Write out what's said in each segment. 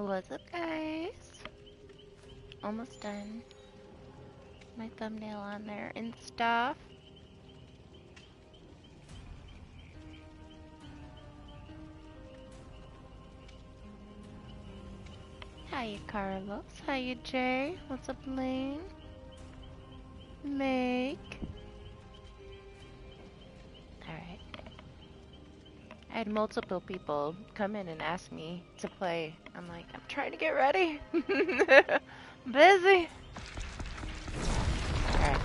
What's up, guys? Almost done. My thumbnail on there and stuff. Hiya, Carlos. Hiya, Jay. What's up, Lane? Meg. Alright. I had multiple people come in and ask me to play. I'm like, I'm trying to get ready. Busy. Alright.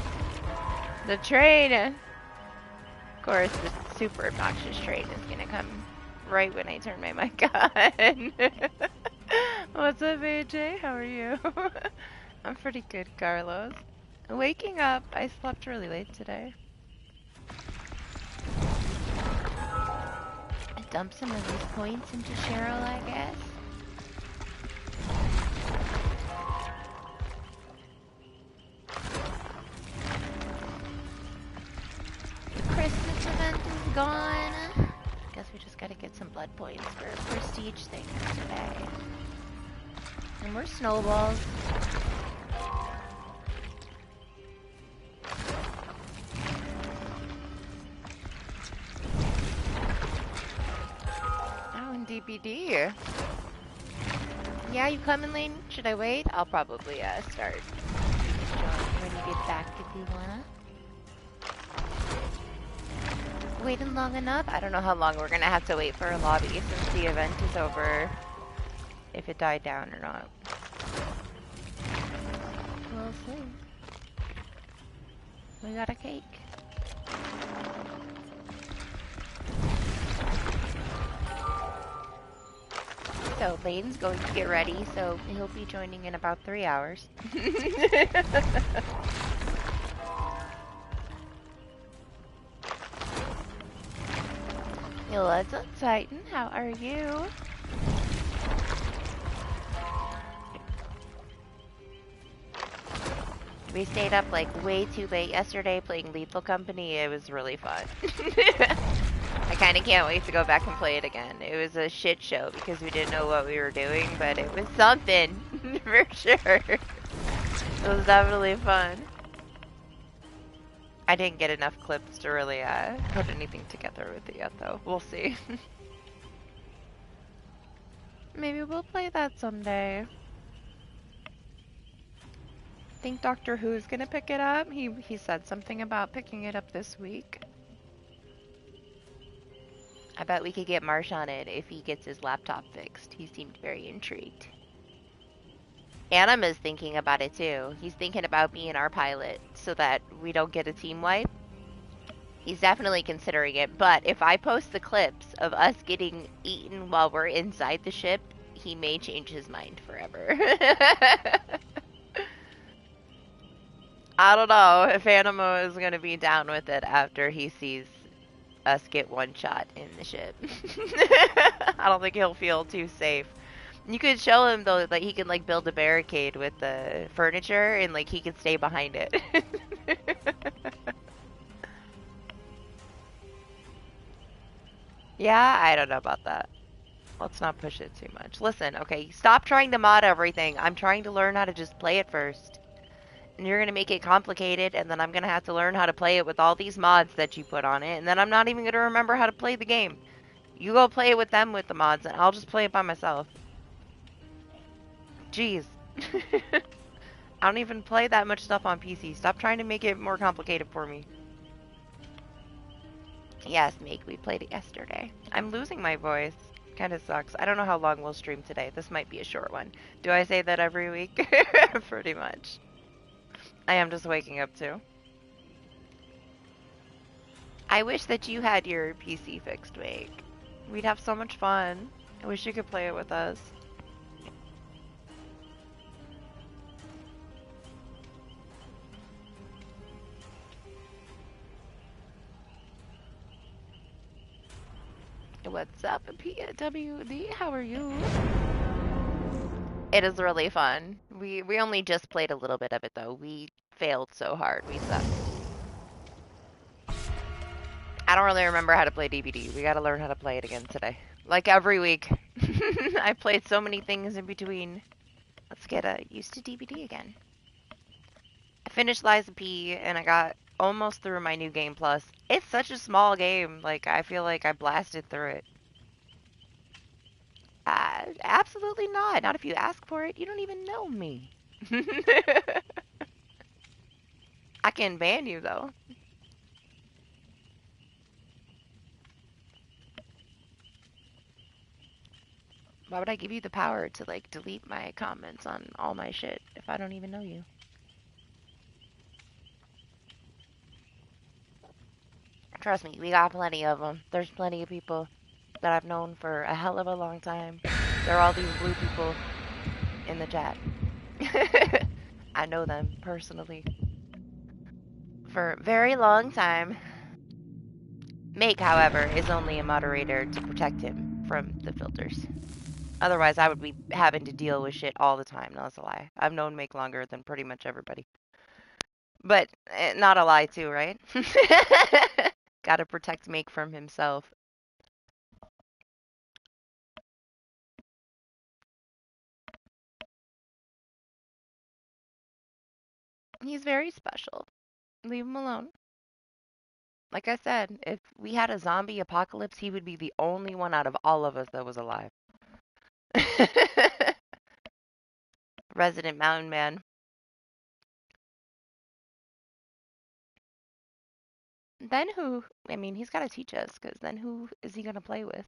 The train. Of course, the super obnoxious train is gonna come right when I turn my mic on. What's up, AJ? How are you? I'm pretty good, Carlos. Waking up, I slept really late today. I dumped some of these points into Cheryl, I guess. The Christmas event is gone. Guess we just gotta get some blood points for a prestige thing today. And more snowballs. Oh, and DBD. Yeah, you coming, Lane? Should I wait? I'll probably start. Join when you get back if you wanna. Waiting long enough? I don't know how long we're gonna have to wait for a lobby since the event is over. If it died down or not. We'll see. We got a cake. So Lane's going to get ready, so he'll be joining in about 3 hours. Yo, what's up, Titan? How are you? We stayed up like way too late yesterday playing Lethal Company. It was really fun. I kind of can't wait to go back and play it again. It was a shit show because we didn't know what we were doing, but it was something for sure. It was definitely fun. I didn't get enough clips to really put anything together with it yet, though. We'll see. Maybe we'll play that someday. I think Doctor Who's gonna pick it up. He said something about picking it up this week. I bet we could get Marsh on it if he gets his laptop fixed. He seemed very intrigued. Anima's thinking about it too. He's thinking about being our pilot so that we don't get a team wipe. He's definitely considering it, but if I post the clips of us getting eaten while we're inside the ship, he may change his mind forever. I don't know if Animo is going to be down with it after he sees us get one shot in the ship. I don't think he'll feel too safe. You could show him though that he can like build a barricade with the furniture and like he could stay behind it. Yeah, I don't know about that. Let's not push it too much. Listen, okay, stop trying to mod everything. I'm trying to learn how to just play it first. And you're going to make it complicated, and then I'm going to have to learn how to play it with all these mods that you put on it, and then I'm not even going to remember how to play the game. You go play it with them with the mods, and I'll just play it by myself. Jeez. I don't even play that much stuff on PC. Stop trying to make it more complicated for me. Yes, Meek, we played it yesterday. I'm losing my voice. Kind of sucks. I don't know how long we'll stream today. This might be a short one. Do I say that every week? Pretty much. I am just waking up too. I wish that you had your PC fixed, Wake. We'd have so much fun. I wish you could play it with us. What's up, PWD? How are you? It is really fun. We only just played a little bit of it though. We failed so hard. We sucked. I don't really remember how to play DBD. We gotta learn how to play it again today. Like every week. I played so many things in between. Let's get used to DBD again. I finished Lies of P and I got almost through my new game plus. It's such a small game. Like I feel like I blasted through it. Absolutely not. Not if you ask for it. You don't even know me. I can ban you though. Why would I give you the power to like delete my comments on all my shit if I don't even know you? Trust me, we got plenty of them. There's plenty of people that I've known for a hell of a long time. There are all these blue people in the chat. I know them personally for a very long time. Make, however, is only a moderator to protect him from the filters. Otherwise, I would be having to deal with shit all the time. No, that's a lie. I've known Make longer than pretty much everybody. But not a lie, too, right? Gotta protect Make from himself. He's very special. Leave him alone. Like I said, if we had a zombie apocalypse, he would be the only one out of all of us that was alive. Resident Mountain Man. Then who? I mean, he's got to teach us, because then who is he going to play with?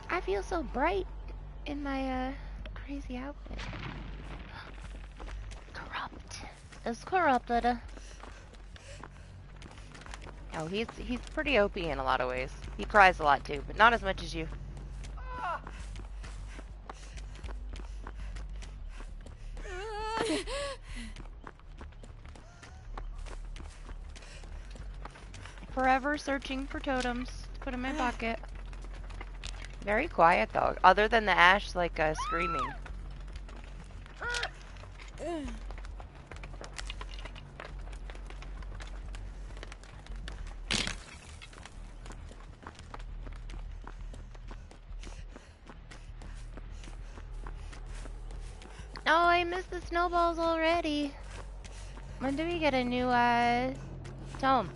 I feel so bright in my crazy outfit. Corrupt. It's corrupted. Oh, he's pretty OP in a lot of ways. He cries a lot too, but not as much as you. Forever searching for totems to put in my pocket. Very quiet though, other than the Ash like screaming. Oh, I missed the snowballs already. When do we get a new tome?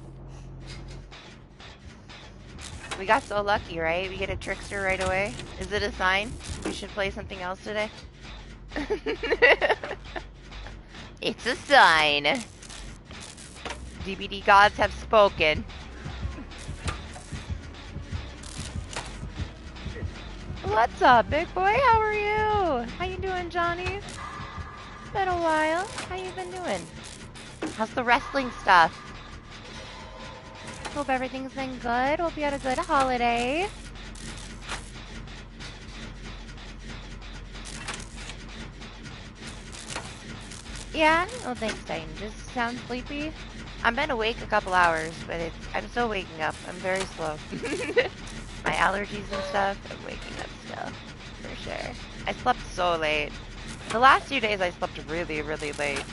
We got so lucky, right? We get a Trickster right away. Is it a sign we should play something else today? It's a sign. DBD gods have spoken. What's up, big boy? How are you? How you doing, Johnny? It's been a while. How you been doing? How's the wrestling stuff? Hope everything's been good. Hope you had a good holiday. Yeah? Oh, thanks, Titan. Just sound sleepy? I've been awake a couple hours, but I'm still waking up. I'm very slow. My allergies and stuff, I'm waking up still. For sure. I slept so late. The last few days I slept really, really late.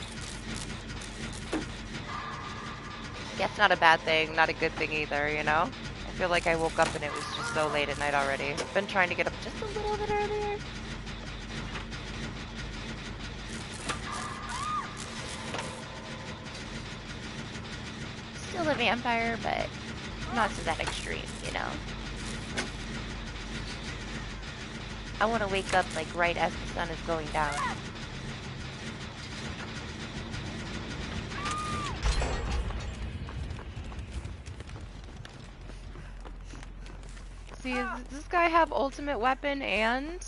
Guess not a bad thing, not a good thing either, you know? I feel like I woke up and it was just so late at night already. I've been trying to get up just a little bit earlier. Still a vampire, but not to that extreme, you know? I want to wake up like right as the sun is going down. See, does this guy have ultimate weapon and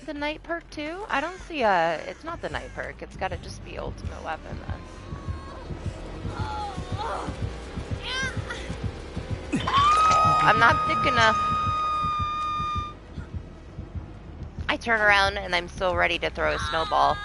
the night perk too? I don't see it's not the night perk. It's gotta just be ultimate weapon then. I'm not thick enough. I turn around and I'm so ready to throw a snowball.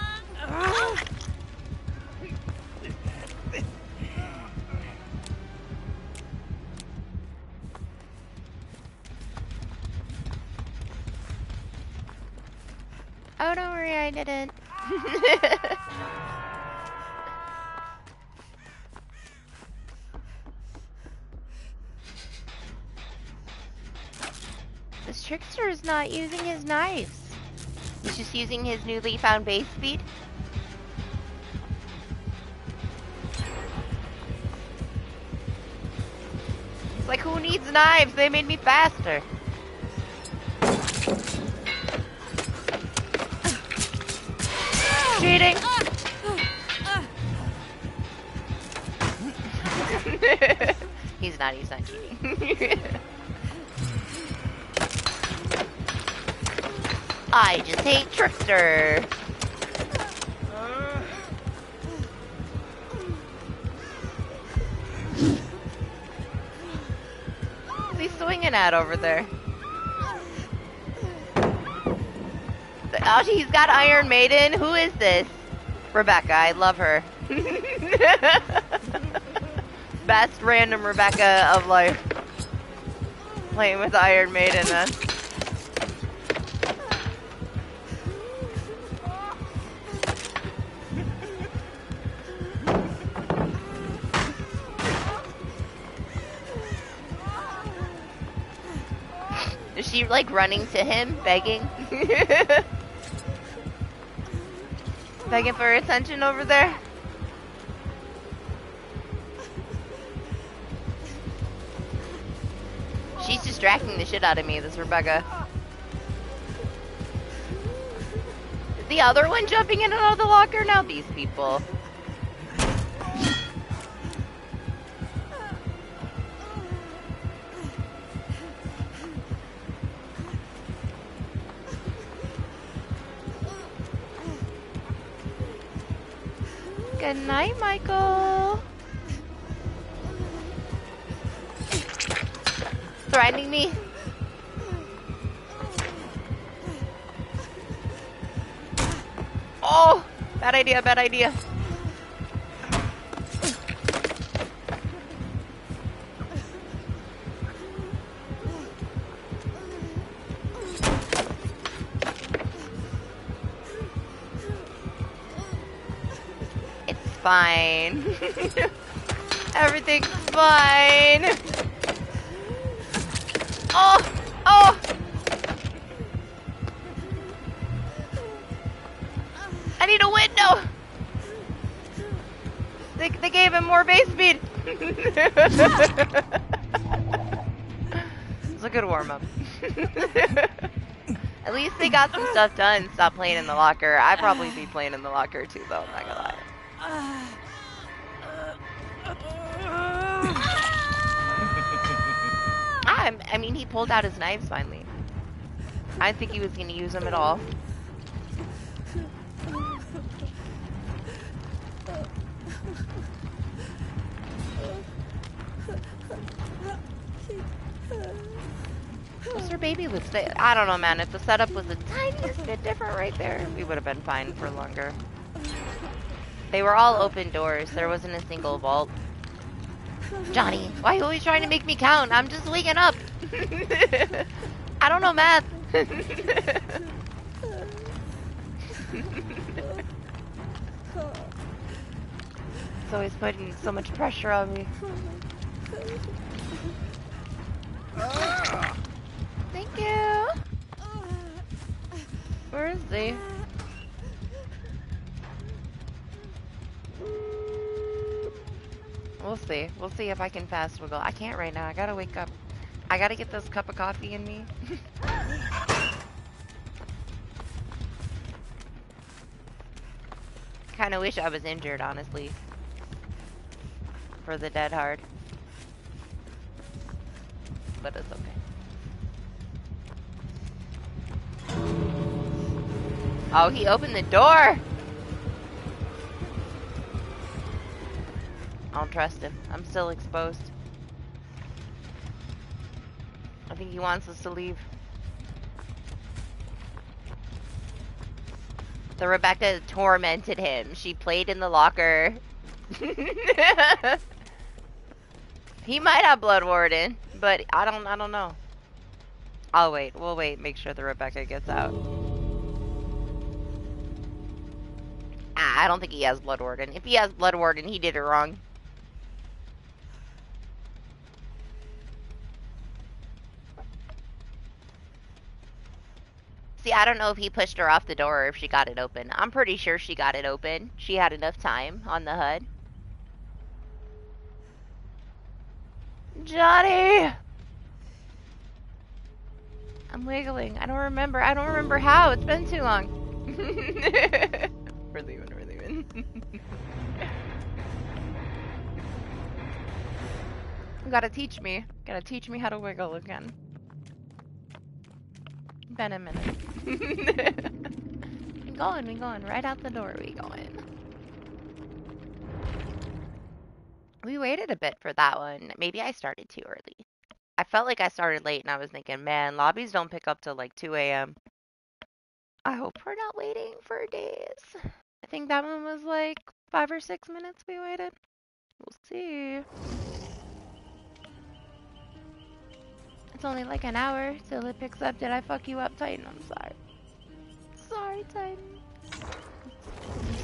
Oh, don't worry, I didn't. This trickster is not using his knives. He's just using his newly found base speed. It's like, who needs knives? They made me faster. Cheating. He's not cheating. I just hate Trickster. What's he swinging at over there? Oh, he's got Iron Maiden. Who is this? Rebecca. I love her. Best random Rebecca of life. Playing with Iron Maiden, man. Is she like running to him, begging? Begging for attention over there? She's distracting the shit out of me, this Rebecca. Is the other one jumping in and out of the locker? Now these people. Good night, Michael. Threatening me. Oh, bad idea, bad idea. Fine. Everything's fine. Oh! Oh! I need a window! They gave him more base speed. It's a good warm-up. At least they got some stuff done. Stop playing in the locker. I'd probably be playing in the locker too, though. I'm not gonna lie. I mean, he pulled out his knives finally. I didn't think he was going to use them at all. What's her baby looks like? I don't know, man. If the setup was the tiniest bit different right there, we would have been fine for longer. They were all open doors. There wasn't a single vault. Johnny, why are you always trying to make me count? I'm just waking up. I don't know math. It's always putting so much pressure on me. Thank you. Where is he? We'll see. We'll see if I can fast wiggle. I can't right now. I gotta wake up. I gotta get this cup of coffee in me. Kinda wish I was injured, honestly. For the dead hard. But it's okay. Oh, he opened the door! I don't trust him. I'm still exposed. I think he wants us to leave. The Rebecca tormented him. She played in the locker. He might have Blood Warden, but I don't know. I'll wait. We'll wait. Make sure the Rebecca gets out. I don't think he has Blood Warden. If he has Blood Warden, he did it wrong. See, I don't know if he pushed her off the door or if she got it open. I'm pretty sure she got it open. She had enough time on the HUD. Johnny! I'm wiggling. I don't remember. I don't remember how. It's been too long. We're leaving. We're leaving. You gotta teach me. Gotta teach me how to wiggle again. Been a minute. We going. Right out the door we going. We waited a bit for that one. Maybe I started too early. I felt like I started late and I was thinking, man, lobbies don't pick up till like 2 a.m. I hope we're not waiting for days. I think that one was like 5 or 6 minutes we waited. We'll see. It's only like an hour till it picks up. Did I fuck you up, Titan? I'm sorry. Sorry, Titan.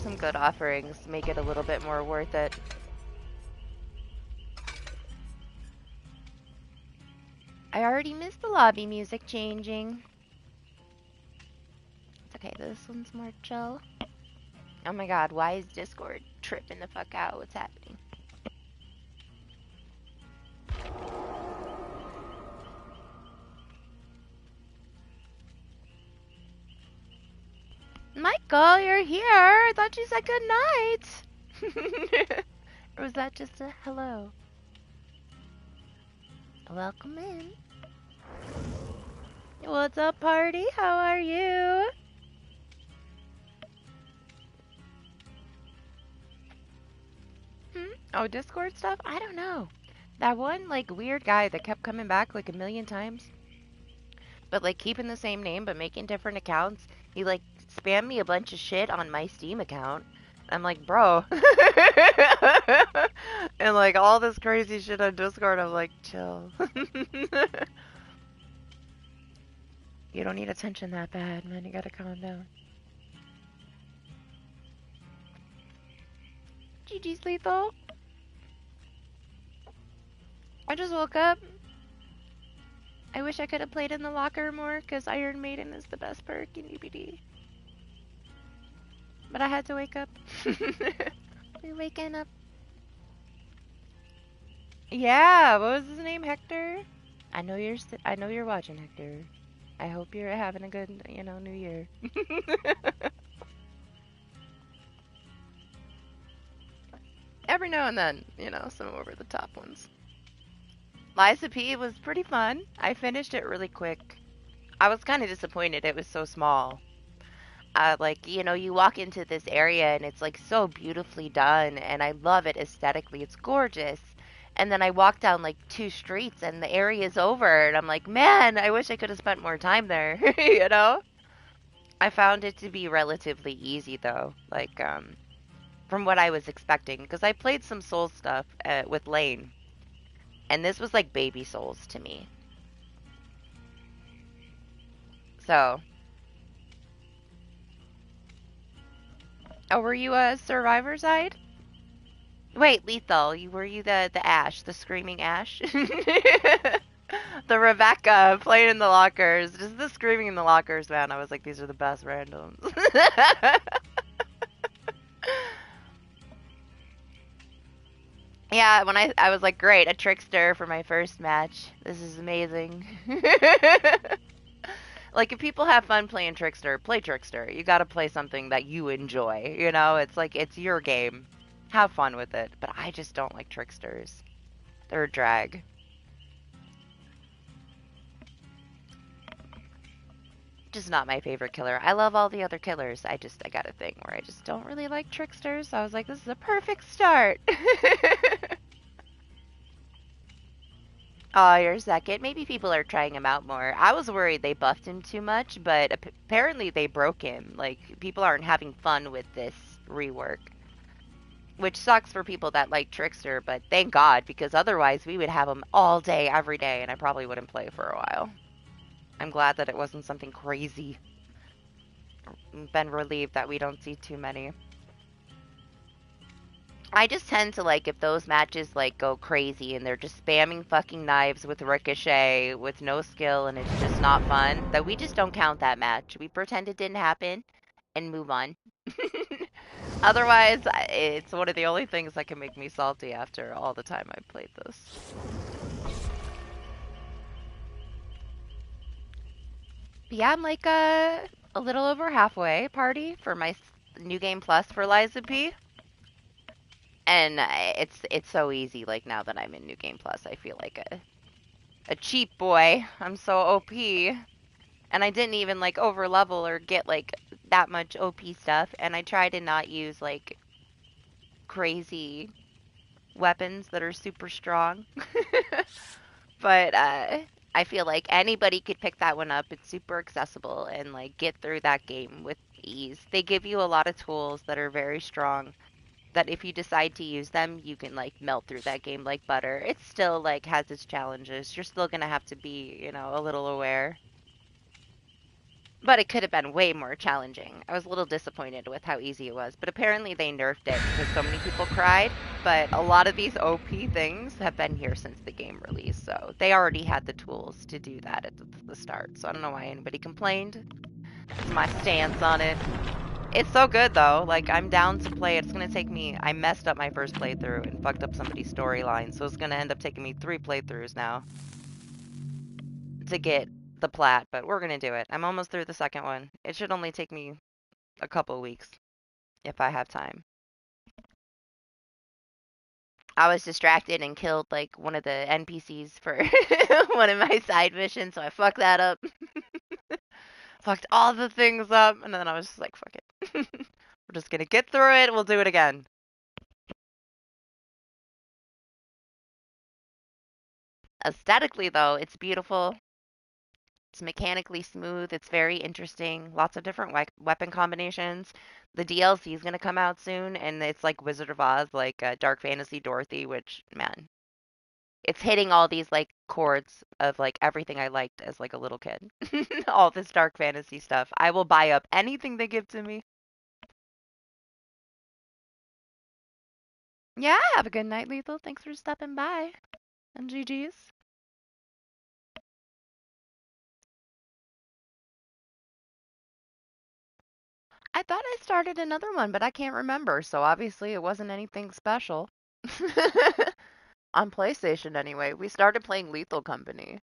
Some good offerings to make it a little bit more worth it. I already missed the lobby music changing. It's okay, this one's more chill. Oh my god, why is Discord tripping the fuck out? What's happening? Michael, you're here. I thought you said good night. Or was that just a hello? Welcome in. What's up, party? How are you? Oh, Discord stuff? I don't know. That one, like, weird guy that kept coming back, like, a million times. But, like, keeping the same name, but making different accounts. He, like, spammed me a bunch of shit on my Steam account. I'm like, bro. And, like, all this crazy shit on Discord, I'm like, chill. You don't need attention that bad, man. You gotta calm down. GG's Lethal. I just woke up. I wish I could have played in the locker more, because Iron Maiden is the best perk in DBD. But I had to wake up. We're waking up. Yeah, what was his name? Hector? I know you're watching, Hector. I hope you're having a good, new year. Every now and then, some over the top ones. Liza P was pretty fun. I finished it really quick. I was kind of disappointed it was so small. You walk into this area and it's like so beautifully done and I love it aesthetically. It's gorgeous. And then I walk down like 2 streets and the area's over and I'm like, man, I wish I could have spent more time there, I found it to be relatively easy though, from what I was expecting, because I played some Soul stuff with Lane. And this was like baby Souls to me. So. Oh, were you a survivor side? Wait, Lethal, were you the Ash, the screaming Ash? The Rebecca playing in the lockers. Just the screaming in the lockers, man. I was like, these are the best randoms. Yeah, when I was like, great, a Trickster for my first match. This is amazing. Like, if people have fun playing Trickster, play Trickster. You gotta play something that you enjoy, It's like, it's your game. Have fun with it. But I just don't like Tricksters. They're a drag. Just not my favorite killer. I love all the other killers. I got a thing where I just don't really like Tricksters. So I was like, this is a perfect start. Oh, you're second. Maybe people are trying him out more. I was worried they buffed him too much, but apparently they broke him. Like, people aren't having fun with this rework. Which sucks for people that like Trickster, but thank God, because otherwise we would have him all day, every day, and I probably wouldn't play for a while. I'm glad that it wasn't something crazy. Been relieved that we don't see too many. I just tend to like if those matches like go crazy and they're just spamming fucking knives with ricochet with no skill and it's just not fun, that we just don't count that match. We pretend it didn't happen and move on. Otherwise, it's one of the only things that can make me salty after all the time I've played this. Yeah, I'm like a little over halfway party for my new game plus for Liza P. And it's so easy. Like now that I'm in New Game Plus, I feel like a cheap boy. I'm so OP, and I didn't even like over level or get like that much OP stuff. And I try to not use like crazy weapons that are super strong. But I feel like anybody could pick that one up. It's super accessible and like get through that game with ease. They give you a lot of tools that are very strong that if you decide to use them, you can like melt through that game like butter. It still like has its challenges. You're still gonna have to be, a little aware. But it could have been way more challenging. I was a little disappointed with how easy it was, but apparently they nerfed it because so many people cried. But a lot of these OP things have been here since the game release, so they already had the tools to do that at the start. So I don't know why anybody complained. That's my stance on it. It's so good though. Like I'm down to play it. It's gonna take me. I messed up my first playthrough and fucked up somebody's storyline, so it's gonna end up taking me 3 playthroughs now to get the plat. But we're gonna do it. I'm almost through the second one. It should only take me a couple weeks if I have time. I was distracted and killed like one of the NPCs for one of my side missions, so I fucked that up. Fucked all the things up, and then I was just like, fuck it. We're just gonna get through it. We'll do it again. Aesthetically, though, it's beautiful. It's mechanically smooth. It's very interesting. Lots of different weapon combinations. The DLC is going to come out soon, and it's like Wizard of Oz, like Dark Fantasy Dorothy, which, man, it's hitting all these like chords of like everything I liked as like a little kid. All this dark fantasy stuff. I will buy up anything they give to me. Yeah, have a good night, Lethal. Thanks for stopping by. And GG's. I thought I started another one, but I can't remember, so obviously it wasn't anything special. On PlayStation anyway. We started playing Lethal Company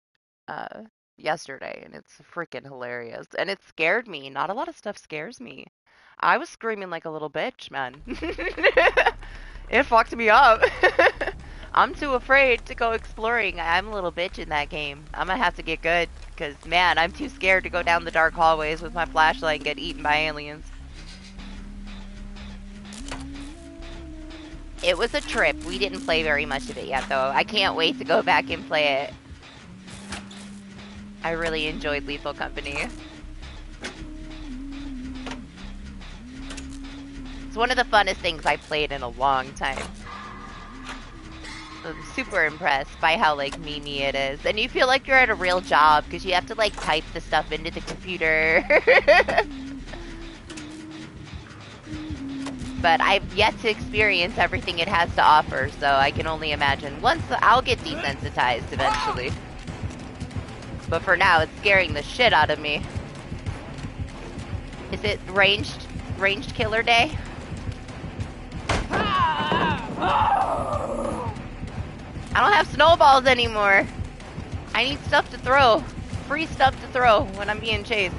uh yesterday and it's freaking hilarious. And it scared me. Not a lot of stuff scares me. I was screaming like a little bitch, man. It fucked me up. I'm too afraid to go exploring. I'm a little bitch in that game. I'm gonna have to get good because man, I'm too scared to go down the dark hallways with my flashlight and get eaten by aliens. It was a trip. We didn't play very much of it yet, though. I can't wait to go back and play it. I really enjoyed Lethal Company. It's one of the funnest things I played in a long time. I'm super impressed by how, like, memey it is. And you feel like you're at a real job, because you have to, like, type the stuff into the computer. But I've yet to experience everything it has to offer, so I can only imagine. Once I'll get desensitized eventually. But for now, it's scaring the shit out of me. Is it ranged killer day? I don't have snowballs anymore. I need stuff to throw. Free stuff to throw when I'm being chased.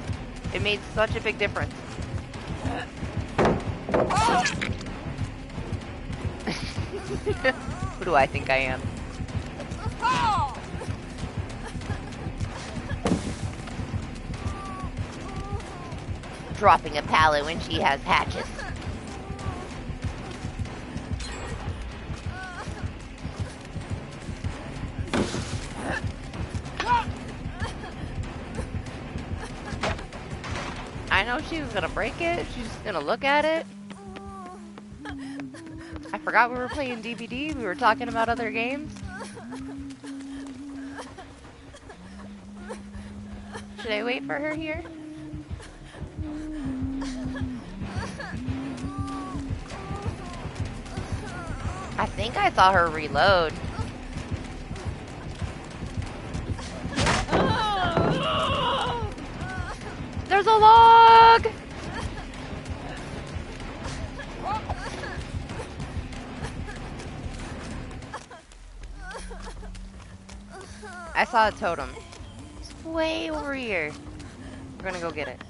It made such a big difference. Who do I think I am? Dropping a pallet when she has hatches. I know she was gonna break it. She's just gonna look at it. I forgot we were playing DBD. We were talking about other games. Should I wait for her here? I think I saw her reload. There's a log! I saw a totem. It's way over here. We're gonna go get it.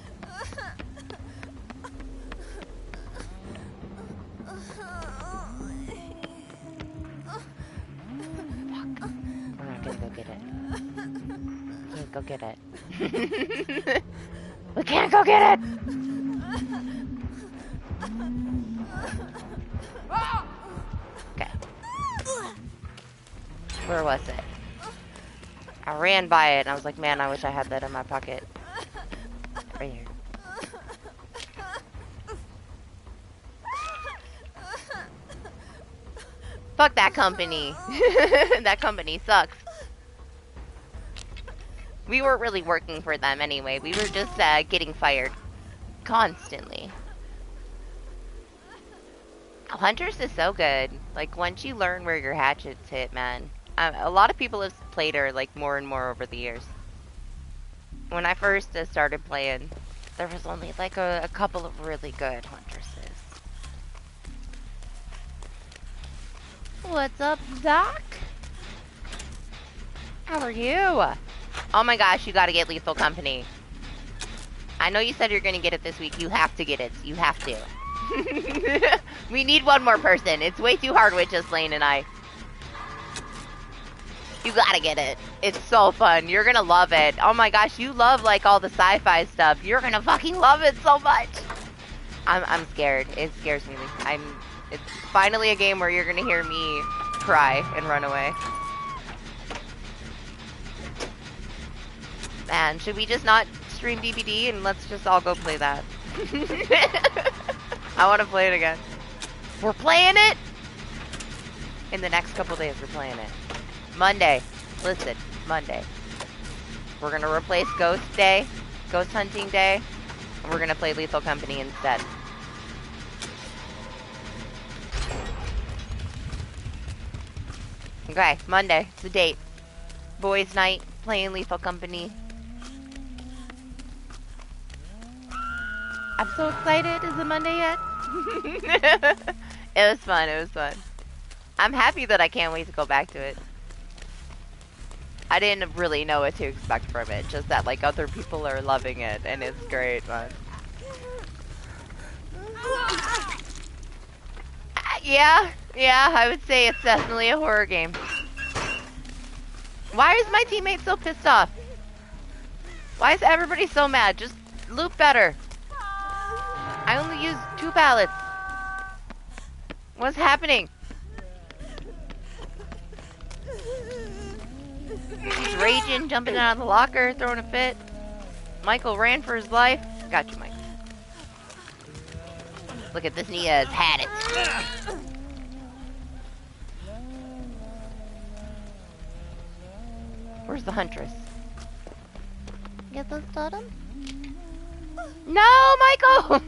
We're not gonna go get it. Can't go get it. We can't go get it! Okay. Where was it? I ran by it and I was like, man, I wish I had that in my pocket. Right here. Fuck that company. That company sucks. We weren't really working for them anyway. We were just getting fired. Constantly. Huntress is so good. Like, once you learn where your hatchets hit, man. A lot of people have played her, like, more and more over the years. When I first started playing, there was only, like, a couple of really good Huntresses. What's up, Doc? How are you? Oh my gosh, you gotta get Lethal Company. I know you said you're gonna get it this week. You have to get it. You have to. We need one more person. It's way too hard with just Lane and I. You gotta get it. It's so fun. You're gonna love it. Oh my gosh, you love like all the sci-fi stuff. You're gonna fucking love it so much. I'm scared. It scares me. It's finally a game where you're gonna hear me cry and run away. Man, should we just not stream DBD and let's just all go play that? I want to play it again. We're playing it? In the next couple days, we're playing it. Monday. Listen, Monday. We're going to replace Ghost Day, Ghost Hunting Day, and we're going to play Lethal Company instead. Okay, Monday. It's the date. Boys' night, playing Lethal Company. I'm so excited. Is it Monday yet? It was fun. It was fun. I'm happy that I can't wait to go back to it. I didn't really know what to expect from it. Just that like other people are loving it and it's great, man. Yeah, I would say it's definitely a horror game. Why is my teammate so pissed off? Why is everybody so mad? Just loop better. I only used 2 pallets. What's happening? He's raging, jumping out of the locker, throwing a fit. Michael ran for his life. Got you, Mike. Look at this, Nia has had it. Where's the Huntress? Get this totem? No, Michael!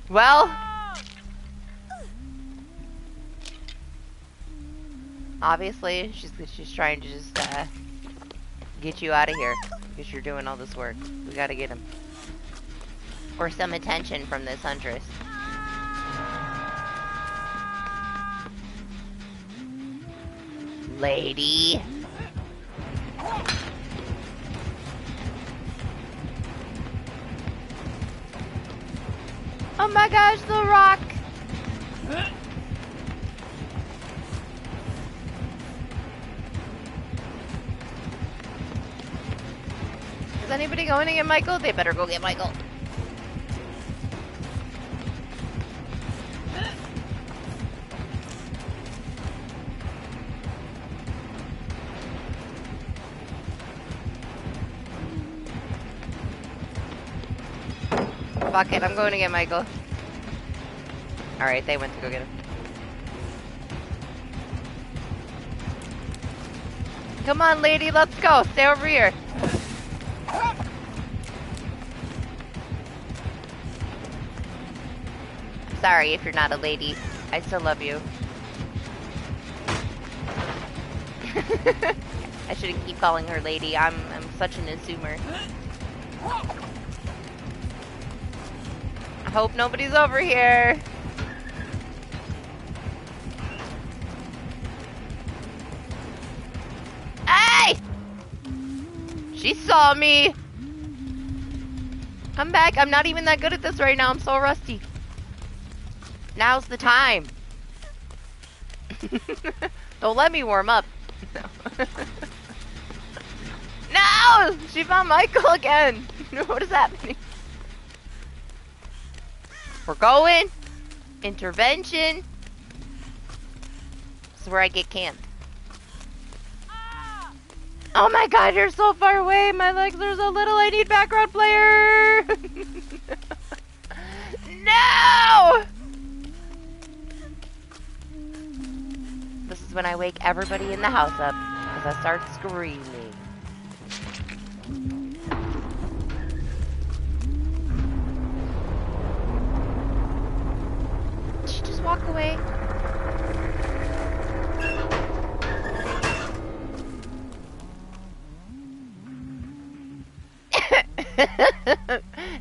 Well, obviously, she's trying to just get you out of here because you're doing all this work. We gotta get him. Or some attention from this Huntress. Lady. Oh my gosh, the rock! Is anybody going to get Michael? They better go get Michael. Fuck it, I'm going to get Michael. Alright, they went to go get him. Come on, lady, let's go. Stay over here. Sorry if you're not a lady. I still love you. I shouldn't keep calling her lady. I'm such an assumer. I hope nobody's over here. Hey! She saw me. Come back. I'm not even that good at this right now. I'm so rusty. Now's the time. Don't let me warm up. No. No! She found Michael again. What is happening? We're going. Intervention. This is where I get camped. Oh my god, you're so far away. My legs are so little. I need background player. No! This is when I wake everybody in the house up because I start screaming. Did she just walk away?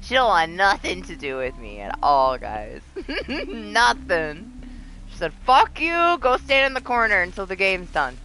She don't want nothing to do with me at all, guys. Nothing. She said, fuck you, go stand in the corner until the game's done.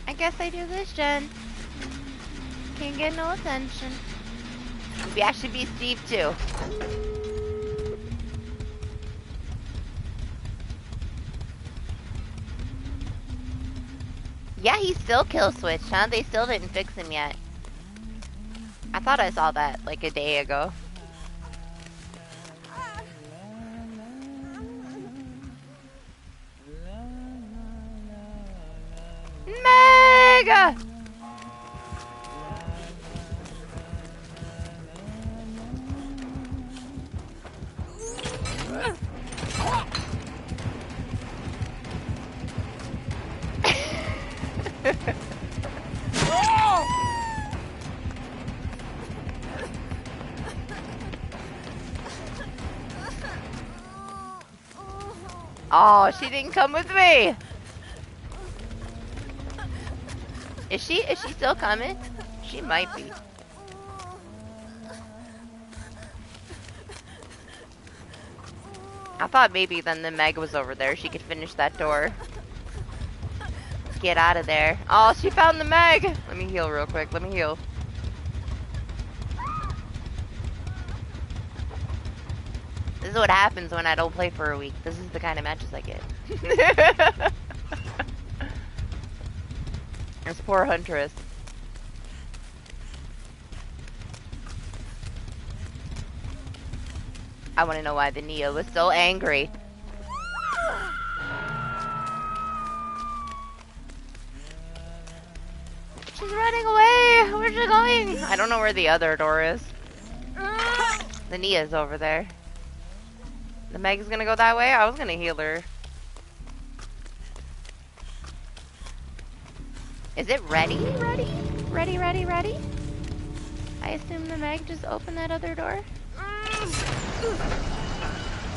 I guess I do this, Jen. Can't get no attention. Maybe I should be Steve too. Yeah, he's still kill switched, huh? They still didn't fix him yet. I thought I saw that like a day ago. Mega! Oh, she didn't come with me. Is she still coming? She might be. I thought maybe then the Meg was over there. She could finish that door. Get out of there. Oh, she found the Meg. Let me heal real quick. Let me heal. This is what happens when I don't play for a week. This is the kind of matches I get. This poor Huntress. I want to know why the Nia was so angry. She's running away. Where's she going? I don't know where the other door is. The Nia's over there. The Meg's gonna go that way? I was gonna heal her. Is it ready? Ready? Ready, ready, ready? I assume the Meg just opened that other door.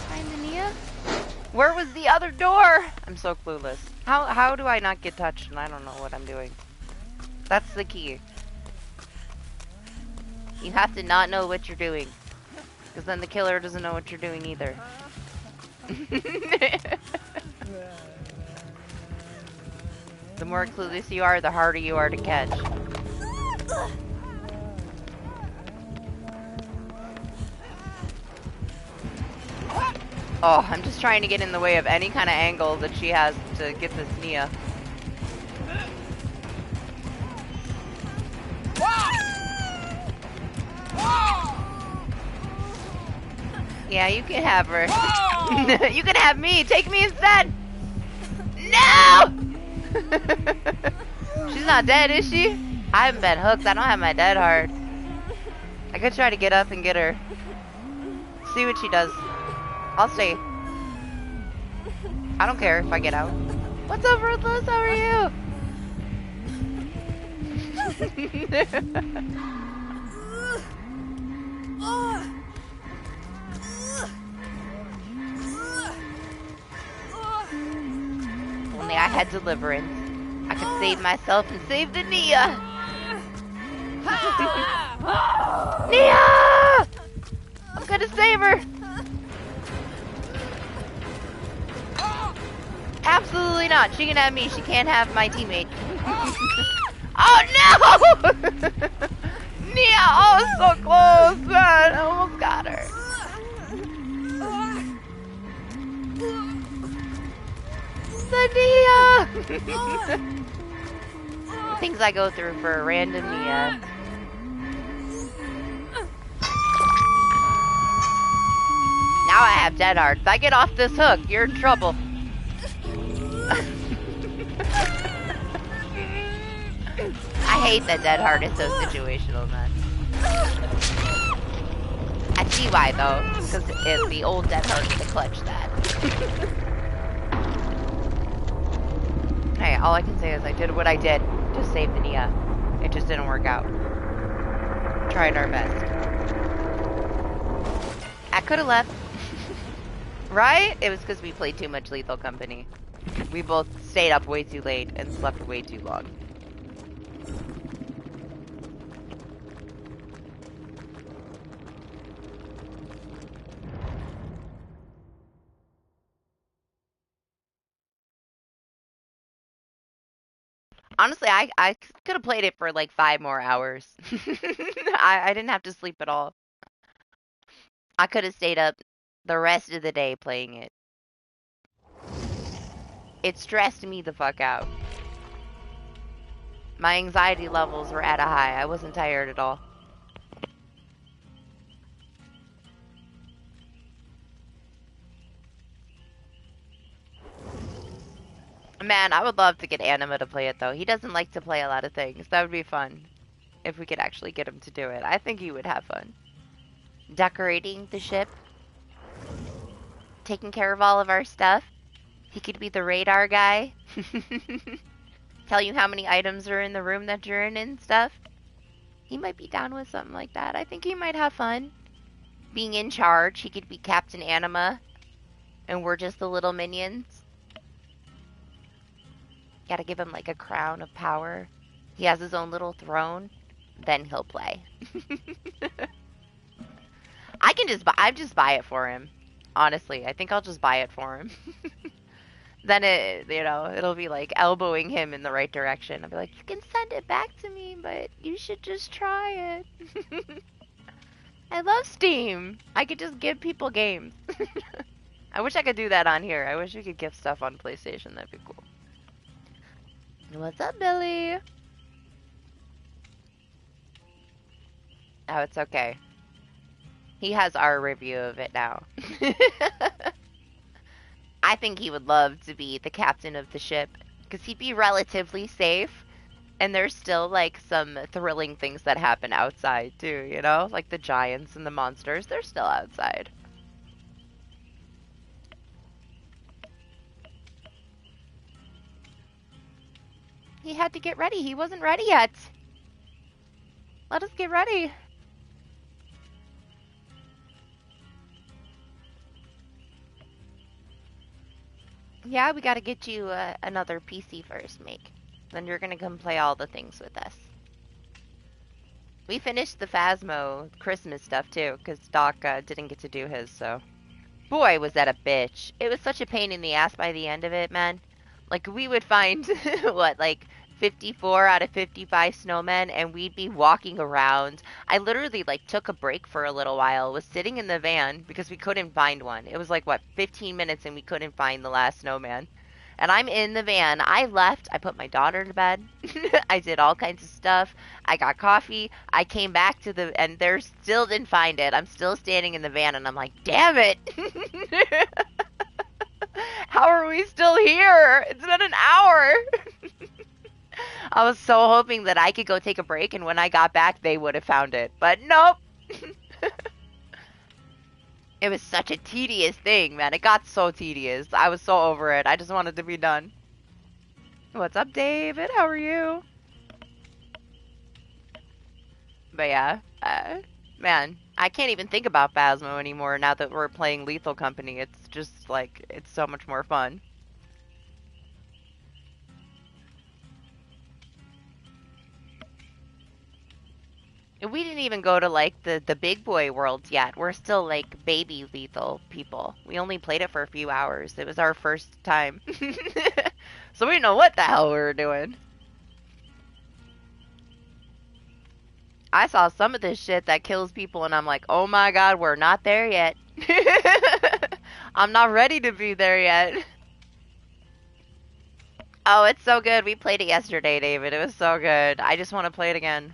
Find the Nia? Where was the other door? I'm so clueless. How do I not get touched and I don't know what I'm doing? That's the key. You have to not know what you're doing. Because then the killer doesn't know what you're doing either. The more clueless you are, the harder you are to catch. Oh, I'm just trying to get in the way of any kind of angle that she has to get this Nia. Yeah, you can have her. You can have me. Take me instead. No! She's not dead, is she? I haven't been hooked. I don't have my dead hard. I could try to get up and get her. See what she does. I'll stay. I don't care if I get out. What's up, Ruthless? How are you? Only I had deliverance. I could save myself and save the Nia. Nia! I'm gonna save her. Absolutely not. She can have me. She can't have my teammate. Oh no! Nia! Oh, so close, man. I almost got her. The Nia! Things I go through for a random Nia. Now I have dead hearts. I get off this hook. You're in trouble. I hate that dead heart is so situational, man. I see why, though. Because it's the old dead heart to clutch that. Hey, all I can say is I did what I did to save the Nia. It just didn't work out. Tried our best. I could have left. Right? It was because we played too much Lethal Company. We both stayed up way too late and slept way too long. Honestly, I could have played it for like 5 more hours. I didn't have to sleep at all. I could have stayed up the rest of the day playing it. It stressed me the fuck out. My anxiety levels were at a high. I wasn't tired at all. Man, I would love to get Anima to play it, though. He doesn't like to play a lot of things. That would be fun. If we could actually get him to do it. I think he would have fun. Decorating the ship. Taking care of all of our stuff. He could be the radar guy. Tell you how many items are in the room that you're in and stuff. He might be down with something like that. I think he might have fun. Being in charge. He could be Captain Anima. And we're just the little minions. Gotta give him like a crown of power. He has his own little throne. Then he'll play. I just buy it for him. Honestly, I think I'll just buy it for him. Then it'll be like elbowing him in the right direction. I'll be like, you can send it back to me, but you should just try it. I love Steam. I could just give people games. I wish I could do that on here. I wish we could give stuff on PlayStation. That'd be cool. What's up, Billy? Oh, it's okay. He has our review of it now. I think he would love to be the captain of the ship, because he'd be relatively safe, and there's still, like, some thrilling things that happen outside, too, you know? Like the giants and the monsters, they're still outside. He had to get ready. He wasn't ready yet. Let us get ready. Yeah, we gotta get you another PC first, Make. Then you're gonna come play all the things with us. We finished the Phasmo Christmas stuff, too, because Doc didn't get to do his, so... Boy, was that a bitch. It was such a pain in the ass by the end of it, man. Like, we would find, what, like, 54 out of 55 snowmen, and we'd be walking around. I literally, like, took a break for a little while, was sitting in the van, because we couldn't find one. It was, like, what, 15 minutes, and we couldn't find the last snowman. And I'm in the van. I left. I put my daughter to bed. I did all kinds of stuff. I got coffee. I came back to the... And they still didn't find it. I'm still standing in the van, and I'm like, damn it! How are we still here? It's been an hour! I was so hoping that I could go take a break, and when I got back, they would have found it. But nope. It was such a tedious thing, man. It got so tedious. I was so over it. I just wanted to be done. What's up, David? How are you? But yeah, man, I can't even think about Phasmo anymore now that we're playing Lethal Company. It's just like, it's so much more fun. And we didn't even go to like the big boy worlds yet. We're still like baby Lethal people. We only played it for a few hours. It was our first time. So we didn't know what the hell we were doing. I saw some of this shit that kills people and I'm like, oh my god, we're not there yet. I'm not ready to be there yet. Oh, it's so good. We played it yesterday, David. It was so good. I just want to play it again.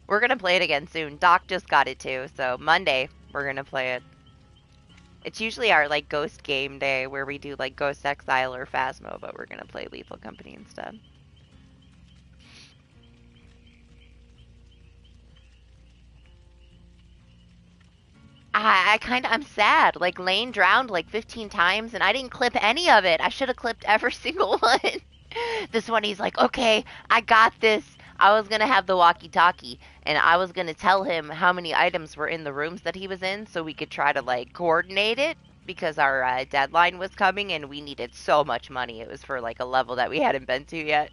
We're gonna play it again soon. Doc just got it too, so Monday we're gonna play it. It's usually our like ghost game day where we do like Ghost Exile or Phasmo, but we're gonna play Lethal Company instead. I'm sad. Like Lane drowned like 15 times and I didn't clip any of it. I should have clipped every single one. This one he's like, okay, I got this. I was gonna have the walkie-talkie and I was gonna tell him how many items were in the rooms that he was in so we could try to like coordinate it because our deadline was coming and we needed so much money. It was for like a level that we hadn't been to yet.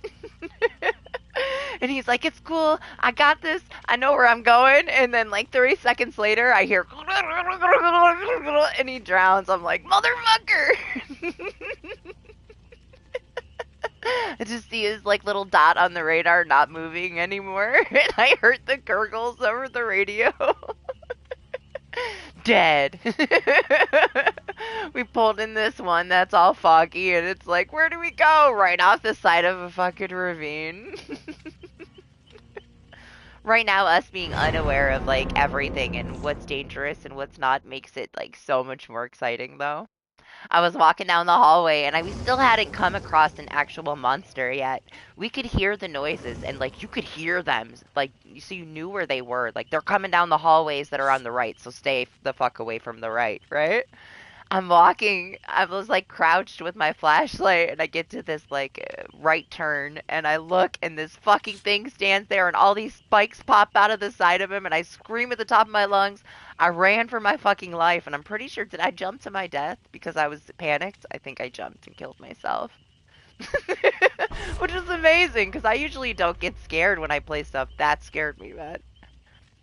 And he's like, it's cool. I got this. I know where I'm going. And then, like, 3 seconds later, I hear, and he drowns. I'm like, motherfucker. I just see his, like, little dot on the radar not moving anymore. And I heard the gurgles over the radio. Dead. We pulled in this one that's all foggy, and it's like, where do we go? Right off the side of a fucking ravine. Right now, us being unaware of like everything and what's dangerous and what's not makes it like so much more exciting though. I was walking down the hallway and we still hadn't come across an actual monster yet. We could hear the noises and like you could hear them like so you knew where they were. Like they're coming down the hallways that are on the right, so stay the fuck away from the right, right? I'm walking. I was like crouched with my flashlight, and I get to this like right turn, and I look, and this fucking thing stands there, and all these spikes pop out of the side of him, and I scream at the top of my lungs. I ran for my fucking life, and I'm pretty sure did I jump to my death because I was panicked? I think I jumped and killed myself. Which is amazing because I usually don't get scared when I play stuff. That scared me, man.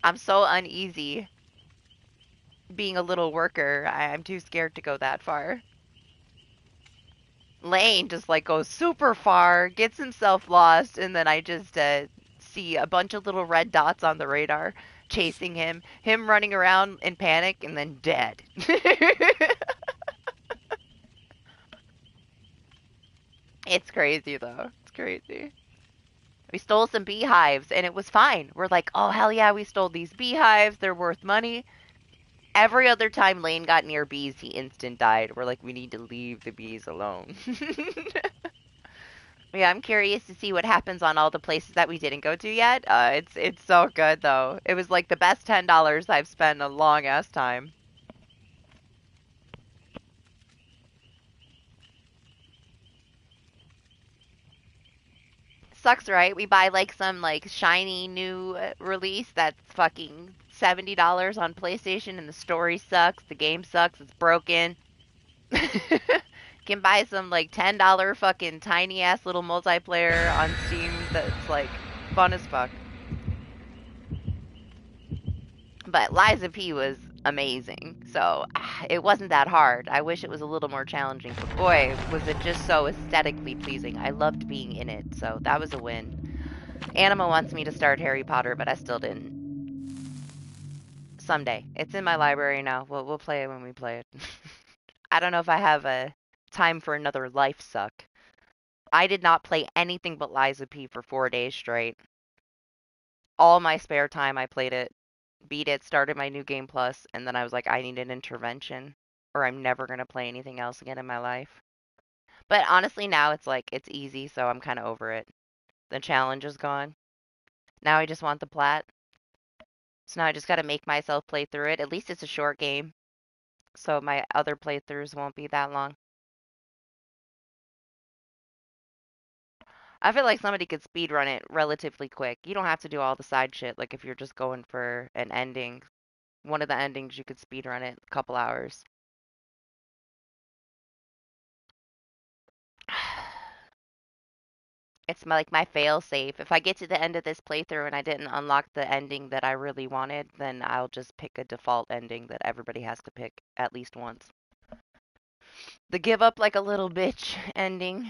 I'm so uneasy being a little worker. I'm too scared to go that far. Lane just like goes super far, gets himself lost, and then I just see a bunch of little red dots on the radar chasing him running around in panic, and then dead. It's crazy though. It's crazy. We stole some beehives and it was fine. We're like, oh hell yeah, we stole these beehives. They're worth money. Every other time Lane got near bees, he instant died. We're like, we need to leave the bees alone. Yeah, I'm curious to see what happens on all the places that we didn't go to yet. It's so good though. It was like the best $10 I've spent in a long ass time. Sucks, right? We buy like some like shiny new release that's fucking $70 on PlayStation, and the story sucks, the game sucks, it's broken. Can buy some like $10 fucking tiny ass little multiplayer on Steam that's like fun as fuck. But Liza P was amazing, so it wasn't that hard. I wish it was a little more challenging, but boy, was it just so aesthetically pleasing. I loved being in it, so that was a win. Anima wants me to start Harry Potter, but I still didn't. Someday. It's in my library now. We'll play it when we play it. I don't know if I have a time for another life suck. I did not play anything but Liza P for 4 days straight. All my spare time I played it, beat it, started my new game plus, and then I was like, I need an intervention or I'm never gonna play anything else again in my life. But honestly now it's like it's easy, so I'm kinda over it. The challenge is gone. Now I just want the plat. So now I just gotta make myself play through it. At least it's a short game. So my other playthroughs won't be that long. I feel like somebody could speedrun it relatively quick. You don't have to do all the side shit. Like if you're just going for an ending, one of the endings, you could speedrun it a couple hours. It's like my fail safe. If I get to the end of this playthrough and I didn't unlock the ending that I really wanted, then I'll just pick a default ending that everybody has to pick at least once. The give up like a little bitch ending,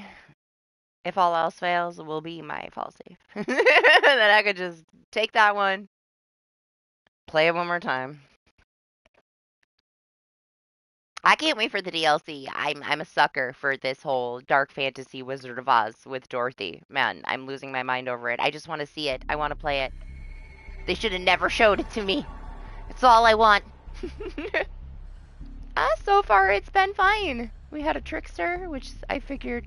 if all else fails, will be my fall safe. Then I could just take that one, play it one more time. I can't wait for the DLC. I'm a sucker for this whole dark fantasy Wizard of Oz with Dorothy. Man, I'm losing my mind over it. I just want to see it. I want to play it. They should have never showed it to me. It's all I want. So far it's been fine. We had a trickster, which I figured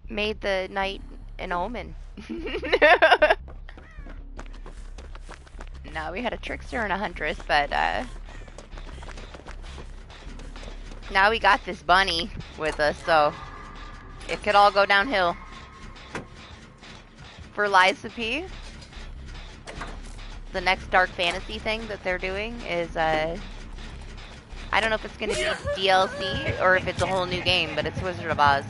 made the night an omen. No, we had a trickster and a huntress, but now we got this bunny with us, so it could all go downhill. For Liza P, the next dark fantasy thing that they're doing is I don't know if it's going to be DLC or if it's a whole new game, but it's Wizard of Oz.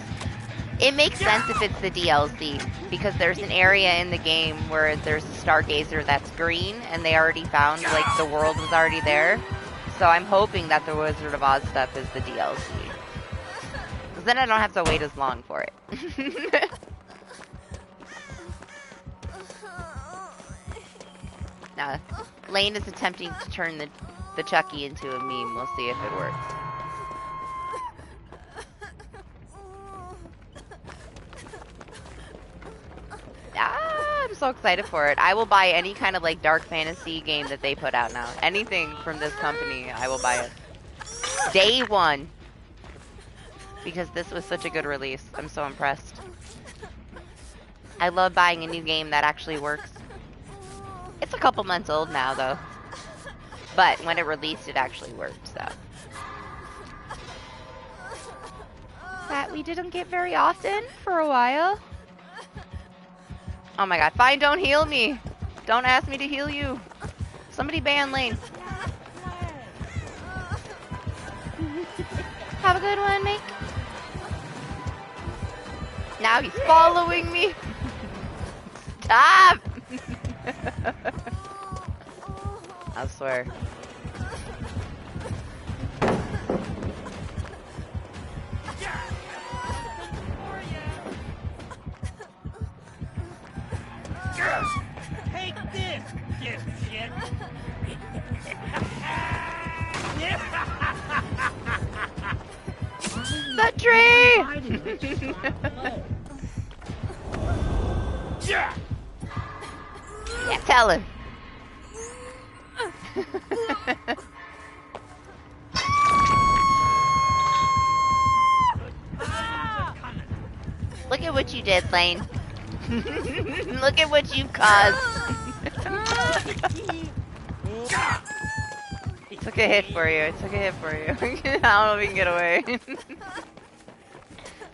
It makes sense if it's the DLC, because there's an area in the game where there's a stargazer that's green, and they already found, like, the world was already there. So I'm hoping that the Wizard of Oz stuff is the DLC. Because then I don't have to wait as long for it. Now, Lane is attempting to turn the Chucky into a meme. We'll see if it works. I'm so excited for it. I will buy any kind of like dark fantasy game that they put out now. Anything from this company, I will buy it. Day one. Because this was such a good release. I'm so impressed. I love buying a new game that actually works. It's a couple months old now though. But when it released, it actually worked, so. That we didn't get very often for a while. Oh my god, fine, don't heal me. Don't ask me to heal you. Somebody ban Lane. Have a good one, mate. Now he's following me. Stop! I swear. Take this, dipshit! The tree! Yeah, tell him. Look at what you did, Lane. Look at what you've caused. Took a hit for you. Took a hit for you. I don't know if we can get away.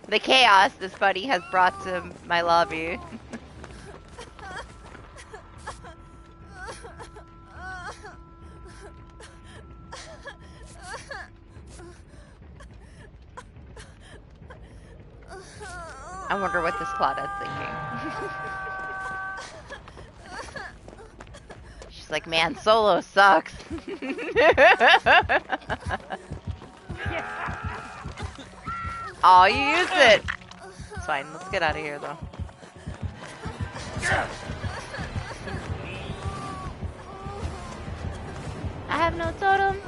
The chaos this buddy has brought to my lobby. I wonder what this Claude's thinking. She's like, man, solo sucks. Oh, you used it. It's fine. Let's get out of here, though. I have no totem.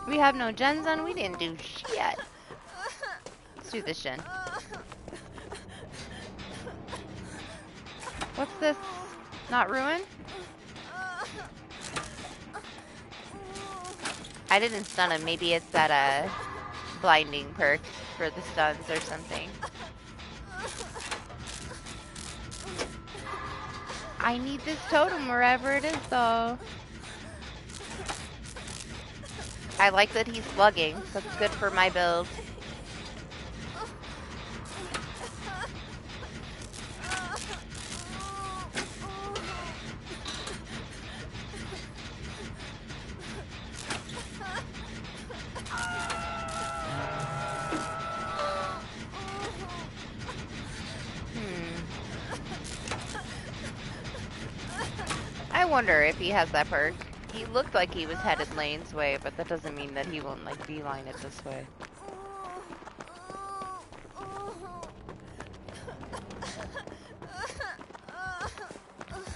We have no gens on. We didn't do shit. Let's do this gen. What's this? Not ruin? I didn't stun him. Maybe it's that blinding perk for the stuns or something. I need this totem wherever it is, though. I like that he's slugging. That's good for my build. I wonder if he has that perk. He looked like he was headed Lane's way, but that doesn't mean that he won't, like, beeline it this way.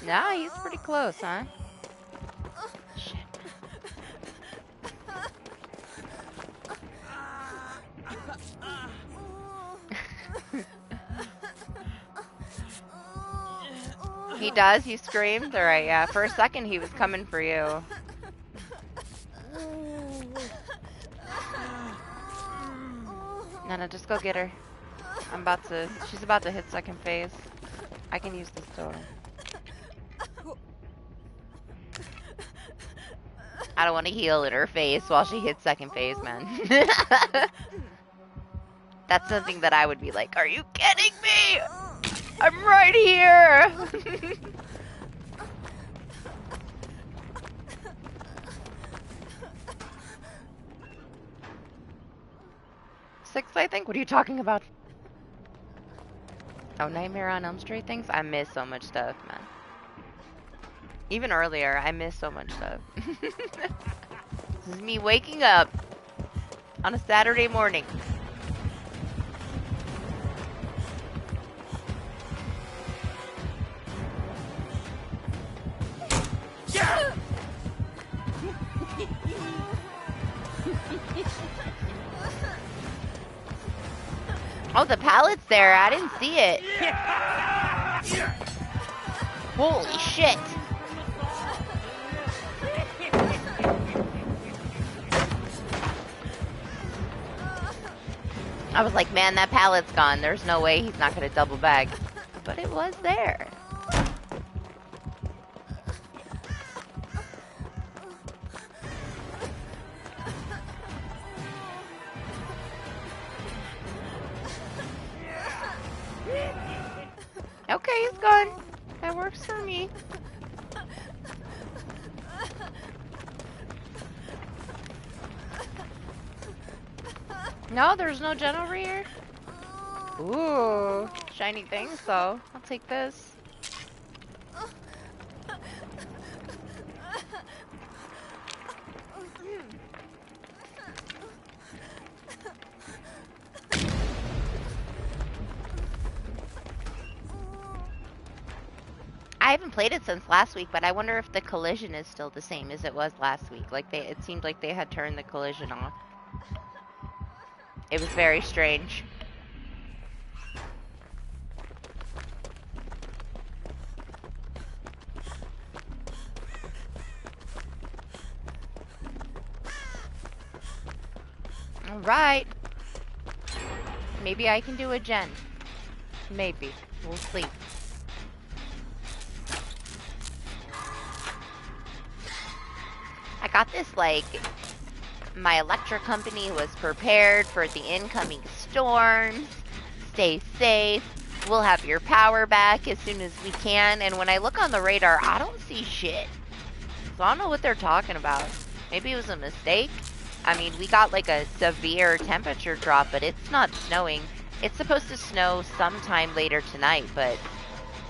Nah, he's pretty close, huh? Shit. He does? You screamed? Alright, yeah. For a second, he was coming for you. No, just go get her. She's about to hit second phase. I can use this totem. I don't want to heal in her face while she hits second phase, man. That's something that I would be like, are you kidding me? I'm right here! 6, I think? What are you talking about? Oh, Nightmare on Elm Street things? I miss so much stuff, man. Even earlier, I miss so much stuff. This is me waking up on a Saturday morning. Yeah! Oh, the pallet's there. I didn't see it. Holy shit. I was like, man, that pallet's gone. There's no way he's not going to double bag. But it was there. Okay, he's gone. That works for me. No, there's no gen over here. Ooh, shiny things though. I'll take this. I haven't played it since last week, but I wonder if the collision is still the same as it was last week. Like it seemed like they had turned the collision off. It was very strange. All right. Maybe I can do a gen. Maybe. We'll see. I got this, like, my electric company was prepared for the incoming storms. Stay safe. We'll have your power back as soon as we can. And when I look on the radar, I don't see shit. So I don't know what they're talking about. Maybe it was a mistake. I mean, we got like a severe temperature drop, but it's not snowing. It's supposed to snow sometime later tonight, but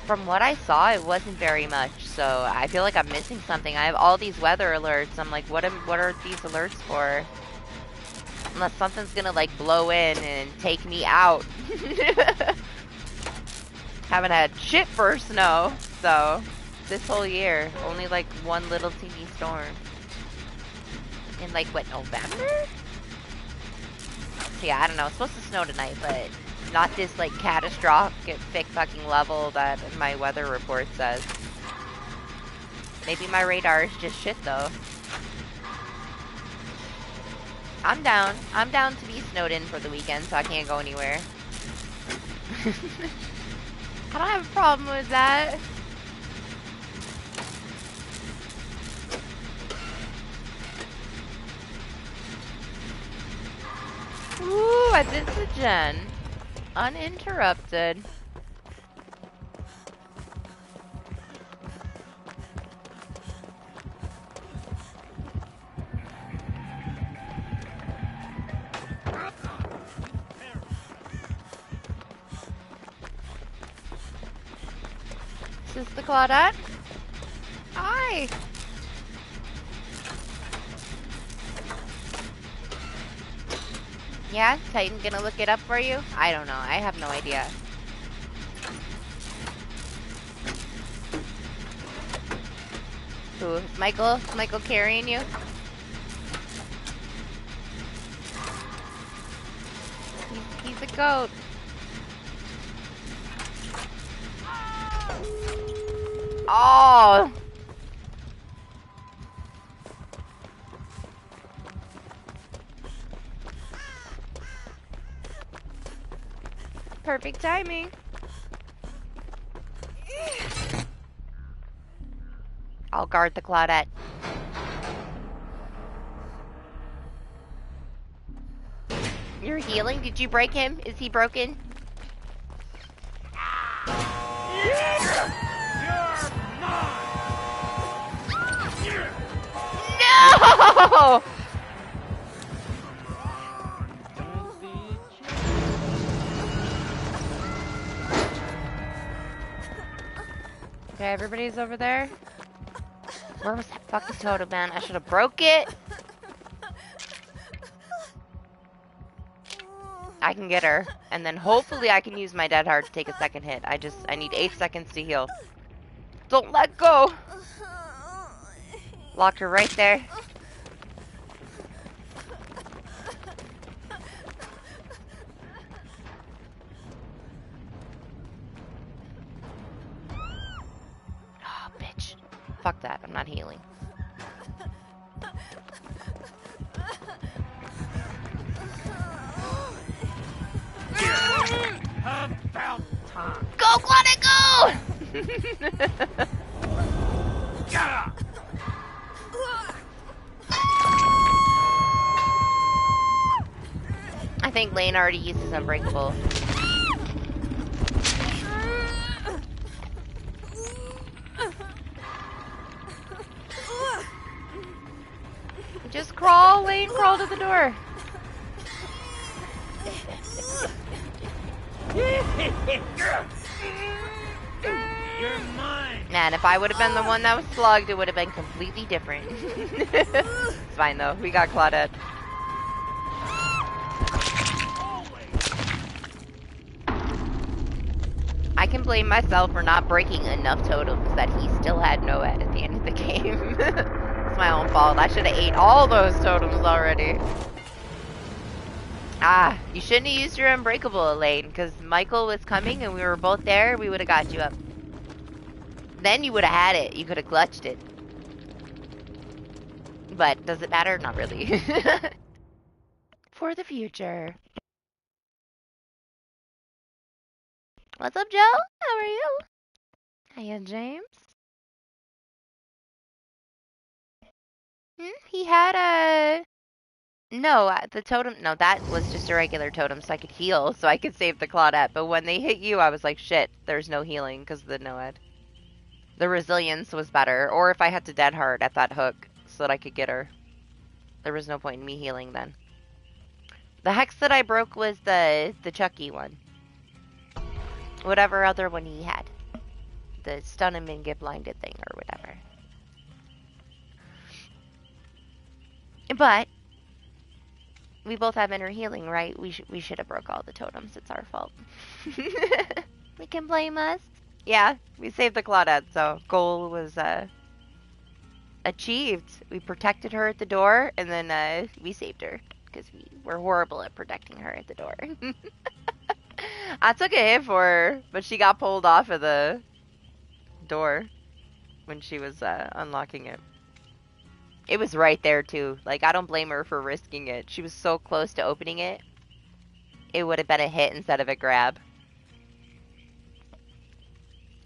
from what I saw, it wasn't very much. So I feel like I'm missing something. I have all these weather alerts. I'm like, what are these alerts for? Unless something's gonna like blow in and take me out. Haven't had shit for snow, so this whole year, only like one little teeny storm. In like, what, November? So yeah, I don't know. It's supposed to snow tonight, but not this like catastrophic fucking level that my weather report says. Maybe my radar is just shit though. I'm down. I'm down to be snowed in for the weekend, so I can't go anywhere. I don't have a problem with that. Ooh, I did the gen. Uninterrupted. Is this the Claudette? Hi! Yeah? Titan gonna look it up for you? I don't know. I have no idea. Who? Is Michael? Is Michael carrying you? He's a goat. Oh! Perfect timing. I'll guard the Claudette. You're healing? Did you break him? Is he broken? You're mine! No! Okay, everybody's over there. Where was that fucking totem, man? I should have broke it. I can get her. And then hopefully I can use my dead heart to take a second hit. I need 8 seconds to heal. Don't let go! Locked her right there. Oh, bitch. Fuck that. I'm not healing. About time. Go, Claudette, go! I think Lane already uses Unbreakable. Just crawl, Lane, crawl to the door. You're mine. Man, if I would have been the one that was slugged, it would have been completely different. It's fine though, we got Claudette. I can blame myself for not breaking enough totems that he still had no head at the end of the game. It's my own fault. I should have ate all those totems already. Ah, you shouldn't have used your Unbreakable, Elaine, because Michael was coming and we were both there. We would have got you up. Then you would have had it. You could have clutched it. But does it matter? Not really. For the future. What's up, Joe? How are you? Hiya, James. He had a... No, the totem... No, that was just a regular totem, so I could heal, so I could save the Claudette. But when they hit you, I was like, shit, there's no healing because of the no-ed. The resilience was better. Or if I had to dead hard at that hook so that I could get her. There was no point in me healing then. The hex that I broke was the Chucky one. Whatever other one he had. The stun him and get blinded thing or whatever. But we both have inner healing, right? We should have broke all the totems. It's our fault. We can blame us. Yeah, we saved the Claudette, so goal was achieved. We protected her at the door, and then we saved her because we were horrible at protecting her at the door. I took a hit for her, but she got pulled off of the door when she was unlocking it. It was right there too. Like, I don't blame her for risking it. She was so close to opening it. It would have been a hit instead of a grab.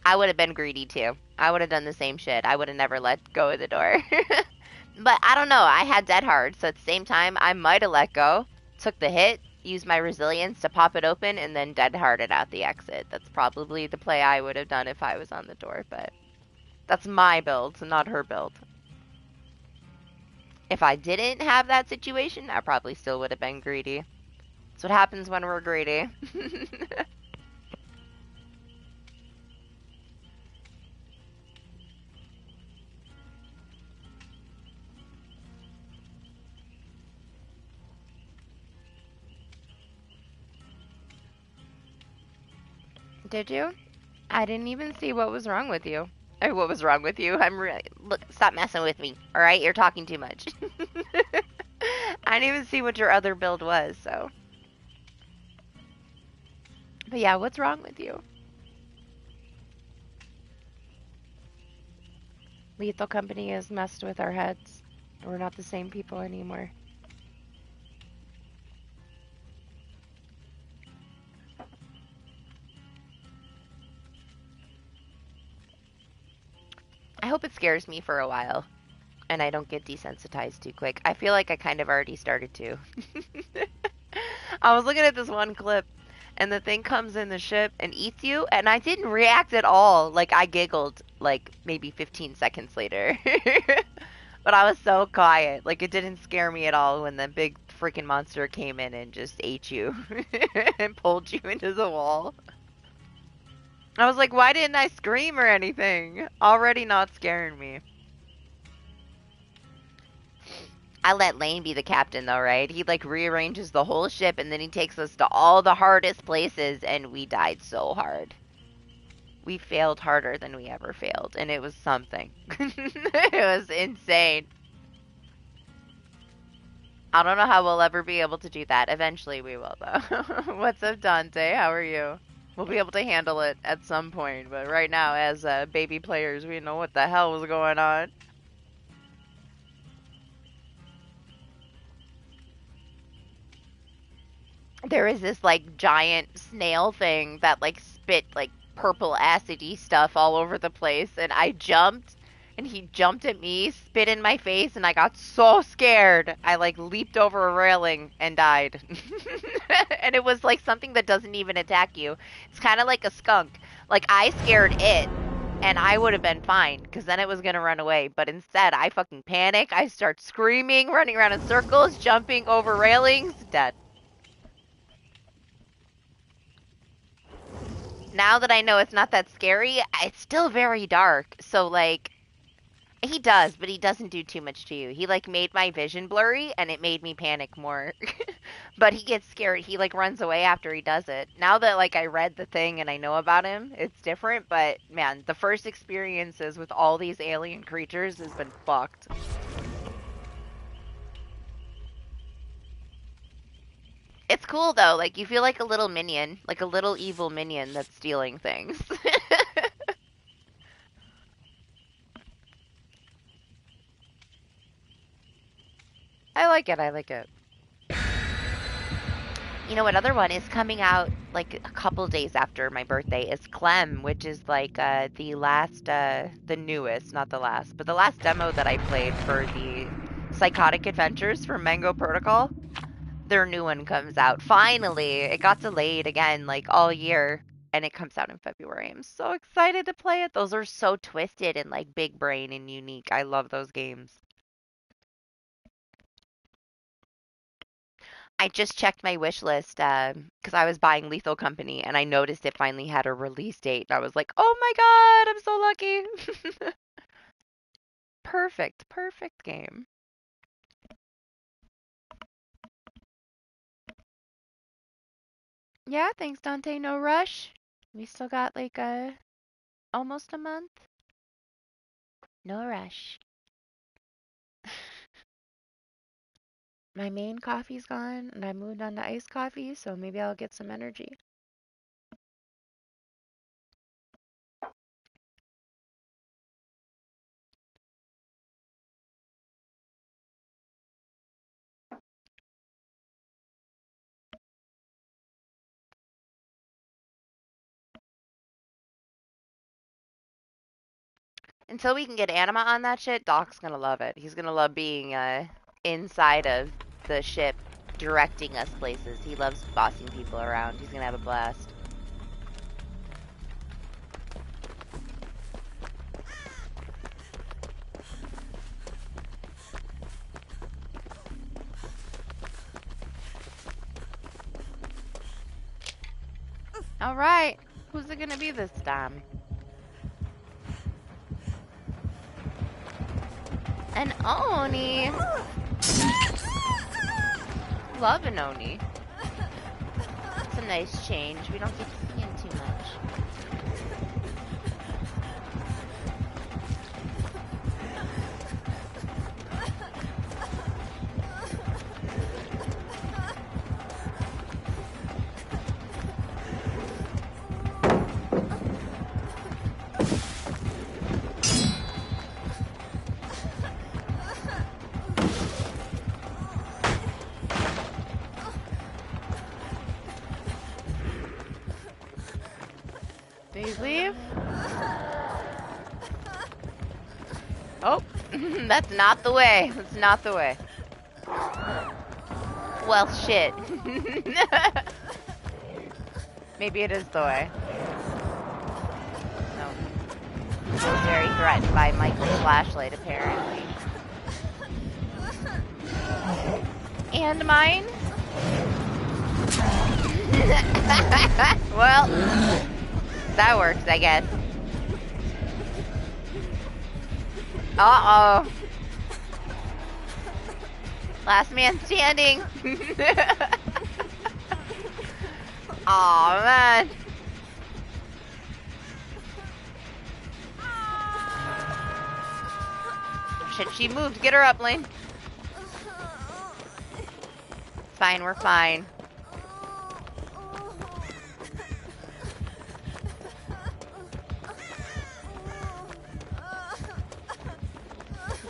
I would have been greedy too. I would have done the same shit. I would have never let go of the door. But I don't know. I had dead hard, so at the same time, I might have let go, took the hit, used my resilience to pop it open, and then dead harded out the exit. That's probably the play I would have done if I was on the door, but that's my build, not her build. If I didn't have that situation, I probably still would have been greedy. That's what happens when we're greedy. Did you? I didn't even see what was wrong with you. Or what was wrong with you? Look, stop messing with me. All right, you're talking too much. I didn't even see what your other build was, so. But yeah, what's wrong with you? Lethal Company has messed with our heads. We're not the same people anymore. I hope it scares me for a while and I don't get desensitized too quick. I feel like I kind of already started to. I was looking at this one clip and the thing comes in the ship and eats you and I didn't react at all. Like I giggled like maybe 15 seconds later. But I was so quiet. Like it didn't scare me at all when the big freaking monster came in and just ate you and pulled you into the wall. I was like, why didn't I scream or anything? Already not scaring me. I let Lane be the captain though, right? He like rearranges the whole ship and then he takes us to all the hardest places and we died so hard. We failed harder than we ever failed and it was something. It was insane. I don't know how we'll ever be able to do that. Eventually we will though. What's up, Dante? How are you? We'll be able to handle it at some point, but right now as baby players, we know what the hell was going on. There is this like giant snail thing that like spit like purple acidy stuff all over the place and I jumped and he jumped at me, spit in my face and I got so scared. I like leaped over a railing and died. And it was like something that doesn't even attack you. It's kind of like a skunk. Like I scared it and I would have been fine because then it was going to run away. But instead, I fucking panic. I start screaming, running around in circles, jumping over railings, dead. Now that I know it's not that scary, it's still very dark. So like he does, but he doesn't do too much to you. He like made my vision blurry and it made me panic more. But he gets scared. He like runs away after he does it. Now that like I read the thing and I know about him, it's different, but man, the first experiences with all these alien creatures has been fucked. It's cool though. Like you feel like a little minion, like a little evil minion that's stealing things. I like it. I like it. You know what other one is coming out like a couple days after my birthday is Clem, which is like the newest, not the last, but the last demo that I played for the Psychotic Adventures for Mango Protocol. Their new one comes out. Finally, it got delayed again like all year and it comes out in February. I'm so excited to play it. Those are so twisted and like big brain and unique. I love those games. I just checked my wish list because I was buying Lethal Company and I noticed it finally had a release date. And I was like, oh my God, I'm so lucky. Perfect, perfect game. Yeah, thanks, Dante. No rush. We still got like almost a month. No rush. My main coffee's gone and I moved on to iced coffee, so maybe I'll get some energy. Until we can get anima on that shit, Doc's gonna love it. He's gonna love being inside of the ship, directing us places. He loves bossing people around. He's gonna have a blast. Alright, who's it gonna be this time? An Oni! Love an Oni. It's a nice change. We don't get to see him too much. Please leave. Oh, that's not the way. That's not the way. Well, shit. Maybe it is the way. No. I was very threatened by Michael's flashlight, apparently. And mine? Well, that works, I guess. Uh-oh. Last man standing. Aw, man. Shit, she moved. Get her up, Lane. It's fine, we're fine.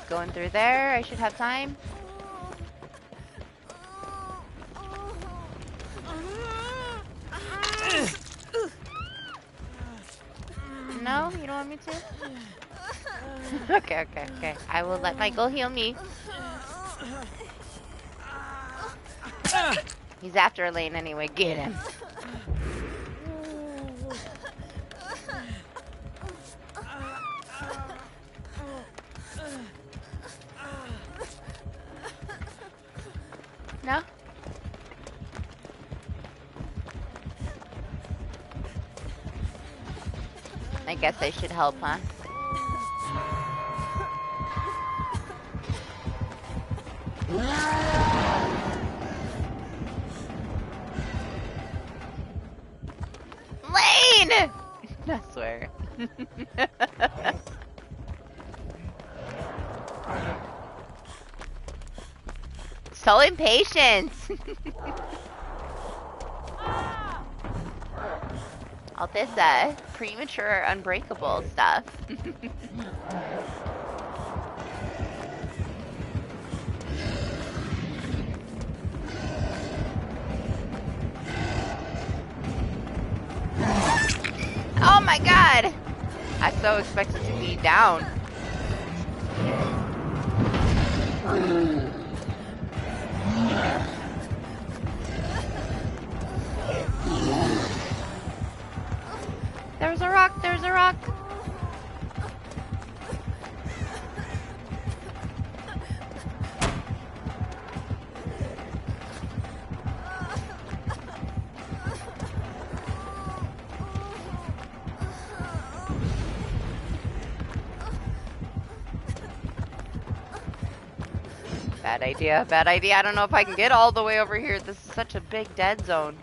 Going through there, I should have time. No, you don't want me to? Okay. I will let Michael heal me. He's after Elaine anyway. Get him. No? I guess I should help, huh? Lane! I swear. So impatient. All this premature unbreakable stuff. Oh my god! I so expected to be down. There's a rock, there's a rock. Bad idea, bad idea. I don't know if I can get all the way over here. This is such a big dead zone.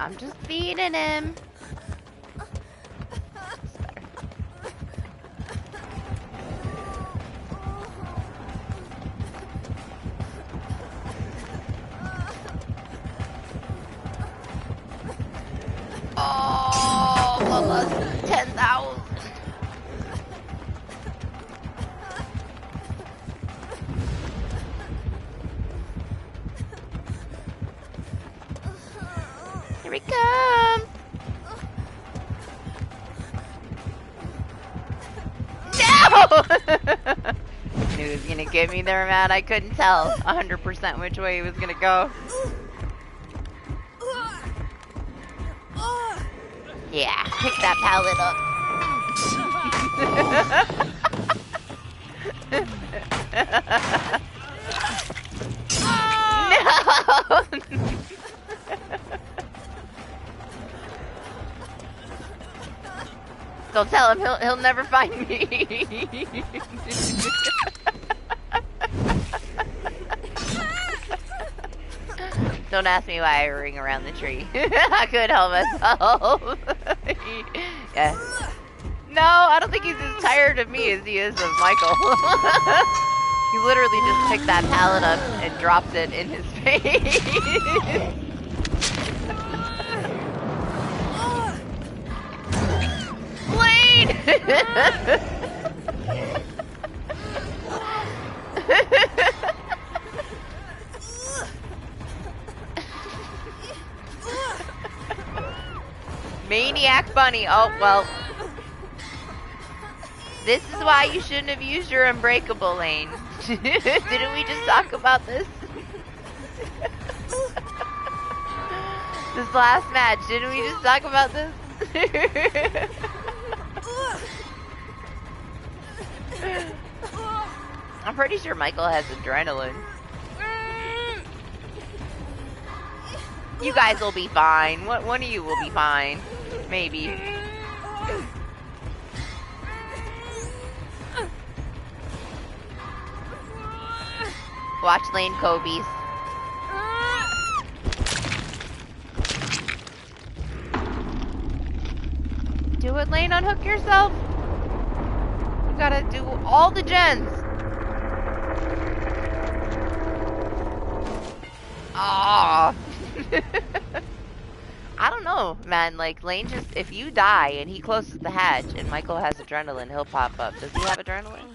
I'm just feeding him. That's better. Oh, almost 10,000. Here he comes! No! I knew he was gonna get me there, man. I couldn't tell 100% which way he was gonna go. Yeah, pick that pallet up. No! Don't tell him, he'll never find me. Don't ask me why I ring around the tree. I couldn't help myself. Yeah. No, I don't think he's as tired of me as he is of Michael. He literally just picked that pallet up and dropped it in his face. Blade! Maniac Bunny. Oh, well. This is why you shouldn't have used your unbreakable lane. Didn't we just talk about this? This last match, didn't we just talk about this? I'm pretty sure Michael has adrenaline. You guys will be fine. One of you will be fine. Maybe. Watch Lane Kobe's. Do it, Lane. Unhook yourself. You gotta do all the gens. Ah. I don't know, man. Like, Lane just, if you die and he closes the hatch and Michael has adrenaline, he'll pop up. Does he have adrenaline?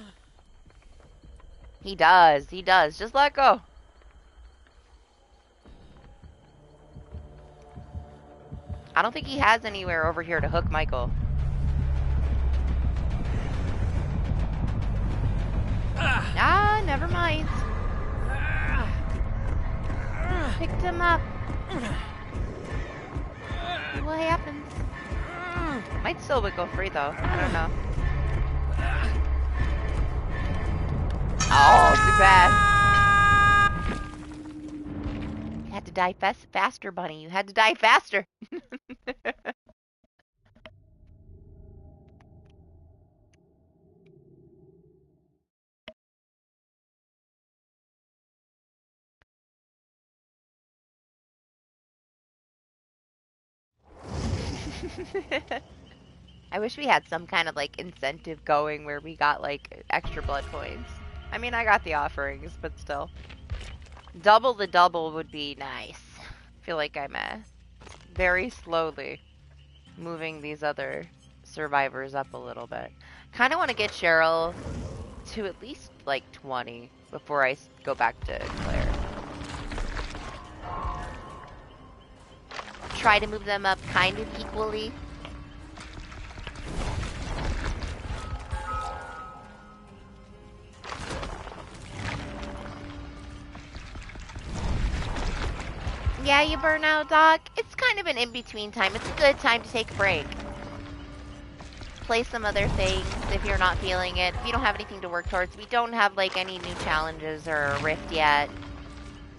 He does. He does. Just let go. I don't think he has anywhere over here to hook Michael. Ah, never mind. Picked him up. What happens? Might still would go free though. I don't know. Oh, too bad. You had to die faster, Bunny. You had to die faster. I wish we had some kind of like incentive going where we got like extra blood points. I mean, I got the offerings, but still. Double the double would be nice. I feel like I'm very slowly moving these other survivors up a little bit. Kind of want to get Cheryl to at least like 20 before I go back to Claire. Try to move them up kind of equally. Yeah, you burn out, Doc. It's kind of an in-between time. It's a good time to take a break. Play some other things if you're not feeling it. If you don't have anything to work towards. We don't have like any new challenges or a rift yet.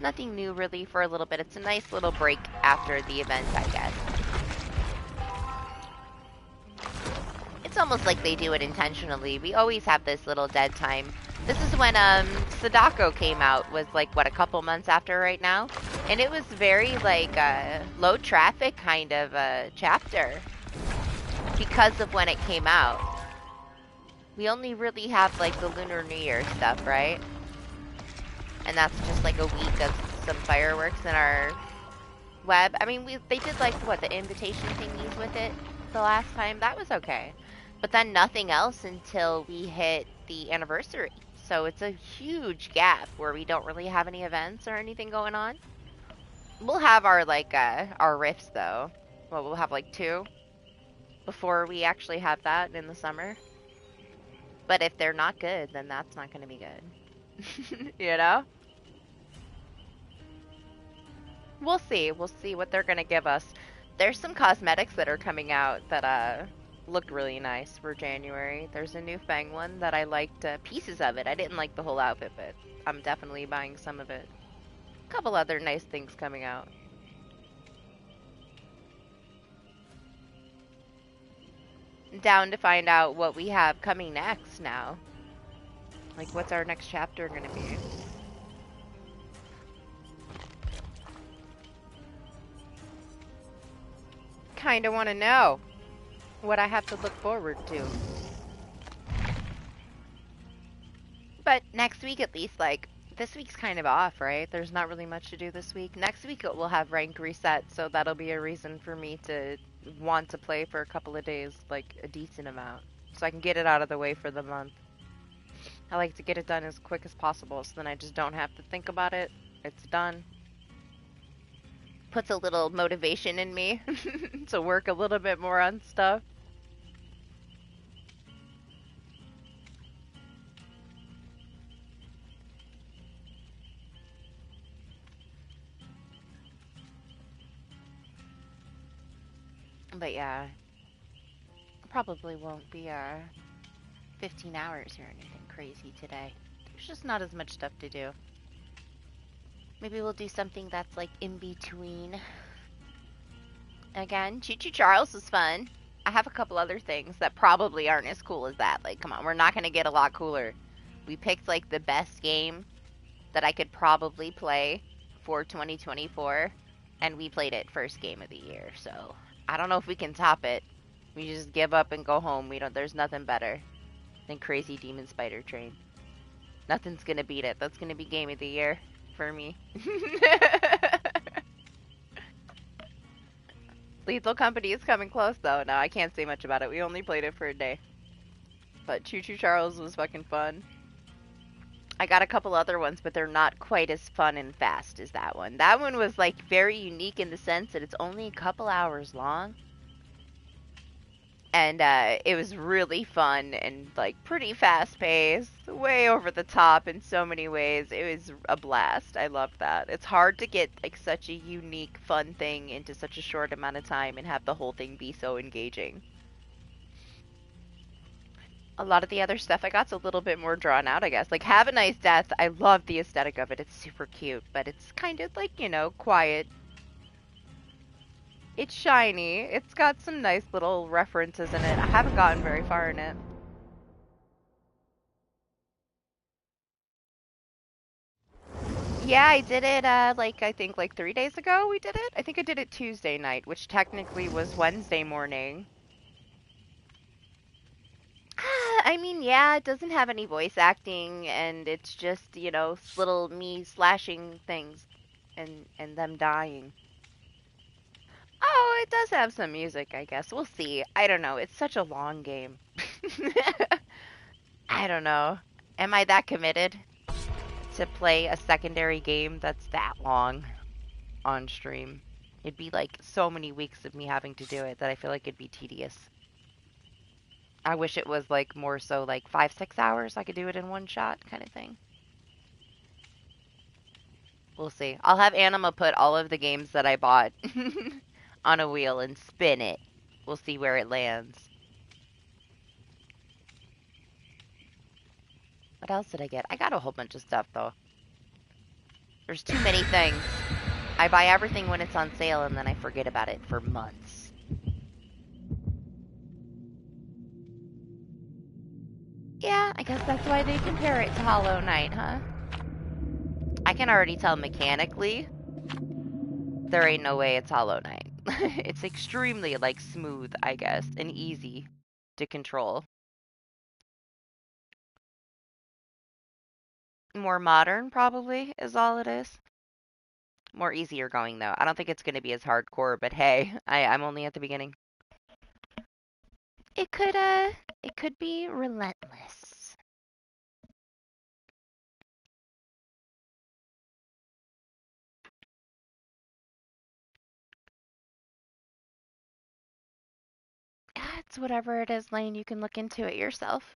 Nothing new really for a little bit. It's a nice little break after the event, I guess. It's almost like they do it intentionally. We always have this little dead time. This is when Sadako came out, was like, what, a couple months after right now? And it was very like low traffic kind of chapter because of when it came out. We only really have like the Lunar New Year stuff, right? And that's just like a week of some fireworks in our web. I mean, they did like, what, the invitation thingies with it the last time? That was okay. But then nothing else until we hit the anniversary. So it's a huge gap where we don't really have any events or anything going on. We'll have our like our rifts though. Well, we'll have like two before we actually have that in the summer. But if they're not good, then that's not going to be good. You know? We'll see. We'll see what they're going to give us. There's some cosmetics that are coming out that look really nice for January. There's a new Fang one that I liked pieces of it. I didn't like the whole outfit, but I'm definitely buying some of it. A couple other nice things coming out. Down to find out what we have coming next now. Like, what's our next chapter going to be? Kind of want to know what I have to look forward to. But next week, at least, like, this week's kind of off, right? There's not really much to do this week. Next week, we'll have rank reset, so that'll be a reason for me to want to play for a couple of days, like, a decent amount. So I can get it out of the way for the month. I like to get it done as quick as possible, so then I just don't have to think about it. It's done. Puts a little motivation in me to work a little bit more on stuff. But yeah, probably won't be 15 hours or anything crazy today. There's just not as much stuff to do. Maybe we'll do something that's like in between. Again, Choo Choo Charles was fun. I have a couple other things that probably aren't as cool as that. Like, come on, we're not gonna get a lot cooler. We picked like the best game that I could probably play for 2024, and we played it first game of the year. So I don't know if we can top it. We just give up and go home. We don't. There's nothing better than Crazy Demon Spider Train. Nothing's gonna beat it. That's gonna be game of the year for me. Lethal Company is coming close though. No, I can't say much about it. We only played it for a day. But Choo Choo Charles was fucking fun. I got a couple other ones, but they're not quite as fun and fast as that one. That one was like very unique in the sense that it's only a couple hours long. And it was really fun and like pretty fast paced, way over the top in so many ways. It was a blast. I loved that. It's hard to get like such a unique, fun thing into such a short amount of time and have the whole thing be so engaging. A lot of the other stuff I got's a little bit more drawn out, I guess. Like Have a Nice Death, I love the aesthetic of it. It's super cute, but it's kind of like, quiet. It's shiny. It's got some nice little references in it. I haven't gotten very far in it. Yeah, I did it like I think like 3 days ago we did it. I think I did it Tuesday night, which technically was Wednesday morning. I mean, yeah, it doesn't have any voice acting and it's just, little me slashing things and them dying. Oh, it does have some music, I guess. We'll see. I don't know. It's such a long game. I don't know. Am I that committed to play a secondary game that's that long on stream? It'd be like so many weeks of me having to do it that I feel like it'd be tedious. I wish it was like more so like 5, 6 hours. I could do it in one shot kind of thing. We'll see. I'll have Anima put all of the games that I bought on a wheel and spin it. We'll see where it lands. What else did I get? I got a whole bunch of stuff though. There's too many things. I buy everything when it's on sale and then I forget about it for months. Yeah, I guess that's why they compare it to Hollow Knight, huh? I can already tell mechanically there ain't no way it's Hollow Knight. It's extremely, like, smooth, I guess, and easy to control. More modern, probably, is all it is. More easier going, though. I don't think it's going to be as hardcore, but hey, I'm only at the beginning. It could, it could be relentless. It's whatever it is, Lane. You can look into it yourself.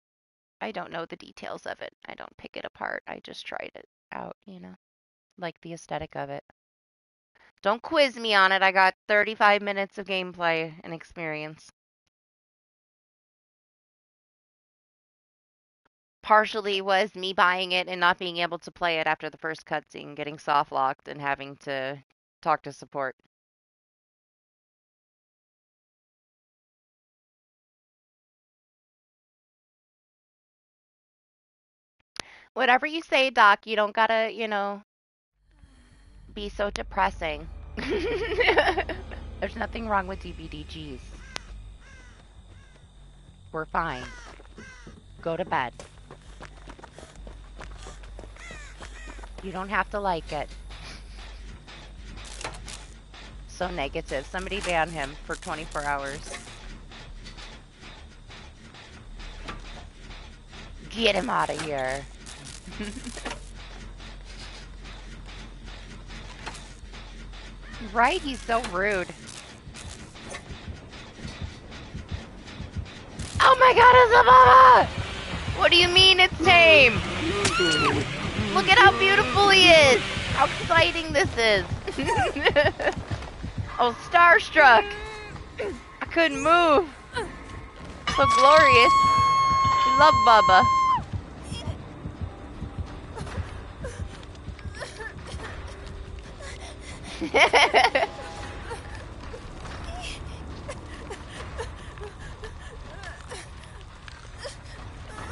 I don't know the details of it. I don't pick it apart. I just tried it out, you know, like the aesthetic of it. Don't quiz me on it. I got 35 minutes of gameplay and experience. Partially was me buying it and not being able to play it after the first cutscene, getting soft locked and having to talk to support. Whatever you say, Doc, you don't gotta, you know, be so depressing. There's nothing wrong with DBDGs. We're fine. Go to bed. You don't have to like it. So negative. Somebody ban him for 24 hours. Get him out of here. Right? He's so rude. Oh my god, it's a mama! What do you mean it's tame? Look at how beautiful he is! How exciting this is! Oh, starstruck! I couldn't move! So glorious! Love Bubba.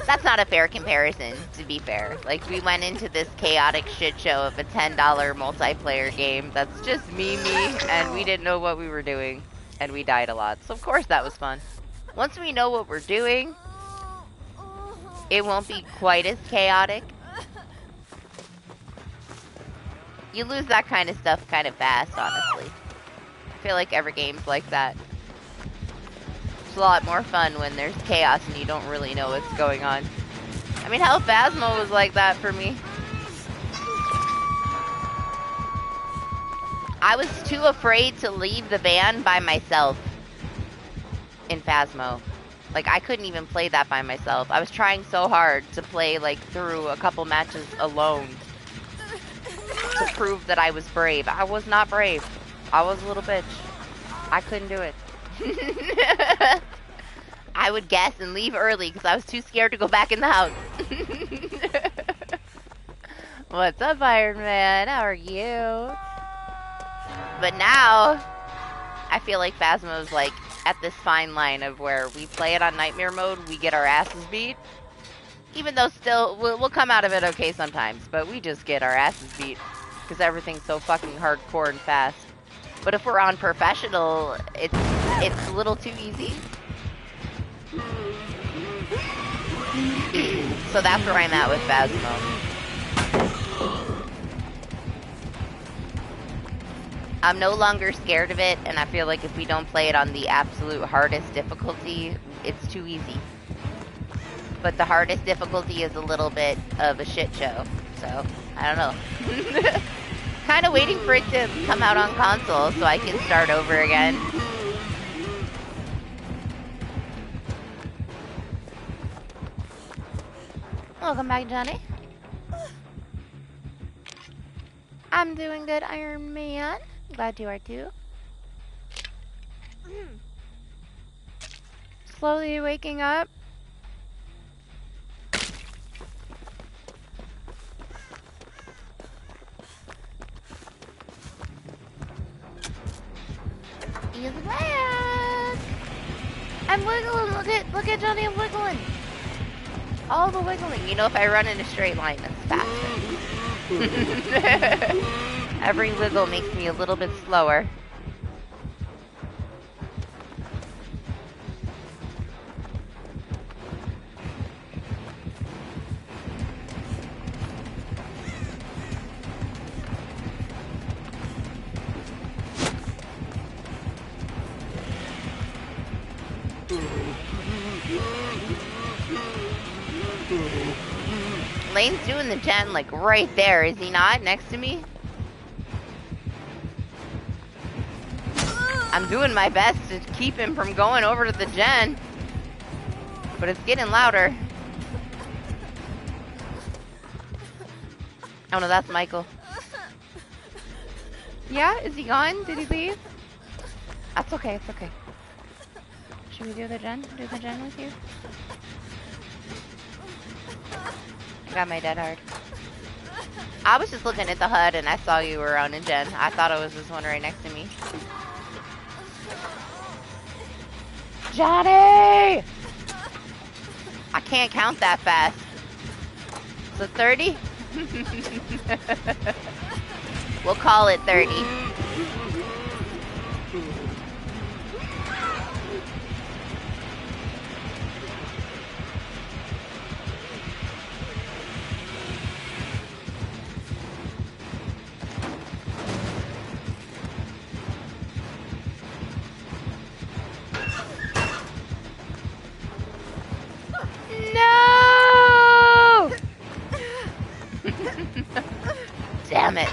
That's not a fair comparison, to be fair. Like, we went into this chaotic shit show of a $10 multiplayer game that's just me, and we didn't know what we were doing, and we died a lot. So of course that was fun. Once we know what we're doing, it won't be quite as chaotic. You lose that kind of stuff kind of fast, honestly. I feel like every game's like that. It's a lot more fun when there's chaos and you don't really know what's going on. I mean, hell, Phasmo was like that for me. I was too afraid to leave the van by myself in Phasmo. Like, I couldn't even play that by myself. I was trying so hard to play, like, through a couple matches alone to prove that I was brave. I was not brave. I was a little bitch. I couldn't do it. I would guess and leave early because I was too scared to go back in the house. What's up, Iron Man? How are you? But now, I feel like Phasmo's like at this fine line of where we play it on Nightmare mode, we get our asses beat. Even though still, we'll come out of it okay sometimes, but we just get our asses beat because everything's so fucking hardcore and fast. But if we're on professional, it's a little too easy. So that's where I'm at with Phasmo. I'm no longer scared of it, and I feel like if we don't play it on the absolute hardest difficulty, it's too easy. But the hardest difficulty is a little bit of a shit show, so I don't know. Kind of waiting for it to come out on console so I can start over again. Welcome back, Johnny. I'm doing good, Iron Man. Glad you are too. Slowly waking up. He's back. I'm wiggling. Look at Johnny. I'm wiggling. All the wiggling. You know, if I run in a straight line, that's faster. Every wiggle makes me a little bit slower. Lane's doing the gen like right there, is he not? Next to me? I'm doing my best to keep him from going over to the gen. But it's getting louder. Oh no, that's Michael. Yeah? Is he gone? Did he leave? That's okay, it's okay. Should we do the gen? Do the gen with you? I got my dead hard. I was just looking at the HUD and I saw you were on a gen. I thought it was this one right next to me. Johnny! I can't count that fast. So 30? We'll call it 30. No! Damn it.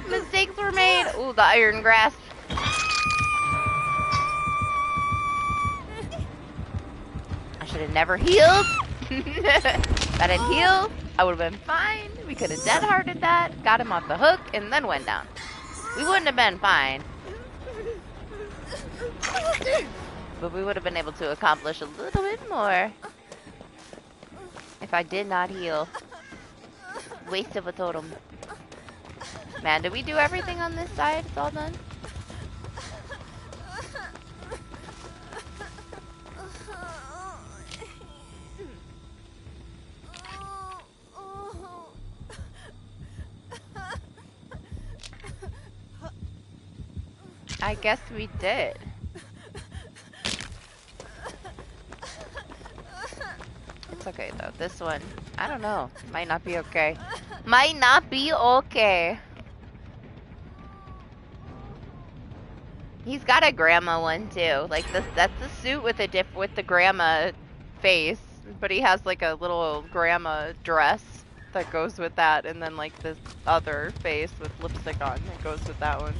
Mistakes were made. Ooh, the iron grasp. I should have never healed. If I didn't heal, I would have been fine. We could have dead-hearted that, got him off the hook, and then went down. We wouldn't have been fine. But we would have been able to accomplish a little bit more. If I did not heal. Waste of a totem. Man, did we do everything on this side? It's all done? I guess we did. It's okay though. This one, I don't know. Might not be okay. Might not be okay. He's got a grandma one too. Like that's the suit with the grandma face, but he has like a little grandma dress that goes with that, and then like this other face with lipstick on that goes with that one.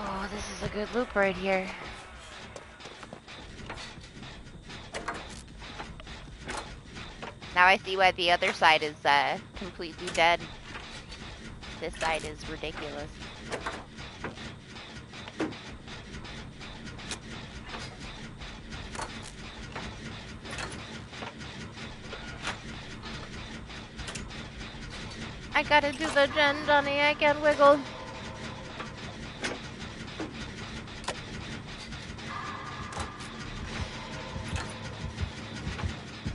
Oh, this is a good loop right here. Now I see why the other side is completely dead. This side is ridiculous. I gotta do the gen, Johnny. I can't wiggle.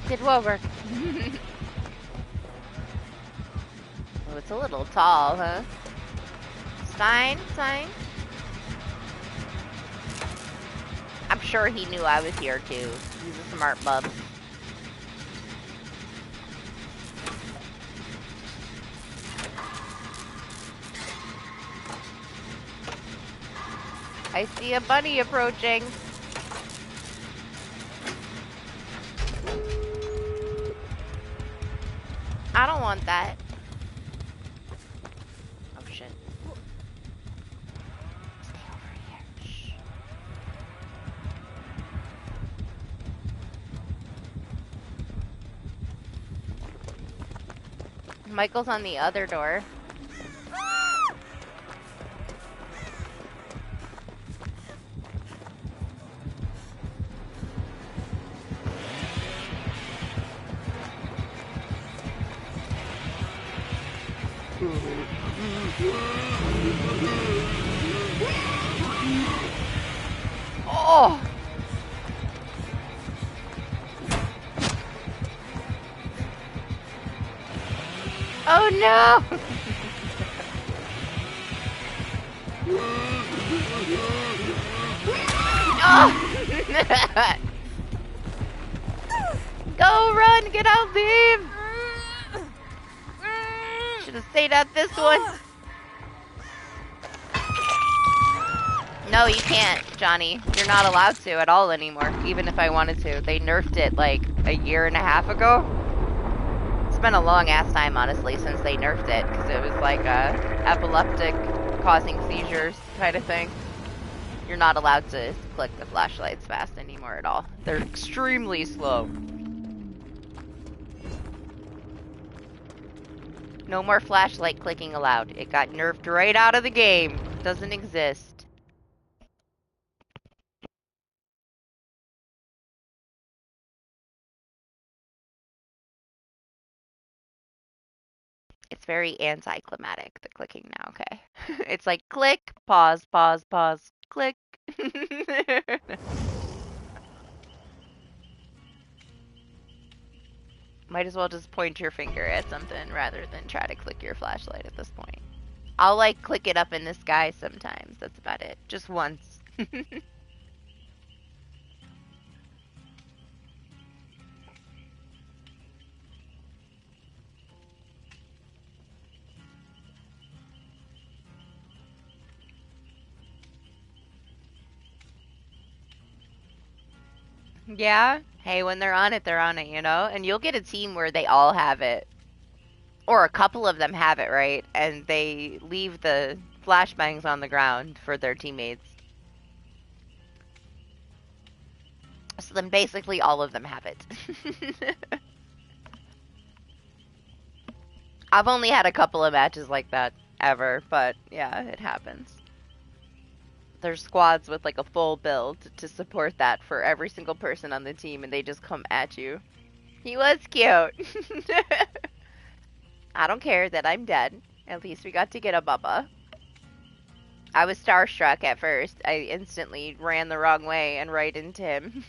Did what work? Oh, it's a little tall, huh? It's fine, it's fine. I'm sure he knew I was here too. He's a smart bub. I see a bunny approaching. I don't want that. Oh shit. Stay over here. Shh. Michael's on the other door. Oh! Oh no! Oh! Go run! Get out, beam! Should have stayed at this one. No, you can't, Johnny. You're not allowed to at all anymore, even if I wanted to. They nerfed it like a year and a half ago. It's been a long ass time, honestly, since they nerfed it, because it was like a epileptic causing seizures kind of thing. You're not allowed to click the flashlights fast anymore at all. They're extremely slow. No more flashlight clicking allowed. It got nerfed right out of the game. Doesn't exist. It's very anticlimactic, the clicking now, okay? It's like click, pause, pause, pause, click. Might as well just point your finger at something rather than try to click your flashlight at this point. I'll like click it up in the sky sometimes. That's about it. Just once. Yeah. Hey, when they're on it, you know? And you'll get a team where they all have it. Or a couple of them have it, right? And they leave the flashbangs on the ground for their teammates. So then basically all of them have it. I've only had a couple of matches like that ever, but yeah, it happens. There's squads with like a full build to support that for every single person on the team, and they just come at you. He was cute. I don't care that I'm dead. At least we got to get a Bubba. I was starstruck at first. I instantly ran the wrong way and right into him.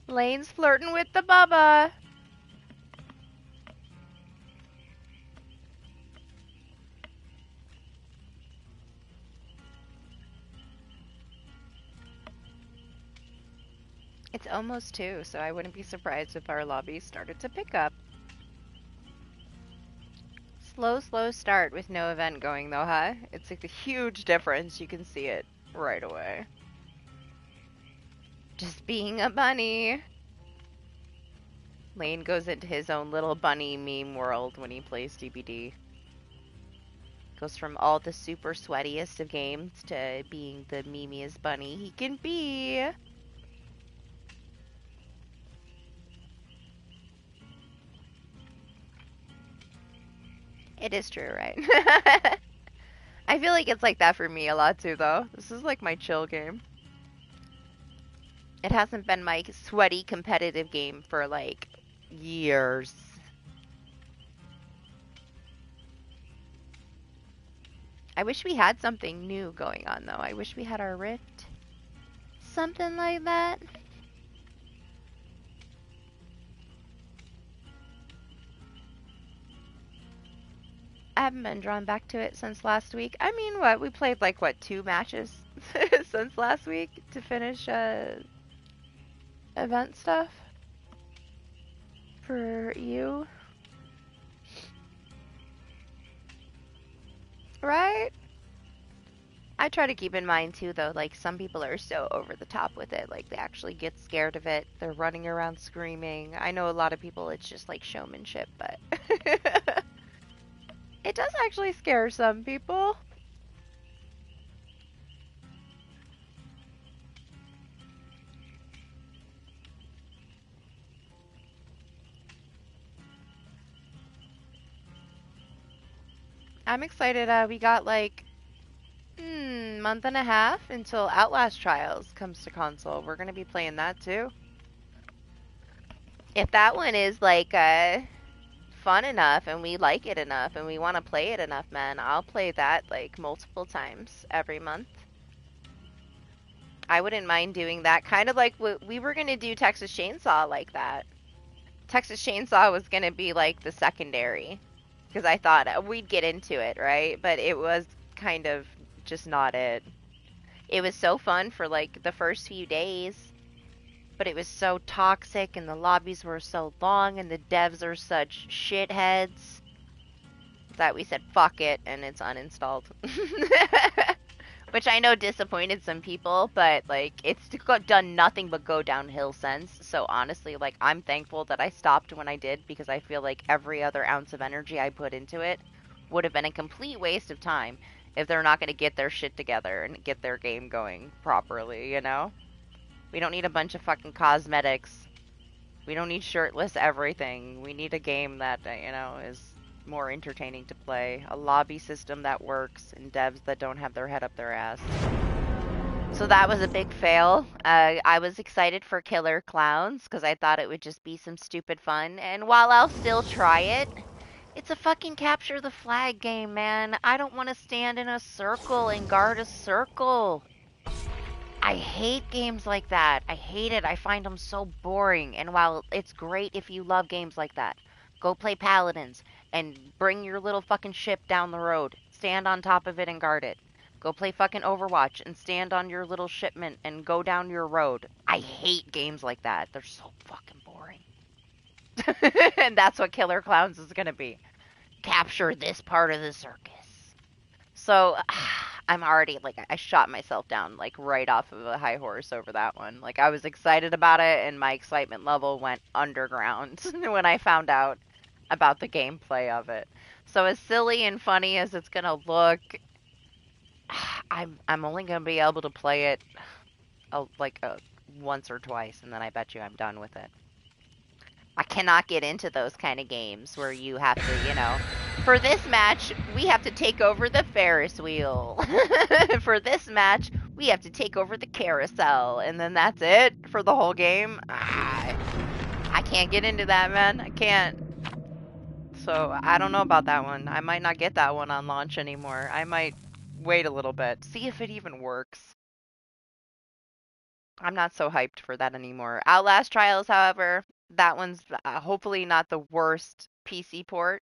Lane's flirting with the Bubba. It's almost 2, so I wouldn't be surprised if our lobby started to pick up. Slow start with no event going though, huh? It's like a huge difference. You can see it right away. Just being a bunny. Lane goes into his own little bunny meme world when he plays DBD. Goes from all the super sweatiest of games to being the memeiest bunny he can be. It is true, right? I feel like it's like that for me a lot too, though. This is like my chill game. It hasn't been my sweaty competitive game for like years. I wish we had something new going on, though. I wish we had our Rift. Something like that. I haven't been drawn back to it since last week. I mean, what? We played like, what, 2 matches since last week to finish event stuff for you. Right? I try to keep in mind too, though, like some people are so over the top with it, like they actually get scared of it. They're running around screaming. I know a lot of people, it's just like showmanship, but it does actually scare some people. I'm excited. We got like month and a half until Outlast Trials comes to console. We're gonna be playing that too. If that one is like fun enough and we like it enough and we want to play it enough, man, I'll play that like multiple times every month. I wouldn't mind doing that, kind of like what we were gonna do Texas Chainsaw like that. Texas Chainsaw was gonna be like the secondary because I thought we'd get into it, right? But it was kind of just not it. It was so fun for like the first few days, but it was so toxic and the lobbies were so long and the devs are such shitheads. that we said fuck it and it's uninstalled. Which I know disappointed some people, but like it's done nothing but go downhill since. So honestly, like I'm thankful that I stopped when I did because I feel like every other ounce of energy I put into it would have been a complete waste of time if they're not going to get their shit together and get their game going properly, you know? We don't need a bunch of fucking cosmetics. We don't need shirtless everything. We need a game that, is more entertaining to play. A lobby system that works and devs that don't have their head up their ass. So that was a big fail. I was excited for Killer Clowns because I thought it would just be some stupid fun. And while I'll still try it, it's a fucking capture the flag game, man. I don't want to stand in a circle and guard a circle. I hate games like that. I hate it. I find them so boring. And while it's great if you love games like that, go play Paladins and bring your little fucking ship down the road. Stand on top of it and guard it. Go play fucking Overwatch and stand on your little shipment and go down your road. I hate games like that. They're so fucking boring. And that's what Killer Clowns is going to be. Capture this part of the circus. So I'm already like I shot myself down like right off of a high horse over that one. Like I was excited about it and my excitement level went underground when I found out about the gameplay of it. So as silly and funny as it's going to look, I'm only going to be able to play it once or twice and then I bet you I'm done with it. I cannot get into those kind of games where you have to, for this match, we have to take over the Ferris wheel. For this match, we have to take over the carousel. And then that's it for the whole game. I can't get into that, man. I can't. So I don't know about that one. I might not get that one on launch anymore. I might wait a little bit. See if it even works. I'm not so hyped for that anymore. Outlast Trials, however, that one's hopefully not the worst PC port.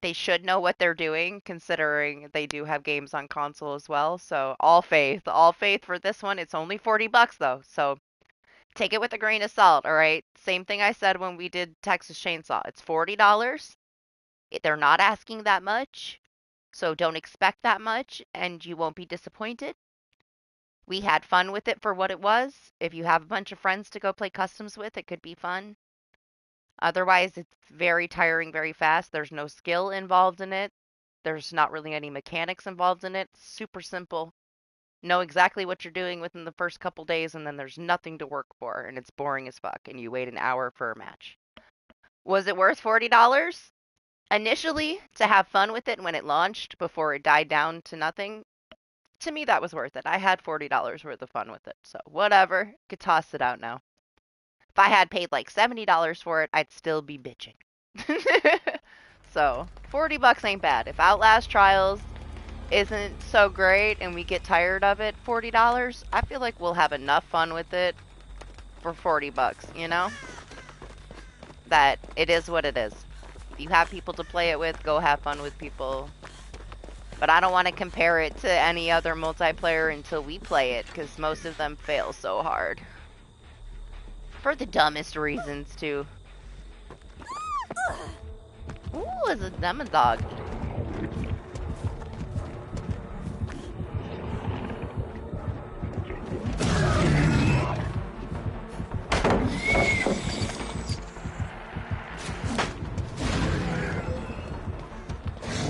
They should know what they're doing, considering they do have games on console as well. So all faith for this one. It's only $40 though, so take it with a grain of salt. All right, same thing I said when we did Texas Chainsaw. It's $40. They're not asking that much, so don't expect that much, and you won't be disappointed. We had fun with it for what it was. If you have a bunch of friends to go play customs with, it could be fun. Otherwise, it's very tiring very fast. There's no skill involved in it. There's not really any mechanics involved in it. Super simple. Know exactly what you're doing within the first couple days, and then there's nothing to work for, and it's boring as fuck, and you wait an hour for a match. Was it worth $40? Initially, to have fun with it when it launched before it died down to nothing, to me that was worth it. I had $40 worth of fun with it, so whatever. Could toss it out now. If I had paid like $70 for it, I'd still be bitching. So, $40 ain't bad. If Outlast Trials isn't so great and we get tired of it, $40, I feel like we'll have enough fun with it for $40, you know? That it is what it is. If you have people to play it with, go have fun with people. But I don't want to compare it to any other multiplayer until we play it, because most of them fail so hard. For the dumbest reasons, too. Ooh, it's a demon dog.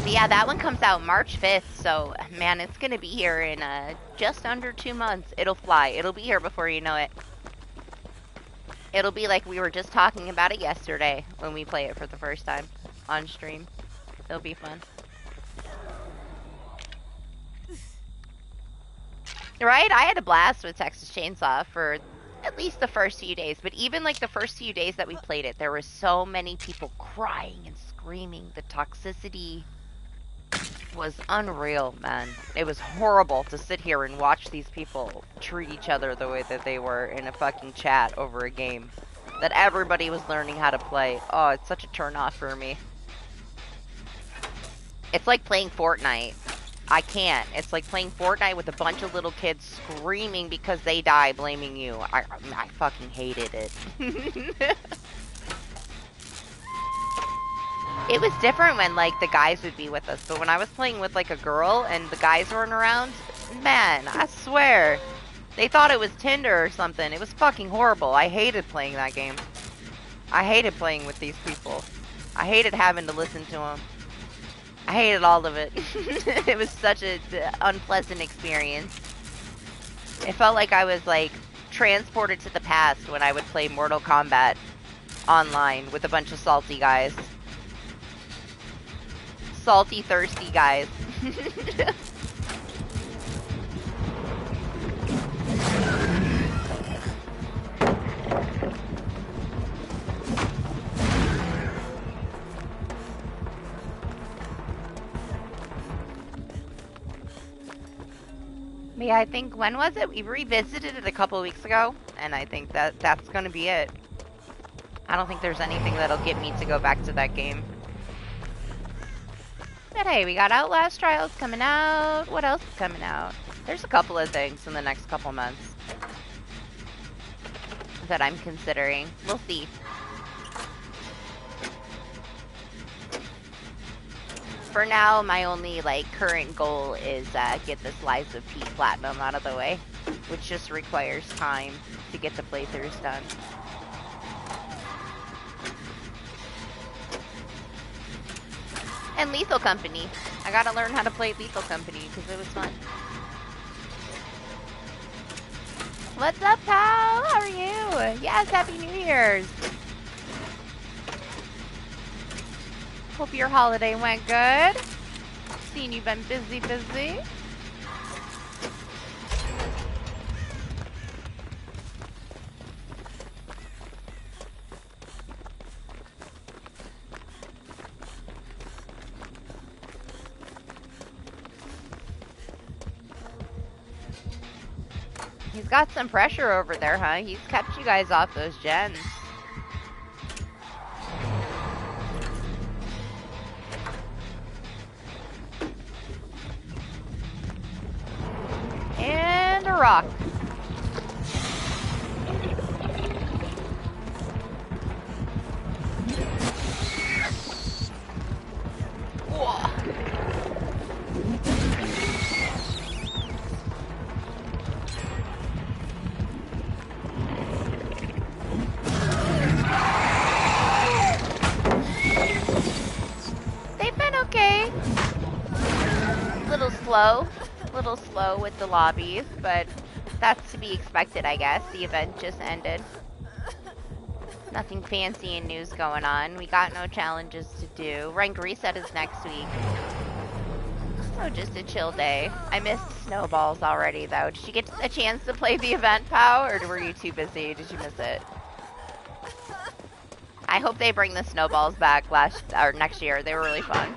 Yeah, that one comes out March 5th, so, man, it's gonna be here in just under 2 months. It'll fly. It'll be here before you know it. It'll be like we were just talking about it yesterday when we play it for the first time on stream. It'll be fun. Right? I had a blast with Texas Chainsaw for at least the first few days. But even like the first few days that we played it, there were so many people crying and screaming. The toxicity was unreal, man. It was horrible to sit here and watch these people treat each other the way that they were in a fucking chat over a game that everybody was learning how to play. Oh, it's such a turn off for me. It's like playing Fortnite. I can't. It's like playing Fortnite with a bunch of little kids screaming because they die, blaming you. I fucking hated it. It was different when, like, the guys would be with us, but when I was playing with, like, a girl and the guys weren't around, man, I swear, they thought it was Tinder or something. It was fucking horrible. I hated playing that game. I hated playing with these people. I hated having to listen to them. I hated all of it. It was such an unpleasant experience. It felt like I was, like, transported to the past when I would play Mortal Kombat online with a bunch of salty guys. Salty, thirsty guys. But yeah, I think, when was it? We revisited it a couple weeks ago, and I think that's gonna be it. I don't think there's anything that'll get me to go back to that game. But hey, we got Outlast Trials coming out. What else is coming out? There's a couple of things in the next couple months that I'm considering. We'll see. For now, my only, like, current goal is get this Lies of P Platinum out of the way, which just requires time to get the playthroughs done. And Lethal Company. I gotta learn how to play Lethal Company because it was fun. What's up, pal? How are you? Yes, Happy New Year's. Hope your holiday went good. Seen you've been busy. He's got some pressure over there, huh? He's kept you guys off those gens. And a rock. Whoa. They've been okay. Little slow with the lobbies, but that's to be expected, I guess. The event just ended. Nothing fancy and news going on. We got no challenges to do. Rank reset is next week. So just a chill day. I missed snowballs already, though. Did you get a chance to play the event, Pow, or were you too busy? Did you miss it? I hope they bring the snowballs back next year. They were really fun.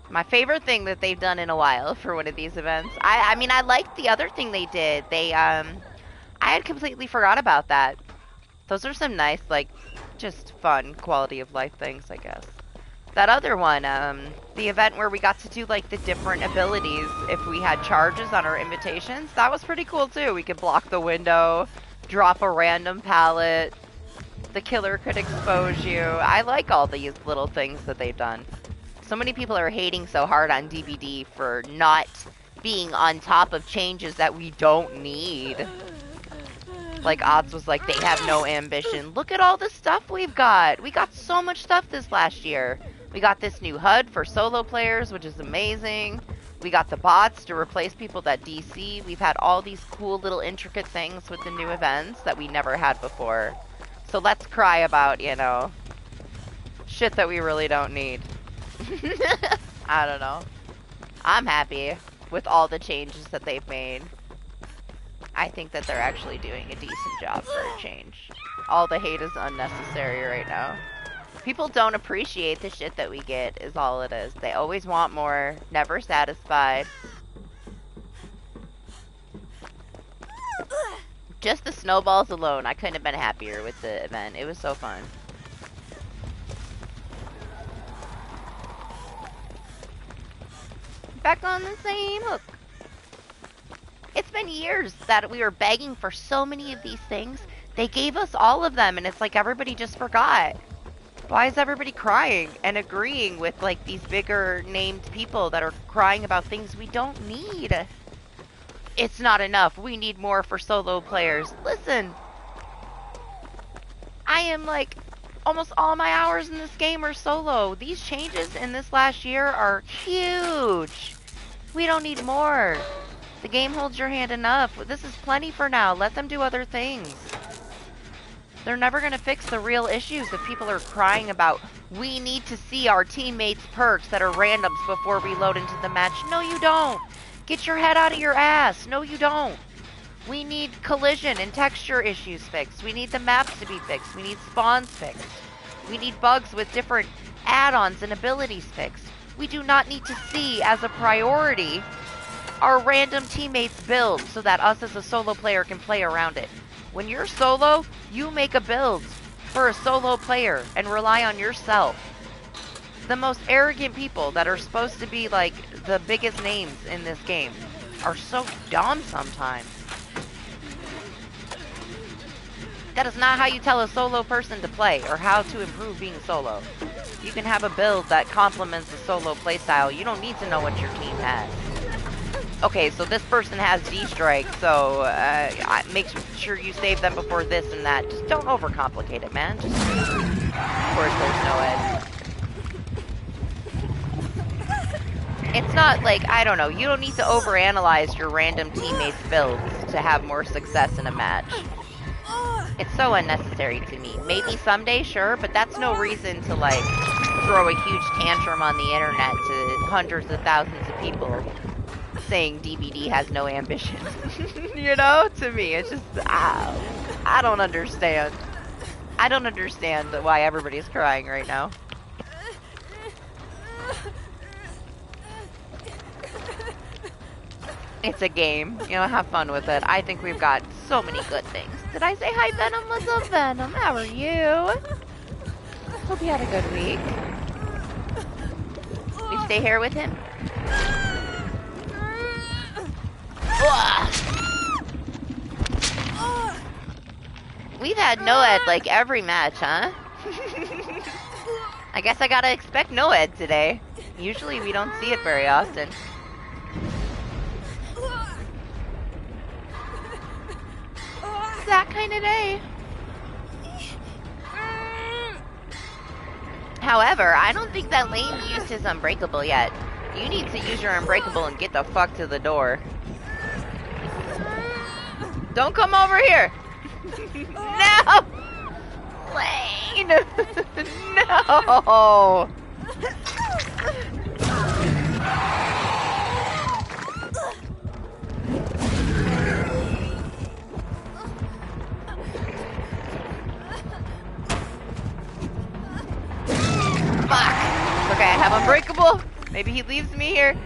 My favorite thing that they've done in a while for one of these events. I mean, I liked the other thing they did. I had completely forgot about that. Those are some nice, like, just fun quality of life things, I guess. That other one, the event where we got to do, like, the different abilities if we had charges on our invitations, that was pretty cool, too. We could block the window, drop a random pallet, the killer could expose you. I like all these little things that they've done. So many people are hating so hard on DBD for not being on top of changes that we don't need. Like Odds was like, they have no ambition. Look at all the stuff we've got. We got so much stuff this last year. We got this new HUD for solo players, which is amazing. We got the bots to replace people that DC. We've had all these cool little intricate things with the new events that we never had before. So let's cry about, you know, shit that we really don't need. I don't know. I'm happy with all the changes that they've made. I think that they're actually doing a decent job for a change. All the hate is unnecessary right now. People don't appreciate the shit that we get, is all it is. They always want more, never satisfied. Just the snowballs alone, I couldn't have been happier with the event. It was so fun. Back on the same hook. It's been years that we were begging for so many of these things. They gave us all of them, and it's like everybody just forgot. Why is everybody crying and agreeing with, like, these bigger named people that are crying about things we don't need? It's not enough. We need more for solo players. Listen, I am, like, almost all my hours in this game are solo. These changes in this last year are huge. We don't need more. The game holds your hand enough. This is plenty for now. Let them do other things. They're never going to fix the real issues if people are crying about, we need to see our teammates' perks that are randoms before we load into the match. No, you don't. Get your head out of your ass. No, you don't. We need collision and texture issues fixed. We need the maps to be fixed. We need spawns fixed. We need bugs with different add-ons and abilities fixed. We do not need to see as a priority our random teammates build so that us as a solo player can play around it. When you're solo, you make a build for a solo player and rely on yourself. The most arrogant people that are supposed to be like the biggest names in this game are so dumb sometimes. That is not how you tell a solo person to play or how to improve being solo. You can have a build that complements the solo playstyle. You don't need to know what your team has. Okay, so this person has D-Strike, so make sure you save them before this and that. Just don't overcomplicate it, man. Just, of course, there's no edge. It's not like, I don't know, you don't need to overanalyze your random teammates' builds to have more success in a match. It's so unnecessary to me. Maybe someday, sure, but that's no reason to, like, throw a huge tantrum on the internet to hundreds of thousands of people saying DBD has no ambition. You know, to me, it's just, I don't understand. I don't understand why everybody's crying right now. It's a game. You know, have fun with it. I think we've got so many good things. Did I say hi, Venom? What's up, Venom? How are you? Hope you had a good week. We stay here with him? We've had no-ed like every match, huh? I guess I gotta expect no-ed today. Usually we don't see it very often. It's that kind of day. However, I don't think that Lane used his Unbreakable yet. You need to use your Unbreakable and get the fuck to the door. Don't come over here! No! Lane! No! Fuck! Okay, I have Unbreakable. Maybe he leaves me here.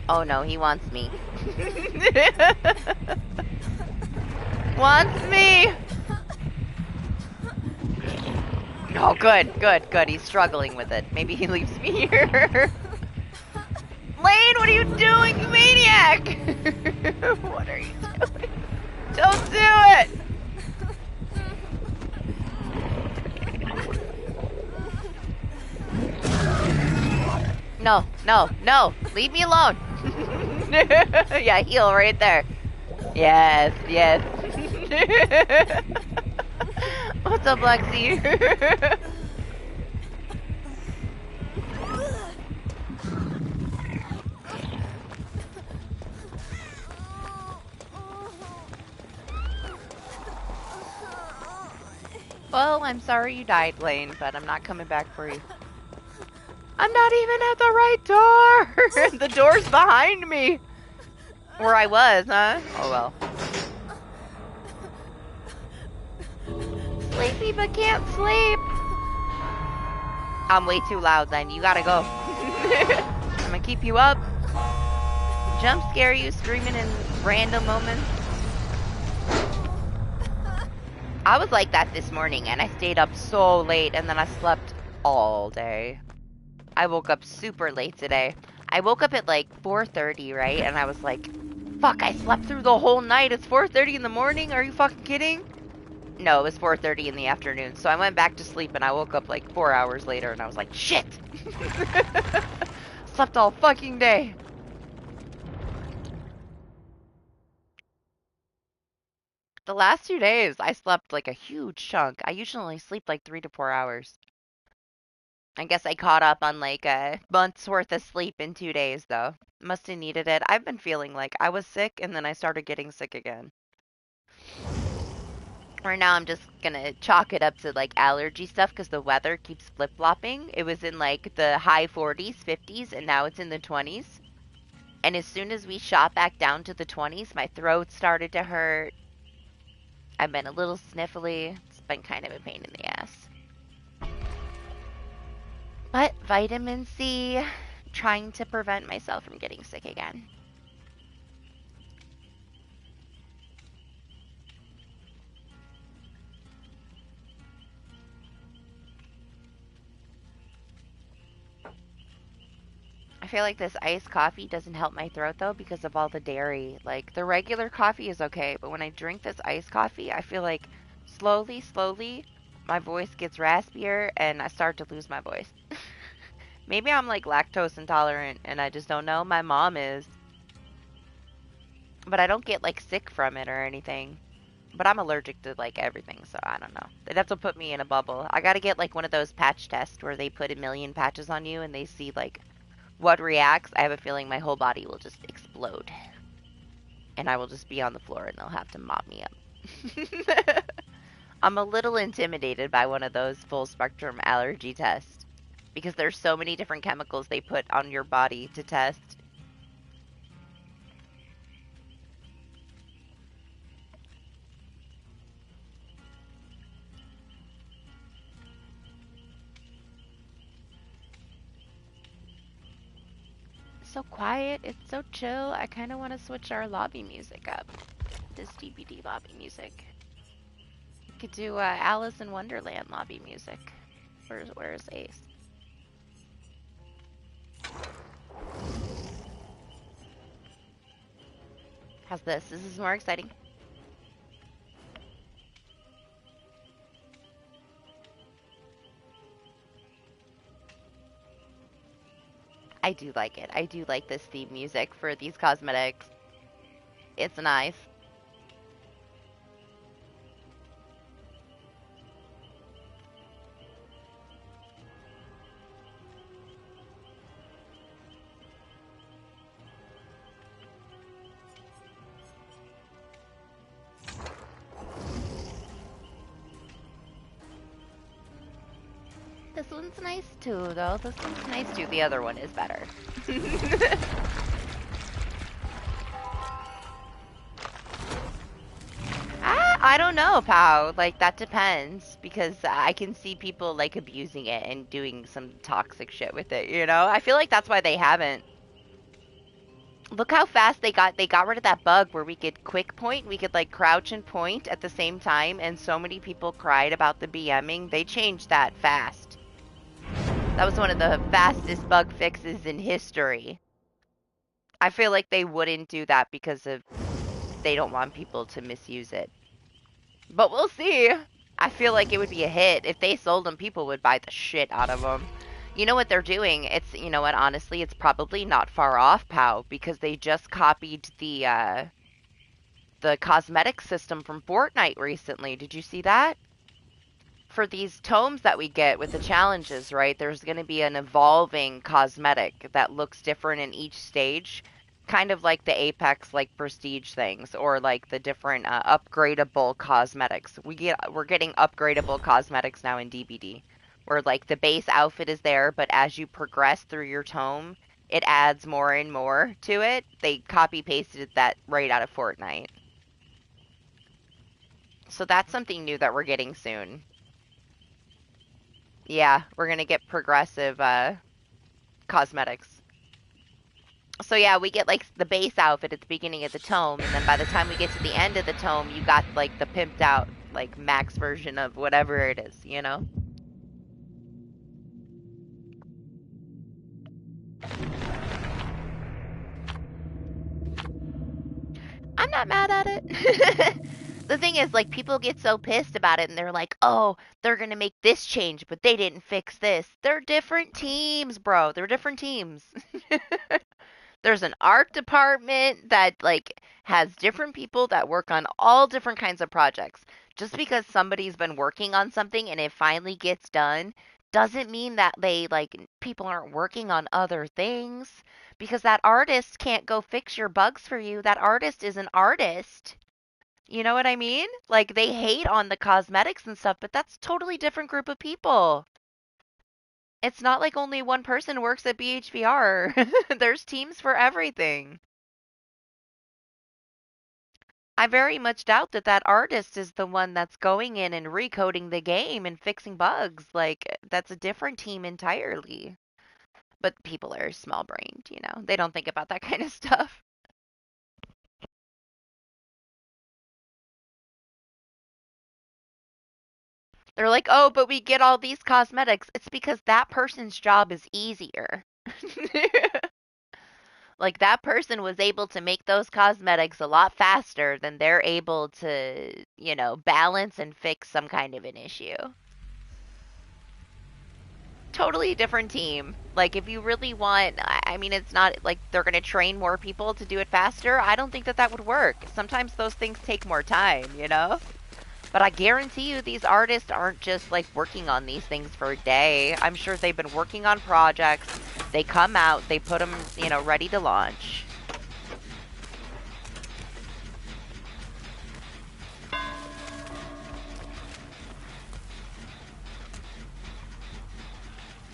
Oh no, he wants me. Wants me! Oh, good. He's struggling with it. Maybe he leaves me here. Lane, what are you doing, you maniac? What are you doing? Don't do it! No. Leave me alone. Yeah, heal right there. Yes. What's up, Lexi? Well, I'm sorry you died, Lane, but I'm not coming back for you. I'm not even at the right door! The door's behind me! Where I was, huh? Oh well. Sleepy but can't sleep. I'm way too loud then. You gotta go. I'm gonna keep you up. Jump scare you screaming in random moments. I was like that this morning and I stayed up so late and then I slept all day. I woke up super late today. I woke up at like 4:30, right? And I was like, fuck, I slept through the whole night. It's 4:30 in the morning. Are you fucking kidding? No, it was 4:30 in the afternoon. So I went back to sleep and I woke up like 4 hours later and I was like, shit! Slept all fucking day. The last 2 days, I slept like a huge chunk. I usually only sleep like 3 to 4 hours. I guess I caught up on like a month's worth of sleep in 2 days, though. Must have needed it. I've been feeling like I was sick and then I started getting sick again. Right now, I'm just gonna chalk it up to like allergy stuff because the weather keeps flip flopping. It was in like the high 40s, 50s, and now it's in the 20s. And as soon as we shot back down to the 20s, my throat started to hurt. I've been a little sniffly. It's been kind of a pain in the ass. But vitamin C, trying to prevent myself from getting sick again. I feel like this iced coffee doesn't help my throat though because of all the dairy. Like the regular coffee is okay, but when I drink this iced coffee, I feel like slowly, my voice gets raspier and I start to lose my voice. Maybe I'm like lactose intolerant and I just don't know. My mom is. But I don't get like sick from it or anything. But I'm allergic to like everything, so I don't know. They'd have to put me in a bubble. I gotta get like one of those patch tests where they put a million patches on you and they see like what reacts. I have a feeling my whole body will just explode. And I will just be on the floor and they'll have to mop me up. I'm a little intimidated by one of those full spectrum allergy tests because there's so many different chemicals they put on your body to test. So quiet, it's so chill. I kind of want to switch our lobby music up. This DBD lobby music. We could do Alice in Wonderland lobby music. Where's Ace? How's this? This is more exciting. I do like it. I do like this theme music for these cosmetics. It's nice. This one's nice too, though. This one's nice too. The other one is better. I don't know, Pow. Like, that depends. Because I can see people, like, abusing it and doing some toxic shit with it, you know? I feel like that's why they haven't. Look how fast they got rid of that bug where we could quick point, we could, like, crouch and point at the same time, and so many people cried about the BMing. They changed that fast. That was one of the fastest bug fixes in history. I feel like they wouldn't do that because of they don't want people to misuse it. But we'll see. I feel like it would be a hit. If they sold them, people would buy the shit out of them. You know what they're doing? It's, you know what, honestly, it's probably not far off, Pow, because they just copied the cosmetic system from Fortnite recently. Did you see that? For these tomes that we get with the challenges, right? There's going to be an evolving cosmetic that looks different in each stage, kind of like the Apex like prestige things or like the different upgradable cosmetics. We're getting upgradable cosmetics now in DBD, where like the base outfit is there, but as you progress through your tome, it adds more and more to it. They copy pasted that right out of Fortnite. So that's something new that we're getting soon. Yeah, we're gonna get progressive cosmetics. So yeah, we get like the base outfit at the beginning of the tome, and then by the time we get to the end of the tome, you got like the pimped out like max version of whatever it is, you know? I'm not mad at it. The thing is, like, people get so pissed about it and they're like, oh, they're gonna make this change, but they didn't fix this. They're different teams, bro. They're different teams. There's an art department that, like, has different people that work on all different kinds of projects. Just because somebody's been working on something and it finally gets done doesn't mean that they, like, people aren't working on other things. Because that artist can't go fix your bugs for you. That artist is an artist. You know what I mean? Like they hate on the cosmetics and stuff, but that's totally different group of people. It's not like only one person works at BHVR. There's teams for everything. I very much doubt that that artist is the one that's going in and recoding the game and fixing bugs. Like that's a different team entirely. But people are small-brained, you know. They don't think about that kind of stuff. They're like, "Oh, but we get all these cosmetics." It's because that person's job is easier. Like that person was able to make those cosmetics a lot faster than they're able to, you know, balance and fix some kind of an issue. Totally different team. Like if you really want, I mean, it's not like they're going to train more people to do it faster. I don't think that that would work. Sometimes those things take more time, you know? But I guarantee you these artists aren't just like working on these things for a day. I'm sure they've been working on projects. They come out, they put them, you know, ready to launch.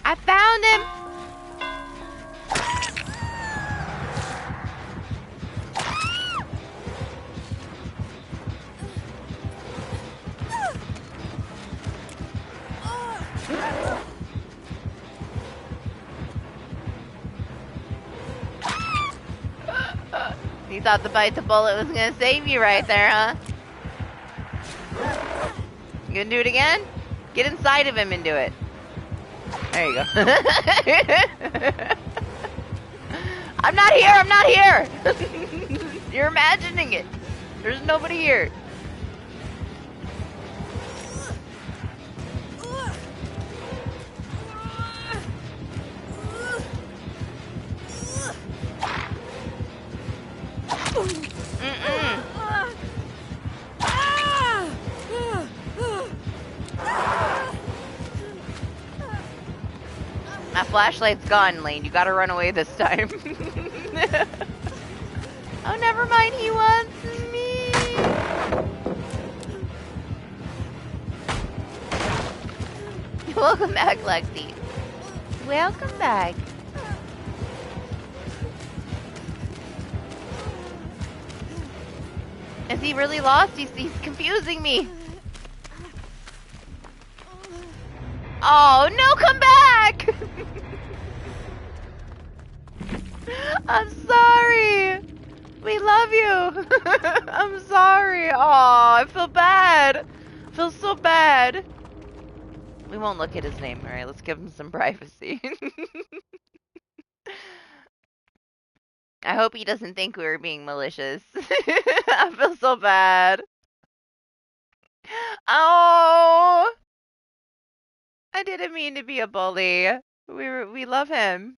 I found him! You thought the bite the bullet was gonna save you right there, huh? You gonna do it again? Get inside of him and do it. There you go. I'm not here, I'm not here! You're imagining it. There's nobody here. Mm-mm. My flashlight's gone, Lane. You gotta run away this time. Oh, never mind. He wants me. Welcome back, Lexi. Welcome back. Is he really lost? He's confusing me. Oh, no, come back! I'm sorry. We love you. I'm sorry. Oh, I feel bad. I feel so bad. We won't look at his name. All right, let's give him some privacy. I hope he doesn't think we were being malicious. I feel so bad. Oh, I didn't mean to be a bully. We love him.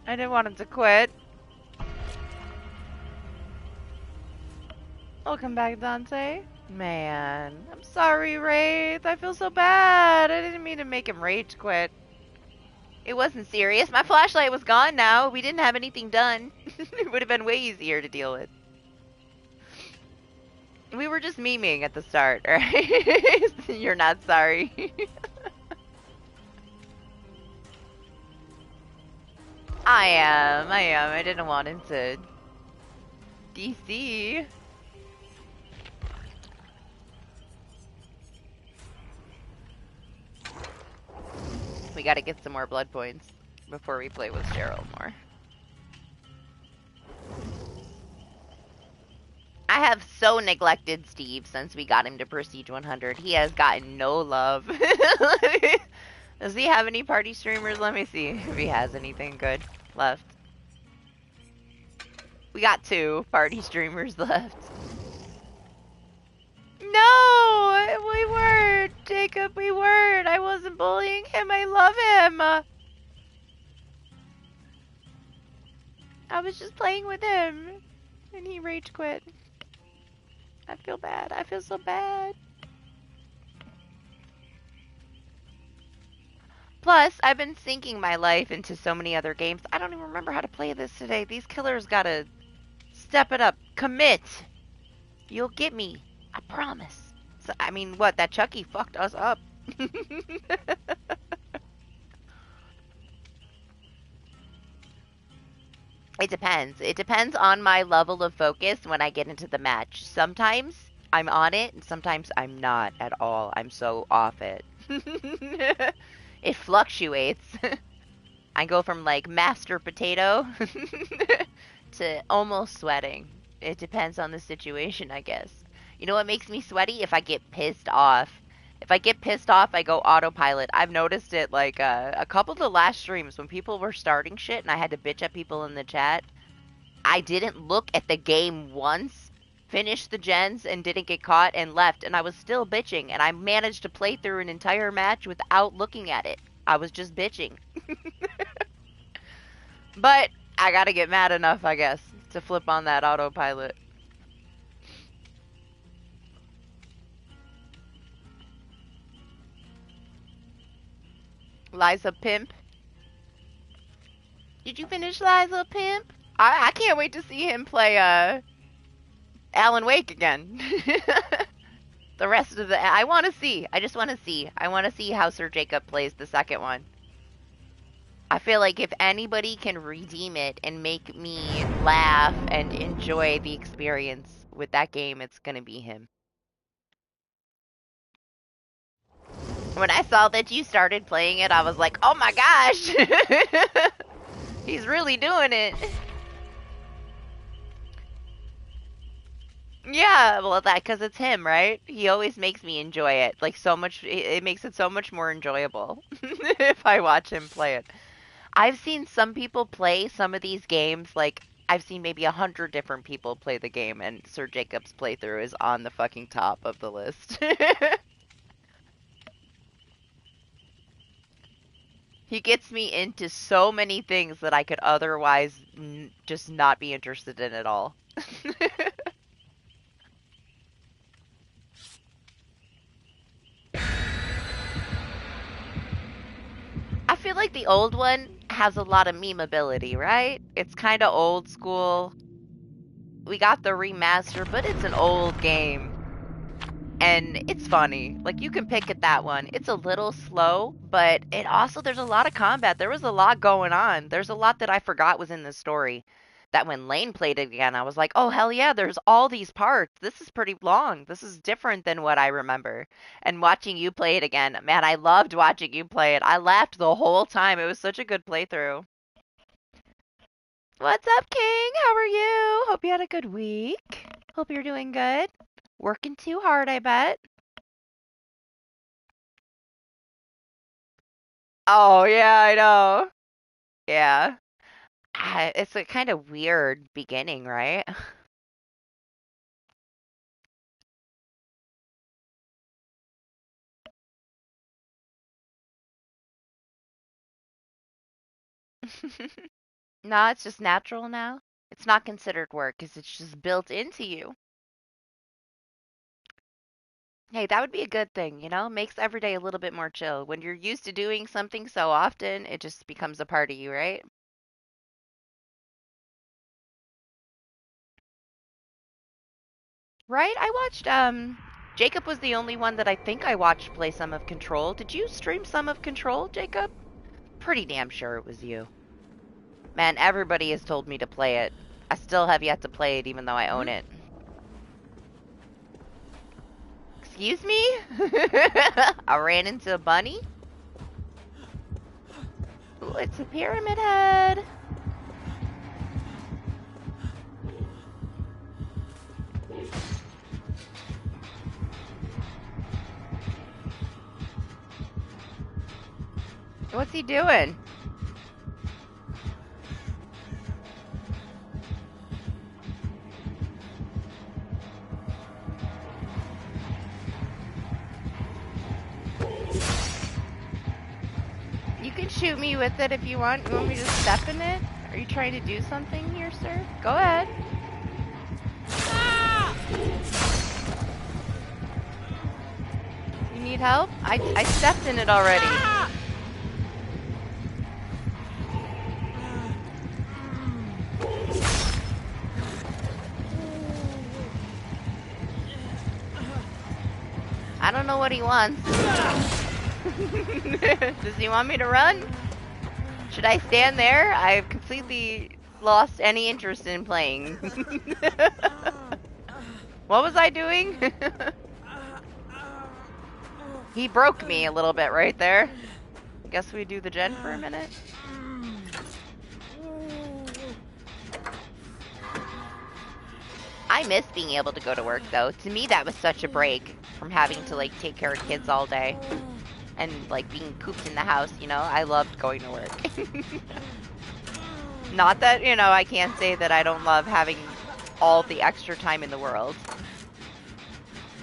I didn't want him to quit. Welcome back, Dante. Man, I'm sorry, Wraith. I feel so bad. I didn't mean to make him rage quit. It wasn't serious. My flashlight was gone now. We didn't have anything done. It would have been way easier to deal with. We were just memeing at the start, right? You're not sorry. I am. I didn't want him to DC. We gotta get some more blood points before we play with Cheryl more. I have so neglected Steve since we got him to Prestige 100. He has gotten no love. Does he have any party streamers? Let me see if he has anything good left. We got 2 party streamers left. No! We weren't! Jacob, we weren't! I wasn't bullying him, I love him! I was just playing with him. And he rage quit. I feel bad. I feel so bad. Plus, I've been sinking my life into so many other games. I don't even remember how to play this today. These killers gotta step it up. Commit! You'll get me. I promise. So, I mean, what? That Chucky fucked us up. It depends. It depends on my level of focus when I get into the match. Sometimes I'm on it, and sometimes I'm not at all. I'm so off it. It fluctuates. I go from like master potato to almost sweating. It depends on the situation, I guess. You know what makes me sweaty? If I get pissed off. If I get pissed off, I go autopilot. I've noticed it like a couple of the last streams when people were starting shit and I had to bitch at people in the chat. I didn't look at the game once, finished the gens and didn't get caught and left, and I was still bitching, and I managed to play through an entire match without looking at it. I was just bitching. But I gotta get mad enough, I guess, to flip on that autopilot. Liza Pimp. Did you finish Liza Pimp? I can't wait to see him play Alan Wake again. The rest of the I want to see. I just want to see. I want to see how Sir Jacob plays the second one. I feel like if anybody can redeem it and make me laugh and enjoy the experience with that game, it's gonna be him. When I saw that you started playing it, I was like, oh my gosh! He's really doing it. Yeah, well, because it's him, right? He always makes me enjoy it. Like, so much, it makes it so much more enjoyable if I watch him play it. I've seen some people play some of these games, like, I've seen maybe 100 different people play the game, and Sir Jacob's playthrough is on the fucking top of the list. He gets me into so many things that I could otherwise just not be interested in at all. I feel like the old one has a lot of memeability, right? It's kind of old school. We got the remaster, but it's an old game. And it's funny. Like, you can pick at that one. It's a little slow, but it also, there's a lot of combat. There was a lot going on. There's a lot that I forgot was in the story. That when Lane played it again, I was like, oh, hell yeah, there's all these parts. This is pretty long. This is different than what I remember. And watching you play it again, man, I loved watching you play it. I laughed the whole time. It was such a good playthrough. What's up, King? How are you? Hope you had a good week. Hope you're doing good. Working too hard, I bet. Oh, yeah, I know. Yeah. It's a kind of weird beginning, right? No, it's just natural now. It's not considered work because it's just built into you. Hey, that would be a good thing, you know? Makes every day a little bit more chill. When you're used to doing something so often, it just becomes a part of you, right? Right? I watched, Jacob was the only one that I think I watched play some of Control. Did you stream some of Control, Jacob? Pretty damn sure it was you. Man, everybody has told me to play it. I still have yet to play it even though I own it. Excuse me? I ran into a bunny? Ooh, it's a pyramid head. What's he doing? shoot me with it if you want. You want me to step in it? Are you trying to do something here, sir? Go ahead. You need help? I stepped in it already. I don't know what he wants. Does he want me to run? Should I stand there? I've completely lost any interest in playing. What was I doing? He broke me a little bit right there. Guess we do the gen for a minute. I miss being able to go to work though. To me that was such a break from having to like take care of kids all day and like being cooped in the house, you know. I loved going to work. Not that, you know, I can't say that I don't love having all the extra time in the world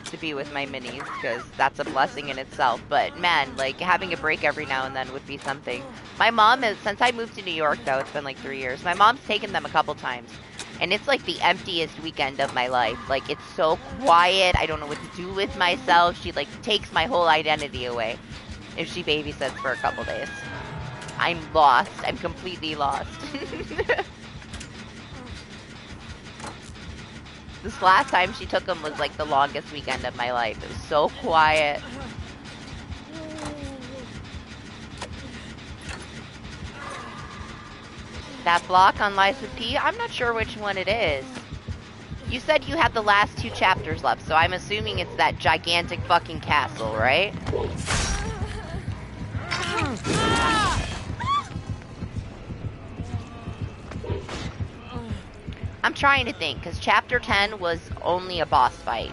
to be with my minis, because that's a blessing in itself. But man, like having a break every now and then would be something. My mom is, since I moved to New York though, it's been like 3 years, my mom's taken them a couple times. And it's like the emptiest weekend of my life. Like, it's so quiet. I don't know what to do with myself. She, like, takes my whole identity away if she babysits for a couple days. I'm lost. I'm completely lost. This last time she took them was, like, the longest weekend of my life. It was so quiet. That block on Lies of P? I'm not sure which one it is. You said you had the last 2 chapters left, so I'm assuming it's that gigantic fucking castle, right? I'm trying to think, because chapter 10 was only a boss fight.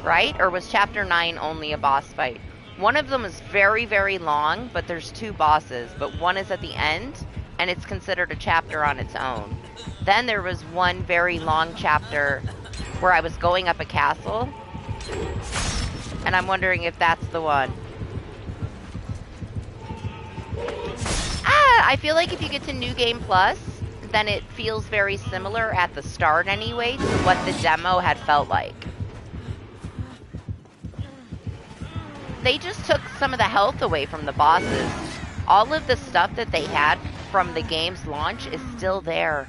Right? Or was chapter 9 only a boss fight? One of them is very, very long, but there's 2 bosses, but one is at the end, and it's considered a chapter on its own. Then there was one very long chapter where I was going up a castle, and I'm wondering if that's the one. I feel like if you get to New Game Plus, then it feels very similar at the start anyway to what the demo had felt like. They just took some of the health away from the bosses. All of the stuff that they had from the game's launch is still there.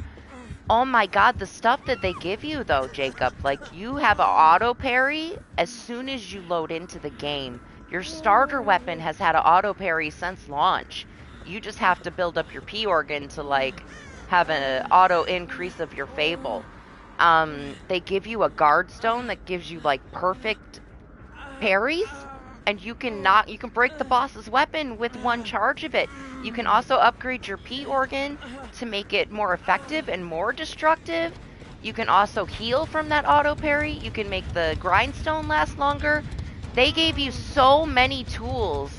Oh my god, the stuff that they give you though, Jacob, like you have an auto parry as soon as you load into the game. Your starter weapon has had an auto parry since launch. You just have to build up your P organ to like have an auto increase of your Fable. They give you a guard stone that gives you like perfect parries. And you can break the boss's weapon with one charge of it. You can also upgrade your P organ to make it more effective and more destructive. You can also heal from that auto parry. You can make the grindstone last longer. They gave you so many tools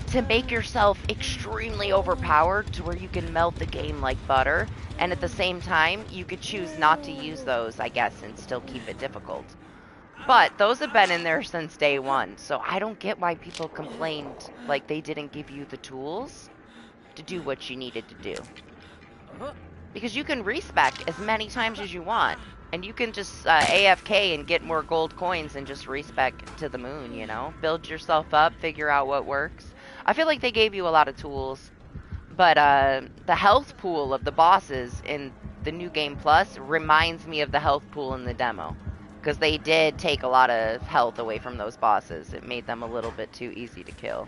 to make yourself extremely overpowered to where you can melt the game like butter. And at the same time, you could choose not to use those, I guess, and still keep it difficult. But those have been in there since day one, so I don't get why people complained like they didn't give you the tools to do what you needed to do. Because you can respec as many times as you want, and you can just AFK and get more gold coins and just respec to the moon, you know? Build yourself up, figure out what works. I feel like they gave you a lot of tools, but the health pool of the bosses in the New Game Plus reminds me of the health pool in the demo. Because they did take a lot of health away from those bosses. It made them a little bit too easy to kill.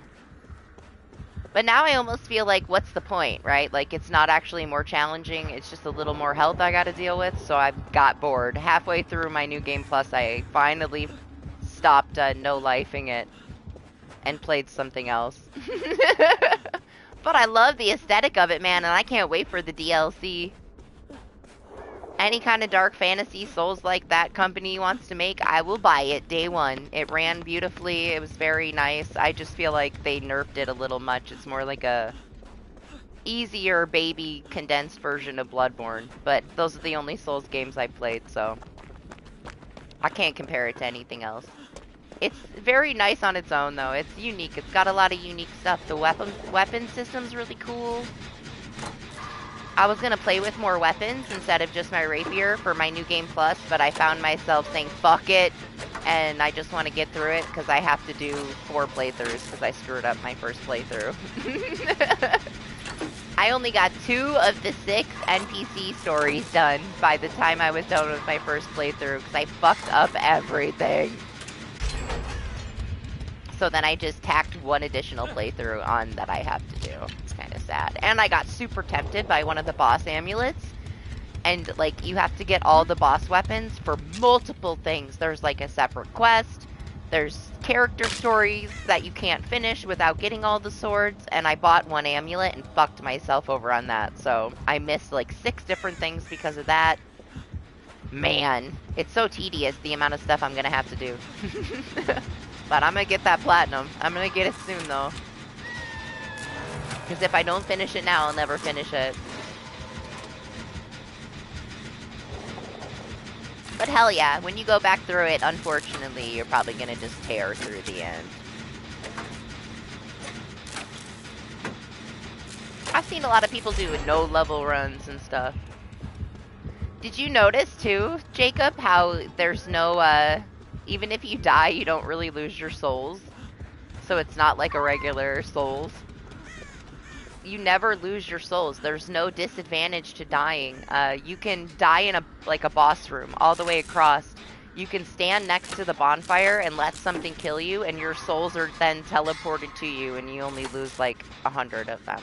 But now I almost feel like, what's the point, right? Like, it's not actually more challenging. It's just a little more health I gotta deal with. So I got bored. Halfway through my New Game Plus, I finally stopped no-lifing it and played something else. But I love the aesthetic of it, man, and I can't wait for the DLC. Any kind of dark fantasy Souls like that company wants to make, I will buy it day one. It ran beautifully. It was very nice. I just feel like they nerfed it a little much. It's more like a easier baby condensed version of Bloodborne. But those are the only Souls games I played, so I can't compare it to anything else. It's very nice on its own, though. It's unique. It's got a lot of unique stuff. The weapon system's really cool. I was gonna play with more weapons instead of just my rapier for my New Game Plus, but I found myself saying fuck it, and I just want to get through it because I have to do 4 playthroughs because I screwed up my first playthrough. I only got 2 of the 6 NPC stories done by the time I was done with my first playthrough because I fucked up everything. So then I just tacked 1 additional playthrough on that I have to do. It's kind of sad. And I got super tempted by one of the boss amulets. And, like, you have to get all the boss weapons for multiple things. There's, like, a separate quest. There's character stories that you can't finish without getting all the swords. And I bought 1 amulet and fucked myself over on that. So I missed, like, 6 different things because of that. Man, it's so tedious, the amount of stuff I'm gonna have to do. But I'm gonna get that platinum. I'm gonna get it soon, though. Because if I don't finish it now, I'll never finish it. But hell yeah, when you go back through it, unfortunately, you're probably gonna just tear through the end. I've seen a lot of people do no-level runs and stuff. Did you notice, too, Jacob, how there's no, even if you die, you don't really lose your souls? So it's not like a regular souls. You never lose your souls. There's no disadvantage to dying. You can die in a boss room all the way across. You can stand next to the bonfire and let something kill you, and your souls are then teleported to you, and you only lose like 100 of them.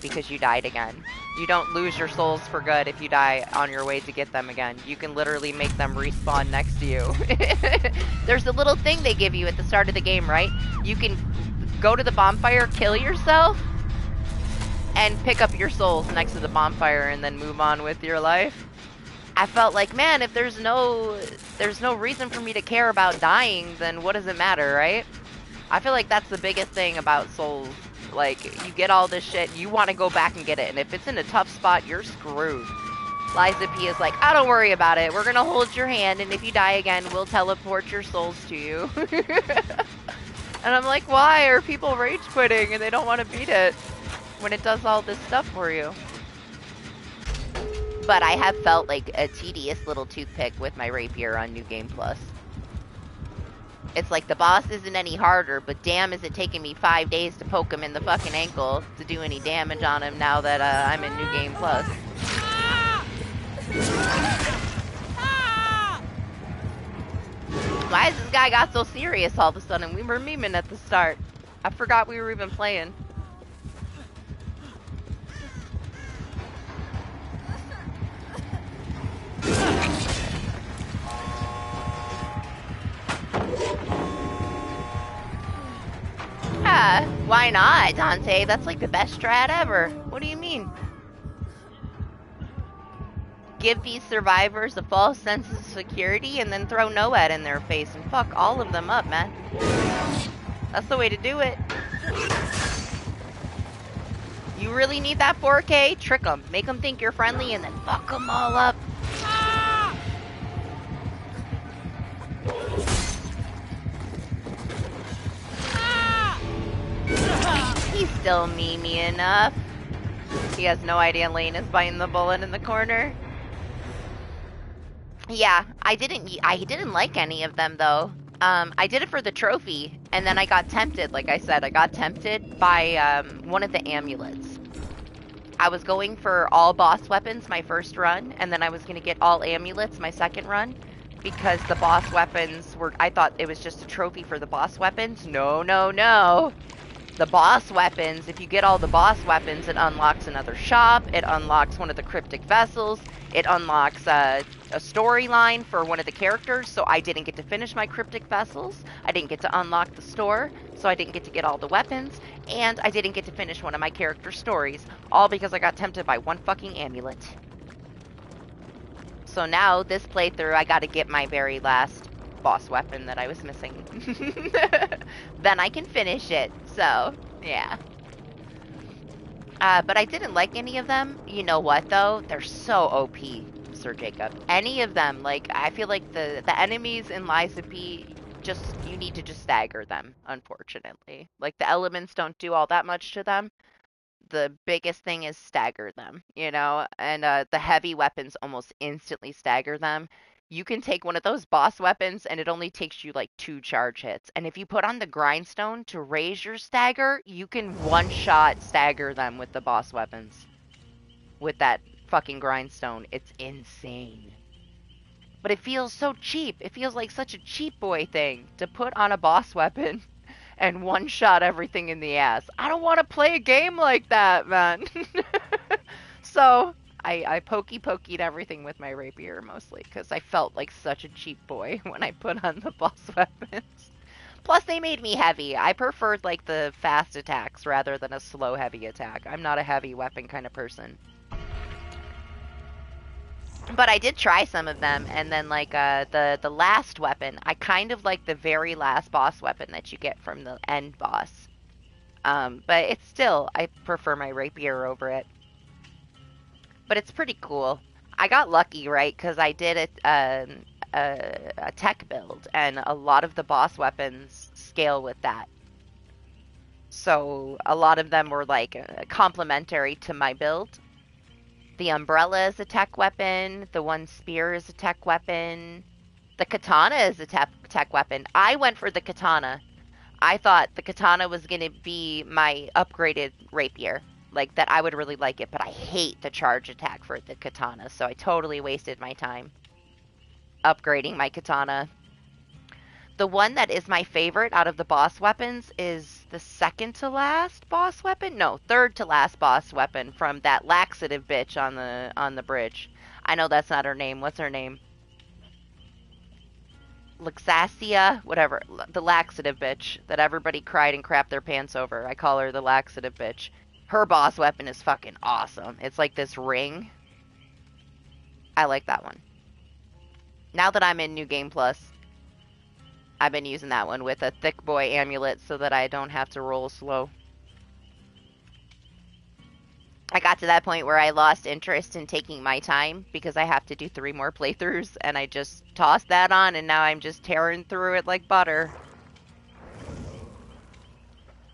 Because you died again. You don't lose your souls for good if you die on your way to get them again. You can literally make them respawn next to you. There's a little thing they give you at the start of the game, right? You can go to the bonfire, kill yourself, and pick up your souls next to the bonfire and then move on with your life. I felt like, man, if there's no reason for me to care about dying, then what does it matter, right? I feel like that's the biggest thing about souls. Like, you get all this shit, you want to go back and get it, and if it's in a tough spot, you're screwed. Liza P is like, oh, don't worry about it. We're gonna hold your hand, and if you die again, we'll teleport your souls to you. And I'm like, why are people rage quitting and they don't want to beat it when it does all this stuff for you? But I have felt like a tedious little toothpick with my rapier on New Game Plus. It's like the boss isn't any harder, but damn is it taking me 5 days to poke him in the fucking ankle to do any damage on him now that I'm in New Game Plus. Why is this guy got so serious all of a sudden? We were memeing at the start. I forgot we were even playing. Yeah, why not, Dante? That's like the best strat ever. What do you mean? Give these survivors a false sense of security and then throw NOED in their face and fuck all of them up, man. That's the way to do it. You really need that 4K? Trick them. Make them think you're friendly and then fuck them all up. He's still memey enough. He has no idea Lane is biting the bullet in the corner. Yeah, I didn't like any of them though. I did it for the trophy, and then I got tempted, like I said, I got tempted by one of the amulets. I was going for all boss weapons my first run, and then I was going to get all amulets my second run, because the boss weapons were, I thought it was just a trophy for the boss weapons. No, no, no. The boss weapons, if you get all the boss weapons, it unlocks another shop, it unlocks one of the cryptic vessels, it unlocks a storyline for one of the characters, so I didn't get to finish my cryptic vessels, I didn't get to unlock the store, so I didn't get to get all the weapons, and I didn't get to finish one of my character stories, all because I got tempted by one fucking amulet. So now, this playthrough, I gotta get my very last boss weapon that I was missing. Then I can finish it, so, yeah. But I didn't like any of them. You know what, though? They're so OP. Officer Jacob. Any of them, like I feel like the enemies in Lies of P, just you need to just stagger them. Unfortunately, like the elements don't do all that much to them. The biggest thing is stagger them, you know, and the heavy weapons almost instantly stagger them. You can take one of those boss weapons and it only takes you like 2 charge hits. And if you put on the grindstone to raise your stagger, you can one shot stagger them with the boss weapons. With that fucking grindstone. It's insane. But it feels so cheap. It feels like such a cheap boy thing to put on a boss weapon and one shot everything in the ass. I don't want to play a game like that, man. So I pokeyed everything with my rapier mostly because I felt like such a cheap boy when I put on the boss weapons. Plus, they made me heavy. I preferred like the fast attacks rather than a slow heavy attack. I'm not a heavy weapon kind of person. But I did try some of them, and then like the last weapon, I kind of like the very last boss weapon that you get from the end boss. But it's still I prefer my rapier over it. But it's pretty cool. I got lucky, right? Because I did a tech build, and a lot of the boss weapons scale with that. So a lot of them were like complementary to my build. The umbrella is a tech weapon. The one spear is a tech weapon. The katana is a tech weapon. I went for the katana. I thought the katana was going to be my upgraded rapier. Like, that I would really like it, but I hate the charge attack for the katana, so I totally wasted my time upgrading my katana. The one that is my favorite out of the boss weapons is the second to last boss weapon. No, third to last boss weapon from that laxative bitch on the bridge. I know that's not her name. What's her name? Luxacia, whatever. The laxative bitch that everybody cried and crapped their pants over. I call her the laxative bitch. Her boss weapon is fucking awesome. It's like this ring. I like that one. Now that I'm in New Game Plus, I've been using that one with a thick boy amulet so that I don't have to roll slow. I got to that point where I lost interest in taking my time because I have to do 3 more playthroughs, and I just tossed that on, and now I'm just tearing through it like butter.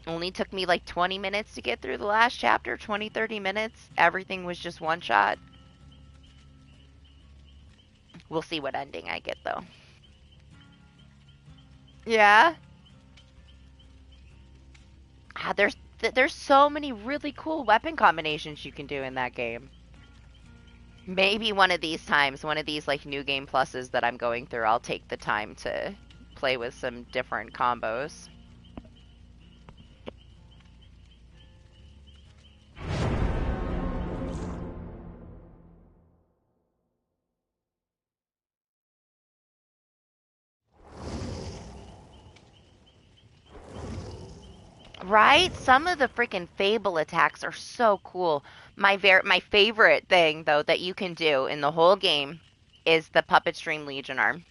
Only took me like 20 minutes to get through the last chapter, 20, 30 minutes. Everything was just one shot. We'll see what ending I get, though. Yeah? There's so many really cool weapon combinations you can do in that game. Maybe one of these times, one of these like New Game Pluses that I'm going through, I'll take the time to play with some different combos. Right? Some of the freaking Fable attacks are so cool. My favorite thing though that you can do in the whole game is the Puppet Stream Legion arm.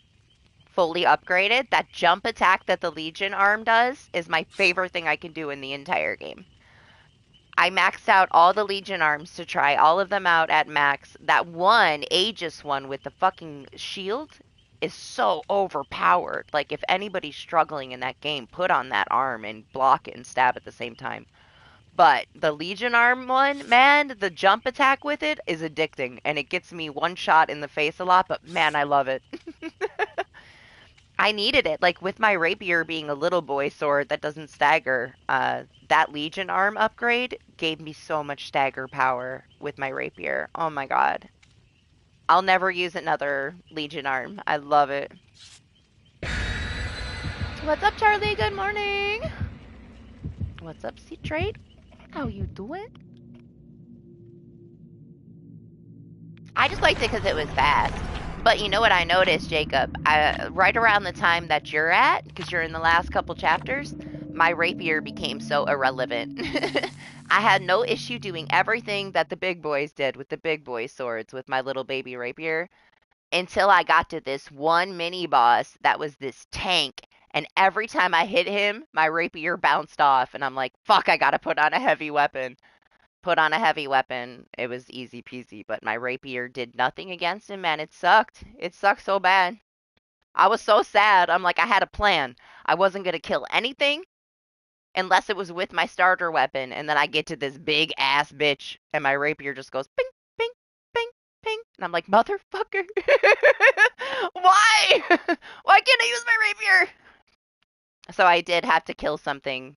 Fully upgraded, that jump attack that the Legion arm does is my favorite thing I can do in the entire game. I maxed out all the Legion arms to try all of them out at max. That one, Aegis one with the fucking shield is so overpowered. Like, if anybody's struggling in that game, put on that arm and block it and stab at the same time. But the Legion arm one, man, the jump attack with it is addicting. And it gets me one shot in the face a lot, but man, I love it. I needed it. Like, with my rapier being a little boy sword that doesn't stagger, that Legion arm upgrade gave me so much stagger power with my rapier. Oh my god. I'll never use another Legion arm. I love it. What's up, Charlie? Good morning. What's up, C-Trade? How you doing? I just liked it because it was fast. But you know what I noticed, Jacob? Right around the time that you're at, because you're in the last couple chapters, my rapier became so irrelevant. I had no issue doing everything that the big boys did with the big boy swords with my little baby rapier until I got to this one mini boss that was this tank. And every time I hit him, my rapier bounced off. And I'm like, fuck, I gotta put on a heavy weapon. Put on a heavy weapon. It was easy peasy, but my rapier did nothing against him, man. It sucked. It sucked so bad. I was so sad. I'm like, I had a plan. I wasn't going to kill anything unless it was with my starter weapon, and then I get to this big ass bitch, and my rapier just goes ping, ping, ping, ping, and I'm like, motherfucker, why? Why can't I use my rapier? So I did have to kill something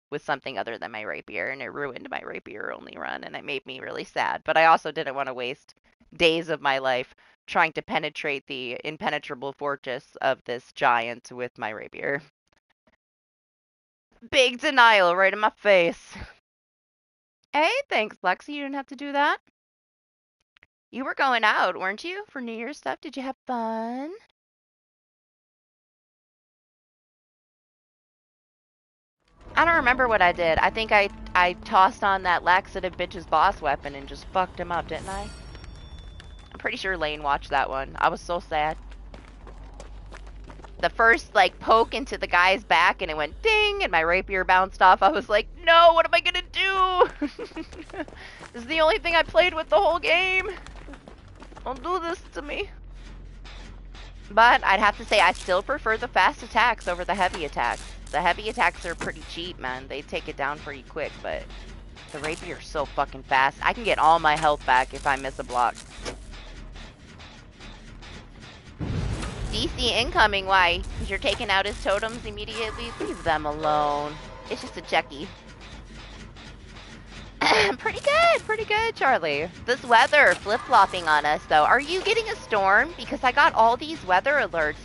with something other than my rapier, and it ruined my rapier only run, and it made me really sad. But I also didn't want to waste days of my life trying to penetrate the impenetrable fortress of this giant with my rapier. Big denial right in my face. Hey, thanks, Lexi. You didn't have to do that. You were going out, weren't you, for New Year's stuff? Did you have fun? I don't remember what I did. I think I tossed on that laxative bitch's boss weapon and just fucked him up, didn't I? I'm pretty sure Lane watched that one. I was so sad. The first, like, poke into the guy's back and it went ding and my rapier bounced off. I was like, no, what am I gonna do? This is the only thing I played with the whole game. Don't do this to me. But I'd have to say I still prefer the fast attacks over the heavy attacks. The heavy attacks are pretty cheap, man. They take it down pretty quick, but the rapier's so fucking fast. I can get all my health back if I miss a block. DC incoming, why? Because you're taking out his totems immediately? Leave them alone. It's just a Jackie. Pretty good, Charlie. This weather flip-flopping on us, though. Are you getting a storm? Because I got all these weather alerts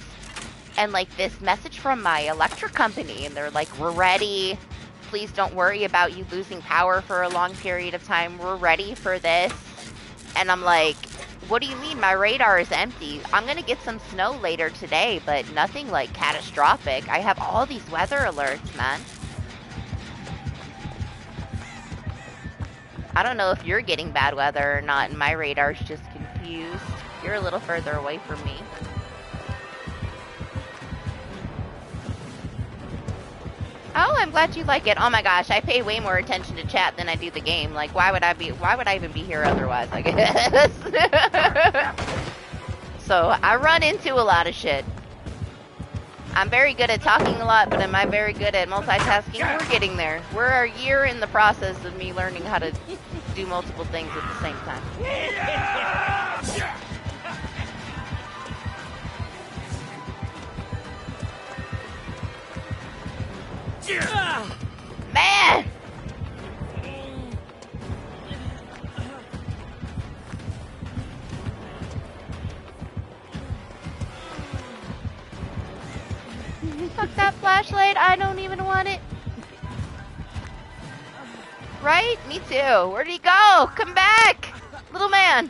and, like, this message from my electric company, and they're like, we're ready. Please don't worry about you losing power for a long period of time. We're ready for this. And I'm like, what do you mean? My radar is empty. I'm gonna get some snow later today, but nothing, like, catastrophic. I have all these weather alerts, man. I don't know if you're getting bad weather or not, and my radar's just confused. You're a little further away from me. Oh, I'm glad you like it. Oh my gosh, I pay way more attention to chat than I do the game. Like, why would I even be here otherwise, I guess? So, I run into a lot of shit. I'm very good at talking a lot, but am I very good at multitasking? We're getting there. We're a year in the process of me learning how to do multiple things at the same time. Man! Fuck that flashlight, I don't even want it. Right? Me too. Where'd he go? Come back! Little man!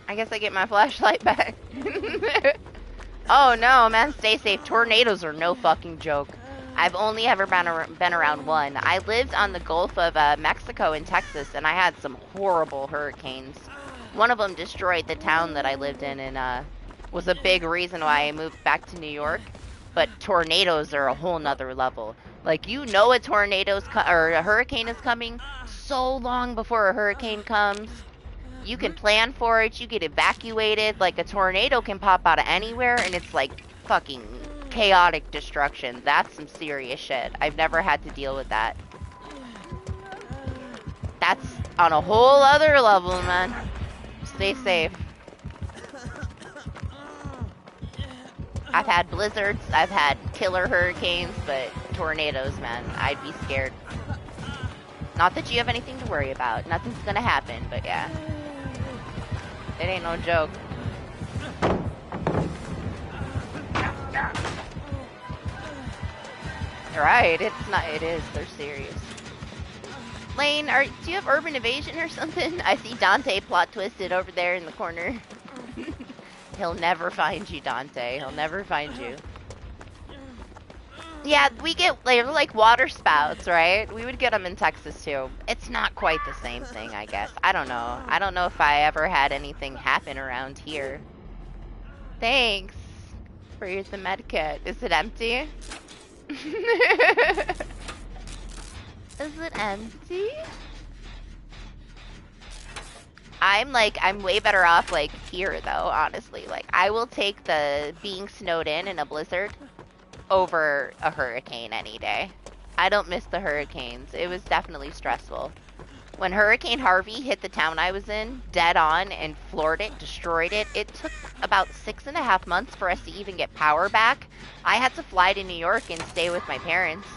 I guess I get my flashlight back. Oh no, man, stay safe. Tornadoes are no fucking joke. I've only ever been around one. I lived on the Gulf of Mexico in Texas, and I had some horrible hurricanes. One of them destroyed the town that I lived in, and was a big reason why I moved back to New York. But tornadoes are a whole nother level. Like, you know a tornado's or a hurricane is coming so long before a hurricane comes. You can plan for it, you get evacuated. Like, a tornado can pop out of anywhere, and it's like fucking chaotic destruction. That's some serious shit. I've never had to deal with that. That's on a whole other level, man. Stay safe. I've had blizzards, I've had killer hurricanes, but tornadoes, man, I'd be scared. Not that you have anything to worry about. Nothing's gonna happen, but yeah. It ain't no joke. Right, it's not, it is, they're serious. Lane, do you have urban evasion or something? I see Dante plot twisted over there in the corner. He'll never find you, Dante. He'll never find you. Yeah, we get like water spouts, right? We would get them in Texas too. It's not quite the same thing, I guess. I don't know. I don't know if I ever had anything happen around here. Thanks for the med kit. Is it empty? Is it empty? I'm way better off, like, here, though, honestly. Like, I will take the being snowed in a blizzard over a hurricane any day. I don't miss the hurricanes. It was definitely stressful. When Hurricane Harvey hit the town I was in, dead on, and floored it, destroyed it, it took about 6.5 months for us to even get power back. I had to fly to New York and stay with my parents.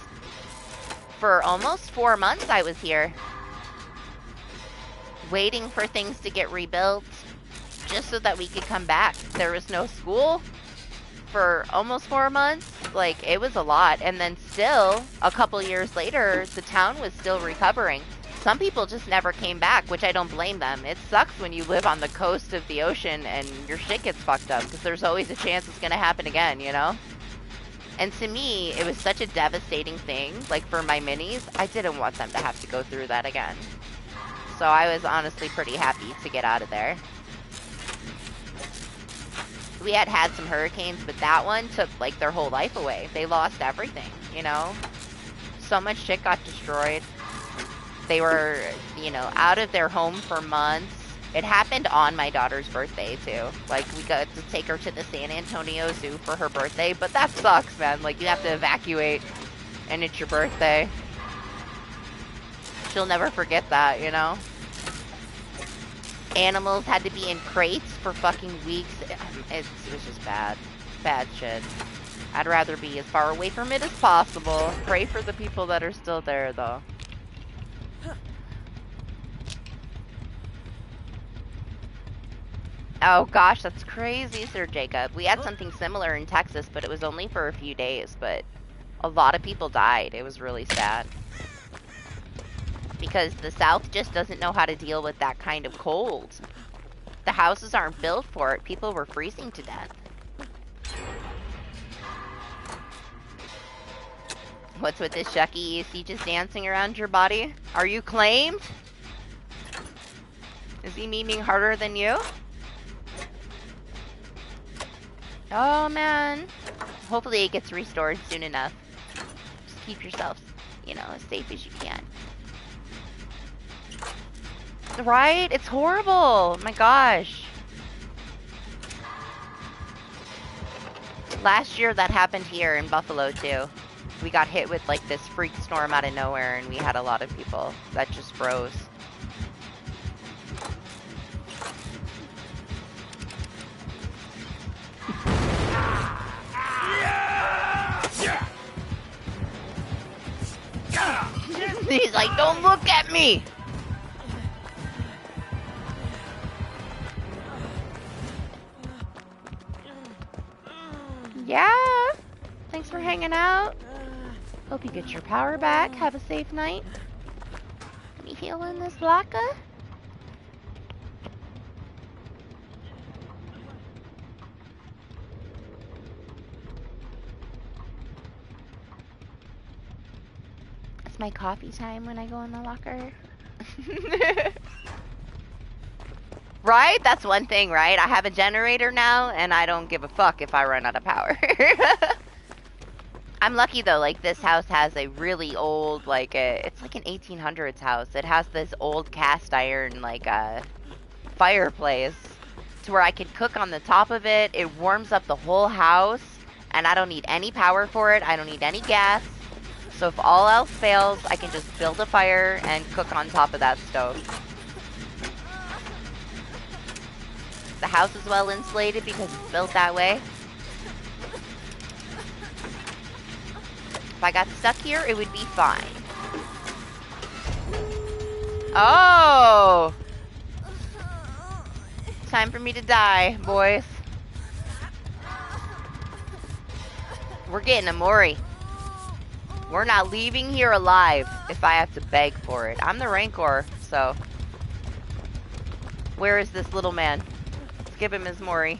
For almost 4 months I was here, waiting for things to get rebuilt, just so that we could come back. There was no school for almost 4 months. Like, it was a lot. And then still, a couple years later, the town was still recovering. Some people just never came back, which I don't blame them. It sucks when you live on the coast of the ocean and your shit gets fucked up, because there's always a chance it's gonna happen again, you know? And to me, it was such a devastating thing. Like, for my minis, I didn't want them to have to go through that again. So I was honestly pretty happy to get out of there. We had some hurricanes, but that one took, like, their whole life away. They lost everything, you know? So much shit got destroyed. They were, you know, out of their home for months. It happened on my daughter's birthday, too. Like, we got to take her to the San Antonio Zoo for her birthday, but that sucks, man. Like, you have to evacuate, and it's your birthday. She'll never forget that, you know? Animals had to be in crates for fucking weeks. It was just bad. Bad shit. I'd rather be as far away from it as possible. Pray for the people that are still there, though. Oh gosh, that's crazy, Sir Jacob. We had something similar in Texas, but it was only for a few days, but a lot of people died. It was really sad. Because the South just doesn't know how to deal with that kind of cold. The houses aren't built for it. People were freezing to death. What's with this Shucky? Is he just dancing around your body? Are you claimed? Is he memeing harder than you? Oh man. Hopefully it gets restored soon enough. Just keep yourself, you know, as safe as you can. Right? It's horrible. My gosh. Last year that happened here in Buffalo too. We got hit with like this freak storm out of nowhere and we had a lot of people that just froze. He's like, don't look at me! Yeah! Thanks for hanging out. Hope you get your power back. Have a safe night. Let me heal in this locker. It's my coffee time when I go in the locker. Right? That's one thing, right? I have a generator now, and I don't give a fuck if I run out of power. I'm lucky, though. Like, this house has a really old, like, it's like an 1800s house. It has this old cast iron, like, fireplace to where I can cook on the top of it. It warms up the whole house, and I don't need any power for it. I don't need any gas. So if all else fails, I can just build a fire and cook on top of that stove. The house is well insulated because it's built that way. If I got stuck here, it would be fine. Oh! Time for me to die, boys. We're getting a Mori. We're not leaving here alive if I have to beg for it. I'm the Rancor, so... Where is this little man? Let's give him his Mori.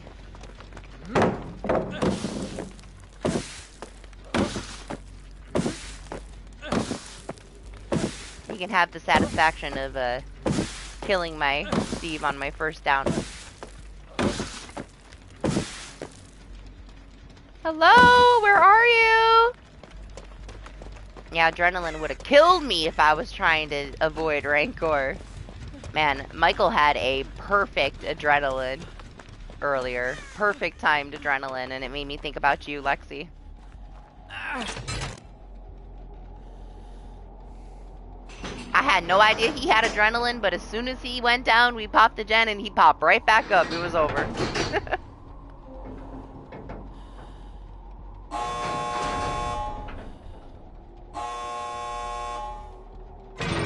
He can have the satisfaction of killing my Steve on my first down. Hello, where are you? Yeah, adrenaline would have killed me if I was trying to avoid Rancor. Man, Michael had a perfect adrenaline earlier. Perfect timed adrenaline, and it made me think about you, Lexi. I had no idea he had adrenaline, but as soon as he went down, we popped the gen and he popped right back up. It was over.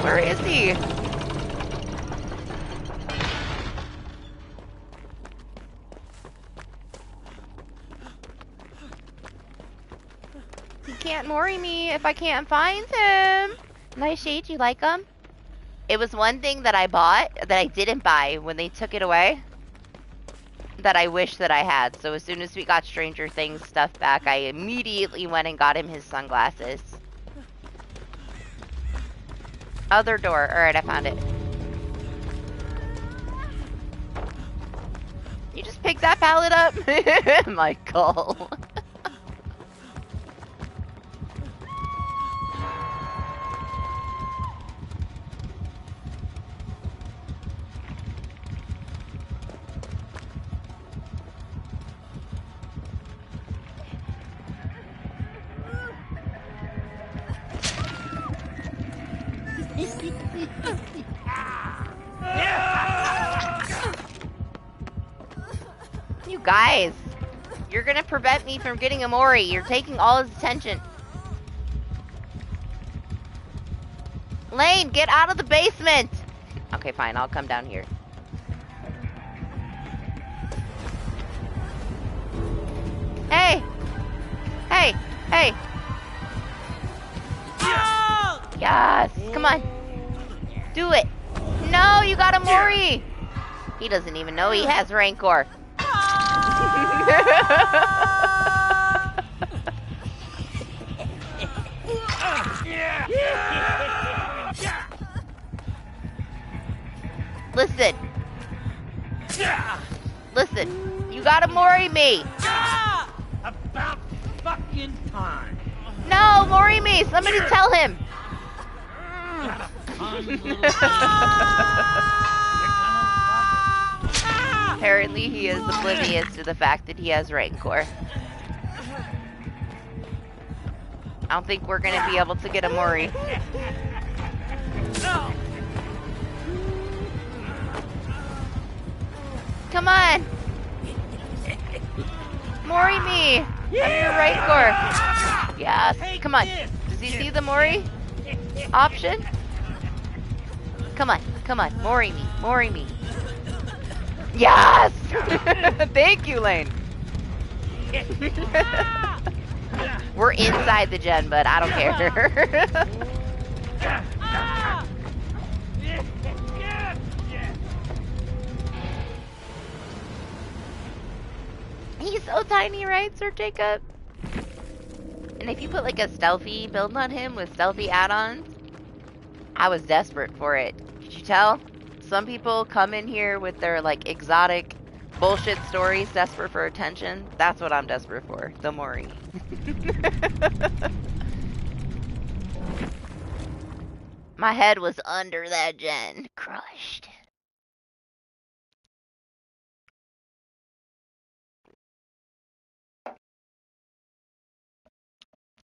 Where is he? He can't Mori me if I can't find him. Nice shade, you like him? It was one thing that I bought that I didn't buy when they took it away that I wish that I had. So as soon as we got Stranger Things stuff back, I immediately went and got him his sunglasses. Other door. Alright, I found it. You just picked that pallet up? Michael. You guys, you're gonna prevent me from getting a Mori. You're taking all his attention. Lane, get out of the basement! Okay, fine, I'll come down here. Hey! Hey! Hey! Yes! Come on! Do it! No, you got a Mori! He doesn't even know he has Rancor. Listen. Listen. You gotta Mori me. About fucking time. No, Mori me. Somebody tell him. Apparently he is oblivious to the fact that he has Rancor. I don't think we're gonna be able to get a Mori. No. Come on! Mori me! I'm your Rancor! Yes, come on. Does he see the Mori option? Come on, come on. Mori me, Mori me. Yes! Thank you, Lane. We're inside the gen, but I don't care. He's so tiny, right, Sir Jacob? And if you put like a stealthy build on him with stealthy add-ons, I was desperate for it. Could you tell? Some people come in here with their like exotic bullshit stories, desperate for attention. That's what I'm desperate for. The Mori. My head was under that gen. Crushed.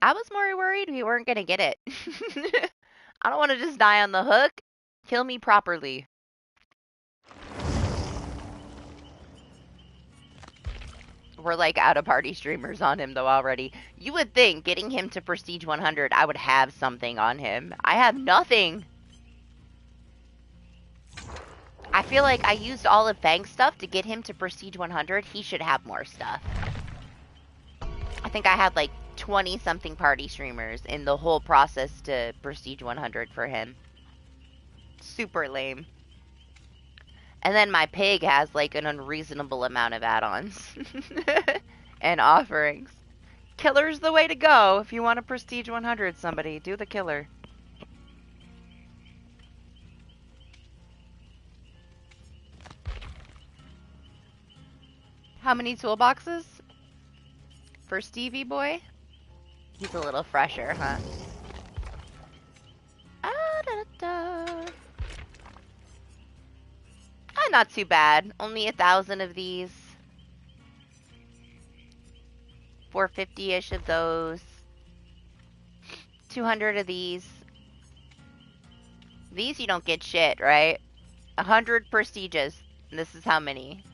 I was more worried we weren't gonna get it. I don't want to just die on the hook. Kill me properly. We're like out of party streamers on him though already. You would think getting him to Prestige 100, I would have something on him. I have nothing. I feel like I used all of Fang's stuff to get him to Prestige 100. He should have more stuff. I think I had like 20 something party streamers in the whole process to Prestige 100 for him. Super lame. And then my pig has like an unreasonable amount of add-ons and offerings. Killer's the way to go if you want to Prestige 100 somebody. Do the killer. How many toolboxes? For Stevie boy? He's a little fresher, huh? Ah, da, da, da. not too bad. Only 1,000 of these. 450-ish of those. 200 of these. These you don't get shit, right? 100 prestigious. And this is how many.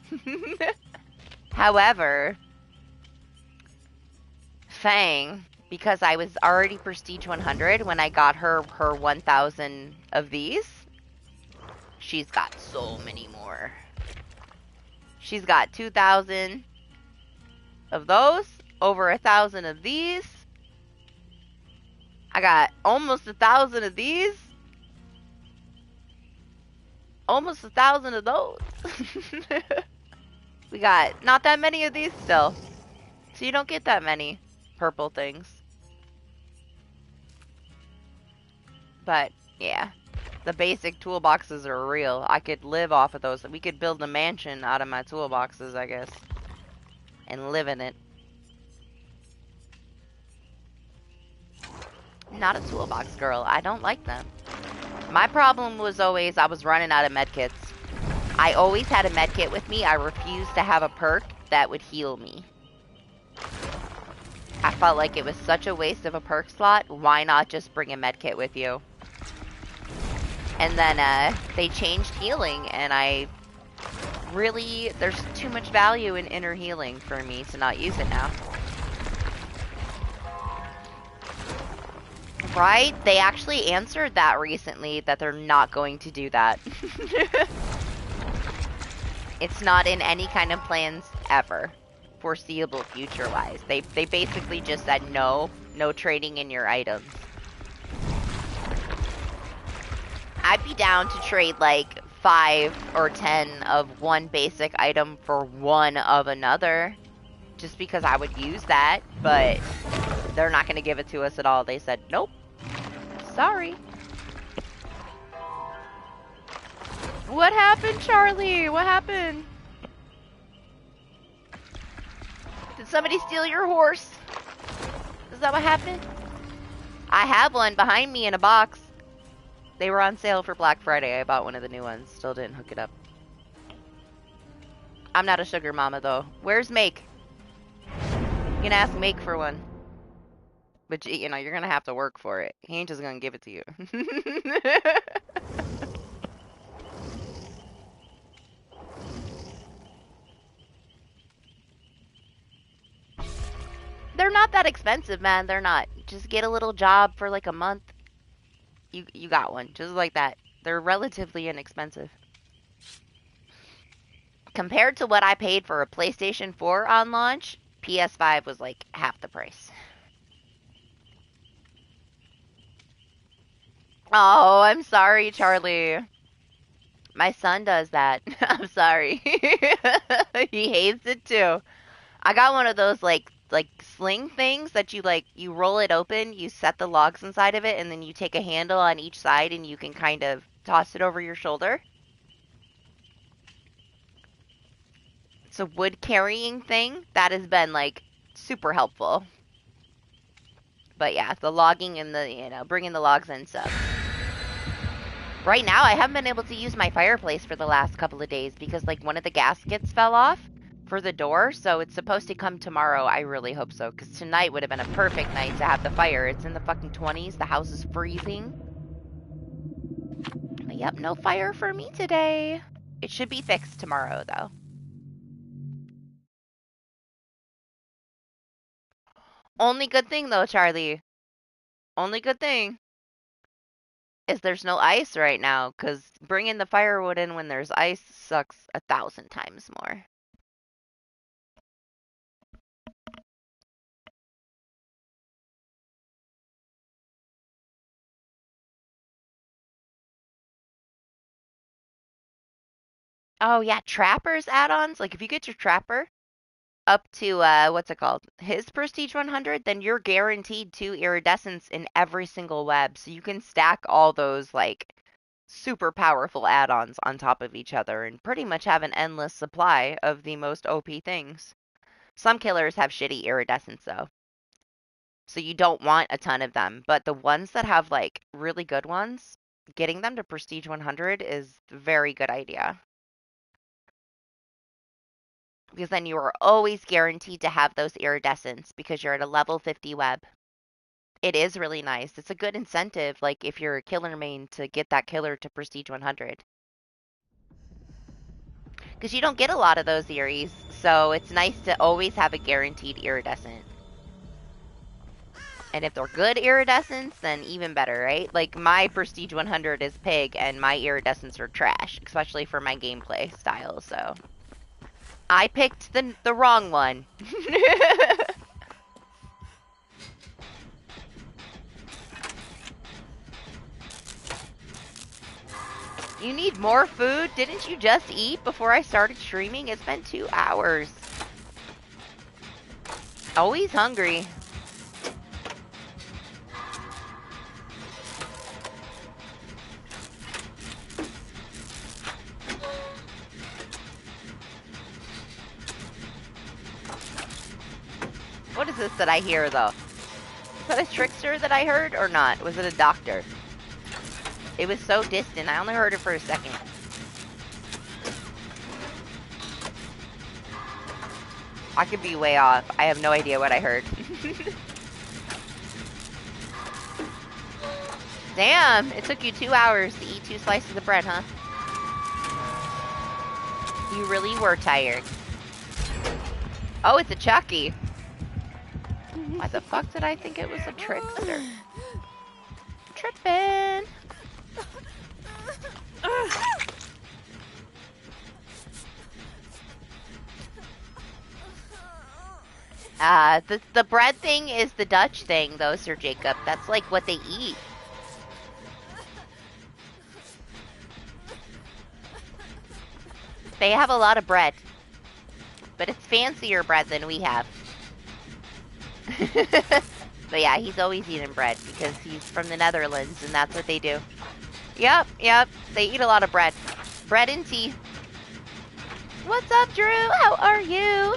However, Fang, because I was already prestige 100 when I got her 1,000 of these, she's got so many more. She's got 2,000 of those, over 1,000 of these. I got almost 1,000 of these. Almost 1,000 of those. We got not that many of these still. So you don't get that many purple things. But, yeah. The basic toolboxes are real. I could live off of those. We could build a mansion out of my toolboxes, I guess. And live in it. Not a toolbox girl. I don't like them. My problem was always I was running out of medkits. I always had a medkit with me. I refused to have a perk that would heal me. I felt like it was such a waste of a perk slot. Why not just bring a medkit with you? And then they changed healing, and there's too much value in inner healing for me to not use it now. Right? They actually answered that recently, that they're not going to do that. It's not in any kind of plans ever. Foreseeable future-wise. They basically just said no trading in your items. I'd be down to trade like 5 or 10 of one basic item for one of another. Just because I would use that, but they're not going to give it to us at all. They said, nope. Sorry. What happened, Charlie? What happened? Did somebody steal your horse? Is that what happened? I have one behind me in a box. They were on sale for Black Friday. I bought one of the new ones. Still didn't hook it up. I'm not a sugar mama, though. Where's Make? You can ask Make for one. But, you know, you're going to have to work for it. He ain't just going to give it to you. They're not that expensive, man. They're not. Just get a little job for like a month. You got one. Just like that. They're relatively inexpensive. Compared to what I paid for a PlayStation 4 on launch, PS5 was like half the price. Oh, I'm sorry, Charlie. My son does that. I'm sorry. He hates it too. I got one of those like sling things that you roll it open, you set the logs inside of it, and then you take a handle on each side and you can kind of toss it over your shoulder. It's a wood carrying thing that has been like super helpful. But yeah, the logging and the, bringing the logs in stuff. Right now, I haven't been able to use my fireplace for the last couple of days because like one of the gaskets fell off for the door, so it's supposed to come tomorrow. I really hope so, because tonight would have been a perfect night to have the fire. It's in the fucking 20s. The house is freezing. But yep, no fire for me today. It should be fixed tomorrow, though. Only good thing, though, Charlie. Only good thing is there's no ice right now, because bringing the firewood in when there's ice sucks 1,000 times more. Oh, yeah, Trapper's add-ons. Like, if you get your Trapper up to, what's it called? His Prestige 100, then you're guaranteed 2 iridescence in every single web. So you can stack all those, like, super powerful add-ons on top of each other and pretty much have an endless supply of the most OP things. Some killers have shitty iridescence, though. So you don't want a ton of them. But the ones that have, like, really good ones, getting them to Prestige 100 is a very good idea. because then you are always guaranteed to have those iridescents because you're at a level 50 web. It is really nice. It's a good incentive, like if you're a killer main, to get that killer to prestige 100. Because you don't get a lot of those Eries, so it's nice to always have a guaranteed iridescent. And if they're good iridescents, then even better, right? Like, my prestige 100 is pig, and my iridescents are trash, especially for my gameplay style, so... I picked the wrong one. You need more food? Didn't you just eat before I started streaming? It's been 2 hours. Always hungry. What is this that I hear, though? Is that a trickster that I heard, or not? Was it a doctor? It was so distant, I only heard it for a second. I could be way off. I have no idea what I heard. Damn, it took you 2 hours to eat 2 slices of bread, huh? You really were tired. Oh, it's a Chucky. Why the fuck did I think it was a trickster? Trippin'. The bread thing is the Dutch thing, though, Sir Jacob. That's like what they eat. They have a lot of bread. But it's fancier bread than we have. But yeah, he's always eating bread because he's from the Netherlands and that's what they do. Yep, they eat a lot of bread. Bread and tea. What's up, Drew? How are you?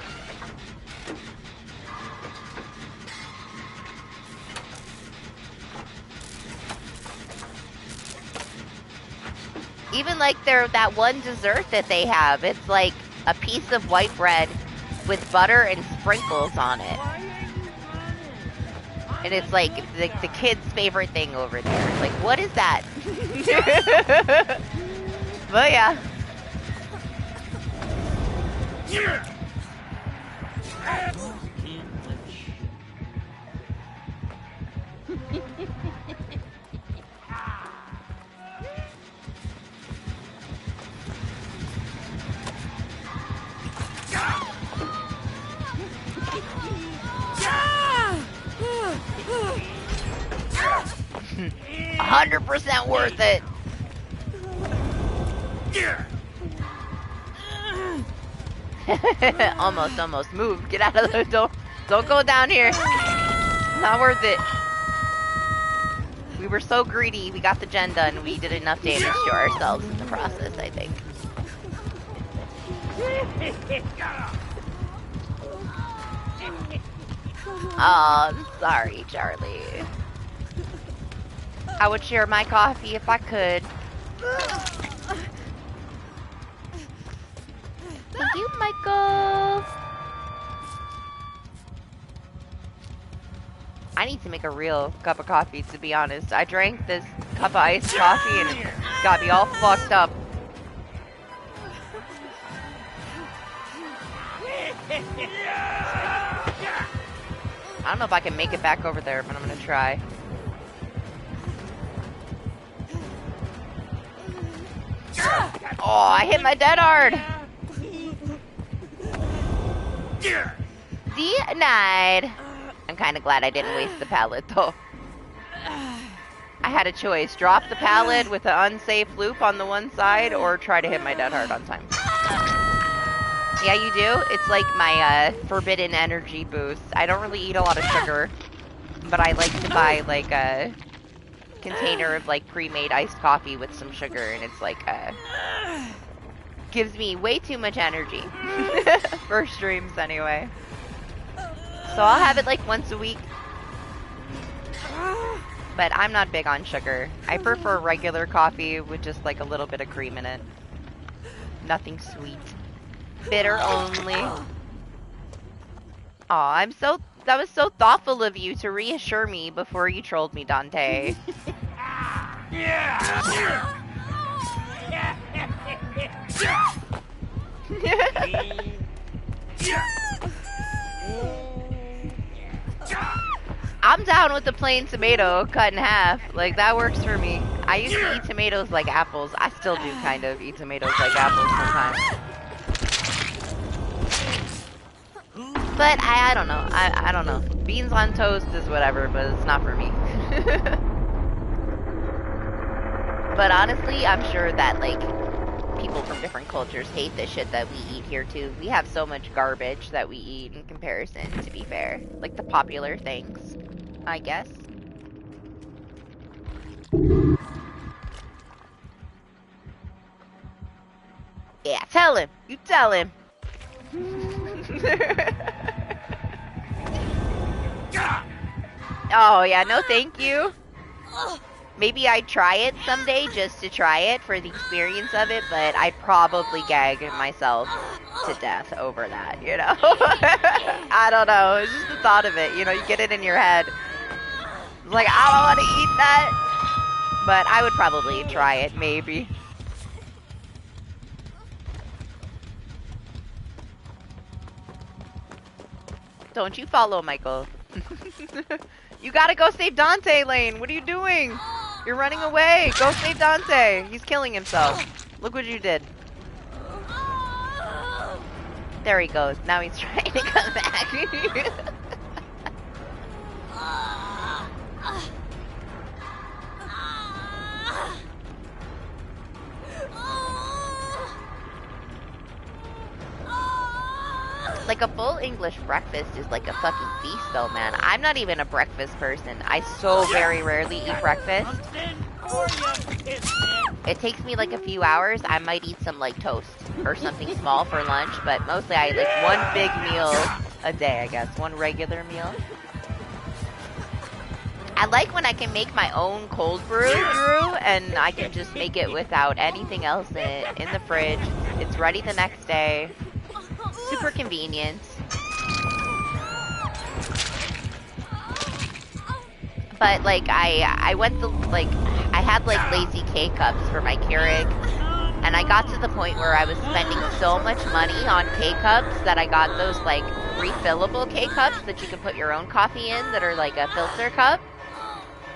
Even like that one dessert that they have, it's like a piece of white bread with butter and sprinkles on it. And it's like the kid's favorite thing over there. Like, what is that? But yeah. 100% worth it. almost. Move. Get out of the door. Don't go down here. Not worth it. We were so greedy. We got the gen done. We did enough damage to ourselves in the process, I think. Oh, I'm sorry, Charlie. I would share my coffee if I could. Thank you, Michael. I need to make a real cup of coffee, to be honest. I drank this cup of iced coffee and it got me all fucked up. I don't know if I can make it back over there, but I'm gonna try. Oh, I hit my dead hard. Denied. I'm kind of glad I didn't waste the pallet, though. I had a choice. Drop the pallet with an unsafe loop on the one side, or try to hit my dead hard on time. Yeah, you do? It's like my forbidden energy boost. I don't really eat a lot of sugar, but I like to buy like a container of like pre-made iced coffee with some sugar, and it's like gives me way too much energy for streams anyway. So I'll have it like once a week, but I'm not big on sugar. I prefer regular coffee with just like a little bit of cream in it. Nothing sweet. Bitter only. Aw, that was so thoughtful of you to reassure me before you trolled me, Dante. I'm down with the plain tomato cut in half. Like, that works for me. I used to eat tomatoes like apples. I still do kind of eat tomatoes like apples sometimes. But I don't know. I don't know. Beans on toast is whatever, but it's not for me. But honestly, I'm sure that, like, people from different cultures hate the shit that we eat here, too. We have so much garbage that we eat in comparison, to be fair. Like, the popular things, I guess. Yeah, tell him. You tell him. Oh, yeah, no thank you. Maybe I'd try it someday just to try it for the experience of it, but I'd probably gag myself to death over that, you know? I don't know. It's just the thought of it, you know? You get it in your head. It's like, I don't want to eat that, but I would probably try it, maybe. Don't you follow, Michael. You gotta go save Dante, Lane. What are you doing? You're running away. Go save Dante. He's killing himself. Look what you did. There he goes. Now he's trying to come back. Like, a full English breakfast is like a fucking feast, though, man. I'm not even a breakfast person. I so very rarely eat breakfast. It takes me like a few hours. I might eat some, like, toast or something small for lunch, but mostly I like one big meal a day, I guess. One regular meal. I like when I can make my own cold brew, and I can just make it without anything else in it, in the fridge. It's ready the next day. Super convenient. But, like, I went the, like, I had, like, lazy K-Cups for my Keurig, and I got to the point where I was spending so much money on K-Cups that I got those, like, refillable K-Cups that you can put your own coffee in that are, like, a filter cup.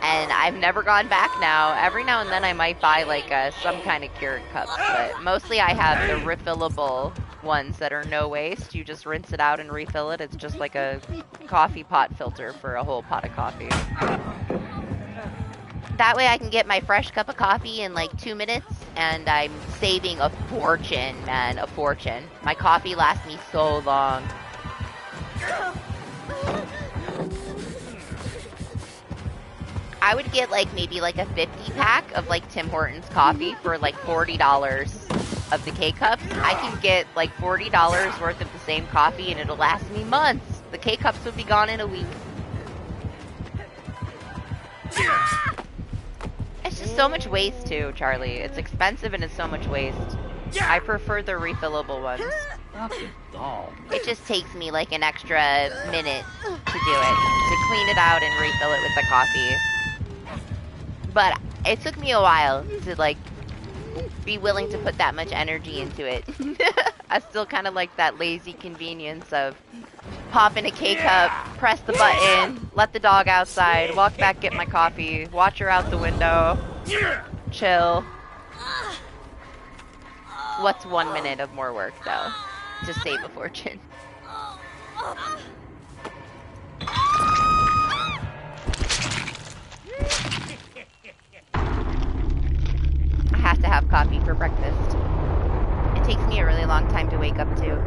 And I've never gone back now. Every now and then I might buy, like, some kind of Keurig cups, but mostly I have the refillable ones that are no waste. You just rinse it out and refill it. It's just like a coffee pot filter for a whole pot of coffee. That way I can get my fresh cup of coffee in like 2 minutes, and I'm saving a fortune, man, a fortune. My coffee lasts me so long. I would get like maybe like a 50 pack of like Tim Hortons coffee for like $40 of the K-Cups. I can get like $40 worth of the same coffee and it'll last me months. The K-Cups would be gone in a week. It's just so much waste too, Charlie. It's expensive and it's so much waste. I prefer the refillable ones. It just takes me like an extra minute to do it. To clean it out and refill it with the coffee. But it took me a while to like be willing to put that much energy into it. I still kind of like that lazy convenience of pop in a K-Cup, press the button, let the dog outside, walk back, get my coffee, watch her out the window, chill. What's 1 minute of more work, though, to save a fortune? I have to have coffee for breakfast. It takes me a really long time to wake up, too.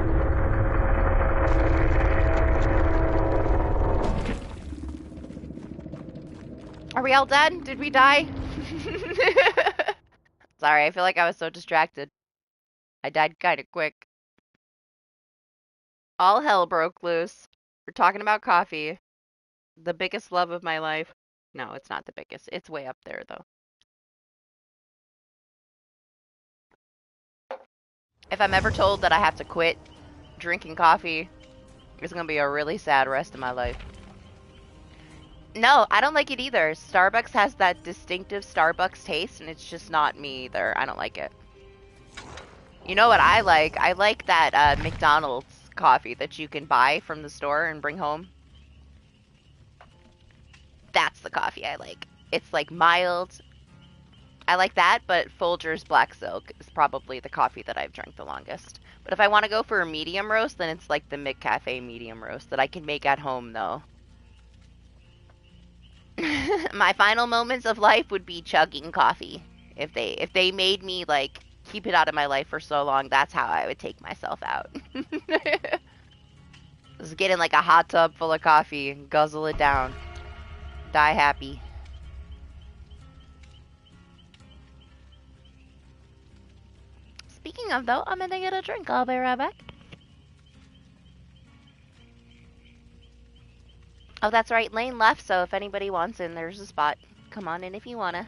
Are we all dead? Did we die? Sorry, I feel like I was so distracted. I died kind of quick. All hell broke loose. We're talking about coffee. The biggest love of my life. No, it's not the biggest. It's way up there, though. If I'm ever told that I have to quit drinking coffee, it's gonna be a really sad rest of my life. No, I don't like it either. Starbucks has that distinctive Starbucks taste, and it's just not me either. I don't like it. You know what I like? I like that McDonald's coffee that you can buy from the store and bring home. That's the coffee I like. It's like mild. I like that, but Folgers Black Silk is probably the coffee that I've drank the longest. But if I want to go for a medium roast, then it's like the McCafe medium roast that I can make at home, though. My final moments of life would be chugging coffee. If they made me like keep it out of my life for so long, that's how I would take myself out. Just get in like a hot tub full of coffee and guzzle it down. Die happy. Speaking of though, I'm gonna get a drink. I'll be right back. Oh, that's right. Lane left, so if anybody wants in, there's a spot. Come on in if you wanna.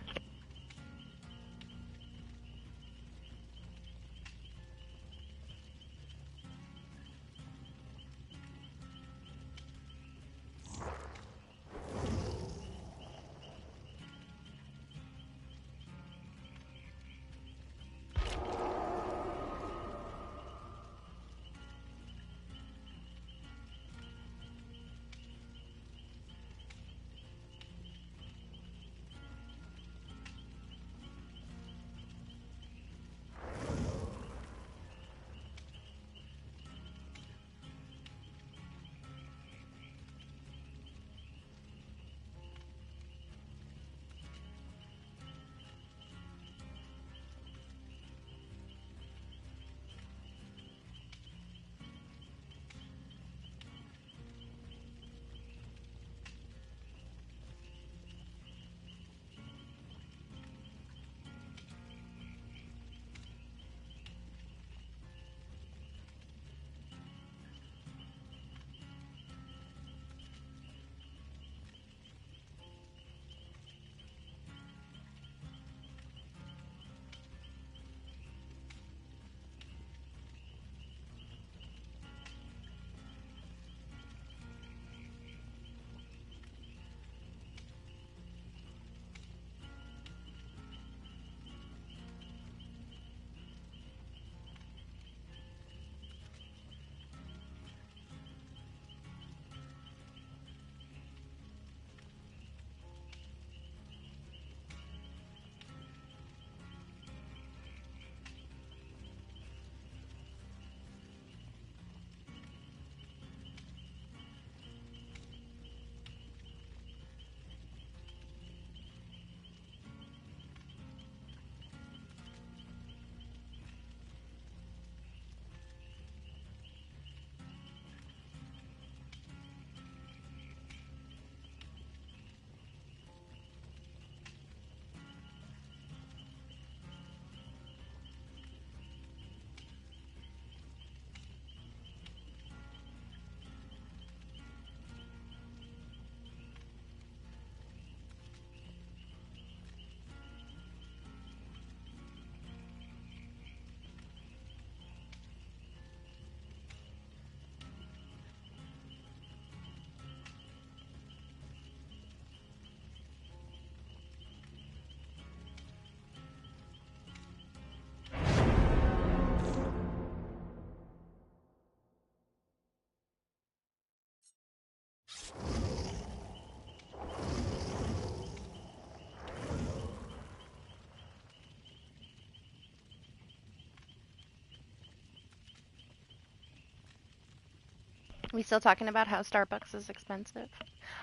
We still talking about how Starbucks is expensive?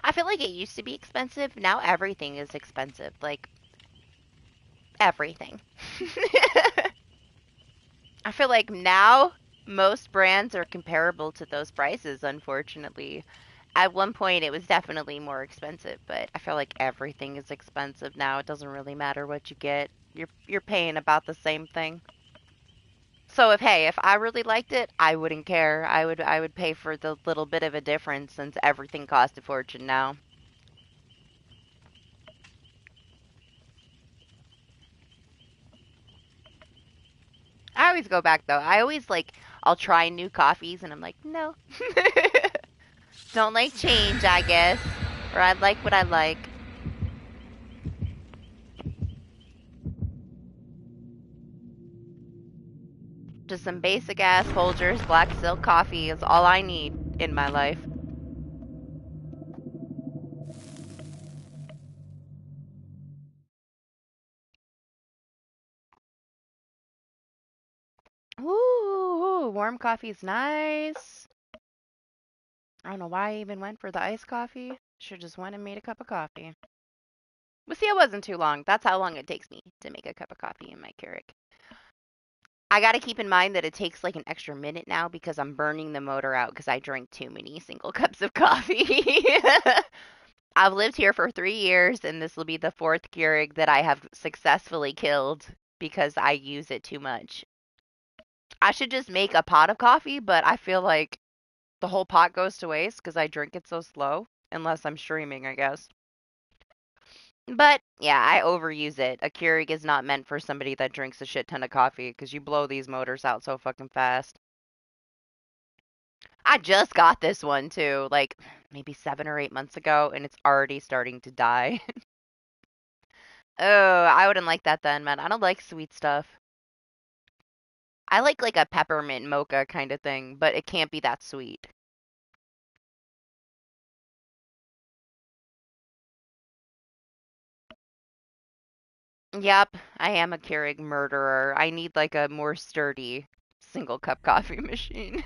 I feel like it used to be expensive. Now everything is expensive. Like everything. I feel like now most brands are comparable to those prices, unfortunately. At one point it was definitely more expensive, but I feel like everything is expensive now. It doesn't really matter what you get. You're paying about the same thing. So if I really liked it, I wouldn't care. I would pay for the little bit of a difference since everything costs a fortune now. Oh always go back though. I always like I'll try new coffees and I'm like, no. Don't like change, I guess. Or I like what I like. Just some basic ass Folgers black silk coffee is all I need in my life. Ooh, warm coffee's nice. I don't know why I even went for the iced coffee. Should just went and made a cup of coffee. But see, it wasn't too long. That's how long it takes me to make a cup of coffee in my Keurig. I gotta keep in mind that it takes like an extra minute now because I'm burning the motor out because I drank too many single cups of coffee. I've lived here for 3 years and this will be the fourth Keurig that I have successfully killed because I use it too much. I should just make a pot of coffee, but I feel like the whole pot goes to waste because I drink it so slow, unless I'm streaming, I guess. But yeah, I overuse it. A Keurig is not meant for somebody that drinks a shit ton of coffee because you blow these motors out so fucking fast. I just got this one too, like maybe 7 or 8 months ago, and it's already starting to die. Oh, I wouldn't like that then, man. I don't like sweet stuff. I like a peppermint mocha kind of thing, but it can't be that sweet. Yep, I am a Keurig murderer. I need like a more sturdy single cup coffee machine.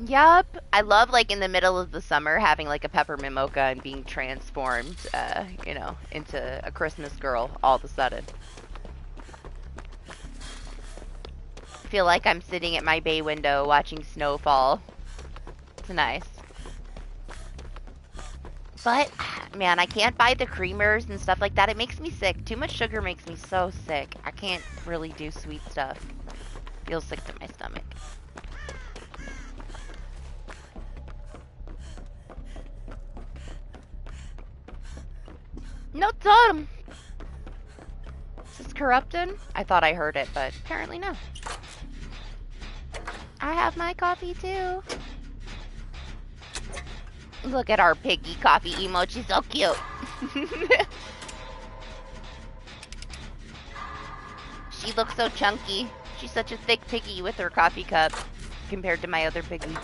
Yup. I love like in the middle of the summer having like a peppermint mocha and being transformed, into a Christmas girl all of a sudden. Feel like I'm sitting at my bay window watching snow fall. It's nice. But, man, I can't buy the creamers and stuff like that. It makes me sick. Too much sugar makes me so sick. I can't really do sweet stuff. Feels sick to my stomach. No totem! Is this corrupted? I thought I heard it, but apparently no. I have my coffee too. Look at our piggy coffee emoji, so cute. She looks so chunky. She's such a thick piggy with her coffee cup compared to my other piggy.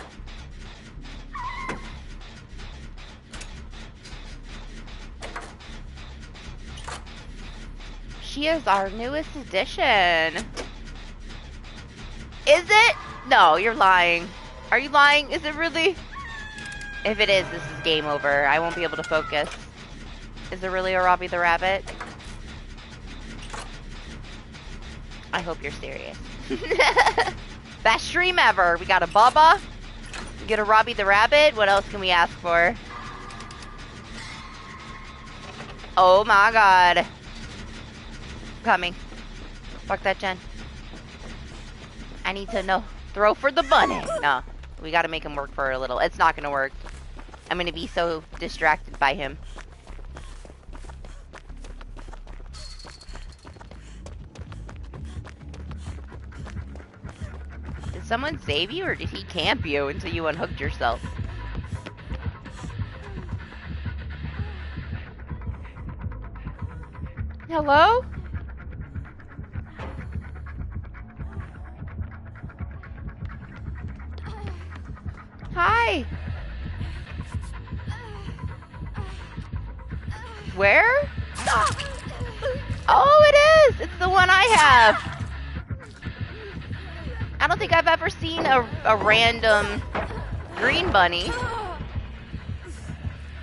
She is our newest addition. Is it? No, you're lying. Are you lying? Is it really? If it is, this is game over. I won't be able to focus. Is it really a Robbie the Rabbit? I hope you're serious. Best stream ever. We got a Bubba. We get a Robbie the Rabbit. What else can we ask for? Oh my god. Coming. Fuck that, Jen. I need to know. Throw for the bunny. No. We gotta make him work for a little. It's not gonna work. I'm gonna be so distracted by him. Did someone save you or did he camp you until you unhooked yourself? Hello? Hi. Where? Oh, it is! It's the one I have! I don't think I've ever seen a random green bunny.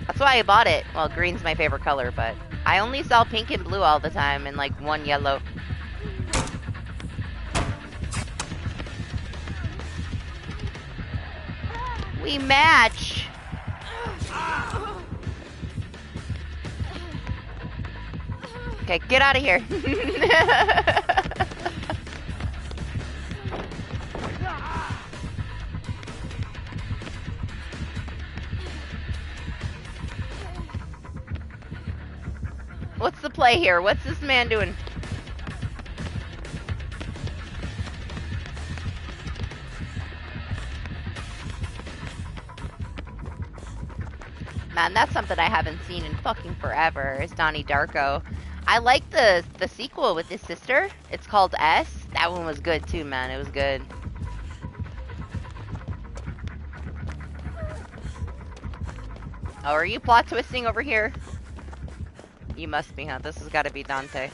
That's why I bought it. Well, green's my favorite color, but I only saw pink and blue all the time and like one yellow. We match! Okay, get out of here. What's the play here? What's this man doing? Man, that's something I haven't seen in fucking forever, is Donnie Darko. I like the sequel with his sister. It's called S. That one was good too, man. It was good. Oh, are you plot twisting over here? You must be, huh? This has got to be Dante.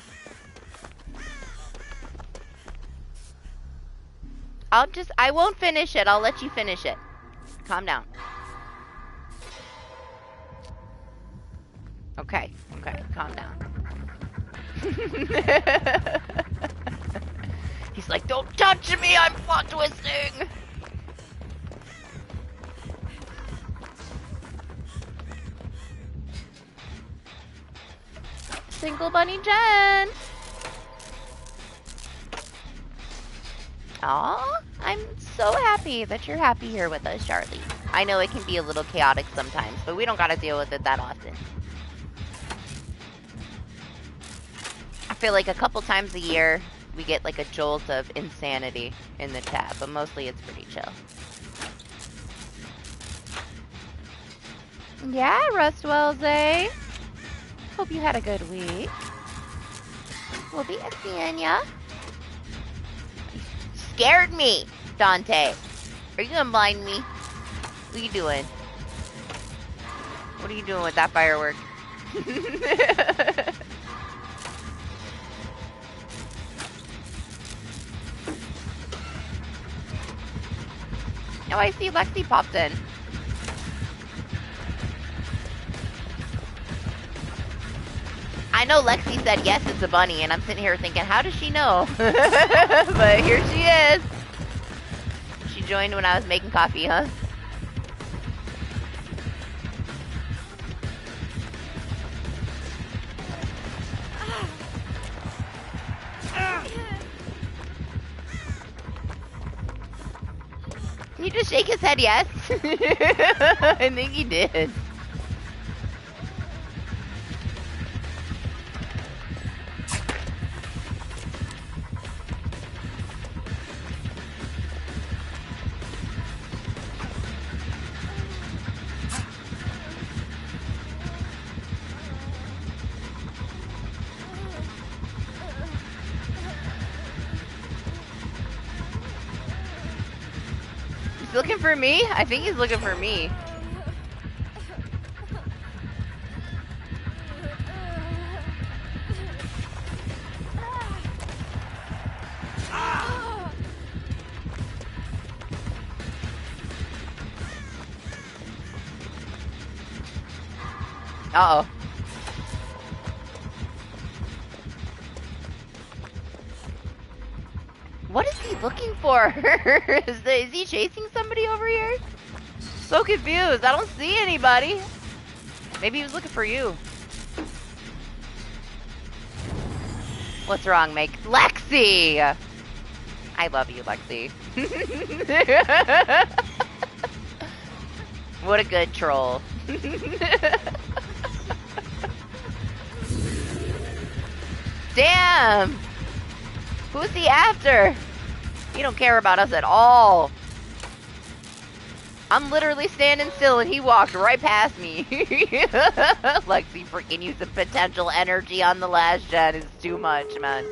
I won't finish it. I'll let you finish it. Calm down. Okay, calm down. He's like, don't touch me, I'm plot twisting! Single Bunny Jen! Aw, I'm so happy that you're happy here with us, Charlie. I know it can be a little chaotic sometimes, but we don't gotta deal with it that often. I feel like a couple times a year, we get like a jolt of insanity in the chat, but mostly it's pretty chill. Yeah, Rustwells, eh? Hope you had a good week. We'll be seeing ya. Scared me, Dante. Are you gonna blind me? What are you doing? What are you doing with that firework? Oh, I see Lexi popped in. I know Lexi said yes, it's a bunny, and I'm sitting here thinking, how does she know? But here she is. She joined when I was making coffee, huh? Can you just shake his head yes? I think he did. He's looking for me? I think he's looking for me. Uh-oh. What is he looking for? Is he chasing somebody over here? So confused. I don't see anybody. Maybe he was looking for you. What's wrong, Meg? Lexi! I love you, Lexi. What a good troll. Damn! Who's he after? He don't care about us at all. I'm literally standing still and he walked right past me. Lexi freaking using potential energy on the last gen is too much, man.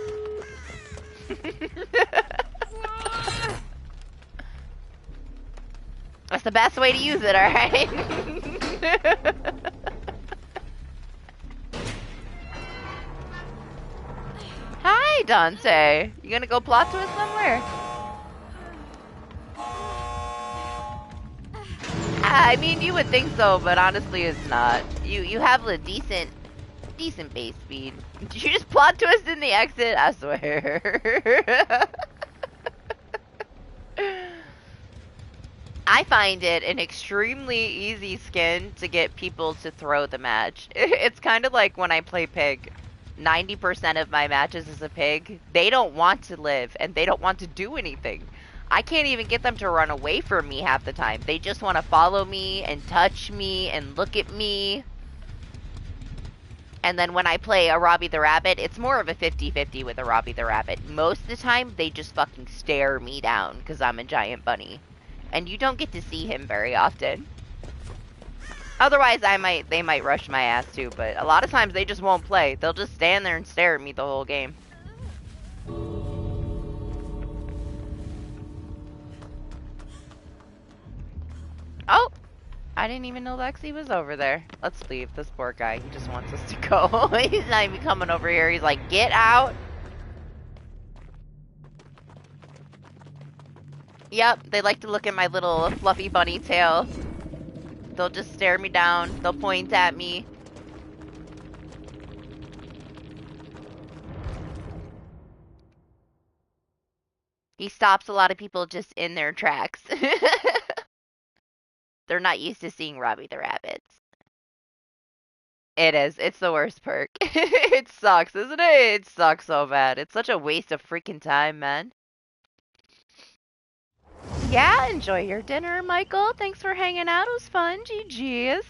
That's the best way to use it, alright? Hi, Dante. You gonna go plot to us somewhere? I mean, you would think so, but honestly, it's not. You have a decent base speed. Did you just plot to us in the exit? I swear. I find it an extremely easy skin to get people to throw the match. It's kind of like when I play Pig. 90% of my matches as a Pig, they don't want to live and they don't want to do anything. I can't even get them to run away from me half the time. They just want to follow me and touch me and look at me. And then when I play a Robbie the Rabbit, it's more of a 50-50 with a Robbie the Rabbit. Most of the time, they just fucking stare me down because I'm a giant bunny. And you don't get to see him very often. Otherwise, they might rush my ass too, but a lot of times they just won't play. They'll just stand there and stare at me the whole game. Oh! I didn't even know Lexi was over there. Let's leave. This poor guy, he just wants us to go. He's not even coming over here. He's like, get out! Yep, they like to look at my little fluffy bunny tail. They'll just stare me down. They'll point at me. He stops a lot of people just in their tracks. They're not used to seeing Robbie the Rabbits. It is. It's the worst perk. It sucks, isn't it? It sucks so bad. It's such a waste of freaking time, man. Yeah, enjoy your dinner, Michael. Thanks for hanging out. It was fun. GG's.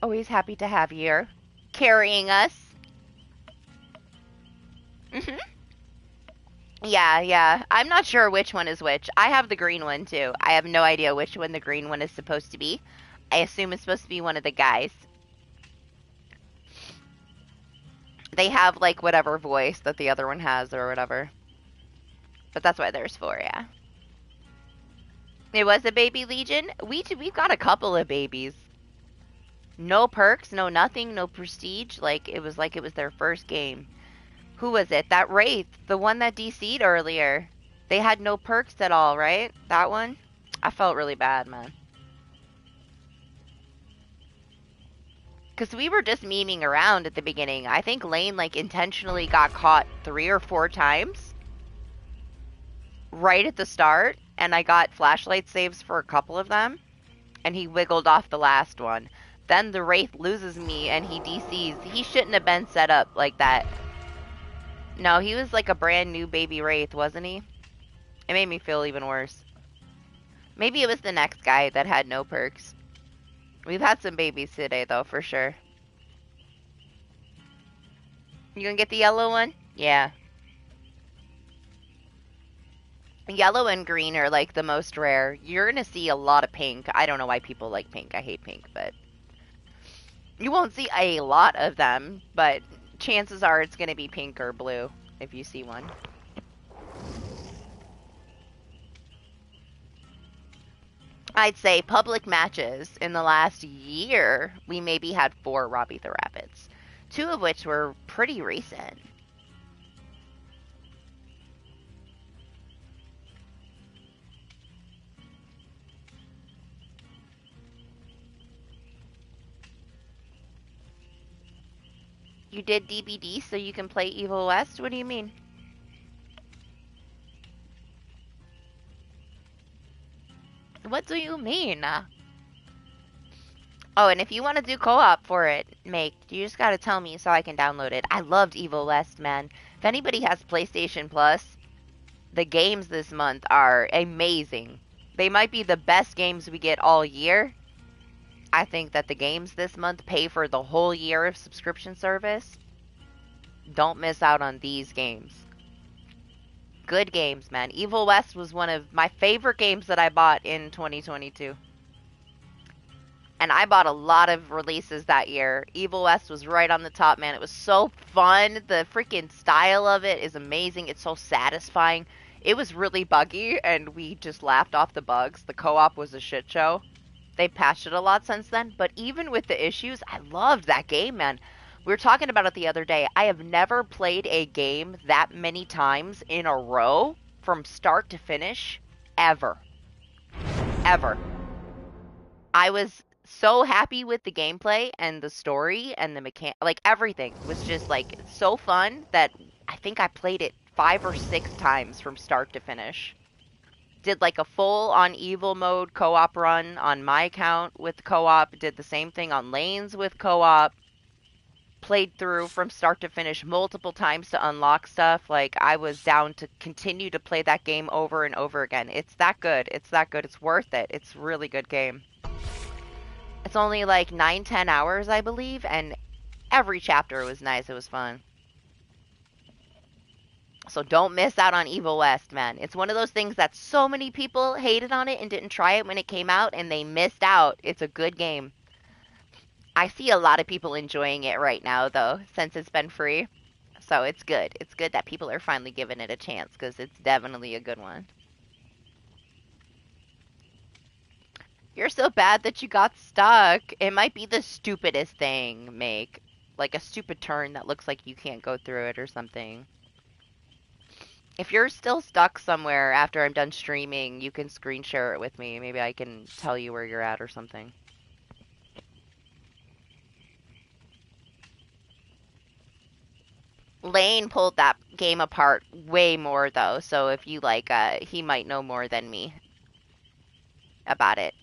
Always happy to have you here. Carrying us. Mhm. Yeah. I'm not sure which one is which. I have the green one, too. I have no idea which one the green one is supposed to be. I assume it's supposed to be one of the guys. They have, like, whatever voice that the other one has or whatever. But that's why there's 4, yeah. It was a baby Legion. We've got a couple of babies. No perks, no nothing, no prestige. Like it was their first game. Who was it? That Wraith, the one that DC'd earlier. They had no perks at all, right? That one? I felt really bad, man. Because we were just memeing around at the beginning. I think Lane, like, intentionally got caught 3 or 4 times. Right at the start. And I got flashlight saves for a couple of them. And he wiggled off the last one. Then the Wraith loses me and he DCs. He shouldn't have been set up like that. No, he was like a brand new baby Wraith, wasn't he? It made me feel even worse. Maybe it was the next guy that had no perks. We've had some babies today, though, for sure. You gonna get the yellow one? Yeah. Yellow and green are, like, the most rare. You're gonna see a lot of pink. I don't know why people like pink. I hate pink, but... You won't see a lot of them, but chances are it's gonna be pink or blue if you see one. I'd say public matches in the last year, we maybe had 4 Robbie the Rabbits. 2 of which were pretty recent. You did DBD so you can play Evil West? What do you mean? What do you mean? Oh, and if you want to do co-op for it, you just gotta tell me so I can download it. I loved Evil West, man. If anybody has PlayStation Plus, the games this month are amazing. They might be the best games we get all year. I think that the games this month pay for the whole year of subscription service. Don't miss out on these games. Good games, man. Evil West was one of my favorite games that I bought in 2022. And I bought a lot of releases that year. Evil West was right on the top, man. It was so fun. The freaking style of it is amazing. It's so satisfying. It was really buggy, and we just laughed off the bugs. The co-op was a shit show. They patched it a lot since then, but even with the issues, I loved that game, man. We were talking about it the other day. I have never played a game that many times in a row from start to finish, ever. Ever. I was so happy with the gameplay and the story and the like everything was just like so fun that I think I played it 5 or 6 times from start to finish. Did like a full on evil mode co-op run on my account with co-op. Did the same thing on lanes with co-op. Played through from start to finish multiple times to unlock stuff. Like I was down to continue to play that game over and over again. It's that good. It's that good. It's worth it. It's a really good game. It's only like 9-10 hours, I believe, and every chapter was nice. It was fun. So don't miss out on Evil West, man. It's one of those things that so many people hated on it and didn't try it when it came out, and they missed out. It's a good game. I see a lot of people enjoying it right now, though, since it's been free. So it's good. It's good that people are finally giving it a chance, because it's definitely a good one. You're so bad that you got stuck. It might be the stupidest thing, Make. Like a stupid turn that looks like you can't go through it or something. If you're still stuck somewhere after I'm done streaming, you can screen share it with me. Maybe I can tell you where you're at or something. Lane pulled that game apart way more though, so if you like, he might know more than me about it.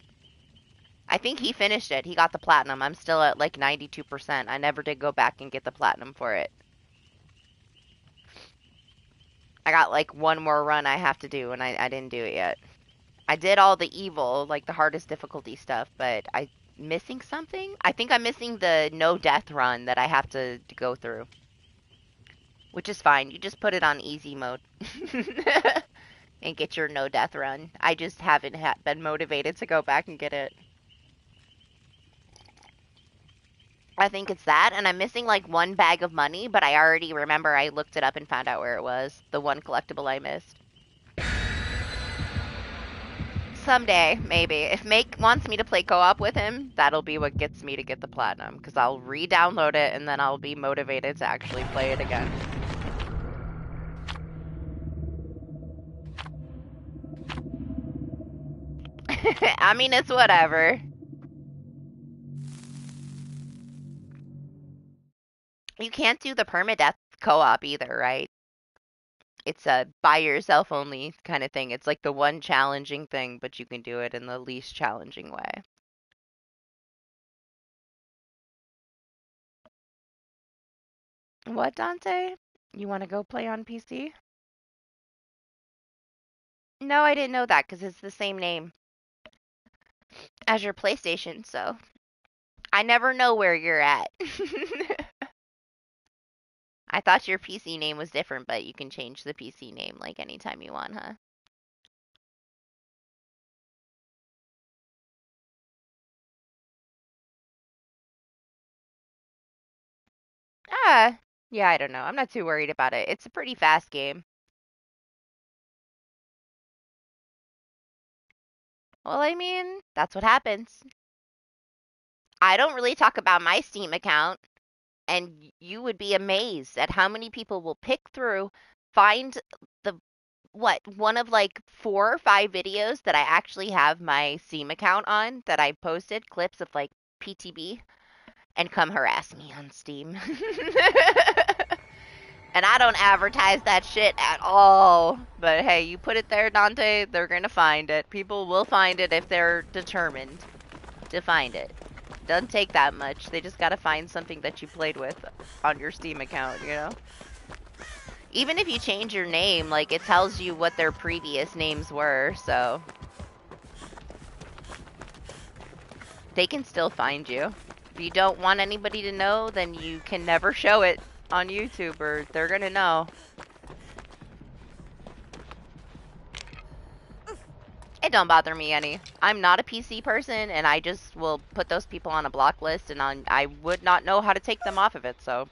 I think he finished it. He got the platinum. I'm still at like 92%. I never did go back and get the platinum for it. I got like one more run I have to do, and I didn't do it yet. I did all the evil, like the hardest difficulty stuff, but I'm missing something? I think I'm missing the no death run that I have to go through. Which is fine. You just put it on easy mode. And get your no death run. I just haven't been motivated to go back and get it. I think it's that, and I'm missing like one bag of money, but I already remember I looked it up and found out where it was. The one collectible I missed. Someday, maybe. If Make wants me to play co-op with him, that'll be what gets me to get the platinum, because I'll re-download it and then I'll be motivated to actually play it again. I mean, it's whatever. You can't do the permadeath co-op either, right? It's a by yourself only kind of thing. It's like the one challenging thing, but you can do it in the least challenging way. What, Dante? You want to go play on PC? No, I didn't know that because it's the same name as your PlayStation, so I never know where you're at. I thought your PC name was different, but you can change the PC name like anytime you want, huh? Ah, yeah, I don't know. I'm not too worried about it. It's a pretty fast game. Well, I mean, that's what happens. I don't really talk about my Steam account, and you would be amazed at how many people will pick through, find the one of like 4 or 5 videos that I actually have my Steam account on that I posted clips of like PTB and come harass me on Steam. And I don't advertise that shit at all. But hey, you put it there, Dante, they're gonna find it. People will find it if they're determined to find it. Doesn't take that much. They just gotta find something that you played with on your Steam account, you know? Even if you change your name, like, it tells you what their previous names were, so they can still find you. If you don't want anybody to know, then you can never show it on YouTube, or they're gonna know. It don't bother me any. I'm not a PC person, and I just will put those people on a block list, and I would not know how to take them off of it, so.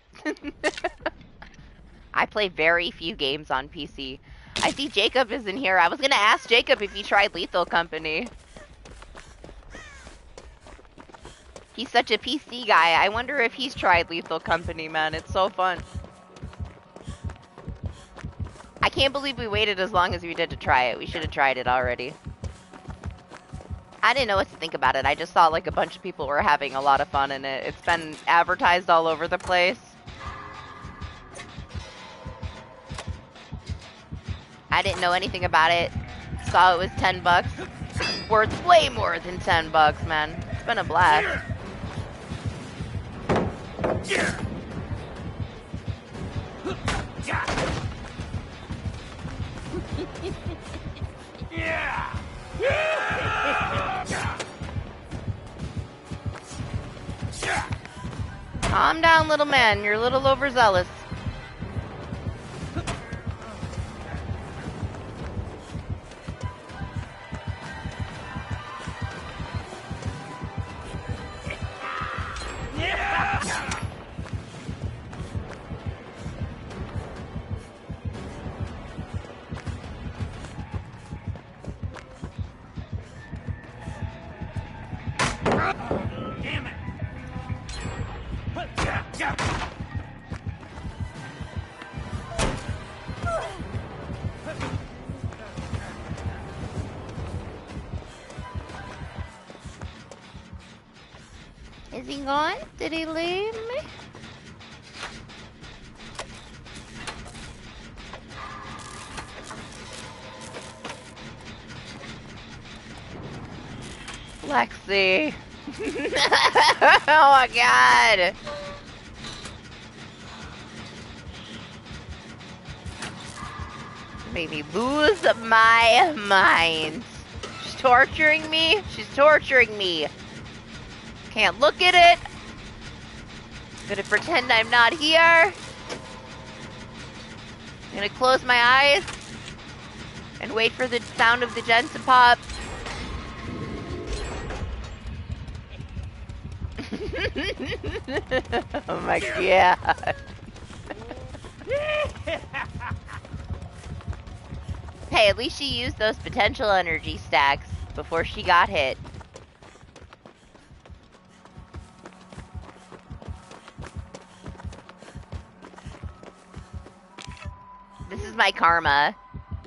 I play very few games on PC. I see Jacob is in here. I was gonna ask Jacob if he tried Lethal Company. He's such a PC guy. I wonder if he's tried Lethal Company, man. It's so fun. I can't believe we waited as long as we did to try it. We should have tried it already. I didn't know what to think about it. I just saw like a bunch of people were having a lot of fun in it. It's been advertised all over the place. I didn't know anything about it. Saw it was $10. It's worth way more than $10, man. It's been a blast. Yeah. Calm down, little man. You're a little overzealous. Damn it! Is he gone? Did he leave me? Lexi. Oh my god. Made me lose my mind. She's torturing me. She's torturing me. Can't look at it. Gonna pretend I'm not here. Gonna close my eyes and wait for the sound of the gen to pop. Oh my god. Hey, at least she used those potential energy stacks before she got hit. This is my karma.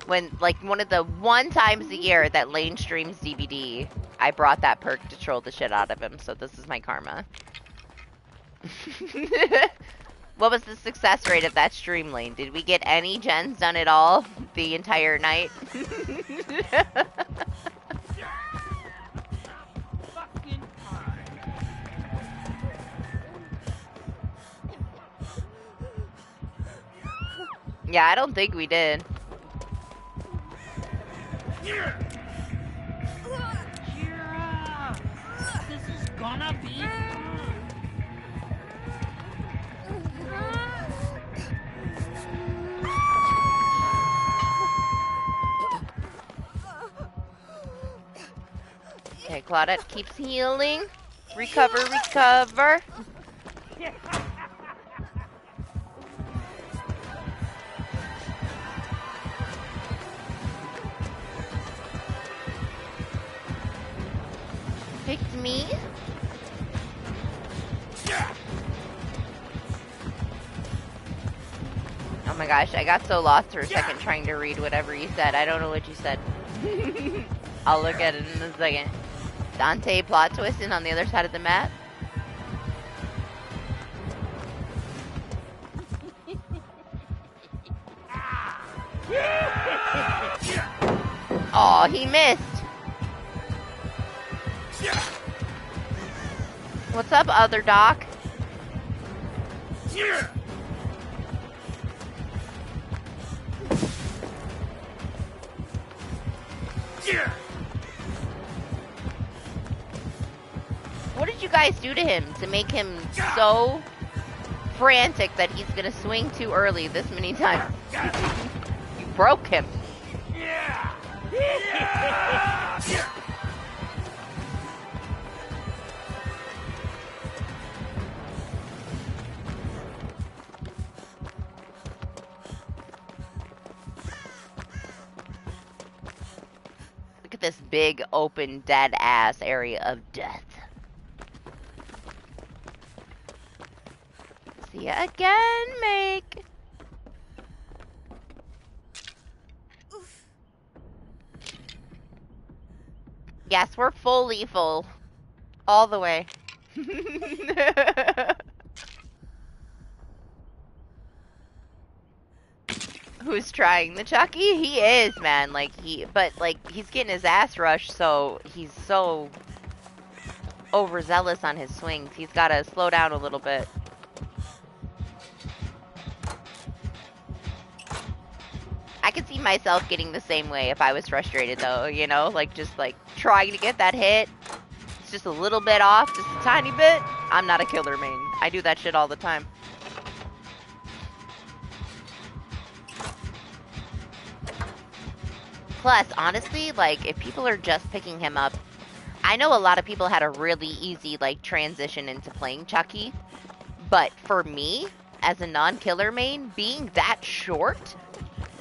When, like, one times a year that Lane streams DBD, I brought that perk to troll the shit out of him, so this is my karma. What was the success rate of that stream, Lane? Did we get any gens done at all the entire night? Yeah, I don't think we did. Kira! This is gonna be fun. Okay, Claudette keeps healing. Recover, recover. Picked me. Oh my gosh, I got so lost for a second trying to read whatever you said. I don't know what you said. I'll look at it in a second. Dante plot twisting on the other side of the map. Oh, he missed. What's up, other doc? What did you guys do to him to make him so frantic that he's gonna swing too early this many times? You broke him. Look at this big, open, dead-ass area of death. See ya again, Make. Yes, we're fully full. All the way. Who's trying the Chucky? He is, man. Like, he's getting his ass rushed, so he's so overzealous on his swings. He's gotta slow down a little bit. I could see myself getting the same way if I was frustrated, though, you know? Like, just, like, trying to get that hit, it's just a little bit off, just a tiny bit, I'm not a killer main. I do that shit all the time. Plus, honestly, like, if people are just picking him up, I know a lot of people had a really easy, like, transition into playing Chucky, but for me, as a non-killer main, being that short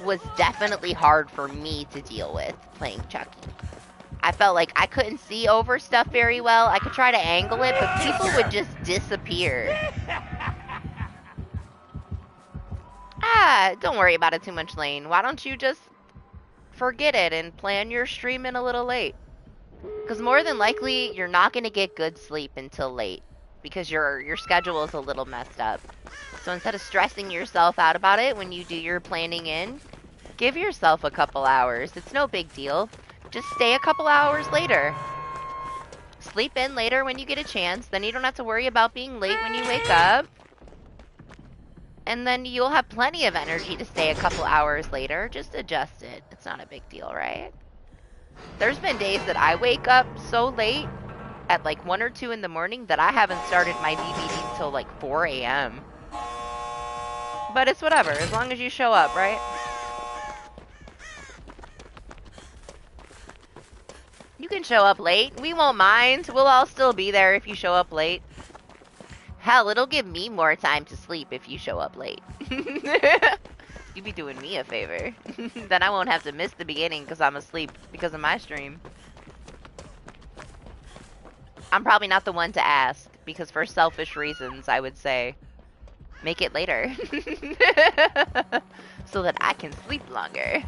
was definitely hard for me to deal with playing Chucky. I felt like I couldn't see over stuff very well. I could try to angle it, but people would just disappear. Ah, don't worry about it too much, Lane. Why don't you just forget it and plan your stream in a little late? Because more than likely, you're not going to get good sleep until late. Because your schedule is a little messed up. So instead of stressing yourself out about it when you do your planning in, give yourself a couple hours. It's no big deal. Just stay a couple hours later. Sleep in later when you get a chance. Then you don't have to worry about being late when you wake up. And then you'll have plenty of energy to stay a couple hours later. Just adjust it. It's not a big deal, right? There's been days that I wake up so late at like 1 or 2 in the morning that I haven't started my DBD until like 4 a.m. But it's whatever, as long as you show up, right? You can show up late. We won't mind. We'll all still be there if you show up late. Hell, it'll give me more time to sleep if you show up late. You'd be doing me a favor. Then I won't have to miss the beginning because I'm asleep because of my stream. I'm probably not the one to ask because for selfish reasons, I would say, make it later. So that I can sleep longer.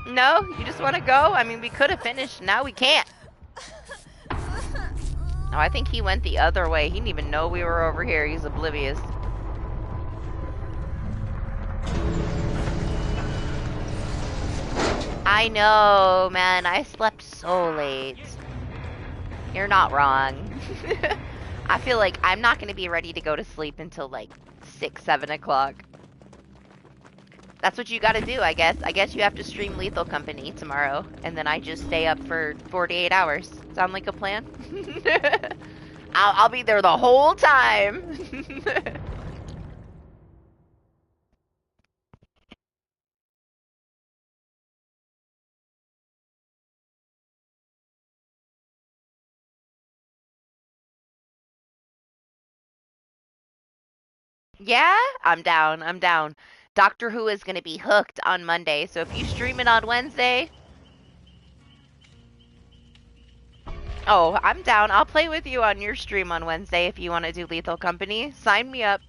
No? You just want to go? I mean, we could have finished. Now we can't. Oh, I think he went the other way. He didn't even know we were over here. He's oblivious. I know, man. I slept so late. You're not wrong. I feel like I'm not going to be ready to go to sleep until like 6, 7 o'clock. That's what you gotta do, I guess. I guess you have to stream Lethal Company tomorrow, and then I just stay up for 48 hours. Sound like a plan? I'll be there the whole time. Yeah? I'm down. I'm down. Doctor Who is gonna be hooked on Monday, so if you stream it on Wednesday... Oh, I'm down. I'll play with you on your stream on Wednesday if you want to do Lethal Company. Sign me up.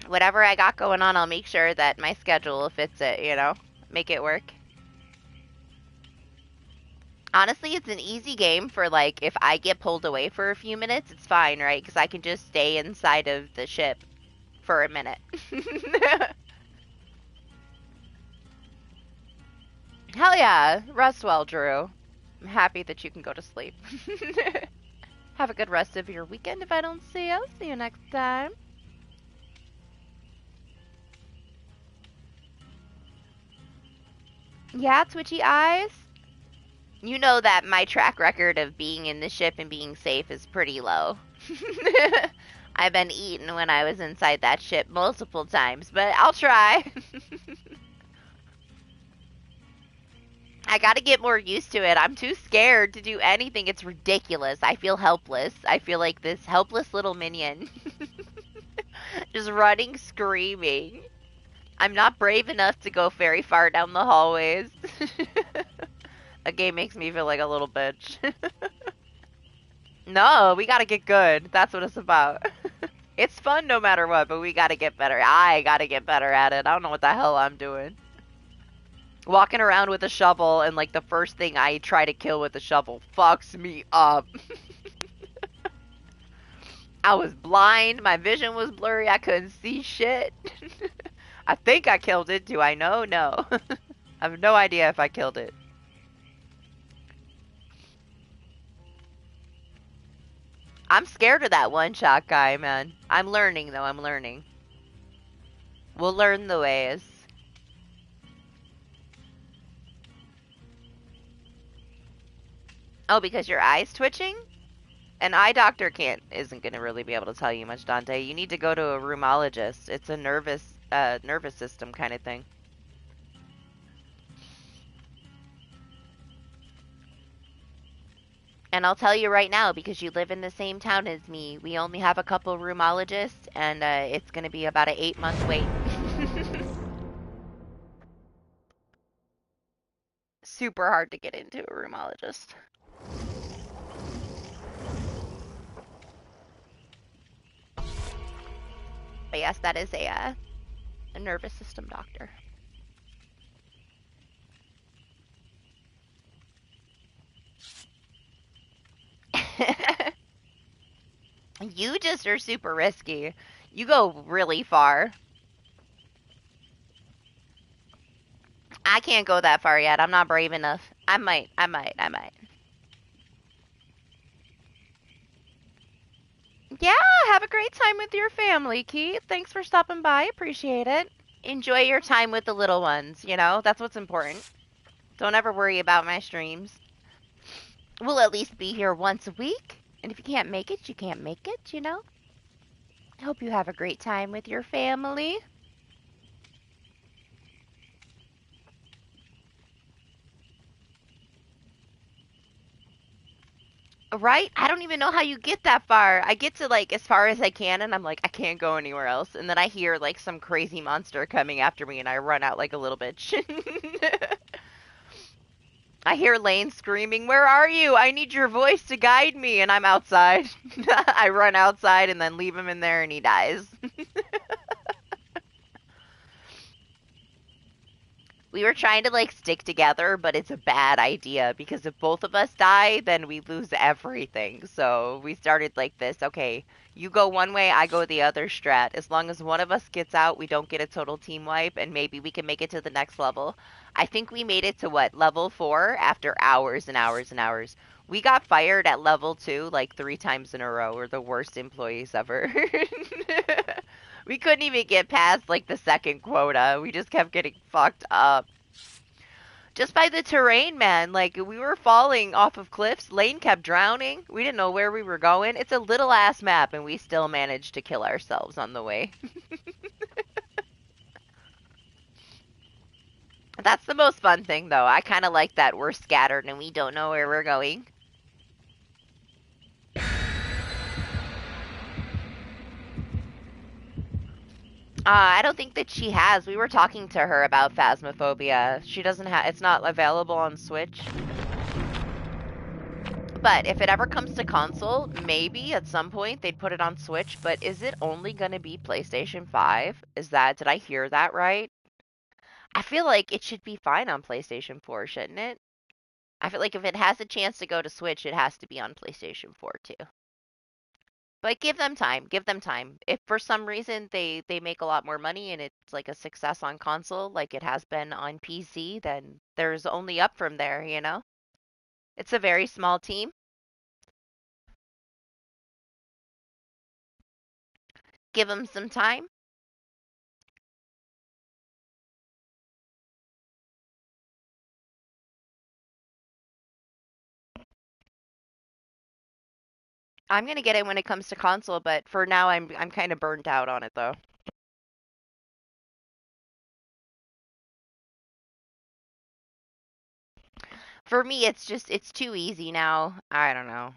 Whatever I got going on, I'll make sure that my schedule fits it, you know? Make it work. Honestly, it's an easy game for, like, if I get pulled away for a few minutes, it's fine, right? Because I can just stay inside of the ship for a minute. Hell yeah. Rest well, Drew. I'm happy that you can go to sleep. Have a good rest of your weekend if I don't see you. See you next time. Yeah, twitchy eyes? You know that my track record of being in the ship and being safe is pretty low. I've been eaten when I was inside that ship multiple times, but I'll try. I gotta get more used to it. I'm too scared to do anything. It's ridiculous. I feel helpless. I feel like this helpless little minion. Just running, screaming. I'm not brave enough to go very far down the hallways. That game makes me feel like a little bitch. No, we gotta get good. That's what it's about. It's fun no matter what, but we gotta get better. I gotta get better at it. I don't know what the hell I'm doing. Walking around with a shovel and like the first thing I try to kill with a shovel fucks me up. I was blind. My vision was blurry. I couldn't see shit. I think I killed it. Do I know? No. I have no idea if I killed it. I'm scared of that one-shot guy, man. I'm learning, though. I'm learning. We'll learn the ways. Oh, because your eye's twitching? An eye doctor isn't gonna really be able to tell you much, Dante. You need to go to a rheumatologist. It's a nervous system kind of thing. And I'll tell you right now, because you live in the same town as me, we only have a couple rheumatologists, and it's gonna be about an 8-month wait. Super hard to get into a rheumatologist. But yes, that is a nervous system doctor. You just are super risky. You go really far. I can't go that far yet. I'm not brave enough. I might. Yeah, have a great time with your family, Keith. Thanks for stopping by. Appreciate it. Enjoy your time with the little ones, you know? That's what's important. Don't ever worry about my streams. We'll at least be here once a week. And if you can't make it, you can't make it, you know? Hope you have a great time with your family. Right? I don't even know how you get that far. I get to like as far as I can and I'm like, I can't go anywhere else. And then I hear like some crazy monster coming after me and I run out like a little bitch. I hear Lane screaming, "Where are you? I need your voice to guide me." And I'm outside. I run outside and then leave him in there and he dies. We were trying to like stick together, but it's a bad idea because if both of us die, then we lose everything. So we started like this. Okay, you go one way, I go the other strat. As long as one of us gets out, we don't get a total team wipe, and maybe we can make it to the next level. I think we made it to what, level 4 after hours and hours and hours. We got fired at level 2 like 3 times in a row. We're the worst employees ever. We couldn't even get past like the second quota. We just kept getting fucked up. Just by the terrain, man. Like we were falling off of cliffs. Lane kept drowning. We didn't know where we were going. It's a little ass map and we still managed to kill ourselves on the way. That's the most fun thing though. I kind of like that we're scattered and we don't know where we're going. I don't think that she has. We were talking to her about Phasmophobia. She doesn't have. It's not available on Switch. But if it ever comes to console, maybe at some point they'd put it on Switch. But is it only gonna be PlayStation 5? Did I hear that right? I feel like it should be fine on PlayStation 4, shouldn't it? I feel like if it has a chance to go to Switch, it has to be on PlayStation 4 too. But give them time. Give them time. If for some reason they make a lot more money and it's like a success on console, like it has been on PC, then there's only up from there, you know? It's a very small team. Give them some time. I'm gonna get it when it comes to console, but for now I'm kind of burnt out on it though. For me, it's too easy now. I don't know.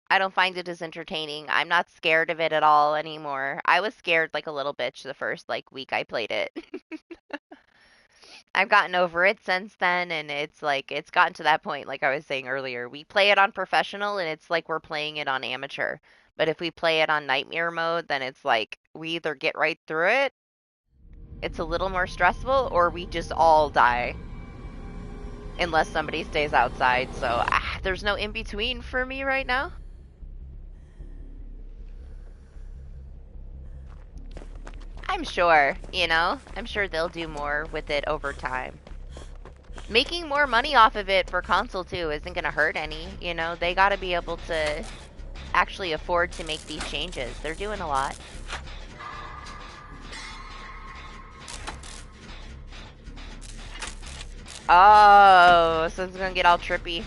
I don't find it as entertaining. I'm not scared of it at all anymore. I was scared like a little bitch the first like week I played it. I've gotten over it since then, and it's like it's gotten to that point, like I was saying earlier. We play it on professional, and it's like we're playing it on amateur. But if we play it on nightmare mode, then it's like we either get right through it, it's a little more stressful, or we just all die. Unless somebody stays outside, so there's no in between for me right now. I'm sure, you know, I'm sure they'll do more with it over time. Making more money off of it for console too isn't gonna hurt any, you know, they gotta be able to actually afford to make these changes. They're doing a lot. Oh, so it's gonna get all trippy.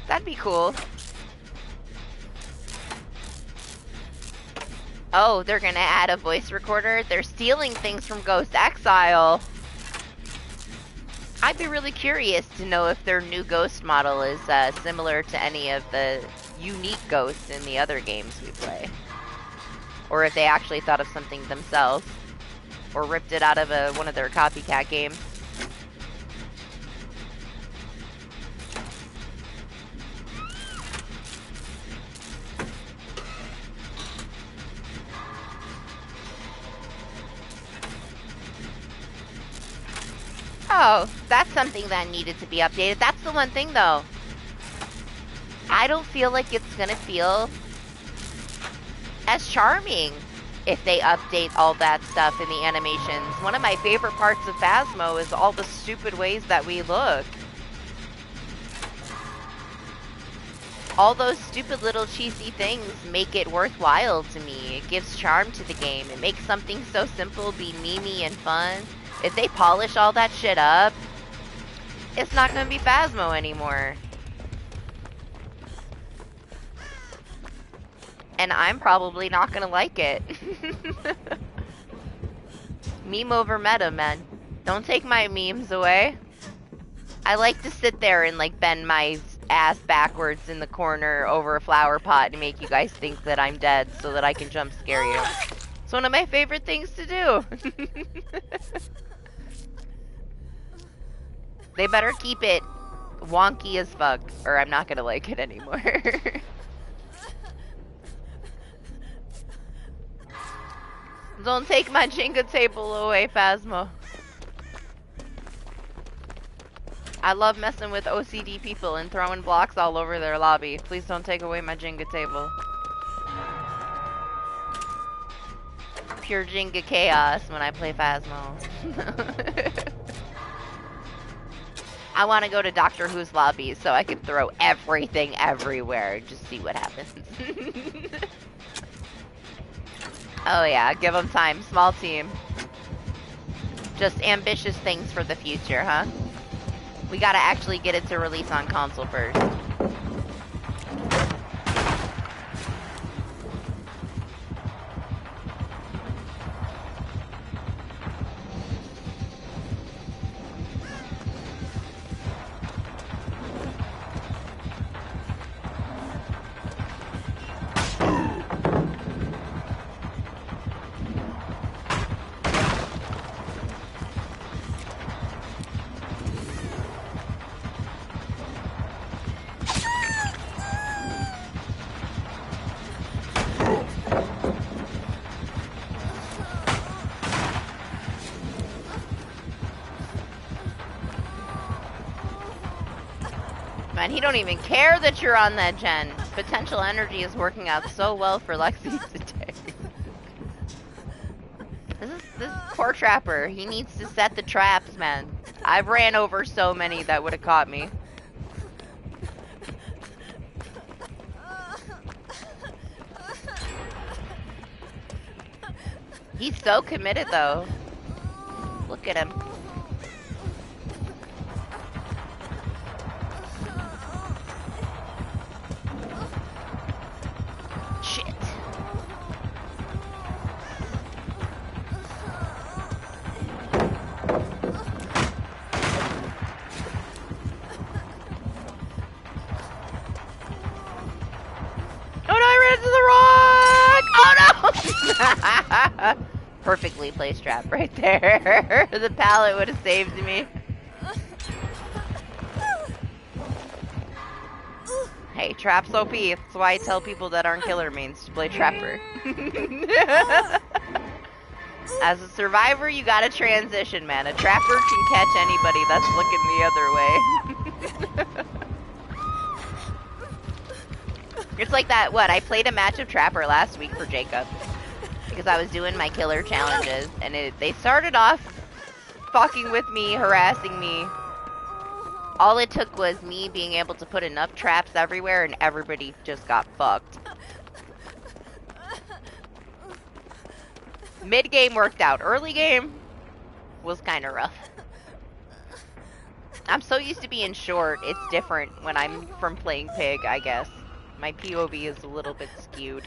That'd be cool. Oh, they're gonna add a voice recorder? They're stealing things from Ghost Exile. I'd be really curious to know if their new ghost model is similar to any of the unique ghosts in the other games we play. Or if they actually thought of something themselves. Or ripped it out of one of their copycat games. Oh, that's something that needed to be updated. That's the one thing, though. I don't feel like it's gonna feel as charming if they update all that stuff in the animations. One of my favorite parts of Phasmo is all the stupid ways that we look. All those stupid little cheesy things make it worthwhile to me. It gives charm to the game. It makes something so simple be memey and fun. If they polish all that shit up, it's not gonna be Phasmo anymore. And I'm probably not gonna like it. Meme over meta, man. Don't take my memes away. I like to sit there and like bend my ass backwards in the corner over a flower pot and make you guys think that I'm dead so that I can jump scare you. It's one of my favorite things to do. They better keep it wonky as fuck, or I'm not gonna like it anymore. Don't take my Jenga table away, Phasmo. I love messing with OCD people and throwing blocks all over their lobby. Please don't take away my Jenga table. Pure Jenga chaos when I play Phasmo. I want to go to Doctor Who's lobby so I can throw everything everywhere. Just see what happens. Oh yeah, give them time. Small team. Just ambitious things for the future, huh? We gotta actually get it to release on console first. Man, he don't even care that you're on that gen. Potential energy is working out so well for Lexi today. This poor trapper. He needs to set the traps, man. I've ran over so many that would have caught me. He's so committed, though. Look at him. Shit. Oh no, I ran into the rock! Oh no! Perfectly placed trap right there. The pallet would have saved me. Hey, trap's OP. That's why I tell people that aren't killer mains to play trapper. As a survivor, you gotta transition, man. A trapper can catch anybody that's looking the other way. It's like that, what, I played a match of Trapper last week for Jacob. Because I was doing my killer challenges, and they started off fucking with me, harassing me. All it took was me being able to put enough traps everywhere, and everybody just got fucked. Mid game worked out. Early game was kind of rough. I'm so used to being short, it's different when I'm from playing Pig, I guess. My POV is a little bit skewed.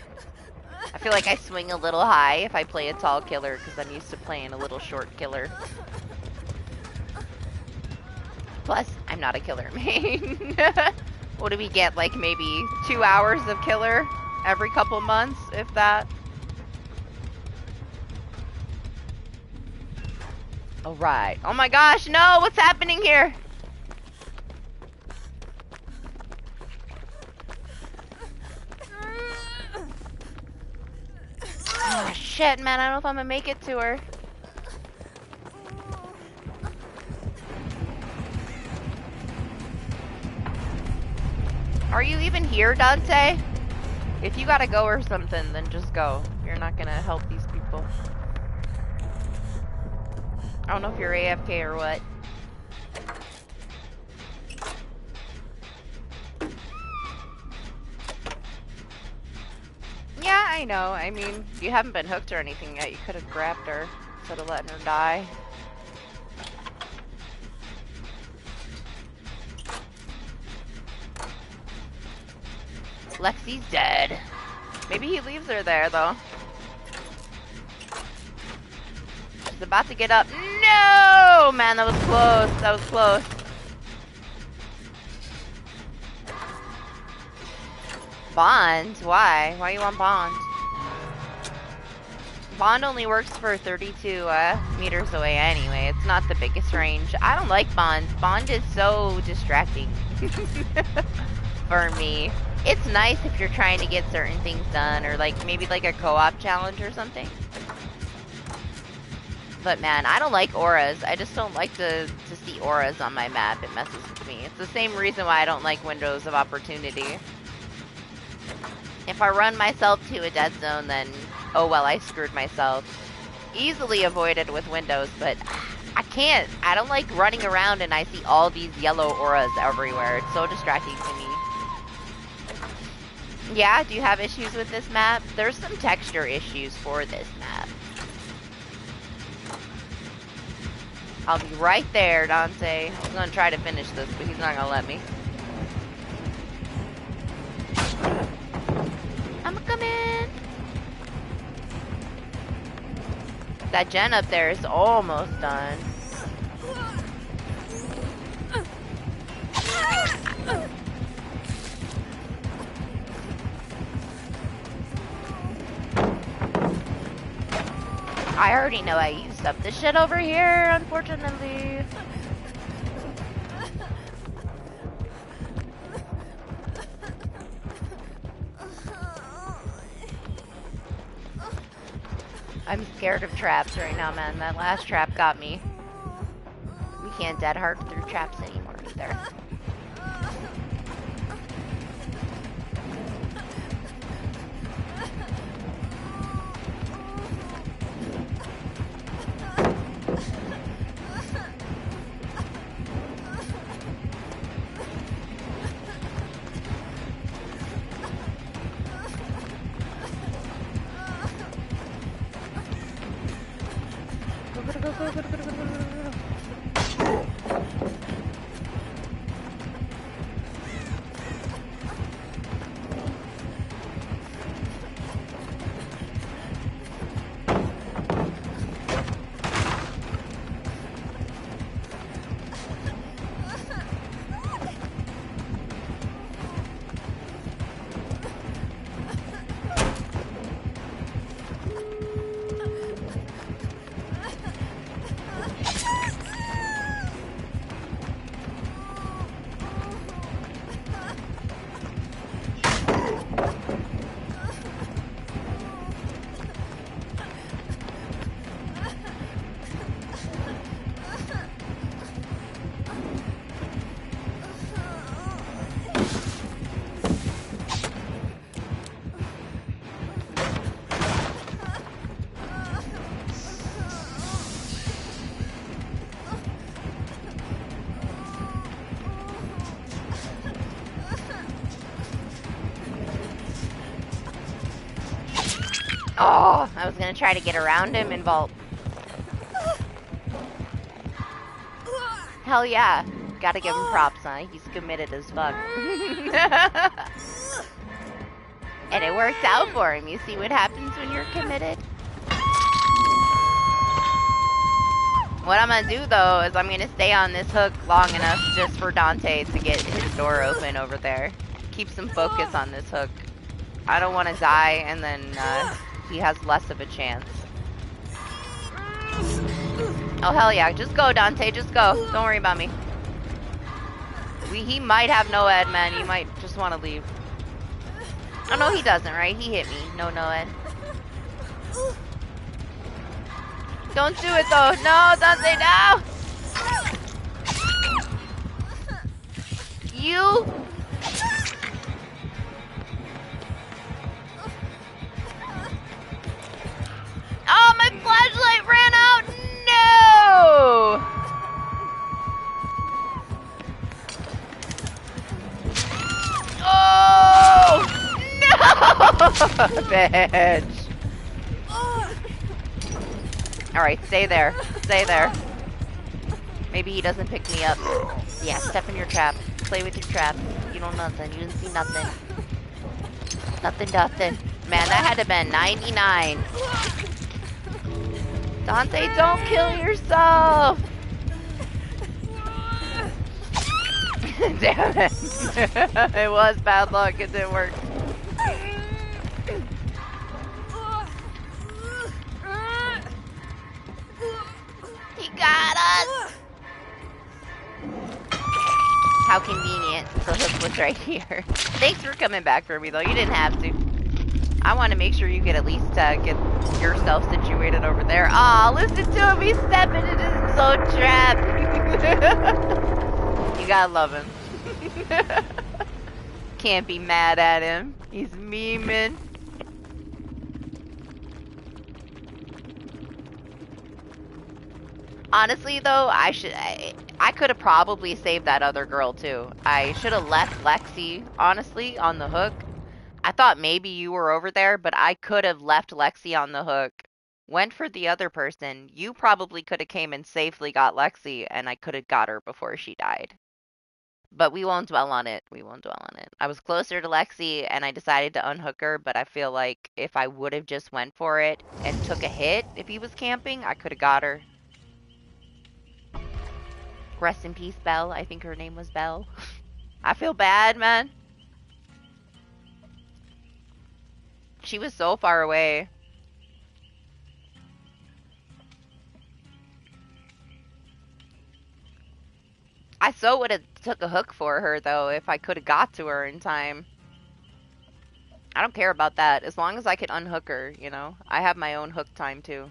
I feel like I swing a little high if I play a tall killer, because I'm used to playing a little short killer. Plus, I'm not a killer main. What do we get, like maybe 2 hours of killer every couple months, if that? Alright. Oh my gosh, no! What's happening here? Oh shit, man, I don't know if I'm gonna make it to her. Are you even here, Dante? If you gotta go or something, then just go. You're not gonna help these people. I don't know if you're AFK or what. Yeah, I know. I mean, you haven't been hooked or anything yet. You could have grabbed her instead of letting her die. Lexi's dead. Maybe he leaves her there, though. She's about to get up. No! Man, that was close. That was close. Bond? Why? Why you want Bond? Bond only works for 32 meters away anyway. It's not the biggest range. I don't like Bond. Bond is so distracting for me. It's nice if you're trying to get certain things done, or like maybe like a co-op challenge or something. But man, I don't like auras. I just don't like to see auras on my map. It messes with me. It's the same reason why I don't like windows of opportunity. If I run myself to a dead zone, then oh well, I screwed myself. Easily avoided with windows, but I can't. I don't like running around and I see all these yellow auras everywhere. It's so distracting to me. Yeah, do you have issues with this map? There's some texture issues for this map. I'll be right there, Dante. I'm gonna try to finish this, but he's not gonna let me. I'm coming. That gen up there is almost done. I already know I used up this shit over here, unfortunately. I'm scared of traps right now, man. That last trap got me. We can't dead hard through traps anymore either. Oh, I was gonna try to get around him and vault. Hell yeah. Gotta give him props, huh? He's committed as fuck. And it works out for him. You see what happens when you're committed? What I'm gonna do, though, is I'm gonna stay on this hook long enough just for Dante to get his door open over there. Keep some focus on this hook. I don't want to die, and then he has less of a chance. Oh, hell yeah. Just go, Dante. Just go. Don't worry about me. He might have no ed, man. You might just want to leave. Oh, no, he doesn't, right? He hit me. No ed. Don't do it, though. No, Dante, no! You... Oh, my flashlight ran out! No! Oh! No! Bitch. Alright, stay there. Stay there. Maybe he doesn't pick me up. Yeah, step in your trap. Play with your trap. You know nothing. You didn't see nothing. Nothing. Man, that had to have been 99. Dante, don't kill yourself! Damn it. It was bad luck. It didn't work. He got us! How convenient. The hook was right here. Thanks for coming back for me, though. You didn't have to. I want to make sure you could at least get yourself situated over there. Aw, listen to him. He's stepping into his own trap. You gotta love him. Can't be mad at him. He's memeing. Honestly, though, I could have probably saved that other girl, too. I should have left Lexi, honestly, on the hook. I thought maybe you were over there, but I could have left Lexi on the hook. Went for the other person. You probably could have came and safely got Lexi, and I could have got her before she died. But we won't dwell on it. We won't dwell on it. I was closer to Lexi, and I decided to unhook her, but I feel like if I would have just went for it and took a hit if he was camping, I could have got her. Rest in peace, Belle. I think her name was Belle. I feel bad, man. She was so far away. I so would have took a hook for her, though, if I could have got to her in time. I don't care about that. As long as I could unhook her, you know? I have my own hook time, too.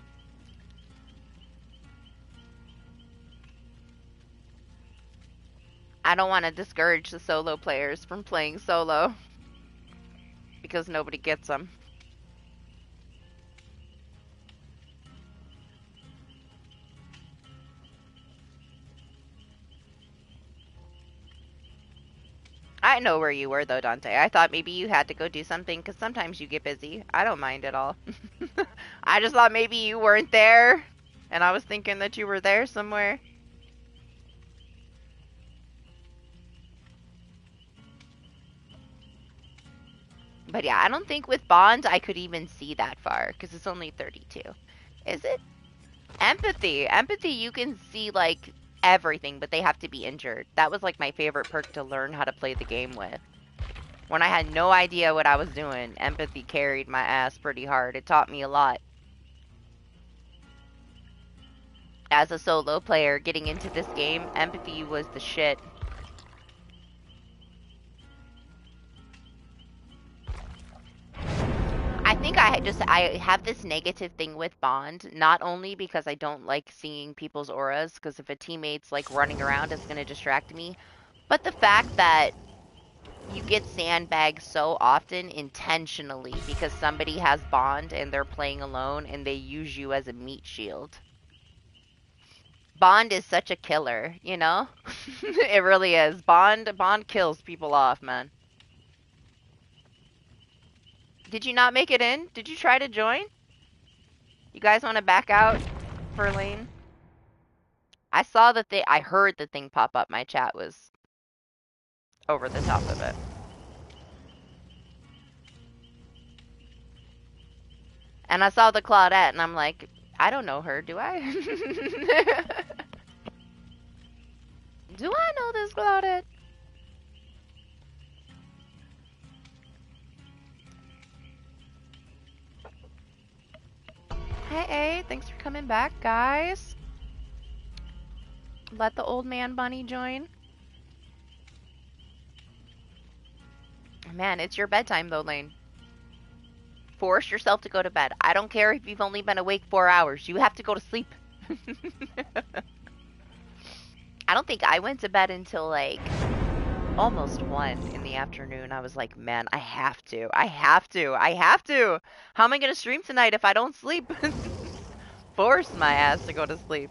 I don't want to discourage the solo players from playing solo. Because nobody gets them. I know where you were, though, Dante. I thought maybe you had to go do something, because sometimes you get busy. I don't mind at all. I just thought maybe you weren't there, and I was thinking that you were there somewhere. But yeah, I don't think with Bond I could even see that far, because it's only 32. Is it? Empathy. Empathy, you can see, like, everything, but they have to be injured. That was, like, my favorite perk to learn how to play the game with. When I had no idea what I was doing, empathy carried my ass pretty hard. It taught me a lot. As a solo player, getting into this game, empathy was the shit. I think I have this negative thing with Bond, not only because I don't like seeing people's auras, because if a teammate's like running around, it's going to distract me, but the fact that you get sandbagged so often intentionally because somebody has Bond and they're playing alone and they use you as a meat shield. Bond is such a killer, you know? It really is. Bond kills people off, man. Did you not make it in? Did you try to join? You guys want to back out for lane? I heard the thing pop up. My chat was over the top of it. And I saw the Claudette, and I'm like, I don't know her, do I? Do I know this Claudette? Hey, thanks for coming back, guys. Let the old man bunny join. Man, it's your bedtime though, Lane. Force yourself to go to bed. I don't care if you've only been awake 4 hours. You have to go to sleep. I don't think I went to bed until like almost 1 in the afternoon. I was like, man, I have to. How am I going to stream tonight if I don't sleep? Force my ass to go to sleep.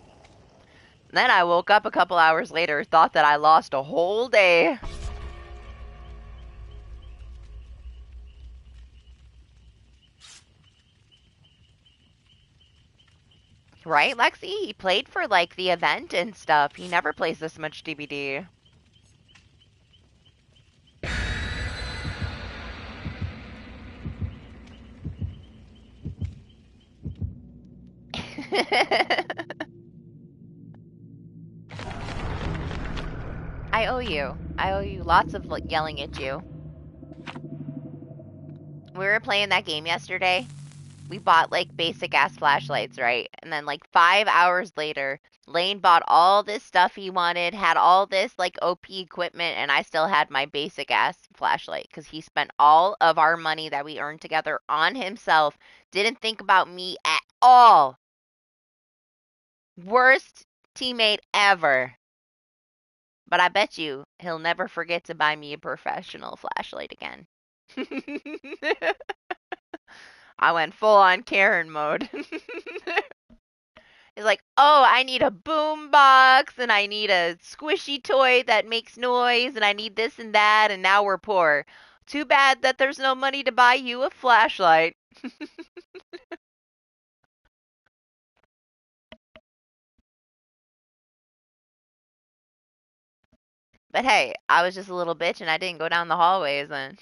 Then I woke up a couple hours later, thought that I lost a whole day. Right, Lexi? He played for, like, the event and stuff. He never plays this much DBD. I owe you. I owe you lots of like, yelling at you. We were playing that game yesterday. We bought, like, basic-ass flashlights, right? And then, like, 5 hours later, Lane bought all this stuff he wanted, had all this, like, OP equipment, and I still had my basic-ass flashlight because he spent all of our money that we earned together on himself, didn't think about me at all. Worst teammate ever. But I bet you he'll never forget to buy me a professional flashlight again. I went full on Karen mode. It's like, oh, I need a boom box, and I need a squishy toy that makes noise, and I need this and that, and now we're poor. Too bad that there's no money to buy you a flashlight. But hey, I was just a little bitch, and I didn't go down the hallways, and...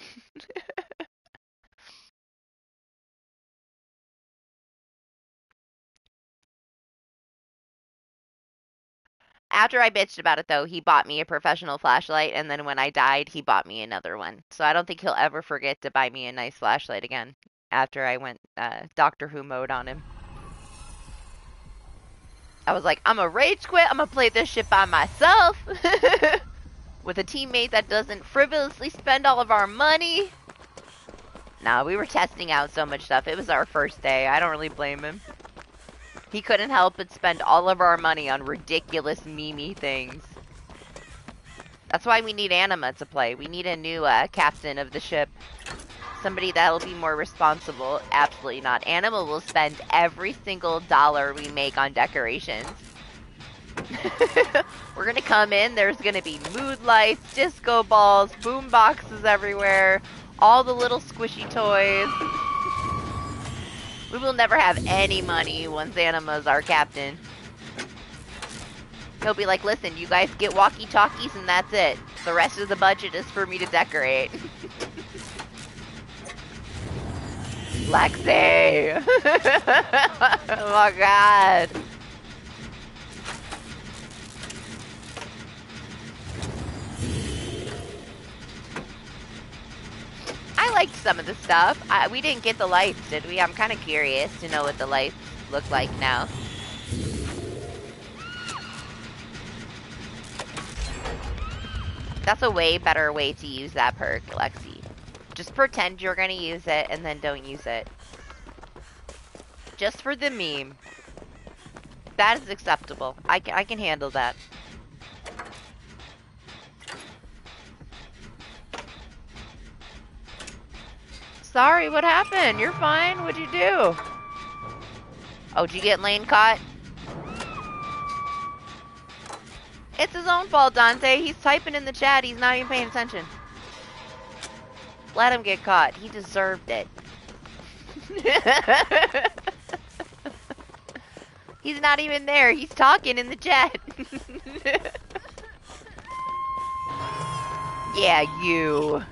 After I bitched about it, though, he bought me a professional flashlight, and then when I died, he bought me another one. So I don't think he'll ever forget to buy me a nice flashlight again after I went Doctor Who mode on him. I was like, I'm a rage quit. I'm gonna play this shit by myself with a teammate that doesn't frivolously spend all of our money. Nah, we were testing out so much stuff. It was our first day. I don't really blame him. He couldn't help but spend all of our money on ridiculous meme things. That's why we need Anima to play. We need a new captain of the ship. Somebody that'll be more responsible. Absolutely not. Anima will spend every single dollar we make on decorations. We're gonna come in, there's gonna be mood lights, disco balls, boom boxes everywhere, all the little squishy toys. We will never have any money once Anima's our captain. He'll be like, listen, you guys get walkie-talkies and that's it. The rest of the budget is for me to decorate. Lexi! Oh my god. I liked some of the stuff. We didn't get the lights, did we? I'm kind of curious to know what the lights look like now. That's a way better way to use that perk, Lexi. Just pretend you're gonna use it and then don't use it. Just for the meme. That is acceptable. I can handle that. Sorry, what happened? You're fine. What'd you do? Oh, did you get lane caught? It's his own fault, Dante. He's typing in the chat. He's not even paying attention. Let him get caught. He deserved it. He's not even there. He's talking in the chat. Yeah, you.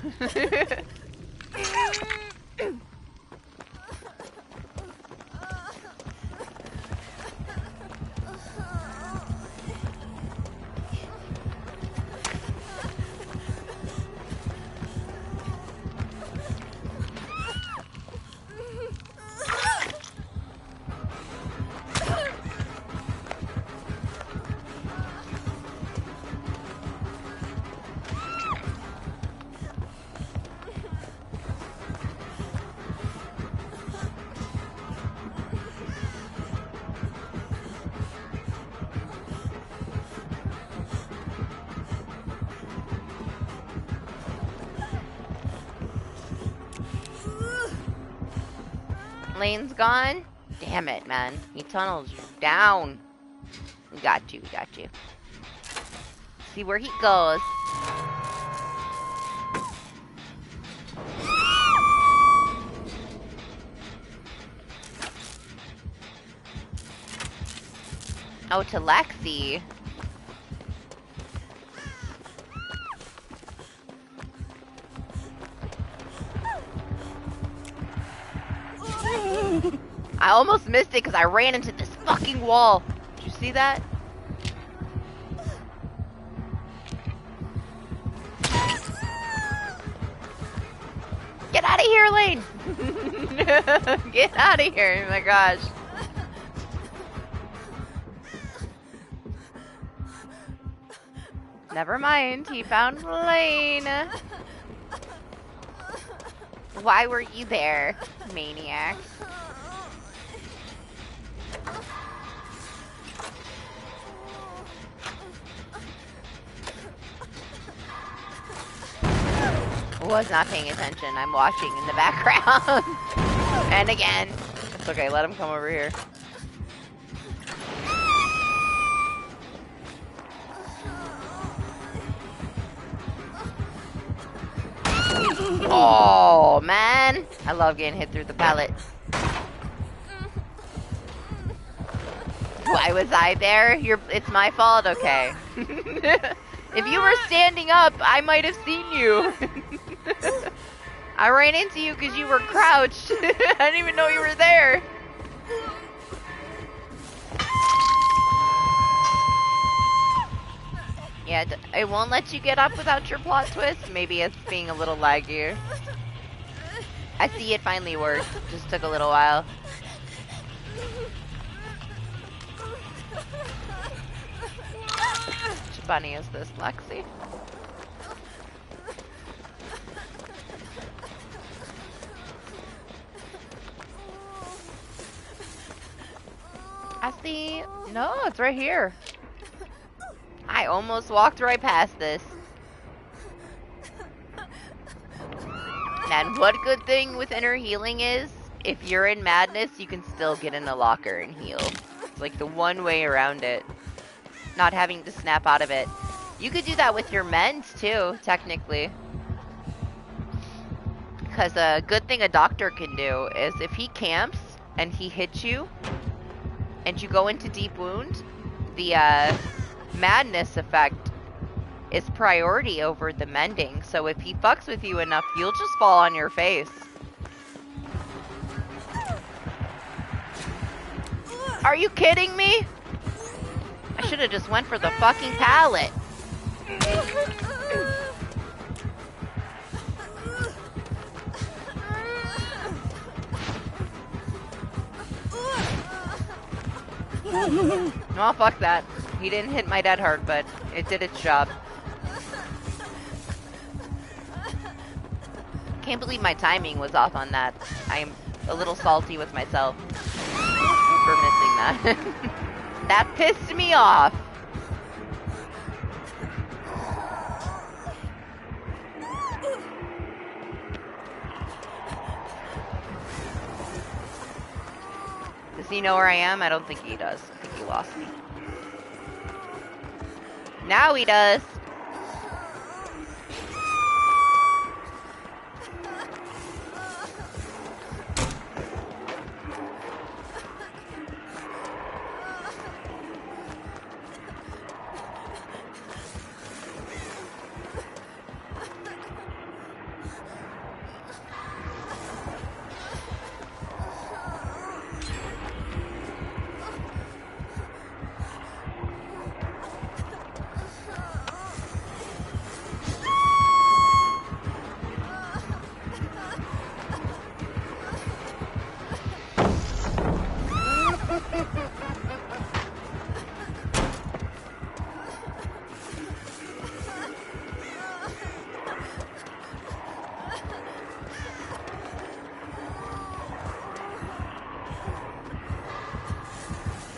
Lane's gone? Damn it, man. He tunnels you down. We got you, we got you. See where he goes. Oh, to Lexi. I almost missed it because I ran into this fucking wall. Did you see that? Get out of here, Lane! Get out of here, oh my gosh. Never mind, he found Lane. Why were you there, maniac? Was not paying attention. I'm watching in the background. And again. It's okay, let him come over here. Oh, man. I love getting hit through the pallet. Why was I there? It's my fault? Okay. If you were standing up, I might have seen you. I ran into you because you were crouched. I didn't even know you were there. Yeah, it won't let you get up without your plot twist. Maybe it's being a little laggy. I see it finally worked. Just took a little while. Which bunny is this, Lexi? I see. No, it's right here. I almost walked right past this. And what good thing with inner healing is, if you're in madness, you can still get in a locker and heal. It's like the one way around it. Not having to snap out of it. You could do that with your mends too, technically. Because a good thing a doctor can do is if he camps and he hits you, and you go into deep wound, the madness effect is priority over the mending. So if he fucks with you enough, you'll just fall on your face. Are you kidding me? I should have just went for the fucking pallet. Oh, fuck that. He didn't hit my dead hard, but it did its job. Can't believe my timing was off on that. I'm a little salty with myself for missing that. That pissed me off. Does he know where I am? I don't think he does. I think he lost me. Now he does.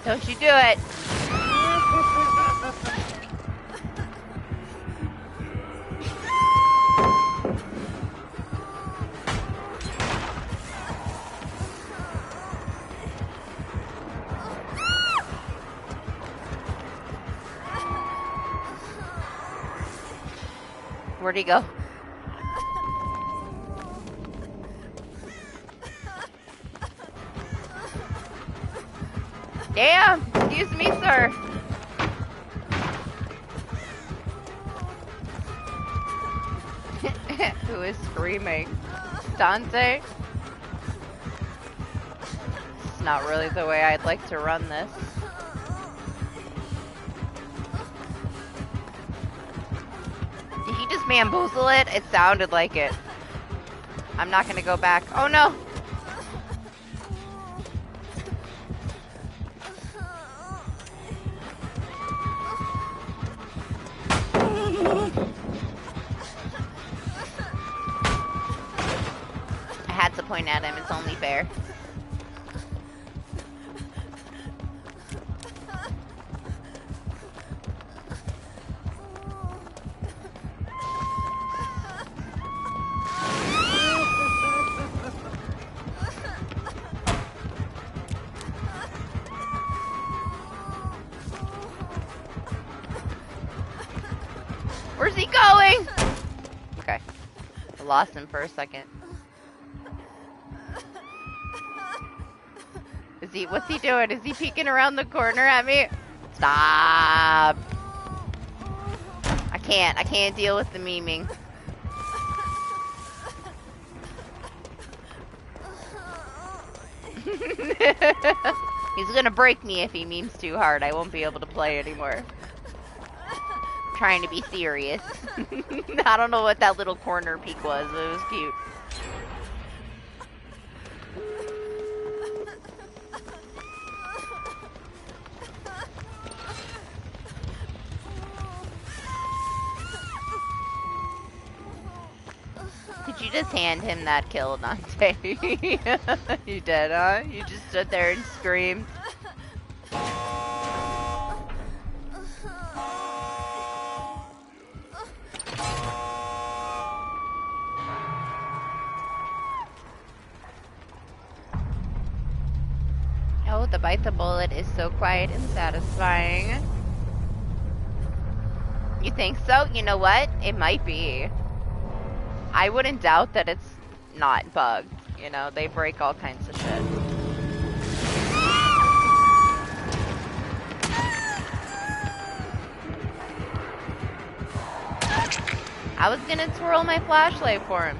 Don't you do it. Where'd he go? Damn! Excuse me, sir. Who is screaming? Dante? It's not really the way I'd like to run this. Did he just bamboozle it? It sounded like it. I'm not gonna go back. Oh no! I had to point at him, it's only fair. Where's he going? Okay. I lost him for a second. What's he doing? Is he peeking around the corner at me? Stop. I can't deal with the memeing. He's gonna break me if he memes too hard. I won't be able to play anymore. I'm trying to be serious. I don't know what that little corner peek was, but it was cute. Did you just hand him that kill, Dante? You did, huh? You just stood there and screamed. Oh, the bite the bullet is so quiet and satisfying. You think so? You know what? It might be. I wouldn't doubt that it's not bugged. You know, they break all kinds of shit. I was gonna twirl my flashlight for him.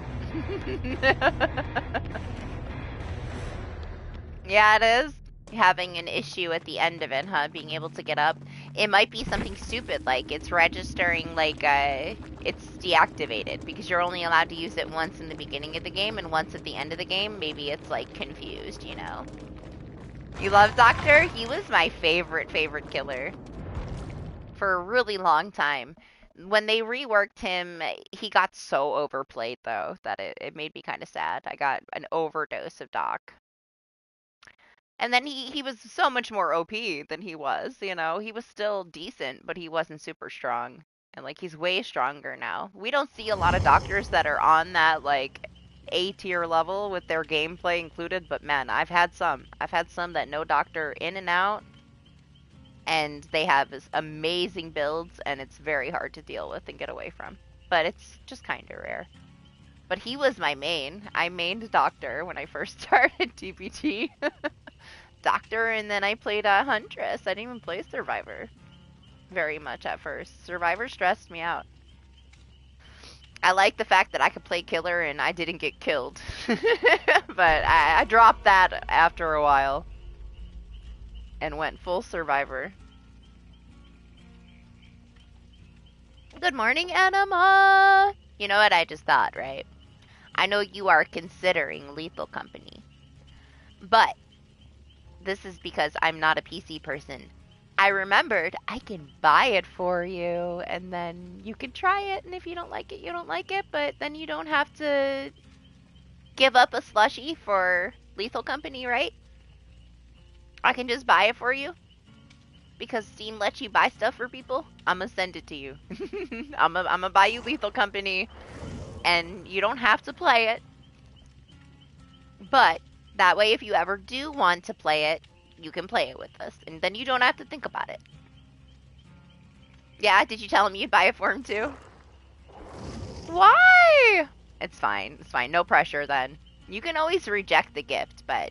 Yeah, it is. Having an issue at the end of it, huh? Being able to get up. It might be something stupid, like it's registering like it's deactivated because you're only allowed to use it once in the beginning of the game and once at the end of the game. Maybe it's like confused, you know. You love Doctor? He was my favorite killer for a really long time. When they reworked him, he got so overplayed though that it made me kind of sad. I got an overdose of Doc. And then he was so much more OP than he was, you know. He was still decent, but he wasn't super strong. And like he's way stronger now. We don't see a lot of doctors that are on that like A tier level with their gameplay included, but man, I've had some. I've had some that no doctor in and out and they have this amazing builds and it's very hard to deal with and get away from. But it's just kind of rare. But he was my main. I mained Doctor when I first started DBD. Doctor, and then I played Huntress. I didn't even play Survivor very much at first. Survivor stressed me out. I like the fact that I could play killer and I didn't get killed. But I dropped that after a while and went full Survivor. Good morning, Anima! You know what I just thought, right? I know you are considering Lethal Company, but this is because I'm not a PC person. I remembered I can buy it for you, and then you can try it, and if you don't like it, you don't like it, but then you don't have to give up a slushie for Lethal Company, right? I can just buy it for you. because Steam lets you buy stuff for people, I'm gonna send it to you. I'm gonna buy you Lethal Company, and you don't have to play it. But that way, if you ever do want to play it, you can play it with us, and then you don't have to think about it. Yeah, did you tell him you'd buy it for him too? Why? It's fine. It's fine. No pressure then. You can always reject the gift, but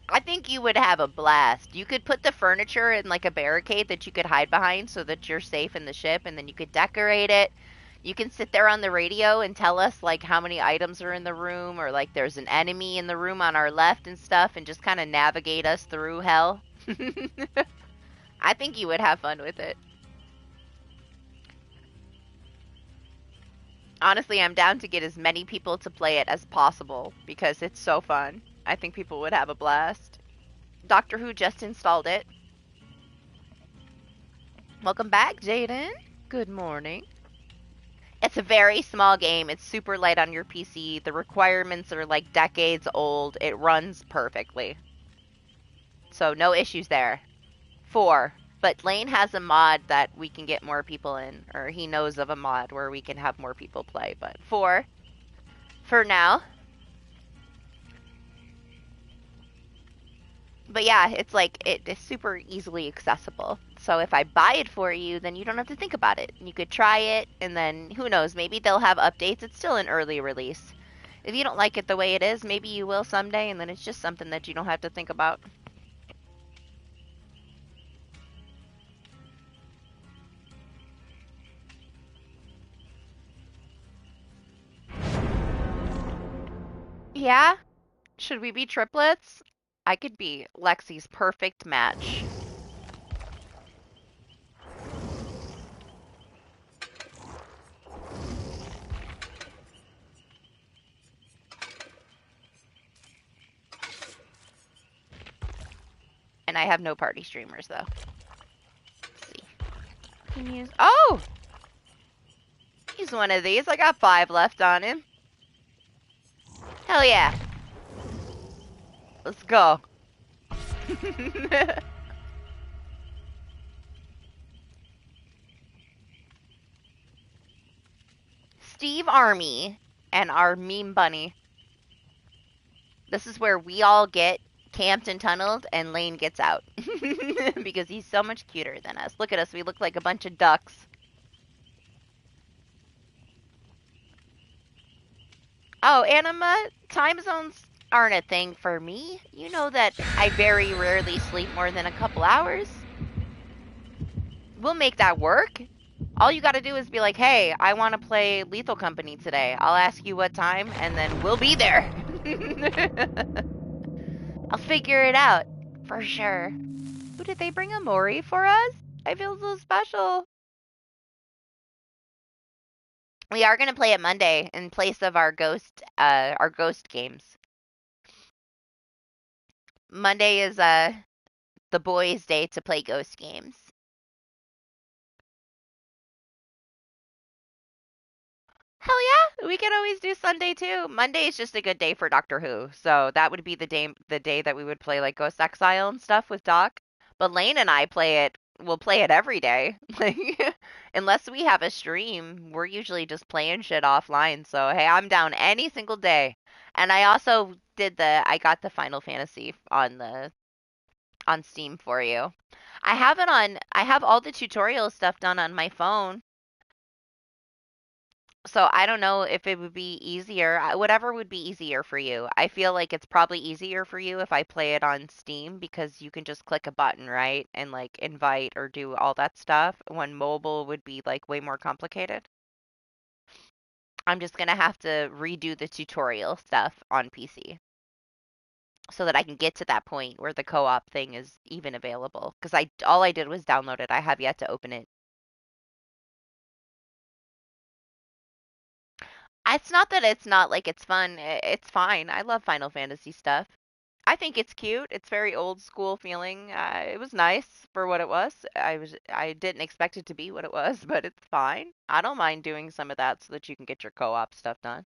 I think you would have a blast. You could put the furniture in like a barricade that you could hide behind so that you're safe in the ship, and then you could decorate it. You can sit there on the radio and tell us like how many items are in the room, or like there's an enemy in the room on our left and stuff, and just kind of navigate us through hell. I think you would have fun with it. Honestly, I'm down to get as many people to play it as possible because it's so fun. I think people would have a blast. Doctor Who just installed it. Welcome back, Jaden. Good morning. It's a very small game. It's super light on your PC. The requirements are like decades old. It runs perfectly. So no issues there. 4. But Lane has a mod that we can get more people in, or he knows of a mod where we can have more people play. But 4 for now. But yeah, it's like it's super easily accessible. So if I buy it for you, then you don't have to think about it. You could try it, and then who knows, maybe they'll have updates. It's still an early release. If you don't like it the way it is, maybe you will someday, and then it's just something that you don't have to think about. Yeah? Should we be triplets? I could be Lexi's perfect match. And I have no party streamers, though. Let's see. Can use. Oh! He's one of these. I got 5 left on him. Hell yeah. Let's go. Steve Army and our meme bunny. This is where we all get camped and tunneled, and Lane gets out. Because he's so much cuter than us. Look at us. We look like a bunch of ducks. Oh, Anima, time zones aren't a thing for me. You know that I very rarely sleep more than a couple hours. We'll make that work. All you gotta do is be like, hey, I want to play Lethal Company today. I'll ask you what time, and then we'll be there. I'll figure it out. For sure. Who did they bring a Mori for us? I feel so special. We are gonna play it Monday in place of our ghost games. Monday is the boys' day to play ghost games. Hell yeah, we can always do Sunday too. Monday is just a good day for Doctor Who, so that would be the day that we would play like Ghost Exile and stuff with Doc. But Lane and I play it. We'll play it every day. Like, unless we have a stream, we're usually just playing shit offline. So hey, I'm down any single day. And I also I got the Final Fantasy on Steam for you. I have all the tutorial stuff done on my phone. So I don't know if it would be easier, whatever would be easier for you. I feel like it's probably easier for you if I play it on Steam because you can just click a button, right? And like invite or do all that stuff. When mobile would be like way more complicated. I'm just gonna have to redo the tutorial stuff on PC so that I can get to that point where the co-op thing is even available. Because all I did was download it. I have yet to open it. It's not that it's not like it's fun. It's fine. I love Final Fantasy stuff. I think it's cute. It's very old school feeling. It was nice for what it was. I didn't expect it to be what it was, but it's fine. I don't mind doing some of that so that you can get your co-op stuff done.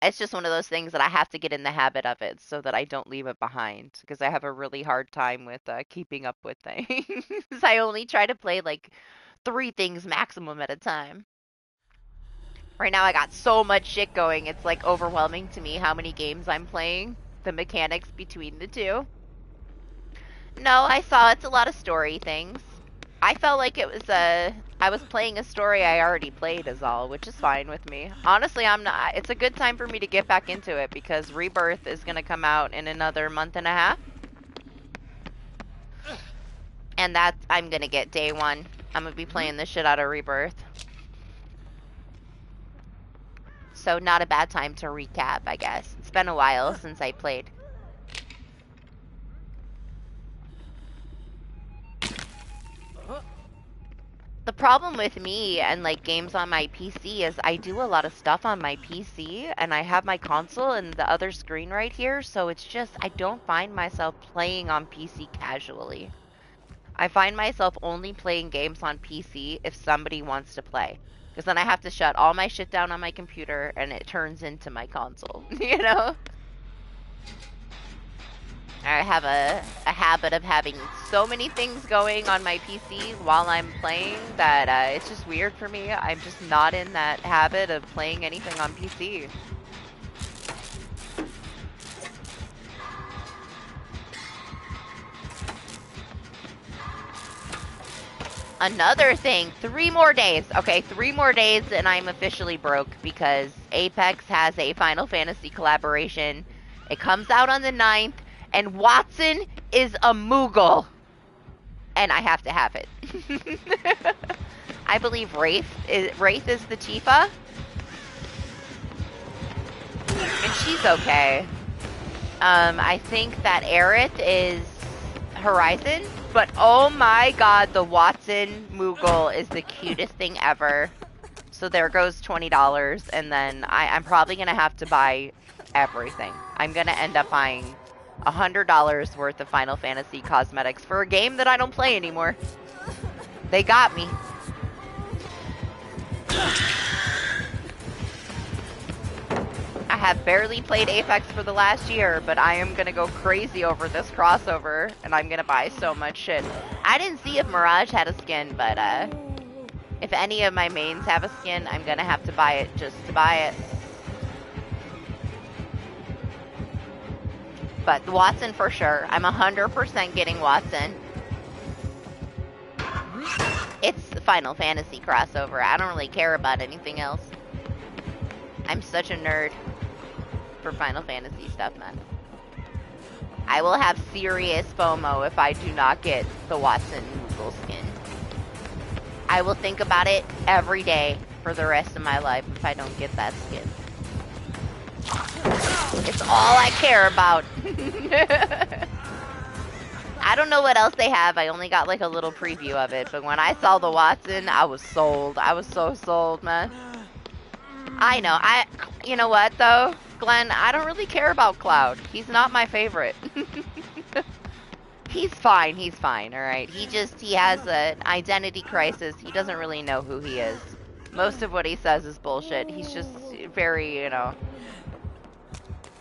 It's just one of those things that I have to get in the habit of it so that I don't leave it behind because I have a really hard time with keeping up with things. I only try to play like 3 things maximum at a time. Right now I got so much shit going, it's like overwhelming to me how many games I'm playing, the mechanics between the two. No, I saw it's a lot of story things. I felt like it was I was playing a story I already played is all, which is fine with me. Honestly, I'm not it's a good time for me to get back into it because Rebirth is going to come out in another month and a half. And that I'm going to get day 1. I'm going to be playing the shit out of Rebirth. So not a bad time to recap, I guess. It's been a while since I played. The problem with me and like games on my PC is I do a lot of stuff on my PC and I have my console and the other screen right here, so it's just I don't find myself playing on PC casually. I find myself only playing games on PC if somebody wants to play. Because then I have to shut all my shit down on my computer and it turns into my console, you know? I have a habit of having so many things going on my PC while I'm playing that it's just weird for me. I'm just not in that habit of playing anything on PC. Another thing, 3 more days. Okay, 3 more days and I'm officially broke because Apex has a Final Fantasy collaboration. It comes out on the 9th, and Watson is a Moogle. And I have to have it. I believe Wraith is the Tifa. And she's okay. I think that Aerith is Horizon. But oh my god, the Watson Moogle is the cutest thing ever. So there goes $20, and then I'm probably going to have to buy everything. I'm going to end up buying $100 worth of Final Fantasy cosmetics for a game that I don't play anymore. They got me. I have barely played Apex for the last year, but I am gonna go crazy over this crossover, and I'm gonna buy so much shit. I didn't see if Mirage had a skin, but if any of my mains have a skin, I'm gonna have to buy it just to buy it. But Watson for sure. I'm 100% getting Watson. It's the Final Fantasy crossover. I don't really care about anything else. I'm such a nerd for Final Fantasy stuff, man. I will have serious FOMO if I do not get the Watson Moogle skin. I will think about it every day for the rest of my life if I don't get that skin. It's all I care about. I don't know what else they have. I only got like a little preview of it, but when I saw the Watson, I was sold. I was so sold, man. I know. You know what though, Glenn? I don't really care about Cloud. He's not my favorite. He's fine. He's fine. All right. He has an identity crisis. He doesn't really know who he is. Most of what he says is bullshit. He's just very, you know,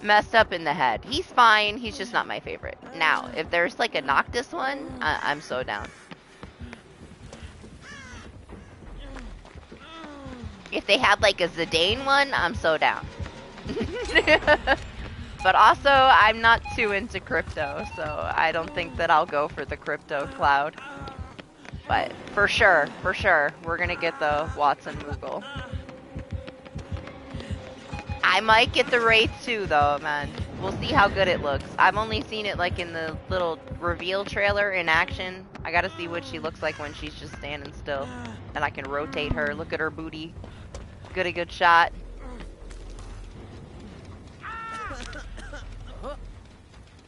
messed up in the head. He's fine. He's just not my favorite. Now, if there's like a Noctis one, I'm so down. If they had like a Zidane one, I'm so down. But also, I'm not too into crypto, so I don't think that I'll go for the crypto Cloud. But for sure, we're gonna get the Watson Moogle. I might get the Wraith too, though, man. We'll see how good it looks. I've only seen it like in the little reveal trailer in action. I gotta see what she looks like when she's just standing still. And I can rotate her, look at her booty. Get a good shot.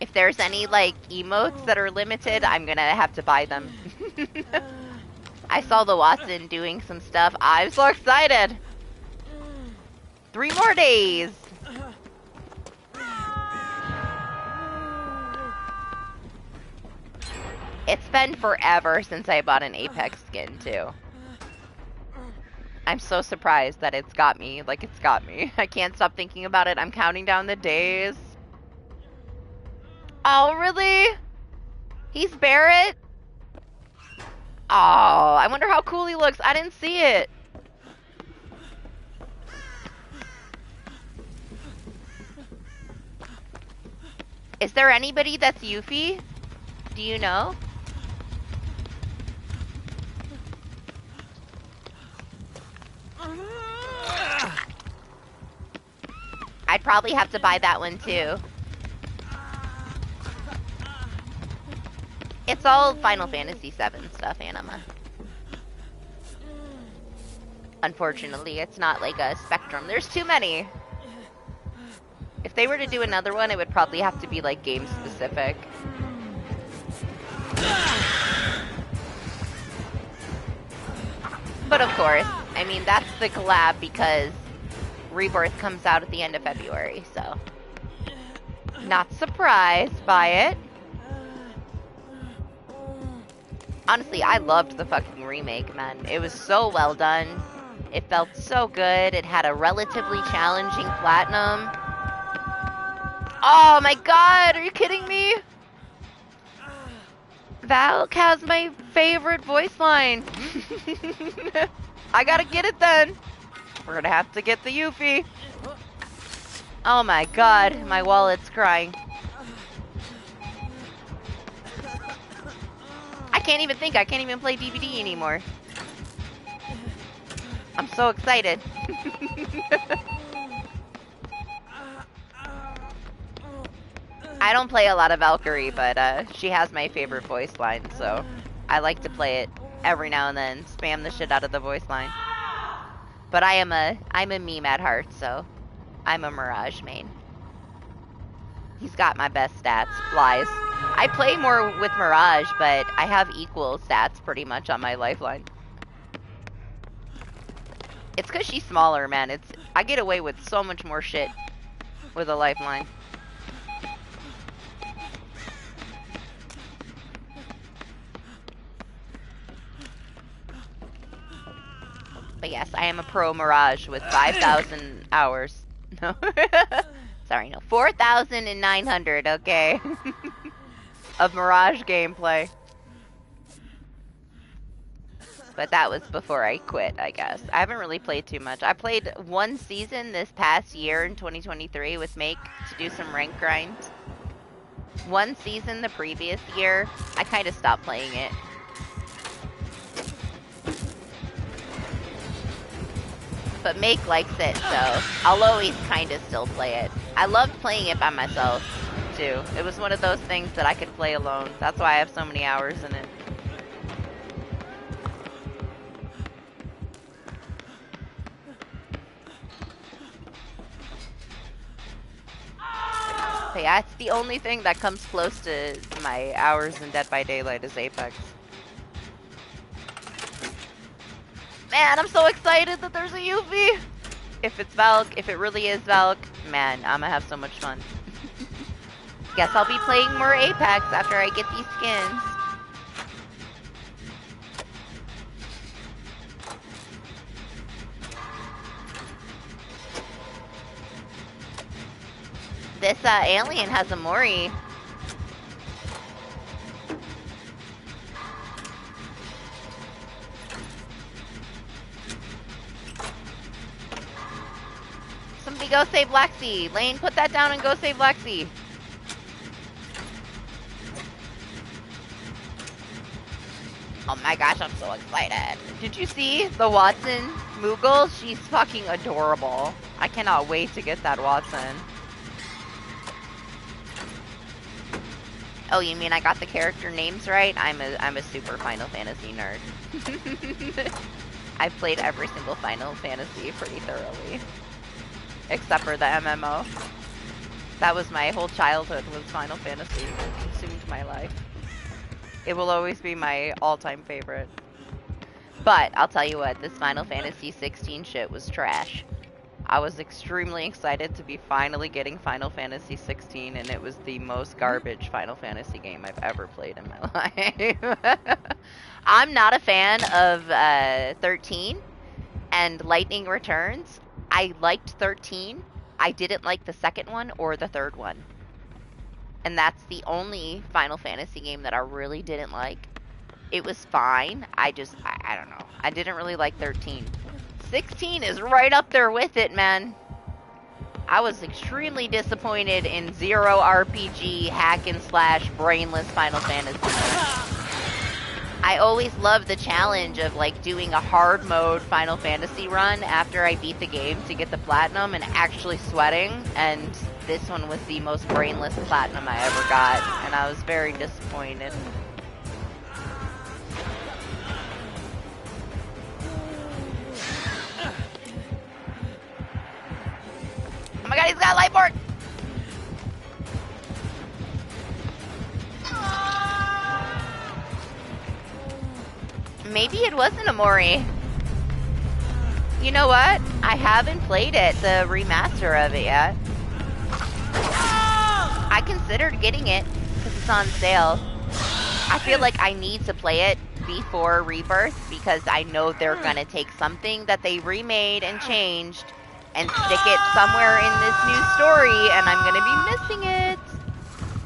If there's any, like, emotes that are limited, I'm gonna have to buy them. I saw the Watson doing some stuff. I'm so excited! 3 more days! It's been forever since I bought an Apex skin, too. I'm so surprised that it's got me. Like, it's got me. I can't stop thinking about it. I'm counting down the days. Oh, really? He's Barrett? Oh, I wonder how cool he looks. I didn't see it. Is there anybody that's Yuffie? Do you know? I'd probably have to buy that one too. It's all Final Fantasy VII stuff, Anima. Unfortunately, it's not like a spectrum. There's too many. If they were to do another one, it would probably have to be like game specific. But of course, I mean, that's the collab because Rebirth comes out at the end of February, so not surprised by it. Honestly, I loved the fucking remake, man. It was so well done. It felt so good. It had a relatively challenging platinum. Oh my god, are you kidding me? Valk has my favorite voice line. I gotta get it then. We're gonna have to get the Yuffie. Oh my god, my wallet's crying. I can't even think. I can't even play DBD anymore. I'm so excited. I don't play a lot of Valkyrie, but she has my favorite voice line, so I like to play it every now and then, spam the shit out of the voice line. But I'm a meme at heart, so I'm a Mirage main. He's got my best stats, flies. I play more with Mirage, but I have equal stats pretty much on my lifeline. It's because she's smaller, man. I get away with so much more shit with a lifeline. But yes, I am a pro Mirage with 5,000 hours. No. Sorry, no. 4,900, okay. Of Mirage gameplay. But that was before I quit, I guess. I haven't really played too much. I played one season this past year in 2023 with Make to do some rank grinds. One season the previous year, I kind of stopped playing it. But Make likes it, so I'll always kind of still play it. I loved playing it by myself, too. It was one of those things that I could play alone. That's why I have so many hours in it. But yeah, it's the only thing that comes close to my hours in Dead by Daylight is Apex. Man, I'm so excited that there's a Yuffie! If it's Valk, if it really is Valk, man, I'm gonna have so much fun. Guess I'll be playing more Apex after I get these skins. This alien has a Mori. Somebody go save Lexi. Lane, put that down and go save Lexi. Oh my gosh, I'm so excited. Did you see the Watson Moogle? She's fucking adorable. I cannot wait to get that Watson. Oh, you mean I got the character names right? I'm a super Final Fantasy nerd. I've played every single Final Fantasy pretty thoroughly. Except for the MMO. That was my whole childhood, was Final Fantasy. It consumed my life. It will always be my all-time favorite. But, I'll tell you what, this Final Fantasy 16 shit was trash. I was extremely excited to be finally getting Final Fantasy 16, and it was the most garbage Final Fantasy game I've ever played in my life. I'm not a fan of 13, and Lightning Returns. I liked 13. I didn't like the second one or the third one. And that's the only Final Fantasy game that I really didn't like. It was fine. I don't know. I didn't really like 13. 16 is right up there with it, man. I was extremely disappointed in Zero RPG, hack and slash, brainless Final Fantasy. I always loved the challenge of like doing a hard mode Final Fantasy run after I beat the game to get the platinum and actually sweating, and this one was the most brainless platinum I ever got, and I was very disappointed. Oh my god, he's got a light board! Maybe it wasn't a Mori. You know what? I haven't played it, the remaster of it yet. I considered getting it because it's on sale. I feel like I need to play it before Rebirth because I know they're gonna take something that they remade and changed and stick it somewhere in this new story, and I'm gonna be missing it.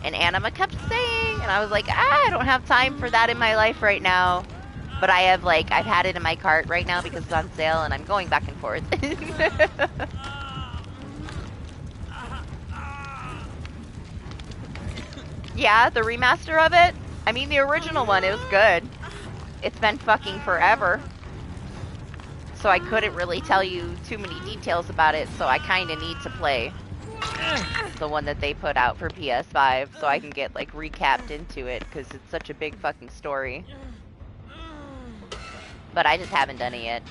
And Anima kept saying, and I was like, I don't have time for that in my life right now. But I have, like, I've had it in my cart right now because it's on sale, and I'm going back and forth. Yeah, the remaster of it? I mean, the original one, it was good. It's been fucking forever. So I couldn't really tell you too many details about it, so I kinda need to play the one that they put out for PS5 so I can get, like, recapped into it, because it's such a big fucking story. But I just haven't done it yet.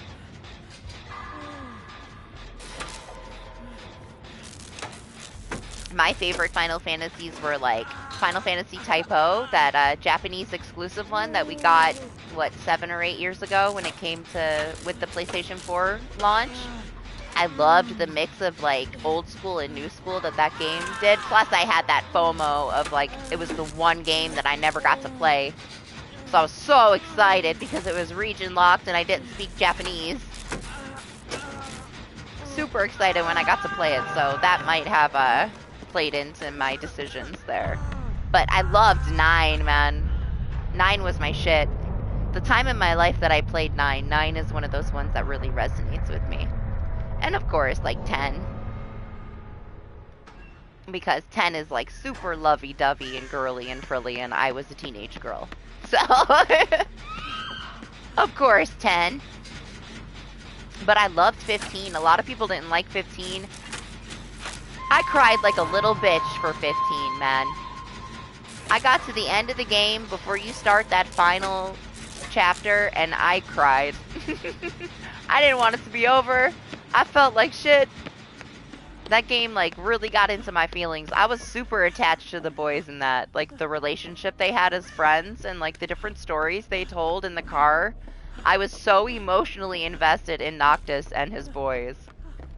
My favorite Final Fantasies were like Final Fantasy Type O, that Japanese exclusive one that we got, what, 7 or 8 years ago when it came to, with the PlayStation 4 launch. I loved the mix of like old school and new school that game did. Plus I had that FOMO of like, it was the one game that I never got to play. So I was so excited because it was region locked and I didn't speak Japanese. Super excited when I got to play it, so that might have played into my decisions there. But I loved 9, man. 9 was my shit. The time in my life that I played 9 is one of those ones that really resonates with me. And of course, like 10. Because 10 is like super lovey-dovey and girly and frilly, and I was a teenage girl. So, of course, 10. But I loved 15. A lot of people didn't like 15. I cried like a little bitch for 15, man. I got to the end of the game before you start that final chapter, and I cried. I didn't want it to be over. I felt like shit. That game, like, really got into my feelings. I was super attached to the boys in that. Like, the relationship they had as friends and, like, the different stories they told in the car. I was so emotionally invested in Noctis and his boys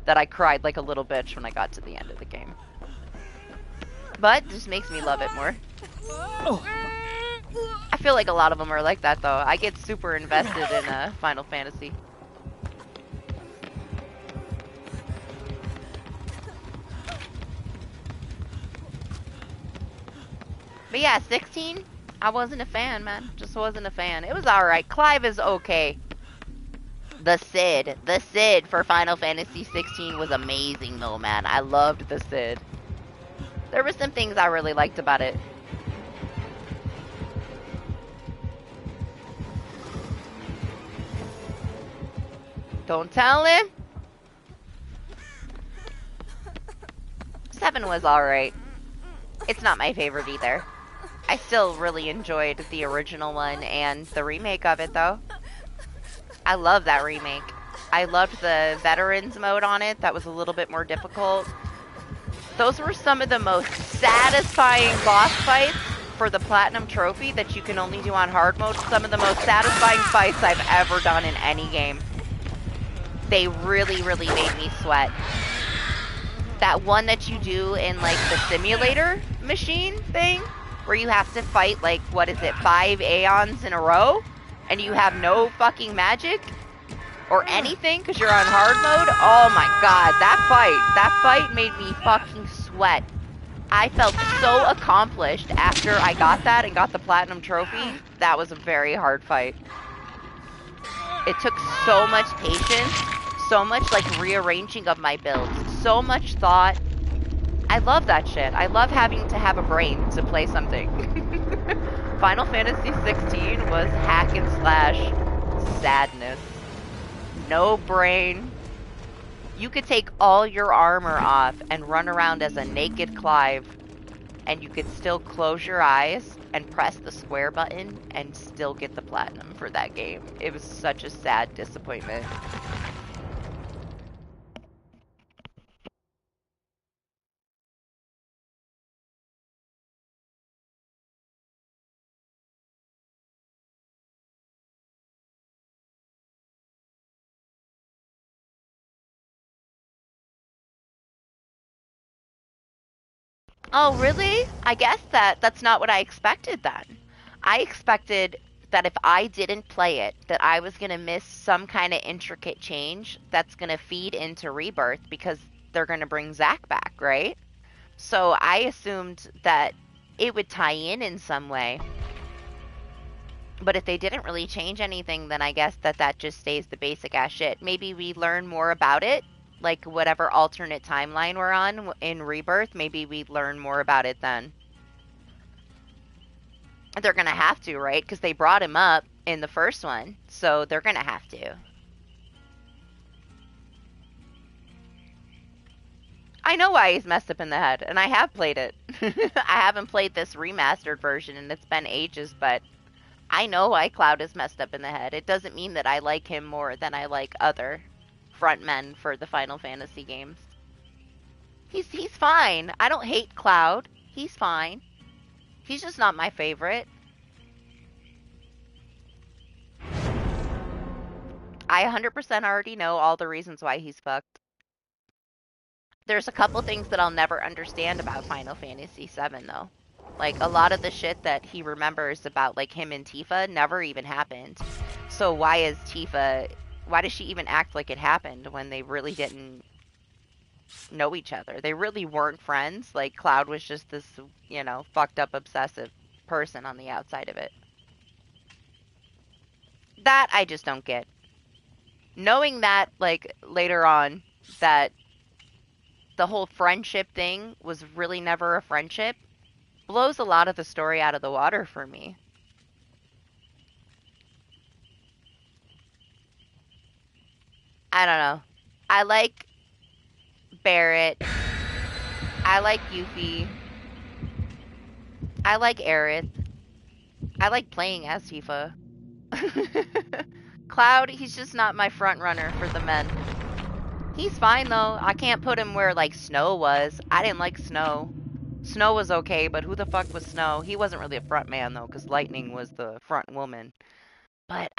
that I cried like a little bitch when I got to the end of the game. But it just makes me love it more. I feel like a lot of them are like that, though. I get super invested in Final Fantasy. But yeah, 16, I wasn't a fan, man. Just wasn't a fan. It was alright. Clive is okay. The Cid for Final Fantasy 16 was amazing, though, man. I loved the Cid. There were some things I really liked about it. Don't tell him. 7 was alright. It's not my favorite either. I still really enjoyed the original one and the remake of it, though. I love that remake. I loved the veterans mode on it. That was a little bit more difficult. Those were some of the most satisfying boss fights for the Platinum Trophy that you can only do on hard mode. Some of the most satisfying fights I've ever done in any game. They really, really made me sweat. That one that you do in, like, the simulator machine thing, where you have to fight, like, what is it, 5 Aeons in a row? And you have no fucking magic? or anything because you're on hard mode, oh my god, that fight made me fucking sweat. I felt so accomplished after I got that and got the platinum trophy. That was a very hard fight. It took so much patience, so much like rearranging of my builds, so much thought. I love that shit. I love having to have a brain to play something. Final Fantasy 16 was hack and slash sadness. No brain. You could take all your armor off and run around as a naked Clive, and you could still close your eyes and press the square button and still get the platinum for that game. It was such a sad disappointment. Oh, really? I guess that's not what I expected then. I expected that if I didn't play it, that I was going to miss some kind of intricate change that's going to feed into Rebirth because they're going to bring Zack back, right? So I assumed that it would tie in some way. But if they didn't really change anything, then I guess that just stays the basic ass shit. Maybe we learn more about it, like whatever alternate timeline we're on in Rebirth, maybe we learn more about it then. They're gonna have to, right? Because they brought him up in the first one, so they're gonna have to. I know why he's messed up in the head, and I have played it. I haven't played this remastered version, and it's been ages, but I know why Cloud is messed up in the head. It doesn't mean that I like him more than I like other frontmen for the Final Fantasy games. He's fine. I don't hate Cloud. He's fine. He's just not my favorite. I 100% already know all the reasons why he's fucked. There's a couple things that I'll never understand about Final Fantasy VII, though. Like, a lot of the shit that he remembers about, like, him and Tifa never even happened. So why does she even act like it happened when they really didn't know each other? They really weren't friends. Like, Cloud was just this, you know, fucked up obsessive person on the outside of it. That I just don't get. Knowing that, like, later on, that the whole friendship thing was really never a friendship blows a lot of the story out of the water for me. I don't know. I like Barrett. I like Yuffie. I like Aerith. I like playing as Tifa. Cloud, he's just not my front runner for the men. He's fine though. I can't put him where like Snow was. I didn't like Snow. Snow was okay, but who the fuck was Snow? He wasn't really a front man though, because Lightning was the front woman. But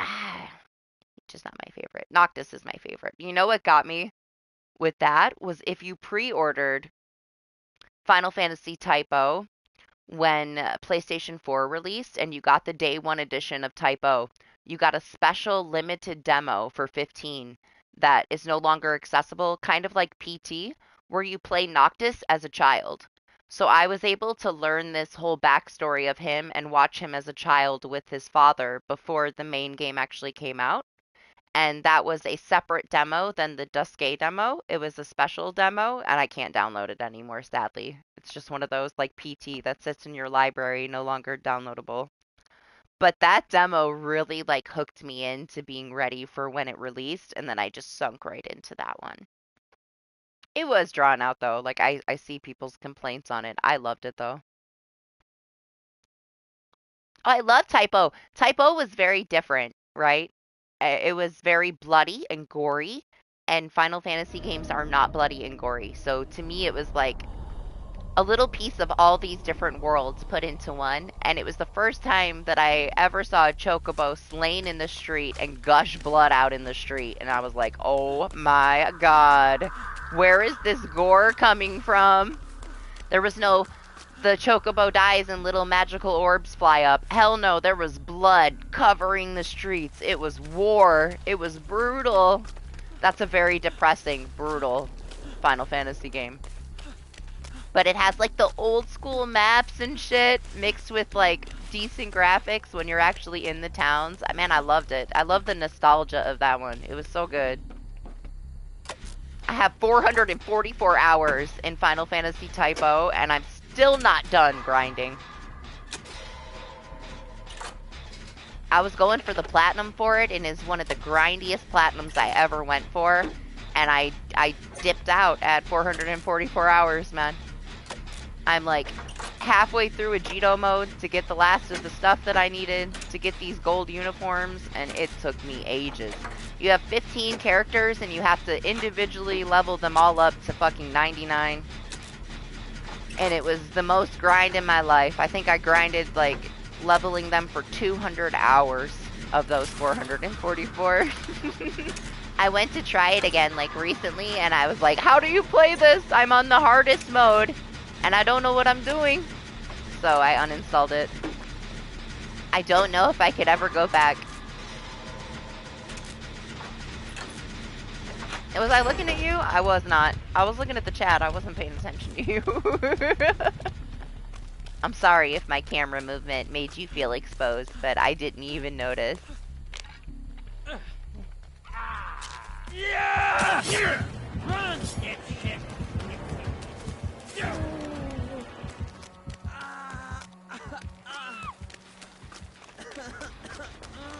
just not my favorite. Noctis is my favorite. You know what got me with that was if you pre-ordered Final Fantasy Type O when PlayStation 4 released and you got the day one edition of Type O, you got a special limited demo for 15 that is no longer accessible, kind of like PT, where you play Noctis as a child. So I was able to learn this whole backstory of him and watch him as a child with his father before the main game actually came out. And that was a separate demo than the Duscae demo. It was a special demo, and I can't download it anymore, sadly. It's just one of those, like PT, that sits in your library, no longer downloadable. But that demo really, like, hooked me into being ready for when it released, and then I just sunk right into that one. It was drawn out, though. Like, I see people's complaints on it. I loved it, though. Oh, I love Type O. Type O was very different, right? It was very bloody and gory, and Final Fantasy games are not bloody and gory. So to me, it was like a little piece of all these different worlds put into one, and it was the first time that I ever saw a chocobo slain in the street and gush blood out in the street, and I was like, oh my god, where is this gore coming from? There was no the chocobo dies and little magical orbs fly up. Hell no, there was blood covering the streets. It was war. It was brutal. That's a very depressing, brutal Final Fantasy game. But it has like the old school maps and shit mixed with like decent graphics when you're actually in the towns. Man, I loved it. I love the nostalgia of that one. It was so good. I have 444 hours in Final Fantasy Type O, and I'm still not done grinding. I was going for the platinum for it, and it's one of the grindiest platinums I ever went for, and I dipped out at 444 hours, man. I'm like halfway through a Jito mode to get the last of the stuff that I needed to get these gold uniforms, and it took me ages. You have 15 characters, and you have to individually level them all up to fucking 99. And it was the most grind in my life. I think I grinded, like, leveling them for 200 hours of those 444. I went to try it again, like, recently, and I was like, how do you play this? I'm on the hardest mode, and I don't know what I'm doing. So I uninstalled it. I don't know if I could ever go back. Was I looking at you? I was not. I was looking at the chat. I wasn't paying attention to you. I'm sorry if my camera movement made you feel exposed, but I didn't even notice. Yeah! Run, dipshit!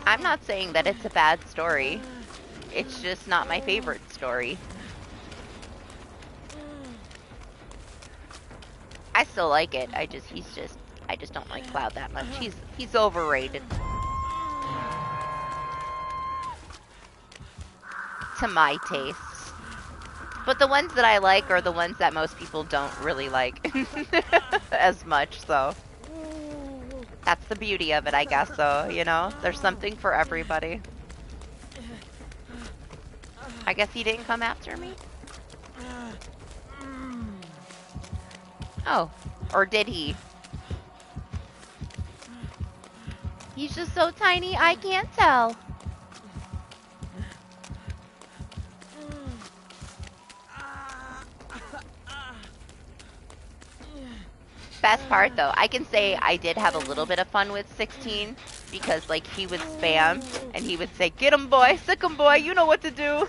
I'm not saying that it's a bad story. It's just not my favorite story. I still like it. I just don't like Cloud that much. He's overrated. To my tastes. But the ones that I like are the ones that most people don't really like as much, so. That's the beauty of it, I guess, though, you know? There's something for everybody. I guess he didn't come after me? Oh. Or did he? He's just so tiny, I can't tell. Best part, though, I can say I did have a little bit of fun with 16, because, like, he would spam, and he would say, get him, boy, sick him, boy, you know what to do.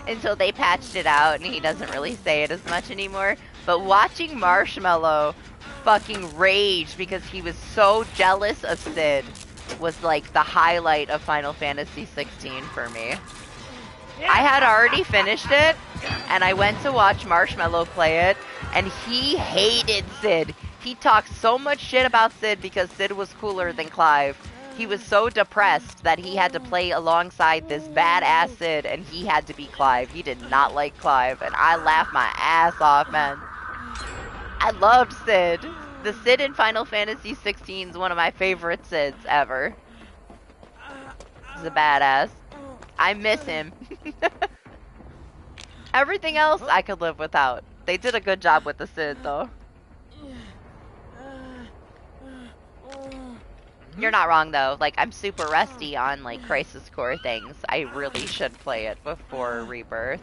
Until they patched it out, and he doesn't really say it as much anymore. But watching Marshmallow fucking rage because he was so jealous of Sid was, like, the highlight of Final Fantasy 16 for me. I had already finished it, and I went to watch Marshmallow play it, and he hated Sid. He talked so much shit about Sid because Sid was cooler than Clive. He was so depressed that he had to play alongside this badass Sid, and he had to be Clive. He did not like Clive, and I laughed my ass off, man. I loved Sid. The Sid in Final Fantasy 16 is one of my favorite Sids ever. He's a badass. I miss him. Everything else I could live without. They did a good job with the Sid, though. You're not wrong, though. Like, I'm super rusty on, like, Crisis Core things. I really should play it before Rebirth.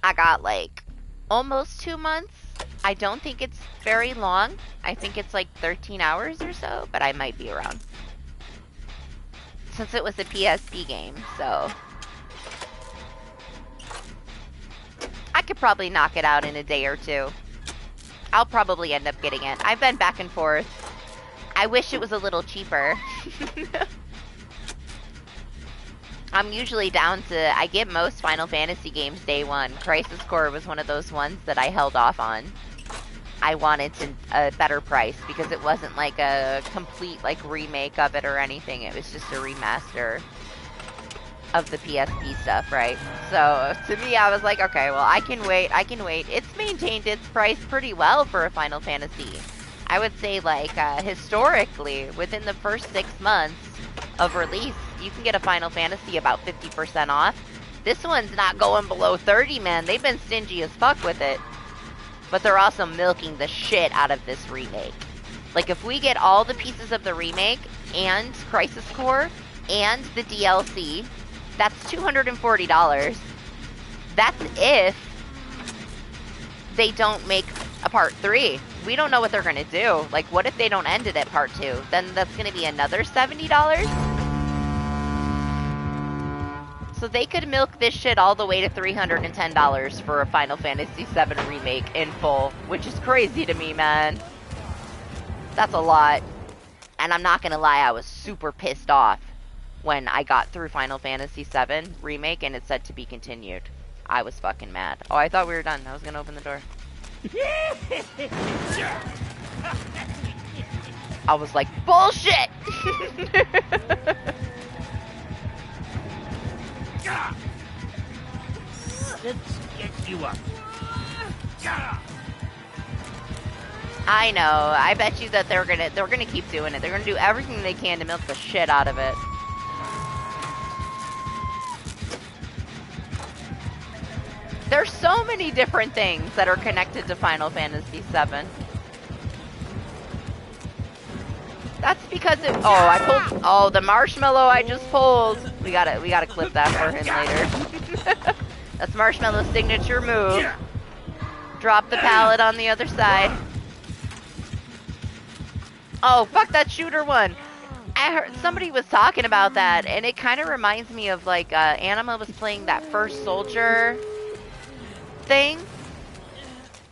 I got, like, almost 2 months. I don't think it's very long. I think it's, like, 13 hours or so, but I might be around. Since it was a PSP game, so. I could probably knock it out in a day or two. I'll probably end up getting it. I've been back and forth. I wish it was a little cheaper. I'm usually down to, I get most Final Fantasy games day one. Crisis Core was one of those ones that I held off on. I wanted a better price because it wasn't like a complete like remake of it or anything. It was just a remaster of the PSP stuff, right? So to me, I was like, okay, well, I can wait. It's maintained its price pretty well for a Final Fantasy. I would say, like, historically, within the first 6 months of release, you can get a Final Fantasy about 50% off. This one's not going below 30, man. They've been stingy as fuck with it. But they're also milking the shit out of this remake. Like, if we get all the pieces of the remake and Crisis Core and the DLC, that's $240. That's if they don't make a part 3. We don't know what they're gonna do. Like, what if they don't end it at part 2? Then that's gonna be another $70? So they could milk this shit all the way to $310 for a Final Fantasy VII Remake in full, which is crazy to me, man. That's a lot. And I'm not gonna lie, I was super pissed off when I got through Final Fantasy VII Remake and it said to be continued. I was fucking mad. Oh, I thought we were done. I was gonna open the door. I was like, bullshit! Let's get you up. I know. I bet you that they're gonna keep doing it. They're gonna do everything they can to milk the shit out of it. There's so many different things that are connected to Final Fantasy VII. That's because it. Oh, I pulled. Oh, the marshmallow I just pulled. We gotta clip that for him later. That's Marshmallow's signature move. Drop the pallet on the other side. Oh, fuck that shooter one. I heard somebody was talking about that, and it kind of reminds me of like Anima was playing that first soldier thing.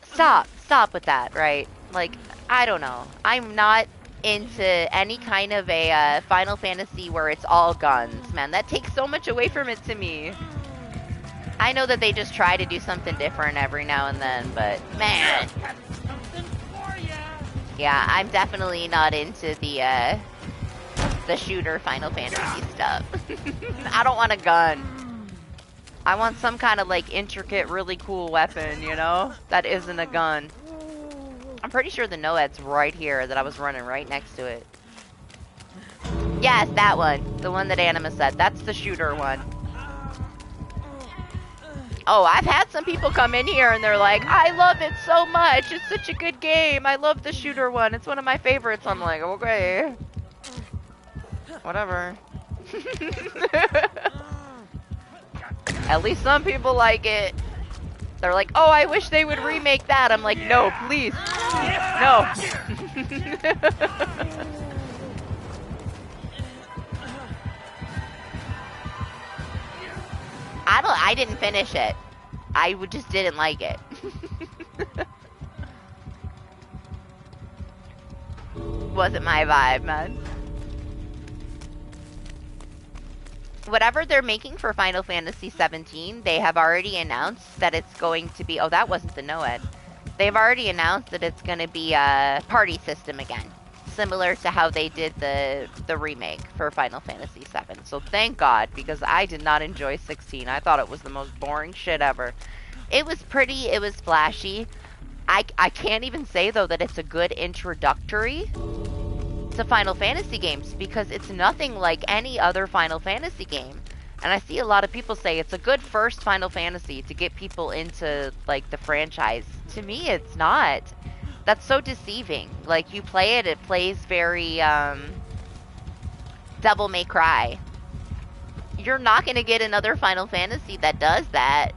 Stop with that, right? Like, I don't know. I'm not into any kind of a Final Fantasy where it's all guns, man. That takes so much away from it to me. I know that they just try to do something different every now and then, but man. Yeah, I'm definitely not into the shooter Final Fantasy stuff. I don't want a gun. I want some kind of like intricate, really cool weapon, you know? That isn't a gun. I'm pretty sure the NOED's right here, that I was running right next to it. Yes, that one. The one that Anima said. That's the shooter one. Oh, I've had some people come in here and they're like, I love it so much. It's such a good game. I love the shooter one. It's one of my favorites. I'm like, okay. Whatever. At least some people like it. They're like, oh, I wish they would remake that. I'm like, no, please. No. I didn't finish it. I just didn't like it. Wasn't my vibe, man. Whatever they're making for Final Fantasy 17, they have already announced that it's going to be... Oh, that wasn't the NOED. They've already announced that it's going to be a party system again. Similar to how they did the remake for Final Fantasy 7. So thank God, because I did not enjoy 16. I thought it was the most boring shit ever. It was pretty, it was flashy. I can't even say, though, that it's a good introductory to Final Fantasy games, because it's nothing like any other Final Fantasy game. And I see a lot of people say it's a good first Final Fantasy to get people into, like, the franchise. To me, it's not. That's so deceiving. Like, you play it, it plays very, Devil May Cry. You're not gonna get another Final Fantasy that does that.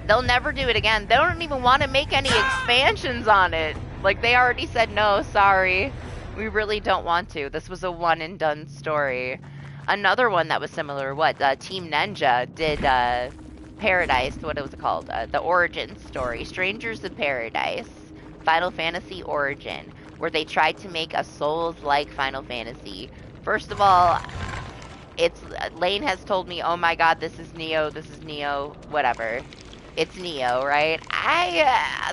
They'll never do it again. They don't even want to make any expansions on it. Like, they already said, no, sorry. We really don't want to. This was a one and done story. Another one that was similar, Team Ninja did Paradise, what was it called? The Origin story. Strangers of Paradise. Final Fantasy Origin. Where they tried to make a Souls-like Final Fantasy. First of all, Lane has told me, oh my god, this is Neo, whatever. It's Neo, right?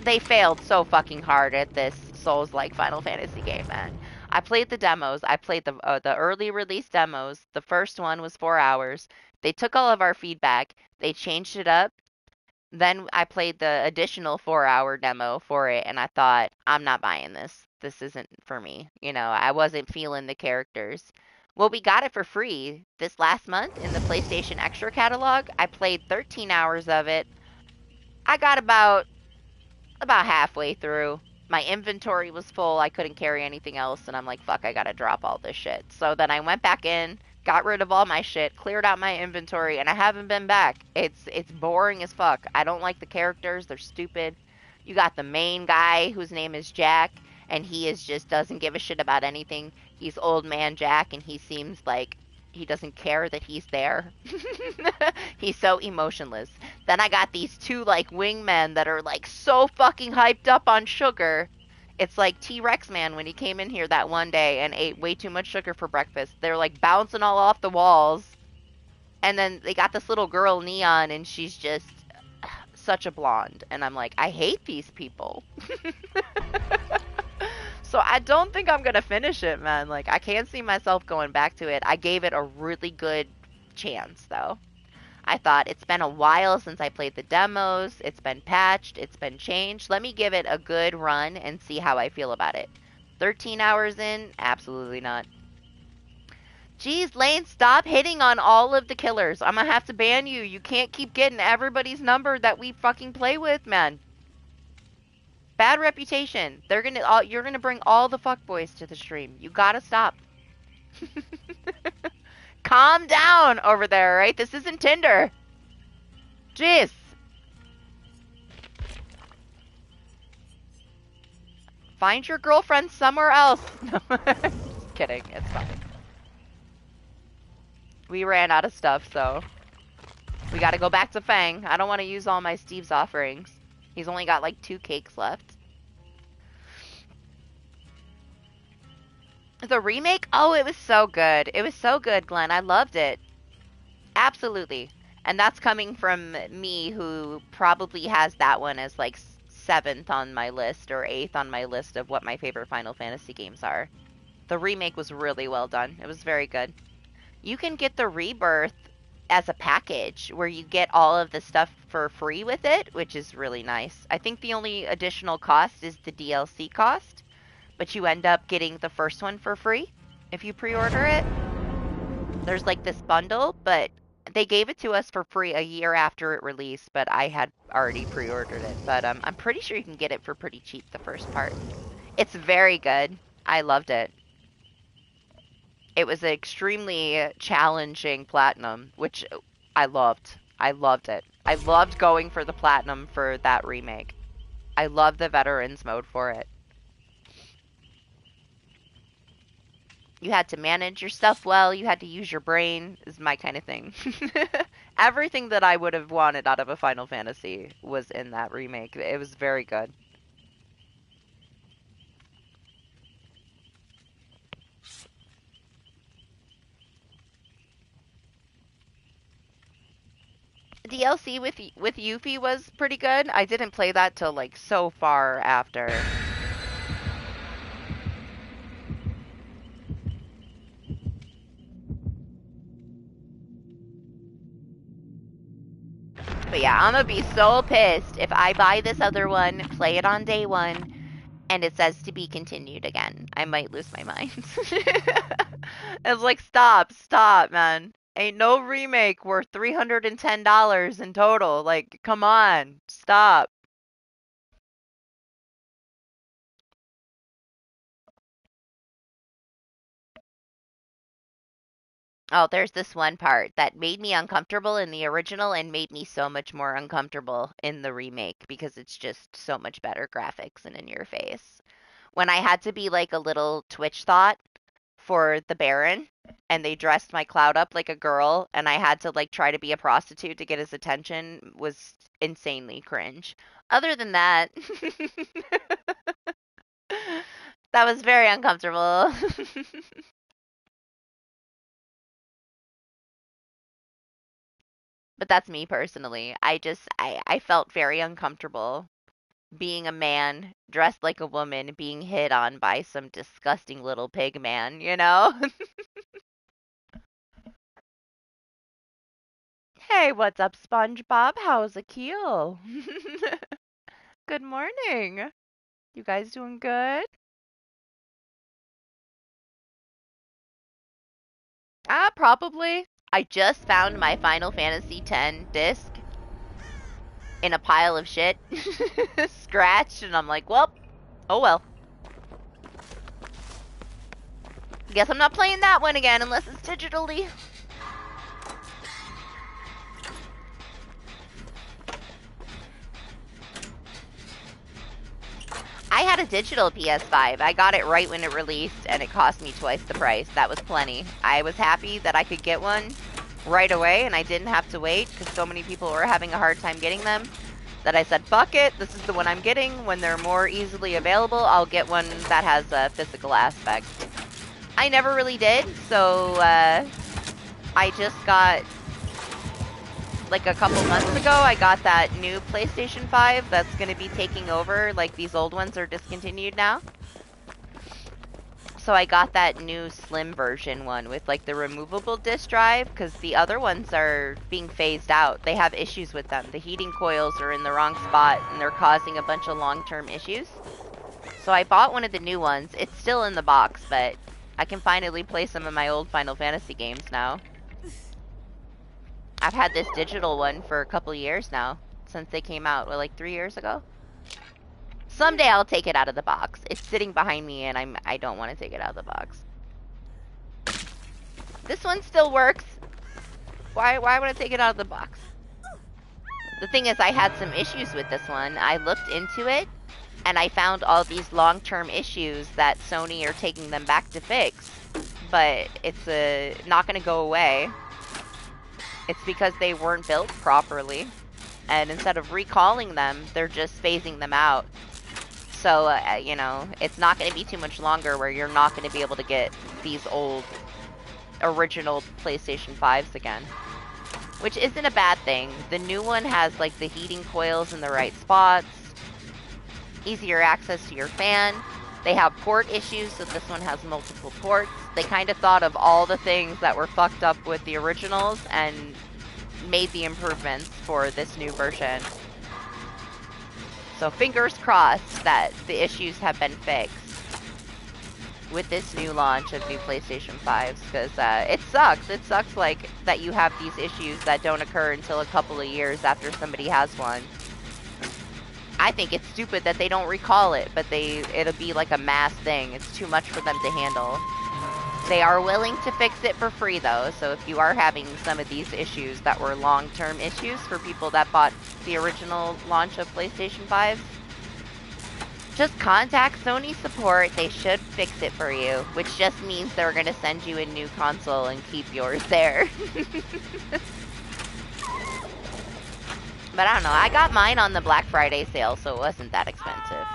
They failed so fucking hard at this Souls-like Final Fantasy game, man. I played the demos. I played the early release demos. The first one was 4 hours. They took all of our feedback. They changed it up. Then I played the additional 4 hour demo for it, and I thought, I'm not buying this. This isn't for me. I wasn't feeling the characters. Well, we got it for free this last month in the PlayStation Extra catalog. I played 13 hours of it. I got about halfway through. My inventory was full. I couldn't carry anything else, and I'm like, fuck, I gotta drop all this shit. So then I went back in, got rid of all my shit, cleared out my inventory, and I haven't been back. It's boring as fuck. I don't like the characters. They're stupid. You got the main guy whose name is Jack, and he is just doesn't give a shit about anything. He's old man Jack, and he seems like he doesn't care that he's there. He's so emotionless. Then I got these two like wingmen that are like so fucking hyped up on sugar. It's like T-Rex man when he came in here that one day and ate way too much sugar for breakfast. They're like bouncing all off the walls. And then they got this little girl Neon and she's just such a blonde. And I'm like, I hate these people. So I don't think I'm gonna finish it, man. Like I can't see myself going back to it. I gave it a really good chance though. I thought it's been a while since I played the demos. It's been patched. It's been changed. Let me give it a good run and see how I feel about it. 13 hours in? Absolutely not. Jeez, Lane, stop hitting on all of the killers. I'm gonna have to ban you. You can't keep getting everybody's number that we fucking play with, man. Bad reputation. You're gonna bring all the fuckboys to the stream. You gotta stop. Calm down over there, right? This isn't Tinder. Jeez. Find your girlfriend somewhere else. No, just kidding. It's fine. We ran out of stuff, so we gotta go back to Fang. I don't want to use all my Steve's offerings. He's only got like 2 cakes left. The remake? Oh, it was so good. It was so good, Glenn. I loved it. Absolutely. And that's coming from me, who probably has that one as like 7th on my list or 8th on my list of what my favorite Final Fantasy games are. The remake was really well done. It was very good. You can get the Rebirth as a package where you get all of the stuff for free with it, which is really nice. I think the only additional cost is the DLC cost, but you end up getting the first one for free if you pre-order it. There's like this bundle, but they gave it to us for free a year after it released, but I had already pre-ordered it. But I'm pretty sure you can get it for pretty cheap, the first part. It's very good. I loved it. It was an extremely challenging platinum, which I loved. I loved it. I loved going for the platinum for that remake. I love the veterans mode for it. You had to manage your stuff well, you had to use your brain, is my kind of thing. Everything that I would have wanted out of a Final Fantasy was in that remake. It was very good. DLC with Yuffie was pretty good. I didn't play that till like so far after. But yeah, I'm gonna be so pissed if I buy this other one, play it on day one, and it says to be continued again. I might lose my mind. It's like, stop, man. Ain't no remake worth $310 in total. Like, come on, stop. Oh, there's this one part that made me uncomfortable in the original and made me so much more uncomfortable in the remake because it's just so much better graphics and in your face. When I had to be like a little Twitch thought for the Baron and they dressed my Cloud up like a girl and I had to like try to be a prostitute to get his attention was insanely cringe. Other than that, that was very uncomfortable. But that's me personally. I felt very uncomfortable being a man dressed like a woman being hit on by some disgusting little pig man, you know? Hey, what's up, SpongeBob? How's a keel? Good morning. You guys doing good? Probably. I just found my Final Fantasy X disc in a pile of shit. Scratched, and I'm like, well, oh well. Guess I'm not playing that one again unless it's digitally. I had a digital PS5. I got it right when it released, and it cost me twice the price. That was plenty. I was happy that I could get one right away, and I didn't have to wait, because so many people were having a hard time getting them, that I said, fuck it, this is the one I'm getting. When they're more easily available, I'll get one that has a physical aspect. I never really did, so I just got, like a couple months ago, I got that new PlayStation 5 that's going to be taking over. Like, these old ones are discontinued now. So I got that new slim version one with, like, the removable disk drive, because the other ones are being phased out. They have issues with them. The heating coils are in the wrong spot, and they're causing a bunch of long-term issues. So I bought one of the new ones. It's still in the box, but I can finally play some of my old Final Fantasy games now. I've had this digital one for a couple years now, since they came out, what, like 3 years ago? Someday I'll take it out of the box. It's sitting behind me, and I don't want to take it out of the box. This one still works. Why would I take it out of the box? The thing is, I had some issues with this one. I looked into it, and I found all these long-term issues that Sony are taking them back to fix. But it's not going to go away. It's because they weren't built properly. And instead of recalling them, they're just phasing them out. So, you know, it's not going to be too much longer where you're not going to be able to get these old, original PlayStation 5s again. Which isn't a bad thing. The new one has, like, the heating coils in the right spots. Easier access to your fan. They have port issues, so this one has multiple ports. They kind of thought of all the things that were fucked up with the originals and made the improvements for this new version. So fingers crossed that the issues have been fixed with this new launch of new PlayStation 5s, because it sucks. It sucks, like, that you have these issues that don't occur until a couple of years after somebody has one. I think it's stupid that they don't recall it, but it'll be like a mass thing. It's too much for them to handle. They are willing to fix it for free, though, so if you are having some of these issues that were long-term issues for people that bought the original launch of PlayStation 5s, just contact Sony support. They should fix it for you, which just means they're going to send you a new console and keep yours there. But I don't know, I got mine on the Black Friday sale, so it wasn't that expensive.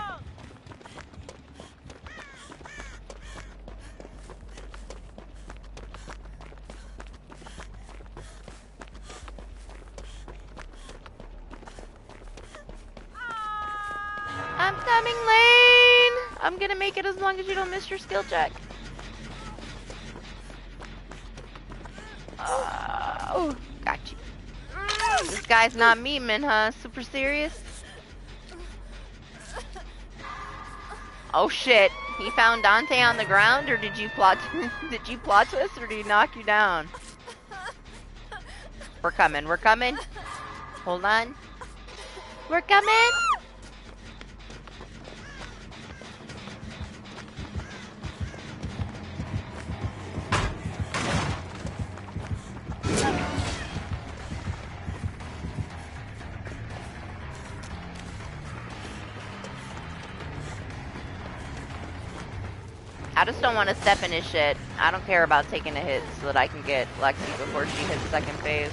I'm coming, Lane! I'm gonna make it as long as you don't miss your skill check. Oh, got you. This guy's not memeing, huh? Super serious? Oh shit. He found Dante on the ground, or did you plot twist, or did he knock you down? We're coming, we're coming. Hold on. We're coming! I just don't want to step in his shit. I don't care about taking a hit so that I can get Lexi before she hits second phase.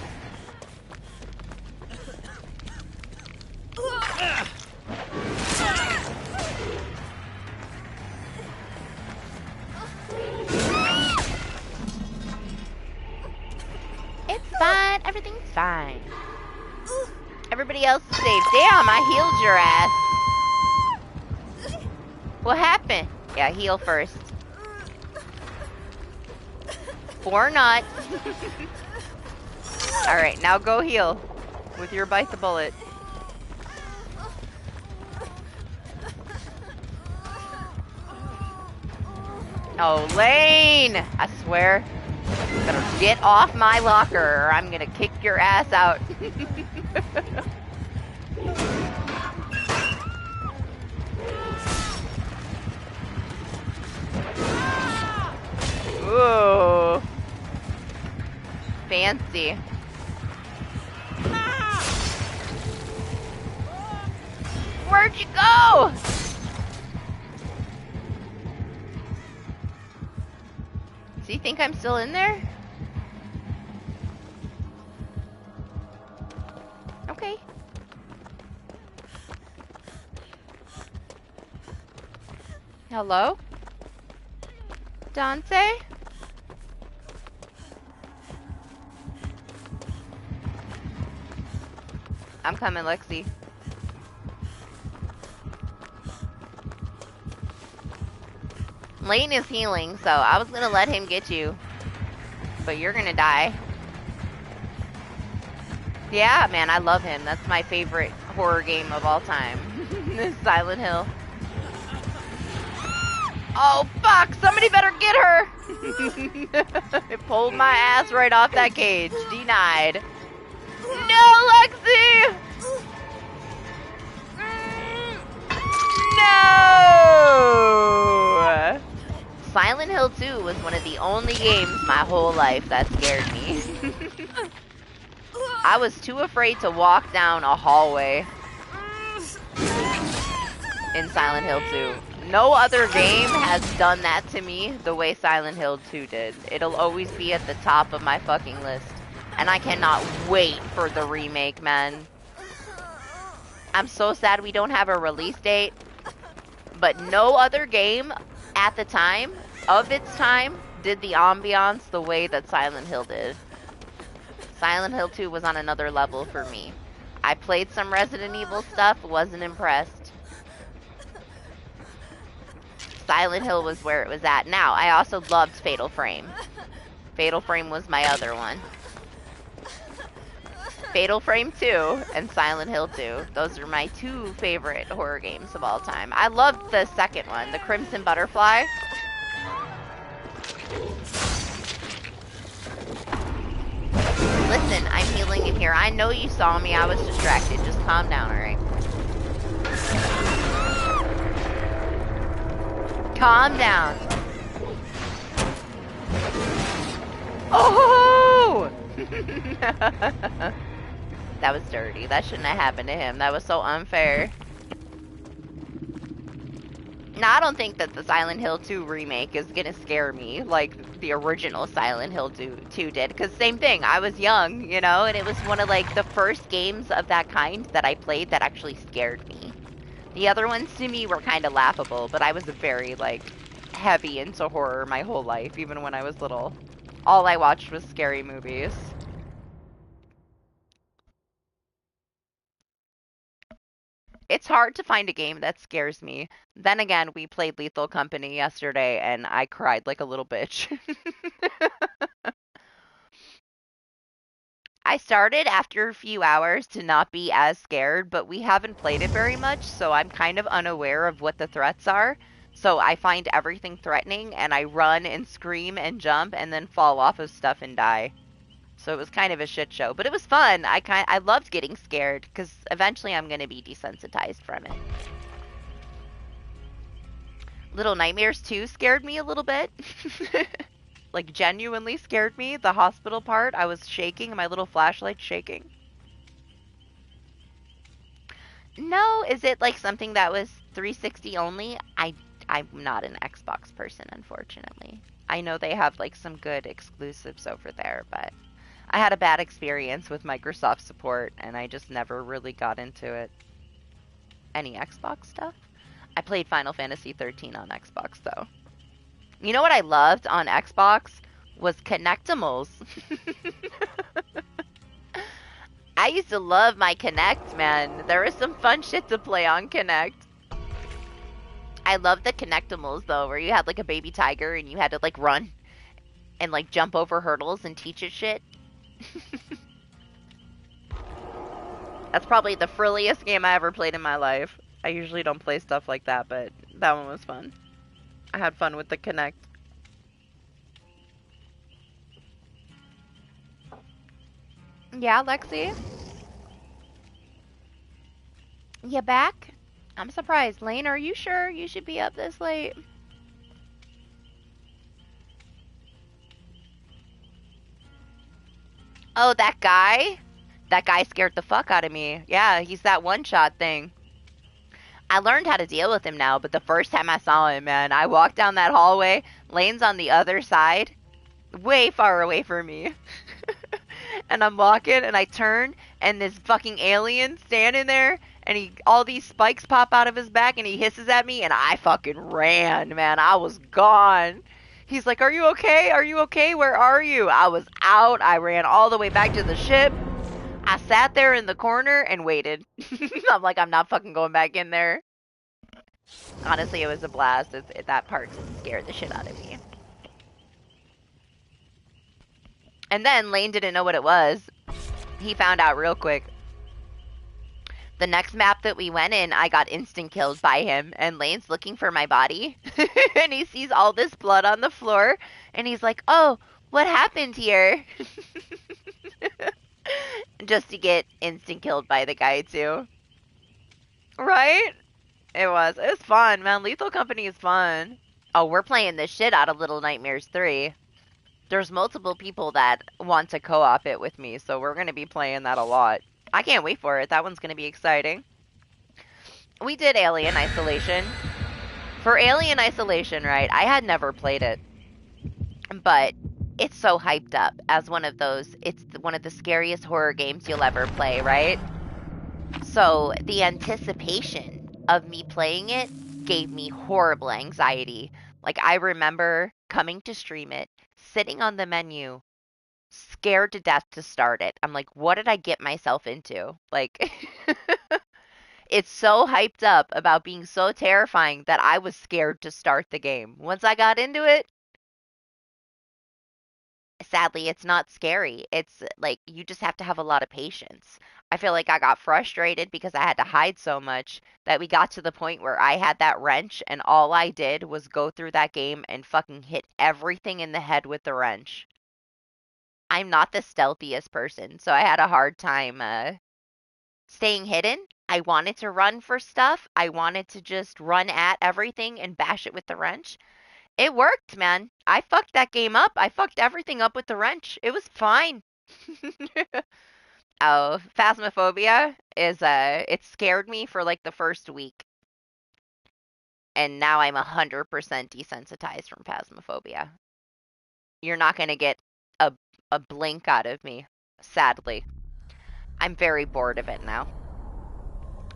It's fine. Everything's fine. Everybody else is safe. Damn, I healed your ass. What happened? Yeah, heal first. 4 nuts. Alright, now go heal. With your bite the bullet. Oh, Lane! I swear. You better get off my locker or I'm gonna kick your ass out. Ooh. Fancy. Where'd you go? Does he think I'm still in there? Okay. Hello? Dante? I'm coming, Lexi. Lane is healing, so I was gonna let him get you. But you're gonna die. Yeah, man, I love him. That's my favorite horror game of all time. Silent Hill. Oh, fuck! Somebody better get her! It pulled my ass right off that cage. Denied. No, Lexi! No! Silent Hill 2 was one of the only games my whole life that scared me. I was too afraid to walk down a hallway in Silent Hill 2. No other game has done that to me the way Silent Hill 2 did. It'll always be at the top of my fucking list. And I cannot wait for the remake, man. I'm so sad we don't have a release date. But no other game at the time, of its time, did the ambiance the way that Silent Hill did. Silent Hill 2 was on another level for me. I played some Resident Evil stuff, wasn't impressed. Silent Hill was where it was at. Now, I also loved Fatal Frame. Fatal Frame was my other one. Fatal Frame 2 and Silent Hill 2. Those are my 2 favorite horror games of all time. I loved the second one, the Crimson Butterfly. Listen, I'm healing in here. I know you saw me. I was distracted. Just calm down, alright? Calm down. Oh! That was dirty. That shouldn't have happened to him. That was so unfair. Now, I don't think that the Silent Hill 2 remake is gonna scare me like the original Silent Hill 2 did. Because same thing, I was young, you know, and it was one of like the first games of that kind that I played that actually scared me. The other ones to me were kind of laughable, but I was very like heavy into horror my whole life, even when I was little. All I watched was scary movies. It's hard to find a game that scares me. Then again, we played Lethal Company yesterday and I cried like a little bitch. I started after a few hours to not be as scared, but we haven't played it very much, so I'm kind of unaware of what the threats are. So I find everything threatening and I run and scream and jump and then fall off of stuff and die. So it was kind of a shit show, but it was fun. I loved getting scared because eventually I'm going to be desensitized from it. Little Nightmares 2 scared me a little bit. Like genuinely scared me. The hospital part, I was shaking, my little flashlight shaking. No, is it like something that was 360 only? I'm not an Xbox person, unfortunately. I know they have like some good exclusives over there, but I had a bad experience with Microsoft support, and I just never really got into it. Any Xbox stuff? I played Final Fantasy 13 on Xbox, though. You know what I loved on Xbox? Was Connectimals. I used to love my Connect, man. There was some fun shit to play on Connect. I love the connectimals though, where you had like a baby tiger and you had to like run and like jump over hurdles and teach it shit. That's probably the frilliest game I ever played in my life. I usually don't play stuff like that, but that one was fun. I had fun with the Connect. Yeah, Lexi? You back? I'm surprised. Lane, are you sure you should be up this late? Oh, that guy? That guy scared the fuck out of me. Yeah, he's that one-shot thing. I learned how to deal with him now, but the first time I saw him, man, I walked down that hallway. Lane's on the other side, way far away from me. And I'm walking, and I turn, and this fucking alien standing there, and all these spikes pop out of his back, and he hisses at me, and I fucking ran, man. I was gone. He's like, "Are you okay? Are you okay? Where are you?" I was out. I ran all the way back to the ship. I sat there in the corner and waited. I'm like, I'm not fucking going back in there. Honestly, it was a blast. That part scared the shit out of me. And then Lane didn't know what it was. He found out real quick. The next map that we went in, I got instant killed by him, and Lane's looking for my body. And he sees all this blood on the floor, and he's like, "Oh, what happened here?" Just to get instant killed by the guy, too. Right? It was fun, man. Lethal Company is fun. Oh, we're playing the shit out of Little Nightmares 3. There's multiple people that want to co-op it with me, so we're going to be playing that a lot. I can't wait for it. That one's going to be exciting. We did Alien Isolation. For Alien Isolation, right, I had never played it. But it's so hyped up as one of those, it's one of the scariest horror games you'll ever play, right? So the anticipation of me playing it gave me horrible anxiety. Like, I remember coming to stream it, sitting on the menu, scared to death to start it. I'm like, what did I get myself into? Like, it's so hyped up about being so terrifying that I was scared to start the game. Once I got into it, sadly, it's not scary. It's like you just have to have a lot of patience. I feel like I got frustrated because I had to hide so much that we got to the point where I had that wrench and all I did was go through that game and fucking hit everything in the head with the wrench. I'm not the stealthiest person, so I had a hard time staying hidden. I wanted to run for stuff. I wanted to just run at everything and bash it with the wrench. It worked, man. I fucked that game up. I fucked everything up with the wrench. It was fine. Oh, Phasmophobia is it scared me for like the first week. And now I'm 100% desensitized from Phasmophobia. You're not going to get a blink out of me, sadly. I'm very bored of it now.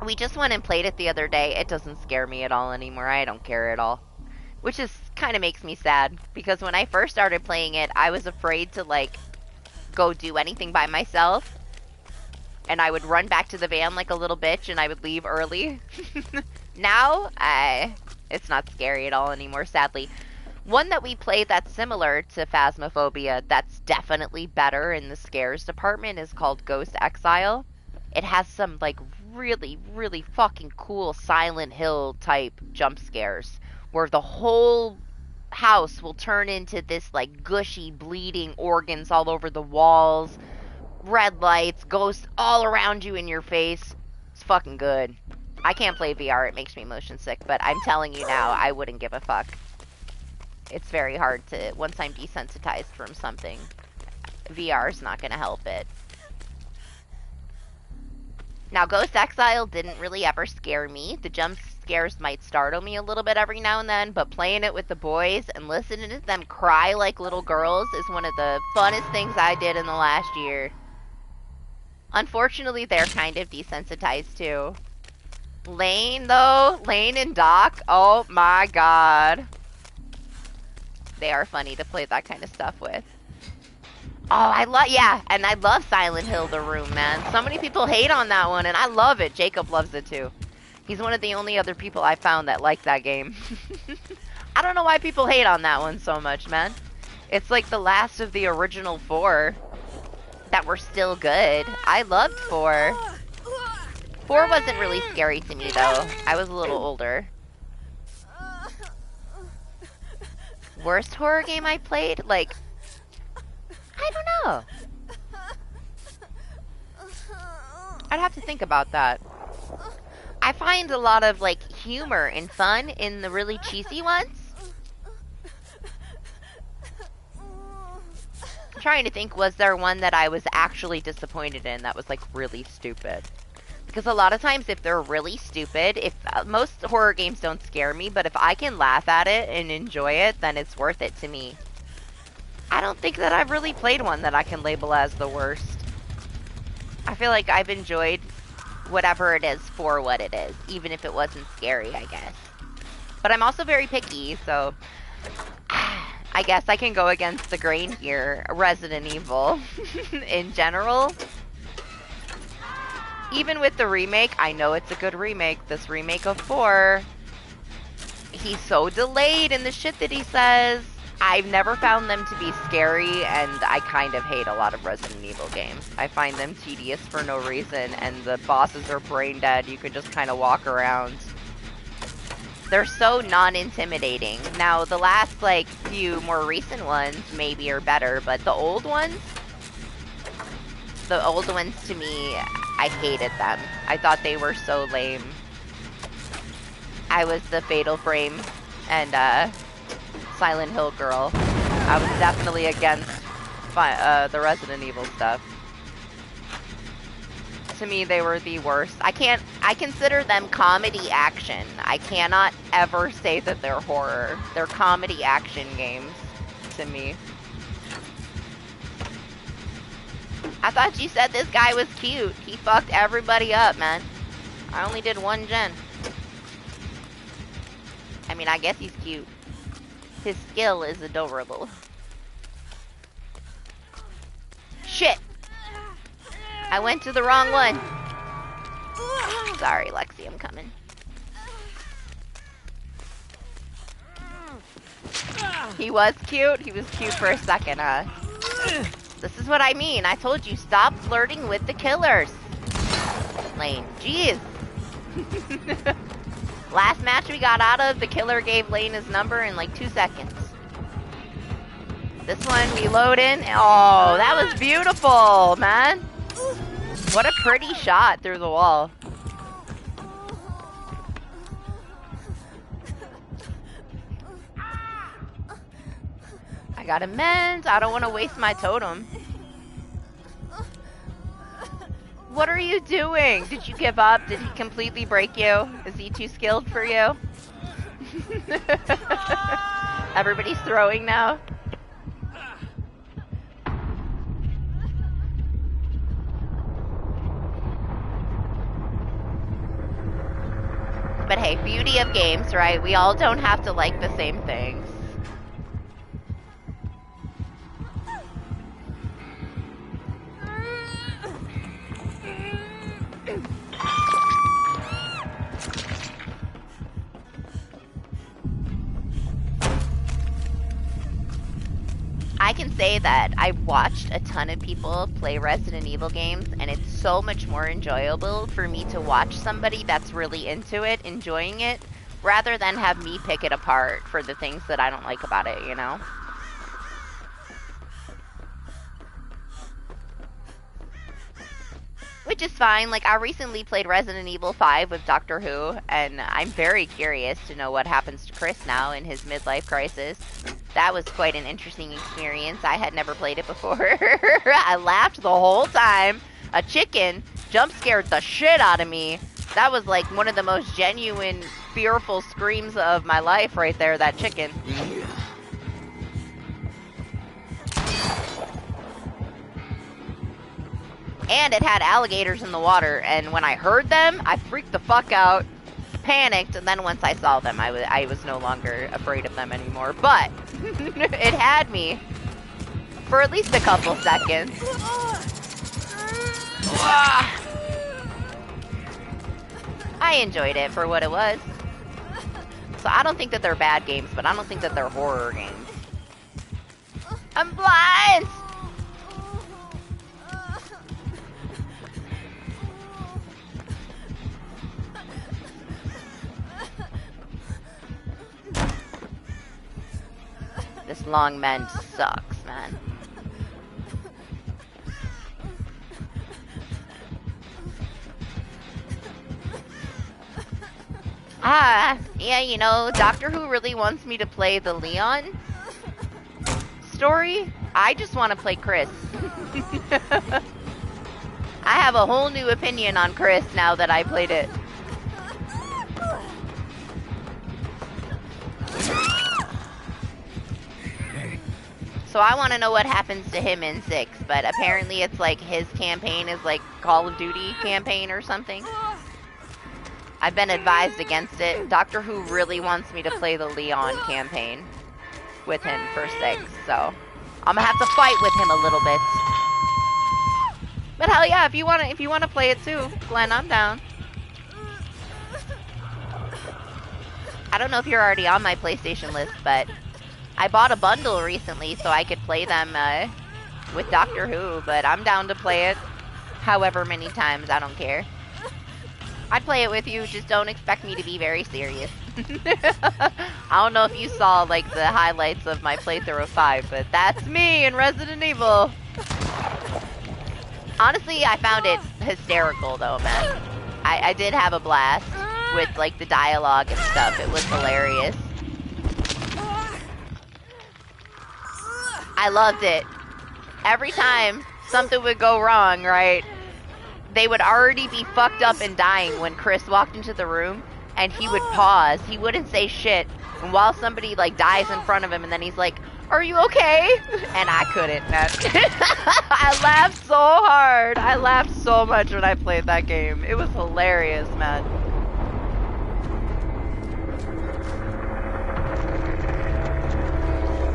We just went and played it the other day. It doesn't scare me at all anymore. I don't care at all. Which is kind of makes me sad because when I first started playing it, I was afraid to like go do anything by myself. And I would run back to the van like a little bitch and I would leave early. Now, it's not scary at all anymore, sadly. One that we played that's similar to Phasmophobia that's definitely better in the scares department is called Ghost Exile. It has some like really, really fucking cool Silent Hill type jump scares where the whole house will turn into this like gushy, bleeding organs all over the walls, red lights, ghosts all around you in your face. It's fucking good. I can't play VR, it makes me motion sick, but I'm telling you now, I wouldn't give a fuck. It's very hard to, once I'm desensitized from something, VR's not gonna help it. Now, Ghost Exile didn't really ever scare me. The jump scares might startle me a little bit every now and then, but playing it with the boys and listening to them cry like little girls is one of the funnest things I did in the last year. Unfortunately, they're kind of desensitized too. Lane, though, Lane and Doc, oh my god. They are funny to play that kind of stuff with. Oh, yeah, and I love Silent Hill The Room, man. So many people hate on that one, and I love it. Jacob loves it, too. He's one of the only other people I found that like that game. I don't know why people hate on that one so much, man. It's like the last of the original 4 that were still good. I loved 4. 4 wasn't really scary to me, though. I was a little older. Worst horror game I played? Like, I don't know. I'd have to think about that. I find a lot of, like, humor and fun in the really cheesy ones. I'm trying to think, was there one that I was actually disappointed in that was, like, really stupid? Because a lot of times, if they're really stupid, if most horror games don't scare me, but if I can laugh at it and enjoy it, then it's worth it to me. I don't think that I've really played one that I can label as the worst. I feel like I've enjoyed whatever it is for what it is, even if it wasn't scary, I guess. But I'm also very picky, so I guess I can go against the grain here. Resident Evil in general. Even with the remake, I know it's a good remake. This remake of 4, he's so delayed in the shit that he says. I've never found them to be scary, and I kind of hate a lot of Resident Evil games. I find them tedious for no reason, and the bosses are brain dead. You can just kind of walk around. They're so non-intimidating. Now, the last, like, few more recent ones maybe are better, but the old ones to me, I hated them. I thought they were so lame. I was the Fatal Frame and Silent Hill girl. I was definitely against the Resident Evil stuff. To me, they were the worst. I consider them comedy action. I cannot ever say that they're horror. They're comedy action games to me. I thought you said this guy was cute. He fucked everybody up, man. I only did 1 gen. I mean, I guess he's cute. His skill is adorable. Shit! I went to the wrong one. Sorry, Lexi, I'm coming. He was cute? He was cute for a second, huh? This is what I mean. I told you, stop flirting with the killers. Lane. Jeez. Last match we got out of, the killer gave Lane his number in like 2 seconds. This one, we load in. Oh, that was beautiful, man. What a pretty shot through the wall. I got a mend. I don't want to waste my totem. What are you doing? Did you give up? Did he completely break you? Is he too skilled for you? Everybody's throwing now. But hey, beauty of games, right? We all don't have to like the same things. I can say that I've watched a ton of people play Resident Evil games, and it's so much more enjoyable for me to watch somebody that's really into it, enjoying it, rather than have me pick it apart for the things that I don't like about it, you know? Which is fine. Like, I recently played Resident Evil 5 with Doctor Who, and I'm very curious to know what happens to Chris now in his midlife crisis. That was quite an interesting experience. I had never played it before. I laughed the whole time. A chicken jump scared the shit out of me. That was like one of the most genuine, fearful screams of my life right there, that chicken. And it had alligators in the water, and when I heard them, I freaked the fuck out, panicked, and then once I saw them, I was no longer afraid of them anymore. But it had me for at least a couple seconds. I enjoyed it for what it was. So I don't think that they're bad games, but I don't think that they're horror games. I'm blind! This long mend sucks, man. Yeah, you know, Doctor Who really wants me to play the Leon story. I just want to play Chris. I have a whole new opinion on Chris now that I played it. So I want to know what happens to him in 6, but apparently it's like his campaign is like Call of Duty campaign or something. I've been advised against it. Doctor Who really wants me to play the Leon campaign with him for 6, so I'm gonna have to fight with him a little bit. But hell yeah, if you wanna play it too, Glenn, I'm down. I don't know if you're already on my PlayStation list, but I bought a bundle recently so I could play them with Doctor Who, but I'm down to play it however many times, I don't care. I'd play it with you, just don't expect me to be very serious. I don't know if you saw like the highlights of my playthrough of 5, but that's me in Resident Evil. Honestly, I found it hysterical though, man. I did have a blast with like the dialogue and stuff. It was hilarious. I loved it. Every time something would go wrong, right? They would already be fucked up and dying when Chris walked into the room, and he would pause. He wouldn't say shit. And while somebody like dies in front of him, and then he's like, "Are you okay?" And I couldn't, man. I laughed so hard. I laughed so much when I played that game. It was hilarious, man.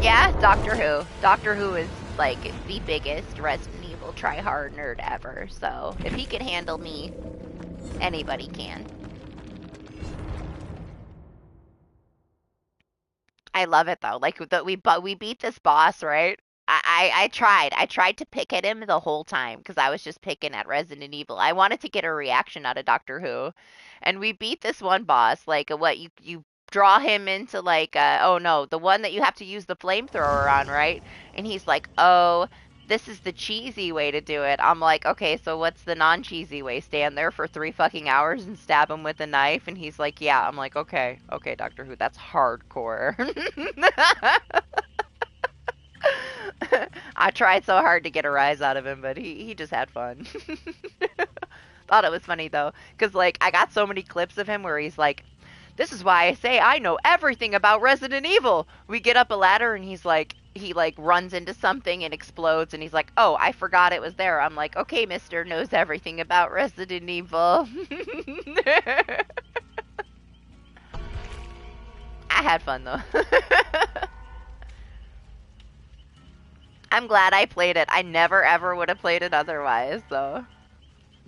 Yeah, Doctor Who. Doctor Who is like the biggest Resident Evil try-hard nerd ever. So if he can handle me, anybody can. I love it though. Like we beat this boss, right? I tried to pick at him the whole time because I was just picking at Resident Evil. I wanted to get a reaction out of Doctor Who, and we beat this one boss. Like what you draw him into like oh no, the one that you have to use the flamethrower on, right? And he's like, oh, this is the cheesy way to do it. I'm like, okay, so what's the non-cheesy way? Stand there for 3 fucking hours and stab him with a knife? And he's like, yeah. I'm like, okay, Doctor Who, that's hardcore. I tried so hard to get a rise out of him, but he just had fun. Thought it was funny though, because like I got so many clips of him where he's like, this is why I say I know everything about Resident Evil. We get up a ladder and he's like, he like runs into something and explodes and he's like, oh, I forgot it was there. I'm like, okay, mister knows everything about Resident Evil. I had fun though. I'm glad I played it. I never ever would have played it otherwise, so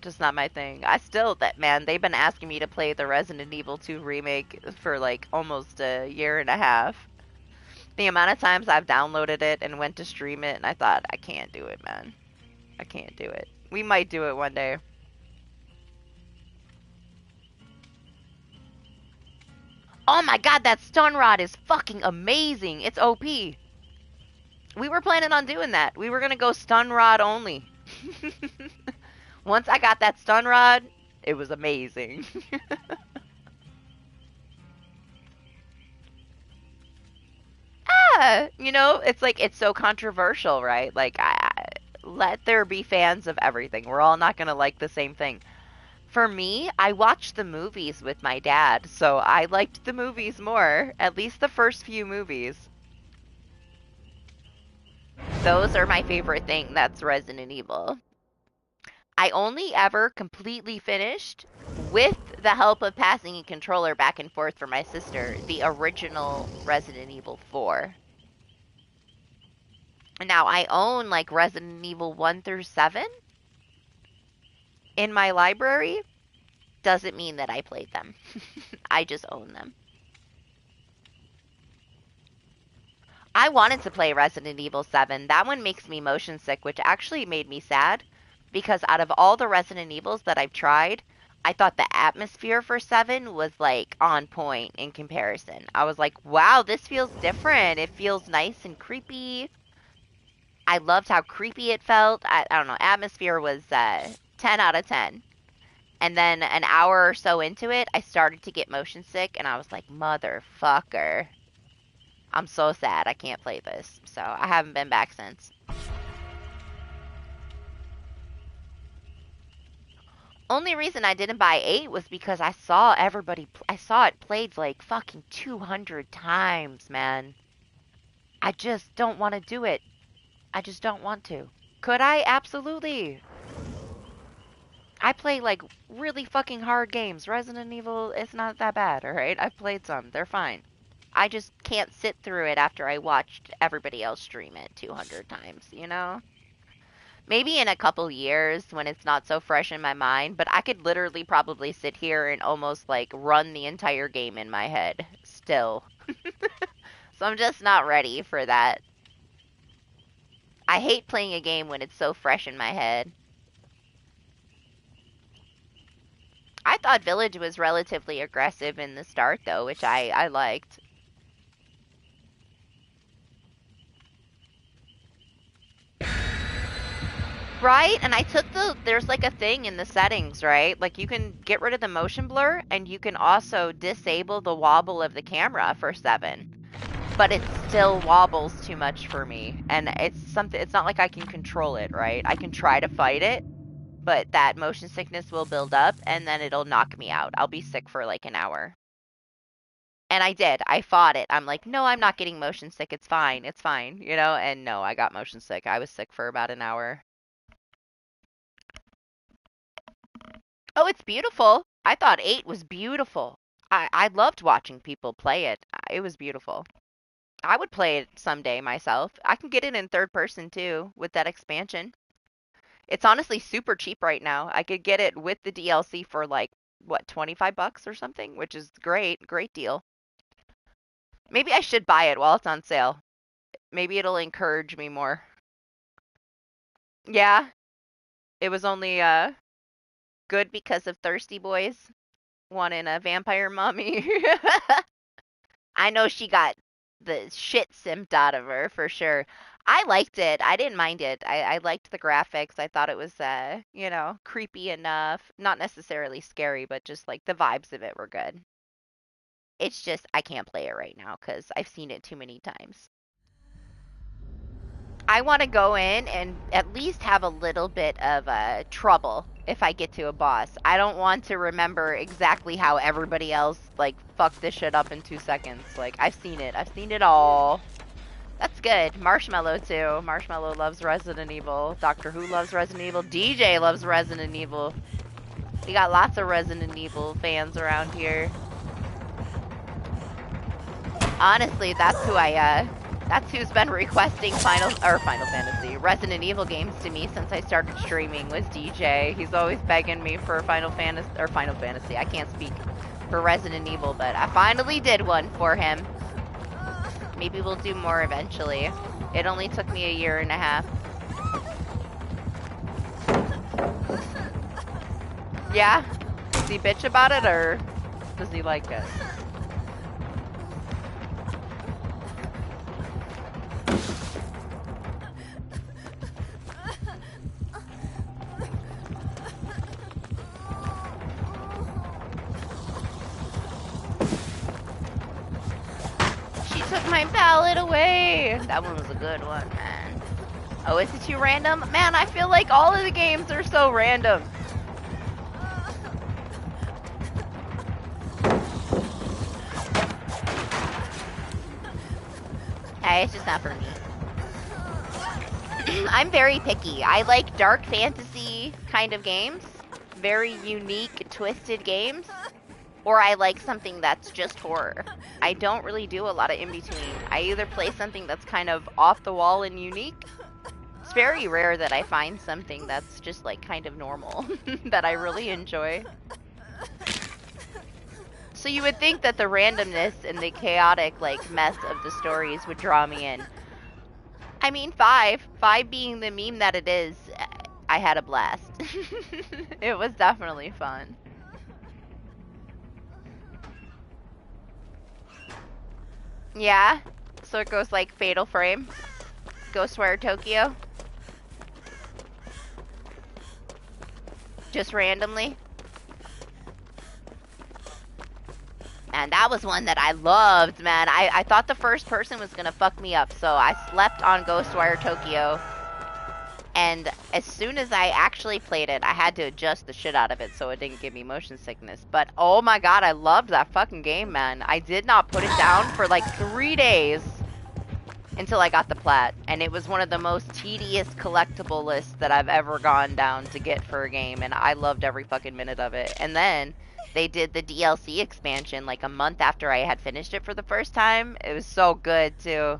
just not my thing. I still, that man, they've been asking me to play the Resident Evil 2 remake for like almost a year and a half. The amount of times I've downloaded it and went to stream it, and I thought, I can't do it, man. I can't do it. We might do it one day. Oh my god, that stun rod is fucking amazing. It's OP. We were planning on doing that. We were gonna go stun rod only. Once I got that stun rod, it was amazing. You know, it's like, it's so controversial, right? Like, let there be fans of everything. We're all not gonna like the same thing. For me, I watched the movies with my dad, so I liked the movies more. At least the first few movies. Those are my favorite thing. That's Resident Evil. I only ever completely finished, with the help of passing a controller back and forth for my sister, the original Resident Evil 4. Now, I own like Resident Evil 1 through 7 in my library, doesn't mean that I played them. I just own them. I wanted to play Resident Evil 7. That one makes me motion sick, which actually made me sad because out of all the Resident Evils that I've tried, I thought the atmosphere for 7 was like on point in comparison. I was like, wow, this feels different. It feels nice and creepy. I loved how creepy it felt. I don't know, atmosphere was 10 out of 10. And then an hour or so into it, I started to get motion sick, and I was like, motherfucker. I'm so sad I can't play this. So I haven't been back since. Only reason I didn't buy 8 was because I saw it played like fucking 200 times, man. I just don't want to do it. I just don't want to. Could I? Absolutely. I play like really fucking hard games. Resident Evil is not that bad, alright? I've played some. They're fine. I just can't sit through it after I watched everybody else stream it 200 times, you know? Maybe in a couple years when it's not so fresh in my mind, but I could literally probably sit here and almost like run the entire game in my head still. So I'm just not ready for that. I hate playing a game when it's so fresh in my head. I thought Village was relatively aggressive in the start though, which I liked. Right? And I took there's like a thing in the settings, right? Like you can get rid of the motion blur and you can also disable the wobble of the camera for 7. But it still wobbles too much for me. And it's not like I can control it, right? I can try to fight it, but that motion sickness will build up and then it'll knock me out. I'll be sick for like an hour. And I did. I fought it. I'm like, no, I'm not getting motion sick. It's fine. It's fine. You know? And no, I got motion sick. I was sick for about an hour. Oh, it's beautiful. I thought 8 was beautiful. I loved watching people play it. It was beautiful. I would play it someday myself. I can get it in third person too with that expansion. It's honestly super cheap right now. I could get it with the DLC for like, what, 25 bucks or something, which is great. Great deal. Maybe I should buy it while it's on sale. Maybe it'll encourage me more. Yeah, it was only good because of Thirsty Boys wanting a vampire mommy. I know she got the shit simped out of her for sure. I liked it. I didn't mind it. I liked the graphics. I thought it was, you know, creepy enough. Not necessarily scary, but just like the vibes of it were good. It's just I can't play it right now because I've seen it too many times. I want to go in and at least have a little bit of trouble if I get to a boss. I don't want to remember exactly how everybody else like fucked this shit up in 2 seconds. Like I've seen it. I've seen it all. That's good. Marshmallow too. Marshmallow loves Resident Evil. Doctor Who loves Resident Evil. DJ loves Resident Evil. We got lots of Resident Evil fans around here. Honestly, that's who's been requesting Final Fantasy, Resident Evil games to me since I started streaming was DJ. He's always begging me for Final Fantasy. I can't speak for Resident Evil, but I finally did one for him. Maybe we'll do more eventually. It only took me a year and a half. Yeah? Does he bitch about it or does he like it? Took my pallet away. That one was a good one, man. Oh, is it too random? Man, I feel like all of the games are so random. Hey, it's just not for me. I'm very picky. I like dark fantasy kind of games. Very unique, twisted games. Or I like something that's just horror. I don't really do a lot of in-between. I either play something that's kind of off the wall and unique. It's very rare that I find something that's just like kind of normal that I really enjoy. So you would think that the randomness and the chaotic, like, mess of the stories would draw me in. I mean, five being the meme that it is, I had a blast. It was definitely fun. Yeah? So it goes like Fatal Frame, Ghostwire Tokyo, just randomly. And that was one that I loved, man. I thought the first person was gonna fuck me up, so I slept on Ghostwire Tokyo. And as soon as I actually played it, I had to adjust the shit out of it so it didn't give me motion sickness. But oh my god, I loved that fucking game, man. I did not put it down for like 3 days until I got the plat. And it was one of the most tedious collectible lists that I've ever gone down to get for a game. And I loved every fucking minute of it. And then they did the DLC expansion like a month after I had finished it for the first time. It was so good too.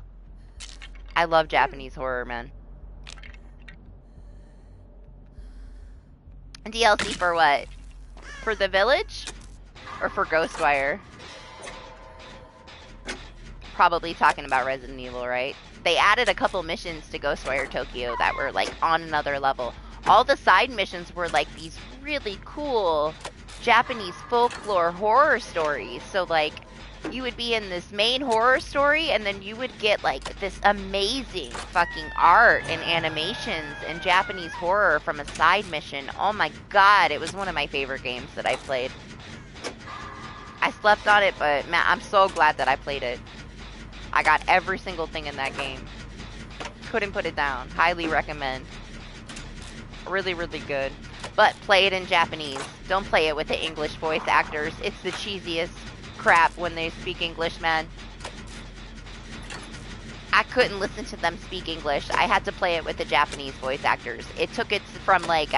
I love Japanese horror, man. DLC for what? For The Village? Or for Ghostwire? Probably talking about Resident Evil, right? They added a couple missions to Ghostwire Tokyo that were like on another level. All the side missions were like these really cool Japanese folklore horror stories. So like you would be in this main horror story and then you would get like this amazing fucking art and animations and Japanese horror from a side mission. Oh my god, it was one of my favorite games that I played. I slept on it, but man, I'm so glad that I played it. I got every single thing in that game. Couldn't put it down. Highly recommend. Really, really good. But play it in Japanese. Don't play it with the English voice actors. It's the cheesiest crap when they speak English, man. I couldn't listen to them speak English. I had to play it with the Japanese voice actors. It took it from like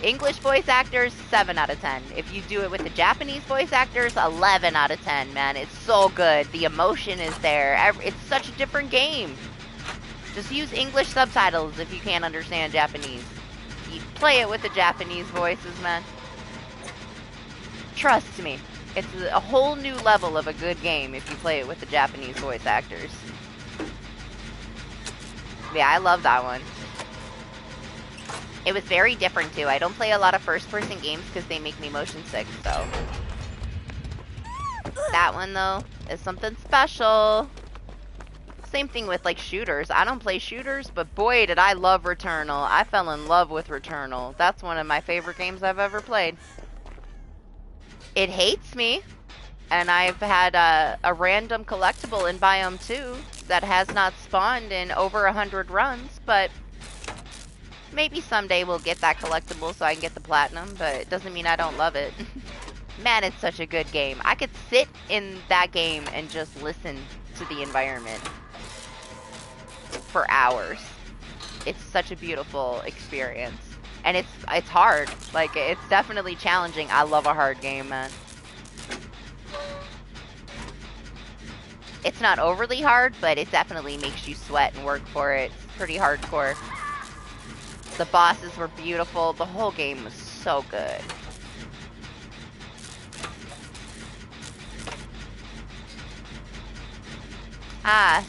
English voice actors, 7 out of 10. If you do it with the Japanese voice actors, 11 out of 10, man. It's so good. The emotion is there. It's such a different game. Just use English subtitles if you can't understand Japanese. You play it with the Japanese voices, man. Trust me. It's a whole new level of a good game if you play it with the Japanese voice actors. Yeah, I love that one. It was very different too. I don't play a lot of first-person games because they make me motion sick, so. That one though is something special. Same thing with like shooters. I don't play shooters, but boy did I love Returnal. I fell in love with Returnal. That's one of my favorite games I've ever played. It hates me, and I've had a random collectible in Biome 2 that has not spawned in over 100 runs, but maybe someday we'll get that collectible so I can get the platinum, but it doesn't mean I don't love it. Man, it's such a good game. I could sit in that game and just listen to the environment for hours. It's such a beautiful experience. And it's hard. Like, it's definitely challenging. I love a hard game, man. It's not overly hard, but it definitely makes you sweat and work for it. It's pretty hardcore. The bosses were beautiful. The whole game was so good.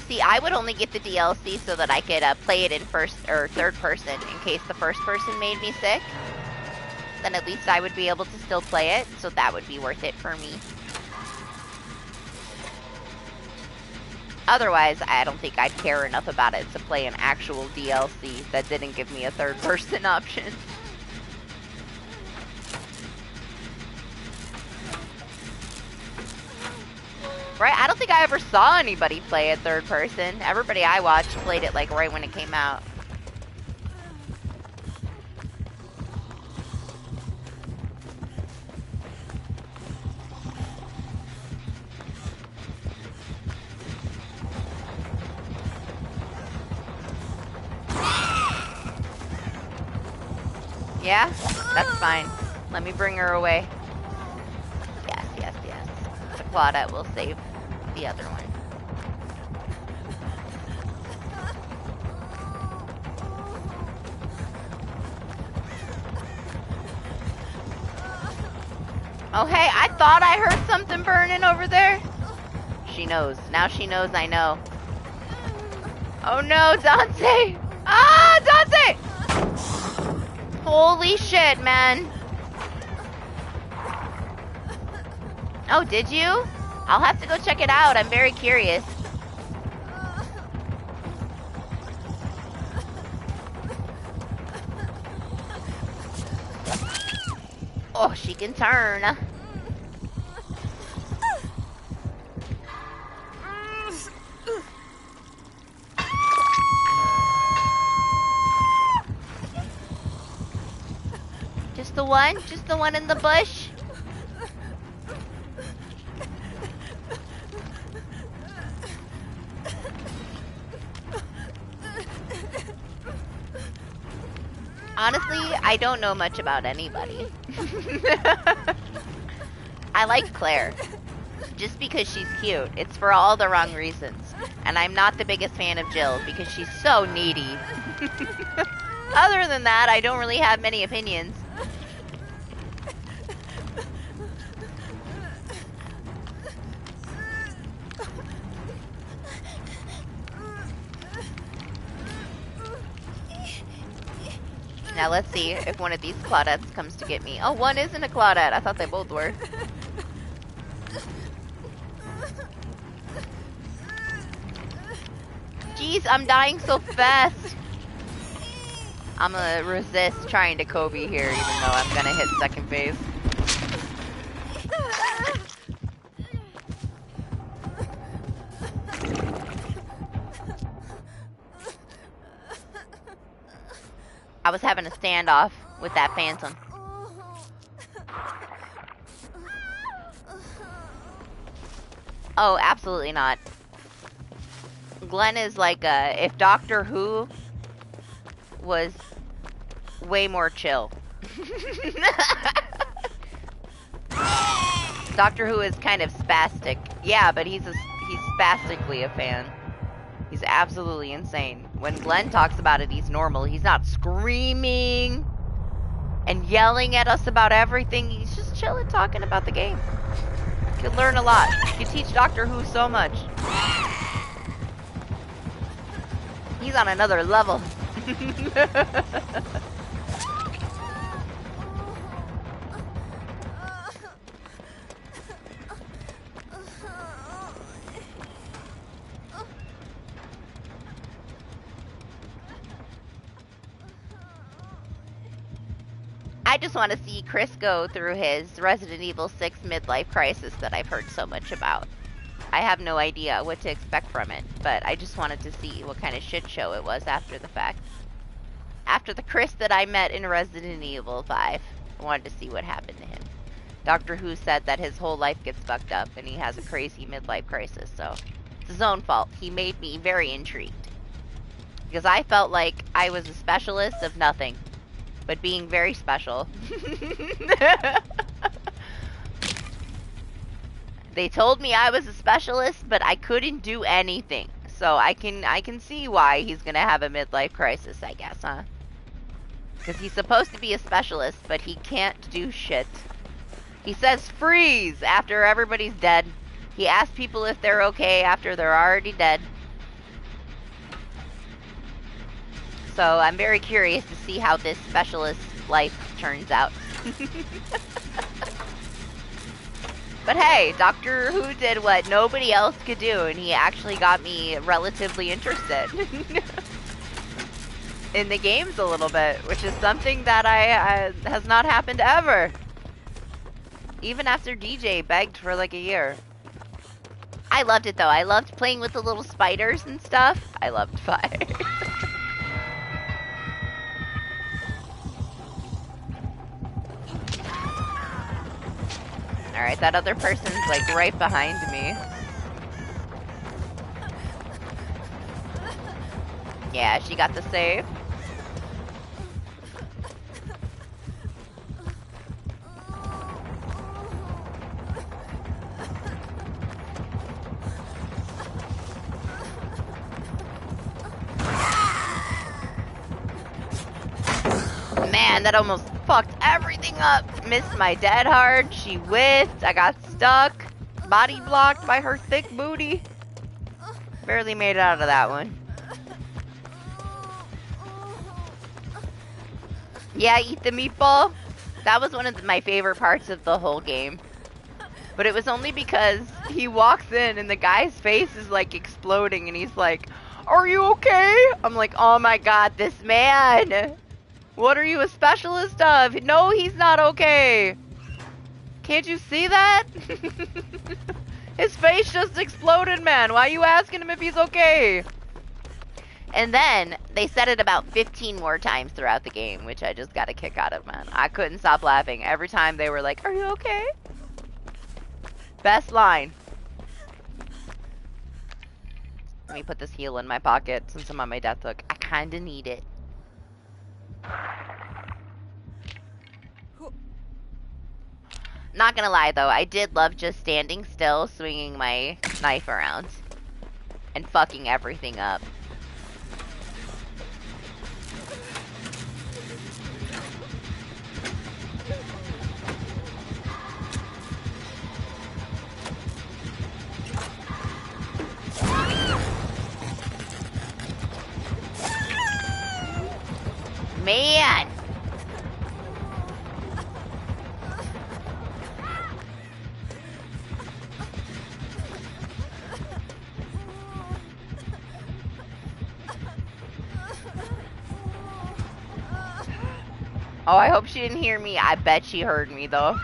See, I would only get the DLC so that I could play it in first or third person in case the first person made me sick. Then at least I would be able to still play it, so that would be worth it for me. Otherwise, I don't think I'd care enough about it to play an actual DLC that didn't give me a third person option. Right? I don't think I ever saw anybody play it third person. Everybody I watched played it like right when it came out. Yeah? That's fine. Let me bring her away. Yes, yes, yes. The Claudette will save the other one. Oh, hey, I thought I heard something burning over there. She knows. Now she knows I know. Oh no, Dante! Ah, Dante! Holy shit, man. Oh, did you? I'll have to go check it out. I'm very curious. Oh, she can turn. Just the one? Just the one in the bush? Honestly, I don't know much about anybody. I like Claire. Just because she's cute. It's for all the wrong reasons. And I'm not the biggest fan of Jill because she's so needy. Other than that, I don't really have many opinions. Now let's see if one of these Claudettes comes to get me. Oh, one isn't a Claudette. I thought they both were. Jeez, I'm dying so fast. I'm gonna resist trying to Kobe here, even though I'm gonna hit second phase. I was having a standoff with that phantom. Oh, absolutely not. Glenn is like if Doctor Who was way more chill. Doctor Who is kind of spastic. Yeah, but he's spastically a fan. He's absolutely insane. When Glenn talks about it, he's normal. He's not screaming and yelling at us about everything. He's just chilling, talking about the game. You could learn a lot. You could teach Doctor Who so much. He's on another level. I just want to see Chris go through his Resident Evil 6 midlife crisis that I've heard so much about. I have no idea what to expect from it, but I just wanted to see what kind of shit show it was after the fact. After the Chris that I met in Resident Evil 5, I wanted to see what happened to him. Doctor Who said that his whole life gets fucked up and he has a crazy midlife crisis, so it's his own fault. He made me very intrigued. Because I felt like I was a specialist of nothing, but being very special. They told me I was a specialist, but I couldn't do anything. So I can see why he's gonna have a midlife crisis, I guess, huh? Because he's supposed to be a specialist, but he can't do shit. He says freeze after everybody's dead. He asks people if they're okay after they're already dead. So I'm very curious to see how this specialist life turns out. But hey, Doctor Who did what nobody else could do, and he actually got me relatively interested in the games a little bit, which is something that has not happened ever. Even after DJ begged for like a year. I loved it though. I loved playing with the little spiders and stuff. I loved fire. Alright, that other person's like right behind me. Yeah, she got the save. Man, that almost fucked everything up. Missed my dead hard. She whiffed. I got stuck. Body blocked by her thick booty. Barely made it out of that one. Yeah, eat the meatball. That was one of my favorite parts of the whole game. But it was only because he walks in and the guy's face is like exploding and he's like, "Are you okay?" I'm like, oh my god, this man. What are you a specialist of? No, he's not okay. Can't you see that? His face just exploded, man. Why are you asking him if he's okay? And then they said it about 15 more times throughout the game, which I just got a kick out of, man. I couldn't stop laughing. Every time they were like, "Are you okay?" Best line. Let me put this heal in my pocket since I'm on my death hook. I kinda need it. Not gonna lie though, I did love just standing still, swinging my knife around. And fucking everything up. Man! Oh, I hope she didn't hear me. I bet she heard me, though.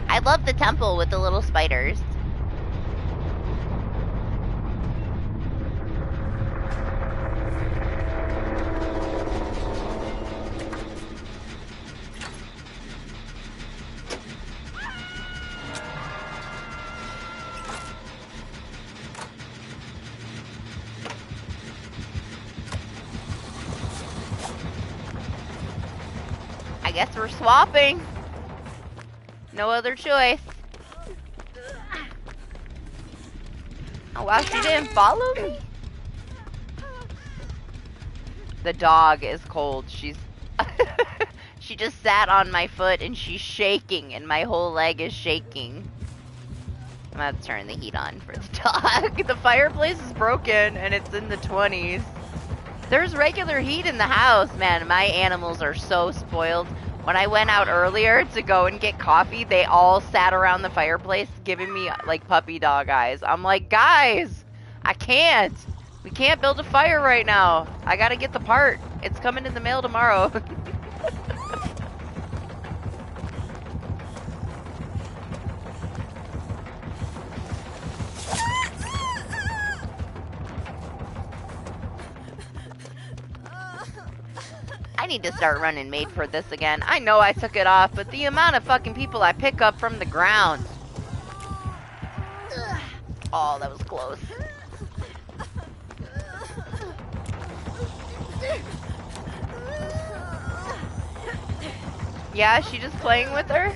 I love the temple with the little spiders. I guess we're swapping. No other choice. Oh wow, she didn't follow me. The dog is cold. She's she just sat on my foot and she's shaking and my whole leg is shaking. I'm gonna have to turn the heat on for the dog. The fireplace is broken and it's in the 20s. There's regular heat in the house, man. My animals are so spoiled. When I went out earlier to go and get coffee, they all sat around the fireplace giving me like puppy dog eyes. I'm like, guys, I can't. We can't build a fire right now. I gotta get the part. It's coming in the mail tomorrow. I need to start running made for this again. I know I took it off, but the amount of fucking people I pick up from the ground. Oh, that was close. Yeah, she just playing with her?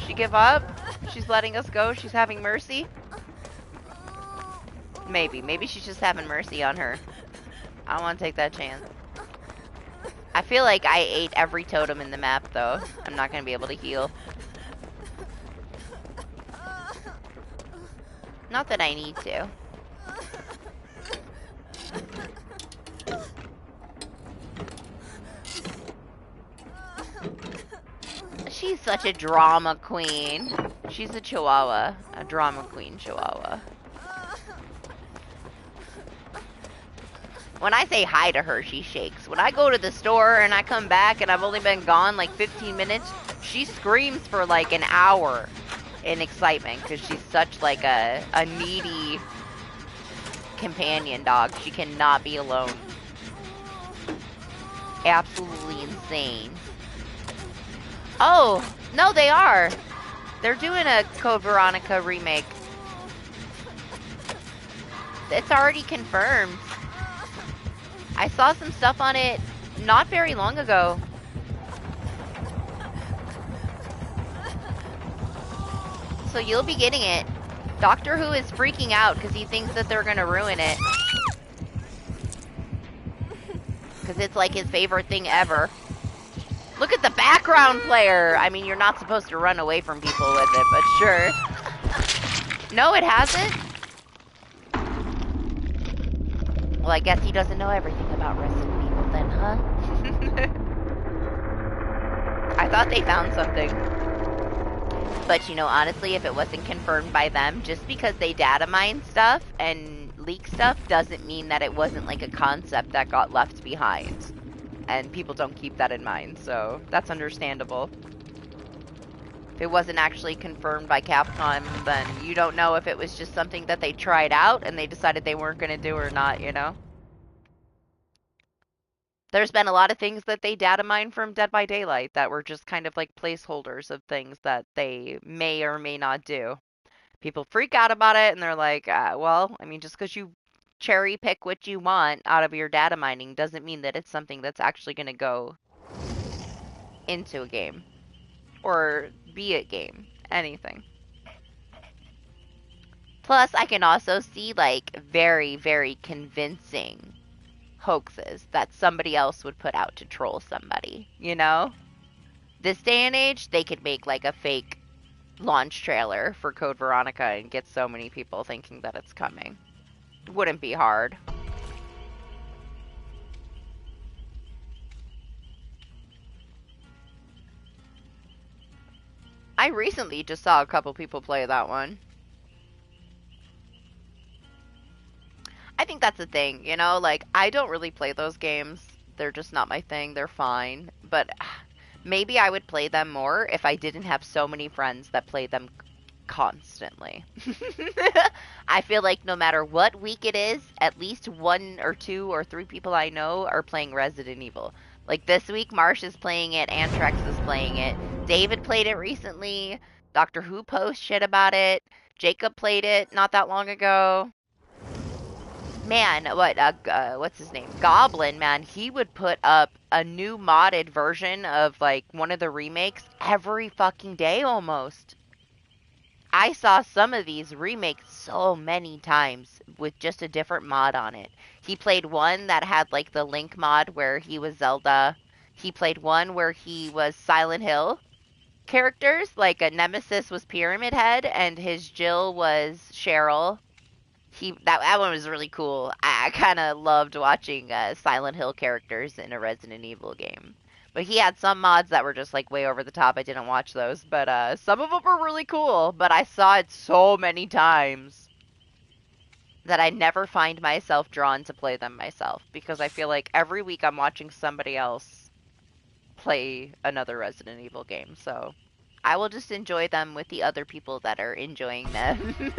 She give up? She's letting us go? She's having mercy? Maybe. Maybe she's just having mercy on her. I don't want to take that chance. I feel like I ate every totem in the map, though. I'm not going to be able to heal. Not that I need to. She's such a drama queen. She's a chihuahua. A drama queen chihuahua. When I say hi to her, she shakes. When I go to the store and I come back and I've only been gone like 15 minutes, she screams for like an hour in excitement because she's such like a needy companion dog. She cannot be alone. Absolutely insane. Oh, no, they are. They're doing a Code Veronica remake. It's already confirmed. I saw some stuff on it not very long ago. So you'll be getting it. Doctor Who is freaking out because he thinks that they're going to ruin it. Because it's like his favorite thing ever. Look at the background player! I mean, you're not supposed to run away from people with it, but sure. No, it hasn't? Well, I guess he doesn't know everything about Resident Evil then, huh? I thought they found something. But, honestly, if it wasn't confirmed by them, just because they data mine stuff and leak stuff doesn't mean that it wasn't like a concept that got left behind. And people don't keep that in mind, so that's understandable. If it wasn't actually confirmed by Capcom, then you don't know if it was just something that they tried out and they decided they weren't going to do or not. There's been a lot of things that they data mine from Dead by Daylight that were just kind of like placeholders of things that they may or may not do. People freak out about it and they're like, well, I mean, just because you cherry pick what you want out of your data mining doesn't mean that it's something that's actually going to go into a game or be a game, anything. Plus, I can also see like very, very convincing hoaxes that somebody else would put out to troll somebody. This day and age, they could make like a fake launch trailer for Code Veronica and get so many people thinking that it's coming. It wouldn't be hard. I recently just saw a couple people play that one. I think that's the thing, like, I don't really play those games. They're just not my thing. They're fine. But maybe I would play them more if I didn't have so many friends that play them constantly. I feel like no matter what week it is, at least one or two or three people I know are playing Resident Evil. Like this week, Marsh is playing it, Antrex is playing it, David played it recently, Doctor Who posts shit about it, Jacob played it not that long ago. Man, what's his name? Goblin, man, he would put up a new modded version of like one of the remakes every fucking day almost. I saw some of these remakes so many times with just a different mod on it. He played one that had like the Link mod where he was Zelda. He played one where he was Silent Hill characters, like a Nemesis was Pyramid Head and his Jill was Cheryl. That one was really cool. I kind of loved watching Silent Hill characters in a Resident Evil game. But he had some mods that were just like way over the top. I didn't watch those, but some of them were really cool. But I saw it so many times that I never find myself drawn to play them myself because I feel like every week I'm watching somebody else play another Resident Evil game. So I will just enjoy them with the other people that are enjoying them.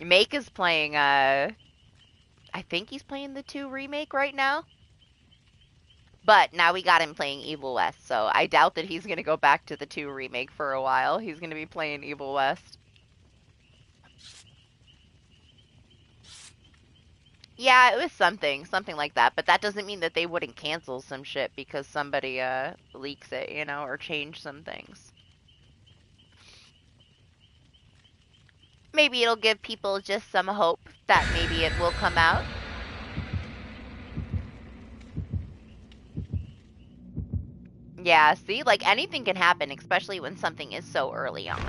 Make is playing I think he's playing the 2 remake right now. But now we got him playing Evil West, so I doubt that he's going to go back to the 2 remake for a while. He's going to be playing Evil West. Yeah, it was something like that, but that doesn't mean that they wouldn't cancel some shit because somebody leaks it, or change some things. Maybe it'll give people just some hope that maybe it will come out. Yeah, see, like anything can happen, especially when something is so early on.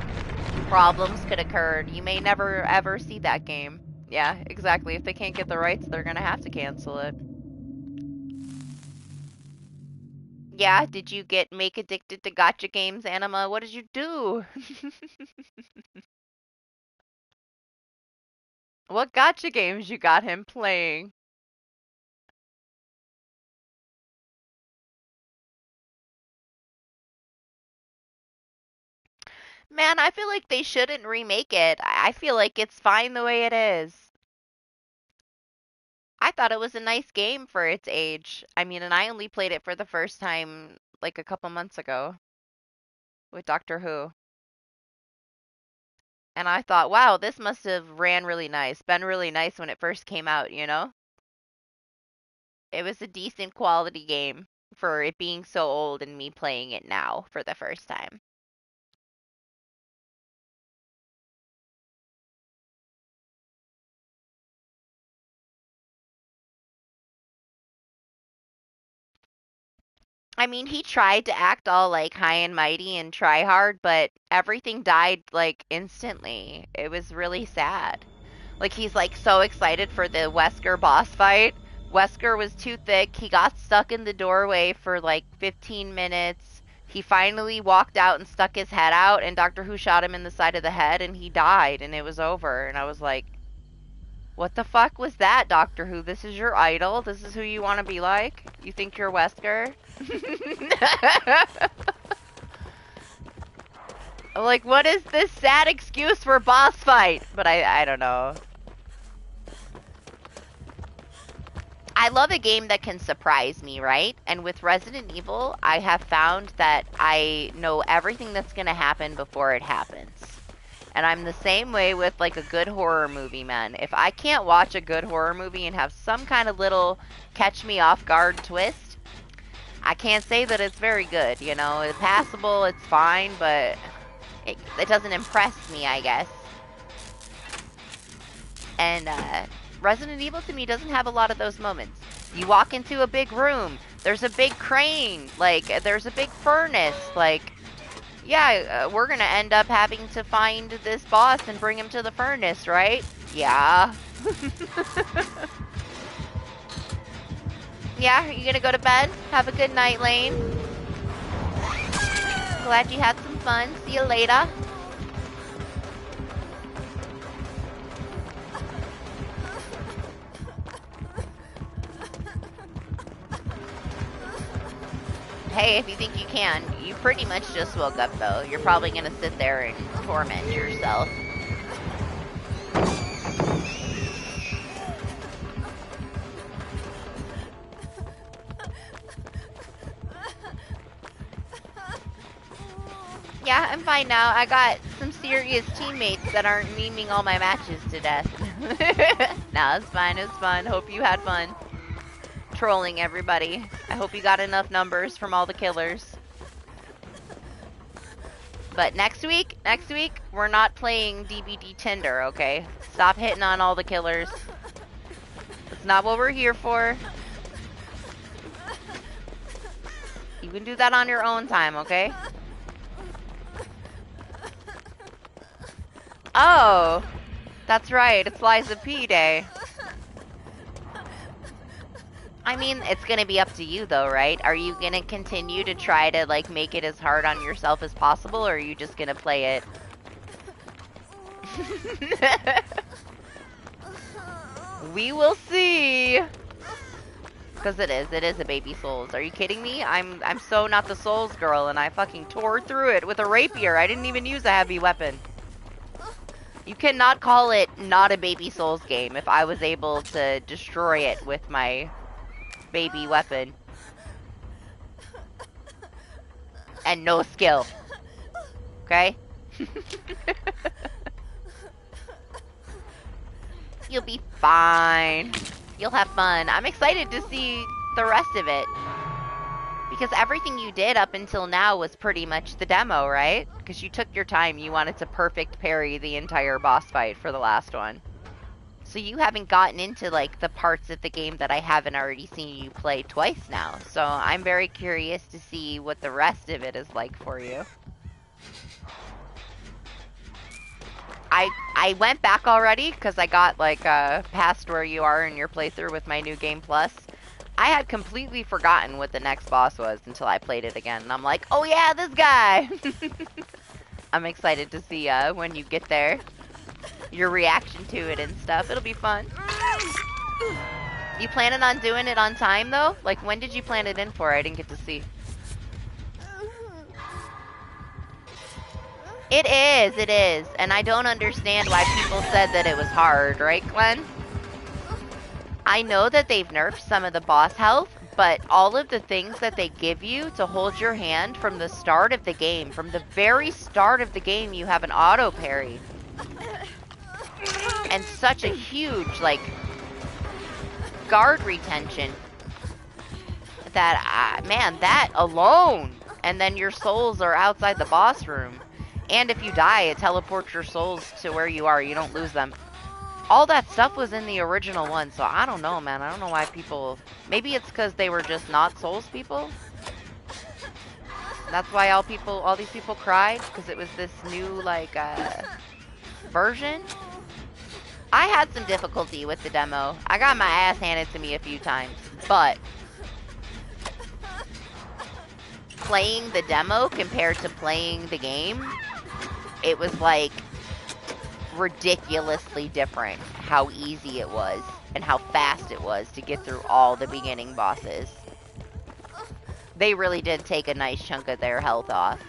Problems could occur. You may never ever see that game. Yeah, exactly. If they can't get the rights, they're gonna have to cancel it. Yeah, did you make addicted to gotcha games, Anima? What did you do? What gotcha games you got him playing? Man, I feel like they shouldn't remake it. I feel like it's fine the way it is. I thought it was a nice game for its age. I mean, and I only played it for the first time like a couple months ago with Doctor Who. And I thought, wow, this must have ran really nice, been really nice when it first came out? It was a decent quality game for it being so old and me playing it now for the first time. I mean, he tried to act all like high and mighty and try hard, but everything died like instantly. It was really sad. Like he's like so excited for the Wesker boss fight. Wesker was too thick. He got stuck in the doorway for like 15 minutes. He finally walked out and stuck his head out, and Doctor Who shot him in the side of the head, and he died, and it was over. And I was like, what the fuck was that, Doctor Who? This is your idol? This is who you want to be like? You think you're Wesker? Like, what is this sad excuse for boss fight? But I don't know. I love a game that can surprise me, right? And with Resident Evil, I have found that I know everything that's going to happen before it happens. And I'm the same way with like a good horror movie, man. If I can't watch a good horror movie and have some kind of little catch me off guard twist, I can't say that it's very good, you know? It's passable, it's fine, but it doesn't impress me, I guess. And Resident Evil to me doesn't have a lot of those moments. You walk into a big room, there's a big crane, like there's a big furnace, like yeah, we're gonna end up having to find this boss and bring him to the furnace, right? Yeah. Yeah, are you gonna go to bed? Have a good night, Lane. Glad you had some fun. See you later. Hey, if you think you can, you pretty much just woke up though. You're probably gonna sit there and torment yourself. Yeah, I'm fine now. I got some serious teammates that aren't memeing all my matches to death. Nah, it's fine, it's fun. Hope you had fun trolling everybody. I hope you got enough numbers from all the killers. But next week, we're not playing DBD Tinder, okay? Stop hitting on all the killers. That's not what we're here for. You can do that on your own time, okay? Oh, that's right. It's Liza P Day. I mean, it's gonna be up to you though, right? Are you gonna continue to try to like make it as hard on yourself as possible, or are you just gonna play it? We will see. Because it is a baby Souls. Are you kidding me? I'm so not the Souls girl, and I fucking tore through it with a rapier. I didn't even use a heavy weapon. You cannot call it not a baby Souls game if I was able to destroy it with my baby weapon. And no skill. Okay? You'll be fine. You'll have fun. I'm excited to see the rest of it. Because everything you did up until now was pretty much the demo, right? Because you took your time. You wanted to perfect parry the entire boss fight for the last one. So you haven't gotten into, like, the parts of the game that I haven't already seen you play twice now. So I'm very curious to see what the rest of it is like for you. I went back already because I got, like, past where you are in your playthrough with my new Game Plus. I had completely forgotten what the next boss was until I played it again. And I'm like, oh yeah, this guy! I'm excited to see when you get there. Your reaction to it and stuff. It'll be fun. You planning on doing it on time, though? Like, when did you plan it in for? I didn't get to see. It is. And I don't understand why people said that it was hard, right, Glenn? I know that they've nerfed some of the boss health, but all of the things that they give you to hold your hand from the start of the game, from the very start of the game, you have an auto parry. And such a huge, like, guard retention that, man, that alone. And then your souls are outside the boss room. And if you die, it teleports your souls to where you are. You don't lose them. All that stuff was in the original one, so I don't know, man. I don't know why people... Maybe it's because they were just not Souls people? That's why all these people cried, because it was this new, like, version. I had some difficulty with the demo. I got my ass handed to me a few times, but playing the demo compared to playing the game, it was like ridiculously different how easy it was and how fast it was to get through all the beginning bosses. They really did take a nice chunk of their health off.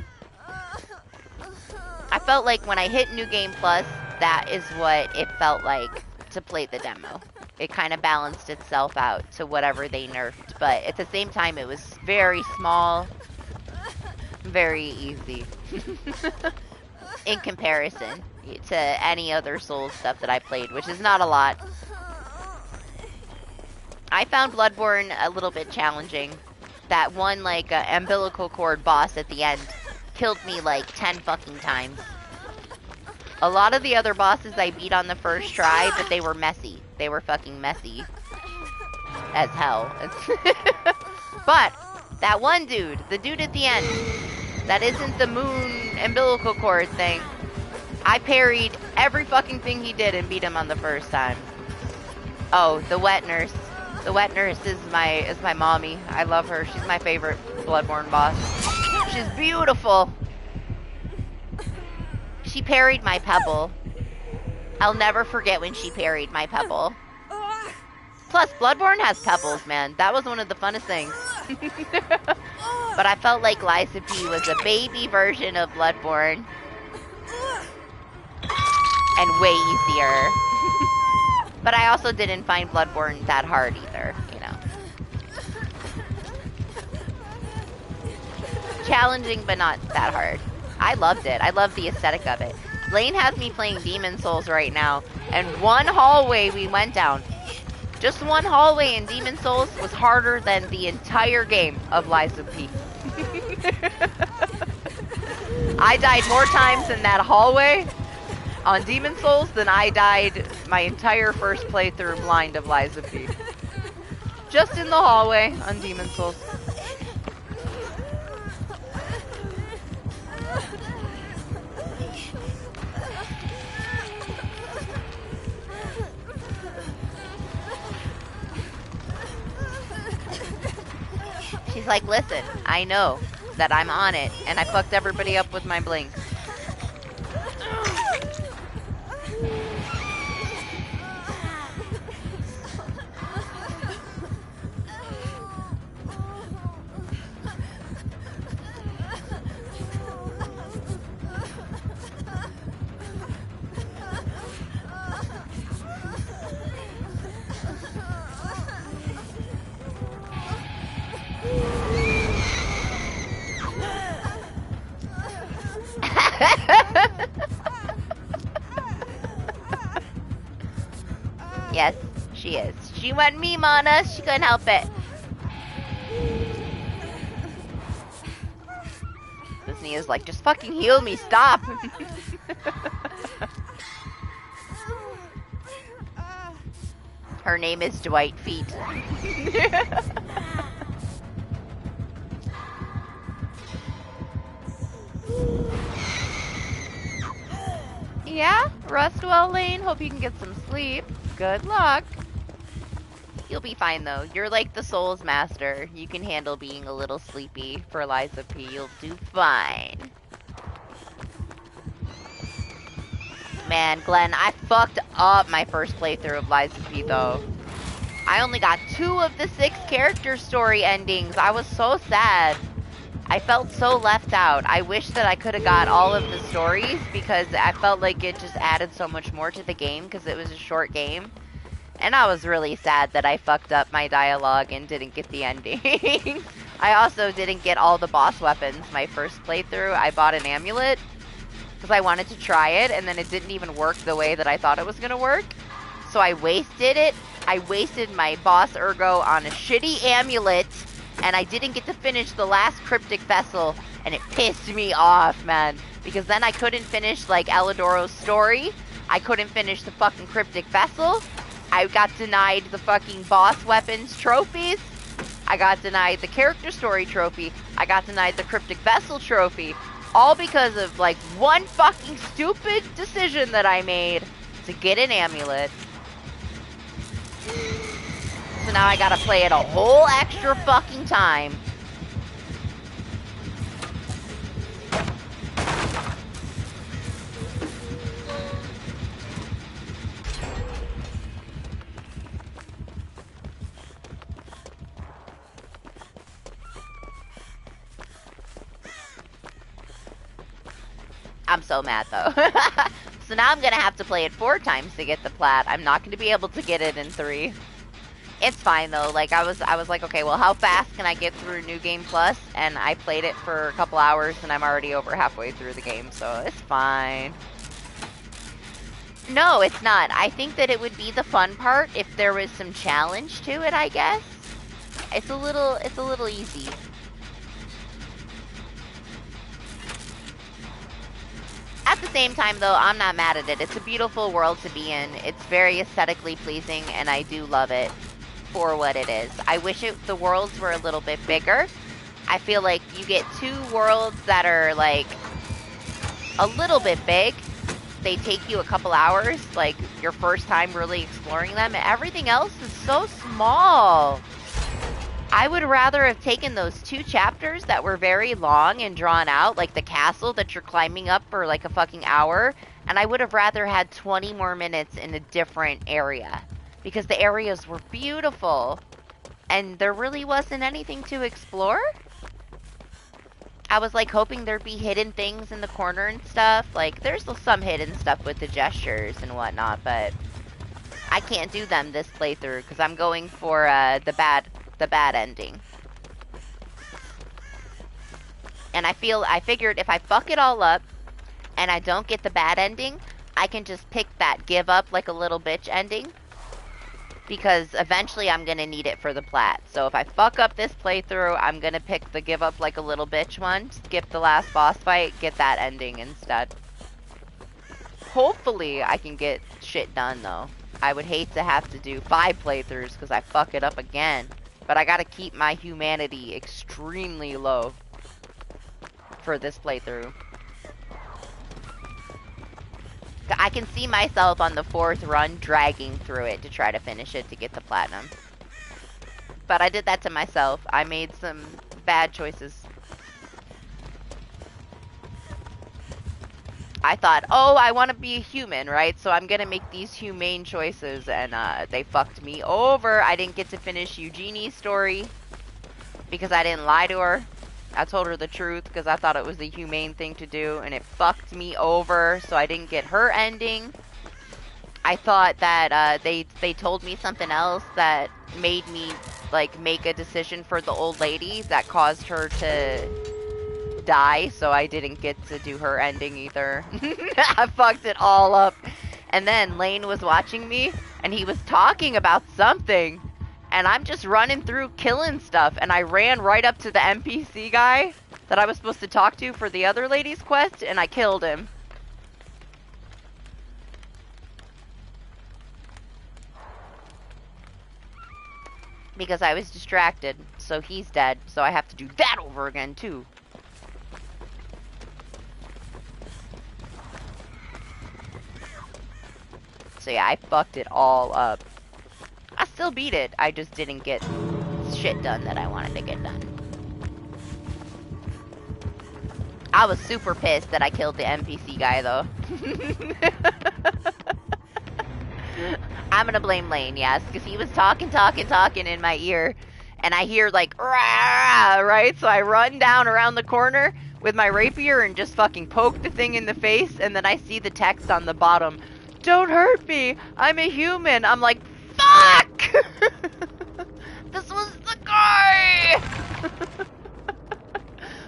I felt like when I hit New Game Plus, that is what it felt like to play the demo. It kind of balanced itself out to whatever they nerfed, but at the same time it was very small, very easy in comparison to any other Souls stuff that I played, which is not a lot. I found Bloodborne a little bit challenging. That one, like, umbilical cord boss at the end killed me like 10 fucking times. A lot of the other bosses I beat on the first try, but they were messy. They were fucking messy as hell. But that one dude, the dude at the end, that isn't the moon umbilical cord thing, I parried every fucking thing he did and beat him on the first time. Oh, the wet nurse. The wet nurse is my mommy. I love her. She's my favorite Bloodborne boss. She's beautiful. She parried my pebble. I'll never forget when she parried my pebble. Plus, Bloodborne has pebbles, man. That was one of the funnest things. But I felt like Liza P was a baby version of Bloodborne. And way easier. But I also didn't find Bloodborne that hard either, you know. Challenging, but not that hard. I loved it. I love the aesthetic of it. Blaine has me playing Demon Souls right now, and one hallway we went down, just one hallway in Demon Souls was harder than the entire game of Lies of P. I died more times in that hallway on Demon Souls than I died my entire first playthrough blind of Lies of P. Just in the hallway on Demon Souls. She's like, listen, I know that I'm on it, and I fucked everybody up with my blink. Yes, she is. She went meme on us. She couldn't help it. Disney is like, just fucking heal me. Stop. Her name is Dwight Feet. Yeah, rest well, Lane. Hope you can get some sleep. Good luck. You'll be fine, though. You're like the Souls Master. You can handle being a little sleepy for Liza P. You'll do fine. Man, Glenn, I fucked up my first playthrough of Liza P, though. I only got 2 of the 6 character story endings. I was so sad. I felt so left out. I wish that I could have got all of the stories because I felt like it just added so much more to the game because it was a short game. And I was really sad that I fucked up my dialogue and didn't get the ending. I also didn't get all the boss weapons my first playthrough. I bought an amulet because I wanted to try it, and then it didn't even work the way that I thought it was going to work. So I wasted it. I wasted my boss ergo on a shitty amulet, and I didn't get to finish the last cryptic vessel, and it pissed me off, man. Because then I couldn't finish, like, Elidoro's story. I couldn't finish the fucking cryptic vessel. I got denied the fucking boss weapons trophies. I got denied the character story trophy. I got denied the cryptic vessel trophy. All because of like one fucking stupid decision that I made to get an amulet. So now I gotta play it a whole extra fucking time. I'm so mad though. So now I'm gonna have to play it 4 times to get the plat. I'm not gonna be able to get it in 3. It's fine though. Like I was like, okay, well, how fast can I get through New Game Plus? And I played it for a couple hours, and I'm already over halfway through the game, so it's fine. No, it's not. I think that it would be the fun part if there was some challenge to it. I guess it's a little easy. At the same time, though, I'm not mad at it. It's a beautiful world to be in. It's very aesthetically pleasing, and I do love it for what it is. I wish the worlds were a little bit bigger. I feel like you get 2 worlds that are, like, a little bit big. They take you a couple hours, like, your first time really exploring them. Everything else is so small. I would rather have taken those 2 chapters that were very long and drawn out, like the castle that you're climbing up for like a fucking hour, and I would have rather had 20 more minutes in a different area, because the areas were beautiful, and there really wasn't anything to explore. I was like hoping there'd be hidden things in the corner and stuff. Like, there's some hidden stuff with the gestures and whatnot, but I can't do them this playthrough, because I'm going for the bad ending. And I figured if I fuck it all up and I don't get the bad ending, I can just pick that give up like a little bitch ending, because eventually I'm gonna need it for the plat. So if I fuck up this playthrough, I'm gonna pick the give up like a little bitch one, skip the last boss fight, get that ending instead. Hopefully I can get shit done though. I would hate to have to do 5 playthroughs because I fuck it up again. But I gotta keep my humanity extremely low for this playthrough. I can see myself on the 4th run dragging through it to try to finish it to get the platinum. But I did that to myself. I made some bad choices. I thought, oh, I want to be a human, right? So I'm gonna make these humane choices, and they fucked me over. I didn't get to finish Eugenie's story because I didn't lie to her. I told her the truth because I thought it was the humane thing to do, and it fucked me over, so I didn't get her ending. I thought that they told me something else that made me like make a decision for the old lady that caused her to die, so I didn't get to do her ending either. I fucked it all up. And then Lane was watching me, and he was talking about something, and I'm just running through killing stuff, and I ran right up to the NPC guy that I was supposed to talk to for the other lady's quest, and I killed him. Because I was distracted, so he's dead, so I have to do that over again too. So yeah, I fucked it all up. I still beat it, I just didn't get shit done that I wanted to get done. I was super pissed that I killed the NPC guy though. I'm gonna blame Lane, yes, because he was talking in my ear, and I hear like, rah, right? So I run down around the corner with my rapier and just fucking poke the thing in the face, and then I see the text on the bottom, "Don't hurt me, I'm a human." I'm like, fuck! This was the guy!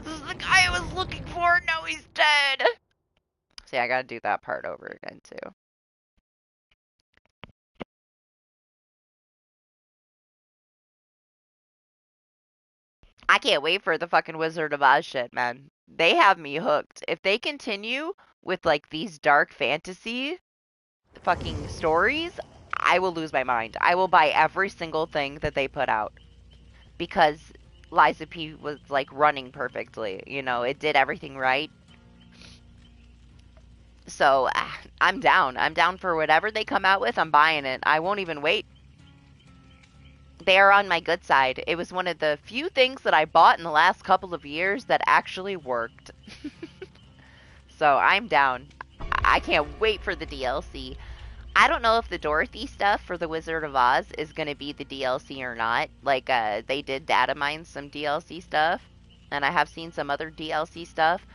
This is the guy I was looking for, now he's dead! See, I gotta do that part over again too. I can't wait for the fucking Wizard of Oz shit, man. They have me hooked. If they continue with like these dark fantasy fucking stories, I will lose my mind. I will buy every single thing that they put out. because Liza P was like running perfectly. You know, it did everything right. So I'm down. I'm down for whatever they come out with. I'm buying it. I won't even wait. They are on my good side. It was one of the few things that I bought in the last couple of years that actually worked. So I'm down. I can't wait for the DLC. I don't know if the Dorothy stuff for The Wizard of Oz is going to be the DLC or not. Like, they did data mine some DLC stuff, and I have seen some other DLC stuff.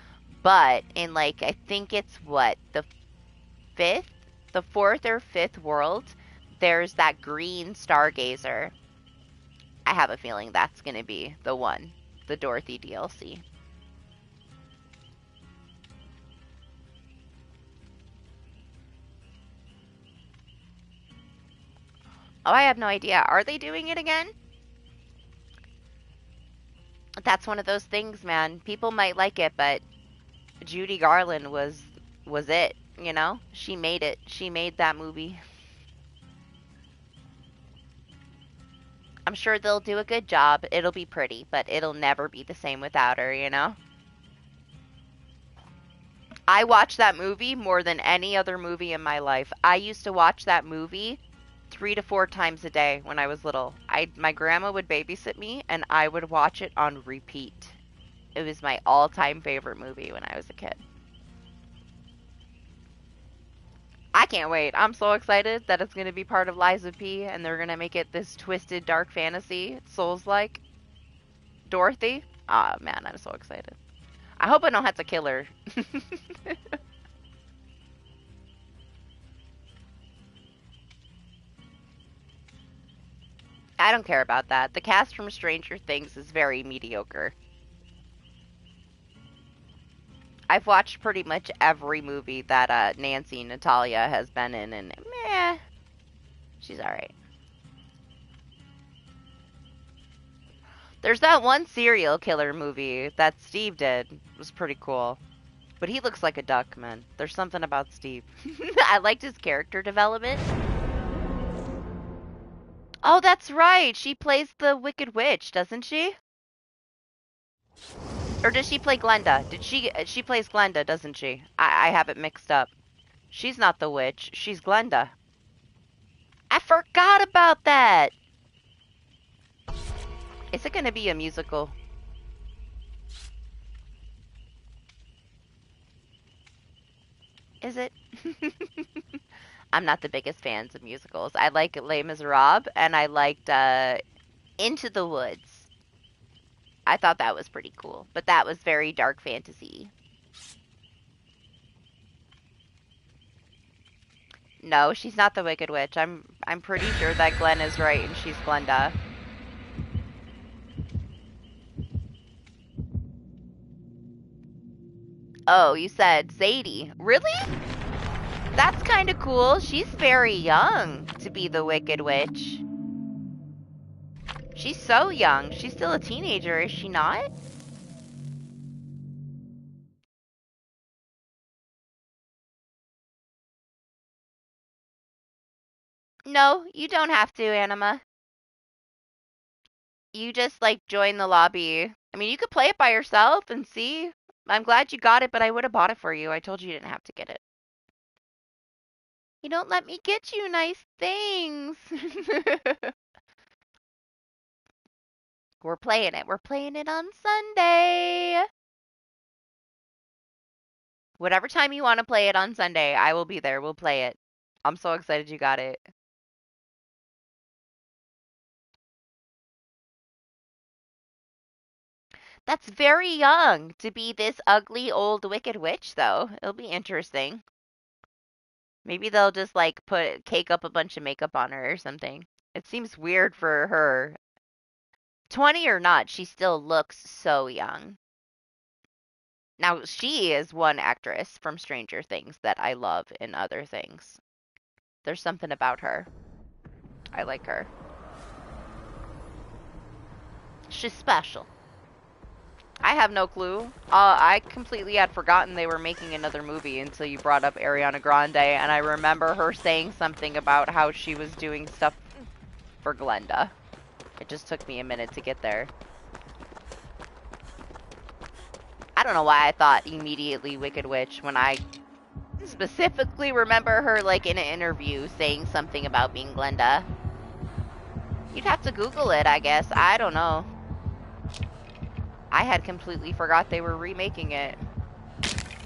But in, like, I think it's what, the fourth or fifth world, there's that green stargazer. I have a feeling that's going to be the one, the Dorothy DLC. Oh, I have no idea. Are they doing it again? That's one of those things, man. People might like it, but Judy Garland was it, you know? She made it. She made that movie. I'm sure they'll do a good job. It'll be pretty, but it'll never be the same without her, you know? I watch that movie more than any other movie in my life. I used to watch that movie 3 to 4 times a day when I was little. My grandma would babysit me and I would watch it on repeat. It was my all-time favorite movie when I was a kid. I can't wait. I'm so excited that it's going to be part of Liza P and they're going to make it this twisted dark fantasy, Souls-like. Dorothy. Ah, man, I'm so excited. I hope I don't have to kill her. I don't care about that. The cast from Stranger Things is very mediocre. I've watched pretty much every movie that Nancy Natalia has been in, and meh, she's alright. There's that one serial killer movie that Steve did. It was pretty cool. But he looks like a duck, man. There's something about Steve. I liked his character development. Oh, that's right. She plays the Wicked Witch, doesn't she? Or does she play Glenda? She plays Glenda, doesn't she? I have it mixed up. She's not the witch. She's Glenda. I forgot about that. Is it going to be a musical? Is it? I'm not the biggest fans of musicals. I like Les Miserables and I liked Into the Woods. I thought that was pretty cool, but that was very dark fantasy. No, she's not the Wicked Witch. I'm pretty sure that Glenn is right and she's Glenda. Oh, you said Zadie. Really? That's kind of cool. She's very young to be the Wicked Witch. She's so young. She's still a teenager, is she not? No, you don't have to, Anima. You just, like, join the lobby. I mean, you could play it by yourself and see. I'm glad you got it, but I would have bought it for you. I told you you didn't have to get it. You don't let me get you nice things. We're playing it. We're playing it on Sunday. Whatever time you want to play it on Sunday, I will be there. We'll play it. I'm so excited you got it. That's very young to be this ugly old wicked witch, though. It'll be interesting. Maybe they'll just like cake up a bunch of makeup on her or something. It seems weird for her. 20 or not, she still looks so young. Now, she is one actress from Stranger Things that I love in other things. There's something about her. I like her. She's special. I have no clue. I completely had forgotten they were making another movie until you brought up Ariana Grande, and I remember her saying something about how she was doing stuff for Glenda. It just took me a minute to get there. I don't know why I thought immediately Wicked Witch when I specifically remember her, like, in an interview saying something about being Glenda. You'd have to Google it, I guess. I don't know. I had completely forgot they were remaking it.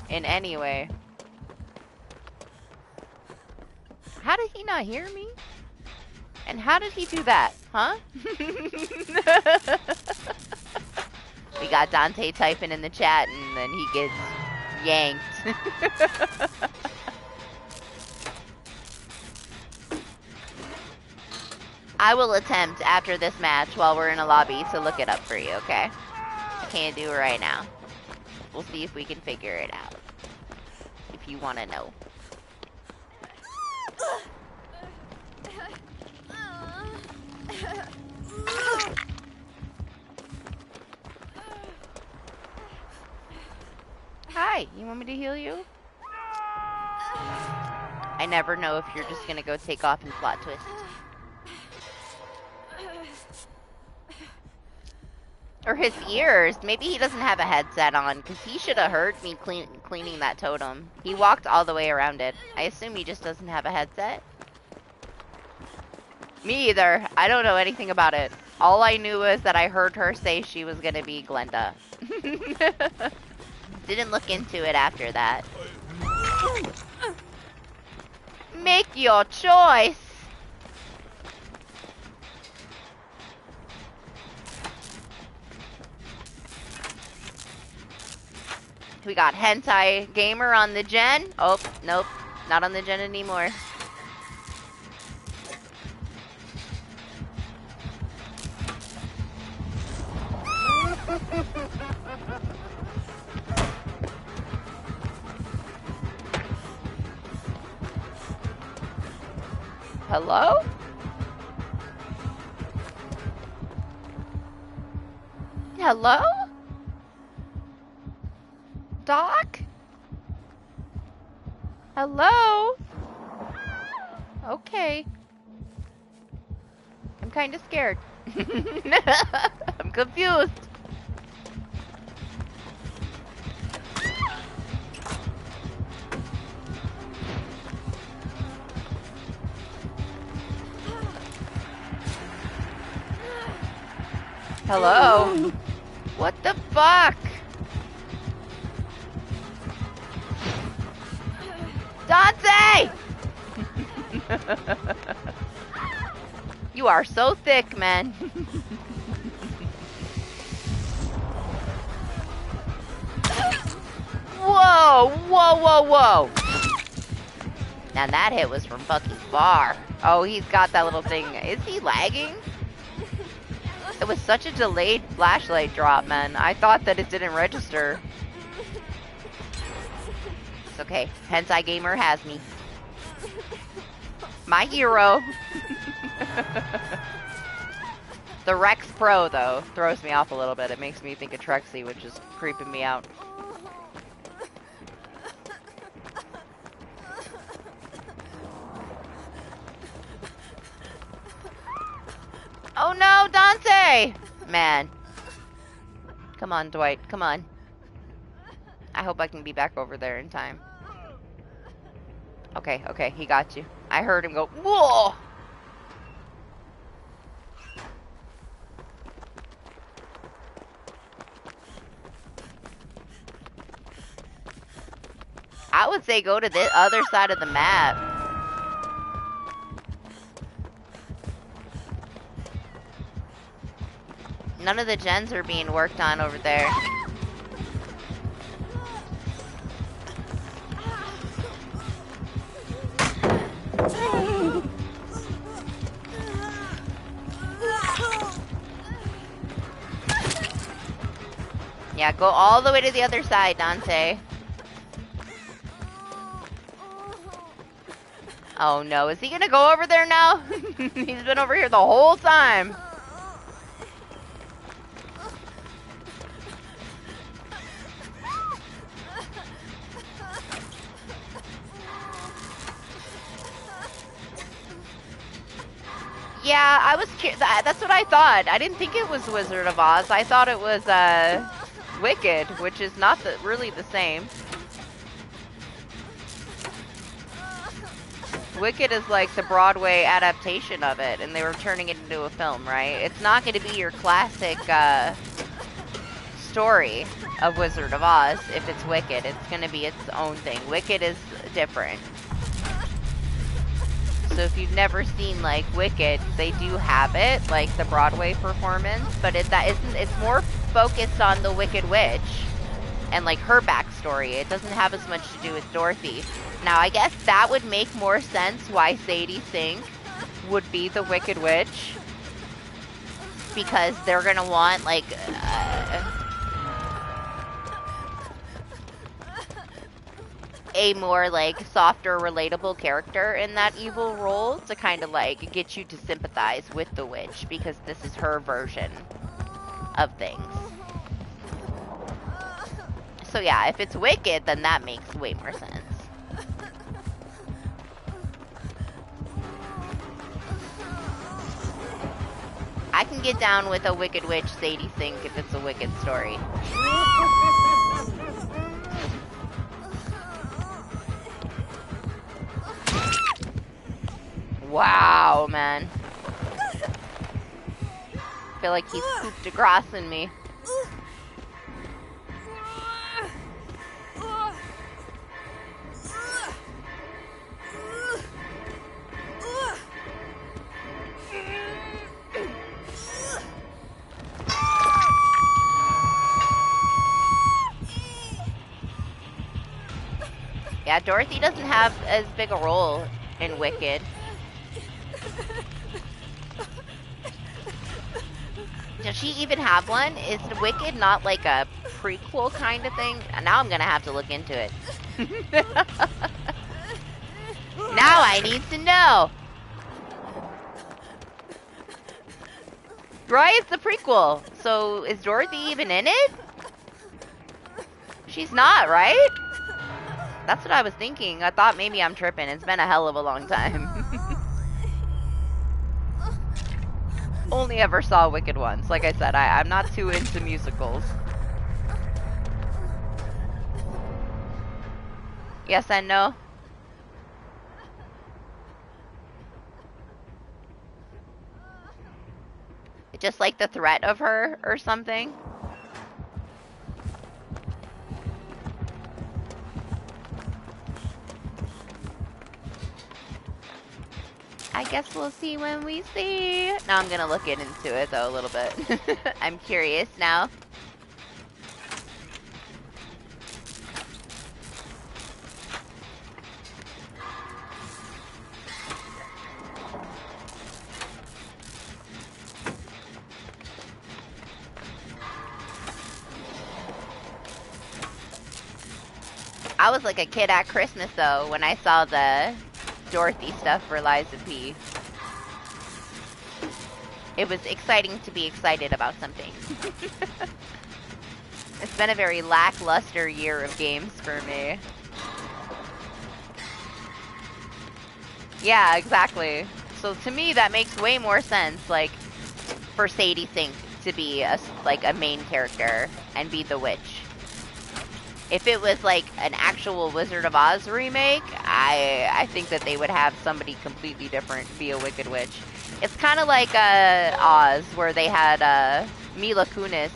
In any way. How did he not hear me? And how did he do that? Huh? We got Dante typing in the chat and then he gets yanked. I will attempt after this match while we're in a lobby to look it up for you, okay? I can't do it right now. We'll see if we can figure it out. If you want to know. Hi, you want me to heal you? I never know if you're just gonna go take off and plot twist. Or his ears. Maybe he doesn't have a headset on, because he should have heard me cleaning that totem. He walked all the way around it. I assume he just doesn't have a headset. Me either. I don't know anything about it. All I knew was that I heard her say she was gonna be Glenda. Didn't look into it after that. Make your choice! We got Hentai Gamer on the gen. Oh, nope. Not on the gen anymore. Hello? Hello? Doc? Hello? Okay. I'm kind of scared. I'm confused. Hello? What the fuck? Dante! You are so thick, man. Whoa, whoa, whoa, whoa. Now that hit was from fucking far. Oh, he's got that little thing. Is he lagging? It was such a delayed flashlight drop, man. I thought that it didn't register. It's okay. Hentai Gamer has me. My hero. The Rex Pro, though, throws me off a little bit. It makes me think of Trexie, which is creeping me out. Oh no, Dante! Man. Come on, Dwight. Come on. I hope I can be back over there in time. Okay, okay, he got you. I heard him go, whoa! I would say go to the other side of the map. None of the gens are being worked on over there. Yeah, go all the way to the other side, Dante. Oh no, is he gonna go over there now? He's been over here the whole time. Yeah, I was that's what I thought. I didn't think it was Wizard of Oz. I thought it was Wicked, which is not really the same. Wicked is like the Broadway adaptation of it, and they were turning it into a film, right? It's not going to be your classic story of Wizard of Oz if it's Wicked. It's going to be its own thing. Wicked is different. So if you've never seen like Wicked, they do have it, like the Broadway performance, but it's more focused on the Wicked Witch and like her backstory. It doesn't have as much to do with Dorothy. Now I guess that would make more sense why Sadie Sink would be the Wicked Witch, because they're gonna want like a more like softer, relatable character in that evil role to kind of like get you to sympathize with the witch, because this is her version of things. So yeah, if it's Wicked, then that makes way more sense. I can get down with a Wicked Witch Sadie Sink if it's a Wicked story. Wow, man. I feel like he's cooped de grace in me. Yeah, Dorothy doesn't have as big a role in Wicked. Does she even have one? Is Wicked not like a prequel kind of thing? Now I'm gonna have to look into it. Now I need to know. Right? It's the prequel. So is Dorothy even in it? She's not, right? That's what I was thinking. I thought maybe I'm tripping. It's been a hell of a long time. Only ever saw Wicked once. Like I said, I'm not too into musicals. Yes and no. Just like the threat of her or something. I guess we'll see when we see. Now I'm gonna look into it though a little bit. I'm curious now. I was like a kid at Christmas though when I saw the Dorothy stuff for Liza P. It was exciting to be excited about something. It's been a very lackluster year of games for me. Yeah, exactly. So to me that makes way more sense, like, for Sadie Sink to be a main character and be the witch. If it was like an actual Wizard of Oz remake, I think that they would have somebody completely different be a Wicked Witch. It's kind of like Oz, where they had Mila Kunis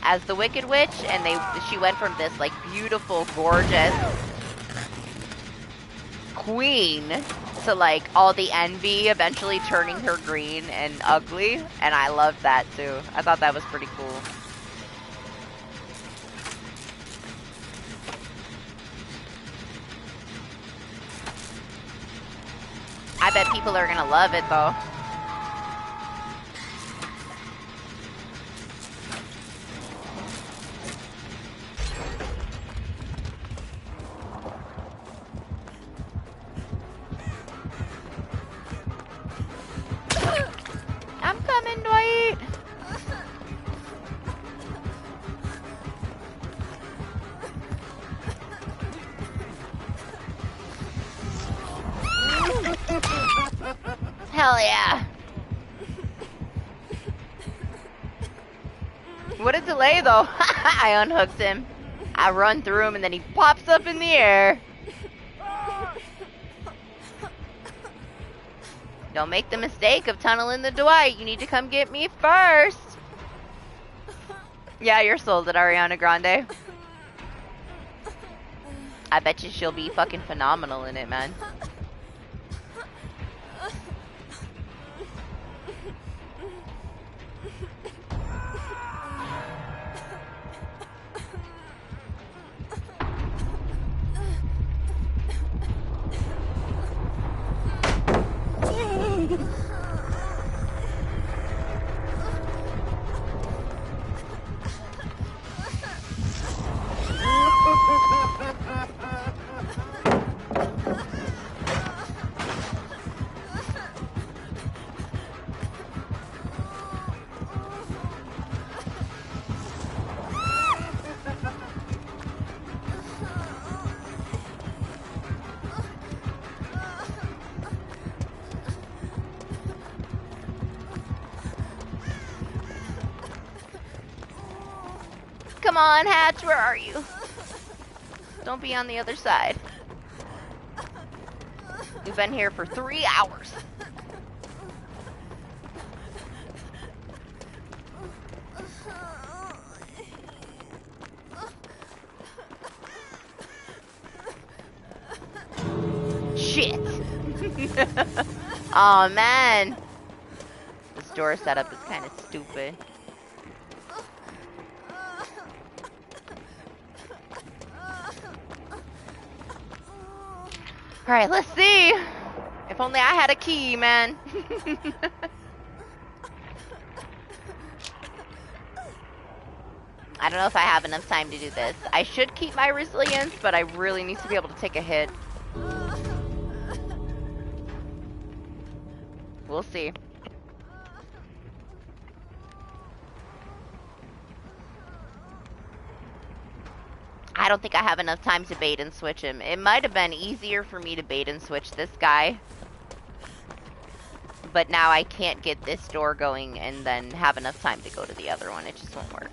as the Wicked Witch, and she went from this like beautiful, gorgeous queen to like all the envy, eventually turning her green and ugly, and I loved that too. I thought that was pretty cool. I bet people are gonna love it though. I'm coming, Dwight. Hell yeah. What a delay, though. I unhooked him. I run through him, and then he pops up in the air. Don't make the mistake of tunneling the Dwight. You need to come get me first. Yeah, you're sold at Ariana Grande. I bet you she'll be fucking phenomenal in it, man. Come on, Hatch, where are you? Don't be on the other side. We've been here for 3 hours. Shit. Oh man. This door setup is kind of stupid. Alright, let's see. If only I had a key, man. I don't know if I have enough time to do this. I should keep my resilience, but I really need to be able to take a hit. We'll see. I don't think I have enough time to bait and switch him. It might have been easier for me to bait and switch this guy. But now I can't get this door going and then have enough time to go to the other one. It just won't work.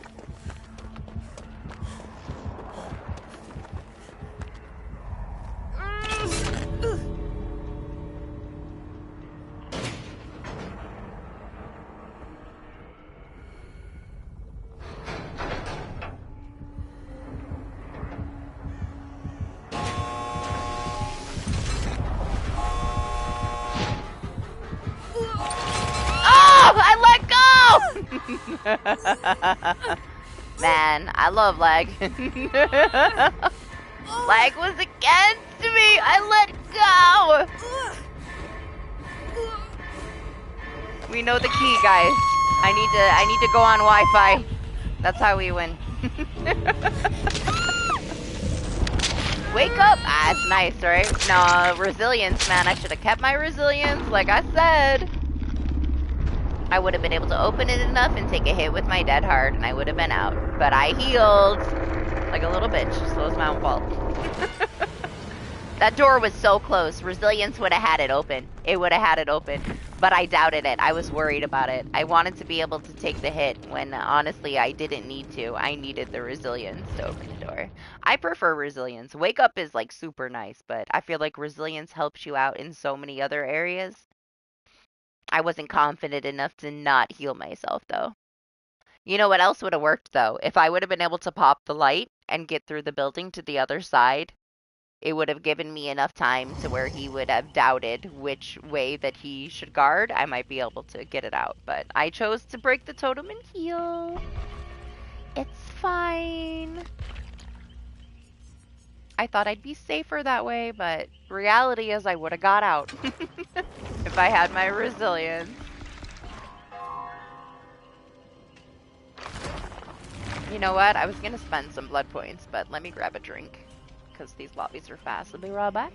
Man, I love lag. Lag was against me. I let go. We know the key, guys. I need to go on Wi-Fi. That's how we win. Wake up. Ah, it's nice, right? No, resilience, man. I should have kept my resilience, like I said. I would have been able to open it enough and take a hit with my dead heart, and I would have been out. But I healed like a little bitch, so it's my own fault. That door was so close. Resilience would have had it open. It would have had it open, but I doubted it. I was worried about it. I wanted to be able to take the hit when, honestly, I didn't need to. I needed the resilience to open the door. I prefer resilience. Wake up is, like, super nice, but I feel like resilience helps you out in so many other areas. I wasn't confident enough to not heal myself, though. You know what else would have worked, though? If I would have been able to pop the light and get through the building to the other side, it would have given me enough time to where he would have doubted which way that he should guard. I might be able to get it out, but I chose to break the totem and heal. It's fine. I thought I'd be safer that way, but reality is I would have got out if I had my resilience. You know what? I was gonna spend some blood points, but let me grab a drink because these lobbies are fast. I'll be right back.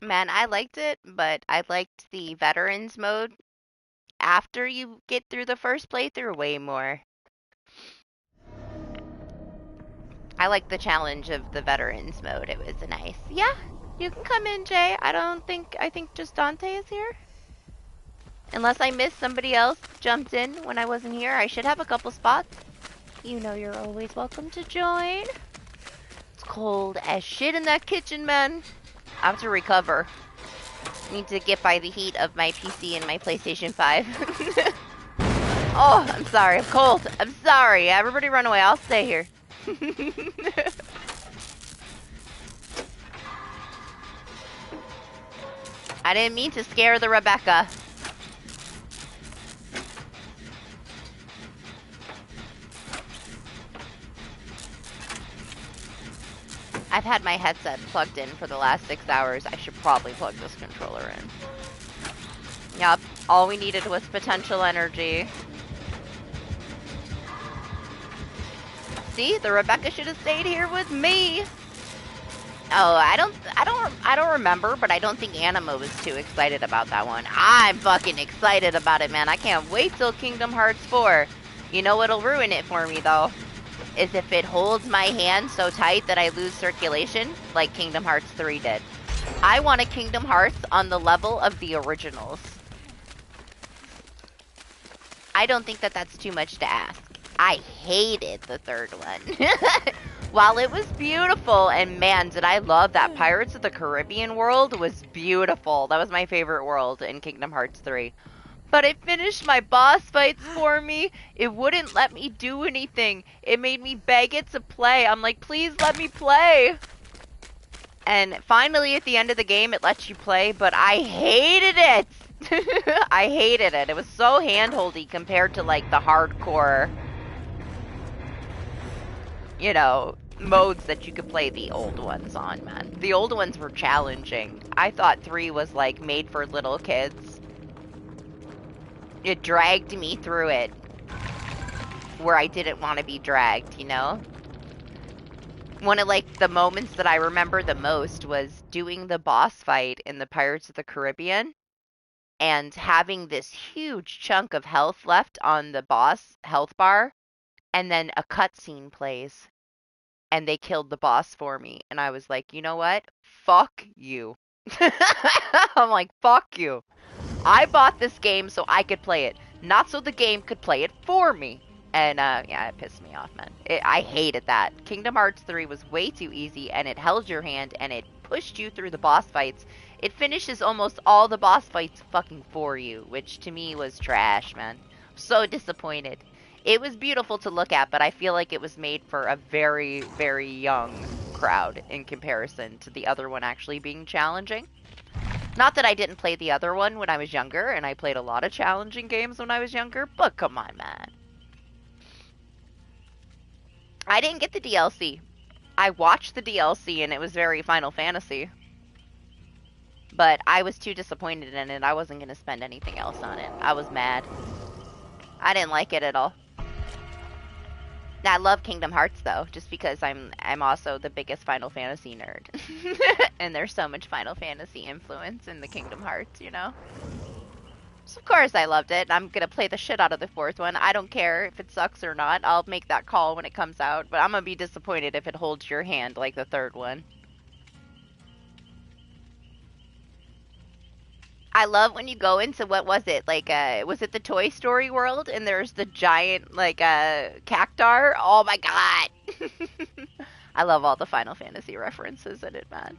Man, I liked it, but I liked the veterans mode after you get through the first playthrough way more. I like the challenge of the veterans mode. It was nice. Yeah, you can come in, Jay. I think just Dante is here. Unless I missed somebody else jumped in when I wasn't here. I should have a couple spots. You know you're always welcome to join. It's cold as shit in that kitchen, man. I have to recover. Need to get by the heat of my PC and my PlayStation 5. Oh, I'm sorry. I'm cold. I'm sorry. Everybody run away. I'll stay here. I didn't mean to scare the Rebecca. I've had my headset plugged in for the last 6 hours. I should probably plug this controller in. Yep, all we needed was potential energy. See, the Rebecca should have stayed here with me. Oh, I don't remember, but I don't think Anima was too excited about that one. I'm fucking excited about it, man. I can't wait till Kingdom Hearts 4. You know what'll ruin it for me, though? Is if it holds my hand so tight that I lose circulation, like Kingdom Hearts 3 did. I want a Kingdom Hearts on the level of the originals. I don't think that that's too much to ask. I hated the third one. While it was beautiful, and man, did I love that Pirates of the Caribbean world was beautiful. That was my favorite world in Kingdom Hearts 3. But it finished my boss fights for me. It wouldn't let me do anything. It made me beg it to play. I'm like, please let me play. And finally, at the end of the game, it lets you play, but I hated it. I hated it. It was so handholdy compared to, like, the hardcore, you know, modes that you could play the old ones on, man. The old ones were challenging. I thought 3 was, like, made for little kids. It dragged me through it where I didn't want to be dragged, you know? One of, like, the moments that I remember the most was doing the boss fight in the Pirates of the Caribbean and having this huge chunk of health left on the boss health bar, and then a cutscene plays, and they killed the boss for me. And I was like, you know what? Fuck you. I'm like, fuck you. I bought this game so I could play it, not so the game could play it for me. And, yeah, it pissed me off, man. I hated that. Kingdom Hearts 3 was way too easy, and it held your hand, and it pushed you through the boss fights. It finishes almost all the boss fights fucking for you, which to me was trash, man. So disappointed. It was beautiful to look at, but I feel like it was made for a very, very young crowd in comparison to the other one actually being challenging. Not that I didn't play the other one when I was younger, and I played a lot of challenging games when I was younger, but come on, man. I didn't get the DLC. I watched the DLC, and it was very Final Fantasy. But I was too disappointed in it. I wasn't going to spend anything else on it. I was mad. I didn't like it at all. Now, I love Kingdom Hearts, though, just because I'm also the biggest Final Fantasy nerd. And there's so much Final Fantasy influence in the Kingdom Hearts, you know? So of course I loved it. I'm gonna play the shit out of the fourth one. I don't care if it sucks or not. I'll make that call when it comes out. But I'm gonna be disappointed if it holds your hand like the third one. I love when you go into, what was it? Like, was it the Toy Story world? And there's the giant, like, cactar? Oh my god! I love all the Final Fantasy references in it, man.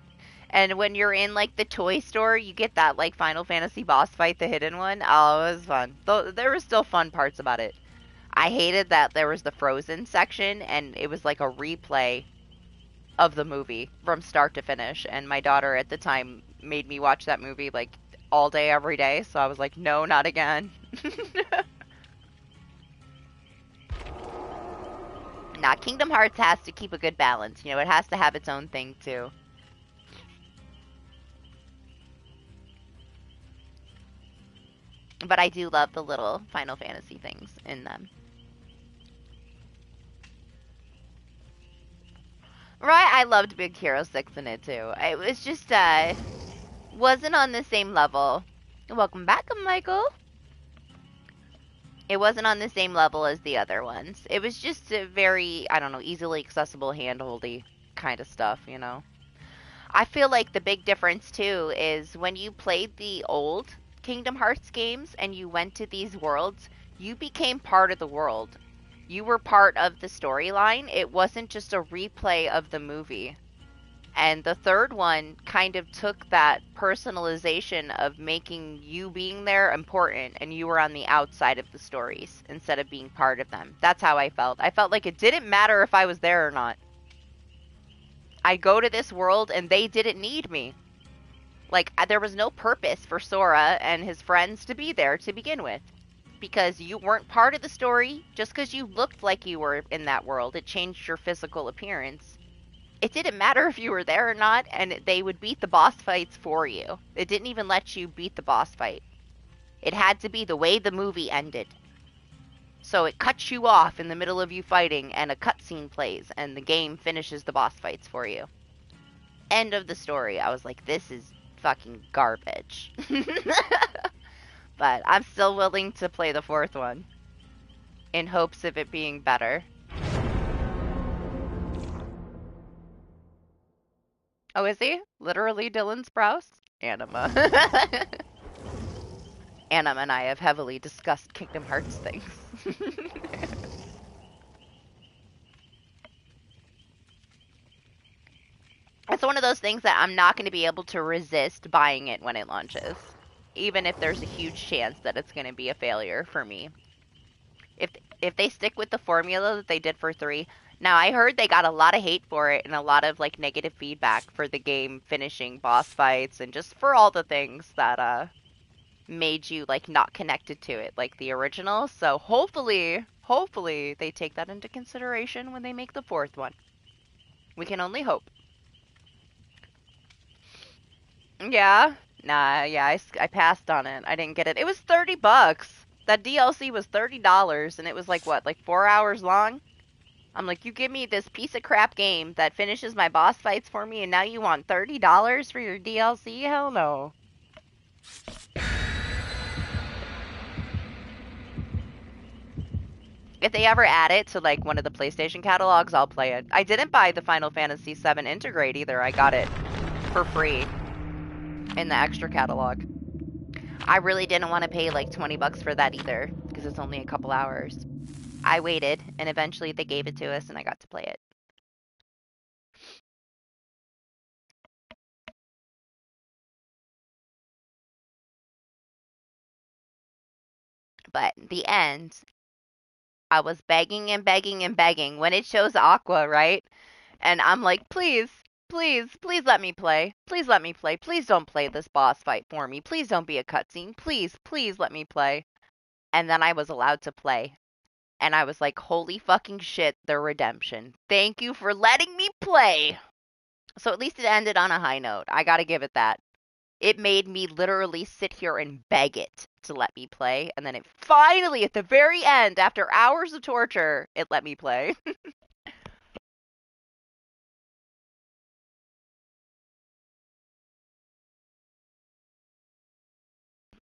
And when you're in, like, the toy store, you get that, like, Final Fantasy boss fight, the hidden one. Oh, it was fun. Though there were still fun parts about it. I hated that there was the Frozen section, and it was like a replay of the movie from start to finish. And my daughter at the time made me watch that movie, like, all day, every day. So I was like, no, not again. Nah, Kingdom Hearts has to keep a good balance. You know, it has to have its own thing, too. But I do love the little Final Fantasy things in them. Right, I loved Big Hero 6 in it too. It was just, wasn't on the same level. Welcome back, Michael. It wasn't on the same level as the other ones. It was just a very, I don't know, easily accessible, hand-holdy kind of stuff, you know? I feel like the big difference, too, is when you played the old Kingdom Hearts games and you went to these worlds, you became part of the world. You were part of the storyline. It wasn't just a replay of the movie. And the third one kind of took that personalization of making you being there important, and you were on the outside of the stories instead of being part of them. That's how I felt. I felt like it didn't matter if I was there or not. I'd go to this world and they didn't need me. Like, there was no purpose for Sora and his friends to be there to begin with. Because you weren't part of the story, just because you looked like you were in that world, it changed your physical appearance. It didn't matter if you were there or not, and they would beat the boss fights for you. It didn't even let you beat the boss fight. It had to be the way the movie ended. So it cuts you off in the middle of you fighting, and a cutscene plays, and the game finishes the boss fights for you. End of the story. I was like, this is fucking garbage. But I'm still willing to play the fourth one, in hopes of it being better. Oh, is he? Literally Dylan Sprouse? Anima. Anima and I have heavily discussed Kingdom Hearts things. It's one of those things that I'm not going to be able to resist buying it when it launches. Even if there's a huge chance that it's going to be a failure for me. If they stick with the formula that they did for 3... Now, I heard they got a lot of hate for it and a lot of, like, negative feedback for the game finishing boss fights and just for all the things that, made you, like, not connected to it, like the original. So, hopefully, they take that into consideration when they make the fourth one. We can only hope. Yeah? Nah, yeah, I passed on it. I didn't get it. It was $30. That DLC was $30, and it was, like, what, like 4 hours long? I'm like, you give me this piece of crap game that finishes my boss fights for me, and now you want $30 for your DLC? Hell no. If they ever add it to, like, one of the PlayStation catalogs, I'll play it. I didn't buy the Final Fantasy VII Integrate either. I got it for free in the extra catalog. I really didn't want to pay, like, $20 for that either, because it's only a couple hours. I waited, and eventually they gave it to us, and I got to play it. But the end, I was begging and begging and begging. When it shows Aqua, right? And I'm like, please, please, please let me play. Please let me play. Please don't play this boss fight for me. Please don't be a cutscene. Please, please let me play. And then I was allowed to play. And I was like, holy fucking shit, the redemption. Thank you for letting me play. So at least it ended on a high note. I gotta give it that. It made me literally sit here and beg it to let me play. And then it finally, at the very end, after hours of torture, it let me play.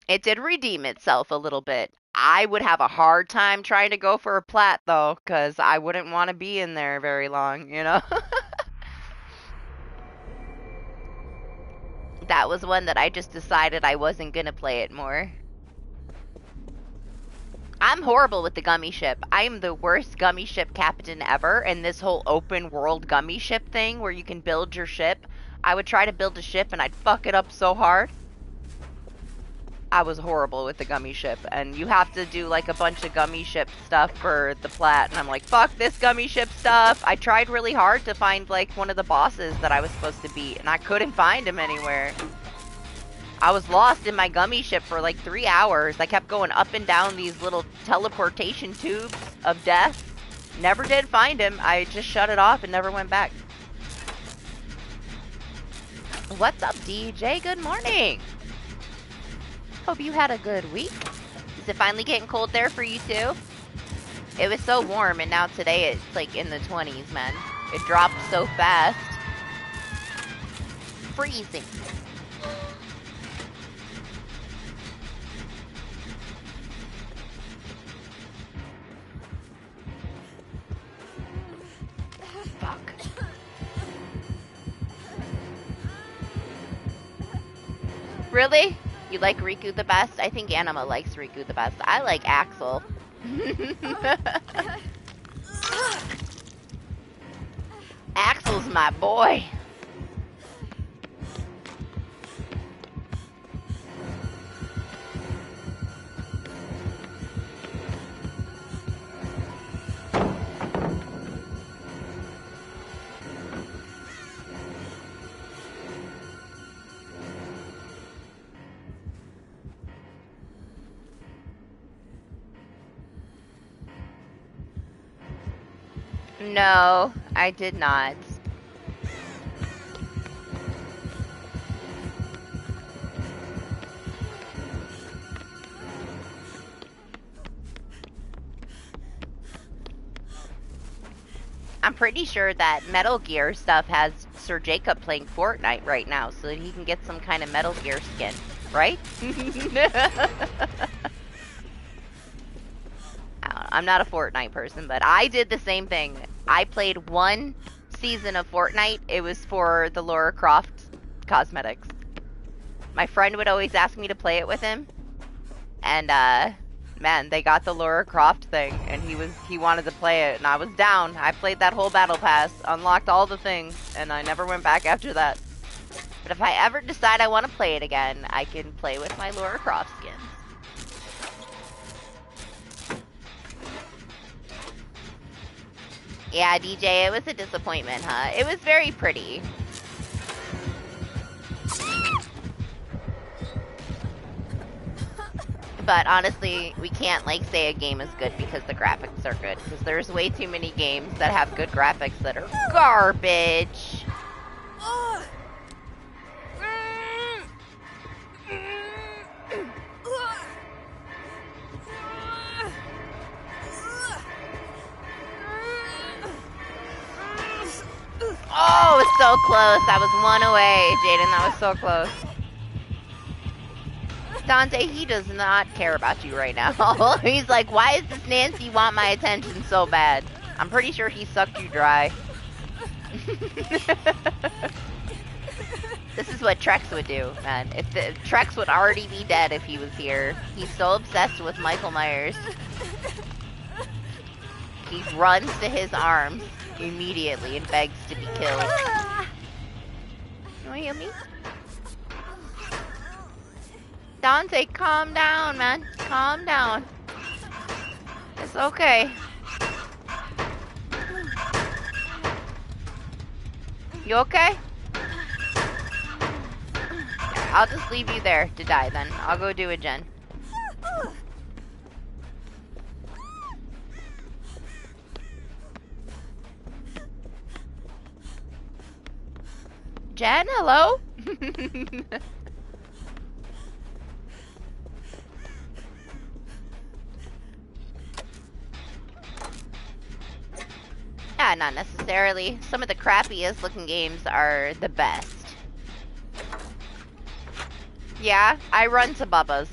It did redeem itself a little bit. I would have a hard time trying to go for a plat, though, because I wouldn't want to be in there very long, you know? That was one that I just decided I wasn't going to play it more. I'm horrible with the gummy ship. I am the worst gummy ship captain ever, and this whole open world gummy ship thing where you can build your ship. I would try to build a ship and I'd fuck it up so hard. I was horrible with the gummy ship, and you have to do like a bunch of gummy ship stuff for the plat, and I'm like, fuck this gummy ship stuff. I tried really hard to find like one of the bosses that I was supposed to beat, and I couldn't find him anywhere. I was lost in my gummy ship for like 3 hours. I kept going up and down these little teleportation tubes of death. Never did find him. I just shut it off and never went back. What's up, DJ? Good morning. Hope you had a good week. Is it finally getting cold there for you too? It was so warm, and now today it's like in the 20s, man. It dropped so fast. Freezing. Really? You like Riku the best? I think Anima likes Riku the best. I like Axel. Axel's my boy. No, I did not. I'm pretty sure that Metal Gear stuff has Sir Jacob playing Fortnite right now so that he can get some kind of Metal Gear skin, right? I'm not a Fortnite person, but I did the same thing. I played one season of Fortnite. It was for the Lara Croft cosmetics. My friend would always ask me to play it with him. And, man, they got the Lara Croft thing, and he wanted to play it, and I was down. I played that whole battle pass, unlocked all the things, and I never went back after that. But if I ever decide I want to play it again, I can play with my Lara Croft skins. Yeah, DJ, it was a disappointment, huh? It was very pretty. But honestly, we can't like say a game is good because the graphics are good. Because there's way too many games that have good graphics that are garbage. Oh, it was so close. I was one away, Jaden. That was so close. Dante, he does not care about you right now. He's like, why does this Nancy want my attention so bad? I'm pretty sure he sucked you dry. This is what Trex would do, man. Trex would already be dead if he was here. He's so obsessed with Michael Myers. He runs to his arms immediately and begs to be killed. You wanna heal me? Dante, calm down, man. Calm down. It's okay. You okay? I'll just leave you there to die then. I'll go do it, Jen. Jen, hello? Yeah, not necessarily. Some of the crappiest looking games are the best. Yeah, I run to Bubba's.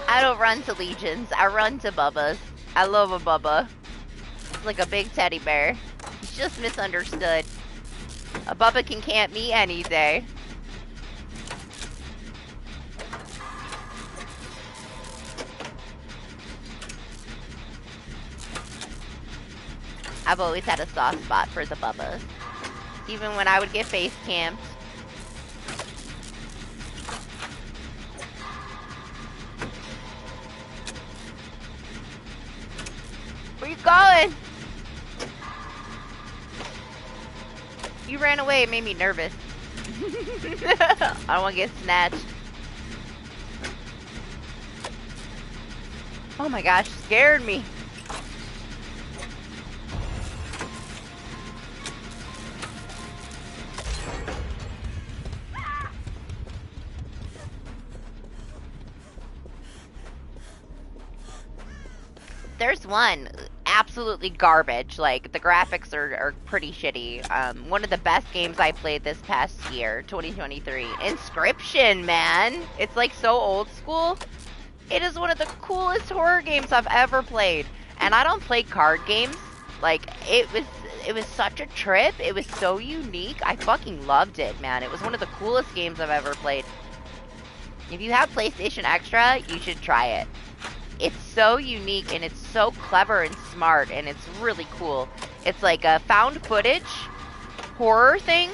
I don't run to Legions. I run to Bubba's. I love a Bubba. It's like a big teddy bear. It's just misunderstood. A Bubba can camp me any day. I've always had a soft spot for the Bubbas. Even when I would get face camped. Where you going? You ran away, it made me nervous. I don't want to get snatched. Oh my gosh, scared me. There's one, absolutely garbage. Like, the graphics are pretty shitty. One of the best games I played this past year, 2023. Inscription, man! It's like so old school. It is one of the coolest horror games I've ever played. And I don't play card games. Like, it was such a trip. It was so unique. I fucking loved it, man. It was one of the coolest games I've ever played. If you have PlayStation Extra, you should try it. It's so unique and it's so clever and smart and it's really cool. It's like a found footage horror thing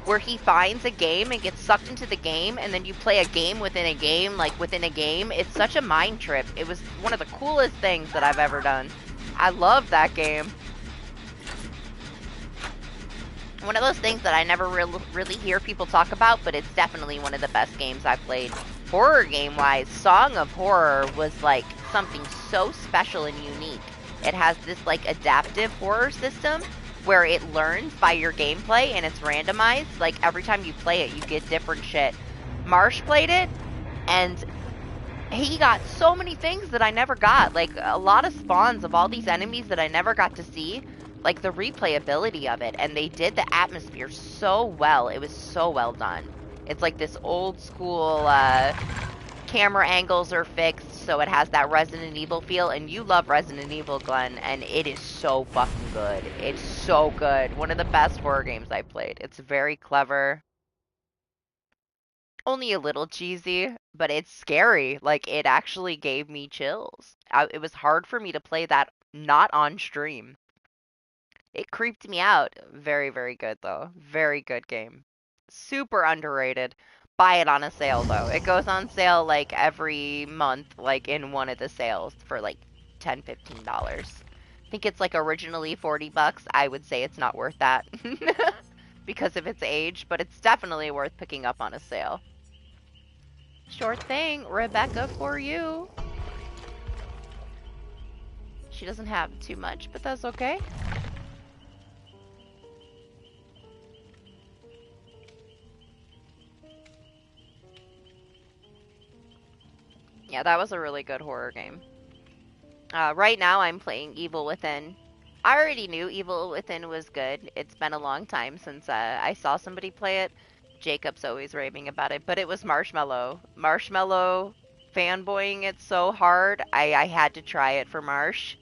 where he finds a game and gets sucked into the game and then you play a game within a game, like within a game. It's such a mind trip. It was one of the coolest things that I've ever done. I love that game. One of those things that I never really hear people talk about, but it's definitely one of the best games I've played. Horror game wise, Song of Horror was like something so special and unique. It has this like adaptive horror system where it learns by your gameplay and it's randomized. Like every time you play it, you get different shit. Marsh played it and he got so many things that I never got. Like a lot of spawns of all these enemies that I never got to see. Like the replayability of it, and they did the atmosphere so well. It was so well done. It's like this old school camera angles are fixed, so it has that Resident Evil feel, and you love Resident Evil, Glenn, and it is so fucking good. It's so good. One of the best horror games I played. It's very clever. Only a little cheesy, but it's scary. Like, it actually gave me chills. It was hard for me to play that not on stream. It creeped me out. Very, very good, though. Very good game. Super underrated. Buy it on a sale, though. It goes on sale, like, every month, like, in one of the sales for, like, $10, $15. I think it's, like, originally 40 bucks. I would say it's not worth that because of its age, but it's definitely worth picking up on a sale. Sure thing, Rebecca, for you. She doesn't have too much, but that's okay. Yeah, that was a really good horror game. Right now I'm playing Evil Within. I already knew Evil Within was good. It's been a long time since I saw somebody play it. Jacob's always raving about it, but it was Marshmallow. Marshmallow fanboying it so hard, I had to try it for Marsh.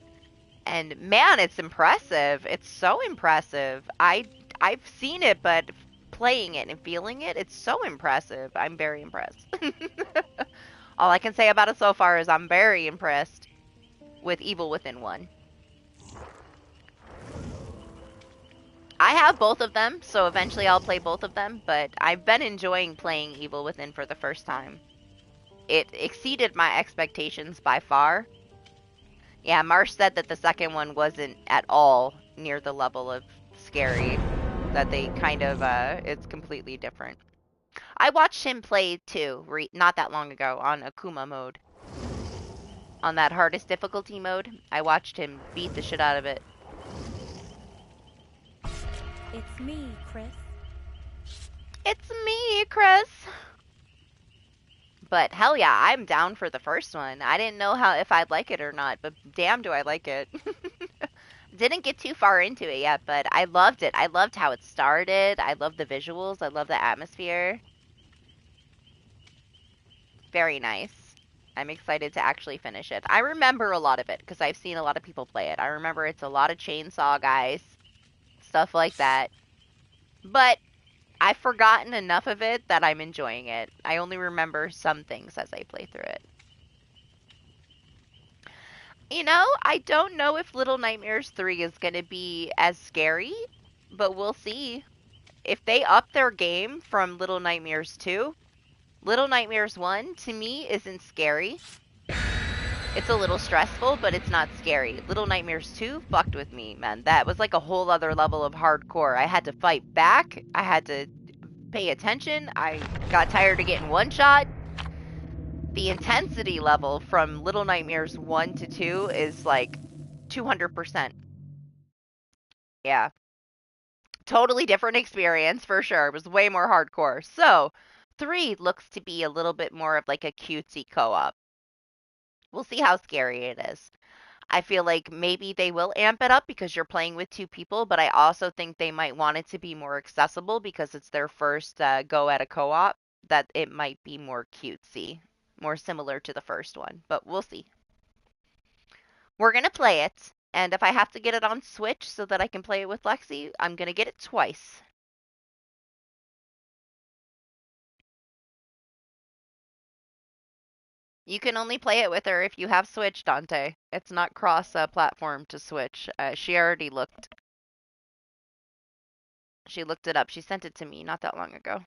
And man, it's impressive. It's so impressive. I've seen it, but playing it and feeling it, it's so impressive. I'm very impressed. All I can say about it so far is I'm very impressed with Evil Within 1. I have both of them, so eventually I'll play both of them, but I've been enjoying playing Evil Within for the first time. It exceeded my expectations by far. Yeah, Marsh said that the second one wasn't at all near the level of scary. That they kind of, it's completely different. I watched him play too, not that long ago, on Akuma mode. On that hardest difficulty mode, I watched him beat the shit out of it. It's me, Chris. It's me, Chris! But hell yeah, I'm down for the first one. I didn't know if I'd like it or not, but damn do I like it. Didn't get too far into it yet, but I loved it. I loved how it started. I loved the visuals. I love the atmosphere. Very nice. I'm excited to actually finish it. I remember a lot of it because I've seen a lot of people play it. I remember it's a lot of chainsaw guys, stuff like that. But I've forgotten enough of it that I'm enjoying it. I only remember some things as I play through it. You know, I don't know if Little Nightmares 3 is going to be as scary, but we'll see. If they up their game from Little Nightmares 2, Little Nightmares 1 to me isn't scary. It's a little stressful, but it's not scary. Little Nightmares 2 fucked with me, man. That was like a whole other level of hardcore. I had to fight back. I had to pay attention. I got tired of getting one shot. The intensity level from Little Nightmares 1 to 2 is like 200%. Yeah. Totally different experience for sure. It was way more hardcore. So, 3 looks to be a little bit more of like a cutesy co-op. We'll see how scary it is. I feel like maybe they will amp it up because you're playing with 2 people, but I also think they might want it to be more accessible because it's their first go at a co-op, that it might be more cutesy, more similar to the first one, but we'll see. We're going to play it. And if I have to get it on Switch so that I can play it with Lexi, I'm gonna get it twice. You can only play it with her if you have Switch, Dante. It's not cross-platform to Switch. She already looked. She looked it up. She sent it to me not that long ago.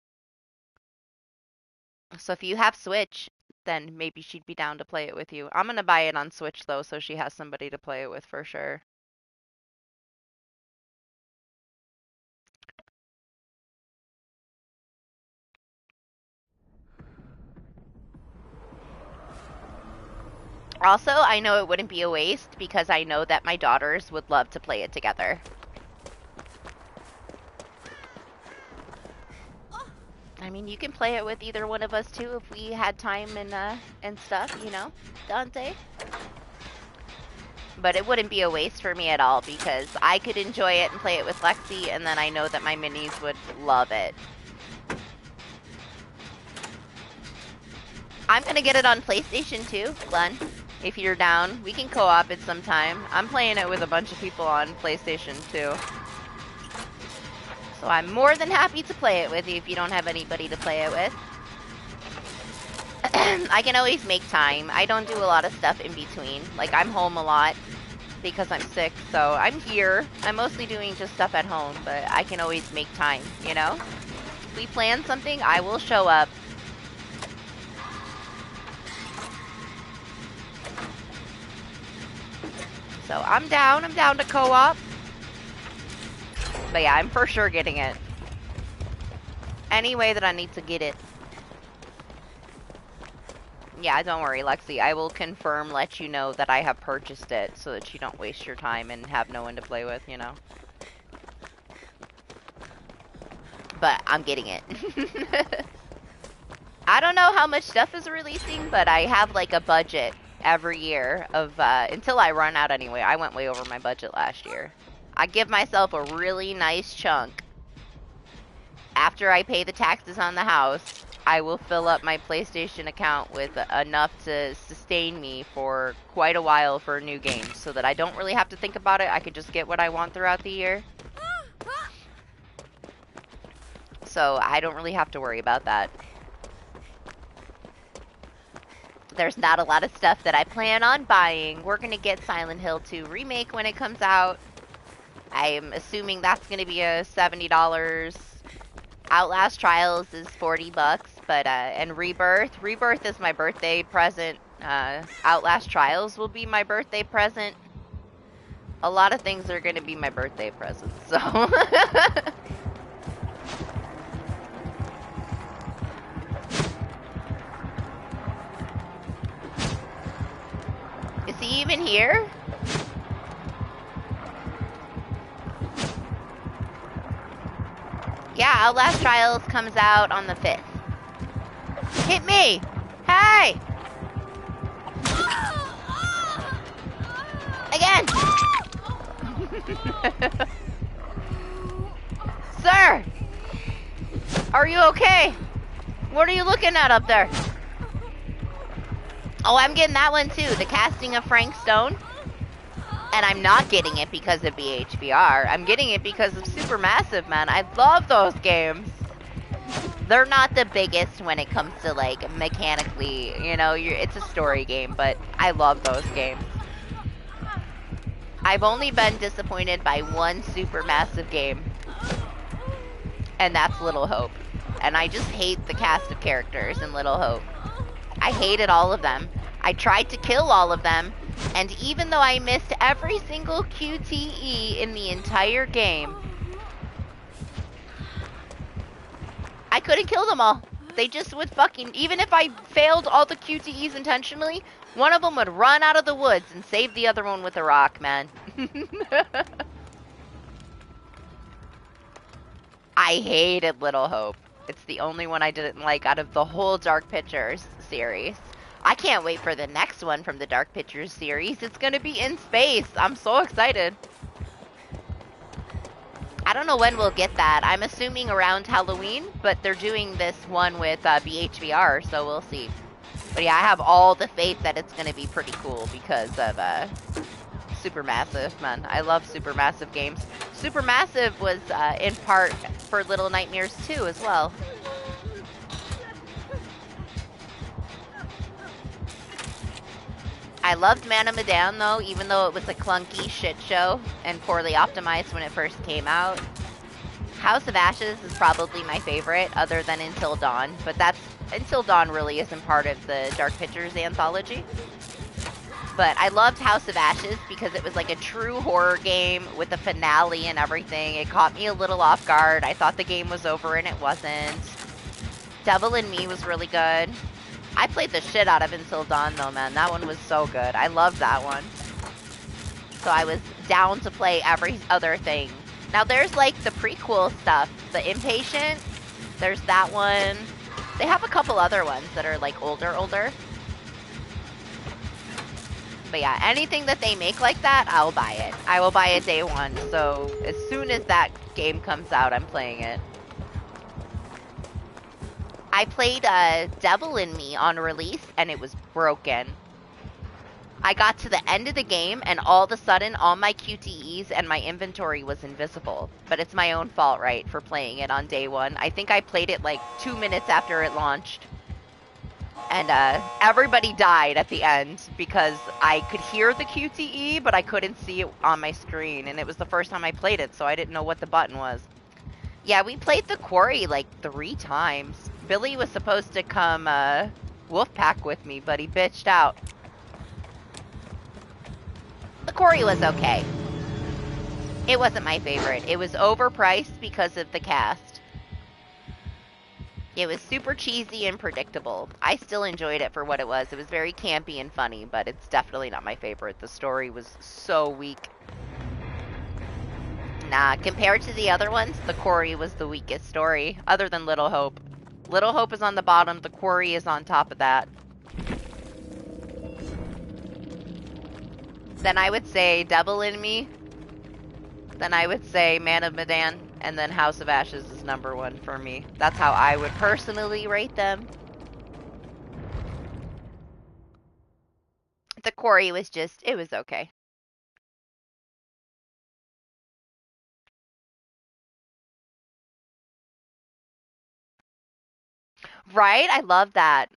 So if you have Switch, then maybe she'd be down to play it with you. I'm gonna buy it on Switch though, so she has somebody to play it with for sure. Also, I know it wouldn't be a waste because I know that my daughters would love to play it together. I mean, you can play it with either one of us too if we had time and stuff, you know, Dante. But it wouldn't be a waste for me at all because I could enjoy it and play it with Lexi, and then I know that my minis would love it. I'm gonna get it on PlayStation too, Glenn. If you're down, we can co-op it sometime. I'm playing it with a bunch of people on PlayStation too. So I'm more than happy to play it with you if you don't have anybody to play it with. I can always make time. I don't do a lot of stuff in between. Like, I'm home a lot because I'm sick, so I'm here. I'm mostly doing just stuff at home, but I can always make time, you know? If we plan something, I will show up. So I'm down to co-op. But yeah, I'm for sure getting it. Any way that I need to get it. Yeah, don't worry, Lexi. I will confirm, let you know that I have purchased it so that you don't waste your time and have no one to play with, you know? But I'm getting it. I don't know how much stuff is releasing, but I have like a budget every year of, until I run out anyway. I went way over my budget last year. I give myself a really nice chunk. After I pay the taxes on the house, I will fill up my PlayStation account with enough to sustain me for quite a while for new games so that I don't really have to think about it. I can just get what I want throughout the year. So I don't really have to worry about that. There's not a lot of stuff that I plan on buying. We're going to get Silent Hill 2 Remake when it comes out. I'm assuming that's going to be a $70. Outlast Trials is $40, but and Rebirth is my birthday present. Outlast Trials will be my birthday present. A lot of things are going to be my birthday presents, so. Is he even here? Yeah, Outlast Trials comes out on the 5th. Hit me! Hey! Again! Sir! Are you okay? What are you looking at up there? Oh, I'm getting that one too. The Casting of Frank Stone. And I'm not getting it because of BHBR. I'm getting it because of Supermassive, man. I love those games. They're not the biggest when it comes to, like, mechanically, you know, it's a story game, but I love those games. I've only been disappointed by one Supermassive game, and that's Little Hope. And I just hate the cast of characters in Little Hope. I hated all of them. I tried to kill all of them, and even though I missed every single QTE in the entire game, I couldn't kill them all. They just would fucking, even if I failed all the QTEs intentionally, one of them would run out of the woods and save the other one with a rock, man. I hated Little Hope. It's the only one I didn't like out of the whole Dark Pictures series. I can't wait for the next one from the Dark Pictures series. It's gonna be in space. I'm so excited. I don't know when we'll get that. I'm assuming around Halloween, but they're doing this one with BHVR, so we'll see. But yeah, I have all the faith that it's gonna be pretty cool because of Supermassive, man. I love Supermassive games. Supermassive was in part for Little Nightmares 2 as well. I loved Man of Medan though, even though it was a clunky shit show and poorly optimized when it first came out. House of Ashes is probably my favorite, other than Until Dawn, but Until Dawn really isn't part of the Dark Pictures anthology. But I loved House of Ashes because it was like a true horror game with a finale and everything. It caught me a little off guard. I thought the game was over and it wasn't. Devil in Me was really good. I played the shit out of Until Dawn though, man. That one was so good. I loved that one. So I was down to play every other thing. Now there's like the prequel stuff. The Impatient, there's that one. They have a couple other ones that are like older. But yeah, anything that they make like that, I'll buy it. I will buy it day one. So as soon as that game comes out, I'm playing it. I played Devil in Me on release and it was broken. I got to the end of the game and all of a sudden all my QTEs and my inventory was invisible. But it's my own fault, right, for playing it on day one. I think I played it like 2 minutes after it launched. And everybody died at the end because I could hear the QTE, but I couldn't see it on my screen. And it was the first time I played it, so I didn't know what the button was. Yeah, we played the Quarry like 3 times. Billy was supposed to come Wolfpack with me, but he bitched out. The Quarry was okay. It wasn't my favorite. It was overpriced because of the cast. It was super cheesy and predictable. I still enjoyed it for what it was. It was very campy and funny, but it's definitely not my favorite. The story was so weak. Nah, compared to the other ones, The Quarry was the weakest story, other than Little Hope. Little Hope is on the bottom, The Quarry is on top of that. Then I would say Devil in Me. Then I would say Man of Medan. And then House of Ashes is number 1 for me. That's how I would personally rate them. The Quarry was just, it was okay. Right? I love that.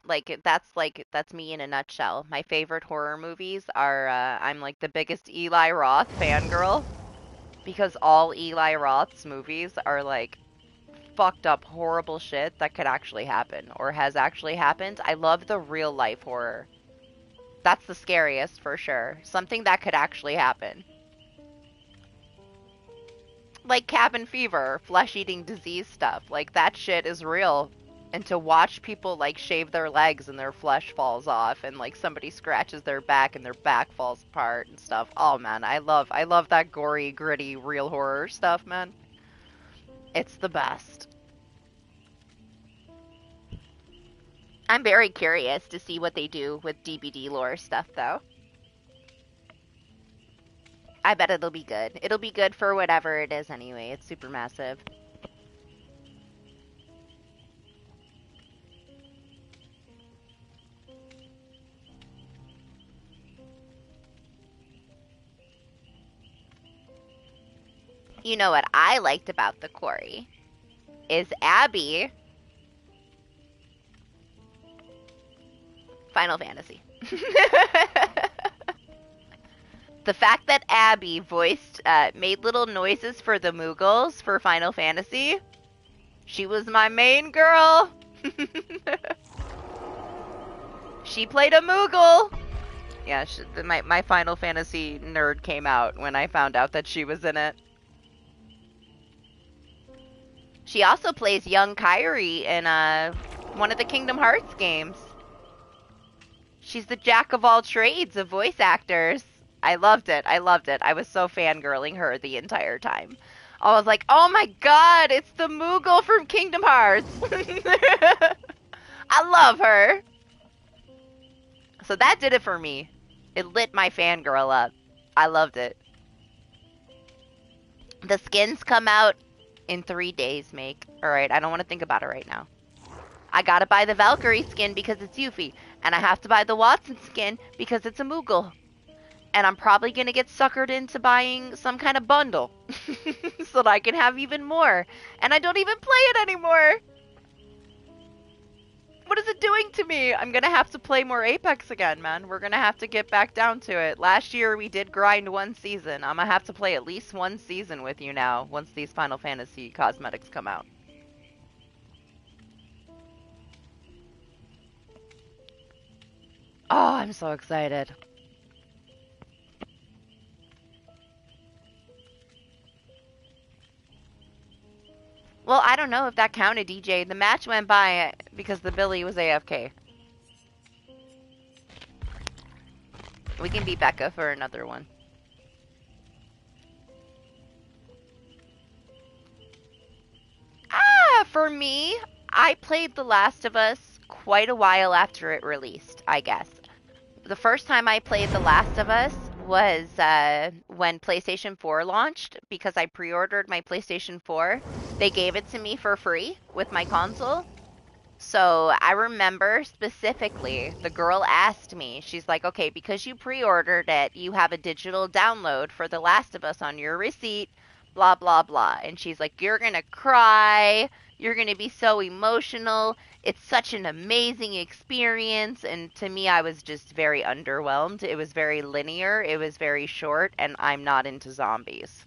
That's me in a nutshell. My favorite horror movies are, I'm like the biggest Eli Roth fangirl. Because all Eli Roth's movies are like fucked up, horrible shit that could actually happen or has actually happened. I love the real life horror. That's the scariest for sure. Something that could actually happen. Like cabin fever, flesh-eating disease stuff. Like that shit is real. And to watch people like shave their legs and their flesh falls off and like somebody scratches their back and their back falls apart and stuff. Oh man, I love that gory, gritty, real horror stuff, man. It's the best. I'm very curious to see what they do with DBD lore stuff though. I bet it'll be good. It'll be good for whatever it is anyway. It's super massive. You know what I liked about The Quarry is Abby. Final Fantasy. The fact that Abby made little noises for the Moogles for Final Fantasy. She was my main girl. She played a Moogle. Yeah, my Final Fantasy nerd came out when I found out that she was in it. She also plays young Kairi in one of the Kingdom Hearts games. She's the jack of all trades of voice actors. I loved it. I loved it. I was so fangirling her the entire time. I was like, oh my god, it's the Moogle from Kingdom Hearts. I love her. So that did it for me. It lit my fangirl up. I loved it. The skins come out in 3 days, Make. Alright, I don't want to think about it right now. I gotta buy the Valkyrie skin because it's Yuffie. And I have to buy the Watson skin because it's a Moogle. And I'm probably going to get suckered into buying some kind of bundle so that I can have even more. And I don't even play it anymore. What is it doing to me? I'm going to have to play more Apex again, man. We're going to have to get back down to it. Last year we did grind one season. I'm going to have to play at least one season with you now once these Final Fantasy cosmetics come out. Oh, I'm so excited. Well, I don't know if that counted, DJ. The match went by because the Billy was AFK. We can beat Becca for another one. For me, I played The Last of Us quite a while after it released, I guess. The first time I played The Last of Us was when PlayStation 4 launched, because I pre-ordered my PlayStation 4. They gave it to me for free with my console. So I remember specifically the girl asked me, she's like, okay, because you pre-ordered it, you have a digital download for The Last of Us on your receipt, blah, blah, blah. And she's like, you're going to cry. You're going to be so emotional. It's such an amazing experience. And to me, I was just very underwhelmed. It was very linear. It was very short. And I'm not into zombies.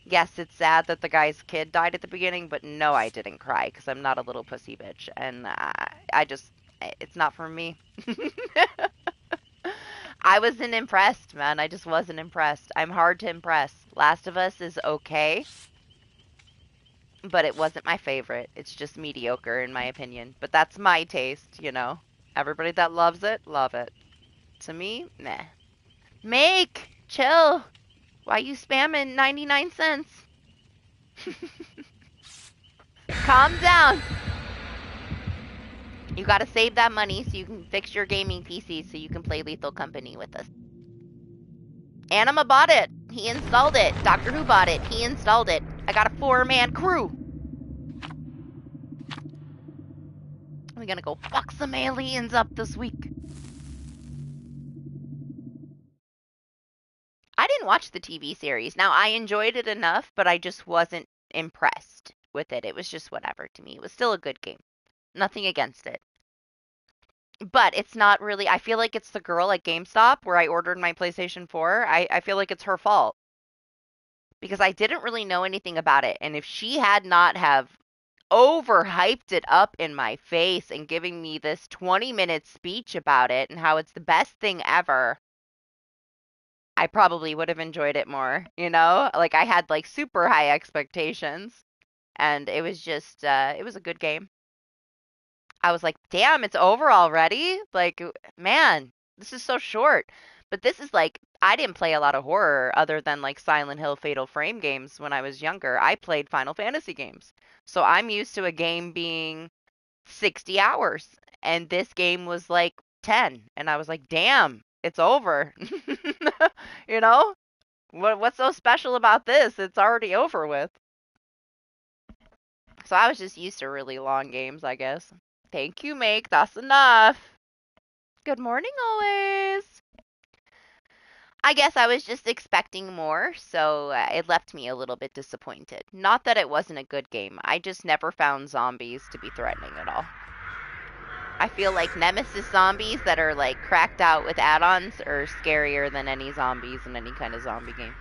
Yes, it's sad that the guy's kid died at the beginning, but no, I didn't cry because I'm not a little pussy bitch. And it's not for me. I wasn't impressed, man. I just wasn't impressed. I'm hard to impress. Last of Us is okay, but it wasn't my favorite. It's just mediocre in my opinion. But that's my taste, you know. Everybody that loves it, love it. To me, meh. Make! Chill! Why you spamming 99 cents? Calm down! You gotta save that money so you can fix your gaming PC so you can play Lethal Company with us. Anima bought it. He installed it. Doctor Who bought it. He installed it. I got a 4-man crew. We're gonna go fuck some aliens up this week. I didn't watch the TV series. Now, I enjoyed it enough, but I just wasn't impressed with it. It was just whatever to me. It was still a good game. Nothing against it. But it's not really, I feel like it's the girl at GameStop where I ordered my PlayStation 4. I feel like it's her fault. Because I didn't really know anything about it. And if she had not have overhyped it up in my face and giving me this 20-minute speech about it and how it's the best thing ever, I probably would have enjoyed it more, you know? Like, I had, like, super high expectations, and it was just, it was a good game. I was like, damn, it's over already? Like, man, this is so short. But this is, like, I didn't play a lot of horror other than, like, Silent Hill, Fatal Frame games when I was younger. I played Final Fantasy games. So I'm used to a game being 60 hours, and this game was, like, 10. And I was like, damn, it's over. You know? What's so special about this? It's already over with. So I was just used to really long games, I guess. Thank you, Make. That's enough. Good morning, always. I guess I was just expecting more, so it left me a little bit disappointed. Not that it wasn't a good game. I just never found zombies to be threatening at all. I feel like Nemesis zombies that are, like, cracked out with add-ons are scarier than any zombies in any kind of zombie game.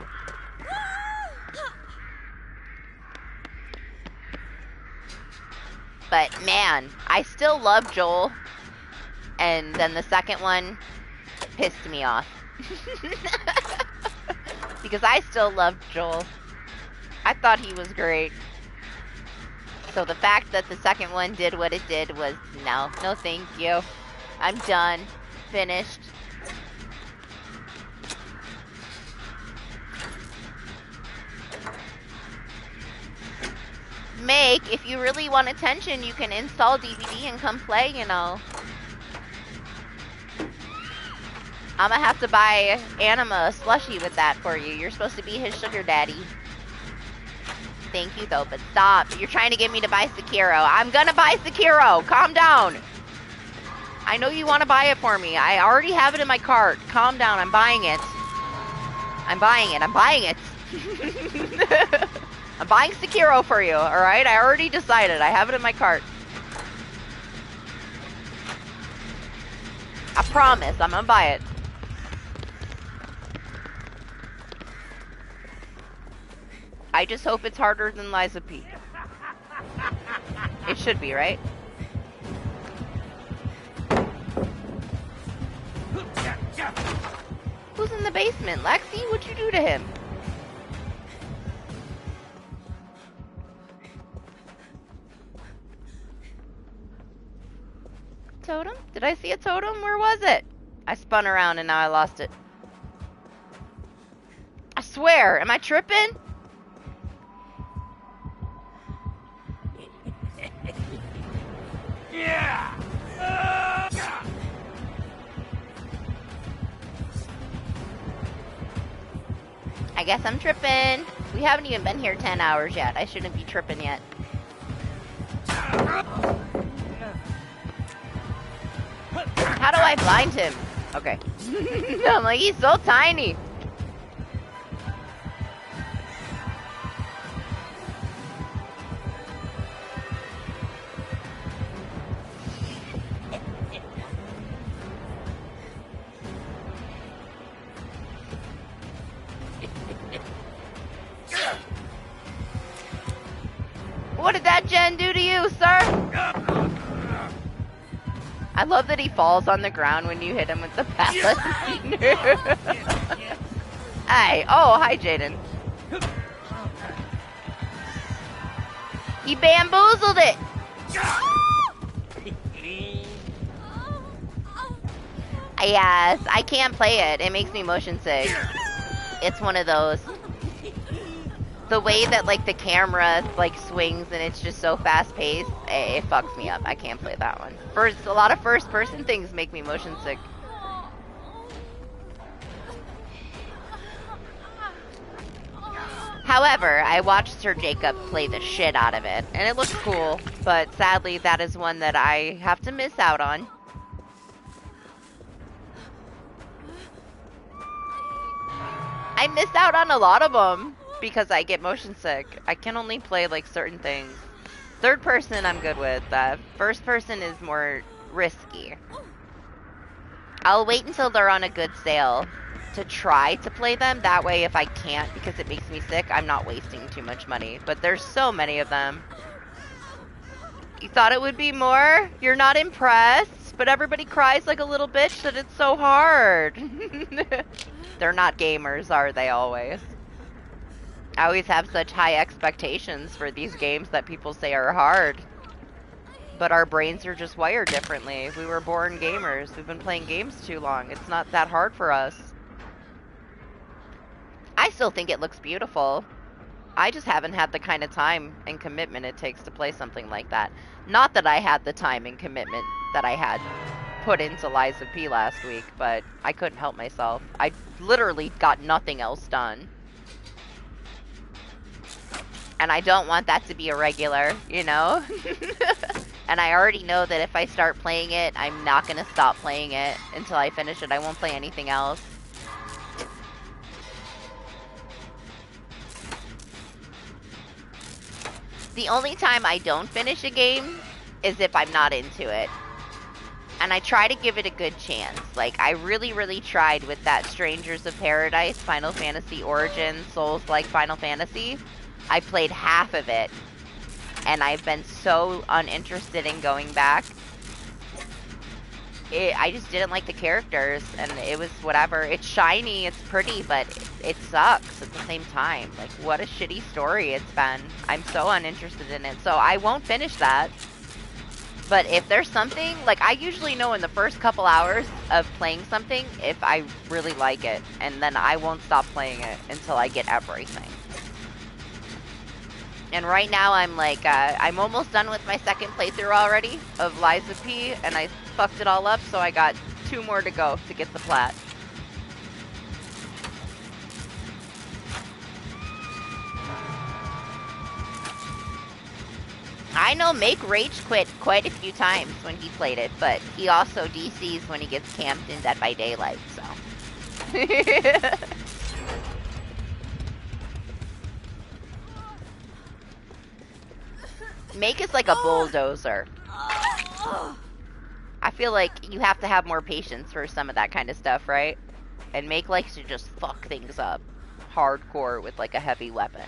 But, man, I still love Joel. And then the second one pissed me off. Because I still loved Joel. I thought he was great. So the fact that the second one did what it did was, no thank you. I'm done. Finished. Make, if you really want attention, you can install DBD and come play, you know. I'm gonna have to buy Anima a slushie with that for you. You're supposed to be his sugar daddy. Thank you, though, but stop. You're trying to get me to buy Sekiro. I'm gonna buy Sekiro. Calm down. I know you want to buy it for me. I already have it in my cart. Calm down. I'm buying it. I'm buying it. I'm buying it. I'm buying Sekiro for you, alright? I already decided. I have it in my cart. I promise. I'm gonna buy it. I just hope it's harder than Lies of P. It should be, right? Who's in the basement? Lexi, what'd you do to him? Totem? Did I see a totem? Where was it? I spun around and now I lost it. I swear, am I tripping? Yeah. I guess I'm tripping. We haven't even been here 10 hours yet. I shouldn't be tripping yet. How do I blind him? Okay. I'm like, he's so tiny. What did that gen do to you, sir? I love that he falls on the ground when you hit him with the pallet. Hey, oh, hi, Jaden. He bamboozled it. Yes, I can't play it. It makes me motion sick. It's one of those. The way that, like, the camera, like, swings and it's just so fast-paced, it fucks me up. I can't play that one. A lot of first-person things make me motion sick. However, I watched Sir Jacob play the shit out of it, and it looks cool, but sadly, that is one that I have to miss out on. I missed out on a lot of them. Because I get motion sick. I can only play like certain things. Third person I'm good with. First person is more risky. I'll wait until they're on a good sale to try to play them. That way if I can't because it makes me sick, I'm not wasting too much money. But there's so many of them. You thought it would be more? You're not impressed? But everybody cries like a little bitch that it's so hard. They're not gamers, are they always? I always have such high expectations for these games that people say are hard. But our brains are just wired differently. We were born gamers. We've been playing games too long. It's not that hard for us. I still think it looks beautiful. I just haven't had the kind of time and commitment it takes to play something like that. Not that I had the time and commitment that I had put into Lies of P last week, but I couldn't help myself. I literally got nothing else done. And I don't want that to be a regular, you know? And I already know that if I start playing it, I'm not going to stop playing it until I finish it. I won't play anything else. The only time I don't finish a game is if I'm not into it. And I try to give it a good chance. Like, I really tried with that Strangers of Paradise, Final Fantasy Origins, Souls-like Final Fantasy. I played half of it, and I've been so uninterested in going back. I just didn't like the characters, and it was whatever. It's shiny, it's pretty, but it sucks at the same time. Like, what a shitty story it's been. I'm so uninterested in it, so I won't finish that. But if there's something, like, I usually know in the first couple hours of playing something if I really like it, and then I won't stop playing it until I get everything. And right now I'm like, I'm almost done with my second playthrough already of Lies of P, and I fucked it all up, so I got 2 more to go to get the plat. I know Make Rage quit quite a few times when he played it, but he also DCs when he gets camped in Dead by Daylight, so. Make is like a bulldozer. I feel like you have to have more patience for some of that kind of stuff, right? And Make likes to just fuck things up hardcore with like a heavy weapon.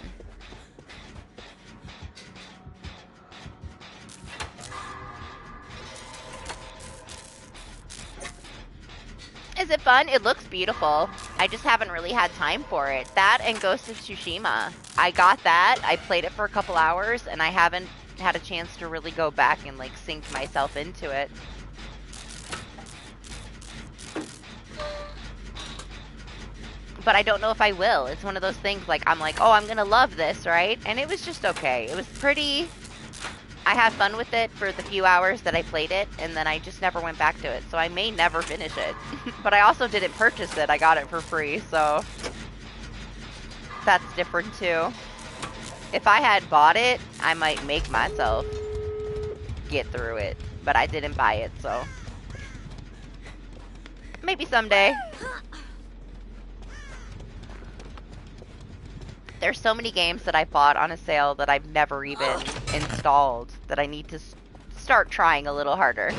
Is it fun? It looks beautiful. I just haven't really had time for it. That and Ghost of Tsushima. I got that. I played it for a couple hours, and I haven't had a chance to really go back and like sink myself into it. But I don't know if I will. It's one of those things like I'm like, oh, I'm gonna love this, right? And it was just okay. It was pretty. I had fun with it for the few hours that I played it, and then I just never went back to it. So I may never finish it. But I also didn't purchase it. I got it for free, so that's different too. If I had bought it, I might make myself get through it. But I didn't buy it, so maybe someday. There's so many games that I bought on a sale that I've never even installed that I need to start trying a little harder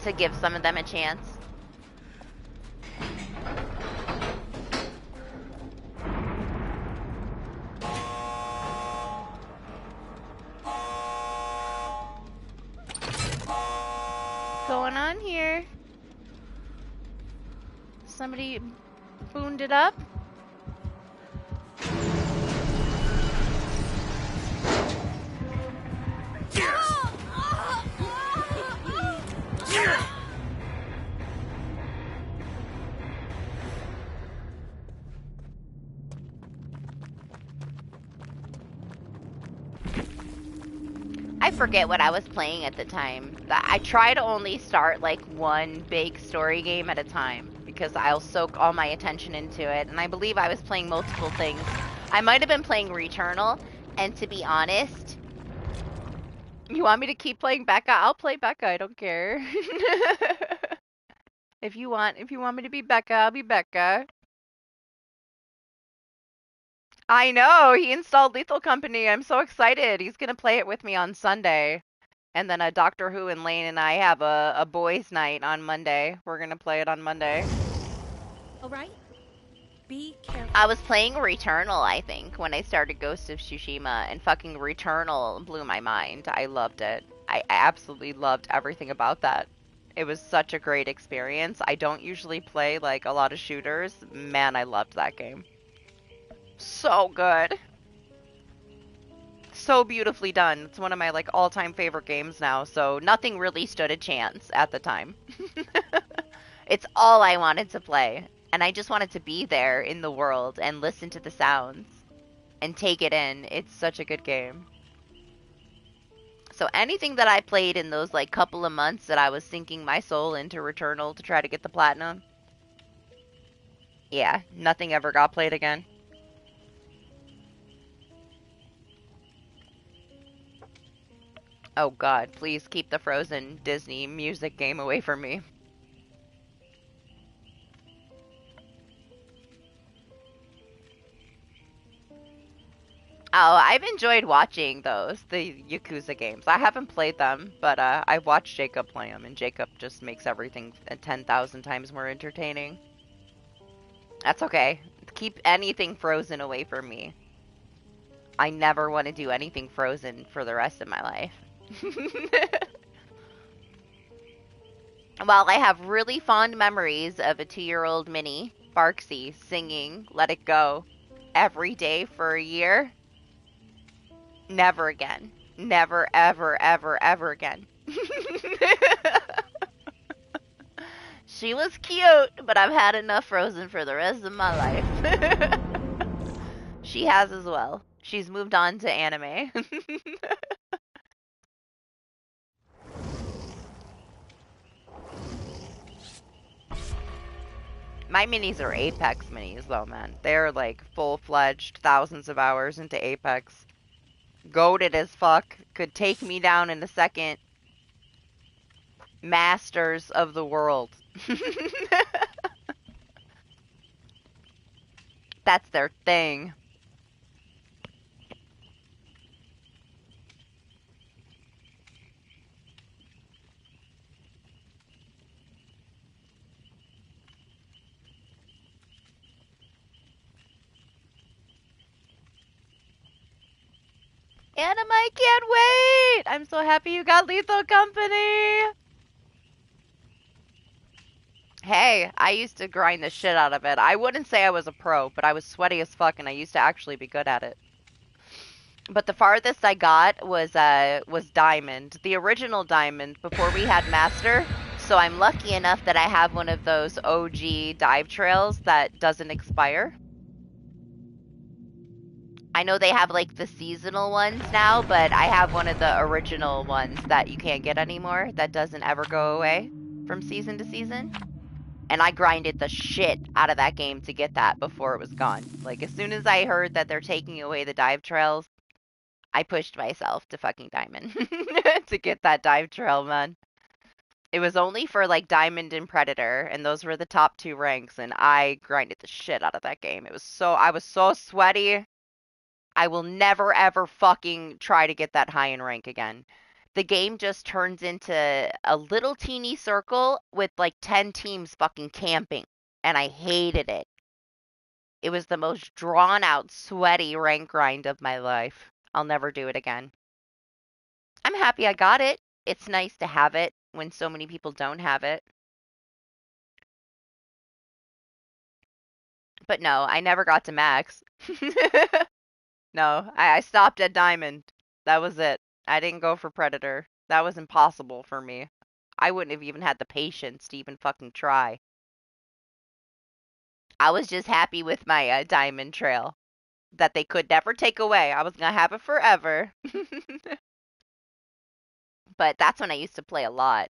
to give some of them a chance. What's going on here? Somebody booned it up? I forget what I was playing at the time. I try to only start like one big story game at a time because I'll soak all my attention into it. And I believe I was playing multiple things. I might have been playing Returnal, and to be honest, you want me to keep playing Becca? I'll play Becca. I don't care. If you want me to be Becca, I'll be Becca. I know, he installed Lethal Company. I'm so excited. He's gonna play it with me on Sunday. And then Doctor Who and Lane and I have a boys' night on Monday. We're gonna play it on Monday. All right. Be careful. I was playing Returnal, I think, when I started Ghost of Tsushima, and fucking Returnal blew my mind. I loved it. I absolutely loved everything about that. It was such a great experience. I don't usually play like a lot of shooters. Man, I loved that game. So good. So beautifully done. It's one of my like all-time favorite games now, so nothing really stood a chance at the time. It's all I wanted to play, and I just wanted to be there in the world and listen to the sounds and take it in. It's such a good game. So anything that I played in those like couple of months that I was sinking my soul into Returnal to try to get the platinum, yeah, nothing ever got played again. Oh god, please keep the Frozen Disney music game away from me. Oh, I've enjoyed watching those, the Yakuza games. I haven't played them, but I've watched Jacob play them, and Jacob just makes everything 10,000 times more entertaining. That's okay. Keep anything Frozen away from me. I never want to do anything Frozen for the rest of my life. While I have really fond memories of a 2-year-old Minnie, Barksy, singing Let It Go every day for a year, never again. Never, ever, ever, ever again. She was cute, but I've had enough Frozen for the rest of my life. She has as well. She's moved on to anime. My minis are Apex minis, though, man. They're like full-fledged, thousands of hours into Apex. Goated as fuck. Could take me down in a second. Masters of the world. That's their thing. Anima, I can't wait! I'm so happy you got Lethal Company! Hey, I used to grind the shit out of it. I wouldn't say I was a pro, but I was sweaty as fuck and I used to actually be good at it. But the farthest I got was Diamond, the original Diamond, before we had Master. So I'm lucky enough that I have one of those OG dive trails that doesn't expire. I know they have like the seasonal ones now, but I have one of the original ones that you can't get anymore that doesn't ever go away from season to season. And I grinded the shit out of that game to get that before it was gone. Like, as soon as I heard that they're taking away the dive trails, I pushed myself to fucking Diamond to get that dive trail, man. It was only for, like, Diamond and Predator, and those were the top 2 ranks, and I grinded the shit out of that game. I was so sweaty. I will never, ever fucking try to get that high in rank again. The game just turns into a little teeny circle with like 10 teams fucking camping, and I hated it. It was the most drawn out, sweaty rank grind of my life. I'll never do it again. I'm happy I got it. It's nice to have it when so many people don't have it. But no, I never got to max. No, I stopped at Diamond. That was it. I didn't go for Predator. That was impossible for me. I wouldn't have even had the patience to even fucking try. I was just happy with my Diamond Trail that they could never take away. I was gonna have it forever. But that's when I used to play a lot.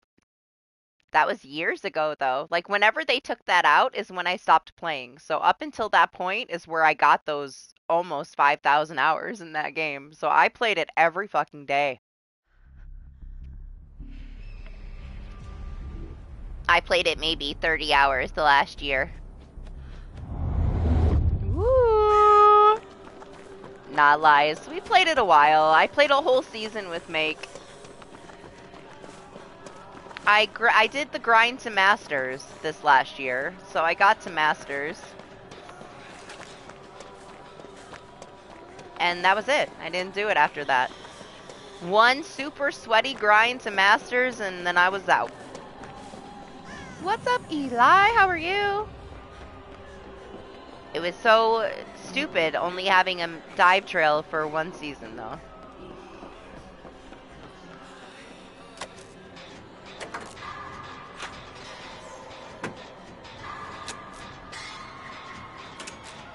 That was years ago, though. Like, whenever they took that out is when I stopped playing. So up until that point is where I got those almost 5,000 hours in that game. So I played it every fucking day. I played it maybe 30 hours the last year. Woo! Not lies. We played it a while. I played a whole season with Make. I did the grind to Masters this last year, so I got to Masters. And that was it. I didn't do it after that. One super sweaty grind to Masters, and then I was out. What's up, Eli? How are you? It was so stupid only having a dive trail for one season, though.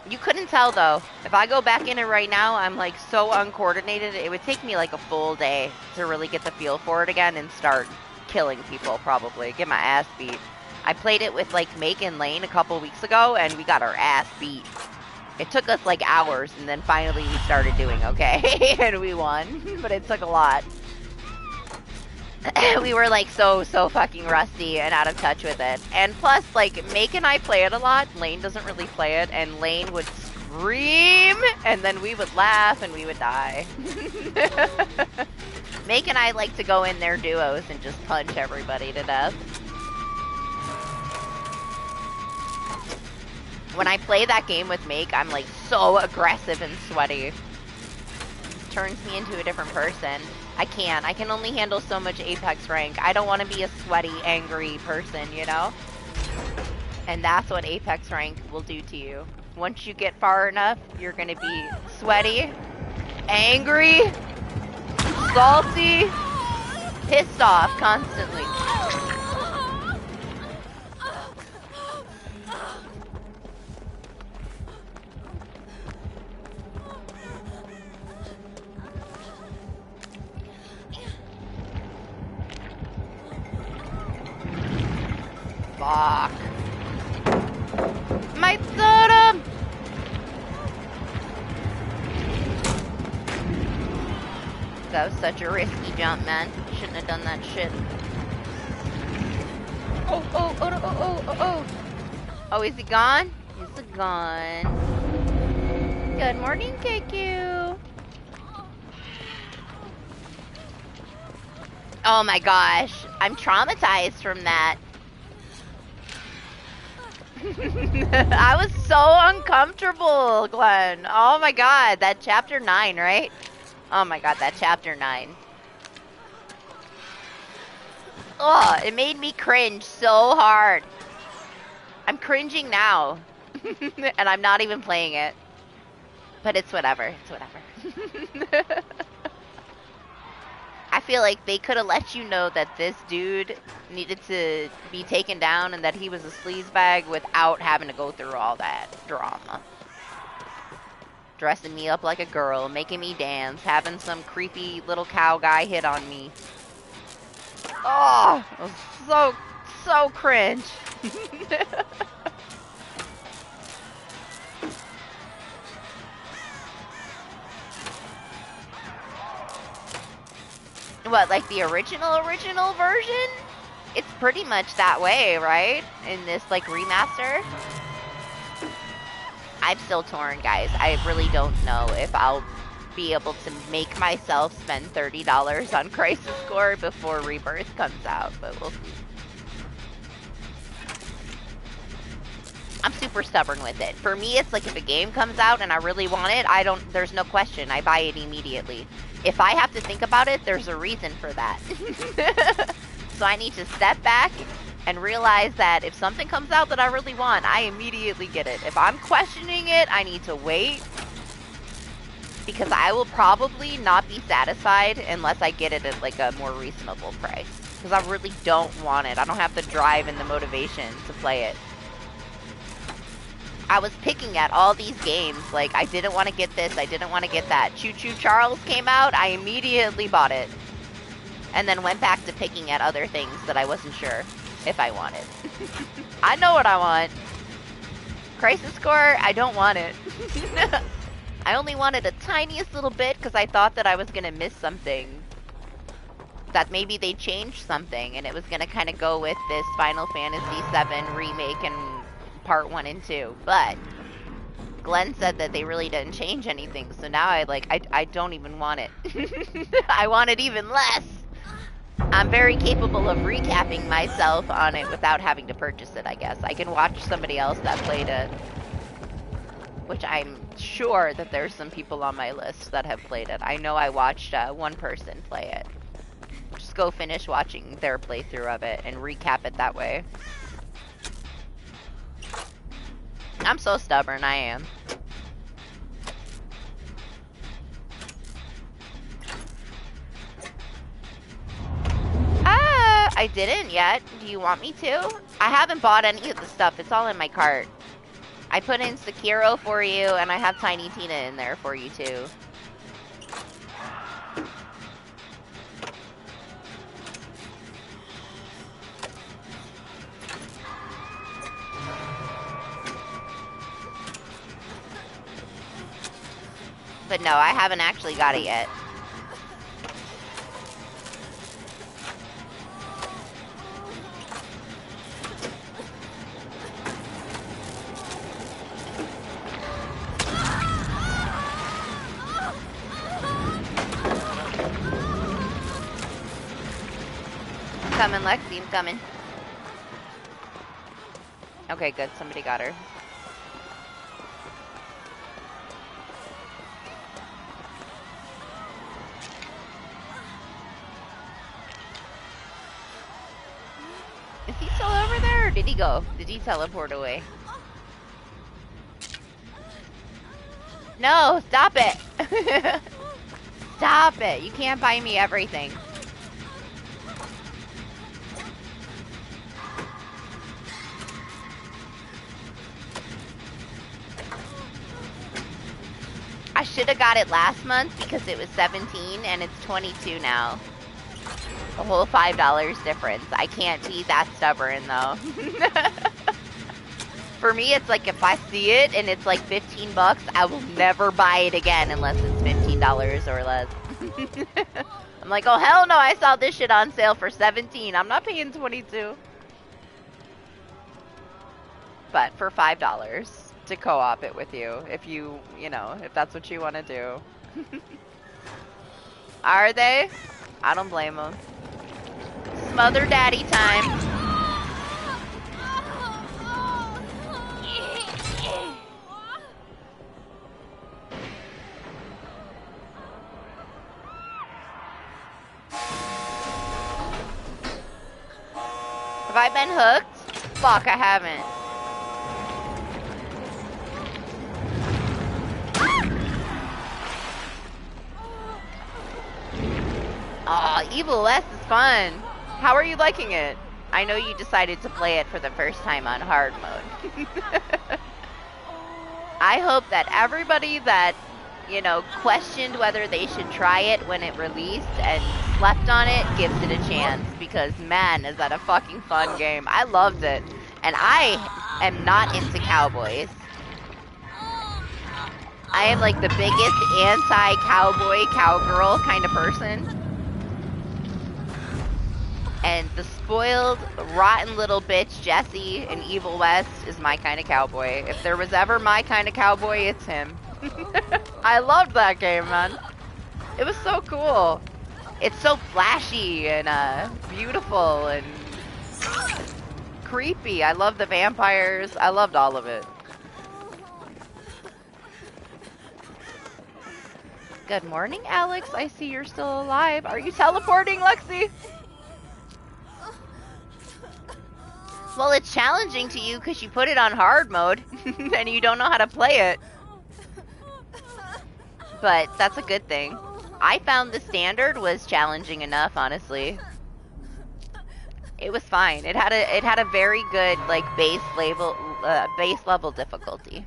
You couldn't tell, though. If I go back in it right now, I'm, like, so uncoordinated. It would take me, like, a full day to really get the feel for it again and start killing people, probably. Get my ass beat. I played it with, like, Make and Lane a couple weeks ago, and we got our ass beat. It took us, like, hours, and then finally we started doing okay, and we won. But it took a lot. We were, like, so fucking rusty and out of touch with it. And plus, like, Make and I play it a lot. Lane doesn't really play it, and Lane would scream, and then we would laugh, and we would die. Make and I like to go in their duos and just punch everybody to death. When I play that game with Make, I'm, like, so aggressive and sweaty. Turns me into a different person. I can't. I can only handle so much Apex rank. I don't want to be a sweaty, angry person, you know? And that's what Apex rank will do to you. Once you get far enough, you're going to be sweaty, angry, salty, pissed off constantly. Fuck. My totem! That was such a risky jump, man. Shouldn't have done that shit. Oh. Oh, is he gone? He's gone. Good morning, KQ. Oh my gosh. I'm traumatized from that. I was so uncomfortable, Glenn. Oh my god, that chapter 9, right? Oh my god, that chapter 9. Ugh, it made me cringe so hard. I'm cringing now. And I'm not even playing it. But it's whatever. It's whatever. I feel like they could have let you know that this dude needed to be taken down and that he was a sleazebag without having to go through all that drama. Dressing me up like a girl, making me dance, having some creepy little cow guy hit on me. Oh, it was so cringe. What, like the original version? It's pretty much that way, right? In this, like, remaster? I'm still torn, guys. I really don't know if I'll be able to make myself spend $30 on Crisis Core before Rebirth comes out, but we'll see. I'm super stubborn with it. For me, it's like if a game comes out and I really want it, there's no question, I buy it immediately. If I have to think about it, there's a reason for that. So I need to step back and realize that if something comes out that I really want, I immediately get it. If I'm questioning it, I need to wait. Because I will probably not be satisfied unless I get it at like a more reasonable price. Because I really don't want it. I don't have the drive and the motivation to play it. I was picking at all these games. Like, I didn't want to get this, I didn't want to get that. Choo Choo Charles came out, I immediately bought it. And then went back to picking at other things that I wasn't sure if I wanted. I know what I want. Crisis Core, I don't want it. I only wanted a tiniest little bit because I thought that I was going to miss something. That maybe they changed something and it was going to kind of go with this Final Fantasy VII remake and part 1 and 2. But Glenn said that they really didn't change anything. So now I don't even want it. I want it even less. I'm very capable of recapping myself on it without having to purchase it, I guess. I can watch somebody else that played it. Which I'm sure that there's some people on my list that have played it. I know I watched one person play it. Just go finish watching their playthrough of it and recap it that way. I'm so stubborn, I am. I didn't yet. Do you want me to? I haven't bought any of the stuff. It's all in my cart. I put in Sekiro for you, and I have Tiny Tina in there for you, too. But no, I haven't actually got it yet. I'm coming, Lexi, I'm coming. Okay, good. Somebody got her. Is he still over there, or did he go? Did he teleport away? No, stop it! Stop it! You can't buy me everything. I should have got it last month because it was 17 and it's 22 now. A whole $5 difference. I can't be that stubborn though. For me, it's like if I see it and it's like 15 bucks, I will never buy it again unless it's $15 or less. I'm like, oh hell no, I saw this shit on sale for 17. I'm not paying 22. But for $5 to co-op it with you, if you know, if that's what you want to do. Are they? I don't blame them. Smother daddy time. I been hooked? Fuck, I haven't. Aw, Evil West is fun. How are you liking it? I know you decided to play it for the first time on hard mode. I hope that everybody that, you know, questioned whether they should try it when it released and slept on it gives it a chance, because man, is that a fucking fun game. I loved it. And I am not into cowboys. I am like the biggest anti-cowboy, cowgirl kind of person. And the spoiled, rotten little bitch Jesse in Evil West is my kind of cowboy. If there was ever my kind of cowboy, it's him. I loved that game, man. It was so cool. It's so flashy and beautiful and creepy. I love the vampires. I loved all of it. Good morning, Alex. I see you're still alive. Are you teleporting, Lexi? Well, it's challenging to you because you put it on hard mode and you don't know how to play it. But that's a good thing. I found the standard was challenging enough, honestly. It was fine. It had a very good like base level difficulty.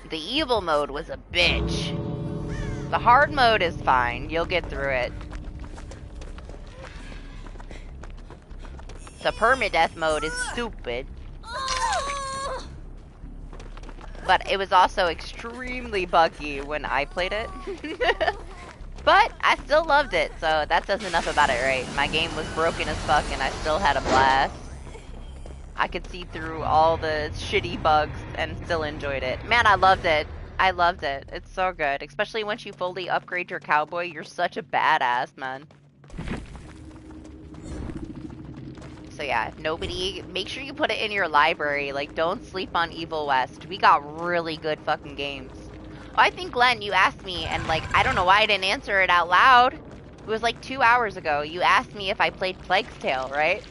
The evil mode was a bitch. The hard mode is fine. You'll get through it. The permadeath mode is stupid. But it was also extremely buggy when I played it. But I still loved it, so that says enough about it, right? My game was broken as fuck and I still had a blast. I could see through all the shitty bugs and still enjoyed it. Man, I loved it. I loved it. It's so good. Especially once you fully upgrade your cowboy, you're such a badass, man. So yeah, make sure you put it in your library. Like, don't sleep on Evil West. We got really good fucking games. Oh, I think, Glenn, you asked me, and like, I don't know why I didn't answer it out loud. It was like 2 hours ago. You asked me if I played Plague's Tale, right?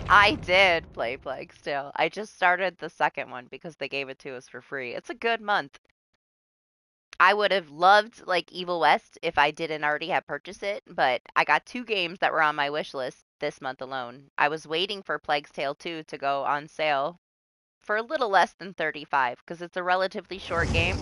I did play Plague's Tale. I just started the second one because they gave it to us for free. It's a good month. I would have loved like Evil West if I didn't already have purchased it, but I got 2 games that were on my wish list this month alone. I was waiting for Plague's Tale 2 to go on sale for a little less than $35 because it's a relatively short game,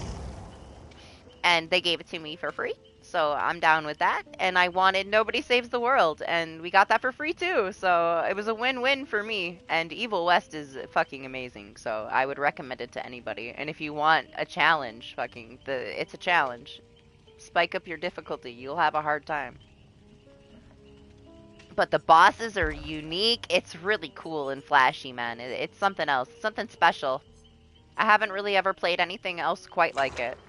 and they gave it to me for free. So I'm down with that, and I wanted Nobody Saves the World, and we got that for free too, so it was a win-win for me, and Evil West is fucking amazing, so I would recommend it to anybody. And if you want a challenge, it's a challenge. Spike up your difficulty, you'll have a hard time. But the bosses are unique, it's really cool and flashy, man. It's something else, something special. I haven't really ever played anything else quite like it.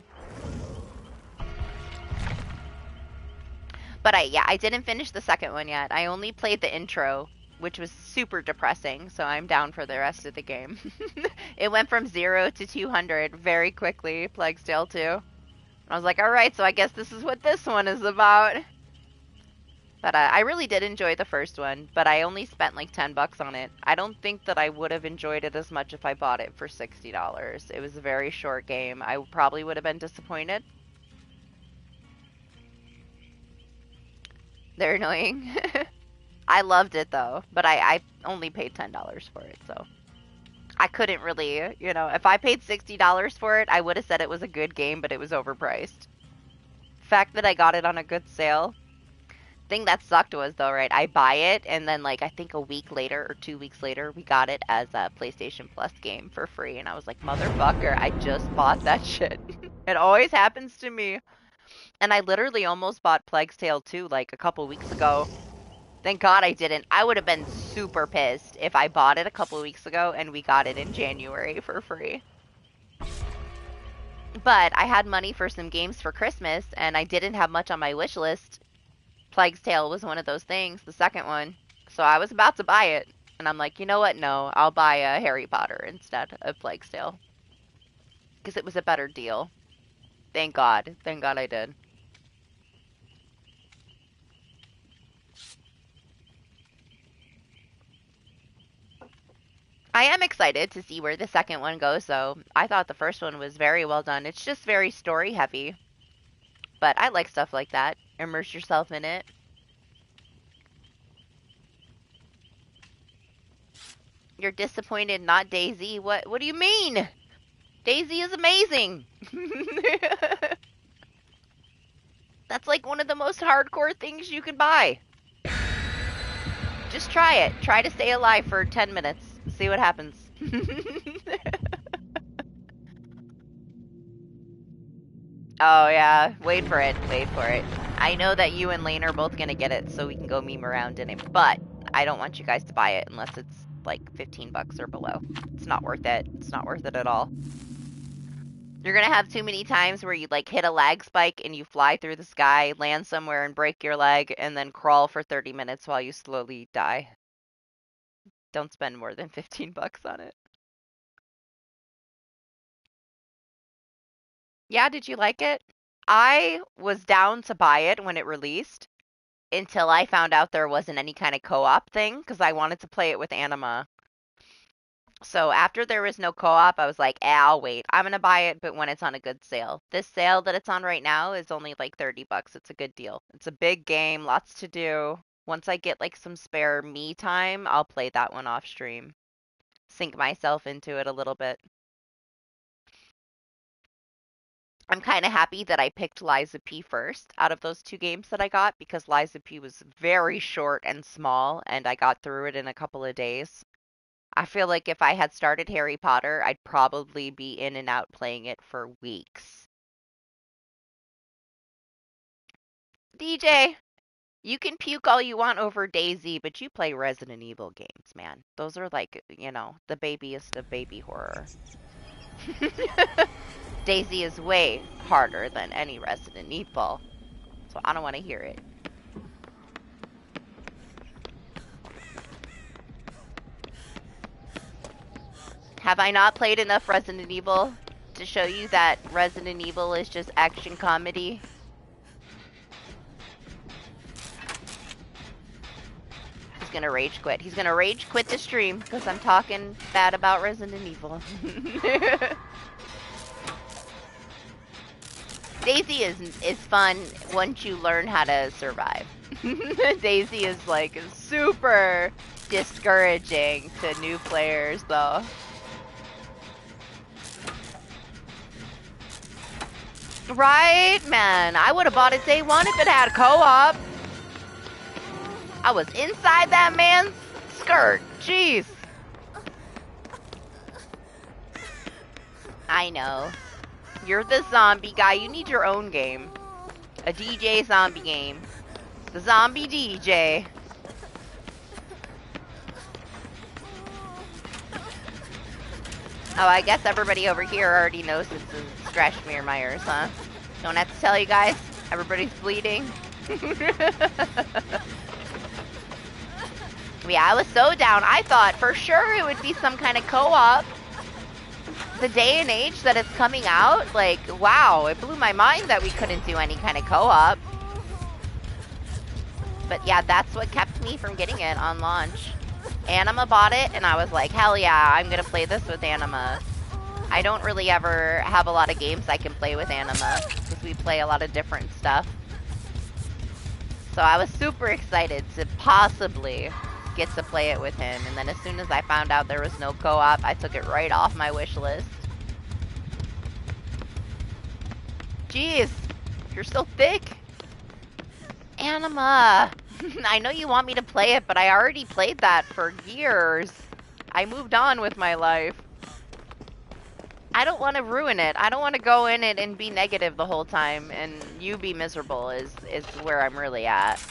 But I didn't finish the second one yet. I only played the intro, which was super depressing, so I'm down for the rest of the game. It went from 0 to 200 very quickly, Plague's Tale 2. I was like, alright, so I guess this is what this one is about. But I really did enjoy the first one, but I only spent like $10 on it. I don't think that I would have enjoyed it as much if I bought it for $60. It was a very short game. I probably would have been disappointed. They're annoying. I loved it though, but I only paid $10 for it, so I couldn't really, you know, if I paid $60 for it, I would have said it was a good game, but it was overpriced. The fact that I got it on a good sale. Thing that sucked was though, right, I buy it and then like I think a week later or 2 weeks later, we got it as a PlayStation Plus game for free, and I was like, motherfucker, I just bought that shit. It always happens to me. And I literally almost bought Plague's Tale 2 like a couple weeks ago. Thank God I didn't. I would have been super pissed if I bought it a couple weeks ago and we got it in January for free. But I had money for some games for Christmas and I didn't have much on my wish list. Plague's Tale was one of those things, the second one. So I was about to buy it. And I'm like, you know what? No, I'll buy a Harry Potter instead of Plague's Tale. Because it was a better deal. Thank God. Thank God I did. I am excited to see where the second one goes, though. I thought the first one was very well done. It's just very story heavy, but I like stuff like that. Immerse yourself in it. You're disappointed, not Daisy. What do you mean? Daisy is amazing. That's like one of the most hardcore things you can buy. Just try it. Try to stay alive for 10 minutes. See what happens. Oh yeah, wait for it. Wait for it. I know that you and Lane are both gonna get it, so we can go meme around in it. But I don't want you guys to buy it unless it's like 15 bucks or below. It's not worth it. It's not worth it at all. You're gonna have too many times where you like hit a lag spike and you fly through the sky, land somewhere and break your leg, and then crawl for 30 minutes while you slowly die. Don't spend more than 15 bucks on it. Yeah, did you like it? I was down to buy it when it released until I found out there wasn't any kind of co-op thing because I wanted to play it with Anima. So after there was no co-op, I was like, I'll wait. I'm gonna buy it, but when it's on a good sale. This sale that it's on right now is only like 30 bucks. It's a good deal. It's a big game, lots to do. Once I get like some spare me time, I'll play that one off stream. Sink myself into it a little bit. I'm kind of happy that I picked Liza P first out of those two games that I got because Liza P was very short and small and I got through it in a couple of days. I feel like if I had started Harry Potter, I'd probably be in and out playing it for weeks. DJ, you can puke all you want over Daisy, but you play Resident Evil games, man. Those are like, you know, the babiest of baby horror. Daisy is way harder than any Resident Evil, so I don't want to hear it. Have I not played enough Resident Evil to show you that Resident Evil is just action comedy? He's gonna rage quit. He's gonna rage quit the stream because I'm talking bad about Resident Evil. Daisy is fun once you learn how to survive. Daisy is like super discouraging to new players though. Right, man. I would have bought it day one if it had co-op. I was inside that man's skirt. Jeez. I know. You're the zombie guy. You need your own game. A DJ zombie game. The zombie DJ. Oh, I guess everybody over here already knows this is Strashmere Myers, huh? Don't have to tell you guys. Everybody's bleeding. Yeah, I was so down. I thought for sure it would be some kind of co-op. The day and age that it's coming out, like, wow, it blew my mind that we couldn't do any kind of co-op. But yeah, that's what kept me from getting it on launch. Anima bought it, and I was like, hell yeah, I'm gonna play this with Anima. I don't really ever have a lot of games I can play with Anima, because we play a lot of different stuff. So I was super excited to possibly get to play it with him, and then as soon as I found out there was no co-op, I took it right off my wish list. Jeez, you're so thick. Anima! I know you want me to play it, but I already played that for years. I moved on with my life. I don't want to ruin it. I don't want to go in it and be negative the whole time, and you be miserable is where I'm really at.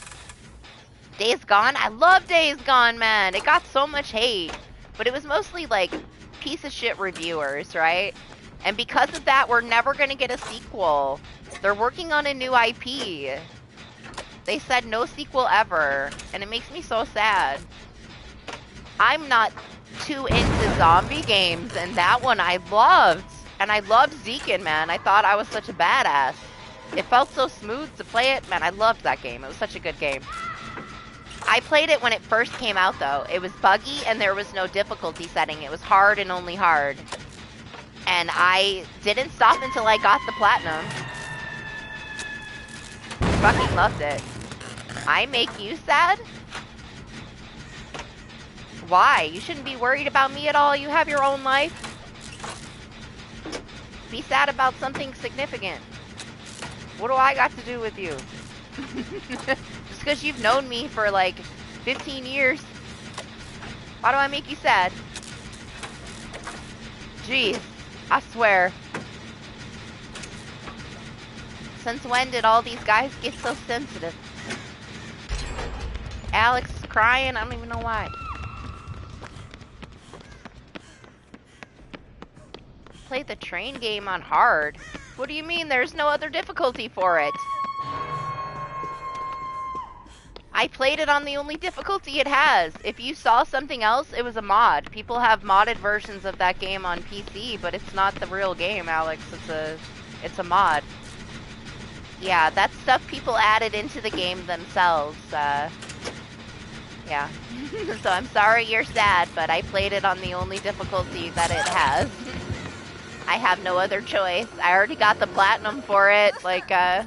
Days Gone? I love Days Gone, man. It got so much hate, but it was mostly like piece of shit reviewers, right? And because of that, we're never gonna get a sequel. They're working on a new IP. They said no sequel ever, and it makes me so sad. I'm not too into zombie games, and that one I loved. And I loved Zekin, man. I thought I was such a badass. It felt so smooth to play it. Man, I loved that game. It was such a good game. I played it when it first came out, though. It was buggy, and there was no difficulty setting. It was hard and only hard. And I didn't stop until I got the platinum. Fucking loved it. I make you sad? Why? You shouldn't be worried about me at all. You have your own life. Be sad about something significant. What do I got to do with you? Just because you've known me for like 15 years. Why do I make you sad? Jeez, I swear. Since when did all these guys get so sensitive? Alex is crying, I don't even know why. Play the train game on hard. What do you mean there's no other difficulty for it? I played it on the only difficulty it has. If you saw something else, it was a mod. People have modded versions of that game on PC, but it's not the real game, Alex. It's a mod. Yeah, that's stuff people added into the game themselves. Yeah. So I'm sorry you're sad, but I played it on the only difficulty that it has. I have no other choice. I already got the platinum for it. Like, I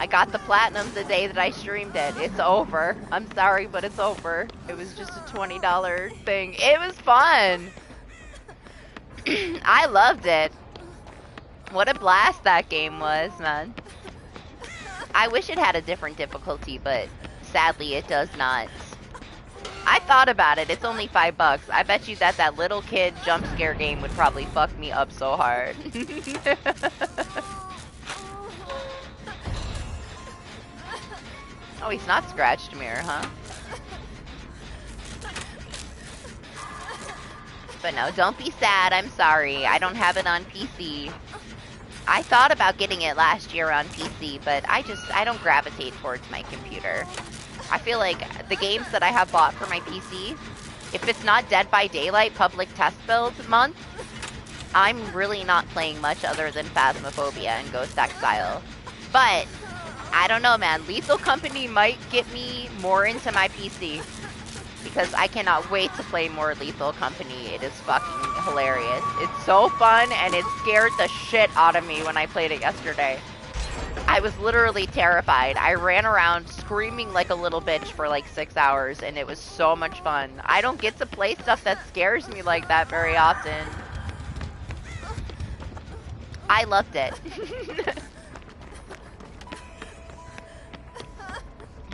got the platinum the day that I streamed it. It's over. I'm sorry, but it's over. It was just a $20 thing. It was fun. I loved it. What a blast that game was, man. I wish it had a different difficulty, but sadly it does not. I thought about it. It's only $5. I bet you that little kid jump scare game would probably fuck me up so hard. Oh, he's not scratched mirror, huh? But no, don't be sad. I'm sorry. I don't have it on PC. I thought about getting it last year on PC, but I don't gravitate towards my computer. I feel like the games that I have bought for my PC, if it's not Dead by Daylight public test build month, I'm really not playing much other than Phasmophobia and Ghost Exile. But, I don't know, man. Lethal Company might get me more into my PC. Because I cannot wait to play more Lethal Company. It is fucking hilarious. It's so fun, and it scared the shit out of me when I played it yesterday. I was literally terrified. I ran around screaming like a little bitch for like 6 hours, and it was so much fun. I don't get to play stuff that scares me like that very often. I loved it.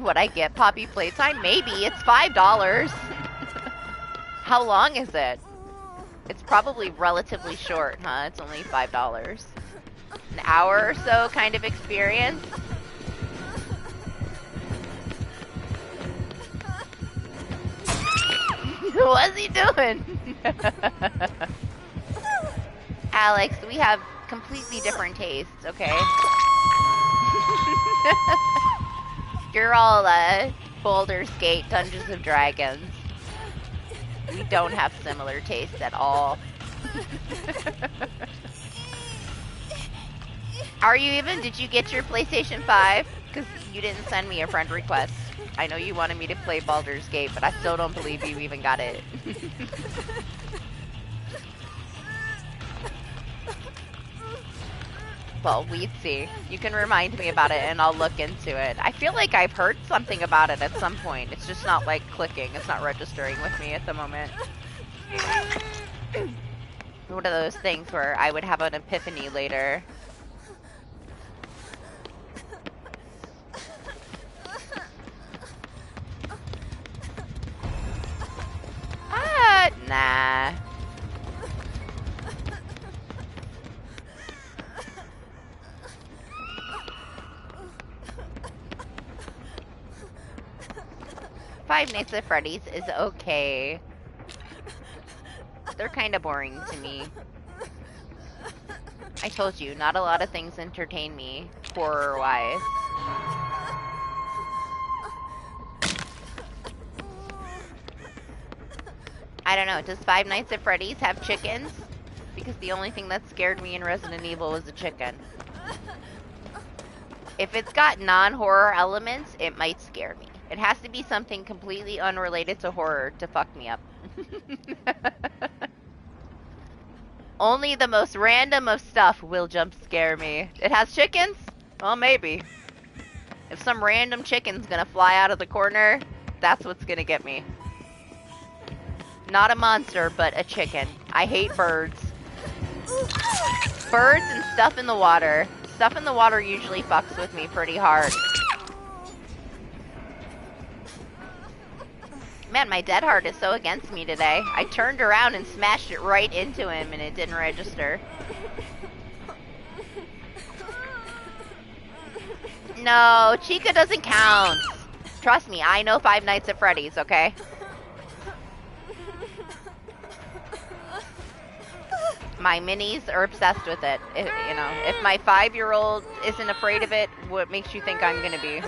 Would I get Poppy Playtime? Maybe. It's $5. How long is it? It's probably relatively short, huh? It's only $5. An hour or so kind of experience. What's he doing? Alex, we have completely different tastes, okay? You're all, Baldur's Gate, Dungeons of Dragons. We don't have similar tastes at all. Did you get your PlayStation 5? Because you didn't send me a friend request. I know you wanted me to play Baldur's Gate, but I still don't believe you even got it. Well, we'd see. You can remind me about it and I'll look into it. I feel like I've heard something about it at some point. It's just not like clicking. It's not registering with me at the moment. One of those things where I would have an epiphany later. Nah. Five Nights at Freddy's is okay. They're kind of boring to me. I told you, not a lot of things entertain me, horror-wise. I don't know, does Five Nights at Freddy's have chickens? Because the only thing that scared me in Resident Evil was a chicken. If it's got non-horror elements, it might scare me. It has to be something completely unrelated to horror to fuck me up. Only the most random of stuff will jump scare me. It has chickens? Well, maybe. If some random chicken's gonna fly out of the corner, that's what's gonna get me. Not a monster, but a chicken. I hate birds. Birds and stuff in the water. Stuff in the water usually fucks with me pretty hard. Man, my dead heart is so against me today. I turned around and smashed it right into him and it didn't register. No, Chica doesn't count. Trust me, I know Five Nights at Freddy's, okay? My minis are obsessed with it. If my 5-year-old isn't afraid of it, what makes you think I'm gonna be?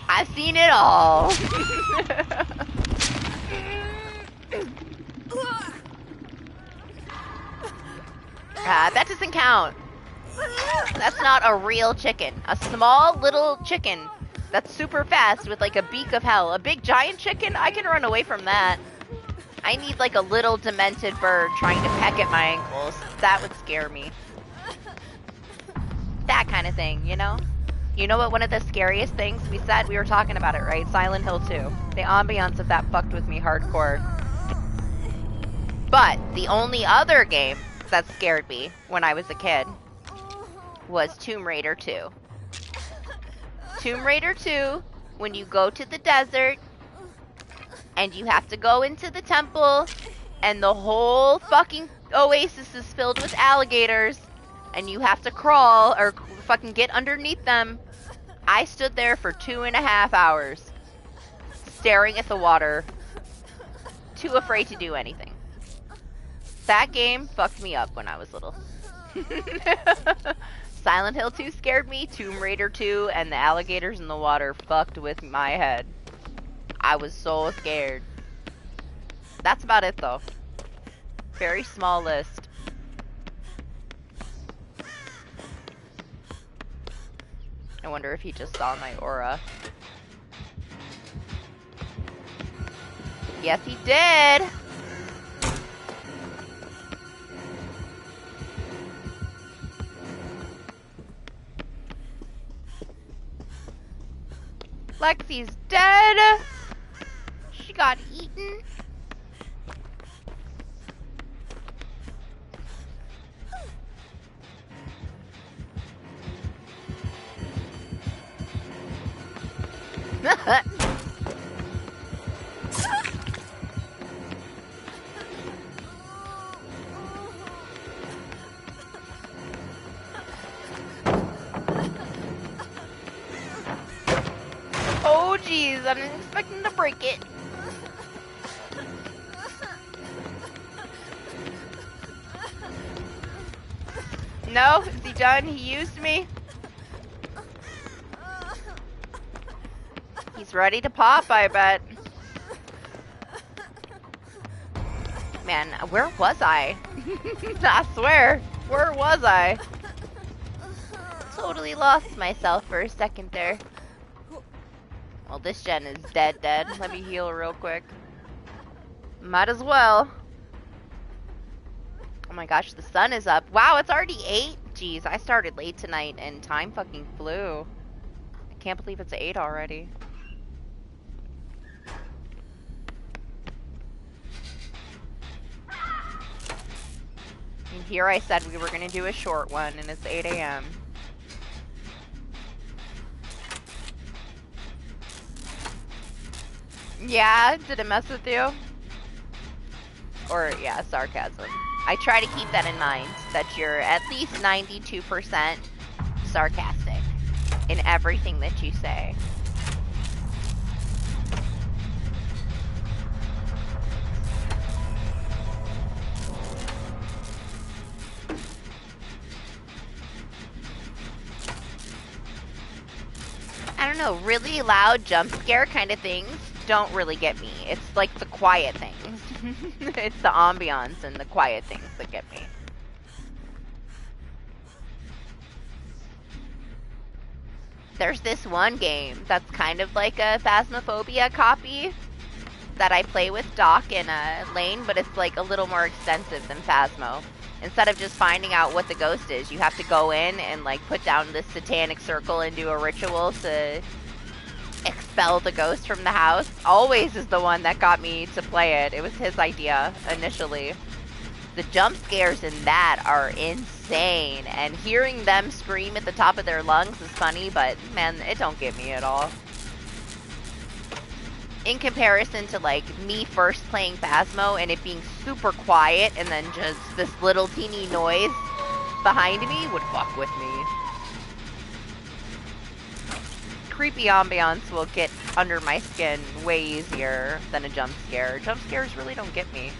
I've seen it all. That doesn't count. That's not a real chicken. A small little chicken that's super fast with like a beak of hell. A big giant chicken, I can run away from that. I need like a little demented bird trying to peck at my ankles. That would scare me. That kind of thing, you know? You know what one of the scariest things we said? We were talking about it, right? Silent Hill 2. The ambiance of that fucked with me hardcore. But the only other game that scared me when I was a kid was Tomb Raider 2. Tomb Raider 2, when you go to the desert and you have to go into the temple and the whole fucking oasis is filled with alligators and you have to crawl or fucking get underneath them. I stood there for 2.5 hours staring at the water, too afraid to do anything. That game fucked me up when I was little. Silent Hill 2 scared me, Tomb Raider 2 and the alligators in the water fucked with my head. I was so scared. That's about it though. Very small list. I wonder if he just saw my aura. Yes, he did! Lexi's dead! She got eaten. Oh jeez, I didn't expect him to break it. No? Is he done? He used me? He's ready to pop, I bet. Man, where was I? I swear, where was I? Totally lost myself for a second there. Well, this gen is dead. Let me heal real quick. Might as well. Oh my gosh, the sun is up. Wow, it's already 8? Jeez, I started late tonight and time fucking flew. I can't believe it's 8 already. And here I said we were gonna do a short one and it's 8 a.m. Yeah, did it mess with you? Or, yeah, sarcasm. I try to keep that in mind, that you're at least 92% sarcastic in everything that you say. I don't know, really loud jump scare kind of things don't really get me. It's like the quiet things. It's the ambiance and the quiet things that get me. There's this one game that's kind of like a Phasmophobia copy that I play with Doc and Lane, but it's like a little more extensive than Phasmo. Instead of just finding out what the ghost is, you have to go in and like put down this satanic circle and do a ritual to expel the ghost from the house. Always is the one that got me to play it. It was his idea initially. The jump scares in that are insane, and hearing them scream at the top of their lungs is funny, but man, it don't get me at all. In comparison to like me first playing Phasmo and it being super quiet and then just this little teeny noise behind me would fuck with me. Creepy ambiance will get under my skin way easier than a jump scare. Jump scares really don't get me.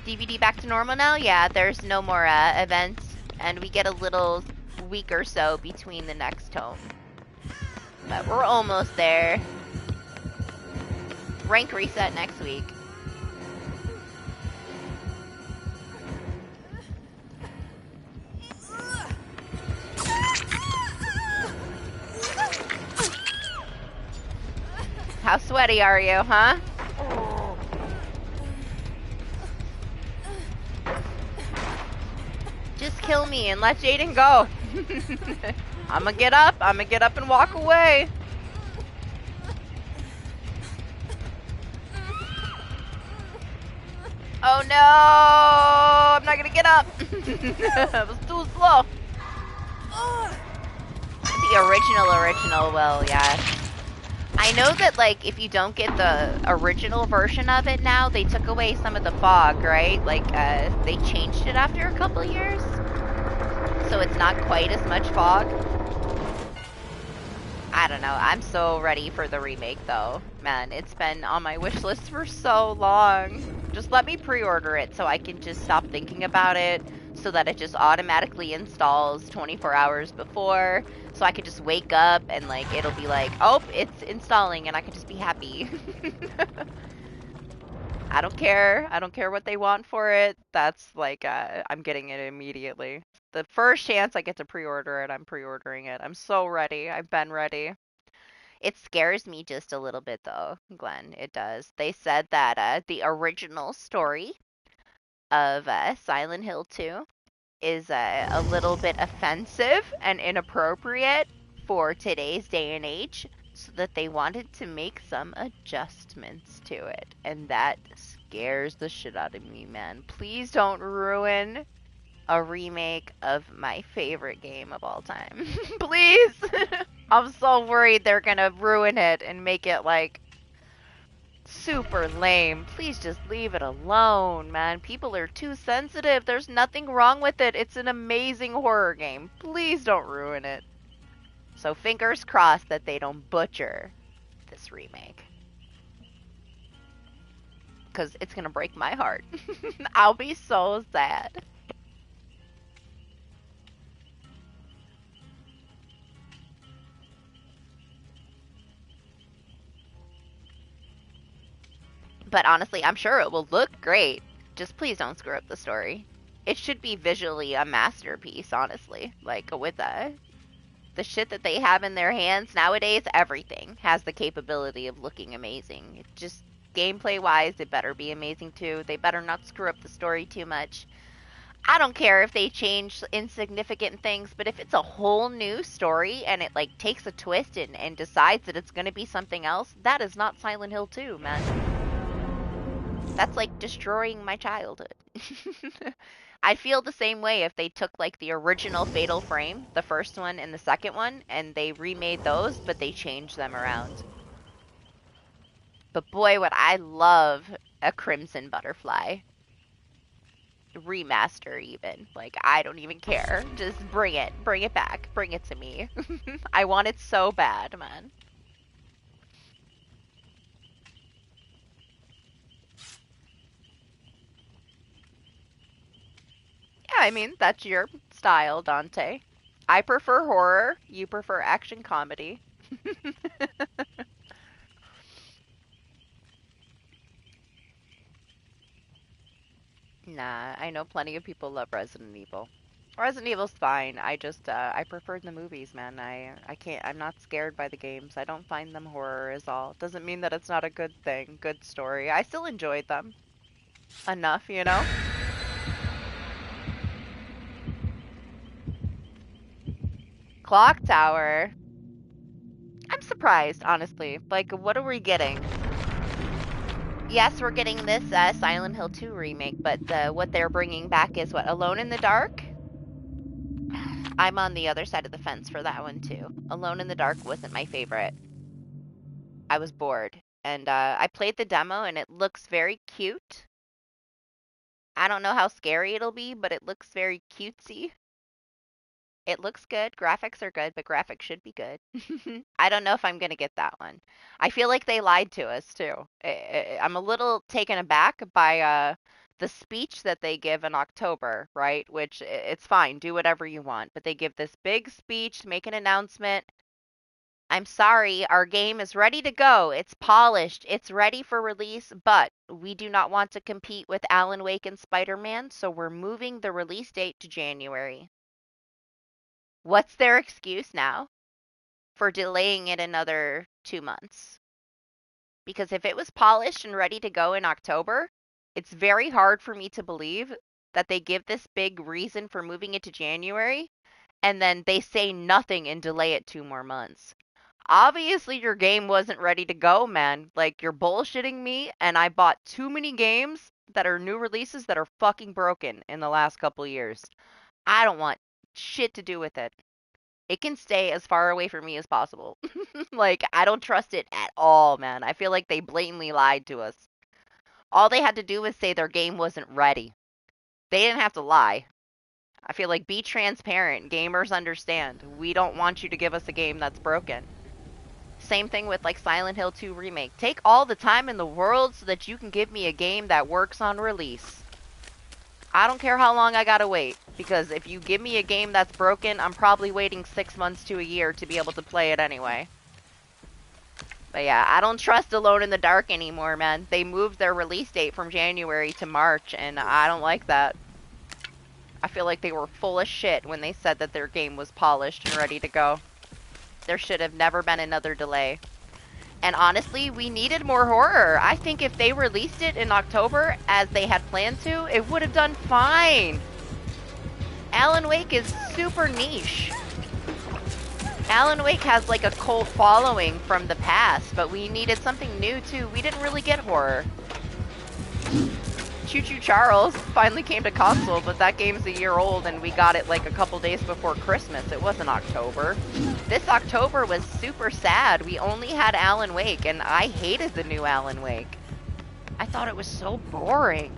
DBD back to normal now? Yeah, there's no more events, and we get a little week or so between the next tome. But we're almost there. Rank reset next week. How sweaty are you, huh? Just kill me and let Jaden go. I'ma get up and walk away. Oh no! I'm not gonna get up. It was too slow. The original, well, yeah. I know that, like, if you don't get the original version of it now, they took away some of the fog, right? Like, they changed it after a couple years. So it's not quite as much fog. I don't know. I'm so ready for the remake, though. Man, it's been on my wish list for so long. Just let me pre-order it so I can just stop thinking about it, so that it just automatically installs 24 hours before, so I could just wake up and, like, it'll be like, oh, it's installing, and I can just be happy. I don't care. I don't care what they want for it. That's, like, I'm getting it immediately. The first chance I get to pre-order it, I'm pre-ordering it. I'm so ready. I've been ready. It scares me just a little bit, though, Glenn. It does. They said that the original story of Silent Hill 2 is a little bit offensive and inappropriate for today's day and age, so that they wanted to make some adjustments to it. And that scares the shit out of me, man. Please don't ruin a remake of my favorite game of all time. Please! I'm so worried they're gonna ruin it and make it, like, super lame. Please just leave it alone, man. People are too sensitive. There's nothing wrong with it. It's an amazing horror game. Please don't ruin it. So fingers crossed that they don't butcher this remake. Because it's gonna break my heart. I'll be so sad. But honestly, I'm sure it will look great. Just please don't screw up the story. It should be visually a masterpiece, honestly. Like, with the shit that they have in their hands nowadays, everything has the capability of looking amazing. It just, gameplay-wise, it better be amazing too. They better not screw up the story too much. I don't care if they change insignificant things, but if it's a whole new story and it, like, takes a twist and decides that it's gonna be something else, that is not Silent Hill 2, man. That's like destroying my childhood. I feel the same way if they took like the original Fatal Frame, the first one and the second one, and they remade those, but they changed them around. But boy, would I love a Crimson Butterfly remaster even. Like, I don't even care. Just bring it. Bring it back. Bring it to me. I want it so bad, man. Yeah, I mean, that's your style, Dante. I prefer horror. You prefer action comedy. Nah, I know plenty of people love Resident Evil. Resident Evil's fine. I just I preferred the movies, man. I can't. I'm not scared by the games. I don't find them horror is all. Doesn't mean that it's not a good thing, good story. I still enjoyed them enough, you know. Clock Tower. I'm surprised, honestly. Like, what are we getting? Yes, we're getting this Silent Hill 2 remake, but what they're bringing back is what? Alone in the Dark? I'm on the other side of the fence for that one too. Alone in the Dark wasn't my favorite. I was bored. And I played the demo and it looks very cute. I don't know how scary it'll be, but it looks very cutesy. It looks good. Graphics are good, but graphics should be good. I don't know if I'm going to get that one. I feel like they lied to us too. I'm a little taken aback by the speech that they give in October, right? Which it's fine, do whatever you want, but they give this big speech, make an announcement. I'm sorry, our game is ready to go. It's polished. It's ready for release, but we do not want to compete with Alan Wake and Spider-Man, so we're moving the release date to January. What's their excuse now for delaying it another 2 months? Because if it was polished and ready to go in October, it's very hard for me to believe that they give this big reason for moving it to January and then they say nothing and delay it 2 more months. Obviously, your game wasn't ready to go, man. Like, you're bullshitting me, and I bought too many games that are new releases that are fucking broken in the last couple years. I don't want shit to do with it. It can stay as far away from me as possible. Like, I don't trust it at all, man. I feel like they blatantly lied to us. All they had to do was say their game wasn't ready. They didn't have to lie. I feel like be transparent. Gamers understand. We don't want you to give us a game that's broken. Same thing with like Silent Hill 2 Remake. Take all the time in the world so that you can give me a game that works on release. I don't care how long I gotta wait, because if you give me a game that's broken, I'm probably waiting 6 months to a year to be able to play it anyway. But yeah, I don't trust Alone in the Dark anymore, man. They moved their release date from January to March, and I don't like that. I feel like they were full of shit when they said that their game was polished and ready to go. There should have never been another delay. And honestly, we needed more horror. I think if they released it in October, as they had planned to, it would have done fine. Alan Wake is super niche. Alan Wake has like a cult following from the past, but we needed something new too. We didn't really get horror. Choo Choo Charles finally came to console, but that game's a year old and we got it like a couple days before Christmas. It wasn't October. This October was super sad. We only had Alan Wake, and I hated the new Alan Wake. I thought it was so boring.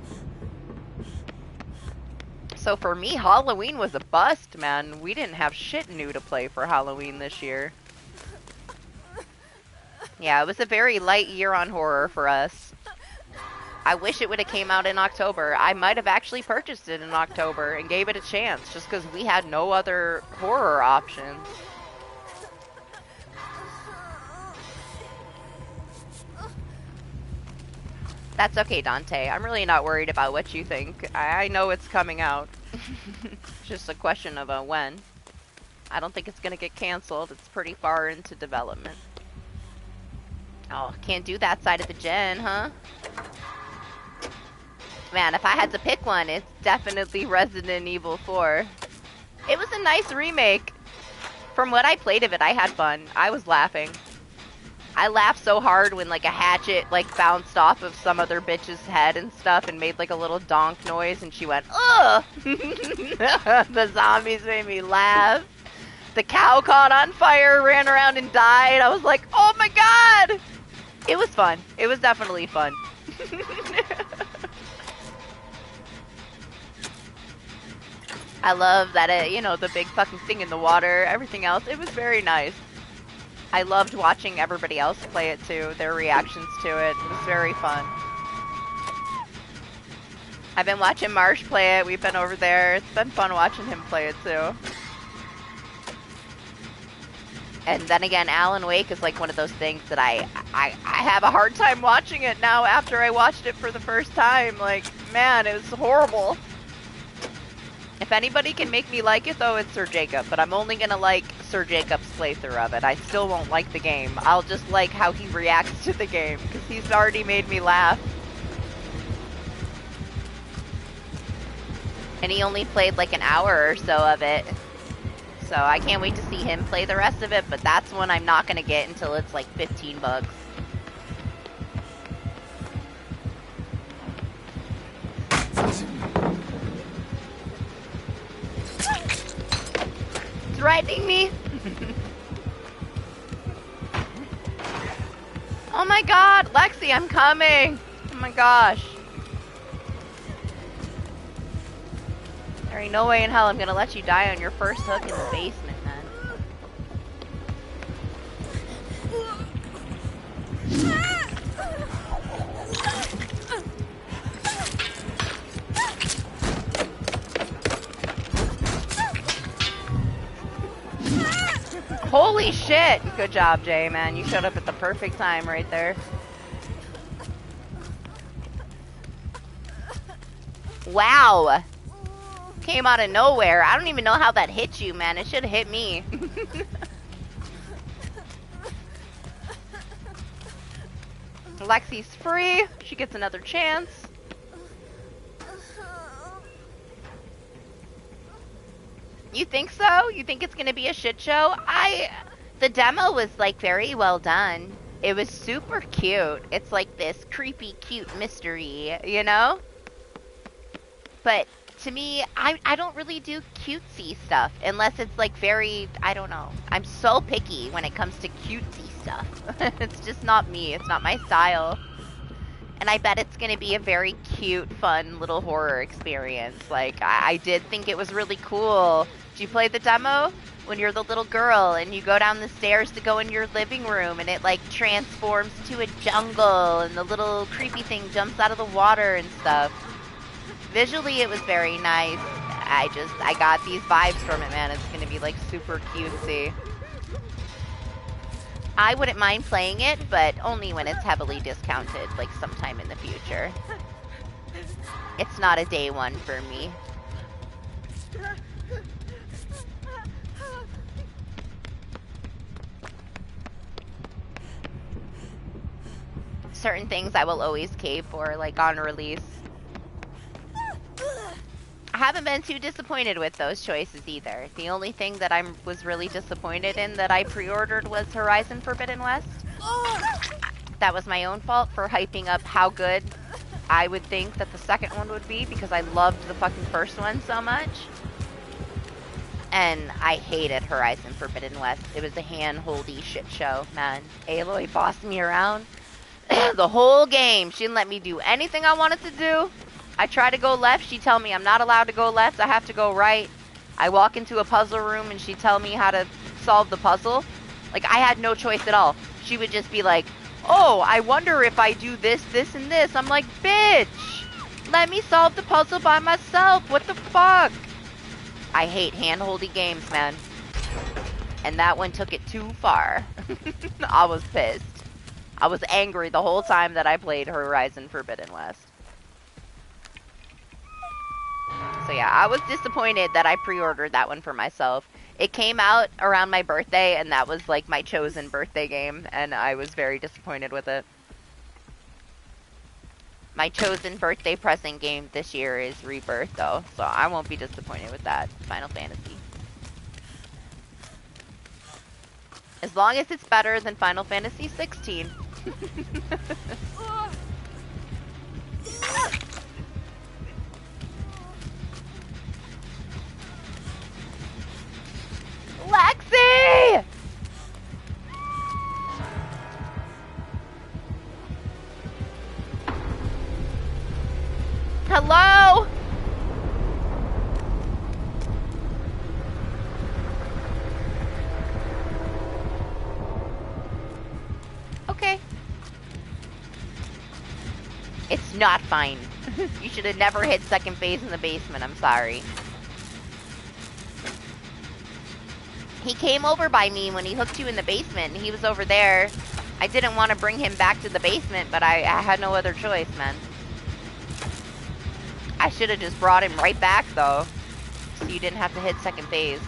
So for me, Halloween was a bust, man. We didn't have shit new to play for Halloween this year. Yeah, it was a very light year on horror for us. I wish it would have came out in October. I might have actually purchased it in October and gave it a chance, just because we had no other horror options. That's okay, Dante. I'm really not worried about what you think. I know it's coming out. It's just a question of when. I don't think it's gonna get canceled. It's pretty far into development. Oh, can't do that side of the gen, huh? Man, if I had to pick one, it's definitely Resident Evil 4. It was a nice remake. From what I played of it, I had fun. I was laughing. I laughed so hard when like a hatchet like bounced off of some other bitch's head and stuff and made like a little donk noise and she went, ugh! The zombies made me laugh. The cow caught on fire, ran around and died. I was like, oh my god! It was fun. It was definitely fun. I love that it, you know, the big fucking thing in the water, everything else. It was very nice. I loved watching everybody else play it too, their reactions to it. It was very fun. I've been watching Marsh play it. We've been over there. It's been fun watching him play it too. And then again, Alan Wake is like one of those things that I have a hard time watching it now after I watched it for the first time. Like, man, it was horrible. If anybody can make me like it, though, it's Sir Jacob. But I'm only gonna like Sir Jacob's playthrough of it. I still won't like the game. I'll just like how he reacts to the game, because he's already made me laugh. And he only played like an hour or so of it. So I can't wait to see him play the rest of it, but that's one I'm not gonna get until it's like 15 bucks. Threatening me? Oh my god, Lexi, I'm coming! Oh my gosh. There ain't no way in hell I'm gonna let you die on your first hook in the basement, man. Holy shit! Good job, Jay, man. You showed up at the perfect time right there. Wow! Came out of nowhere. I don't even know how that hit you, man. It should have hit me. Lexi's free. She gets another chance. You think so? You think it's gonna be a shit show? The demo was like very well done. It was super cute. It's like this creepy, cute mystery, you know? But to me, I don't really do cutesy stuff unless it's like very, I don't know. I'm so picky when it comes to cutesy stuff. It's just not me. It's not my style. And I bet it's going to be a very cute, fun little horror experience. Like, I did think it was really cool. Did you play the demo? When you're the little girl and you go down the stairs to go in your living room and it like transforms to a jungle and the little creepy thing jumps out of the water and stuff. Visually, it was very nice. I got these vibes from it, man. It's going to be like super cutesy. I wouldn't mind playing it, but only when it's heavily discounted, like sometime in the future. It's not a day one for me. Certain things I will always cave for, like on release. I haven't been too disappointed with those choices either. The only thing that I was really disappointed in that I pre-ordered was Horizon Forbidden West. That was my own fault for hyping up how good I would think that the second one would be because I loved the fucking first one so much. And I hated Horizon Forbidden West. It was a hand-holdy shit show, man. Aloy bossed me around the whole game. She didn't let me do anything I wanted to do. I try to go left, she tell me I'm not allowed to go left, I have to go right. I walk into a puzzle room and she tell me how to solve the puzzle. Like, I had no choice at all. She would just be like, oh, I wonder if I do this, this, and this. I'm like, bitch, let me solve the puzzle by myself. What the fuck? I hate hand-holdy games, man. And that one took it too far. I was pissed. I was angry the whole time that I played Horizon Forbidden West. So yeah, I was disappointed that I pre-ordered that one for myself. It came out around my birthday, and that was like my chosen birthday game, and I was very disappointed with it. My chosen birthday present game this year is Rebirth, though, so I won't be disappointed with that. Final Fantasy. As long as it's better than Final Fantasy 16. Lexi! Hello? Okay. It's not fine. You should have never hit second base in the basement, I'm sorry. He came over by me when he hooked you in the basement, and he was over there. I didn't want to bring him back to the basement, but I had no other choice, man. I should have just brought him right back, though. so you didn't have to hit second phase.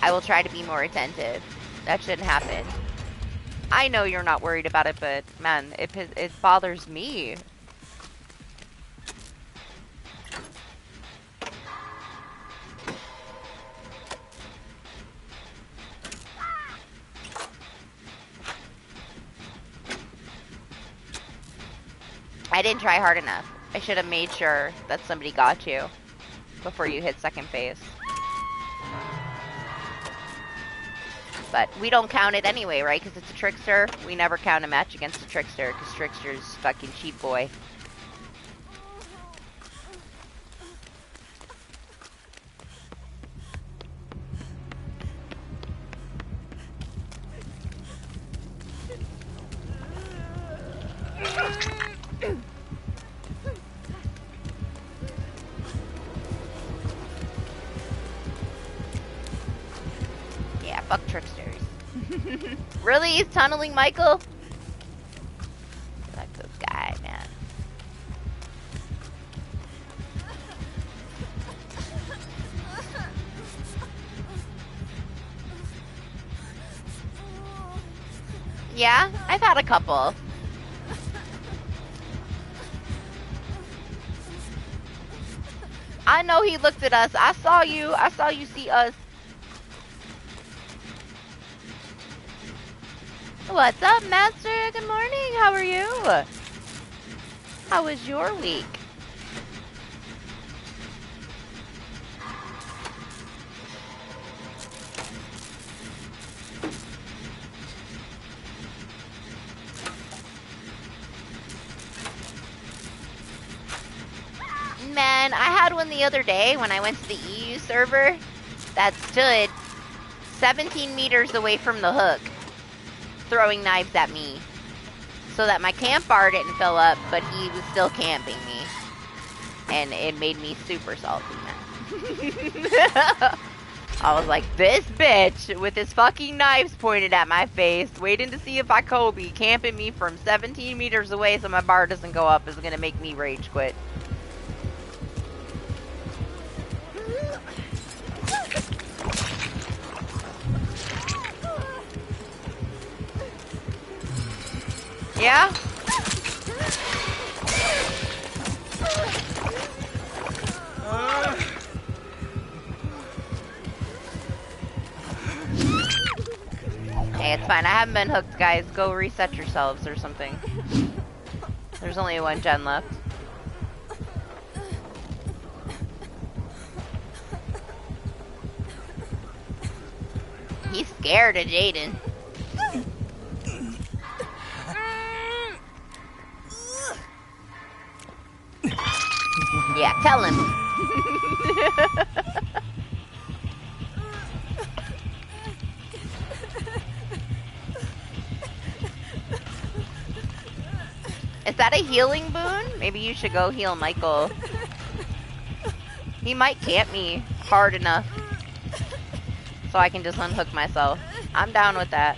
I will try to be more attentive. That shouldn't happen. I know you're not worried about it, but man, it bothers me. I didn't try hard enough. I should have made sure that somebody got you before you hit second phase. But we don't count it anyway, right? Because it's a Trickster. We never count a match against a Trickster, because Trickster's fucking cheap boy. Yeah, fuck Tricksters. Really? He's tunneling Michael? Fuck this guy, man. Yeah, I've had a couple. I know he looked at us. I saw you. I saw you see us. What's up, Master? Good morning. How are you? How was your week? Man, I had one the other day when I went to the EU server that stood 17 meters away from the hook, throwing knives at me, so that my camp bar didn't fill up, but he was still camping me, and it made me super salty, man. I was like, this bitch with his fucking knives pointed at my face, waiting to see if I Kobe, camping me from 17 meters away so my bar doesn't go up, is gonna make me rage quit. Yeah? Hey, it's fine. I haven't been hooked, guys. Go reset yourselves or something. There's only one gen left. He's scared of Jaden. Yeah, tell him. Is that a healing boon? Maybe you should go heal Michael. He might camp me hard enough so I can just unhook myself. I'm down with that.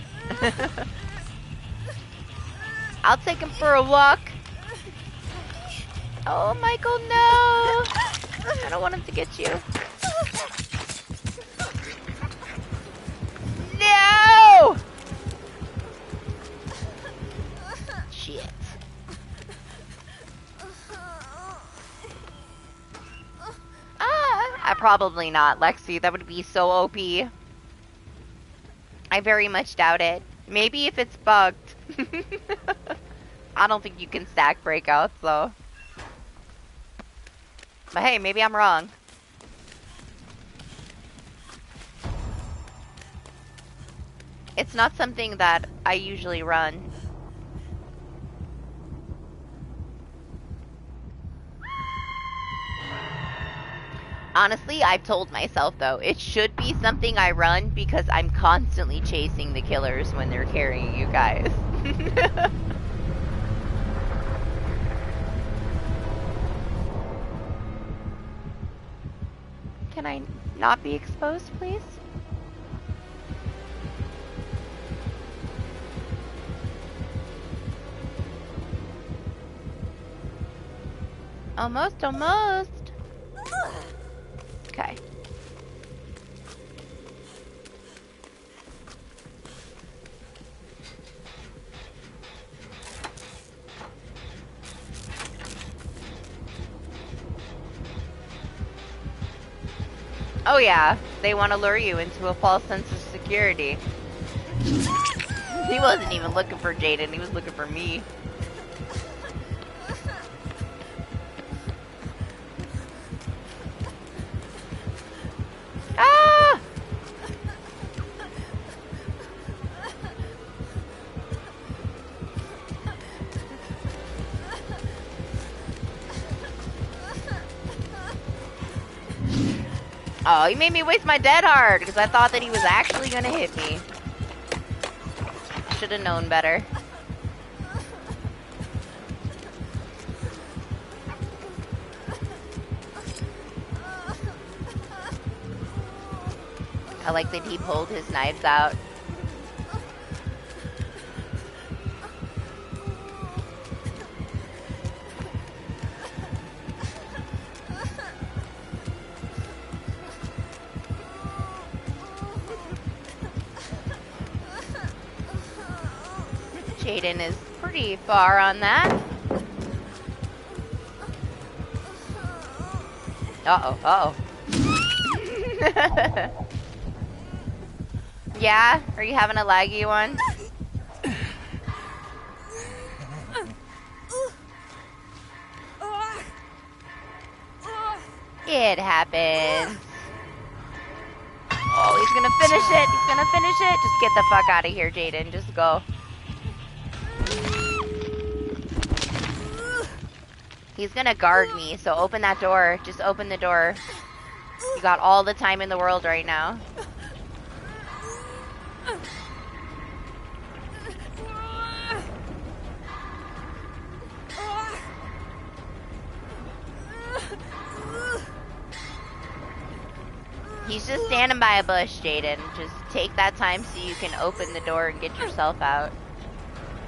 I'll take him for a walk. Oh, Michael, no! I don't want him to get you. No! Shit. Probably not, Lexi. That would be so OP. I very much doubt it. Maybe if it's bugged. I don't think you can stack breakouts, though. But hey, maybe I'm wrong. It's not something that I usually run. Honestly, I've told myself, though, it should be something I run because I'm constantly chasing the killers when they're carrying you guys. Can I not be exposed, please? Almost, almost. Okay. Oh yeah, they want to lure you into a false sense of security. He wasn't even looking for Jaden, he was looking for me. Ah! Oh, he made me waste my dead hard because I thought that he was actually gonna hit me. Should have known better. I like that he pulled his knives out. Jaden is pretty far on that. Uh-oh, uh-oh. Yeah? Are you having a laggy one? It happens. Oh, he's gonna finish it. He's gonna finish it. Just get the fuck out of here, Jaden. Just go. He's gonna guard me, so open that door. Just open the door. You got all the time in the world right now. He's just standing by a bush, Jaden. Just take that time so you can open the door and get yourself out.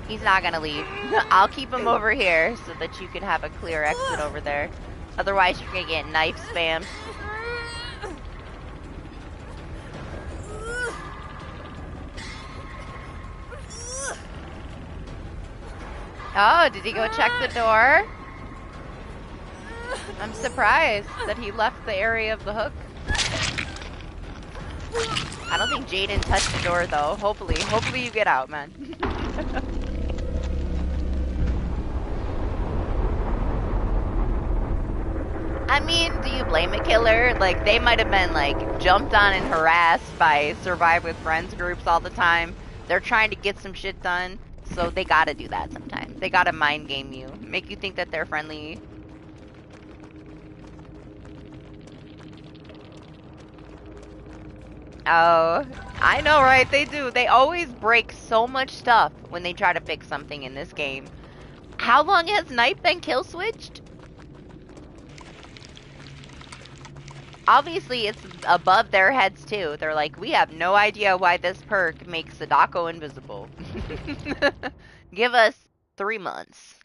He's not gonna leave. I'll keep him over here so that you can have a clear exit over there. Otherwise, you're gonna get knife spammed. Oh, did he go check the door? I'm surprised that he left the area of the hook. I don't think Jaden touched the door though. Hopefully you get out, man. I mean, do you blame a killer? Like, they might have been, like, jumped on and harassed by Survive with Friends groups all the time. They're trying to get some shit done, so they gotta do that sometimes. They gotta mind game you. Make you think that they're friendly. Oh, I know, right? They do. They always break so much stuff when they try to fix something in this game. How long has Knife been kill switched? Obviously, it's above their heads, too. They're like, we have no idea why this perk makes Sadako invisible. Give us 3 months.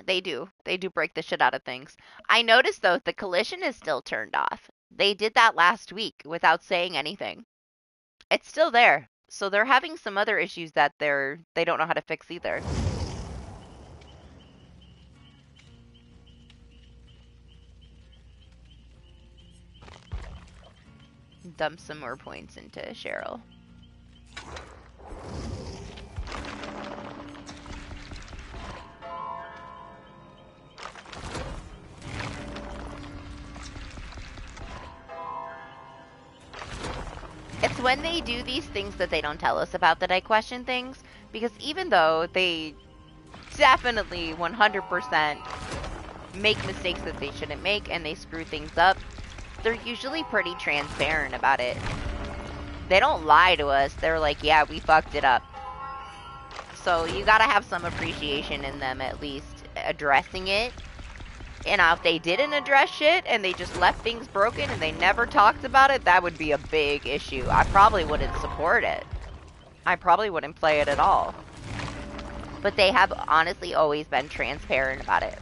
They do. They do break the shit out of things. I noticed, though, the collision is still turned off. They did that last week without saying anything. It's still there. So they're having some other issues that they don't know how to fix either. Dump some more points into Cheryl. It's when they do these things that they don't tell us about that I question things, because even though they definitely 100% make mistakes that they shouldn't make and they screw things up, they're usually pretty transparent about it. They don't lie to us. They're like, yeah, we fucked it up. So you gotta have some appreciation in them at least addressing it. And now if they didn't address shit and they just left things broken and they never talked about it, that would be a big issue. I probably wouldn't support it. I probably wouldn't play it at all. But they have honestly always been transparent about it.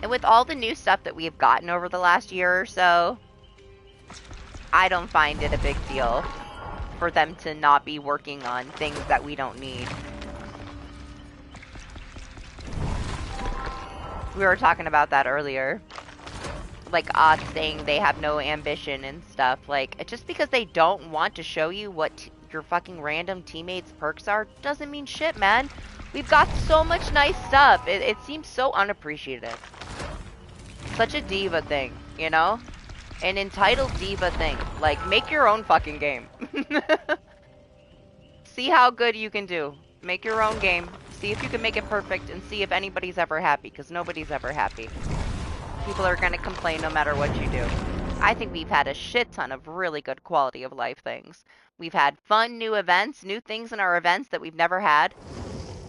And with all the new stuff that we have gotten over the last year or so, I don't find it a big deal for them to not be working on things that we don't need. We were talking about that earlier. Like, Odd saying they have no ambition and stuff. Like, just because they don't want to show you what your fucking random teammates' perks are, doesn't mean shit, man. We've got so much nice stuff. It seems so unappreciative. Such a diva thing, you know? An entitled diva thing. Like, make your own fucking game. See how good you can do. Make your own game. See if you can make it perfect and see if anybody's ever happy, because nobody's ever happy. People are going to complain no matter what you do. I think we've had a shit ton of really good quality of life things. We've had fun new events, new things in our events that we've never had.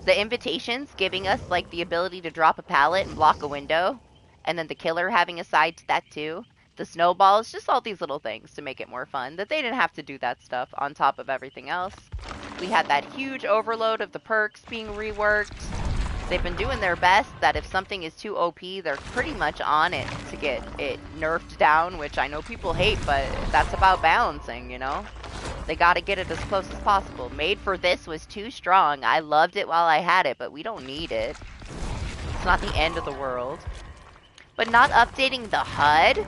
The invitations giving us like the ability to drop a pallet and block a window. And then the killer having a side to that too. The snowballs, just all these little things to make it more fun. That they didn't have to do that stuff on top of everything else. We had that huge overload of the perks being reworked. They've been doing their best that if something is too OP, they're pretty much on it to get it nerfed down, which I know people hate, but that's about balancing, you know? They gotta get it as close as possible. Made for this was too strong. I loved it while I had it, but we don't need it. It's not the end of the world. But not updating the HUD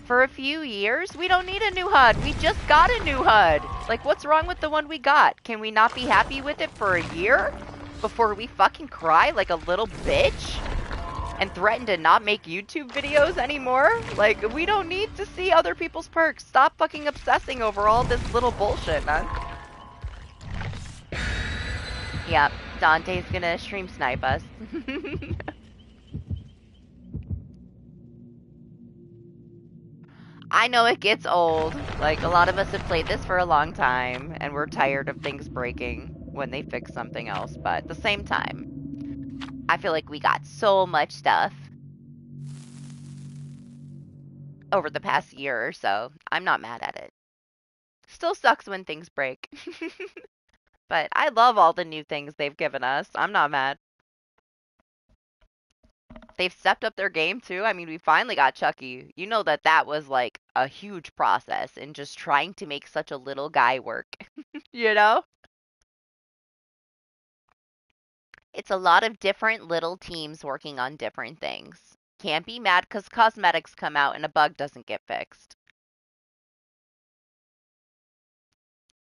for a few years? We don't need a new HUD. We just got a new HUD. Like, what's wrong with the one we got? Can we not be happy with it for a year? Before we fucking cry like a little bitch and threaten to not make YouTube videos anymore? Like, we don't need to see other people's perks. Stop fucking obsessing over all this little bullshit, man. Yep, Dante's gonna stream snipe us. I know it gets old. Like, a lot of us have played this for a long time, and we're tired of things breaking when they fix something else. But at the same time, I feel like we got so much stuff over the past year or so. I'm not mad at it. Still sucks when things break. But I love all the new things they've given us. I'm not mad. They've stepped up their game too. I mean, we finally got Chucky. You know that was like a huge process in just trying to make such a little guy work. You know? It's a lot of different little teams working on different things. Can't be mad because cosmetics come out and a bug doesn't get fixed.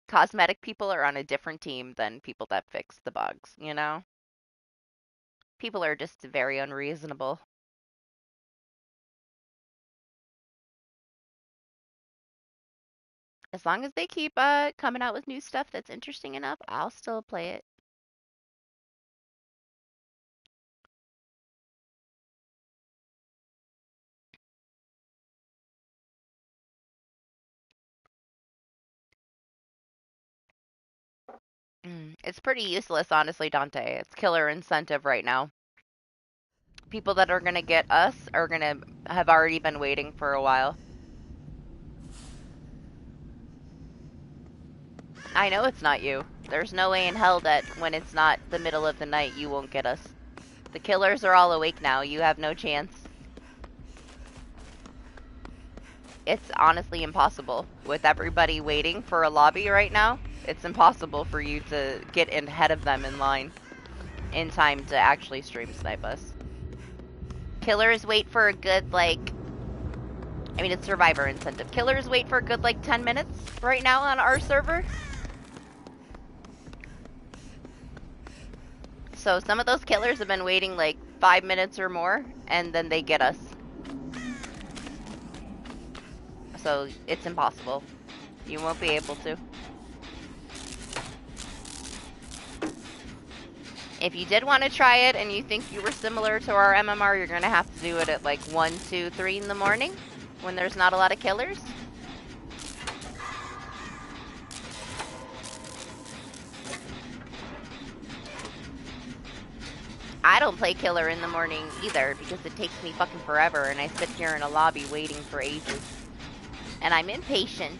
Cosmetic people are on a different team than people that fix the bugs, you know? People are just very unreasonable. As long as they keep coming out with new stuff that's interesting enough, I'll still play it. It's pretty useless, honestly, Dante. It's killer incentive right now. People that are gonna get us are gonna have already been waiting for a while. I know it's not you. There's no way in hell that when it's not the middle of the night, you won't get us. The killers are all awake now. You have no chance. It's honestly impossible. With everybody waiting for a lobby right now, it's impossible for you to get ahead of them in line in time to actually stream snipe us. Killers wait for a good, like... I mean, it's survivor incentive. Killers wait for a good, like, 10 minutes right now on our server. So some of those killers have been waiting, like, 5 minutes or more, and then they get us. So it's impossible. You won't be able to. If you did want to try it and you think you were similar to our MMR, you're going to have to do it at like 1, 2, 3 in the morning when there's not a lot of killers. don't play killer in the morning either because it takes me fucking forever and I sit here in a lobby waiting for ages. And I'm impatient.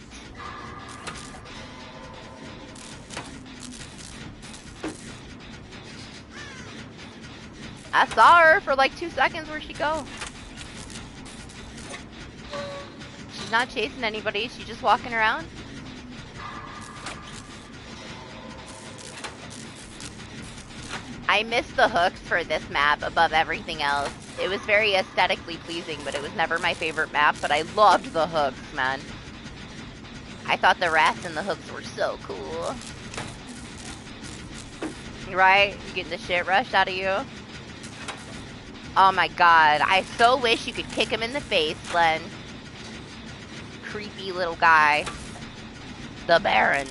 I saw her for like 2 seconds. Where'd she go? She's not chasing anybody. She's just walking around. I miss the hooks for this map above everything else. It was very aesthetically pleasing, but it was never my favorite map, but I loved the hooks, man. I thought the rats and the hooks were so cool. Right? You getting the shit rushed out of you? Oh my god, I so wish you could kick him in the face, Glenn. Creepy little guy. The Baron.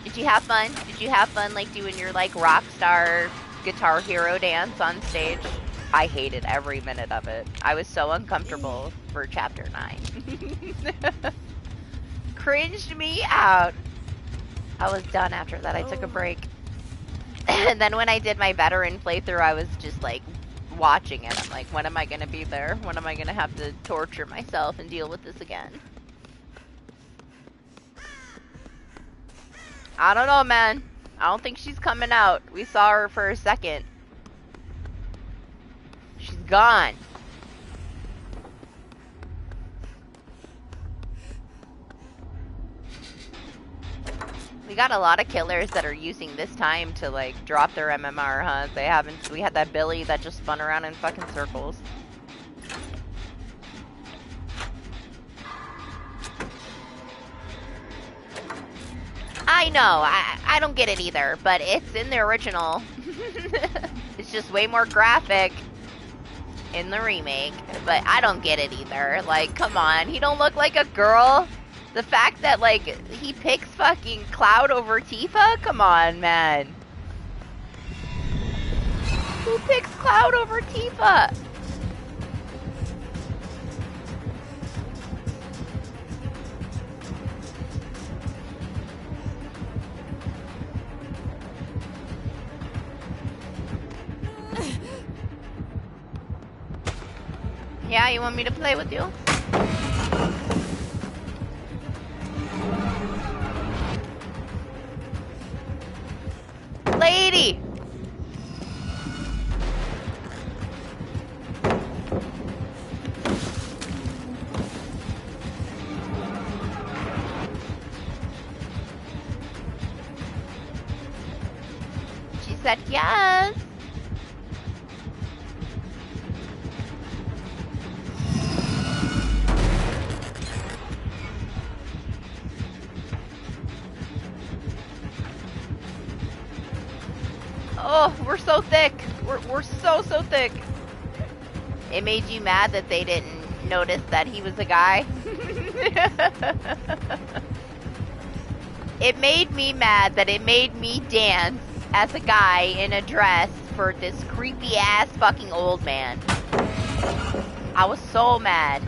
Did you have fun? Did you have fun like doing your like rock star Guitar Hero dance on stage? I hated every minute of it. I was so uncomfortable for chapter 9. Cringed me out. I was done after that. I took a break. And then when I did my veteran playthrough, I was just like watching it. I'm like, when am I gonna be there? When am I gonna have to torture myself and deal with this again? I don't know, man. I don't think she's coming out. We saw her for a second. She's gone. We got a lot of killers that are using this time to like drop their MMR, huh? They haven't. We had that Billy that just spun around in fucking circles. I know, I don't get it either, but it's in the original. It's just way more graphic in the remake, but I don't get it either. Like, come on, he don't look like a girl. The fact that, like, he picks fucking Cloud over Tifa? Come on, man. Who picks Cloud over Tifa? Yeah, you want me to play with you? Lady! She said yes. Oh, we're so thick. We're so thick. It made you mad that they didn't notice that he was a guy? It made me mad that it made me dance as a guy in a dress for this creepy ass fucking old man. I was so mad.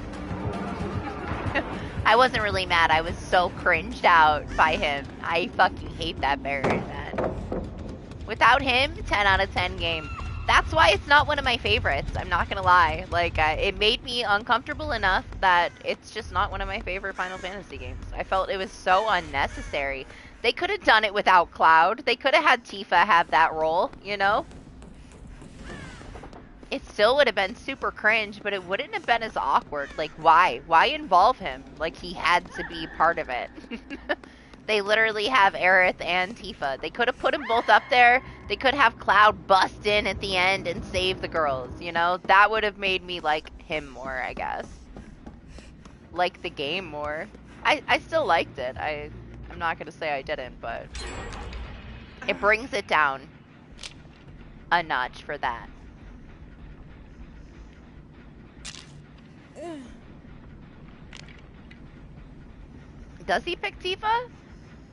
I wasn't really mad. I was so cringed out by him. I fucking hate that Baron, man. Without him, 10 out of 10 game. That's why it's not one of my favorites. I'm not gonna lie. Like, it made me uncomfortable enough that it's just not one of my favorite Final Fantasy games. I felt it was so unnecessary. They could have done it without Cloud. They could have had Tifa have that role, you know? It still would have been super cringe, but it wouldn't have been as awkward. Like, why? Why involve him? Like, he had to be part of it. They literally have Aerith and Tifa. They could have put them both up there. They could have Cloud bust in at the end and save the girls, you know? That would have made me like him more, I guess. Like the game more. I still liked it. I'm not gonna say I didn't, but it brings it down a notch for that. Does he pick Tifa?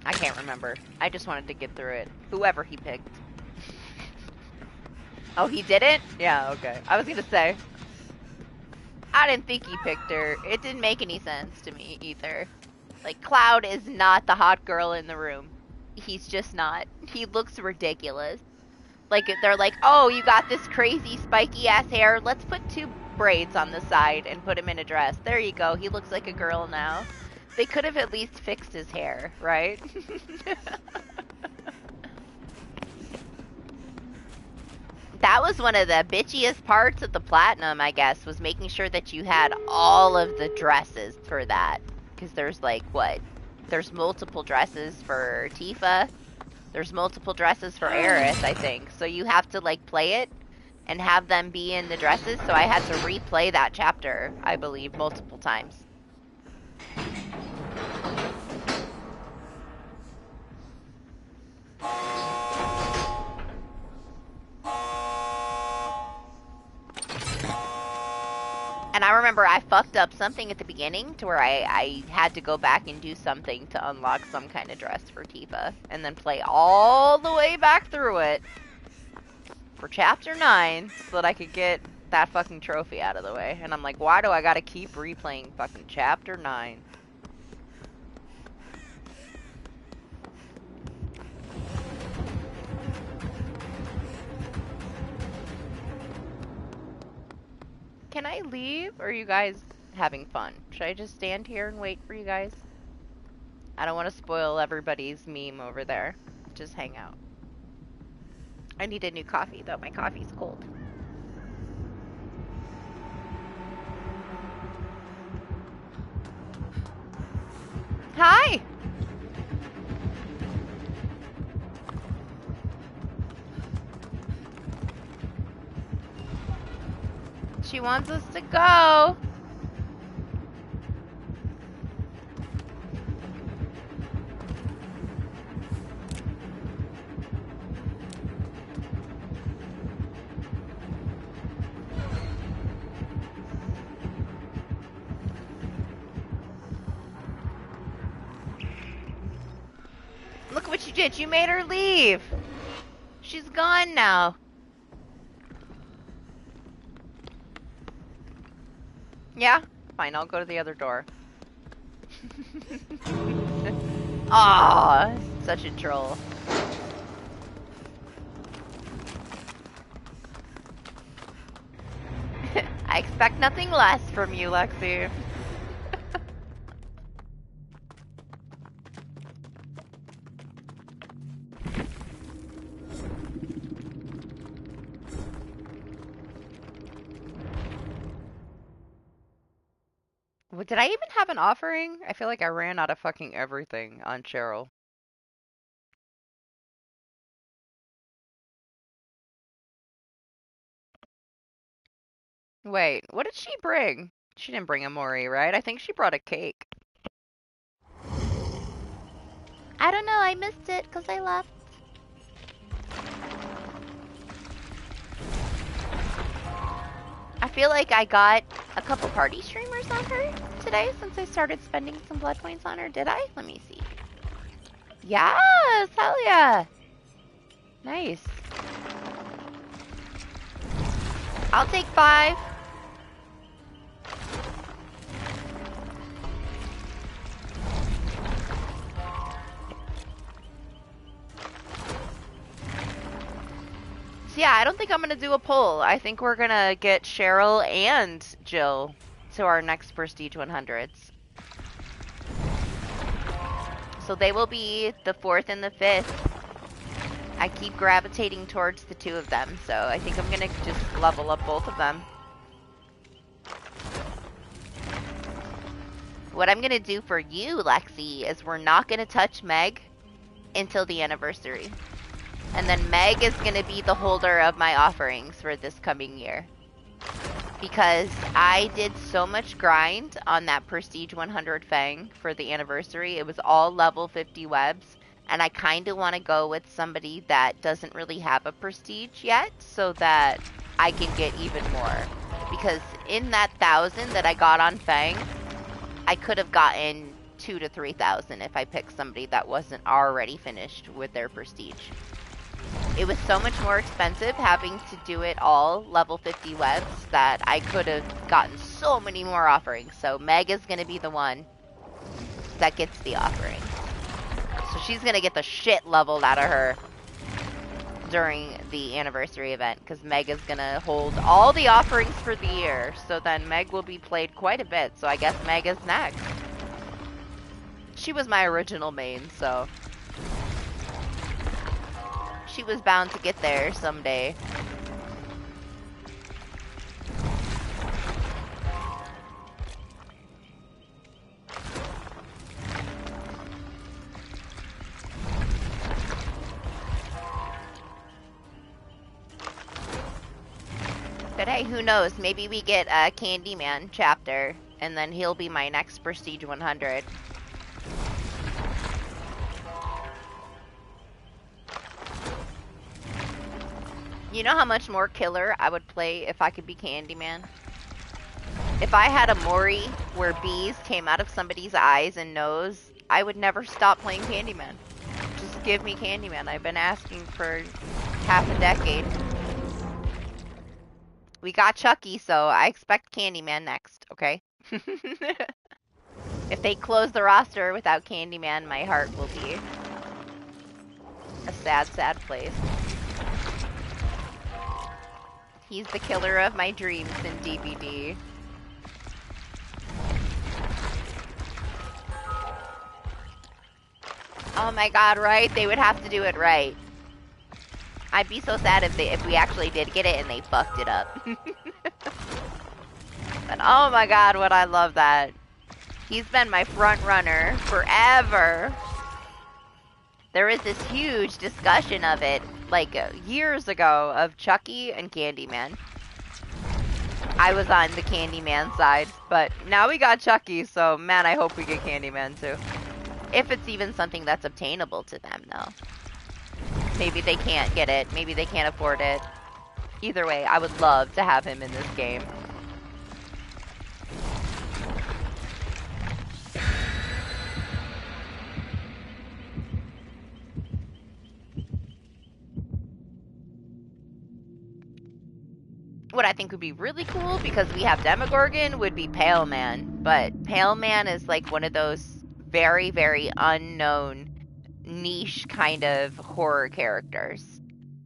I can't remember. I just wanted to get through it. Whoever he picked. Oh, he didn't? Yeah, okay. I was gonna say. I didn't think he picked her. It didn't make any sense to me either. Like, Cloud is not the hot girl in the room. He's just not. He looks ridiculous. Like, they're like, oh, you got this crazy spiky ass hair. Let's put 2 braids on the side and put him in a dress. There you go. He looks like a girl now. They could have at least fixed his hair, right? That was one of the bitchiest parts of the Platinum, I guess, was making sure that you had all of the dresses for that. Because there's like, what? There's multiple dresses for Tifa. There's multiple dresses for Aerith, I think. So you have to, like, play it and have them be in the dresses. So I had to replay that chapter, I believe, multiple times. And I remember I fucked up something at the beginning to where I had to go back and do something to unlock some kind of dress for Tifa. And then play all the way back through it for Chapter 9 so that I could get that fucking trophy out of the way. And I'm like, why do I gotta keep replaying fucking Chapter 9? Can I leave, or are you guys having fun? Should I just stand here and wait for you guys? I don't want to spoil everybody's meme over there. Just hang out. I need a new coffee, though. My coffee's cold. Hi! She wants us to go. Look what you did. You made her leave. She's gone now. Yeah? Fine, I'll go to the other door. Aw, such a troll. I expect nothing less from you, Lexi. Did I even have an offering? I feel like I ran out of fucking everything on Cheryl. Wait, what did she bring? She didn't bring a Mori, right? I think she brought a cake. I don't know, I missed it because I left. I feel like I got a couple party streamers on her today since I started spending some blood points on her. Did I? Let me see. Yes! Hell yeah! Nice. I'll take 5. So yeah, I don't think I'm gonna do a poll. I think we're gonna get Cheryl and Jill to our next Prestige 100s. So they will be the 4th and the 5th. I keep gravitating towards the 2 of them, so I think I'm gonna just level up both of them. What I'm gonna do for you, Lexi, is we're not gonna touch Meg until the anniversary. And then Meg is gonna be the holder of my offerings for this coming year. Because I did so much grind on that Prestige 100 Fang for the anniversary. It was all level 50 webs. And I kind of want to go with somebody that doesn't really have a Prestige yet, so that I can get even more. Because in that 1,000 that I got on Fang, I could have gotten 2,000 to 3,000 if I picked somebody that wasn't already finished with their Prestige. It was so much more expensive having to do it all level 50 webs that I could have gotten so many more offerings. So Meg is going to be the one that gets the offerings. So she's gonna get the shit leveled out of her during the anniversary event, because Meg is gonna hold all the offerings for the year. So then Meg will be played quite a bit. So I guess Meg is next. She was my original main, so she was bound to get there someday. But hey, who knows? Maybe we get a Candyman chapter, and then he'll be my next Prestige 100. You know how much more killer I would play if I could be Candyman? If I had a Mori where bees came out of somebody's eyes and nose, I would never stop playing Candyman. Just give me Candyman. I've been asking for half a decade. We got Chucky, so I expect Candyman next, okay? If they close the roster without Candyman, my heart will be a sad, sad place. He's the killer of my dreams in DBD. Oh my god, right? They would have to do it right. I'd be so sad if we actually did get it and they fucked it up. But oh my god, would I love that. He's been my front runner forever. There was this huge discussion of it, like years ago, of Chucky and Candyman. I was on the Candyman side, but now we got Chucky, so man, I hope we get Candyman too. If it's even something that's obtainable to them, though. Maybe they can't get it. Maybe they can't afford it. Either way, I would love to have him in this game. What I think would be really cool, because we have Demogorgon, would be Pale Man. But Pale Man is like one of those very, very unknown, niche kind of horror characters.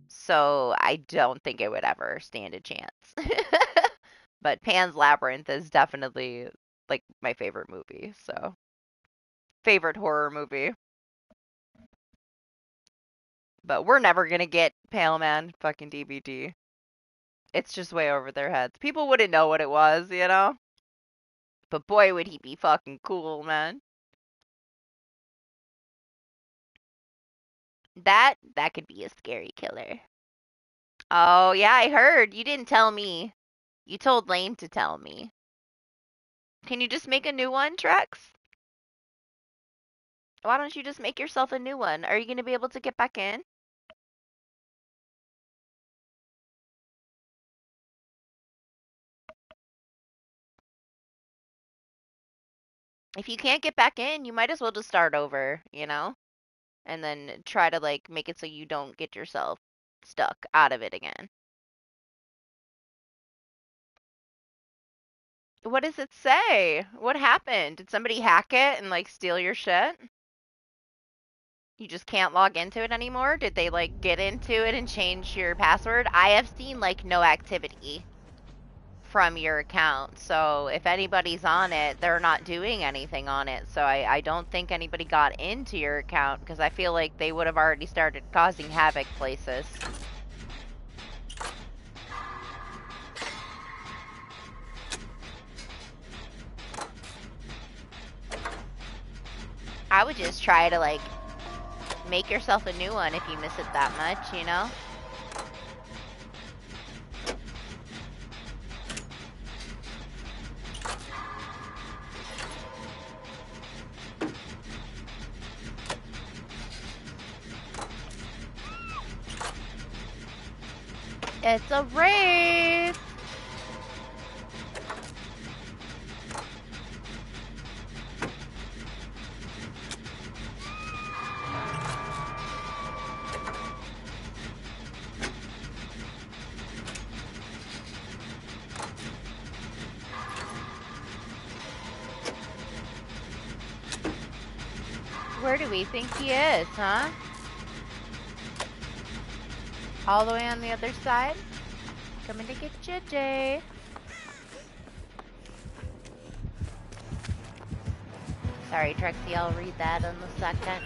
So I don't think it would ever stand a chance. But Pan's Labyrinth is definitely like my favorite movie, so favorite horror movie. But we're never gonna get Pale Man fucking DBD. It's just way over their heads. People wouldn't know what it was, you know? But boy, would he be fucking cool, man. That could be a scary killer. Oh, yeah, I heard. You didn't tell me. You told Lane to tell me. Can you just make a new one, Trex? Why don't you just make yourself a new one? Are you going to be able to get back in? If you can't get back in, you might as well just start over, you know? And then try to, like, make it so you don't get yourself stuck out of it again. What does it say? What happened? Did somebody hack it and, like, steal your shit? You just can't log into it anymore? Did they, like, get into it and change your password? I have seen, like, no activity from your account. So if anybody's on it, they're not doing anything on it. So I don't think anybody got into your account, because I feel like they would have already started causing havoc places. I would just try to, like, make yourself a new one if you miss it that much, you know? It's a race! Where do we think he is, huh? All the way on the other side? Coming to get you, Jay. Sorry, Trixie, I'll read that in a second.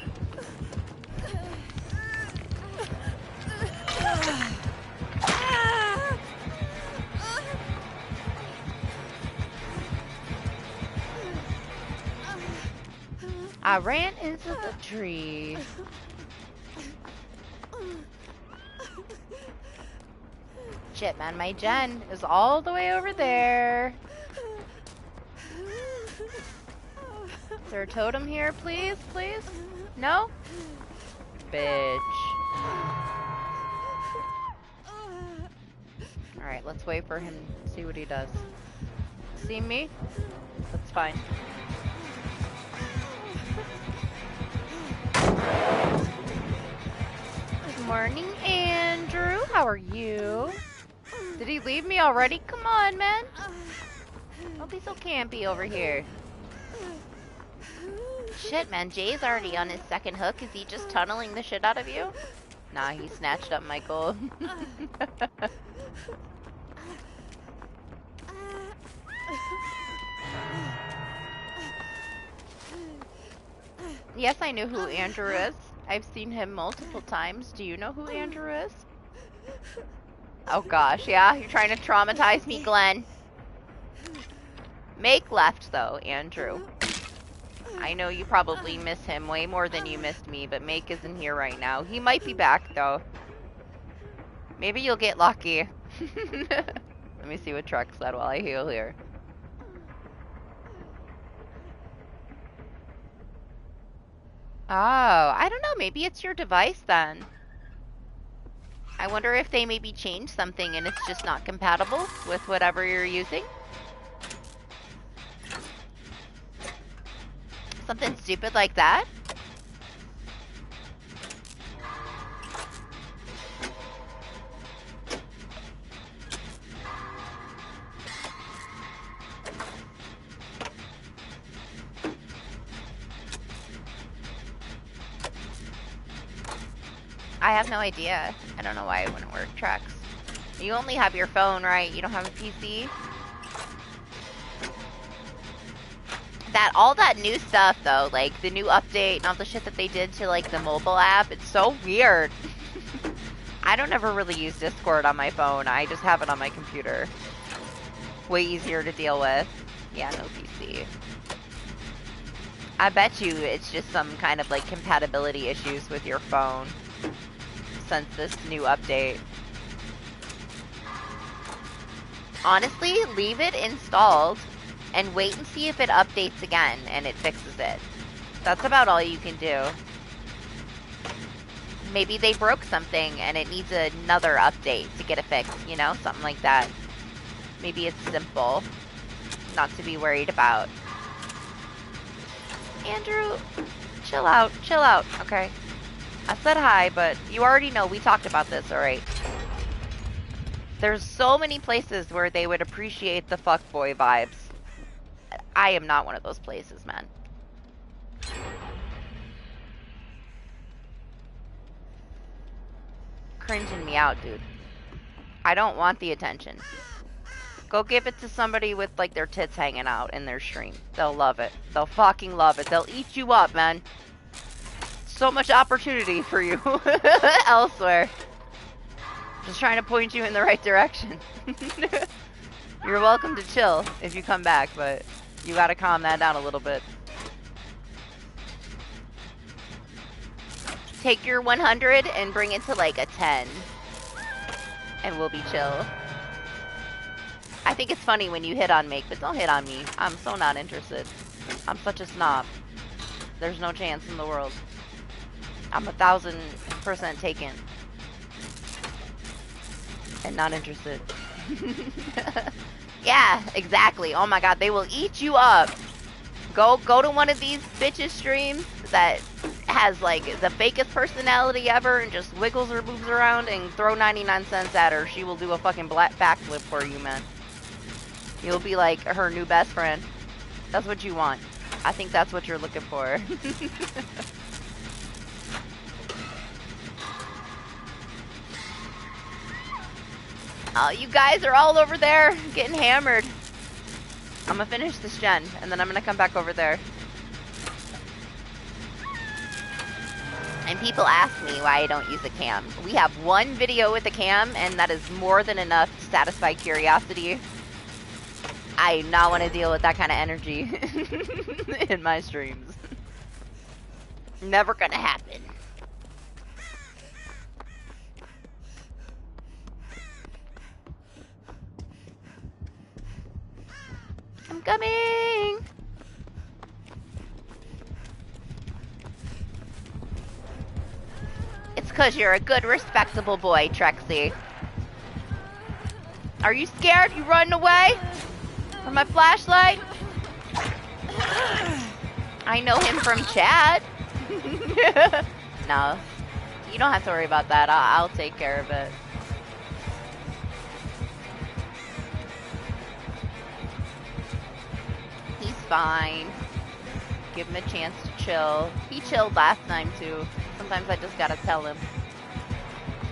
I ran into the tree. Shit, man, my gen is all the way over there. Is there a totem here, please? Please? No? Bitch. Alright, let's wait for him to see what he does. See me? That's fine. Good morning, Andrew. How are you? Did he leave me already? Come on, man. Don't be so campy over here. Shit, man. Jay's already on his second hook. Is he just tunneling the shit out of you? Nah, he snatched up my gold. Yes, I knew who Andrew is. I've seen him multiple times. Do you know who Andrew is? Oh gosh, yeah? You're trying to traumatize me, Glenn. Make left, though, Andrew. I know you probably miss him way more than you missed me, but Make isn't here right now. He might be back, though. Maybe you'll get lucky. Let me see what Truck said while I heal here. Oh, I don't know. Maybe it's your device then. I wonder if they maybe changed something and it's just not compatible with whatever you're using. Something stupid like that. I have no idea. I don't know why it wouldn't work, Trex. You only have your phone, right? You don't have a PC? All that new stuff, though, like the new update and all the shit that they did to, like, the mobile app, it's so weird. I don't ever really use Discord on my phone. I just have it on my computer. Way easier to deal with. Yeah, no PC. I bet you it's just some kind of, like, compatibility issues with your phone since this new update. Honestly, leave it installed and wait and see if it updates again and it fixes it. That's about all you can do. Maybe they broke something and it needs another update to get it fixed, you know? Something like that. Maybe it's simple. Not to be worried about. Andrew, chill out, okay? I said hi, but you already know we talked about this, alright? There's so many places where they would appreciate the fuckboy vibes. I am not one of those places, man. Cringing me out, dude. I don't want the attention. Go give it to somebody with, like, their tits hanging out in their stream. They'll love it. They'll fucking love it. They'll eat you up, man. So much opportunity for you elsewhere. Just trying to point you in the right direction. You're welcome to chill if you come back, but you gotta calm that down a little bit. Take your 100 and bring it to like a 10. And we'll be chill. I think it's funny when you hit on Make, but don't hit on me. I'm so not interested. I'm such a snob. There's no chance in the world. I'm 1000% taken. And not interested. Yeah, exactly. Oh my god, they will eat you up. Go to one of these bitches streams that has like the fakest personality ever and just wiggles her boobs around and throw 99 cents at her. She will do a fucking backflip for you, man. You'll be like her new best friend. That's what you want. I think that's what you're looking for. Oh, you guys are all over there getting hammered. I'm gonna finish this gen, and then I'm gonna come back over there. And people ask me why I don't use a cam. We have one video with a cam, and that is more than enough to satisfy curiosity. I do not want to deal with that kind of energy in my streams. Never gonna happen. I'm coming! It's 'cause you're a good, respectable boy, Trexie. Are you scared? You running away? From my flashlight? I know him from chat. No. You don't have to worry about that. I'll take care of it. He's fine. Give him a chance to chill. He chilled last time too. Sometimes I just gotta tell him.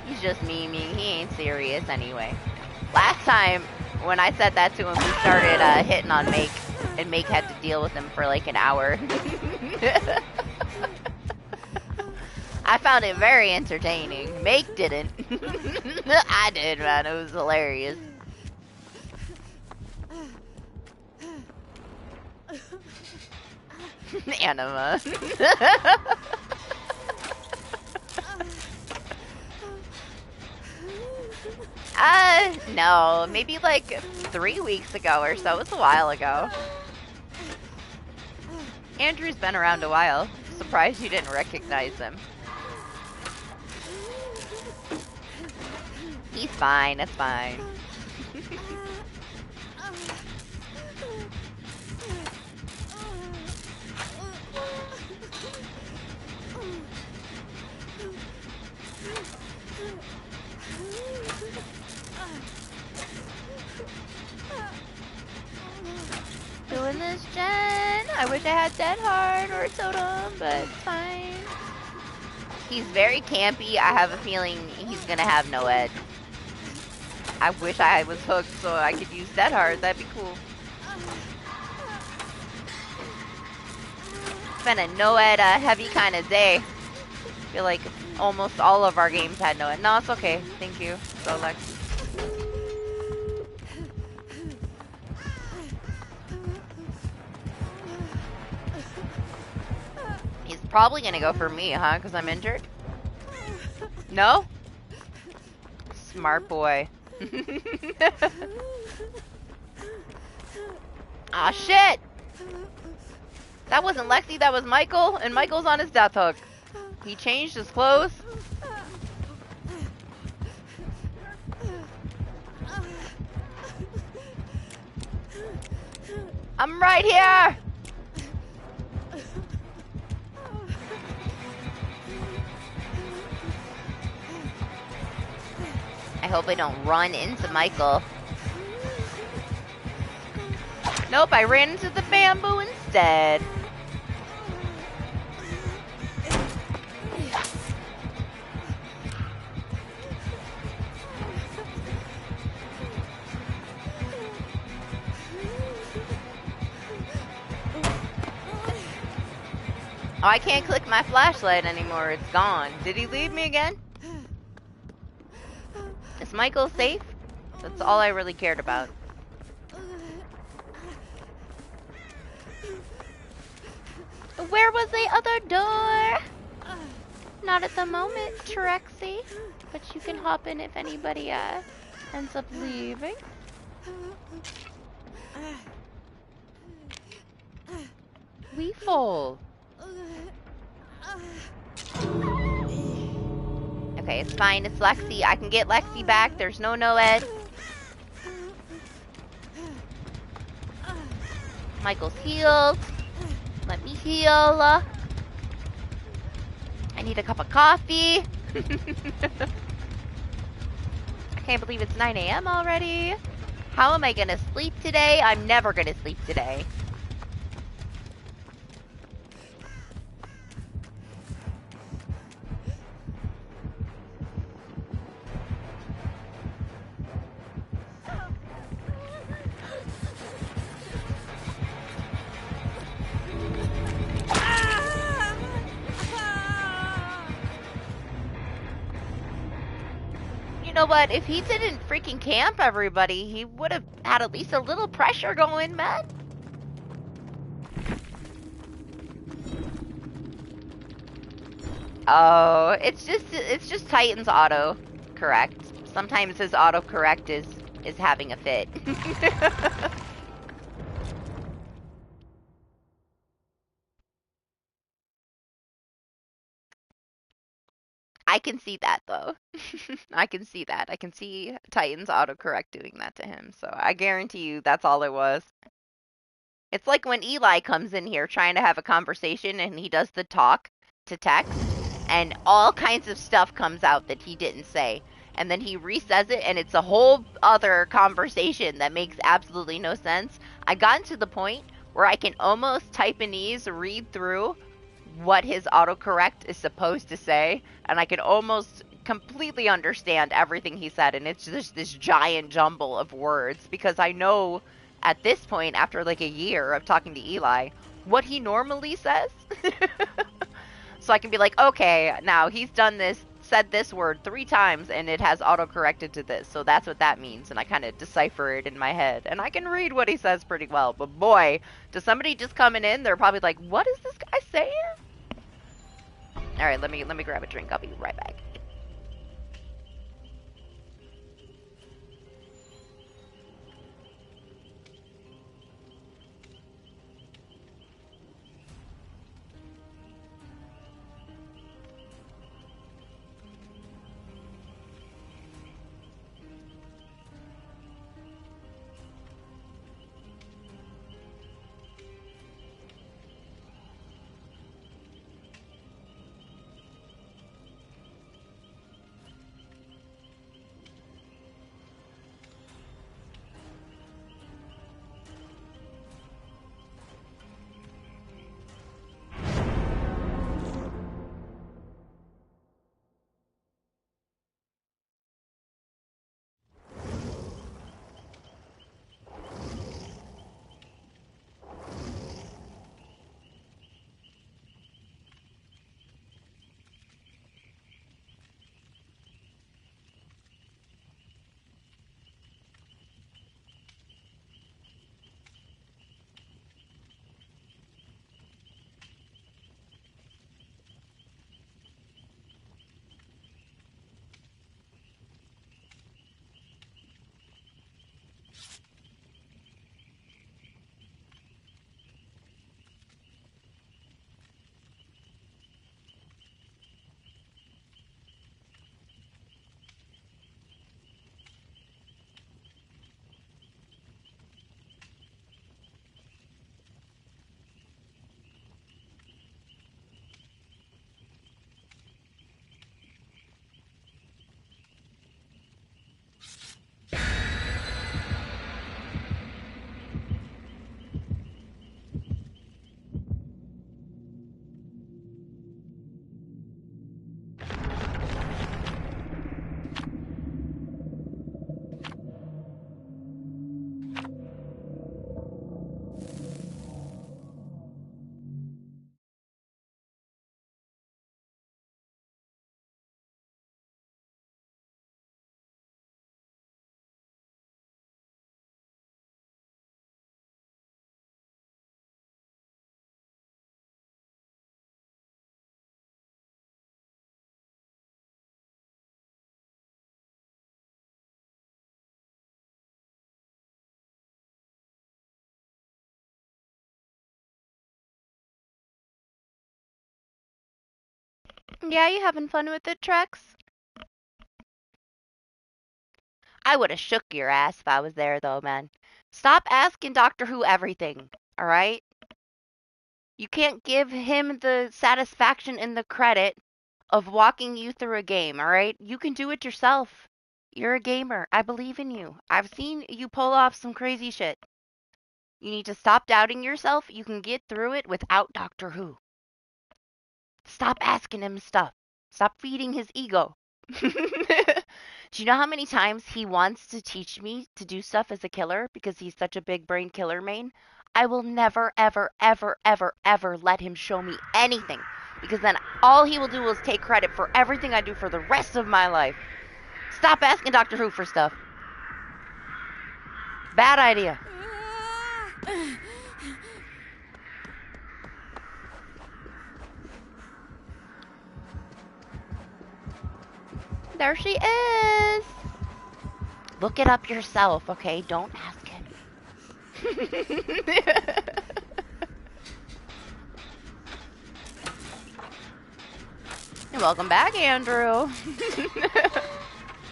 He's just memeing. He ain't serious anyway. Last time, when I said that to him, he started hitting on Make. And Make had to deal with him for like an hour. I found it very entertaining. Make didn't. I did, man. It was hilarious. Anima. No. Maybe like 3 weeks ago or so. It was a while ago. Andrew's been around a while. Surprised you didn't recognize him. He's fine. It's fine. Doing this gen. I wish I had Dead Hard or a Totem, but it's fine. He's very campy. I have a feeling he's gonna have no ed. I wish I was hooked so I could use Dead Hard. That'd be cool. It's been a no ed heavy kind of day. I feel like almost all of our games had no ed. No, it's okay. Thank you. So Lex. He's probably gonna go for me, huh? Because I'm injured? No? Smart boy. Ah, shit! That wasn't Lexi, that was Michael, and Michael's on his death hook. He changed his clothes. I'm right here! I hope I don't run into Michael. Nope, I ran into the bamboo instead. Oh, I can't click my flashlight anymore. It's gone. Did he leave me again? Is Michael safe? That's all I really cared about. Where was the other door? Not at the moment, Trexie. But you can hop in if anybody ends up leaving. Weeful. Okay, it's fine. It's Lexi. I can get Lexi back. There's no ed. Michael's healed. Let me heal. I need a cup of coffee. I can't believe it's 9 a.m. already. How am I gonna sleep today? I'm never gonna sleep today. know what? If he didn't freaking camp everybody, he would have had at least a little pressure going, man. Oh, it's just Titan's auto correct. Sometimes his auto correct is having a fit. I can see that though. I can see that. I can see Titan's autocorrect doing that to him. So I guarantee you that's all it was. It's like when Eli comes in here trying to have a conversation and he does the talk to text and all kinds of stuff comes out that he didn't say. And then he resays it and it's a whole other conversation that makes absolutely no sense. I gotten to the point where I can almost Taiwanese read through what his autocorrect is supposed to say, and I can almost completely understand everything he said, and it's just this giant jumble of words because I know at this point, after like a year of talking to Eli, what he normally says. So I can be like, okay, now he's done this, said this word 3 times, and it has autocorrected to this, so that's what that means, and I kind of decipher it in my head, and I can read what he says pretty well, but boy, to somebody just coming in, they're probably like, what is this guy saying? Alright, let me grab a drink. I'll be right back. Yeah, you having fun with it, Trex? I would have shook your ass if I was there, though, man. Stop asking Doctor Who everything, alright? You can't give him the satisfaction and the credit of walking you through a game, alright? You can do it yourself. You're a gamer. I believe in you. I've seen you pull off some crazy shit. You need to stop doubting yourself. You can get through it without Doctor Who. Stop asking him stuff. Stop feeding his ego. Do you know how many times he wants to teach me to do stuff as a killer because he's such a big brain killer main? I will never, ever, ever, ever, ever let him show me anything because then all he will do is take credit for everything I do for the rest of my life. Stop asking Doctor Who for stuff. Bad idea. There she is. Look it up yourself, okay? Don't ask him. Welcome back, Andrew.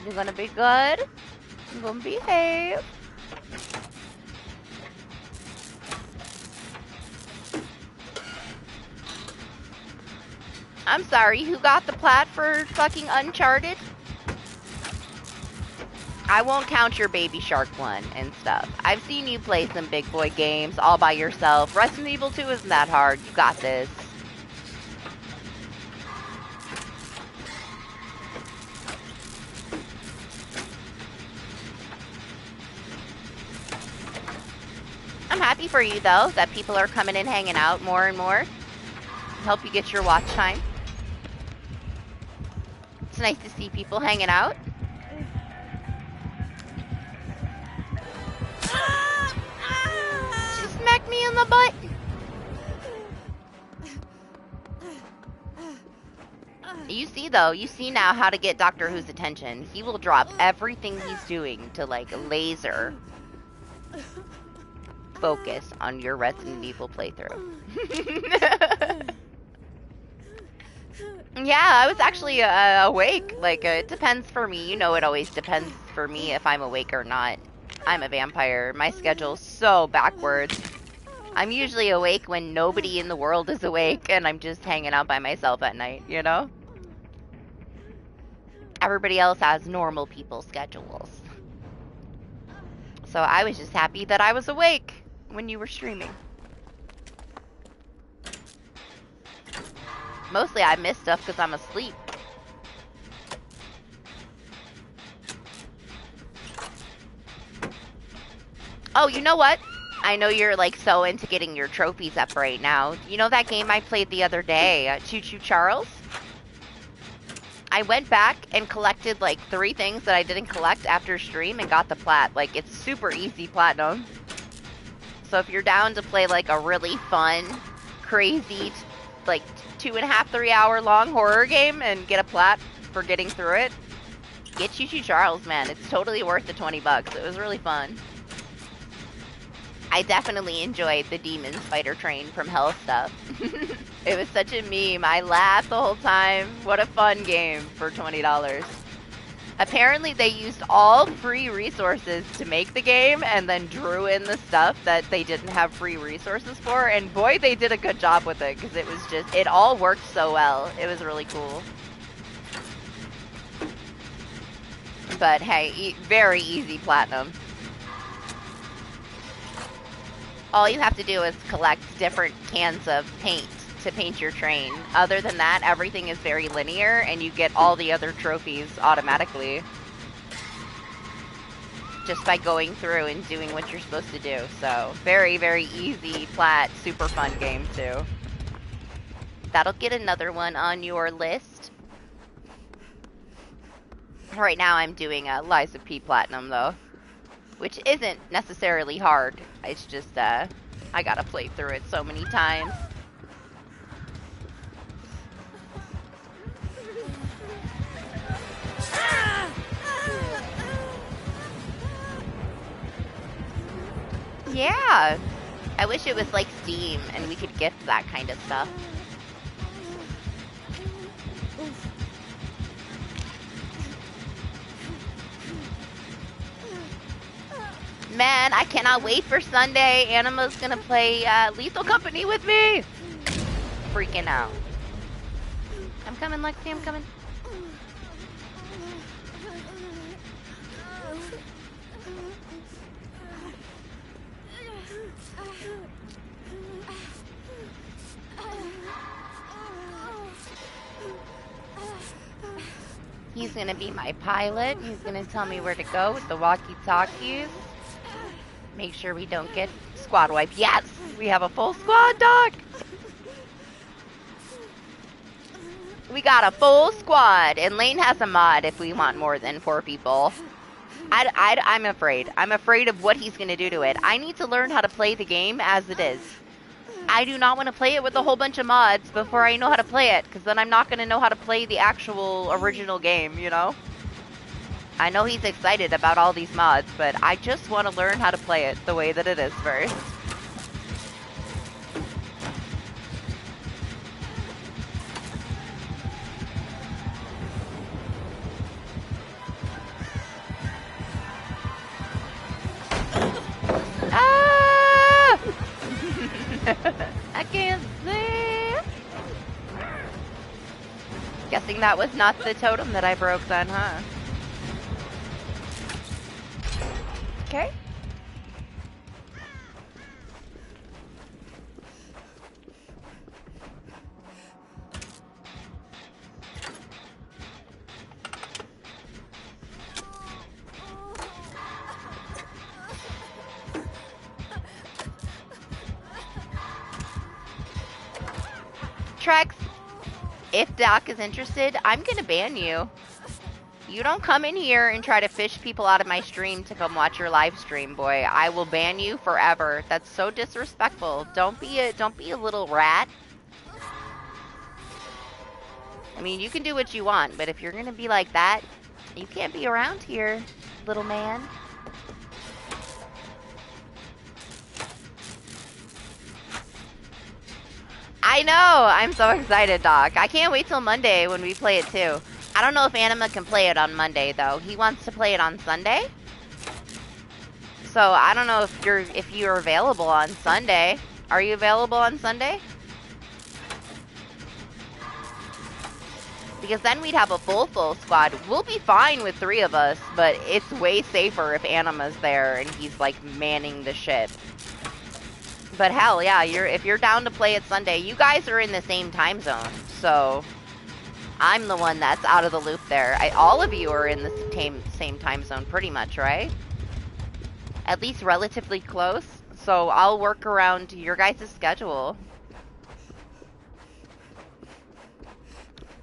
You're gonna be good. You're gonna behave. I'm sorry, who got the plat for fucking Uncharted? I won't count your Baby Shark one and stuff. I've seen you play some big boy games all by yourself. Resident Evil 2 isn't that hard. You got this. I'm happy for you, though, that people are coming in hanging out more and more. Help you get your watch time. It's nice to see people hanging out. She smacked me in the butt. You see, though, you see now how to get Doctor Who's attention. He will drop everything he's doing to, like, laser focus on your Resident Evil playthrough. Yeah, I was actually awake. Like, it depends for me. You know, it always depends for me if I'm awake or not. I'm a vampire. My schedule's so backwards. I'm usually awake when nobody in the world is awake and I'm just hanging out by myself at night, you know? Everybody else has normal people schedules. So I was just happy that I was awake when you were streaming. Mostly I miss stuff because I'm asleep. Oh, you know what? I know you're like so into getting your trophies up right now. You know that game I played the other day, Choo Choo Charles? I went back and collected like 3 things that I didn't collect after stream and got the plat. Like, it's super easy platinum. So if you're down to play like a really fun, crazy, like 2.5, 3 hour long horror game and get a plat for getting through it, get Choo Choo Charles, man. It's totally worth the $20. It was really fun. I definitely enjoyed the Demon Spider Train from Hell stuff. It was such a meme. I laughed the whole time. What a fun game for $20. Apparently they used all free resources to make the game and then drew in the stuff that they didn't have free resources for, and boy, they did a good job with it, because it was just, it all worked so well. It was really cool. But hey, very easy platinum. All you have to do is collect different cans of paint to paint your train. Other than that, everything is very linear, and you get all the other trophies automatically. Just by going through and doing what you're supposed to do. So, very, very easy, plat, super fun game, too. That'll get another one on your list. Right now, I'm doing a Lies of P Platinum, though. Which isn't necessarily hard. It's just, I gotta play through it so many times. Yeah. I wish it was like Steam and we could gift that kind of stuff. Man, I cannot wait for Sunday. Anima's gonna play Lethal Company with me. Freaking out. I'm coming, Lexi, I'm coming. He's gonna be my pilot. He's gonna tell me where to go with the walkie-talkies. Make sure we don't get squad wiped. Yes! We have a full squad, dog! We got a full squad, and Lane has a mod if we want more than 4 people. I'm afraid. I'm afraid of what he's going to do to it. I need to learn how to play the game as it is. I do not want to play it with a whole bunch of mods before I know how to play it, because then I'm not going to know how to play the actual original game, you know? I know he's excited about all these mods, but I just want to learn how to play it the way that it is first. Ah! I can't see. Guessing that was not the totem that I broke then, huh? Okay. Trex, if Doc is interested, I'm gonna ban you. You don't come in here and try to fish people out of my stream to come watch your live stream, boy. I will ban you forever. That's so disrespectful. Don't be a little rat. I mean, you can do what you want, but if you're gonna be like that, you can't be around here, little man. I know! I'm so excited, Doc. I can't wait till Monday when we play it too. I don't know if Anima can play it on Monday though. He wants to play it on Sunday. So I don't know if you're available on Sunday. Are you available on Sunday? Because then we'd have a full squad. We'll be fine with 3 of us, but it's way safer if Anima's there and he's like manning the ship. But hell yeah, if you're down to play it Sunday, you guys are in the same time zone, so I'm the one that's out of the loop there. All of you are in the same time zone pretty much, right? At least relatively close, so I'll work around your guys' schedule.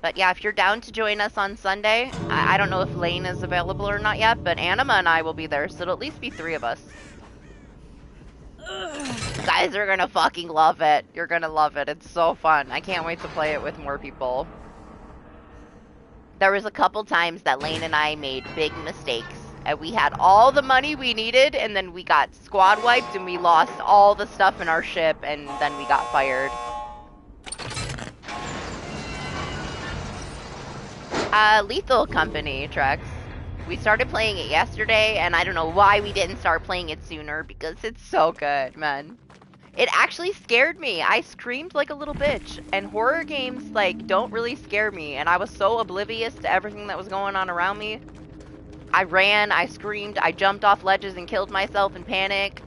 But yeah, if you're down to join us on Sunday, I don't know if Lane is available or not yet, but Anima and I will be there, so it'll at least be 3 of us. You guys are gonna fucking love it. You're gonna love it. It's so fun. I can't wait to play it with more people. There was a couple times that Lane and I made big mistakes. And we had all the money we needed, and then we got squad wiped, and we lost all the stuff in our ship, and then we got fired. Lethal Company, Trex. We started playing it yesterday, and I don't know why we didn't start playing it sooner, because it's so good, man. It actually scared me. I screamed like a little bitch, and horror games, like, don't really scare me, and I was so oblivious to everything that was going on around me. I ran, I screamed, I jumped off ledges and killed myself in panic.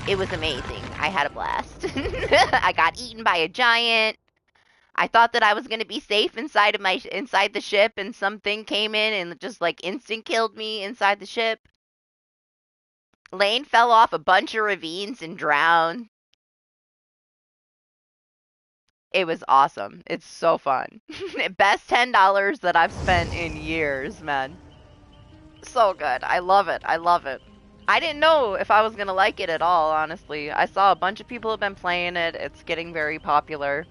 It was amazing. I had a blast. I got eaten by a giant. I thought that I was gonna be safe inside the ship, and something came in and just like instant killed me inside the ship. Lane fell off a bunch of ravines and drowned. It was awesome. It's so fun. Best $10 that I've spent in years, man. So good. I love it. I love it. I didn't know if I was gonna like it at all, honestly. I saw a bunch of people have been playing it. It's getting very popular.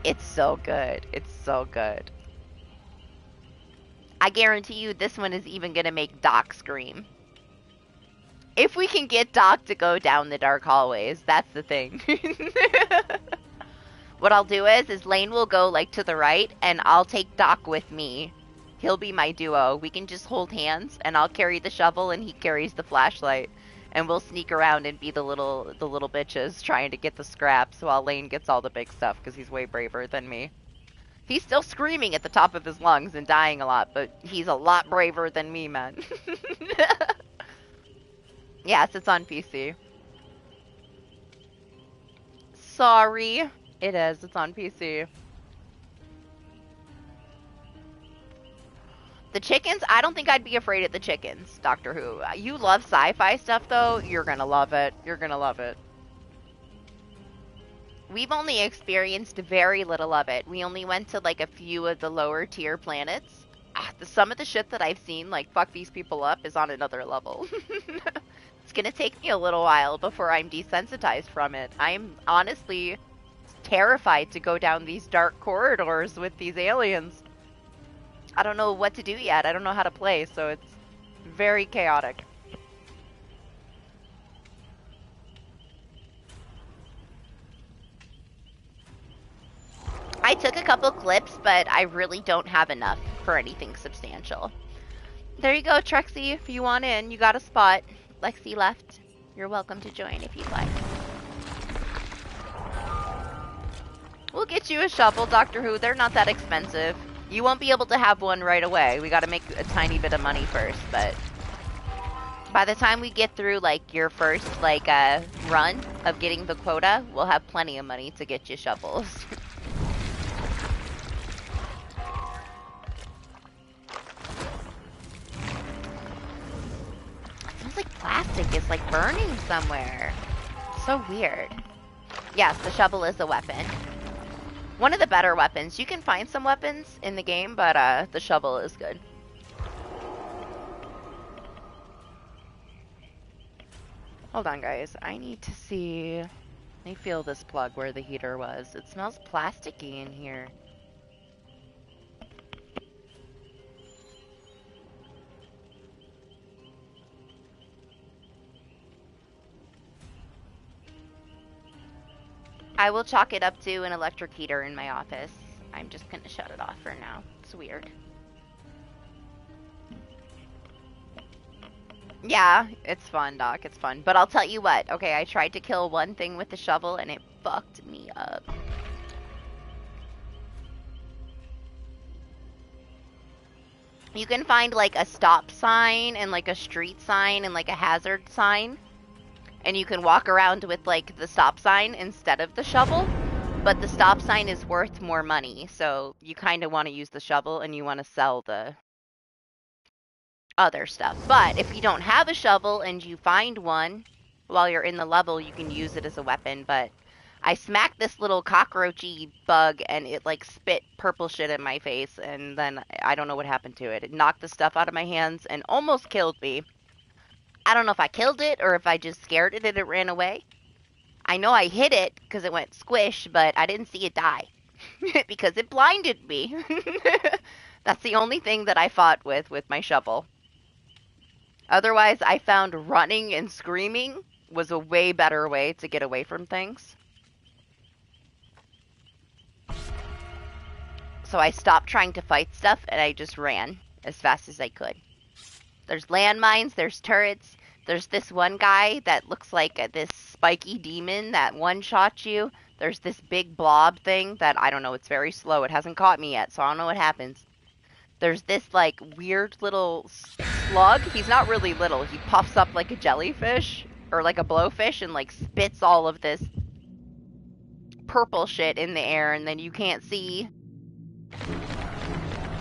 It's so good. It's so good. I guarantee you this one is even gonna make Doc scream. If we can get Doc to go down the dark hallways, that's the thing. What I'll do is Lane will go like to the right, and I'll take Doc with me. He'll be my duo. We can just hold hands, and I'll carry the shovel, and he carries the flashlight. And we'll sneak around and be the little bitches trying to get the scraps while Lane gets all the big stuff, because he's way braver than me. He's still screaming at the top of his lungs and dying a lot, but he's a lot braver than me, man. Yes, it's on PC. Sorry. It is. It's on PC. The chickens? I don't think I'd be afraid of the chickens, Doctor Who. You love sci-fi stuff, though? You're gonna love it. You're gonna love it. We've only experienced very little of it. We only went to like a few of the lower tier planets. Some of the shit that I've seen, like fuck these people up, is on another level. It's gonna take me a little while before I'm desensitized from it. I'm honestly terrified to go down these dark corridors with these aliens. I don't know what to do yet. I don't know how to play, so it's very chaotic. I took a couple clips, but I really don't have enough for anything substantial. There you go, Trexie. If you want in, you got a spot. Lexi left. You're welcome to join if you'd like. We'll get you a shovel, Doctor Who. They're not that expensive. You won't be able to have one right away. We gotta make a tiny bit of money first, but by the time we get through, like, your first, like, run of getting the quota, we'll have plenty of money to get you shovels. It smells like plastic is, like, burning somewhere. So weird. Yes, the shovel is a weapon. One of the better weapons. You can find some weapons in the game, but the shovel is good. Hold on, guys. I need to see... Let me feel this plug where the heater was. It smells plasticky in here. I will chalk it up to an electric heater in my office. I'm just gonna shut it off for now. It's weird. Yeah, it's fun, Doc. It's fun. But I'll tell you what. Okay, I tried to kill one thing with the shovel and it fucked me up. You can find like a stop sign and like a street sign and like a hazard sign. And you can walk around with like the stop sign instead of the shovel. But the stop sign is worth more money. So you kind of want to use the shovel and you want to sell the other stuff. But if you don't have a shovel and you find one while you're in the level, you can use it as a weapon. But I smacked this little cockroachy bug and it like spit purple shit in my face, and then I don't know what happened to it. It knocked the stuff out of my hands and almost killed me. I don't know if I killed it or if I just scared it and it ran away. I know I hit it because it went squish, but I didn't see it die because it blinded me. That's the only thing that I fought with my shovel. Otherwise, I found running and screaming was a way better way to get away from things. So I stopped trying to fight stuff and I just ran as fast as I could. There's landmines, there's turrets, there's this one guy that looks like this spiky demon that one-shots you. There's this big blob thing that, I don't know, it's very slow. It hasn't caught me yet, so I don't know what happens. There's this, like, weird little slug. He's not really little. He puffs up like a jellyfish or like a blowfish and, like, spits all of this purple shit in the air, and then you can't see.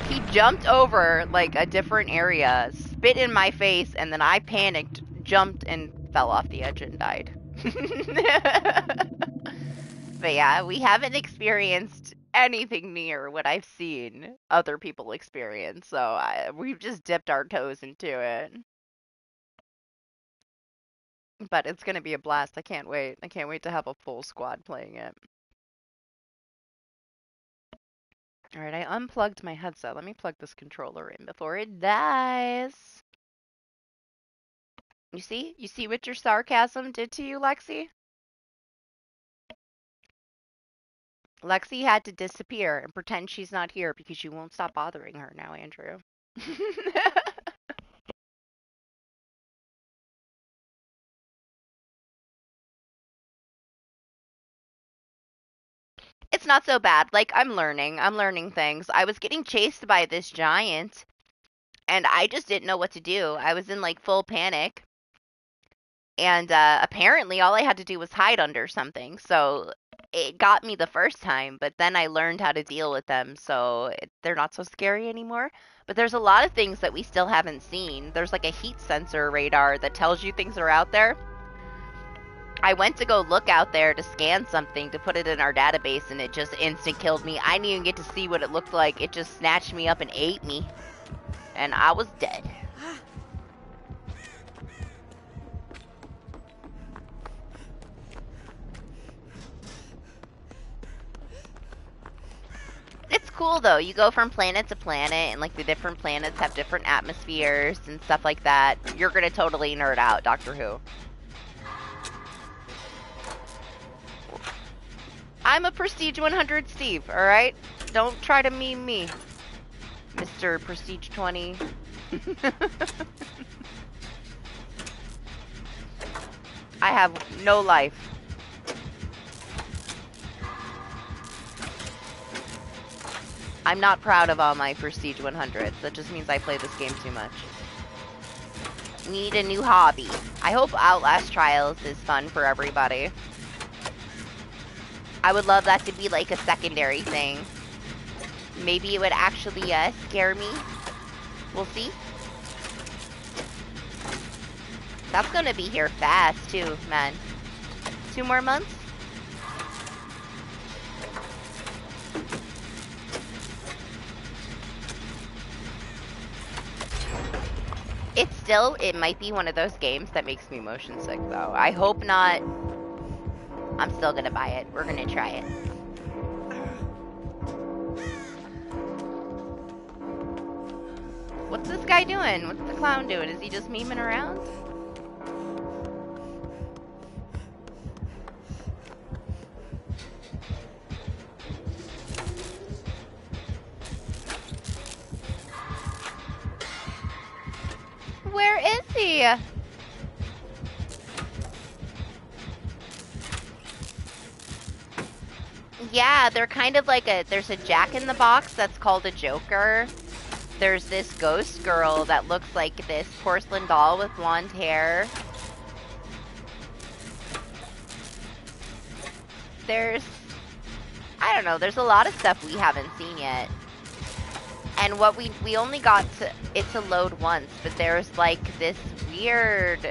He jumped over, like, a different area, spit in my face, and then I panicked, jumped, and fell off the edge and died. But yeah, we haven't experienced anything near what I've seen other people experience, so we've just dipped our toes into it. But it's gonna be a blast. I can't wait. I can't wait to have a full squad playing it. Alright, I unplugged my headset. Let me plug this controller in before it dies. You see? You see what your sarcasm did to you, Lexi? Lexi had to disappear and pretend she's not here because you won't stop bothering her now, Andrew. It's not so bad. Like, I'm learning things. I was getting chased by this giant, and I just didn't know what to do. I was in, like, full panic. And apparently all I had to do was hide under something. So it got me the first time, but then I learned how to deal with them, so they're not so scary anymore. But there's a lot of things that we still haven't seen. There's like a heat sensor radar that tells you things are out there. I went to go look out there to scan something to put it in our database, and it just instant killed me. I didn't even get to see what it looked like. It just snatched me up and ate me. And I was dead. It's cool though. You go from planet to planet, and like the different planets have different atmospheres and stuff like that. You're gonna totally nerd out, Doctor Who. I'm a Prestige 100 Steve, alright? Don't try to meme me, Mr. Prestige 20. I have no life. I'm not proud of all my Prestige 100s. That just means I play this game too much. Need a new hobby. I hope Outlast Trials is fun for everybody. I would love that to be like a secondary thing. Maybe it would actually scare me. We'll see. That's gonna be here fast too, man. 2 more months? It might be one of those games that makes me motion sick though. I hope not. I'm still gonna buy it. We're gonna try it. What's this guy doing? What's the clown doing? Is he just memeing around? Where is he? Yeah, they're kind of like there's a Jack in the Box that's called a Joker. There's this ghost girl that looks like this porcelain doll with blonde hair. I don't know, there's a lot of stuff we haven't seen yet. And what we only got it to load once, but there's like this weird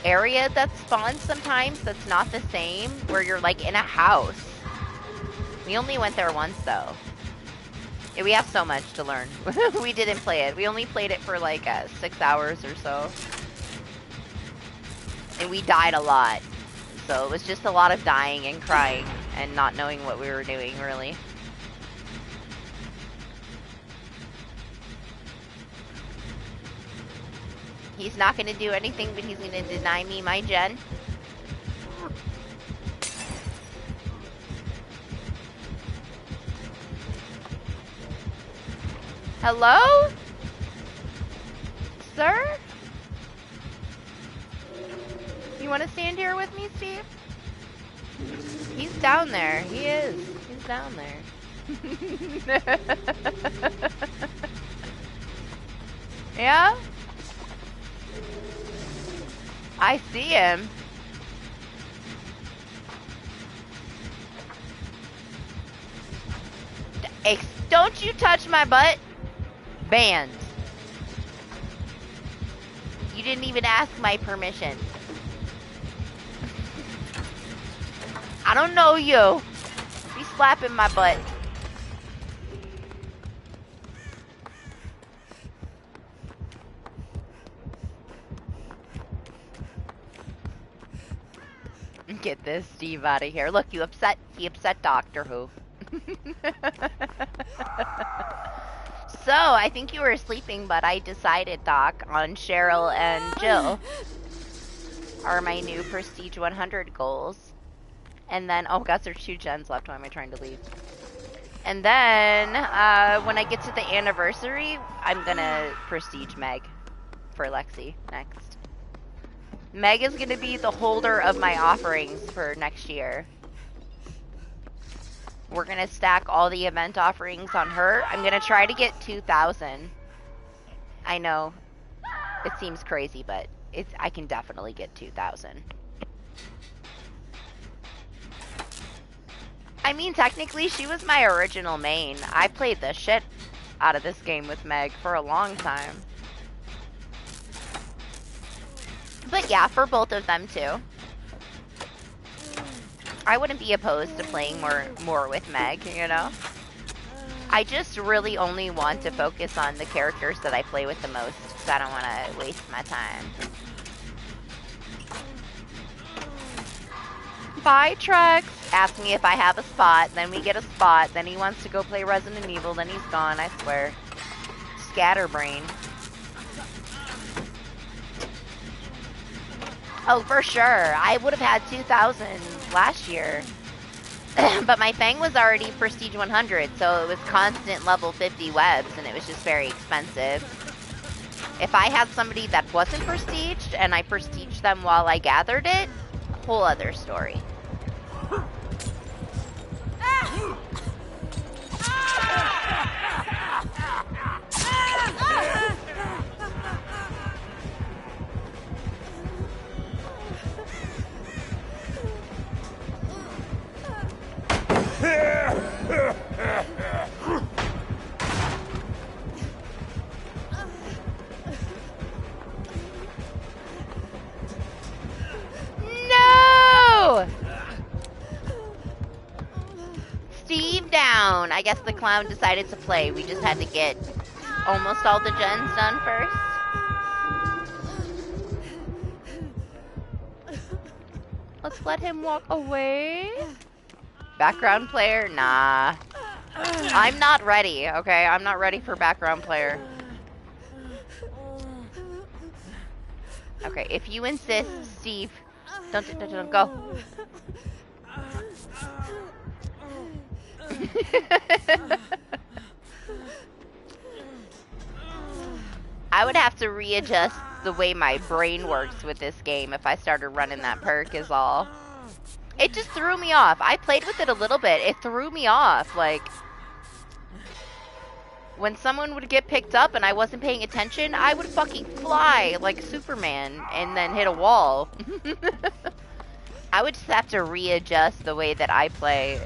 area that spawns sometimes that's not the same, where you're like in a house. We only went there once though. Yeah, we have so much to learn. We didn't play it. We only played it for like 6 hours or so. And we died a lot. So it was just a lot of dying and crying and not knowing what we were doing really. He's not going to do anything, but he's going to deny me my gen. Hello? Sir? You want to stand here with me, Steve? He's down there. He is. He's down there. Yeah? I see him. Don't you touch my butt. Banned. You didn't even ask my permission. I don't know you. Be slapping my butt. Get this Steve out of here. Look, you upset. He upset Doctor Who. So, I think you were sleeping, but I decided, Doc, on Cheryl and Jill are my new Prestige 100 goals. And then, oh gosh, there's 2 gens left. Why am I trying to leave? And then, when I get to the anniversary, I'm gonna Prestige Meg for Lexi next. Meg is gonna be the holder of my offerings for next year. We're gonna stack all the event offerings on her. I'm gonna try to get 2,000. I know it seems crazy, but I can definitely get 2,000. I mean, technically, she was my original main. I played the shit out of this game with Meg for a long time. But yeah, for both of them too. I wouldn't be opposed to playing more with Meg, you know? I just really only want to focus on the characters that I play with the most, because I don't want to waste my time. Bye, Trex! Asks me if I have a spot, then we get a spot, then he wants to go play Resident Evil, then he's gone, I swear. Scatterbrain. Oh, for sure. I would have had 2,000 last year. But my Fang was already Prestige 100, so it was constant level 50 webs, and it was just very expensive. If I had somebody that wasn't prestiged, and I prestiged them while I gathered it, whole other story. No! Steve down. I guess the clown decided to play. We just had to get almost all the gens done first. Let's let him walk away. Background player? Nah. I'm not ready, okay? I'm not ready for background player. Okay, if you insist, Steve, don't go. I would have to readjust the way my brain works with this game if I started running that perk is all. It just threw me off. I played with it a little bit. It threw me off. Like, when someone would get picked up and I wasn't paying attention, I would fucking fly like Superman and then hit a wall. I would just have to readjust the way that I play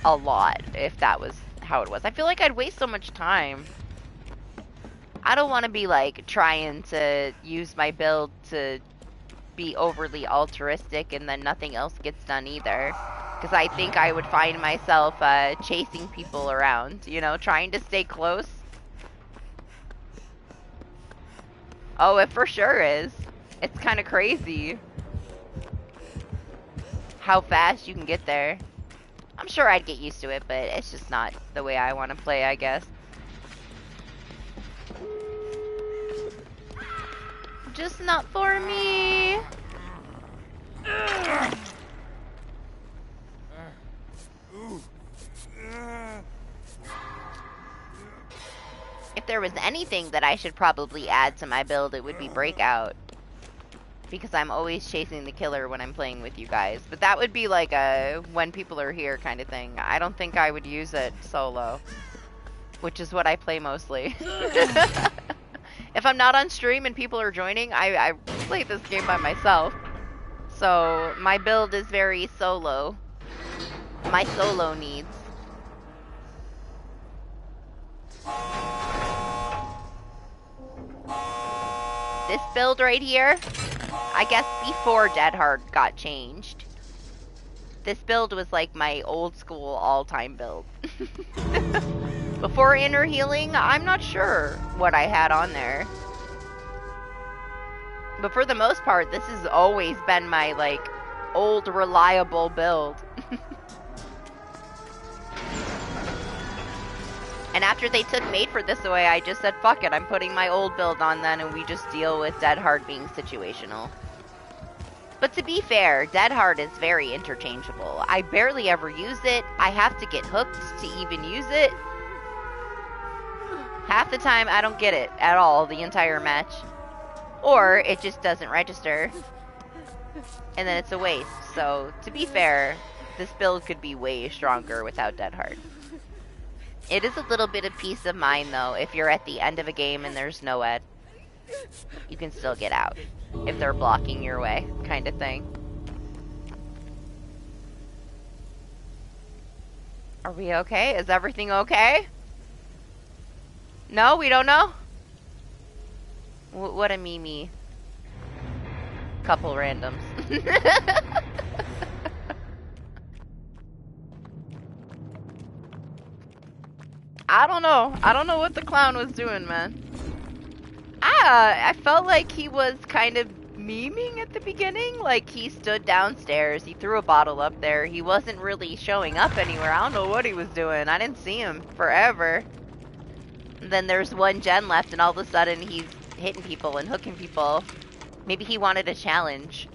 a lot if that was how it was. I feel like I'd waste so much time. I don't want to be like trying to use my build to be overly altruistic and then nothing else gets done either, because I think I would find myself chasing people around, you know, trying to stay close. Oh, it for sure is. It's kind of crazy how fast you can get there. I'm sure I'd get used to it, but it's just not the way I want to play, I guess. Just not for me. If there was anything that I should probably add to my build, it would be Breakout. Because I'm always chasing the killer when I'm playing with you guys. But that would be like a when people are here kind of thing. I don't think I would use it solo. Which is what I play mostly. If I'm not on stream and people are joining, I play this game by myself. So my build is very solo. My solo needs. This build right here, I guess before Dead Hard got changed, this build was like my old school all-time build. Before Inner Healing, I'm not sure what I had on there. But for the most part, this has always been my, like, old reliable build. And after they took Made for This away, I just said, fuck it, I'm putting my old build on then, and we just deal with Dead Hard being situational. But to be fair, Dead Hard is very interchangeable. I barely ever use it. I have to get hooked to even use it. Half the time, I don't get it at all the entire match. Or it just doesn't register. And then it's a waste. So, to be fair, this build could be way stronger without Dead Hard. It is a little bit of peace of mind, though, if you're at the end of a game and there's no ed. You can still get out. If they're blocking your way, kind of thing. Are we okay? Is everything okay? No, we don't know? What a meme. couple randoms. I don't know. I don't know what the clown was doing, man. I felt like he was kind of memeing at the beginning. Like, he stood downstairs, he threw a bottle up there, he wasn't really showing up anywhere. I don't know what he was doing. I didn't see him forever. And then there's one gen left, and all of a sudden he's hitting people and hooking people. Maybe he wanted a challenge.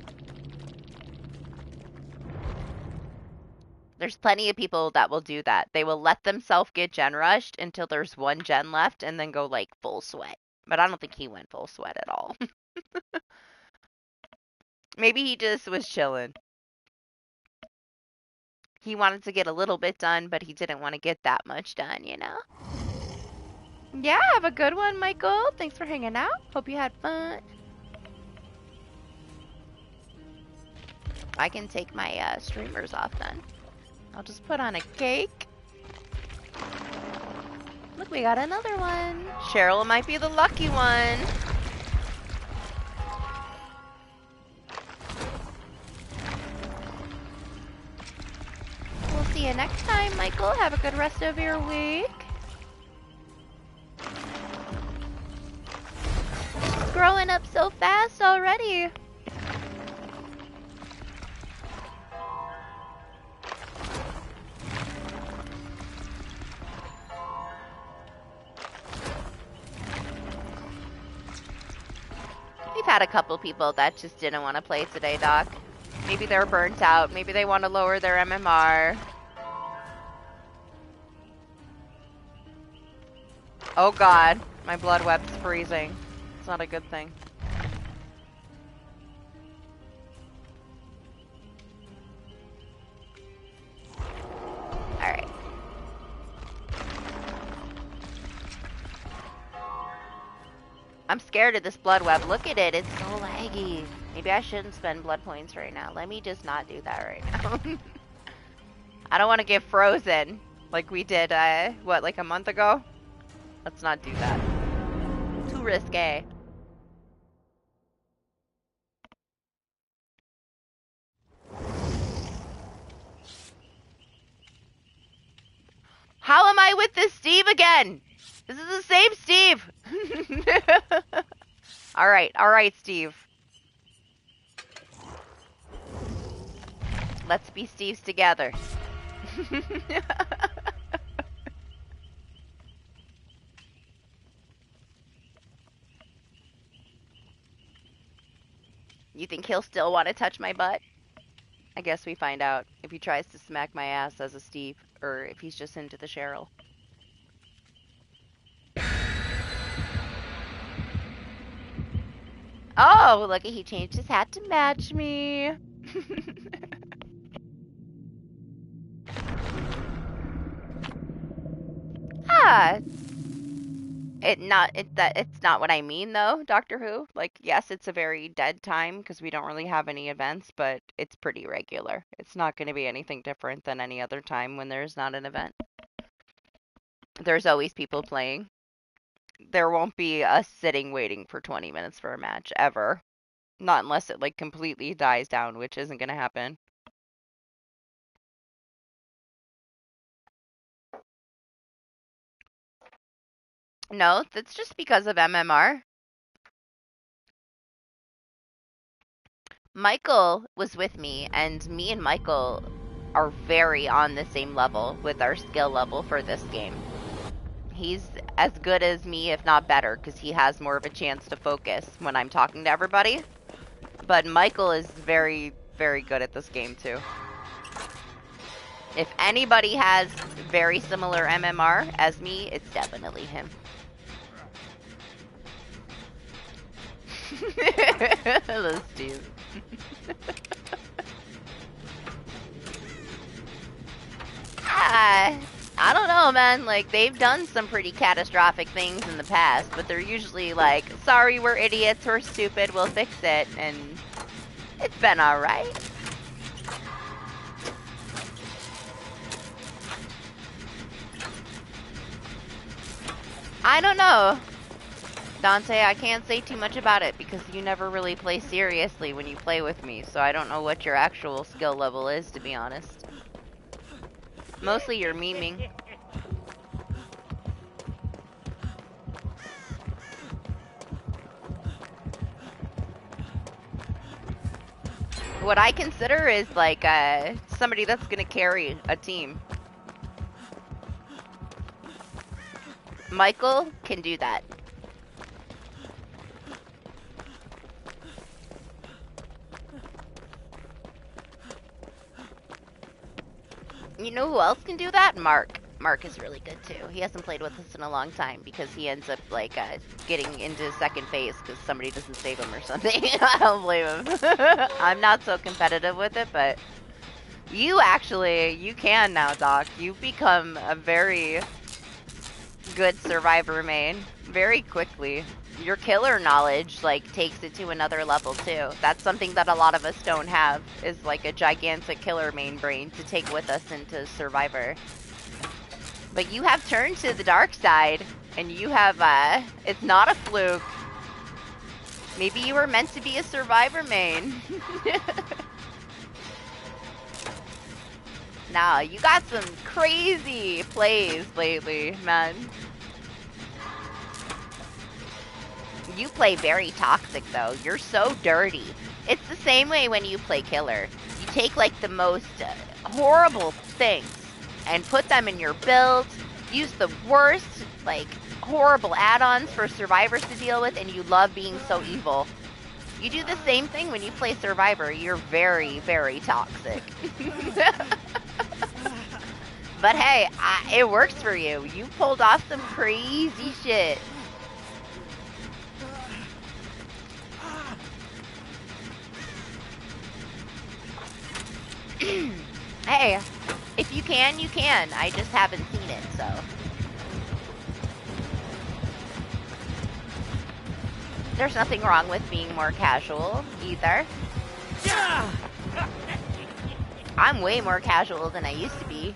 There's plenty of people that will do that. They will let themselves get gen rushed until there's one gen left and then go like full sweat. But I don't think he went full sweat at all. Maybe he just was chilling. He wanted to get a little bit done, but he didn't want to get that much done, you know? Yeah, have a good one, Michael. Thanks for hanging out. Hope you had fun. I can take my streamers off then. I'll just put on a cake. Look, we got another one. Cheryl might be the lucky one. We'll see you next time, Michael. Have a good rest of your week. Growing up so fast already. We've had a couple people that just didn't want to play today, Doc. Maybe they're burnt out. Maybe they want to lower their MMR. Oh god, my blood web's freezing. It's not a good thing. Alright. I'm scared of this blood web. Look at it. It's so laggy. Maybe I shouldn't spend blood points right now. Let me just not do that right now. I don't want to get frozen like we did, what, like a month ago? Let's not do that. Too risque. How am I with this Steve again? This is the same Steve. Alright, Steve. Let's be Steves together. You think he'll still want to touch my butt? I guess we find out if he tries to smack my ass as a Steve, or if he's just into the Cheryl. Oh, look, he changed his hat to match me. It's not what I mean though, Doctor Who. Like, yes, it's a very dead time because we don't really have any events, but it's pretty regular. It's not going to be anything different than any other time when there's not an event. There's always people playing. There won't be us sitting waiting for 20 minutes for a match, ever. Not unless it, like, completely dies down, which isn't gonna happen. No, that's just because of MMR. Michael was with me, and me and Michael are very on the same level with our skill level for this game. He's as good as me, if not better, because he has more of a chance to focus when I'm talking to everybody. But Michael is very, very good at this game, too. If anybody has very similar MMR as me, it's definitely him. Hello, Steve. I don't know, man. Like, they've done some pretty catastrophic things in the past, but they're usually like, sorry, we're idiots, we're stupid, we'll fix it, and it's been alright. I don't know. Dante, I can't say too much about it because you never really play seriously when you play with me, so I don't know what your actual skill level is, to be honest. Mostly you're memeing. What I consider is like somebody that's gonna carry a team. Michael can do that. You know who else can do that? Mark. Mark is really good too. He hasn't played with us in a long time because he ends up like getting into second phase because somebody doesn't save him or something. I don't blame him. I'm not so competitive with it, but you can now, Doc. You've become a very good survivor main very quickly. Your killer knowledge like takes it to another level too. That's something that a lot of us don't have, is like a gigantic killer main brain to take with us into survivor. But you have turned to the dark side, and you have it's not a fluke. Maybe you were meant to be a survivor main. Nah, you got some crazy plays lately, man. You play very toxic, though. You're so dirty. It's the same way when you play killer. You take, like, the most horrible things and put them in your build, use the worst, like, horrible add-ons for survivors to deal with, and you love being so evil. You do the same thing when you play survivor. You're very, very toxic. But hey, it works for you. You pulled off some crazy shit. Hey, if you can, you can. I just haven't seen it, so. There's nothing wrong with being more casual, either. I'm way more casual than I used to be.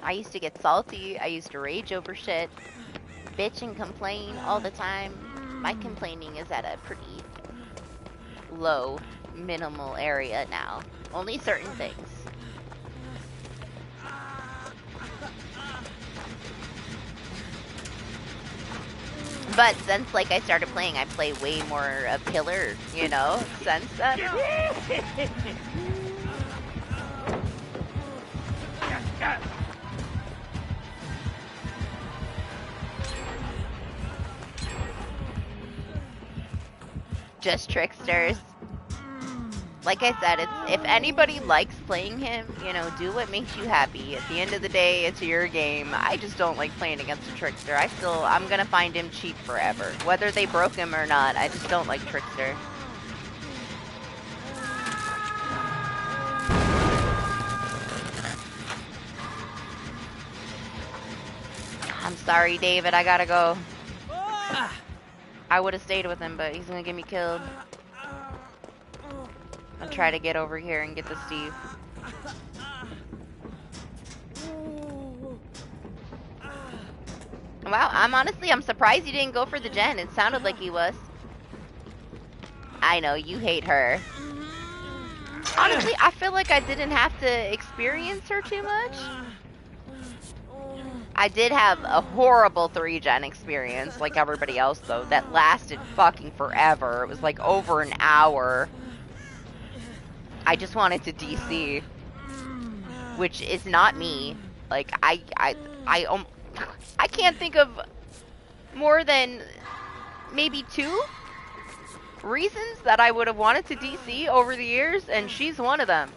I used to get salty. I used to rage over shit. Bitch and complain all the time. My complaining is at a pretty low, minimal area now. Only certain things. But since, like, I started playing, I play way more of killer, you know, since then. Just tricksters. Like I said, it's if anybody likes playing him, you know, do what makes you happy. At the end of the day, it's your game. I just don't like playing against a trickster. I'm gonna find him cheap forever. Whether they broke him or not, I just don't like trickster. I'm sorry, David, I gotta go. I would have stayed with him, but he's gonna get me killed. I'll try to get over here and get the Steve. Wow, I'm surprised you didn't go for the Jen. It sounded like he was. I know, you hate her. Honestly, I feel like I didn't have to experience her too much. I did have a horrible 3-gen experience, like everybody else, though, that lasted fucking forever. It was like over an hour. I just wanted to DC, which is not me. Like, I can't think of more than maybe 2 reasons that I would have wanted to DC over the years, and she's one of them.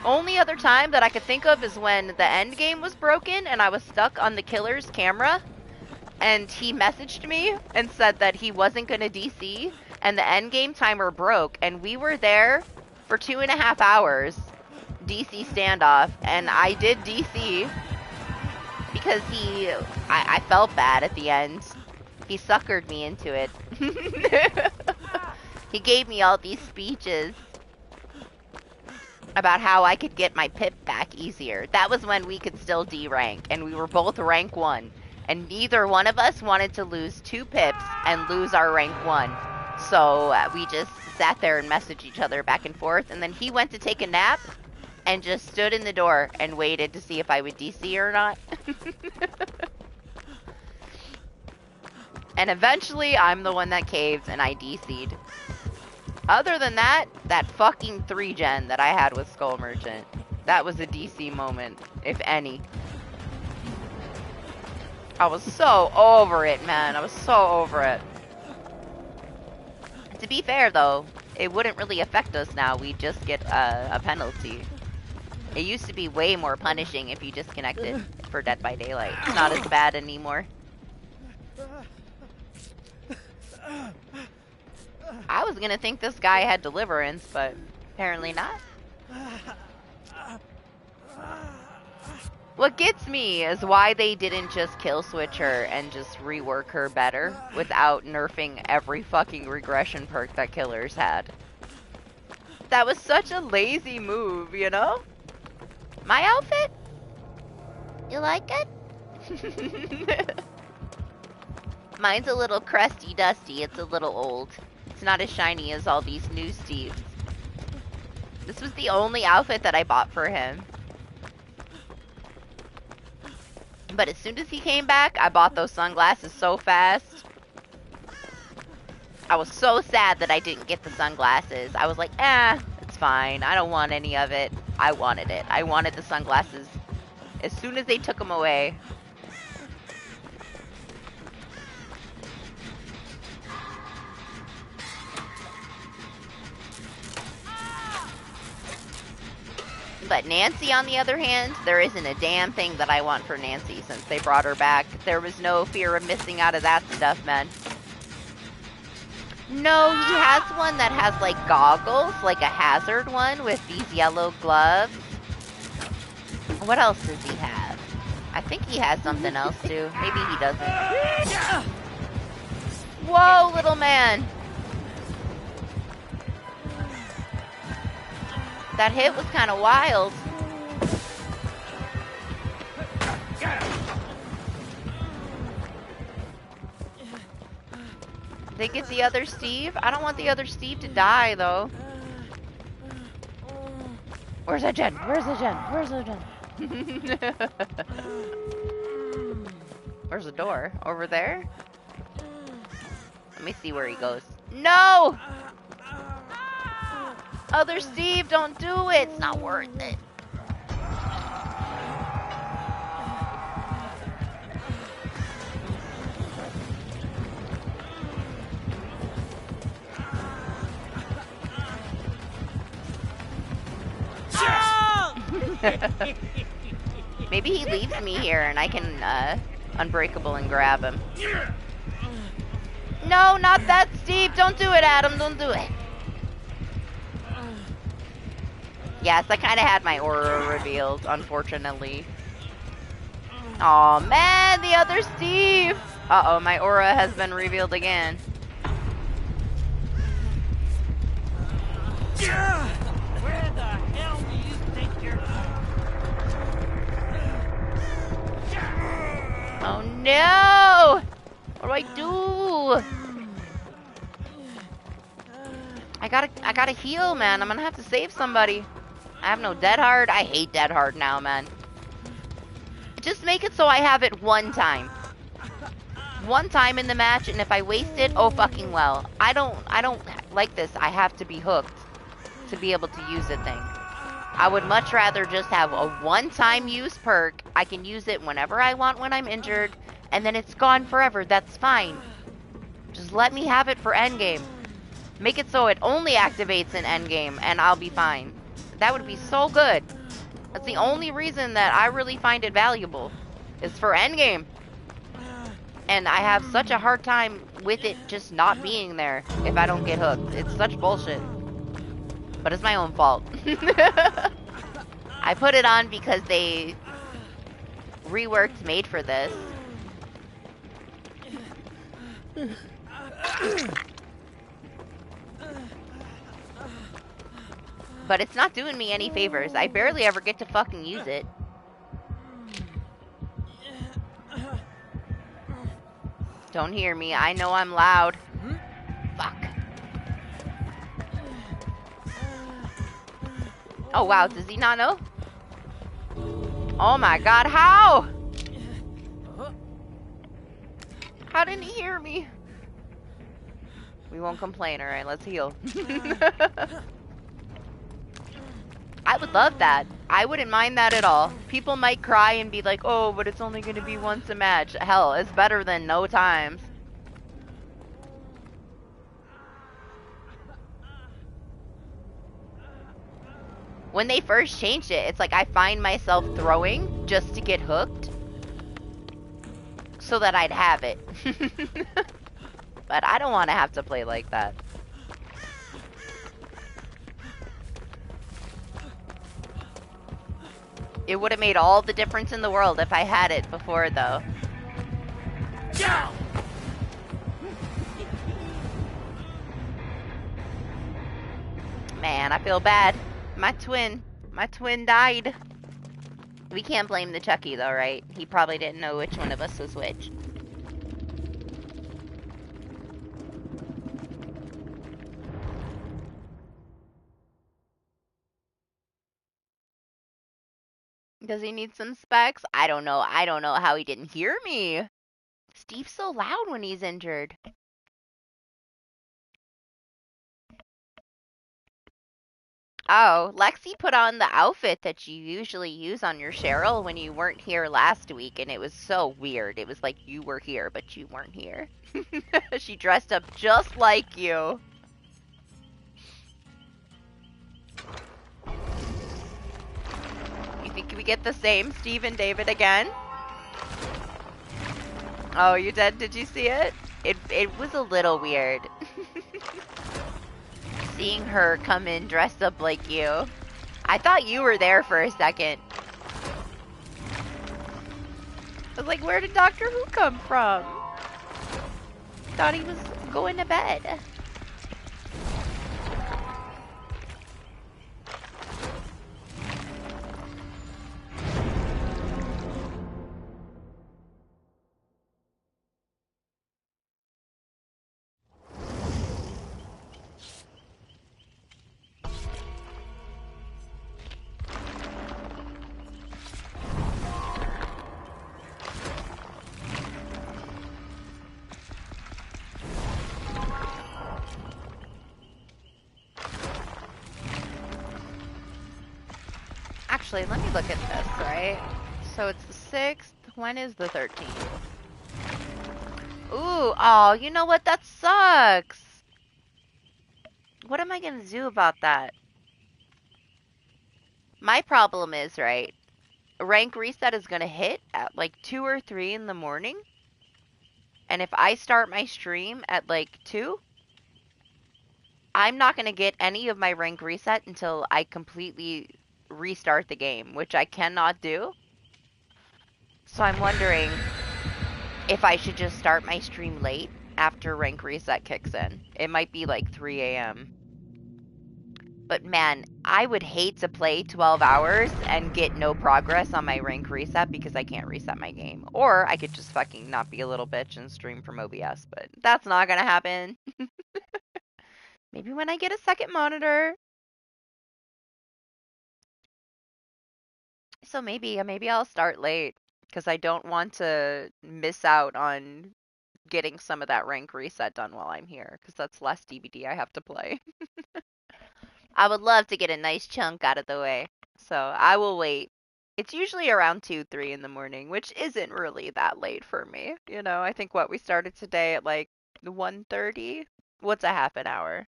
Only other time that I could think of is when the end game was broken and I was stuck on the killer's camera, and he messaged me and said that he wasn't gonna DC, and the end game timer broke, and we were there for 2.5 hours, DC standoff, and I did DC because I felt bad at the end. He suckered me into it. He gave me all these speeches about how I could get my pip back easier. That was when we could still D rank, and we were both rank 1. And neither one of us wanted to lose 2 pips and lose our rank 1. So we just sat there and messaged each other back and forth. And then he went to take a nap and just stood in the door and waited to see if I would DC or not. And eventually, I'm the one that caved and I DC'd. Other than that, that fucking 3-gen that I had with Skull Merchant, that was a DC moment, if any. I was so over it, man. I was so over it. To be fair, though, it wouldn't really affect us now. We'd just get a penalty. It used to be way more punishing if you disconnected for Dead by Daylight. It's not as bad anymore. I was gonna think this guy had deliverance, but apparently not. What gets me is why they didn't just kill switch her and just rework her better without nerfing every fucking regression perk that killers had. That was such a lazy move, you know? My outfit? You like it? Mine's a little crusty dusty, it's a little old. It's not as shiny as all these new Steves. This was the only outfit that I bought for him. But as soon as he came back, I bought those sunglasses so fast. I was so sad that I didn't get the sunglasses. I was like, it's fine. I don't want any of it. I wanted it. I wanted the sunglasses. As soon as they took them away. But Nancy, on the other hand, there isn't a damn thing that I want for Nancy since they brought her back. There was no fear of missing out of that stuff, man. No, he has one that has, like, goggles, like a hazard one with these yellow gloves. What else does he have? I think he has something else, too. Maybe he doesn't. Whoa, little man! That hit was kind of wild. They get the other Steve? I don't want the other Steve to die, though. Where's the gen? Where's the gen? Where's the gen? Where's the door? Over there? Let me see where he goes. No! Other Steve, don't do it. It's not worth it. Maybe he leaves me here and I can unbreakable and grab him. No, not that Steve. Don't do it, Adam. Don't do it. Yes, I kind of had my aura revealed, unfortunately. Aw, man, the other Steve! Uh-oh, my aura has been revealed again. Where the hell do you think you're... Oh, no! What do I do? I gotta heal, man. I'm gonna have to save somebody. I have no dead hard. I hate dead hard now, man. Just make it so I have it one time. One time in the match, and if I waste it, oh fucking well. I don't like this. I have to be hooked to be able to use a thing. I would much rather just have a one-time use perk. I can use it whenever I want when I'm injured, and then it's gone forever. That's fine. Just let me have it for endgame. Make it so it only activates in endgame, and I'll be fine. That would be so good. That's the only reason that I really find it valuable, is for endgame. And I have such a hard time with it just not being there if I don't get hooked. It's such bullshit. But it's my own fault. I put it on because they reworked Made for this. But it's not doing me any favors. I barely ever get to fucking use it. Don't hear me. I know I'm loud. Fuck. Oh, wow. Does he not know? Oh, my God. How? How didn't he hear me? We won't complain, alright? Let's heal. I would love that. I wouldn't mind that at all. People might cry and be like, oh, but it's only going to be once a match. Hell, it's better than no times. When they first changed it, it's like I find myself throwing just to get hooked so that I'd have it. But I don't want to have to play like that. It would have made all the difference in the world if I had it before, though. Man, I feel bad. My twin died. We can't blame the Chucky, though, right? He probably didn't know which one of us was which. Does he need some specs? I don't know. I don't know how he didn't hear me. Steve's so loud when he's injured. Oh, Lexi put on the outfit that you usually use on your Cheryl when you weren't here last week, and it was so weird. It was like you were here, but you weren't here. She dressed up just like you. You think we get the same Steve and David again? Oh, you did? Did you see it? It was a little weird. Seeing her come in dressed up like you. I thought you were there for a second. I was like, where did Doctor Who come from? Thought he was going to bed. Actually, let me look at this, right? So it's the 6th. When is the 13th? Ooh, oh, you know what? That sucks. What am I gonna do about that? My problem is, right, rank reset is gonna hit at like 2 or 3 in the morning. And if I start my stream at like 2, I'm not gonna get any of my rank reset until I completely restart the game, which I cannot do. So I'm wondering if I should just start my stream late after rank reset kicks in. It might be like 3 a.m. But man, I would hate to play 12 hours and get no progress on my rank reset because I can't reset my game. Or I could just fucking not be a little bitch and stream from OBS, but that's not gonna happen. Maybe when I get a second monitor. So maybe I'll start late because I don't want to miss out on getting some of that rank reset done while I'm here because that's less DBD I have to play. I would love to get a nice chunk out of the way, so I will wait. It's usually around 2, 3 in the morning, which isn't really that late for me. You know, I think we started today at like 1:30. What's a half an hour?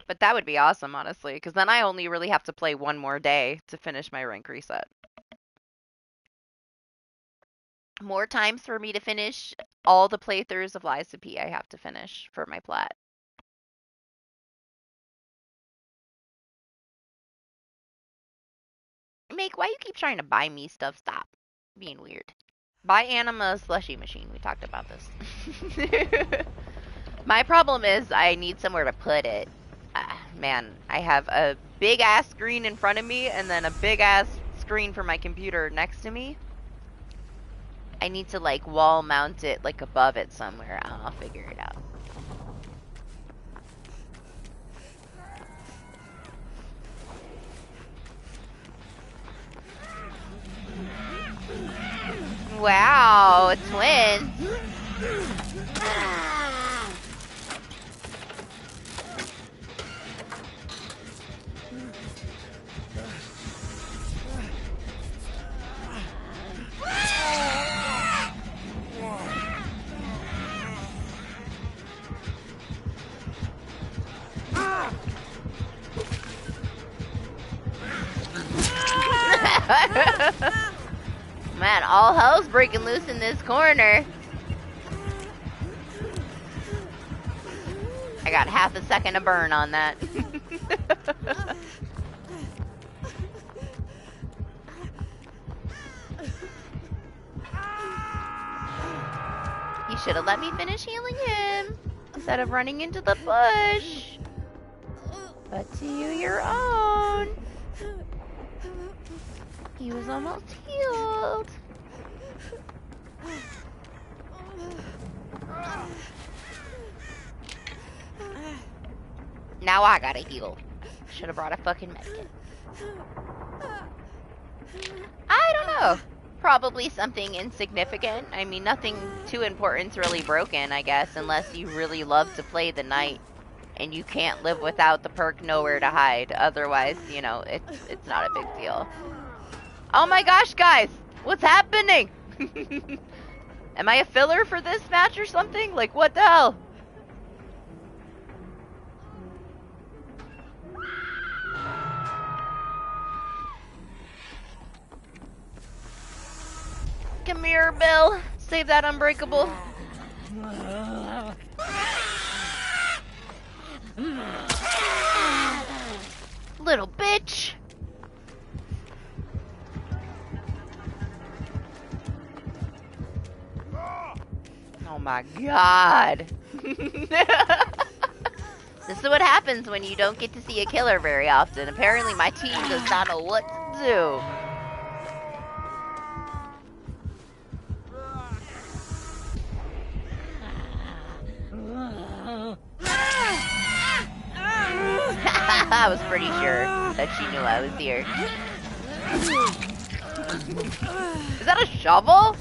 But that would be awesome, honestly, because then I only really have to play one more day to finish my rank reset. More times for me to finish all the playthroughs of Lies of P I have to finish for my plat. Make, why you keep trying to buy me stuff? Stop being weird. Buy Anima slushy machine. We talked about this. My problem is I need somewhere to put it. Man, I have a big ass screen in front of me and then a big ass screen for my computer next to me. I need to like wall mount it like above it somewhere. I'll figure it out. Wow, twins. Man, all hell's breaking loose in this corner. I got half a second of burn on that. You should have let me finish healing him instead of running into the bush. But to you your own. He was almost healed. Now I gotta heal. Should have brought a fucking medkit. I don't know. Probably something insignificant. I mean, nothing too important's really broken, I guess, unless you really love to play the night and you can't live without the perk nowhere to hide. Otherwise, you know, it's not a big deal. Oh my gosh, guys! What's happening? Am I a filler for this match or something? Like, what the hell? Come here, Bill. Save that unbreakable. Little bitch. Oh my god. This is what happens when you don't get to see a killer very often. Apparently my team does not know what to do. I was pretty sure that she knew I was here. Is that a shovel?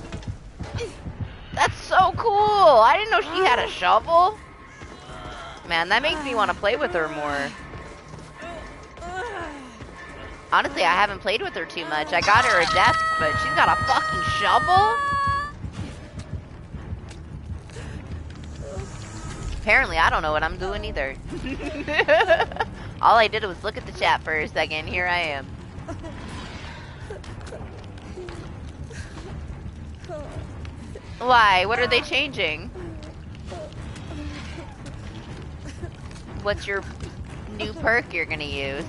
That's so cool! I didn't know she had a shovel. Man, that makes me want to play with her more. Honestly, I haven't played with her too much. I got her a desk, but she's got a fucking shovel? Apparently, I don't know what I'm doing either. All I did was look at the chat for a second. Here I am. Why? What are they changing? What's your new perk you're gonna use?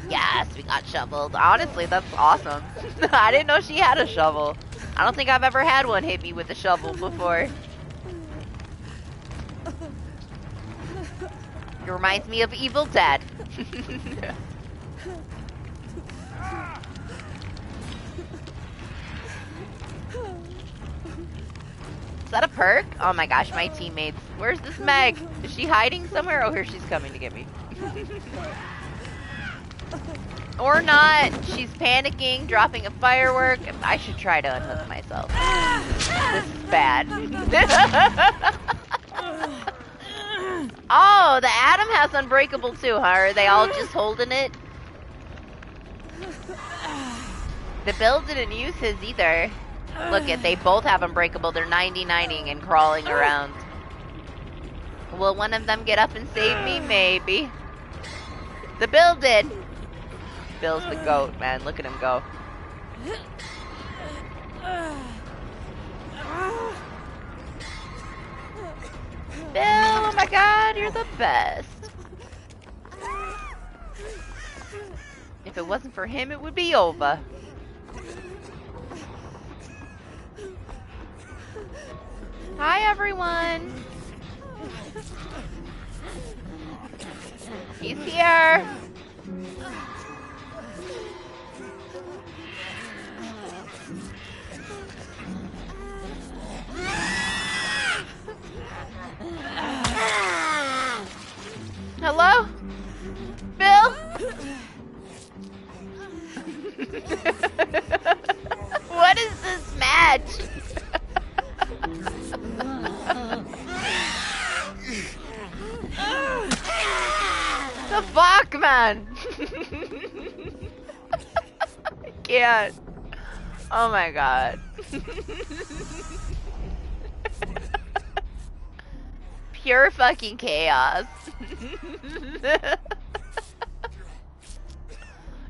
Yes, we got shoveled. Honestly, that's awesome. I didn't know she had a shovel. I don't think I've ever had one hit me with a shovel before. It reminds me of Evil Dead. Is that a perk? Oh my gosh, my teammates. Where's this Meg? Is she hiding somewhere? Oh, here she's coming to get me. Or not. She's panicking, dropping a firework. I should try to unhook myself. This is bad. Oh, the Atom has Unbreakable too, huh? Are they all just holding it? The Bill didn't use his either. Look at, they both have Unbreakable. They're 90-90ing and crawling around. Will one of them get up and save me? Maybe. The Bill did. Bill's the goat, man. Look at him go. Bill, oh my god, you're the best. If it wasn't for him, it would be over. Hi, everyone. He's here. Hello? Bill? What is this match? The fuck, man? I can't. Oh my god. Pure fucking chaos.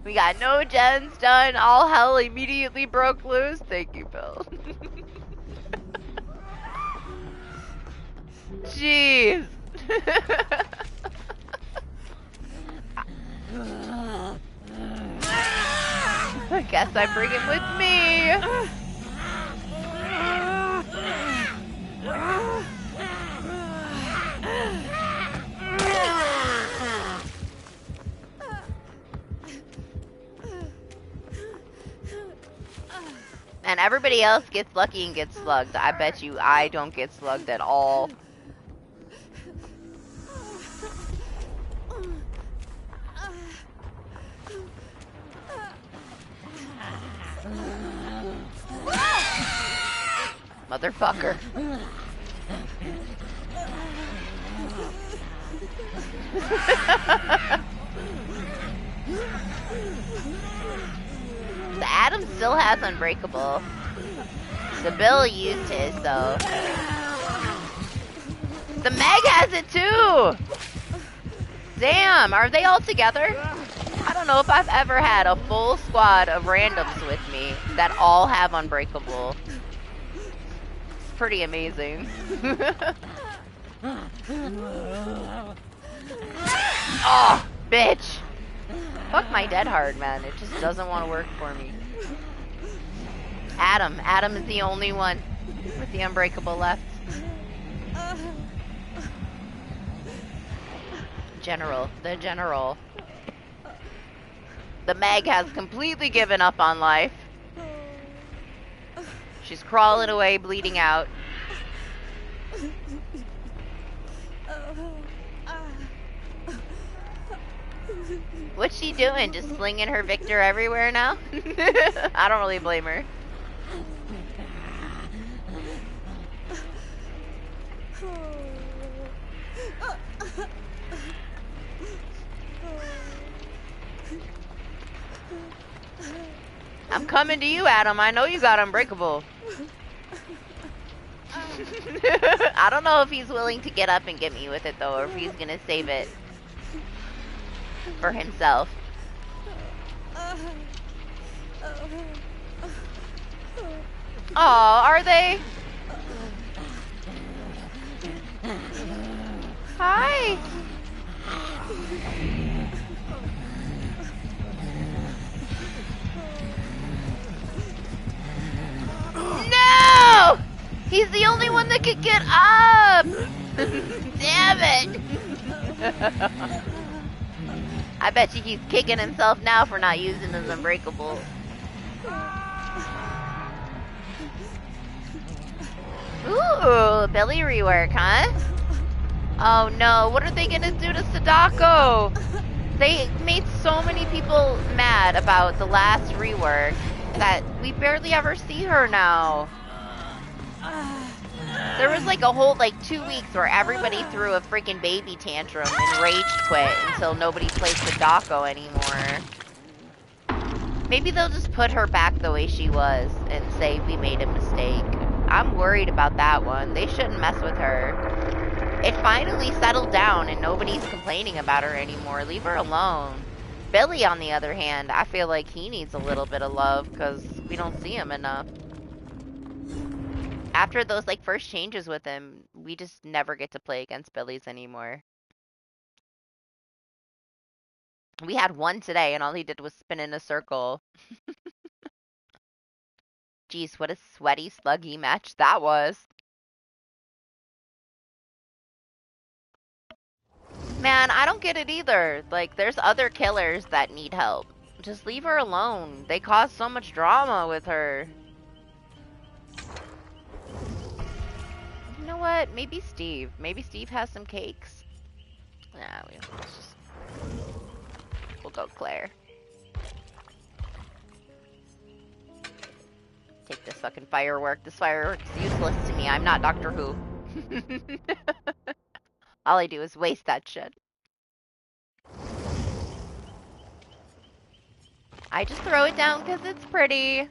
We got no gens done. All hell immediately broke loose. Thank you, Bill. Jeez. I guess I bring him with me. And everybody else gets lucky and gets slugged. I bet you I don't get slugged at all. Motherfucker. The Adam still has Unbreakable. The Bill used his, though. The Meg has it, too! Damn, are they all together? I don't know if I've ever had a full squad of randoms with me that all have Unbreakable. It's pretty amazing. Oh, bitch! Fuck my dead hard, man. It just doesn't want to work for me. Adam. Adam is the only one with the Unbreakable left. General. The General. The Meg has completely given up on life. She's crawling away, bleeding out. What's she doing? Just slinging her Victor everywhere now? I don't really blame her. I'm coming to you, Adam. I know you got Unbreakable. I don't know if he's willing to get up and get me with it, though, or if he's gonna save it for himself. Oh, are they? Hi. No! He's the only one that could get up! Damn it! I bet you he's kicking himself now for not using his Unbreakable. Ooh, Billy rework, huh? Oh no, what are they gonna do to Sadako? They made so many people mad about the last rework that we barely ever see her now. There was like a whole 2 weeks where everybody threw a freaking baby tantrum and rage quit until nobody played Sadako anymore. Maybe they'll just put her back the way she was and say we made a mistake. I'm worried about that one. They shouldn't mess with her. It finally settled down and nobody's complaining about her anymore. Leave her alone. Billy, on the other hand, I feel like he needs a little bit of love because we don't see him enough. After those first changes with him, we just never get to play against Billy's anymore. We had one today and all he did was spin in a circle. Jeez, what a sweaty, sluggy match that was. Man, I don't get it either. Like, there's other killers that need help. Just leave her alone. They cause so much drama with her. You know what? Maybe Steve. Maybe Steve has some cakes. Nah, we'll go Claire. Take this fucking firework. This firework's useless to me. I'm not Doctor Who. All I do is waste that shit. I just throw it down because it's pretty.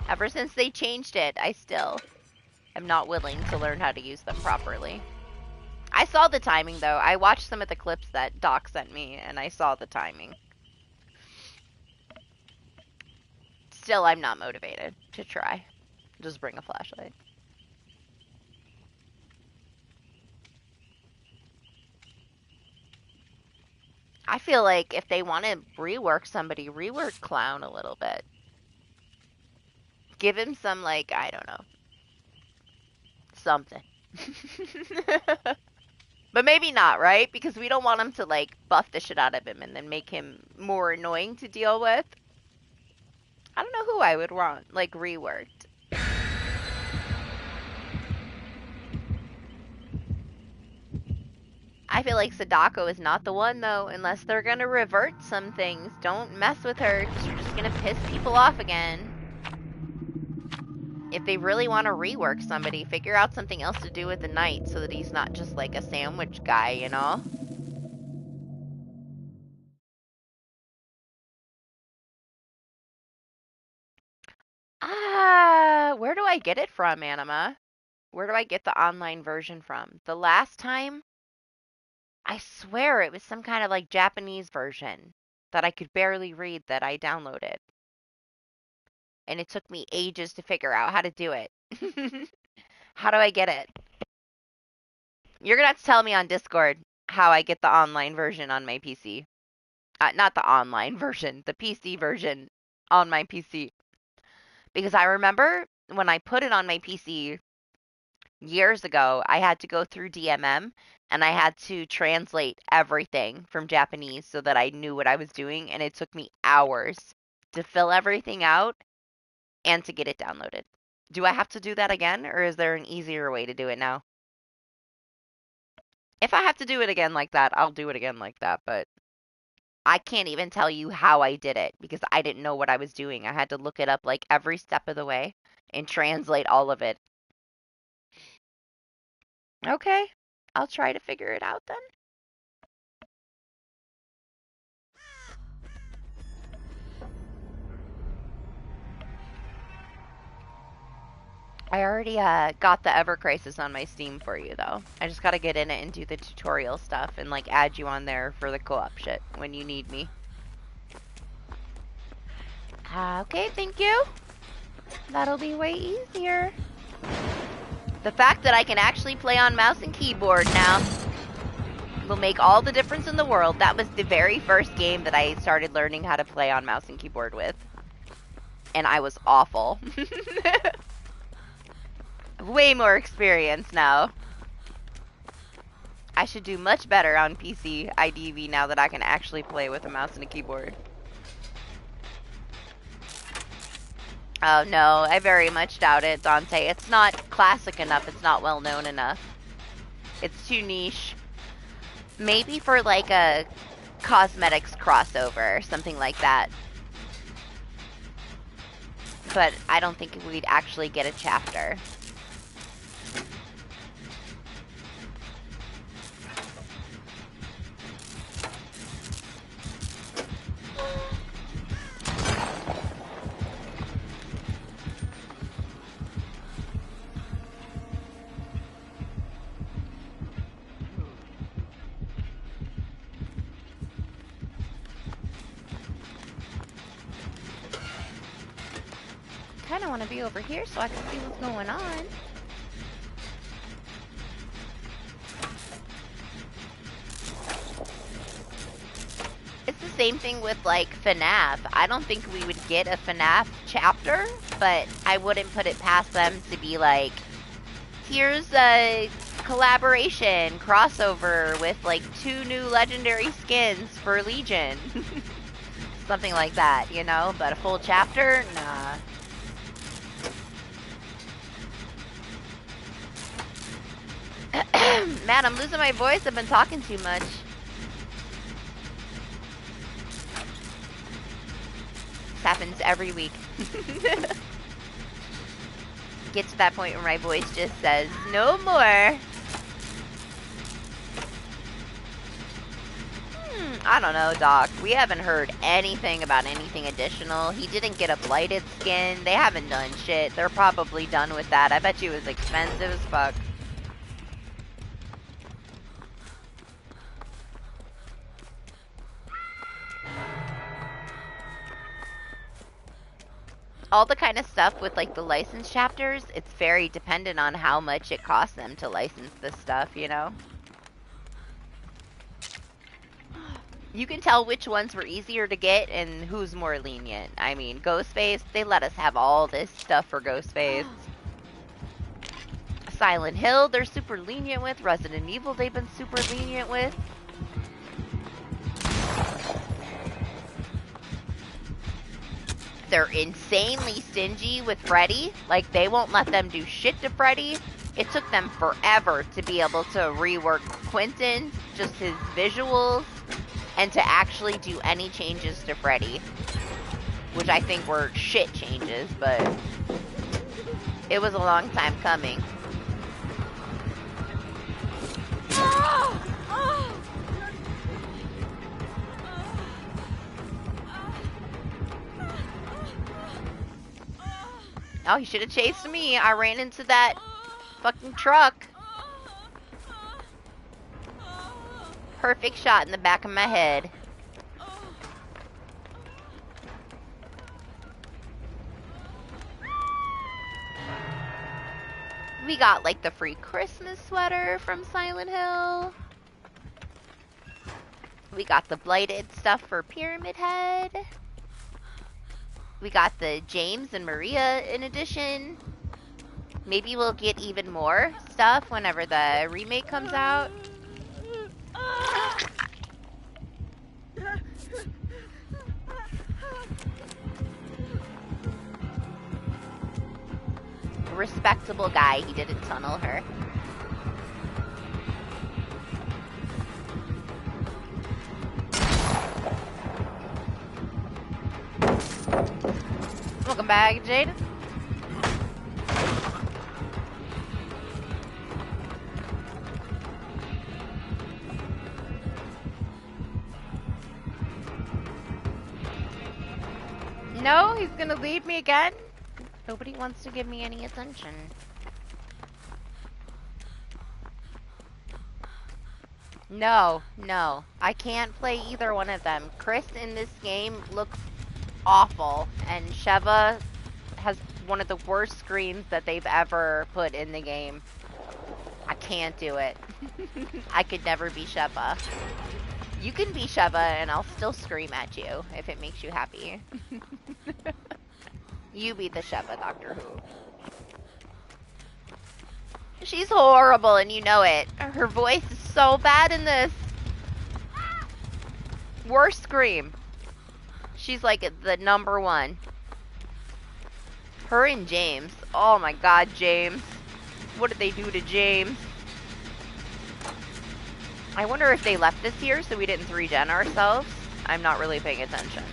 Ever since they changed it, I still am not willing to learn how to use them properly. I saw the timing, though. I watched some of the clips that Doc sent me, and I saw the timing. Still, I'm not motivated to try. Just bring a flashlight. I feel like if they want to rework somebody, rework Clown a little bit. Give him some, like, I don't know. Something. But maybe not, right? Because we don't want him to, like, buff the shit out of him and then make him more annoying to deal with. I don't know who I would want, like, reworked. I feel like Sadako is not the one, though, unless they're gonna revert some things. Don't mess with her, because you're just gonna piss people off again. If they really want to rework somebody, figure out something else to do with the knight so that he's not just like a sandwich guy, you know? Where do I get it from, Anima? Where do I get the online version from? The last time, I swear it was some kind of like Japanese version that I could barely read that I downloaded. And it took me ages to figure out how to do it. How do I get it? You're gonna have to tell me on Discord how I get the online version on my PC. Not the online version, the PC version on my PC. Because I remember when I put it on my PC years ago, I had to go through DMM and I had to translate everything from Japanese so that I knew what I was doing, and it took me hours to fill everything out and to get it downloaded. Do I have to do that again, or is there an easier way to do it now? If I have to do it again like that, I'll do it again like that, but I can't even tell you how I did it because I didn't know what I was doing. I had to look it up like every step of the way and translate all of it. Okay, I'll try to figure it out then. I already got the Ever Crisis on my Steam for you, though. I just gotta get in it and do the tutorial stuff and, like, add you on there for the co-op shit when you need me. Okay, thank you. That'll be way easier. The fact that I can actually play on mouse and keyboard now will make all the difference in the world. That was the very first game that I started learning how to play on mouse and keyboard with. And I was awful. Way more experience now. I should do much better on PC IDV now that I can actually play with a mouse and a keyboard. Oh no, I very much doubt it, Dante. It's not classic enough. It's not well known enough. It's too niche. Maybe for like a cosmetics crossover or something like that. But I don't think we'd actually get a chapter. I want to be over here so I can see what's going on. It's the same thing with like FNAF. I don't think we would get a FNAF chapter, but I wouldn't put it past them to be like, here's a collaboration crossover with like 2 new legendary skins for Legion. Something like that, you know? But a full chapter? Nah. Man, I'm losing my voice. I've been talking too much. This happens every week. Get to that point where my voice just says, no more. I don't know, Doc. We haven't heard anything about anything additional. He didn't get a blighted skin. They haven't done shit. They're probably done with that. I bet you it was expensive as fuck. All the kind of stuff with like the license chapters, it's very dependent on how much it costs them to license this stuff, you know? You can tell which ones were easier to get and who's more lenient. I mean, Ghostface, they let us have all this stuff for Ghostface. Silent Hill, they're super lenient with. Resident Evil, they've been super lenient with. They're insanely stingy with Freddy. Like, they won't let them do shit to Freddy. It took them forever to be able to rework Quentin, just his visuals, and to actually do any changes to Freddy. Which I think were shit changes, but it was a long time coming. Oh, he should have chased me. I ran into that fucking truck. Perfect shot in the back of my head. We got like the free Christmas sweater from Silent Hill. We got the blighted stuff for Pyramid Head. We got the James and Maria in addition. Maybe we'll get even more stuff whenever the remake comes out. Respectable guy, he didn't tunnel her. Welcome back, Jade. No, he's gonna leave me again? Nobody wants to give me any attention. No, no. I can't play either one of them. Chris in this game looks awful, and Sheva has one of the worst screams that they've ever put in the game. I can't do it. I could never be Sheva. You can be Sheva and I'll still scream at you if it makes you happy. You be the Sheva, Doctor Who. She's horrible and you know it. Her voice is so bad in this. Worst scream. She's like the #1. Her and James. Oh my god, James. What did they do to James? I wonder if they left this year so we didn't regen ourselves. I'm not really paying attention.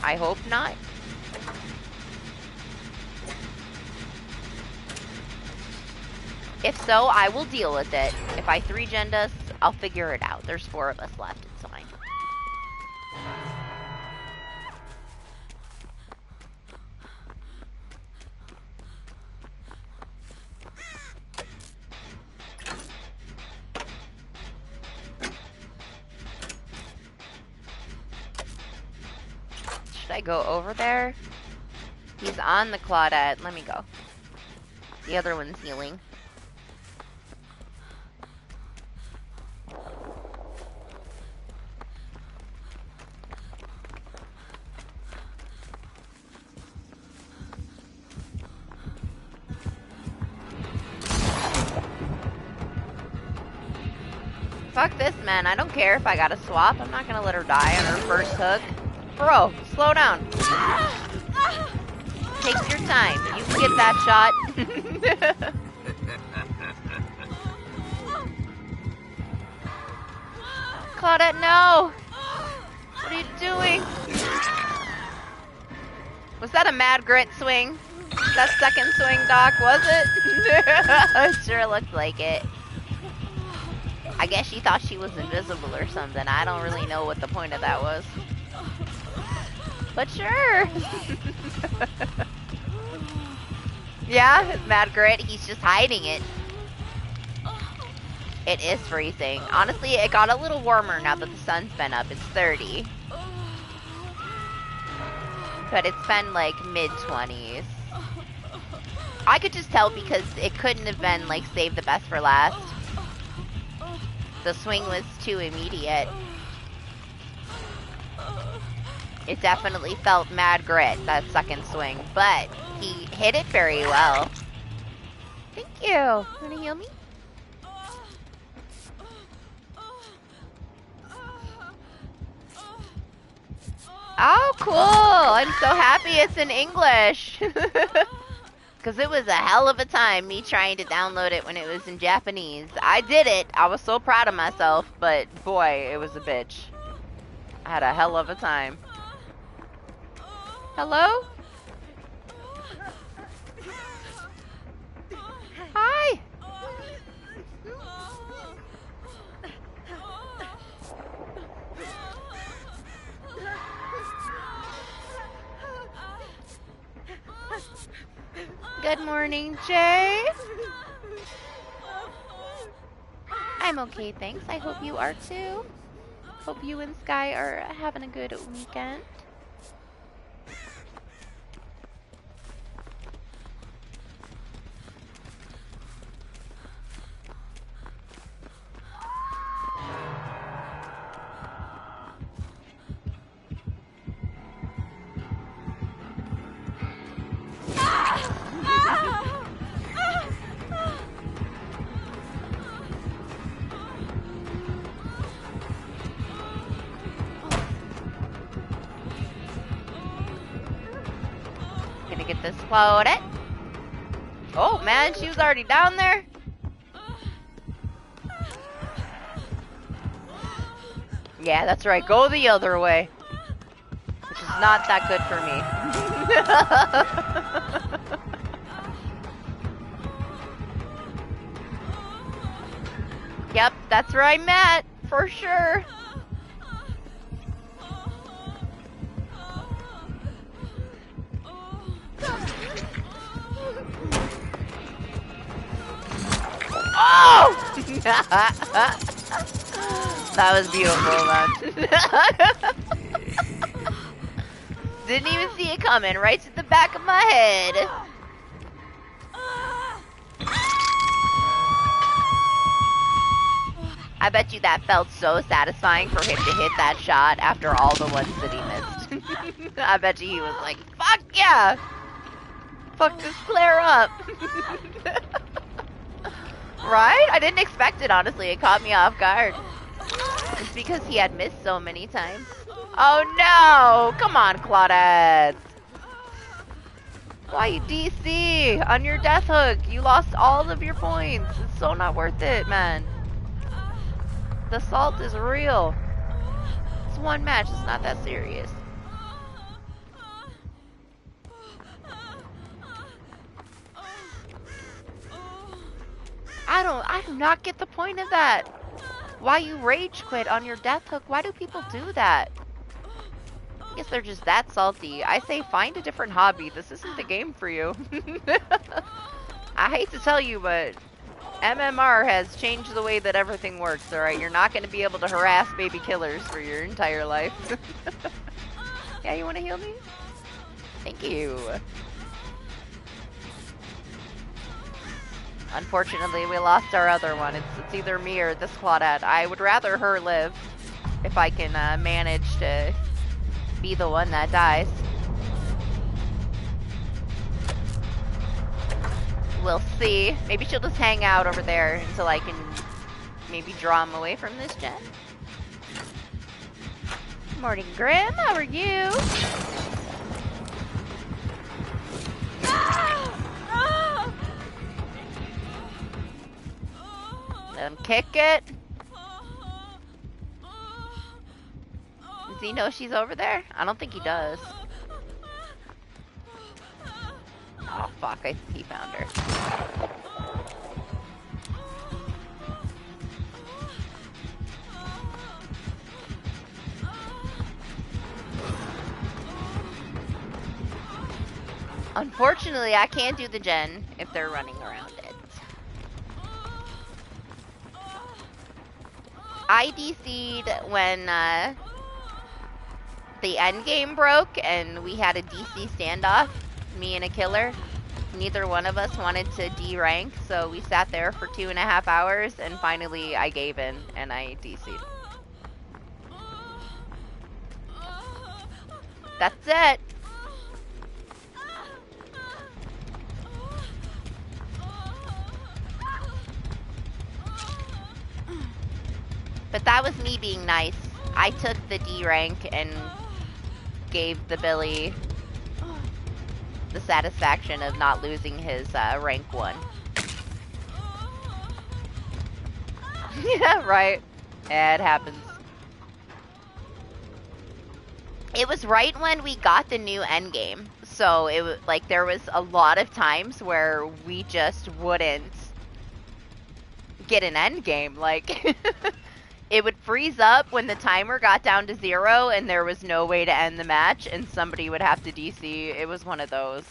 I hope not. If so, I will deal with it. If I 3-gen us, I'll figure it out. There's 4 of us left. It's fine. Should I go over there? He's on the Claudette. Let me go. The other one's healing. Fuck this, man. I don't care if I gotta swap. I'm not gonna let her die on her first hook. Bro, slow down. Take your time. You can get that shot. Claudette, no! What are you doing? Was that a mad grit swing? That second swing, Doc, was it? It sure looked like it. I guess she thought she was invisible or something. I don't really know what the point of that was. But sure. Yeah, mad grit, he's just hiding it. It is freezing. Honestly, it got a little warmer now that the sun's been up. It's 30. But it's been like mid-20s. I could just tell because it couldn't have been like save the best for last. The swing was too immediate. It definitely felt mad grit, that second swing, but he hit it very well. Thank you. Wanna heal me? Oh, cool. I'm so happy it's in English. Because it was a hell of a time me trying to download it when it was in Japanese. I did it. I was so proud of myself, but boy, it was a bitch. I had a hell of a time. Hello? Hi. Good morning, Jay. I'm okay, thanks. I hope you are too. Hope you and Sky are having a good weekend. Gonna get this loaded. Oh man, she was already down there. Yeah, that's right. Go the other way. Which is not that good for me. Yep, that's where I'm at, for sure. Oh! That was beautiful, man. Didn't even see it coming, right to the back of my head. I bet you that felt so satisfying for him to hit that shot after all the ones that he missed. I bet you he was like, fuck yeah! Fuck this flare up! Right? I didn't expect it, honestly. It caught me off guard. It's because he had missed so many times. Oh no! Come on, Claudette! Why you DC? On your death hook, you lost all of your points. It's so not worth it, man. The salt is real. It's one match, it's not that serious. I do not get the point of that. Why you rage quit on your death hook? Why do people do that? I guess they're just that salty. I say find a different hobby. This isn't the game for you. I hate to tell you, but MMR has changed the way that everything works, alright? You're not going to be able to harass baby killers for your entire life. Yeah, you want to heal me? Thank you. Unfortunately, we lost our other one. It's either me or this Claudette. I would rather her live if I can manage to be the one that dies. We'll see. Maybe she'll just hang out over there until I can maybe draw him away from this gen. Morning, Grim. How are you? Let him kick it. Does he know she's over there? I don't think he does. Oh, fuck. He found her. Unfortunately, I can't do the gen if they're running around it. I DC'd when the end game broke and we had a DC standoff, me and a killer. Neither one of us wanted to D rank, so we sat there for 2.5 hours, and finally I gave in and I DC'd. That's it. But that was me being nice. I took the D rank and gave the Billy the satisfaction of not losing his rank 1. Yeah, right. Yeah, it happens. It was right when we got the new endgame. So it was like there was a lot of times where we just wouldn't get an endgame. Like it would freeze up when the timer got down to 0 and there was no way to end the match and somebody would have to DC. It was one of those.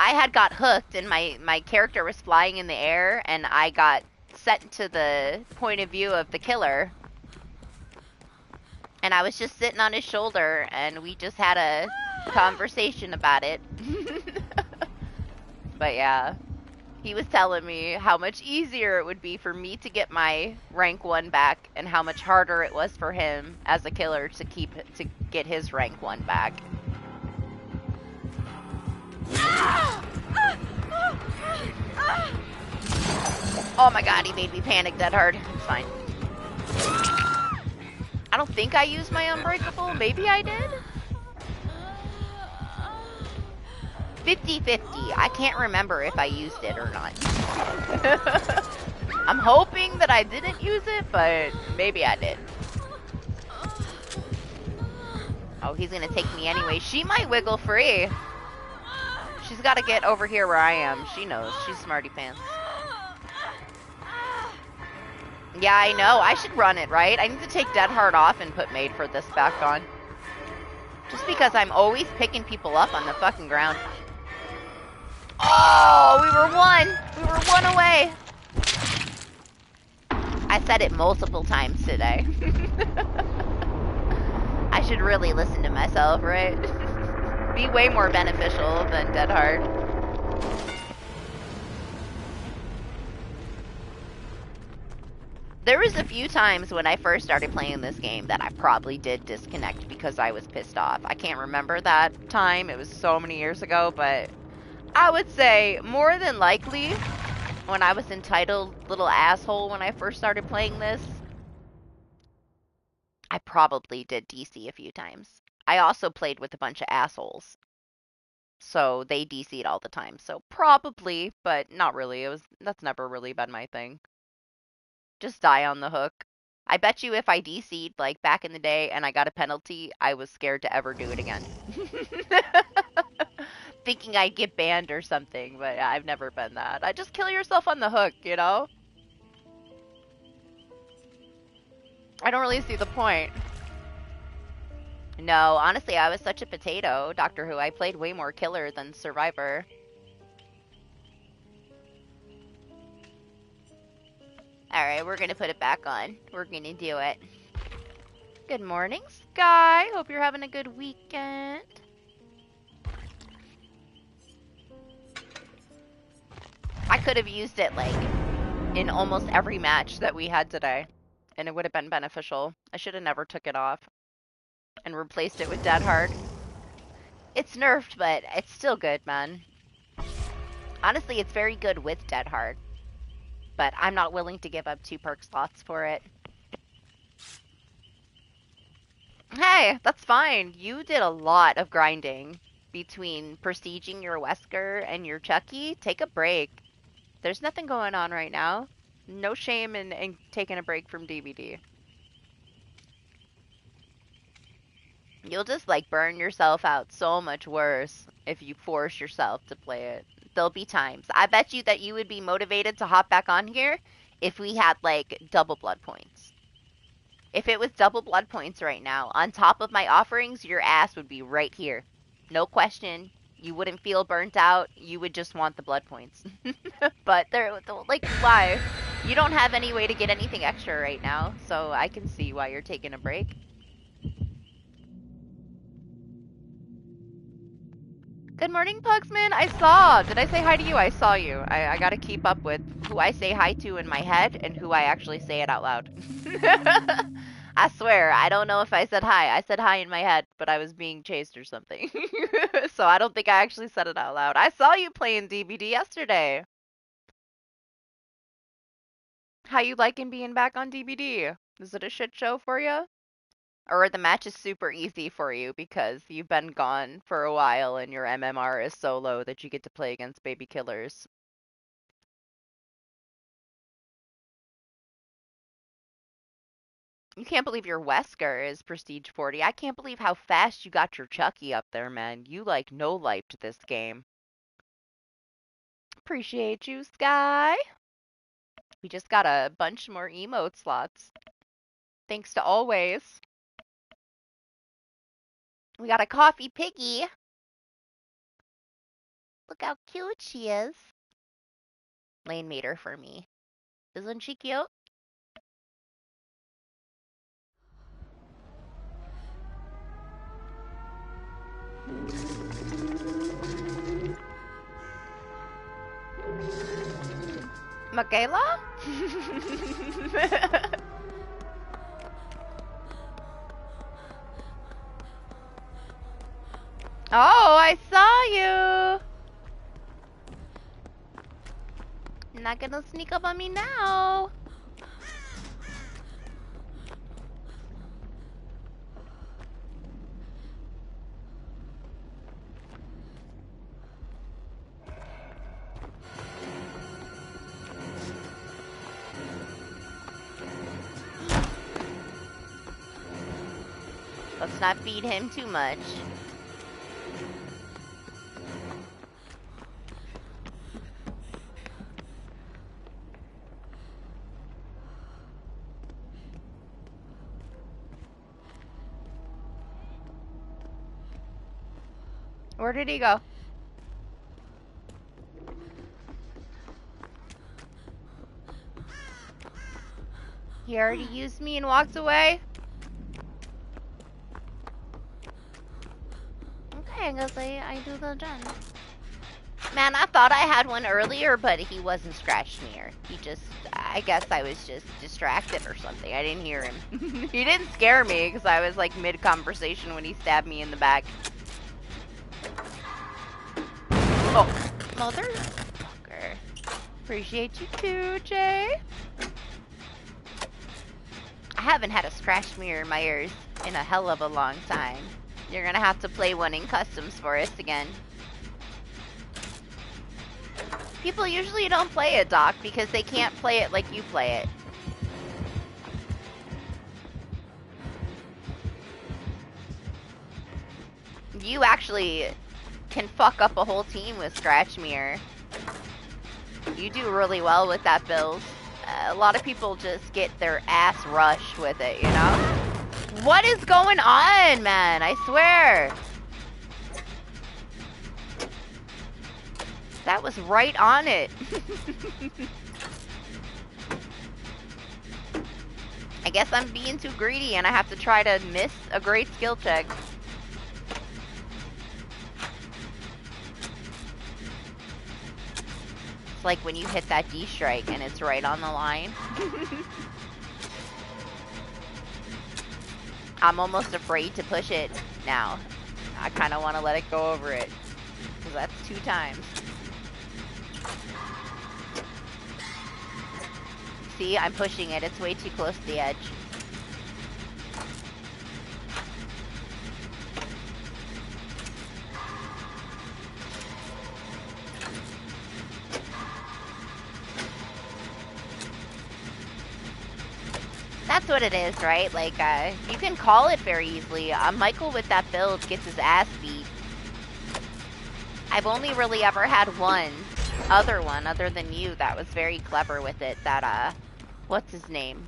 I had got hooked and my character was flying in the air and I got set to the point of view of the killer. And I was just sitting on his shoulder and we just had a conversation about it. But yeah. He was telling me how much easier it would be for me to get my rank 1 back and how much harder it was for him as a killer to get his rank 1 back. Oh my god, he made me panic that hard. It's fine. I don't think I used my Unbreakable. Maybe I did? 50-50. I can't remember if I used it or not. I'm hoping that I didn't use it, but maybe I did. Oh, he's gonna take me anyway. She might wiggle free. She's gotta get over here where I am. She knows. She's smarty pants. Yeah, I know. I should run it, right? I need to take Dead Hard off and put Made for this back on. Just because I'm always picking people up on the fucking ground. Oh, we were one! We were one away! I said it multiple times today. I should really listen to myself, right? Be way more beneficial than Dead Hard. There was a few times when I first started playing this game that I probably did disconnect because I was pissed off. I can't remember that time. It was so many years ago, but I would say more than likely when I was entitled little asshole when I first started playing this, I probably did DC a few times. I also played with a bunch of assholes. So they DC'd all the time. So probably, but not really. That's never really been my thing. Just die on the hook. I bet you if I DC'd like back in the day and I got a penalty, I was scared to ever do it again. Thinking I'd get banned or something, but I've never been that. I just kill yourself on the hook, you know? I don't really see the point. No, honestly, I was such a potato, Doctor Who. I played way more killer than survivor. Alright, we're gonna put it back on. We're gonna do it. Good morning, Sky. Hope you're having a good weekend. I could have used it, like, in almost every match that we had today. And it would have been beneficial. I should have never took it off. And replaced it with Dead Hard. It's nerfed, but it's still good, man. Honestly, it's very good with Dead Hard. but I'm not willing to give up 2 perk slots for it. Hey, that's fine. You did a lot of grinding between prestiging your Wesker and your Chucky. Take a break. There's nothing going on right now. No shame in taking a break from DBD. You'll just like burn yourself out so much worse if you force yourself to play it. There'll be times. I bet you that you would be motivated to hop back on here if we had like double blood points. If it was double blood points right now, on top of my offerings, your ass would be right here. No question. You wouldn't feel burnt out. You would just want the blood points. But they're like, why? You don't have any way to get anything extra right now, so I can see why you're taking a break. Good morning, Pugsman. I saw. Did I say hi to you? I saw you. I gotta keep up with who I say hi to in my head and who I actually say it out loud. I swear, I don't know if I said hi. I said hi in my head, but I was being chased or something. So I don't think I actually said it out loud. I saw you playing DBD yesterday. How you liking being back on DBD? Is it a shit show for you? Or the match is super easy for you because you've been gone for a while and your MMR is so low that you get to play against baby killers. You can't believe your Wesker is Prestige 40. I can't believe how fast you got your Chucky up there, man. You like no-lifed this game. Appreciate you, Sky. We just got a bunch more emote slots. Thanks to always. We got a coffee piggy. Look how cute she is. Lane made her for me. Isn't she cute? Michaela? Oh, I saw you. Not gonna sneak up on me now. Let's not feed him too much. Where did he go? He already used me and walked away? Okay, I guess I do the done. Man, I thought I had one earlier, but he wasn't scratched mirror. He just, I guess I was just distracted or something. I didn't hear him. He didn't scare me because I was like mid-conversation when he stabbed me in the back. Oh, motherfucker. Appreciate you too, Jay. I haven't had a scratch mirror in my ears in a hell of a long time. You're gonna have to play one in customs for us again. People usually don't play it, Doc, because they can't play it like you play it. You actually can fuck up a whole team with Scratch Mirror. You do really well with that build. A lot of people just get their ass rushed with it, you know? What is going on, man? I swear. That was right on it. I guess I'm being too greedy and I have to try to miss a great skill check. It's like when you hit that D strike and it's right on the line. I'm almost afraid to push it now. I kind of want to let it go over it. Because that's 2 times. See, I'm pushing it. It's way too close to the edge. That's what it is, right? Like, you can call it very easily. Michael with that build gets his ass beat. I've only really ever had one other than you that was very clever with it. That, what's his name?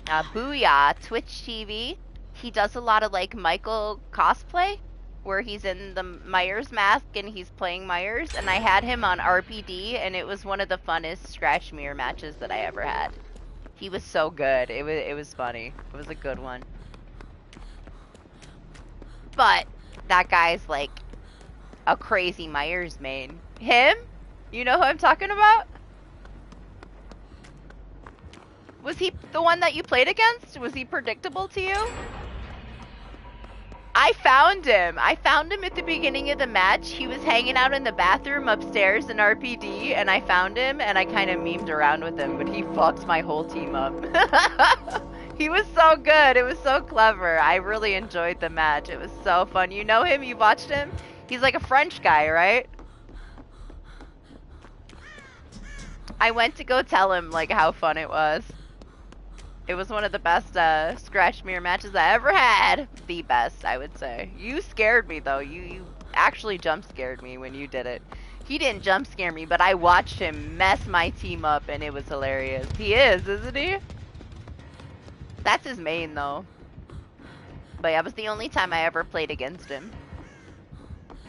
Booyah, Twitch TV. He does a lot of, like, Michael cosplay, where he's in the Myers mask and he's playing Myers, and I had him on RPD, and it was one of the funnest scratch mirror matches that I ever had. He was so good. It was funny. It was a good one. But that guy's like a crazy Myers main. Him? You know who I'm talking about? Was he the one that you played against? Was he predictable to you? I found him. I found him at the beginning of the match. He was hanging out in the bathroom upstairs in RPD, and I found him, and I kind of memed around with him, but he fucked my whole team up. He was so good. It was so clever. I really enjoyed the match. It was so fun. You know him? You watched him? He's like a French guy, right? I went to go tell him, like, how fun it was. It was one of the best scratch mirror matches I ever had. The best, I would say. You scared me, though. You actually jump scared me when you did it. He didn't jump scare me, but I watched him mess my team up, and it was hilarious. He is, isn't he? That's his main, though. But yeah, it was the only time I ever played against him.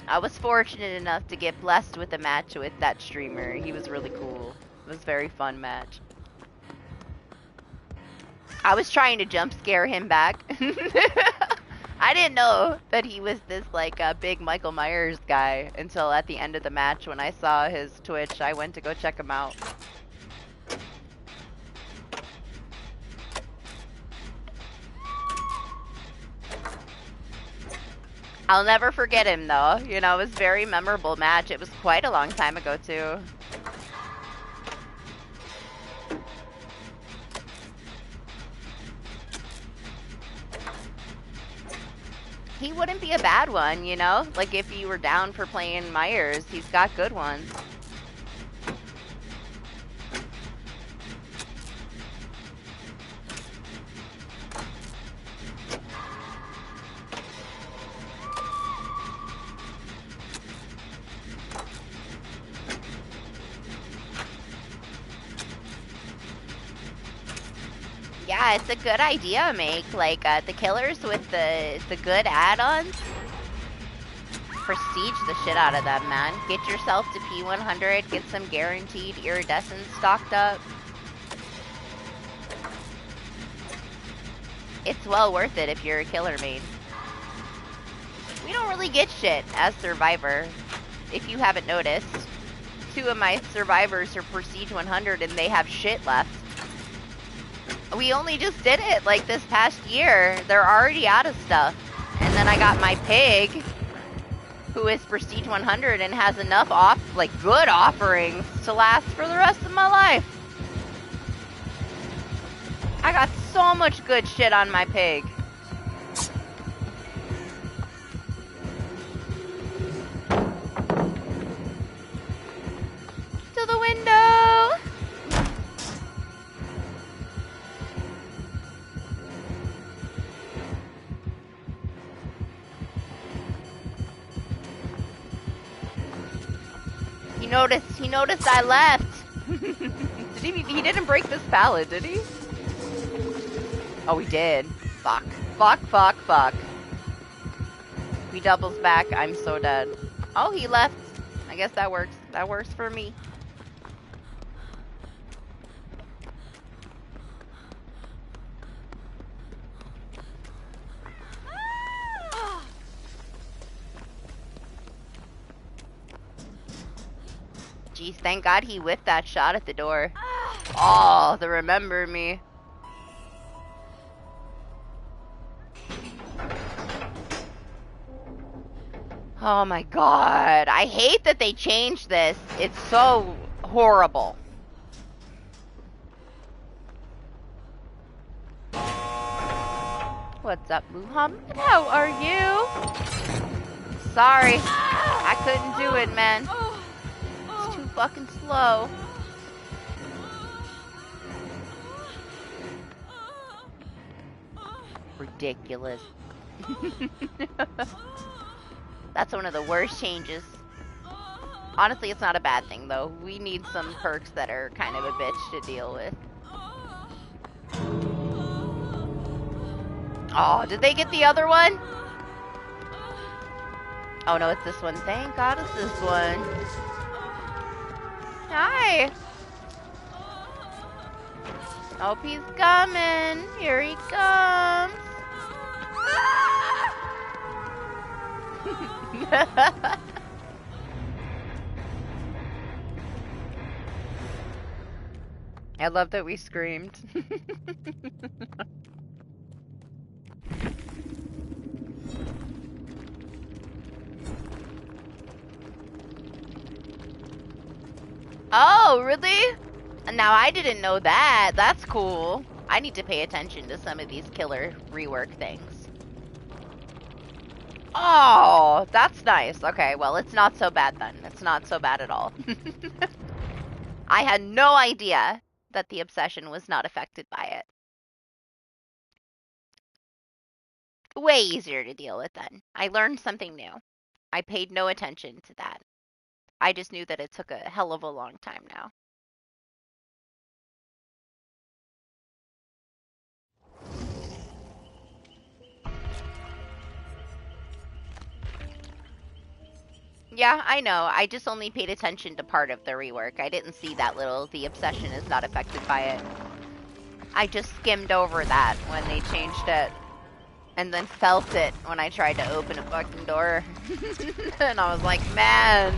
I was fortunate enough to get blessed with a match with that streamer. He was really cool. It was a very fun match. I was trying to jump scare him back. I didn't know that he was this, like, big Michael Myers guy until at the end of the match when I saw his Twitch. I went to go check him out. I'll never forget him, though. You know, it was a very memorable match. It was quite a long time ago, too. He wouldn't be a bad one, you know? Like, if you were down for playing Myers, he's got good ones. Yeah, it's a good idea, Make. Like, the killers with the good add-ons. Prestige the shit out of them, man. Get yourself to P100, get some guaranteed iridescence stocked up. It's well worth it if you're a killer main. We don't really get shit as Survivor, if you haven't noticed. 2 of my Survivors are Prestige 100 and they have shit left. We only just did it, like, this past year. They're already out of stuff. And then I got my pig, who is Prestige 100 and has enough good offerings to last for the rest of my life. I got so much good shit on my pig. To the window! He noticed I left. He didn't break this pallet, did he? Oh, he did. Fuck. Fuck, fuck, fuck. He doubles back, I'm so dead. Oh, he left. I guess that works. That works for me. Jeez, thank God he whipped that shot at the door. Oh, the remember me. Oh my God. I hate that they changed this. It's so horrible. What's up, Muhammad? How are you? Sorry. I couldn't do it, man. It's too fucking slow. Ridiculous. That's one of the worst changes. Honestly, it's not a bad thing, though. We need some perks that are kind of a bitch to deal with. Oh, did they get the other one? Oh no, it's this one. Thank God it's this one. Hi. Oh, he's coming. Here he comes. I love that we screamed. Oh, really? Now I didn't know that. That's cool. I need to pay attention to some of these killer rework things. Oh, that's nice. Okay, well, it's not so bad then. It's not so bad at all. I had no idea that the obsession was not affected by it. Way easier to deal with then. I learned something new. I paid no attention to that. I just knew that it took a hell of a long time now. Yeah, I know. I just only paid attention to part of the rework. I didn't see that little, the obsession is not affected by it. I just skimmed over that when they changed it. And then felt it when I tried to open a fucking door. And I was like, man,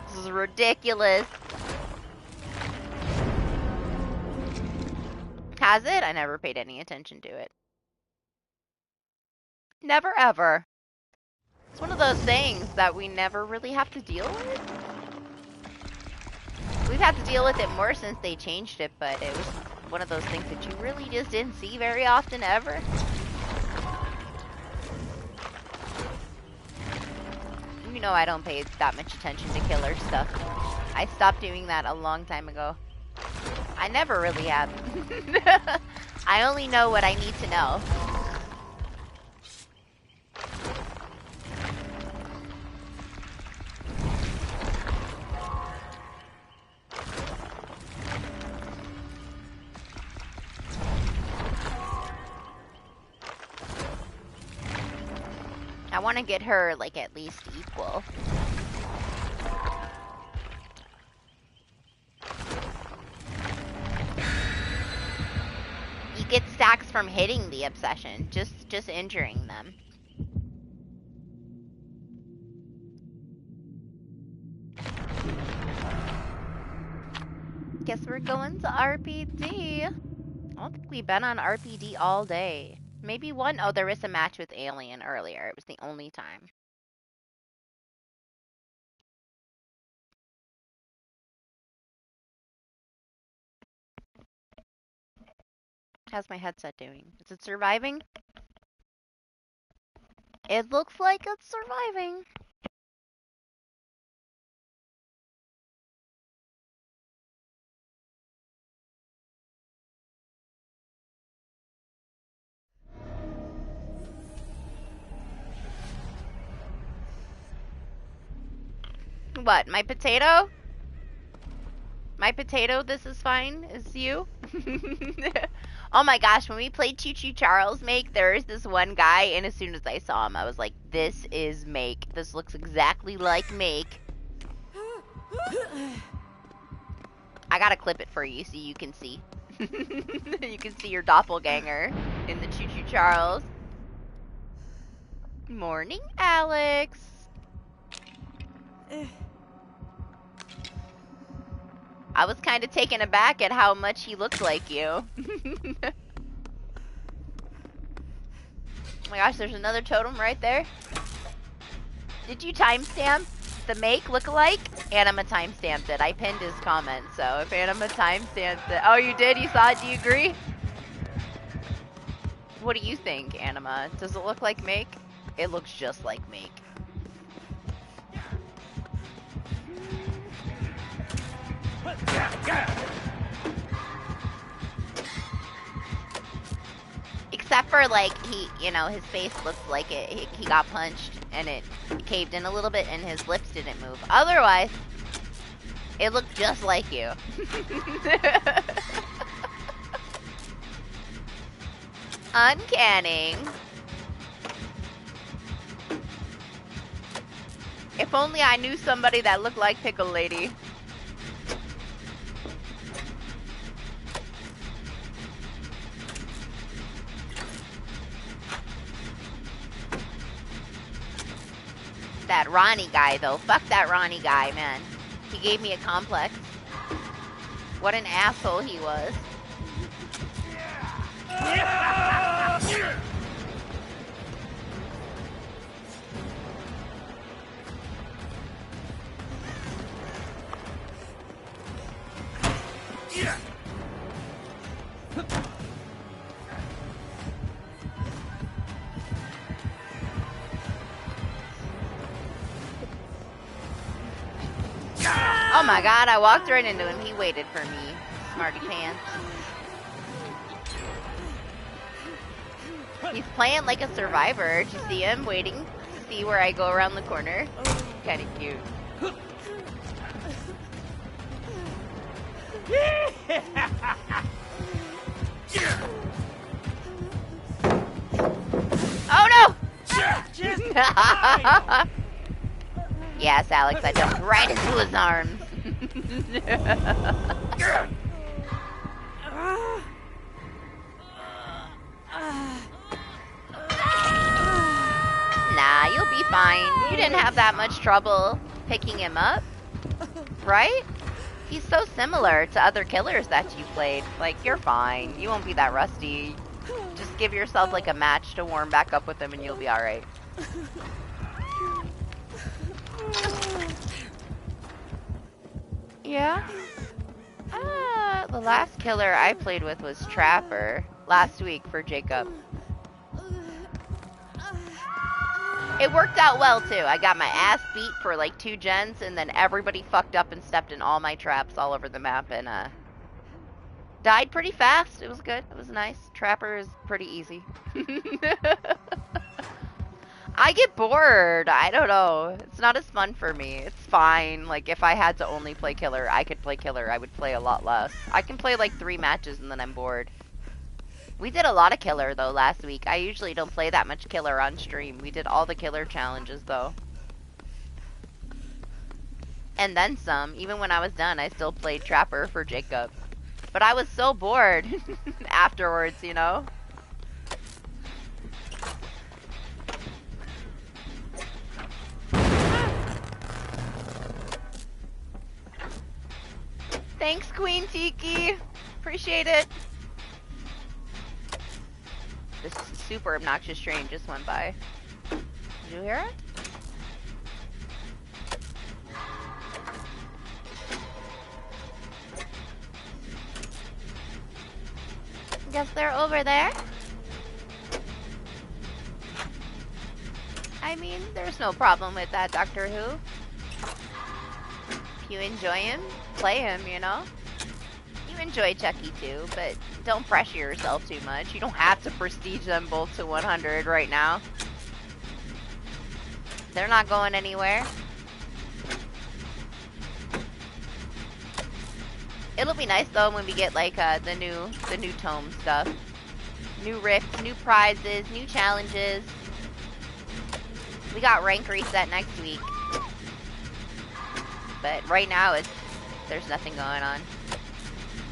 this is ridiculous. Has it? I never paid any attention to it. Never ever. It's one of those things that we never really have to deal with. We've had to deal with it more since they changed it, but it was one of those things that you really just didn't see very often ever. You know I don't pay that much attention to killer stuff. I stopped doing that a long time ago. I never really have. I only know what I need to know. I want to get her, like, at least equal. You get stacks from hitting the obsession, just injuring them. Guess we're going to RPD. I don't think we've been on RPD all day. Maybe one. Oh, there was a match with Alien earlier. It was the only time. How's my headset doing? Is it surviving? It looks like it's surviving. What, my potato? My potato, this is fine, is you? Oh my gosh, when we played Choo Choo Charles Make, there is this one guy, and as soon as I saw him, I was like, this is Make. This looks exactly like Make. I gotta clip it for you so you can see. You can see your doppelganger in the Choo Choo Charles. Morning, Alex. I was kind of taken aback at how much he looked like you. Oh my gosh, there's another totem right there. Did you timestamp the Make lookalike? Anima timestamped it. I pinned his comment, so if Anima timestamped it. Oh, you did? You saw it? Do you agree? What do you think, Anima? Does it look like Make? It looks just like Make. Except for, like, his face looks like he got punched and it caved in a little bit and his lips didn't move. Otherwise, it looked just like you. Uncanning. If only I knew somebody that looked like Pickle Lady. That Ronnie guy, though. Fuck that Ronnie guy, man. He gave me a complex. What an asshole he was. Oh my god, I walked right into him. He waited for me. Smarty pants. He's playing like a survivor. Did you see him waiting to see where I go around the corner? Kinda cute. Oh no! Yes, Alex, I jumped right into his arms. Nah, you'll be fine. You didn't have that much trouble picking him up, right? He's so similar to other killers that you played. Like, you're fine. You won't be that rusty. Just give yourself, like, a match to warm back up with him and you'll be alright. Yeah? The last killer I played with was Trapper last week for Jacob. It worked out well, too. I got my ass beat for like 2 gens, and then everybody fucked up and stepped in all my traps all over the map, and died pretty fast. It was good. It was nice. Trapper is pretty easy. I get bored. I don't know. It's not as fun for me. It's fine. Like, if I had to only play killer, I could play killer. I would play a lot less. I can play like 3 matches and then I'm bored. We did a lot of killer, though, last week. I usually don't play that much killer on stream. We did all the killer challenges, though. And then some. Even when I was done, I still played Trapper for Jacob. But I was so bored afterwards, you know? Thanks, Queen Tiki. Appreciate it. This super obnoxious train just went by. Did you hear it? Guess they're over there. I mean, there's no problem with that, Doctor Who. If you enjoy him, play him, you know? You enjoy Chucky too, but don't pressure yourself too much. You don't have to prestige them both to 100 right now. They're not going anywhere. It'll be nice though when we get like the new tome stuff. New rifts, new prizes, new challenges. We got rank reset next week. But right now there's nothing going on.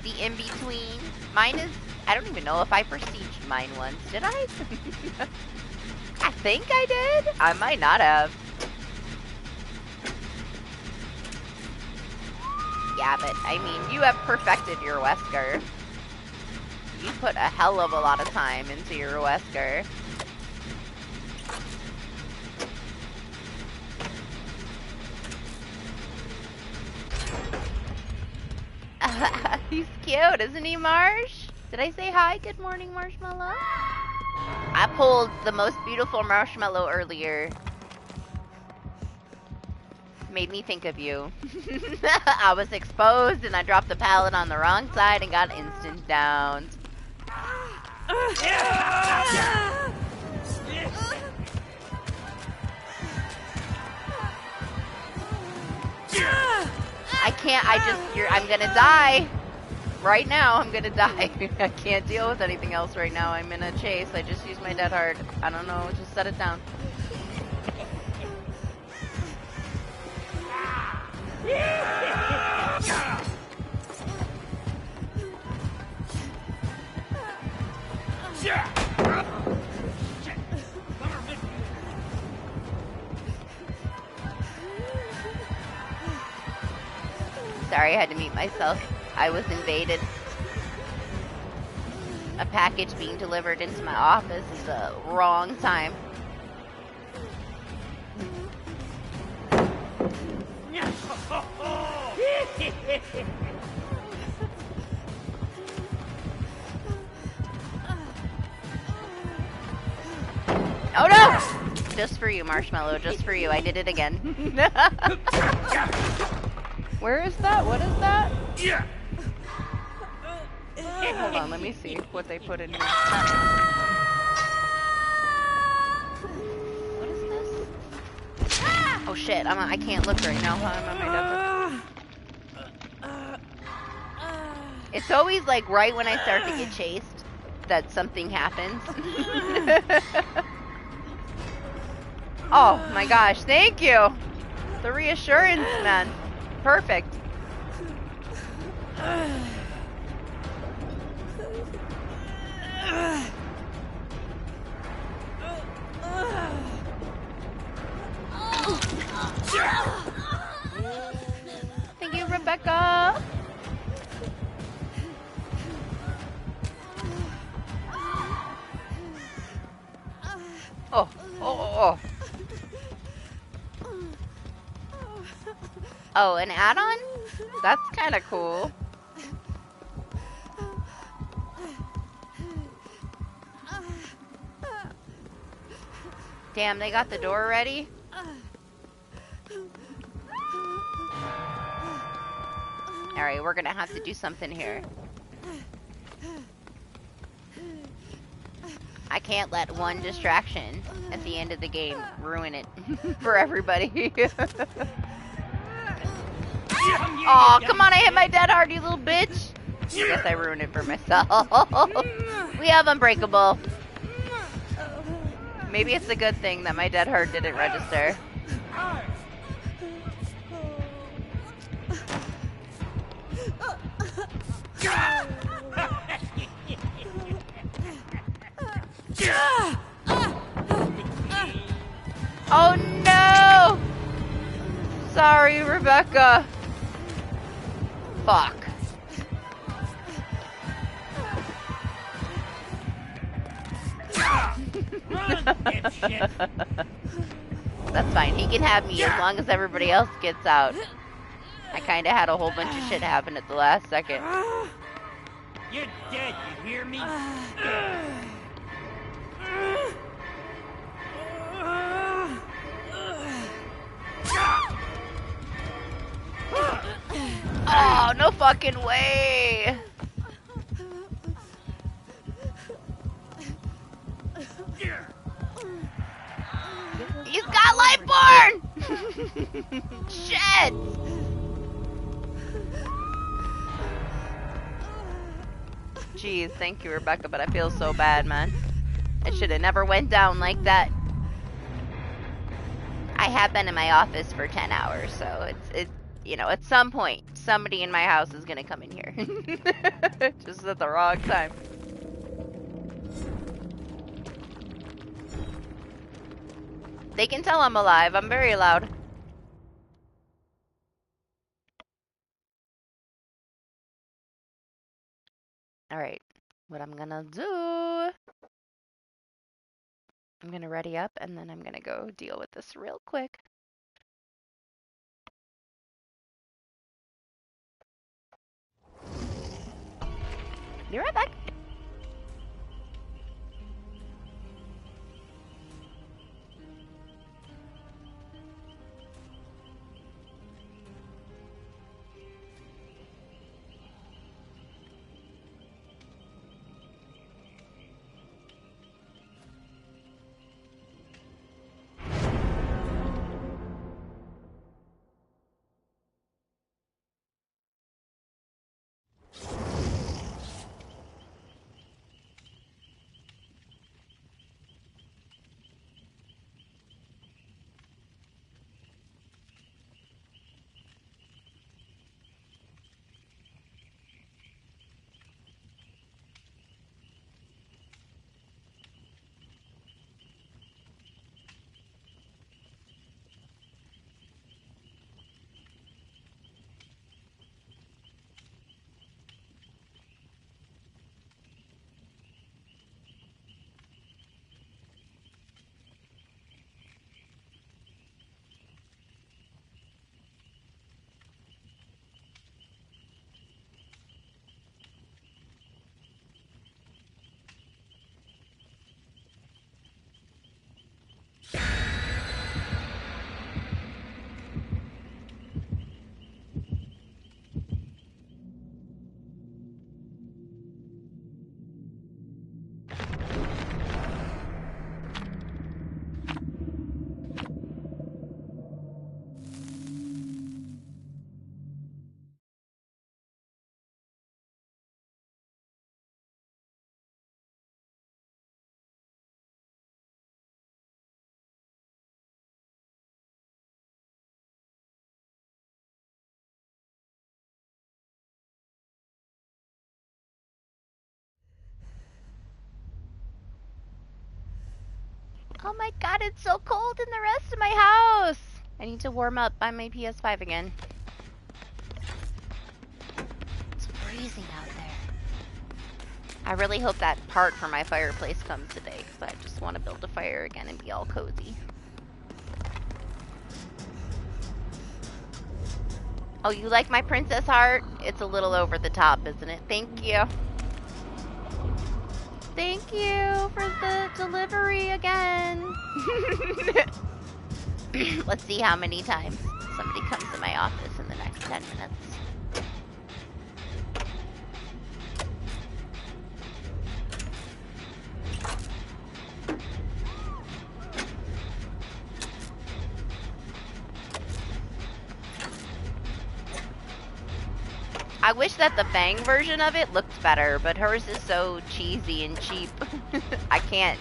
The in-between. Mine is, I don't even know if I prestiged mine once. Did I? I think I did. I might not have. Yeah, but I mean, you have perfected your Wesker. You put a hell of a lot of time into your Wesker. He's cute, isn't he, Marsh? Did I say hi? Good morning, Marshmallow. I pulled the most beautiful marshmallow earlier. Made me think of you. I was exposed and I dropped the pallet on the wrong side and got instant downed. I can't, I'm gonna die. Right now, I'm gonna die. I can't deal with anything else right now. I'm in a chase. I just used my dead hard. I don't know, just set it down. Sorry, I had to mute myself. I was invaded. A package being delivered into my office is the wrong time. Oh no! Just for you, Marshmallow, just for you. I did it again. Where is that? What is that? Yeah. Hold on, let me see what they put in here. What is this? Oh shit, I can't look right now. I'm on my desktop. It's always like right when I start to get chased that something happens. Oh my gosh, thank you! The reassurance, man. Perfect. Thank you, Rebecca. Oh, oh, oh, oh. Oh, an add-on? That's kind of cool. Damn, they got the door ready? Alright, we're gonna have to do something here. I can't let one distraction at the end of the game ruin it for everybody. Aw, come on, I hit my dead hard, you little bitch. I guess I ruined it for myself. We have Unbreakable. Maybe it's a good thing that my dead hard didn't register. Oh no! Sorry, Rebecca. Fuck. That's fine. He can have me as long as everybody else gets out. I kind of had a whole bunch of shit happen at the last second. You're dead, you hear me? Oh, no fucking way! He's got Lightborn! Shit! Jeez, thank you, Rebecca, but I feel so bad, man. It should have never went down like that. I have been in my office for 10 hours, so it's you know, at some point, somebody in my house is gonna come in here. Just at the wrong time. They can tell I'm alive. I'm very loud. Alright, what I'm gonna do... I'm gonna ready up, and then I'm gonna go deal with this real quick. Be right back. Oh my god, it's so cold in the rest of my house. I need to warm up by my PS5 again. It's freezing out there. I really hope that part for my fireplace comes today, because I just want to build a fire again and be all cozy. Oh, you like my princess heart? It's a little over the top, isn't it? Thank you. Thank you for the delivery again. Let's see how many times somebody comes to my office in the next 10 minutes. I wish that the Fang version of it looked better, but hers is so cheesy and cheap. I can't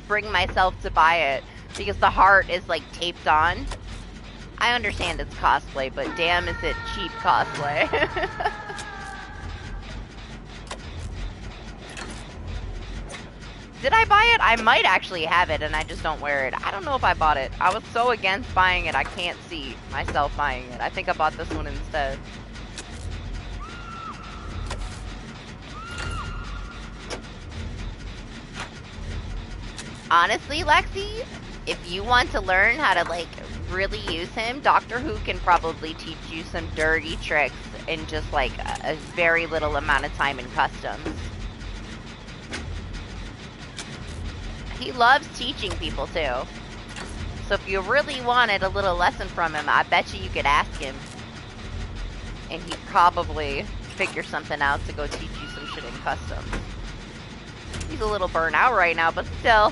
bring myself to buy it because the heart is like taped on. I understand it's cosplay, but damn is it cheap cosplay. Did I buy it? I might actually have it and I just don't wear it. I don't know if I bought it. I was so against buying it, I can't see myself buying it. I think I bought this one instead. Honestly, Lexi, if you want to learn how to, like, really use him, Doctor Who can probably teach you some dirty tricks in just, like, a very little amount of time in customs. He loves teaching people, too. So if you really wanted a little lesson from him, I bet you could ask him. And he'd probably figure something out to go teach you some shit in customs. He's a little burnt out right now, but still.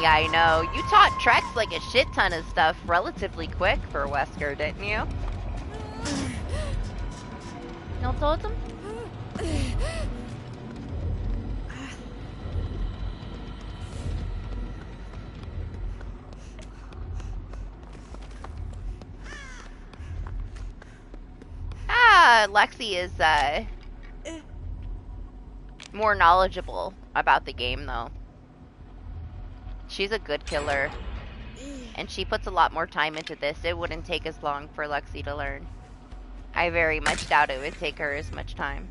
Yeah, I know. You taught Trex like a shit ton of stuff relatively quick for Wesker, didn't you? No told him? Lexi is, more knowledgeable about the game, though. She's a good killer. And she puts a lot more time into this. It wouldn't take as long for Lexi to learn. I very much doubt it would take her as much time.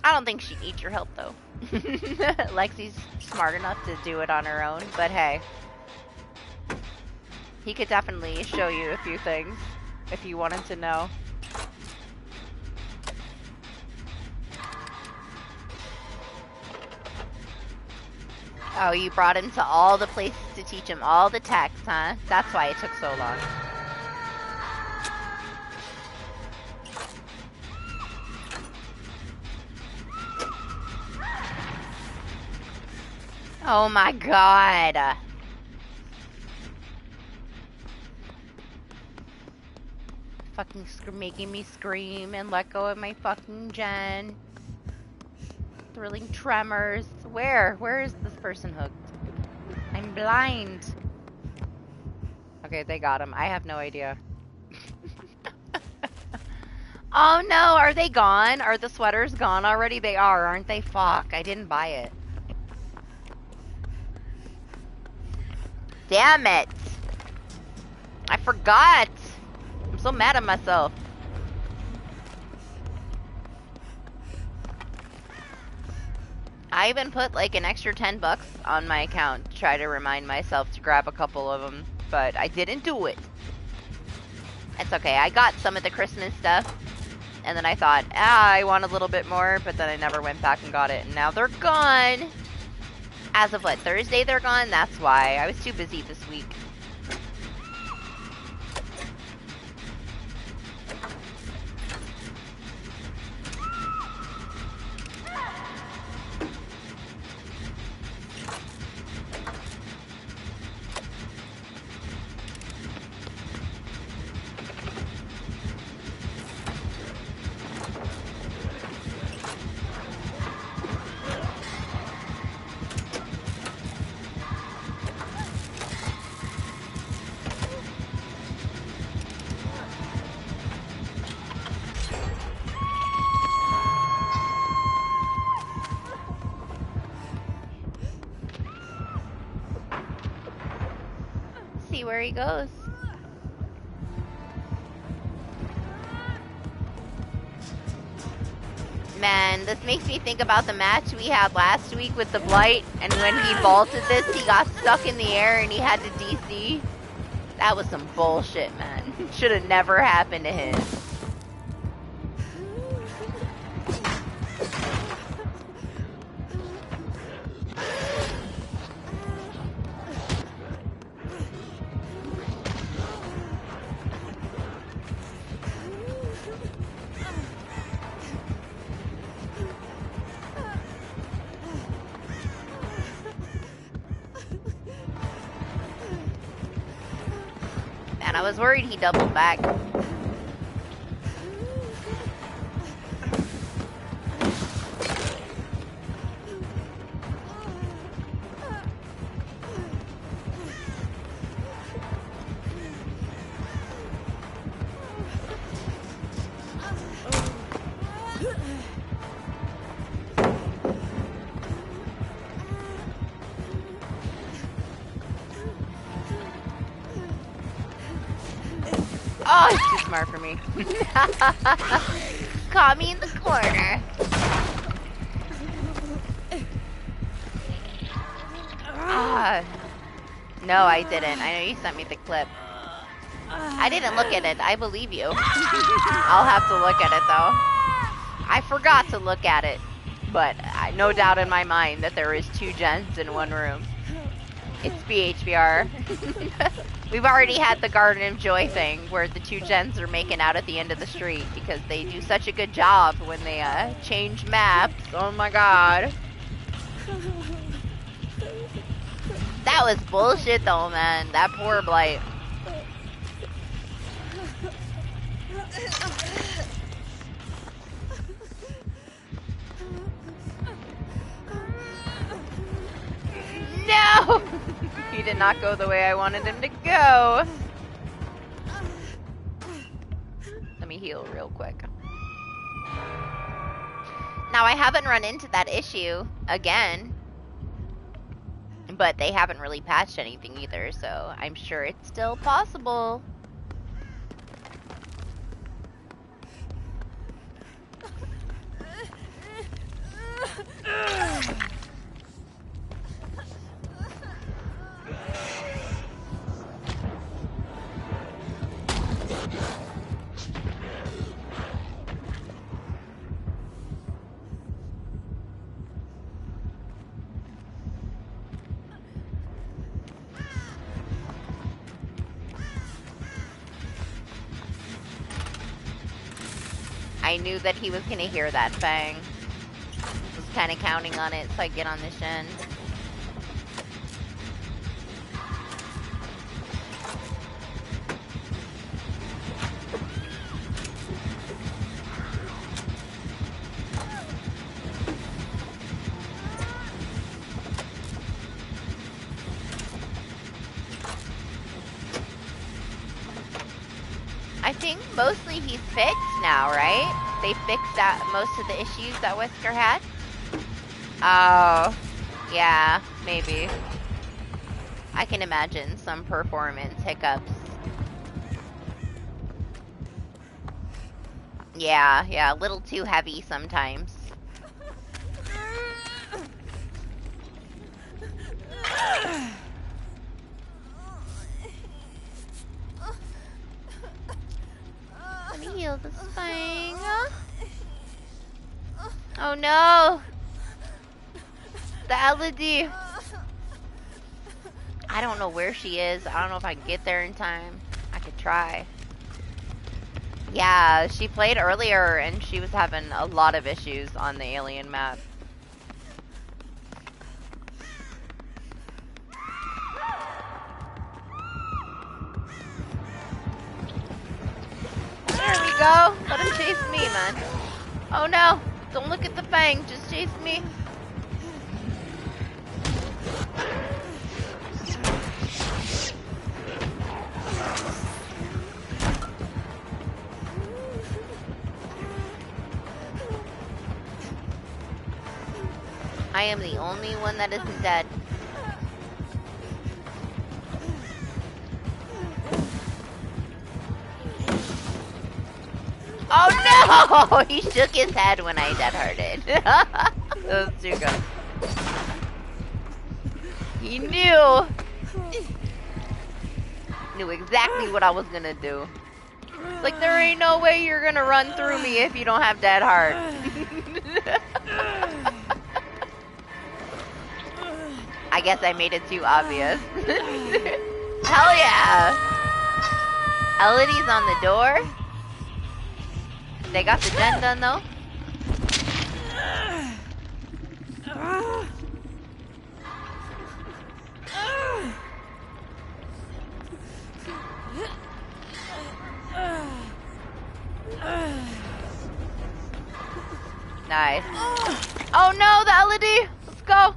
I don't think she needs your help, though. Lexi's smart enough to do it on her own, but hey. He could definitely show you a few things if you wanted to know. Oh, you brought him to all the places to teach him all the techs, huh? That's why it took so long. Oh my god. Fucking making me scream and let go of my fucking gen. Thrilling tremors. Where is this person hooked? I'm blind. Okay, they got him. I have no idea. Oh no, are they gone? Are the sweaters gone already? They are, aren't they? Fuck, I didn't buy it. Damn it. I forgot. I'm so mad at myself. I even put like an extra $10 on my account to try to remind myself to grab a couple of them, but I didn't do it. It's okay. I got some of the Christmas stuff, and then I thought, I want a little bit more, but then I never went back and got it, and now they're gone. As of what, Thursday they're gone? That's why. I was too busy this week. see where he goes. Man, this makes me think about the match we had last week with the Blight, and when he vaulted this, he got stuck in the air and he had to DC. That was some bullshit, man. Should have never happened to him. And I was worried he doubled back. Oh, he's too smart for me. Caught me in the corner. No, I didn't. I know you sent me the clip. I didn't look at it. I believe you. I'll have to look at it, though. I forgot to look at it. But no doubt in my mind that there is 2 gens in one room. It's BHBR. We've already had the Garden of Joy thing where the 2 gens are making out at the end of the street because they do such a good job when they change maps. Oh my god. That was bullshit though, man. That poor Blight. No! He did not go the way I wanted him to go. Let me heal real quick. Now, I haven't run into that issue again. But they haven't really patched anything either, so I'm sure it's still possible. I knew that he was gonna hear that Fang. Was kind of counting on it so I get on this end. I think mostly he's fixed now, right? They fixed that most of the issues that Whisker had. Oh, yeah, maybe. I can imagine some performance hiccups. Yeah, a little too heavy sometimes. Let me heal this thing. Oh no! The Elodie! I don't know where she is. I don't know if I can get there in time. I could try. Yeah, she played earlier and she was having a lot of issues on the alien map. There we go. Let him chase me, man. Oh no. Don't look at the Fang. Just chase me. I am the only one that isn't dead. Oh no! He shook his head when I dead-hearted. Those two guys. He knew exactly what I was gonna do. It's like, there ain't no way you're gonna run through me if you don't have dead heart. I guess I made it too obvious. Hell yeah! Elodie's on the door. They got the gen done though. Nice. Oh no, the Elodie! Let's go!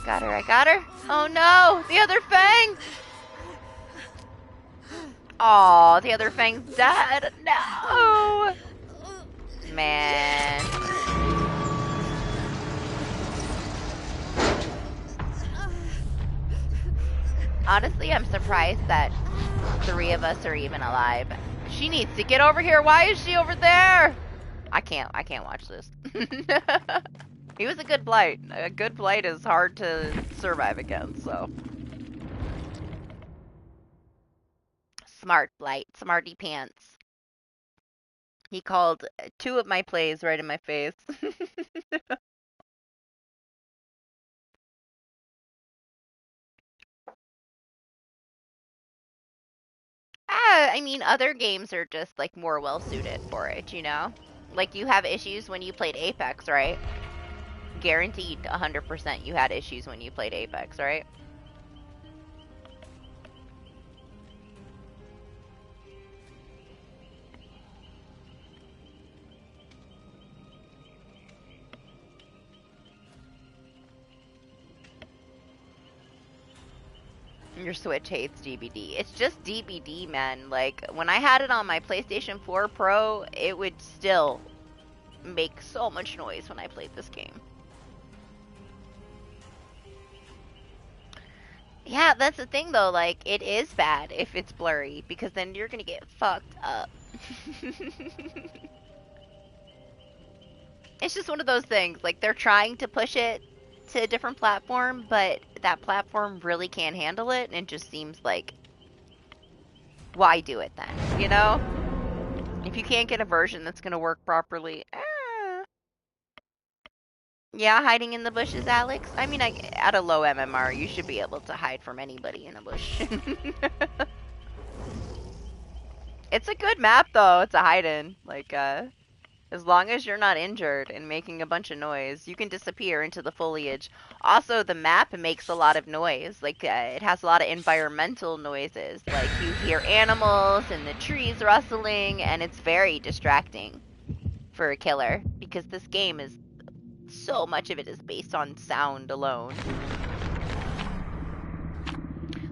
Got her, I got her. Oh no, the other Fang! Aw, the other Fang's dead. No! Man. Honestly, I'm surprised that 3 of us are even alive. She needs to get over here. Why is she over there? I can't watch this. He was a good blight. A good blight is hard to survive against, so. Smart blight. Smarty pants. He called 2 of my plays right in my face. I mean, other games are just, like, more well-suited for it, you know? Like, you have issues when you played Apex, right? Guaranteed 100% you had issues when you played Apex, right? Your Switch hates DBD. It's just DBD, man. Like, when I had it on my PlayStation 4 Pro, it would still make so much noise when I played this game. Yeah, that's the thing though, like, it is bad if it's blurry, because then you're gonna get fucked up. It's just one of those things, like, they're trying to push it to a different platform, but that platform really can't handle it, and it just seems like, why do it then, you know? If you can't get a version that's gonna work properly, Yeah, hiding in the bushes, Alex. I mean, at a low MMR, you should be able to hide from anybody in a bush. It's a good map, though, to hide in. Like, as long as you're not injured and making a bunch of noise, you can disappear into the foliage. Also, the map makes a lot of noise. Like, it has a lot of environmental noises. Like, you hear animals and the trees rustling, and it's very distracting for a killer. Because this game is, so much of it is based on sound alone.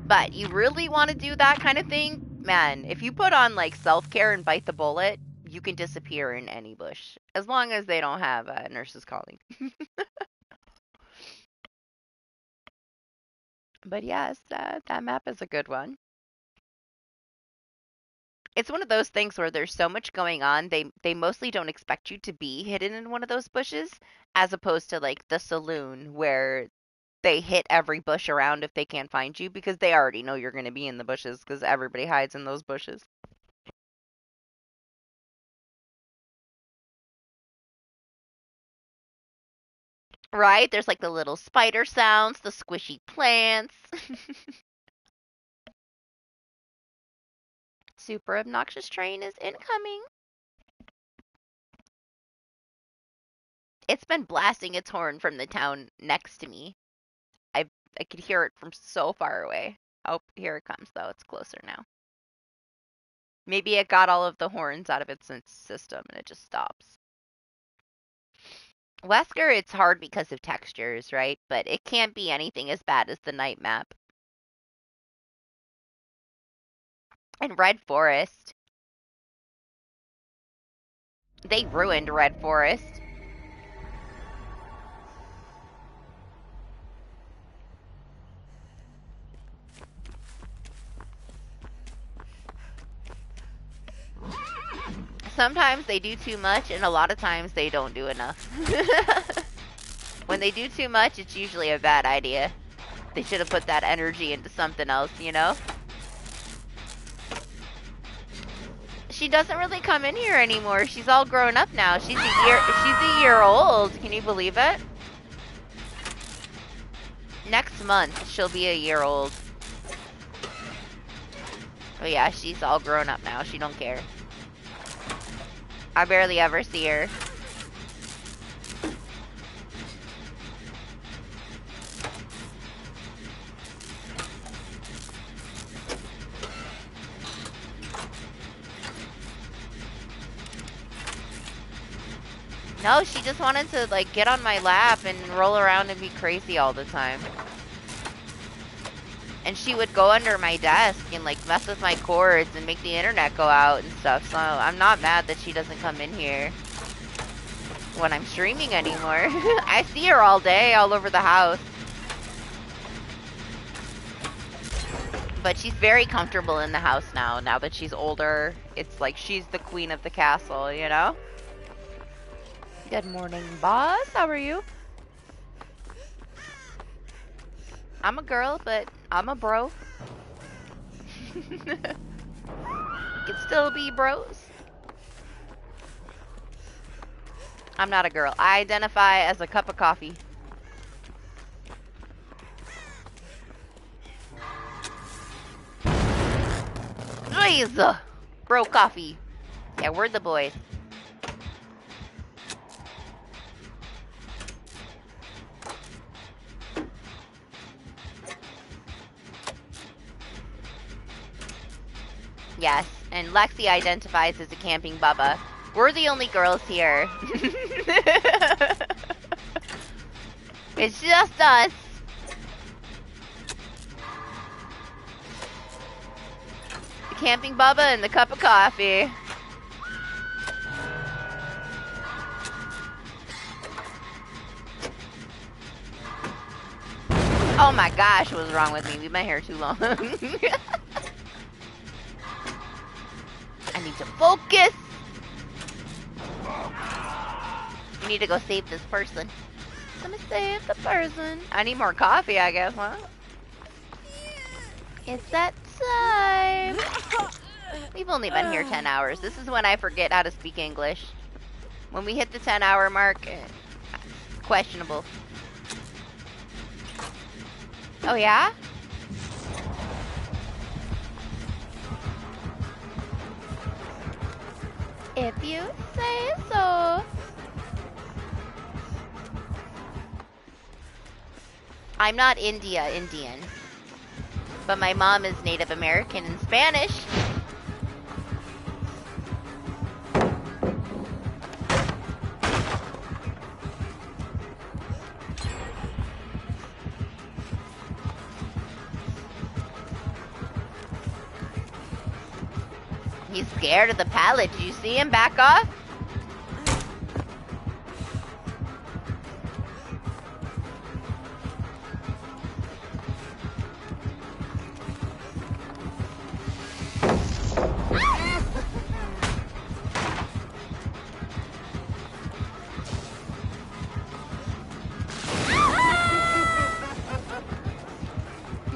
But you really want to do that kind of thing? Man, if you put on, like, self-care and bite the bullet, you can disappear in any bush. As long as they don't have nurses calling. But yes, that map is a good one. It's one of those things where there's so much going on, they mostly don't expect you to be hidden in one of those bushes, as opposed to, like, the saloon, where they hit every bush around if they can't find you, because they already know you're going to be in the bushes, because everybody hides in those bushes. Right? There's, like, the little spider sounds, the squishy plants. Super obnoxious train is incoming. It's been blasting its horn from the town next to me. I could hear it from so far away. Oh, here it comes, though. It's closer now. Maybe it got all of the horns out of its system and it just stops. Wesker, it's hard because of textures, right? But it can't be anything as bad as the night map. And Red Forest. They ruined Red Forest. Sometimes they do too much, and a lot of times they don't do enough. When they do too much, it's usually a bad idea. They should have put that energy into something else, you know? She doesn't really come in here anymore. She's all grown up now. She's a year old. Can you believe it? Next month, she'll be a year old. Oh yeah, she's all grown up now. She don't care. I barely ever see her. No, she just wanted to, like, get on my lap and roll around and be crazy all the time. And she would go under my desk and, like, mess with my cords and make the internet go out and stuff. So I'm not mad that she doesn't come in here when I'm streaming anymore. I see her all day, all over the house. But she's very comfortable in the house now that she's older. It's like she's the queen of the castle, you know? Good morning, boss. How are you? I'm a girl, but I'm a bro. Can still be bros. I'm not a girl. I identify as a cup of coffee. Jeez! Bro coffee. Yeah, we're the boys. Yes, and Lexi identifies as a camping bubba. We're the only girls here. It's just us. The camping bubba and the cup of coffee. Oh my gosh, what's wrong with me? Leave my hair too long. I need to focus. We need to go save this person. I'm gonna save the person. I need more coffee, I guess, huh? It's that time. We've only been here 10 hours. This is when I forget how to speak English. When we hit the 10-hour mark, questionable. Oh, yeah? If you say so. I'm not Indian. But my mom is Native American and Spanish. He's scared of the pallet. Did you see him back off?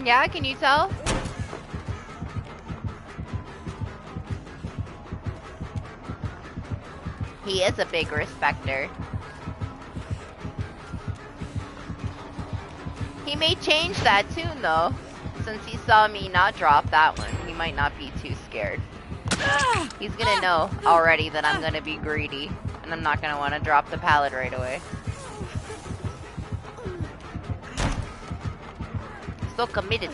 Yeah, can you tell? He is a big respecter. He may change that tune though. Since he saw me not drop that one, he might not be too scared. He's gonna know already that I'm gonna be greedy. And I'm not gonna want to drop the pallet right away. So committed.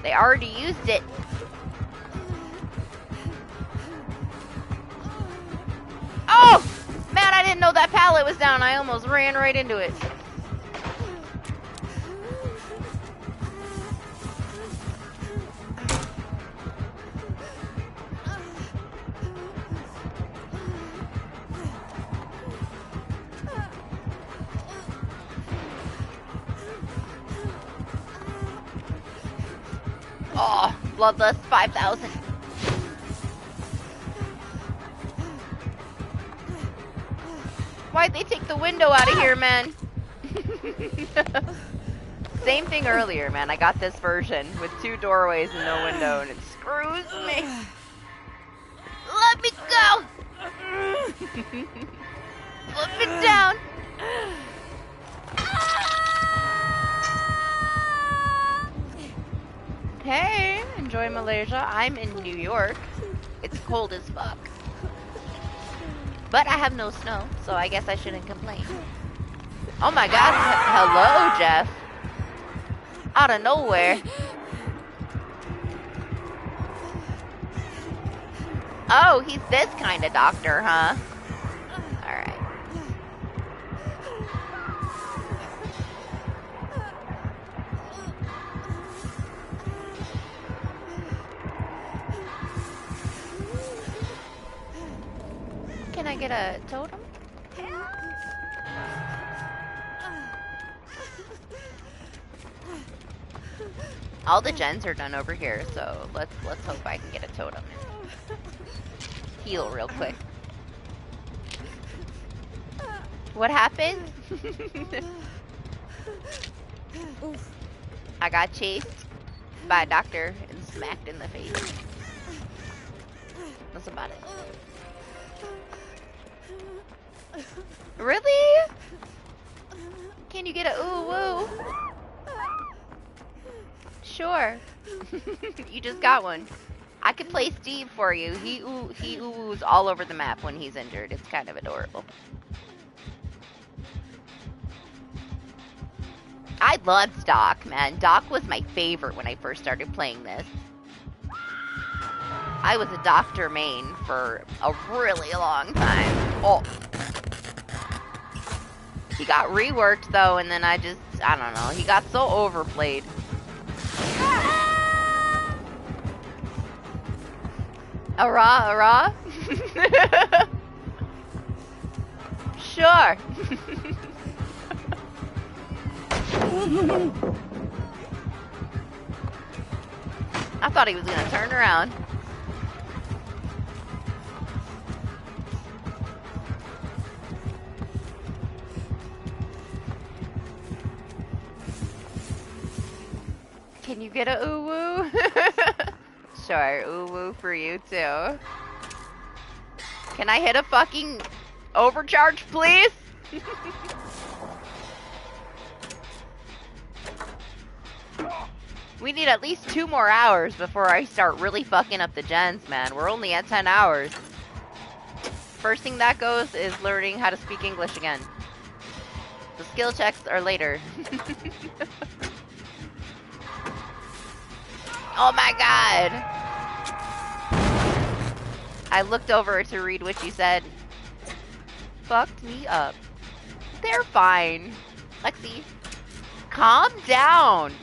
They already used it. Oh! Man, I didn't know that pallet was down. I almost ran right into it. Bloodlust 5,000. Why'd they take the window out of here, man? Same thing earlier, man. I got this version with 2 doorways and no window, and it screws me. Let me go! Put me down! Hey, enjoy Malaysia. I'm in New York. It's cold as fuck. But I have no snow, so I guess I shouldn't complain. Oh my god, hello, Jeff. Out of nowhere. Oh, he's this kind of doctor, huh? Alright. Can I get a totem? All the gens are done over here, so let's hope I can get a totem. Heal real quick. What happened? I got chased by a doctor and smacked in the face. That's about it. Really? Can you get a ooh woo? Sure. You just got one. I could play Steve for you. He oohs all over the map when he's injured. It's kind of adorable. I loved Doc, man. Doc was my favorite when I first started playing this. I was a doctor main for a really long time. Oh. He got reworked though, and then I don't know. He got so overplayed. Ara? Sure. I thought he was gonna turn around. Can you get a ooh woo? Sure, ooh woo for you too. Can I hit a fucking overcharge, please? We need at least 2 more hours before I start really fucking up the gens, man. We're only at 10 hours. First thing that goes is learning how to speak English again. The skill checks are later. Oh my god! I looked over to read what you said. Fucked me up. They're fine. Lexi, calm down.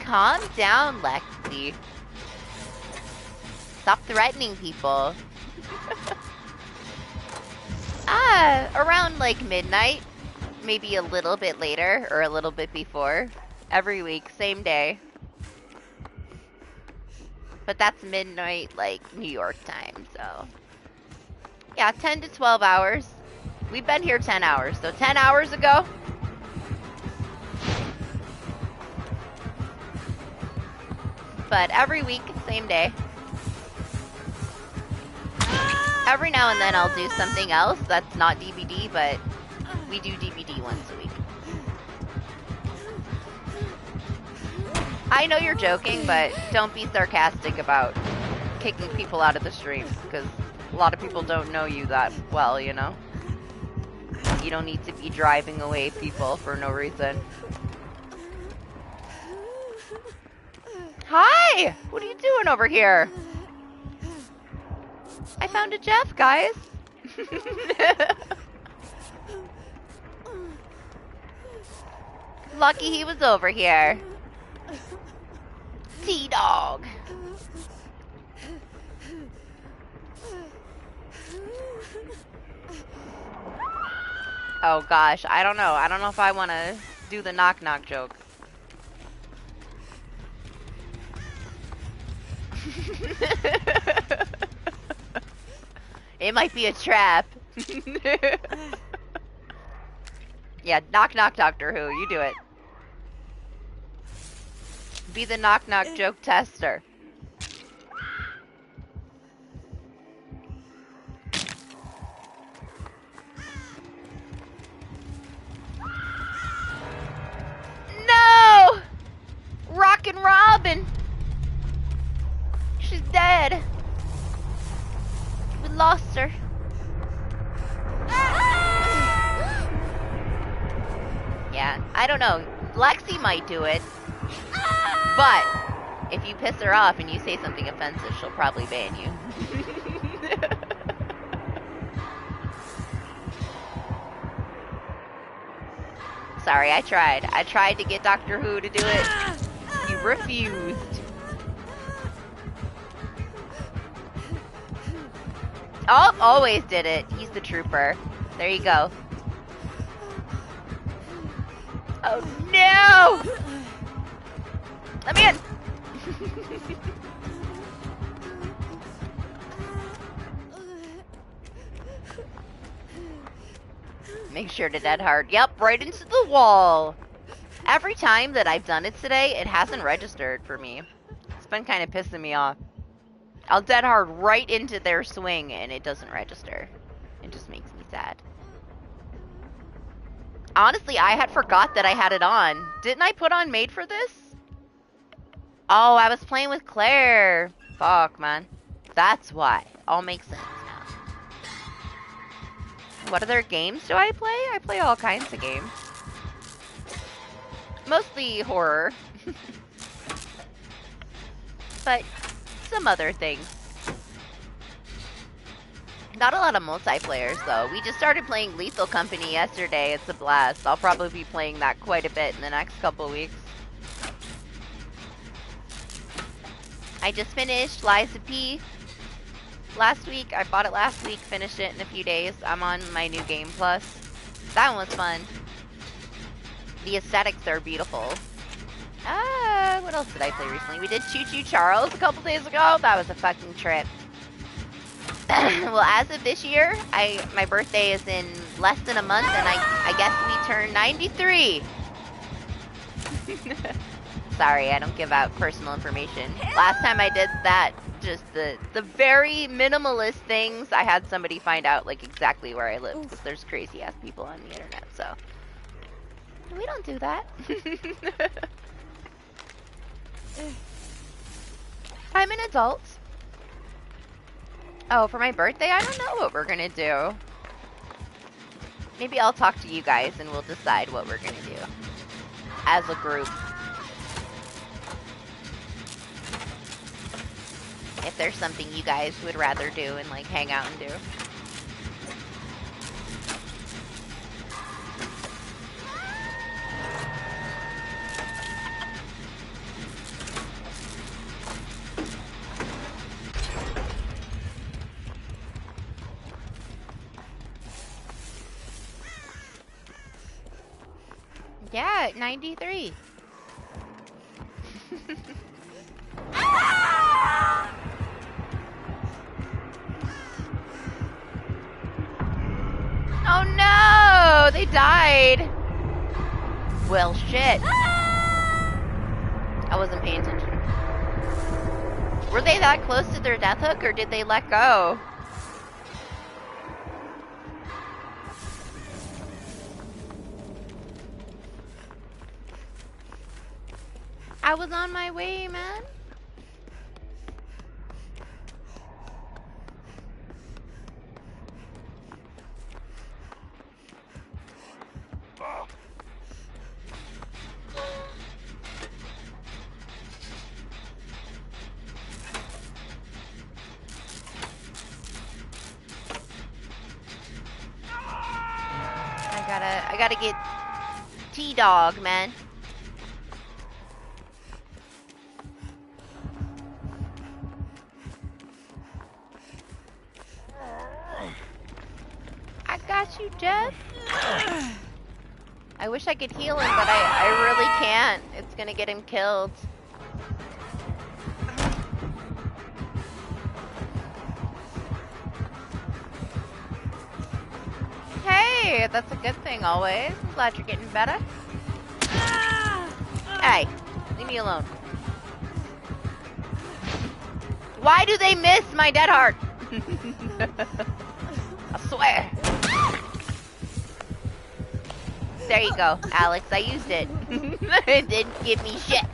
Calm down, Lexi. Stop threatening people. Around like midnight. Maybe a little bit later or a little bit before. Every week, same day. But that's midnight, like, New York time, so. Yeah, 10 to 12 hours. We've been here 10 hours, so 10 hours ago. But every week, same day. Every now and then I'll do something else that's not DBD, but we do DBD once a week. I know you're joking, but don't be sarcastic about kicking people out of the stream, because a lot of people don't know you that well, you know? You don't need to be driving away people for no reason. Hi! What are you doing over here? I found a Jeff, guys. Lucky he was over here. T-Dog. Oh gosh, I don't know. I don't know if I want to do the knock knock joke. It might be a trap. Yeah, knock knock Doctor Who, you do it. Be the knock knock joke tester. No! Rockin' Robin! She's dead. We lost her. Yeah, I don't know. Lexi might do it. But if you piss her off and you say something offensive, she'll probably ban you. Sorry, I tried. I tried to get Doctor Who to do it. You refused. Oh, always did it. He's the trooper. There you go. Oh no! Let me in! Make sure to dead hard. Yep, right into the wall. Every time that I've done it today, it hasn't registered for me. It's been kind of pissing me off. I'll dead hard right into their swing and it doesn't register. It just makes me sad. Honestly, I had forgot that I had it on. Didn't I put on Made for this? Oh, I was playing with Claire. Fuck, man. That's why. All makes sense now. What other games do I play? I play all kinds of games. Mostly horror. But some other things. Not a lot of multiplayers, though. We just started playing Lethal Company yesterday. It's a blast. I'll probably be playing that quite a bit in the next couple weeks. I just finished Lies of P last week. I bought it last week, finished it in a few days. I'm on my new Game Plus. That one was fun. The aesthetics are beautiful. What else did I play recently? We did Choo Choo Charles a couple days ago. That was a fucking trip. Well, as of this year, my birthday is in less than a month, and I guess we turn 93. Sorry, I don't give out personal information. Last time I did that, just the very minimalist things, I had somebody find out like exactly where I live, because there's crazy ass people on the internet, so we don't do that. I'm an adult. Oh, for my birthday? I don't know what we're gonna do. Maybe I'll talk to you guys and we'll decide what we're gonna do. As a group. If there's something you guys would rather do and like hang out and do. Yeah, 93. Oh no! They died! Well, shit. I wasn't paying attention. Were they that close to their death hook, or did they let go? I was on my way, man. I gotta get T-Dog, man. I got you, Jeff. I wish I could heal him, but I really can't. It's gonna get him killed. Hey, that's a good thing always. I'm glad you're getting better. Hey, leave me alone. Why do they miss my dead heart? I swear. There you go, Alex. I used it. It didn't give me shit.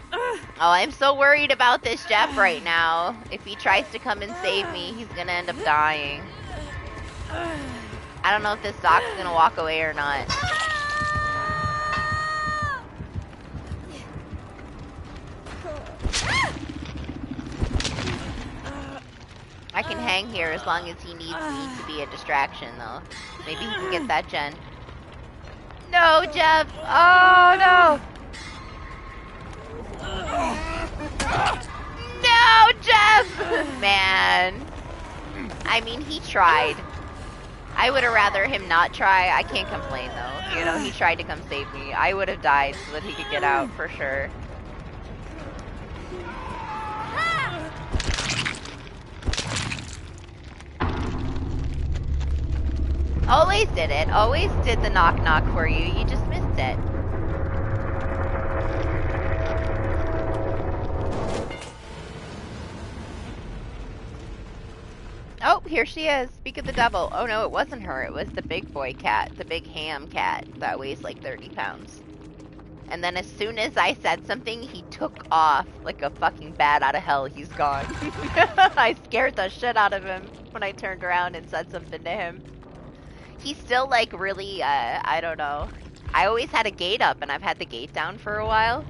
Oh, I'm so worried about this Jeff right now. If he tries to come and save me, he's gonna end up dying. I don't know if this doc's gonna walk away or not. I can hang here as long as he needs me to be a distraction, though. Maybe he can get that gen. No, Jeff! Oh, no! No, Jeff! Man. I mean, he tried. I would have rather him not try. I can't complain, though. You know, he tried to come save me. I would have died so that he could get out, for sure. Always did it. Always did the knock-knock for you. You just missed it. Oh, here she is. Speak of the devil. Oh no, it wasn't her. It was the big boy cat. The big ham cat that weighs like 30 pounds. And then as soon as I said something, he took off like a fucking bat out of hell. He's gone. I scared the shit out of him when I turned around and said something to him. He's still like really, I don't know. I always had a gate up and I've had the gate down for a while.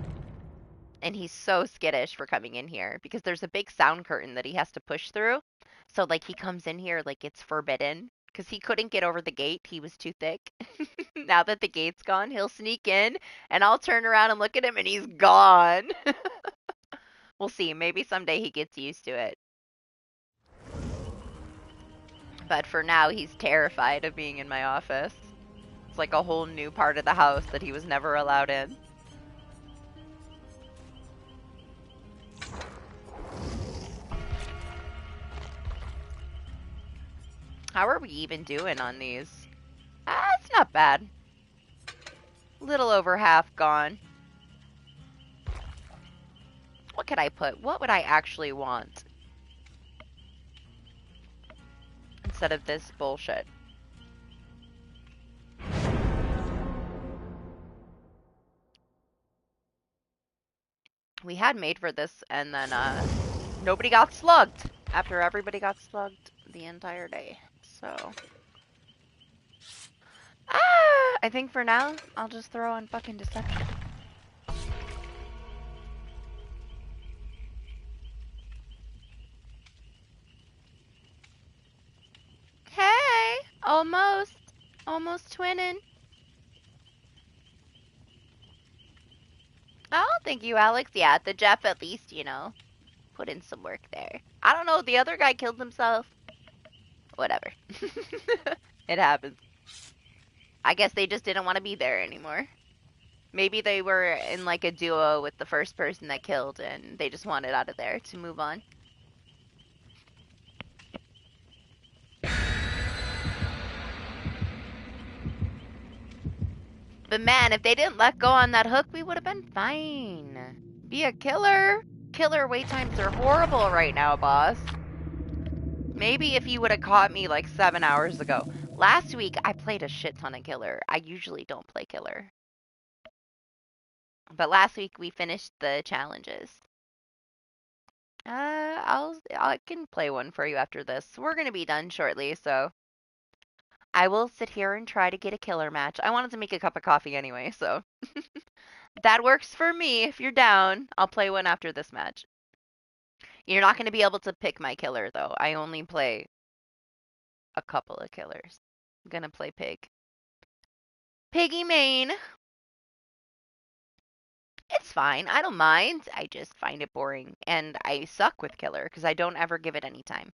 And he's so skittish for coming in here because there's a big sound curtain that he has to push through. So like he comes in here like it's forbidden because he couldn't get over the gate. He was too thick. Now that the gate's gone, he'll sneak in and I'll turn around and look at him and he's gone. We'll see. Maybe someday he gets used to it. But for now, he's terrified of being in my office. It's like a whole new part of the house that he was never allowed in. How are we even doing on these? It's not bad. Little over half gone. What could I put? What would I actually want? Instead of this bullshit. We had made for this and then nobody got slugged after everybody got slugged the entire day. So I think for now I'll just throw on fucking deception. Hey, almost twinning. Oh, thank you, Alex. Yeah, the Jeff at least, you know, put in some work there. I don't know, the other guy killed himself. Whatever. It happens. I guess they just didn't want to be there anymore. Maybe they were in like a duo with the first person that killed and they just wanted out of there to move on. But man, if they didn't let go on that hook, we would have been fine. Be a killer. Killer wait times are horrible right now, boss. Maybe if you would have caught me like 7 hours ago. Last week, I played a shit ton of killer. I usually don't play killer. But last week, we finished the challenges. I can play one for you after this. We're gonna be done shortly, so I will sit here and try to get a killer match. I wanted to make a cup of coffee anyway, so that works for me. If you're down, I'll play one after this match. You're not gonna be able to pick my killer though. I only play a couple of killers. I'm gonna play Pig. Piggy main. It's fine. I don't mind. I just find it boring. And I suck with killer because I don't ever give it any time.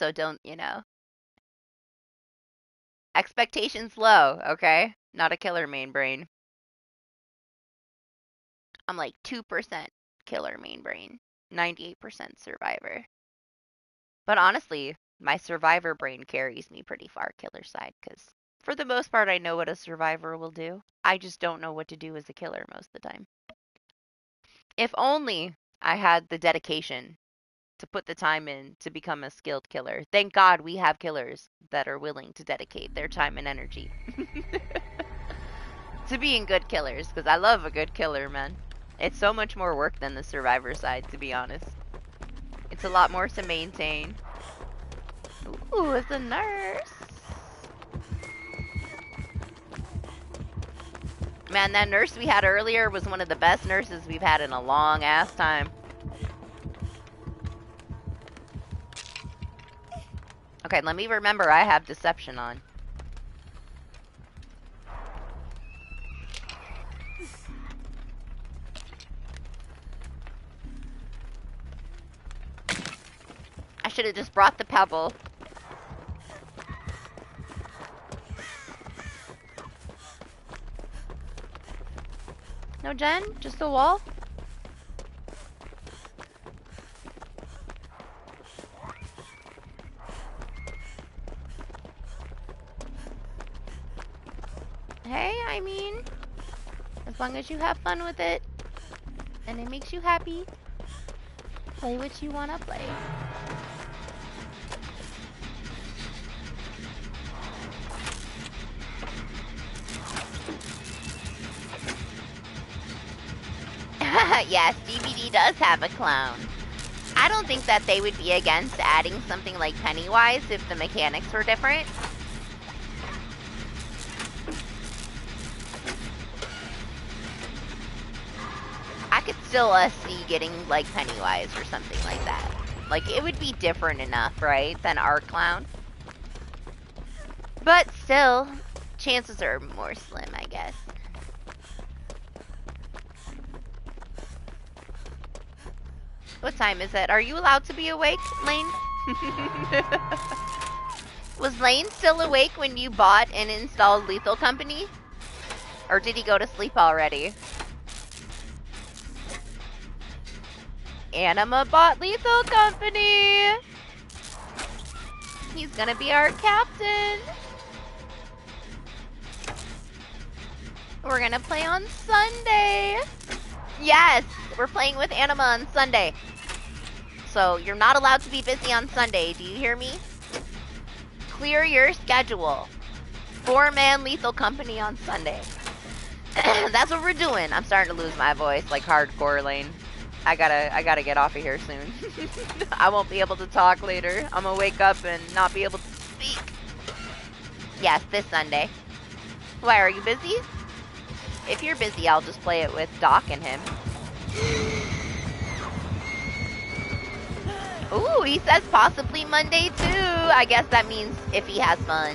so don't, expectations low, okay? Not a killer main brain. I'm like 2% killer main brain, 98% survivor. But honestly, my survivor brain carries me pretty far killer side because for the most part, I know what a survivor will do. I just don't know what to do as a killer most of the time. If only I had the dedication to put the time in to become a skilled killer. Thank God we have killers that are willing to dedicate their time and energy to being good killers because I love a good killer, man. It's so much more work than the survivor side, to be honest. It's a lot more to maintain. Ooh, it's a nurse. Man, that nurse we had earlier was one of the best nurses we've had in a long ass time. Okay, let me remember I have deception on. I should have just brought the pebble. No, Jen? Just a wall? Hey, I mean, as long as you have fun with it, and it makes you happy, play what you want to play. Yes, DBD does have a clown. I don't think that they would be against adding something like Pennywise if the mechanics were different. I could still see getting like Pennywise or something like that. Like, it would be different enough, right, than our clown. But still, chances are more slim, I guess. What time is it? Are you allowed to be awake, Lane? Was Lane still awake when you bought and installed Lethal Company? Or did he go to sleep already? Anima bought Lethal Company! He's gonna be our captain! We're gonna play on Sunday! Yes! We're playing with Anima on Sunday. So, you're not allowed to be busy on Sunday, do you hear me? Clear your schedule. 4-man Lethal Company on Sunday. That's what we're doing. I'm starting to lose my voice, like hardcore, Lane. I gotta get off of here soon. I won't be able to talk later. I'm gonna wake up and not be able to speak. Yes, this Sunday. Why, are you busy? If you're busy, I'll just play it with Doc and him. Ooh, he says possibly Monday too. I guess that means if he has fun.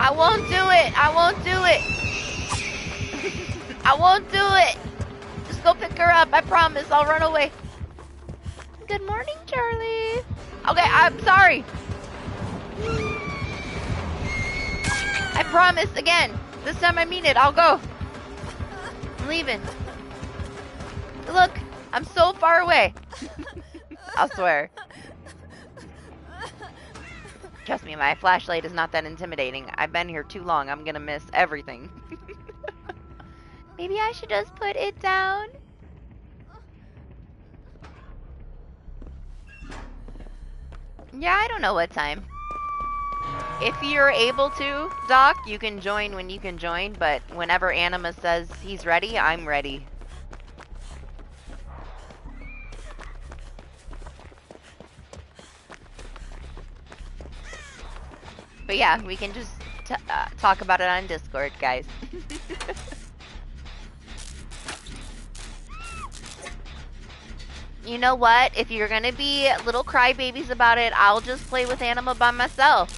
I won't do it. I won't do it. I won't do it. Just go pick her up. I promise. I'll run away. Good morning, Charlie. Okay, I'm sorry. I promise again. This time I mean it. I'll go. I'm leaving. Look, I'm so far away. I'll swear. Trust me, my flashlight is not that intimidating. I've been here too long. I'm gonna miss everything. Maybe I should just put it down. Yeah, I don't know what time. If you're able to, Doc, you can join when you can join, but whenever Anima says he's ready, I'm ready. But yeah, we can just talk about it on Discord, guys. You know what? If you're gonna be little crybabies about it, I'll just play with Anima by myself.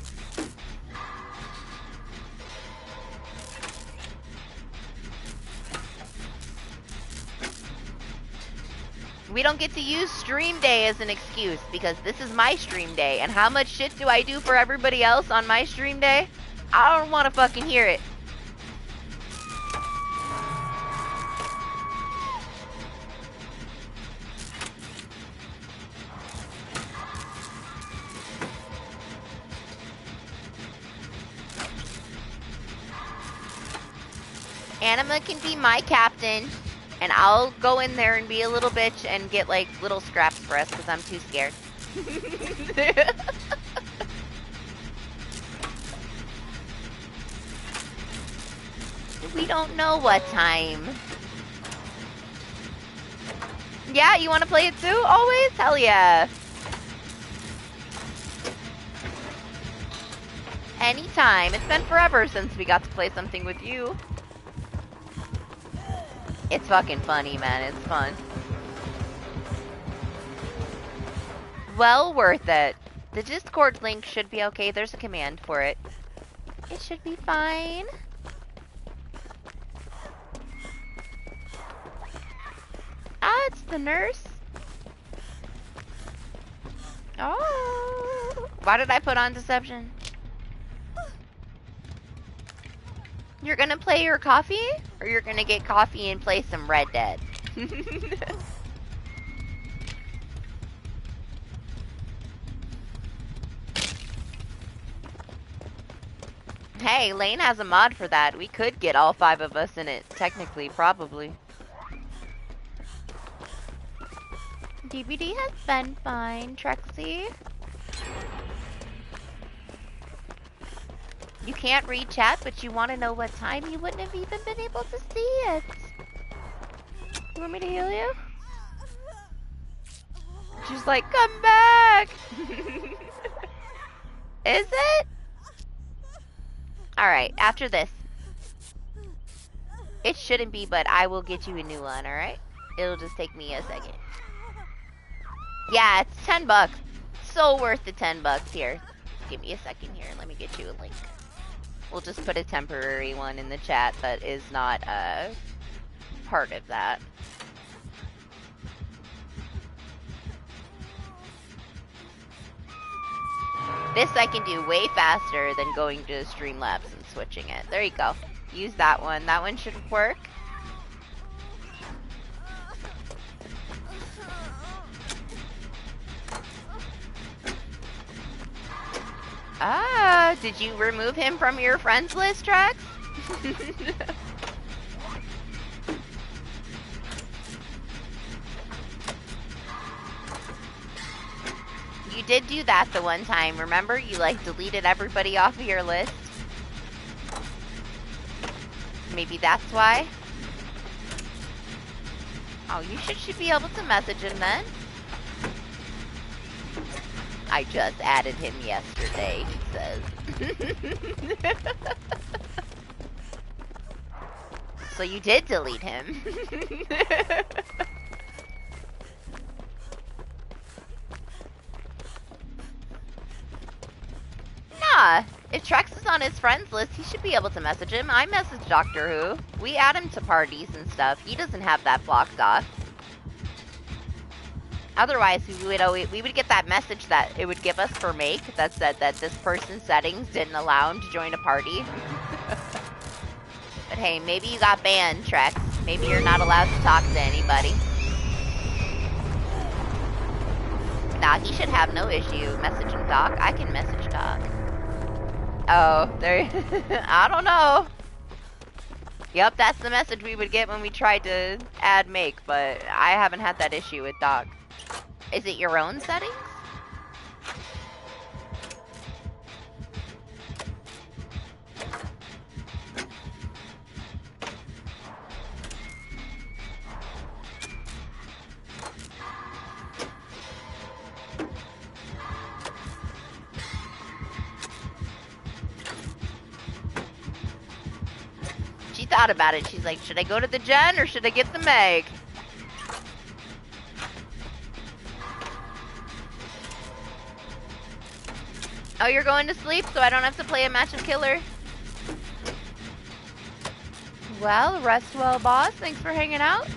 We don't get to use stream day as an excuse because this is my stream day. And how much shit do I do for everybody else on my stream day? I don't want to fucking hear it. Anima can be my captain, and I'll go in there and be a little bitch and get, like, little scraps for us, because I'm too scared. We don't know what time. Yeah, you want to play it too? Always? Hell yeah. Anytime. It's been forever since we got to play something with you. It's fucking funny, man. It's fun. Well worth it. The Discord link should be okay. There's a command for it. It should be fine. Ah, it's the nurse. Oh. Why did I put on deception? You're gonna play your coffee? Or you're gonna get coffee and play some Red Dead? Hey, Lane has a mod for that. We could get all 5 of us in it, technically, probably. DBD has been fine, Trexie. You can't read chat, but you want to know what time? You wouldn't have even been able to see it. You want me to heal you? She's like, come back! Is it? Alright, after this. It shouldn't be, but I will get you a new one, alright? It'll just take me a second. Yeah, it's 10 bucks. So worth the 10 bucks here. Give me a second here. Let me get you a link. We'll just put a temporary one in the chat that is not part of that. This I can do way faster than going to Streamlabs and switching it. There you go. Use that one. That one should work. Ah, did you remove him from your friends list, Trax? You did do that the one time, remember? You, like, deleted everybody off of your list. Maybe that's why. Oh, you should be able to message him then. I just added him yesterday, he says. So you did delete him. Nah, if Trex is on his friends list, he should be able to message him. I message Doctor Who. We add him to parties and stuff. He doesn't have that blocked off. Otherwise, we would get that message that it would give us for Make that said that this person's settings didn't allow him to join a party. But hey, maybe you got banned, Trex. Maybe you're not allowed to talk to anybody. Nah, he should have no issue messaging Doc. I can message Doc. Oh, there. I don't know. Yep, that's the message we would get when we tried to add Make, but I haven't had that issue with Doc. Is it your own settings? She thought about it. She's like, should I go to the gen or should I get the Meg? Oh, you're going to sleep, so I don't have to play a match of Killer? Well, rest well, boss. Thanks for hanging out.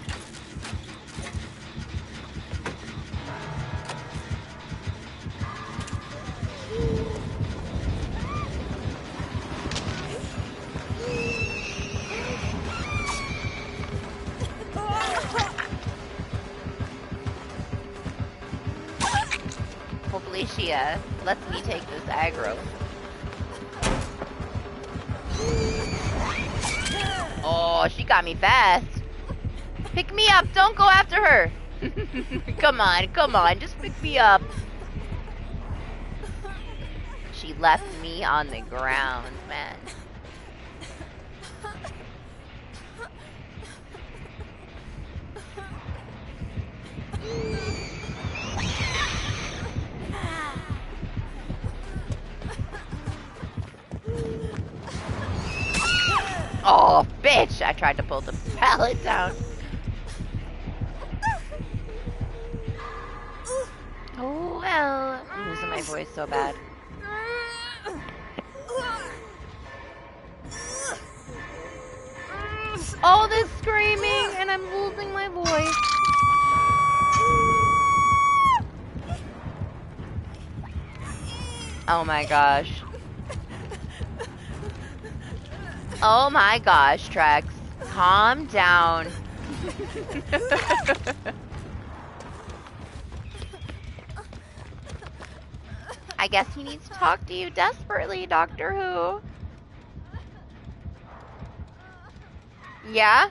Hopefully she lets me take this aggro. Oh, she got me fast. Pick me up, don't go after her. Come on, just pick me up. She left me on the ground, man. Oh, bitch! I tried to pull the pallet down. Oh, well. I'm losing my voice so bad. All this screaming, and I'm losing my voice. Oh my gosh. Oh my gosh, Trex. Calm down. I guess he needs to talk to you desperately, Doctor Who. Yeah?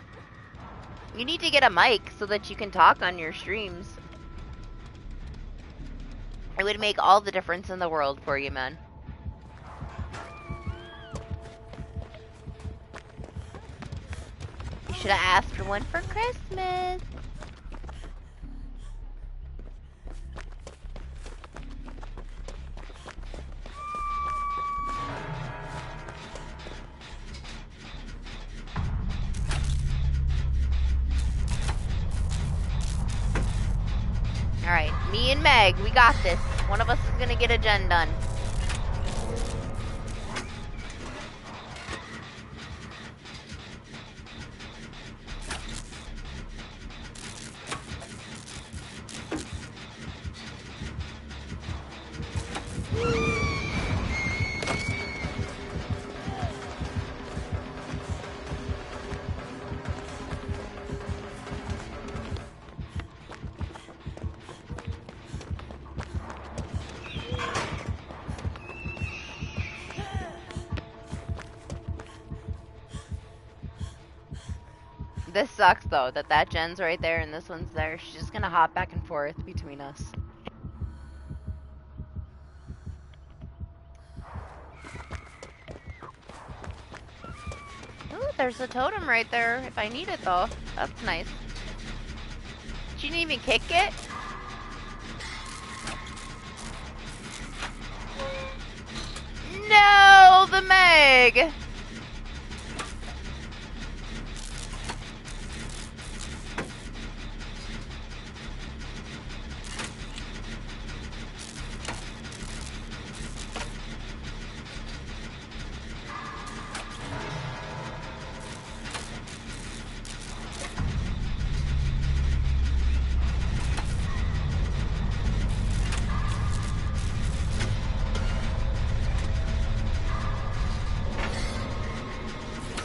You need to get a mic so that you can talk on your streams. It would make all the difference in the world for you, man. You should have asked for one for Christmas. Alright, me and Meg, we got this. One of us is gonna get a gen done. This sucks though, that gen's right there and this one's there. She's just gonna hop back and forth between us. Ooh, there's a totem right there if I need it though. That's nice. She didn't even kick it? No, the Meg!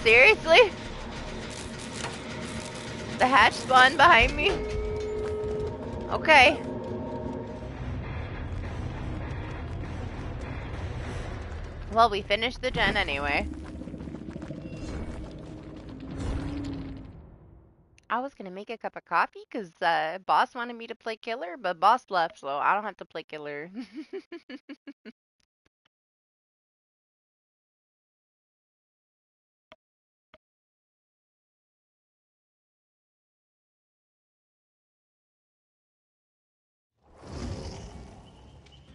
Seriously? The hatch spawned behind me? Okay. Well, we finished the gen anyway. I was gonna make a cup of coffee because boss wanted me to play killer, but boss left, so I don't have to play killer.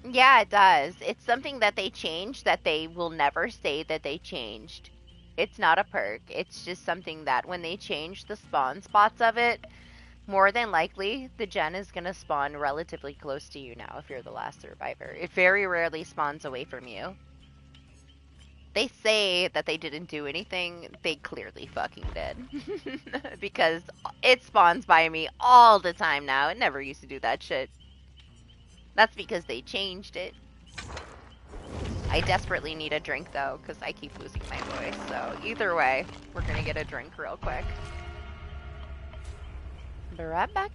Yeah, it does. It's something that they changed that they will never say that they changed. It's not a perk. It's just something that when they change the spawn spots of it, more than likely the gen is going to spawn relatively close to you now if you're the last survivor. It very rarely spawns away from you. They say that they didn't do anything. They clearly fucking did. Because it spawns by me all the time now. It never used to do that shit. That's because they changed it. I desperately need a drink though, because I keep losing my voice. So either way, we're gonna get a drink real quick. Be right back.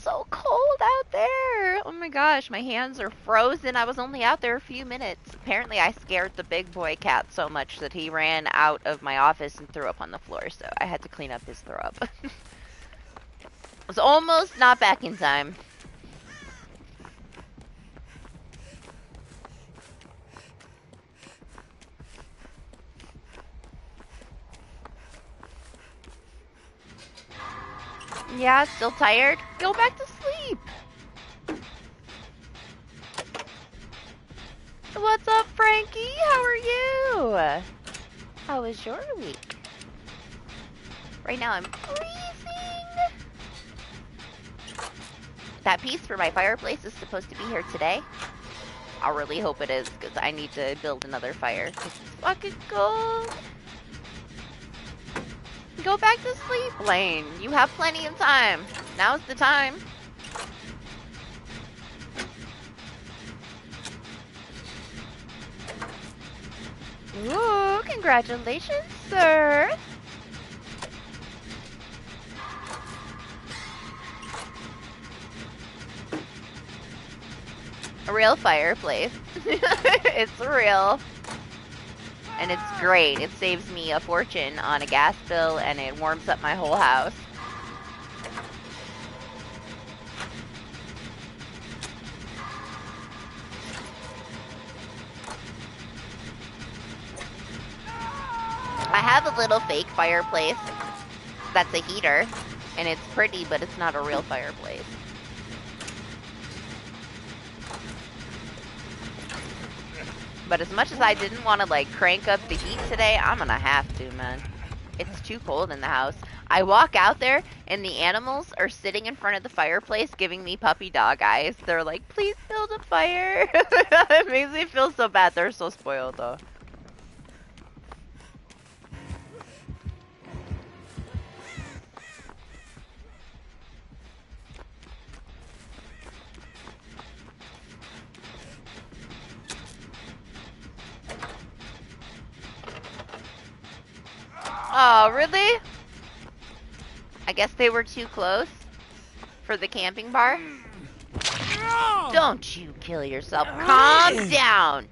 so cold out there. Oh my gosh, my hands are frozen. I was only out there a few minutes. Apparently, I scared the big boy cat so much that he ran out of my office and threw up on the floor, so I had to clean up his throw up. Was almost not back in time. Yeah, still tired? Go back to sleep. What's up, Frankie? How are you? How was your week? Right now I'm freezing. That piece for my fireplace is supposed to be here today. I really hope it is, because I need to build another fire. It's fucking cold. Go back to sleep, Lane. You have plenty of time. Now's the time. Ooh, congratulations, sir. A real fireplace. It's real. And it's great. It saves me a fortune on a gas bill, and it warms up my whole house. I have a little fake fireplace that's a heater, and it's pretty, but it's not a real fireplace. But as much as I didn't want to, like, crank up the heat today, I'm gonna have to, man. It's too cold in the house. I walk out there, and the animals are sitting in front of the fireplace giving me puppy dog eyes. They're like, please build a fire. It makes me feel so bad. They're so spoiled, though. Oh, really? I guess they were too close for the camping bar. Don't you kill yourself. Calm down.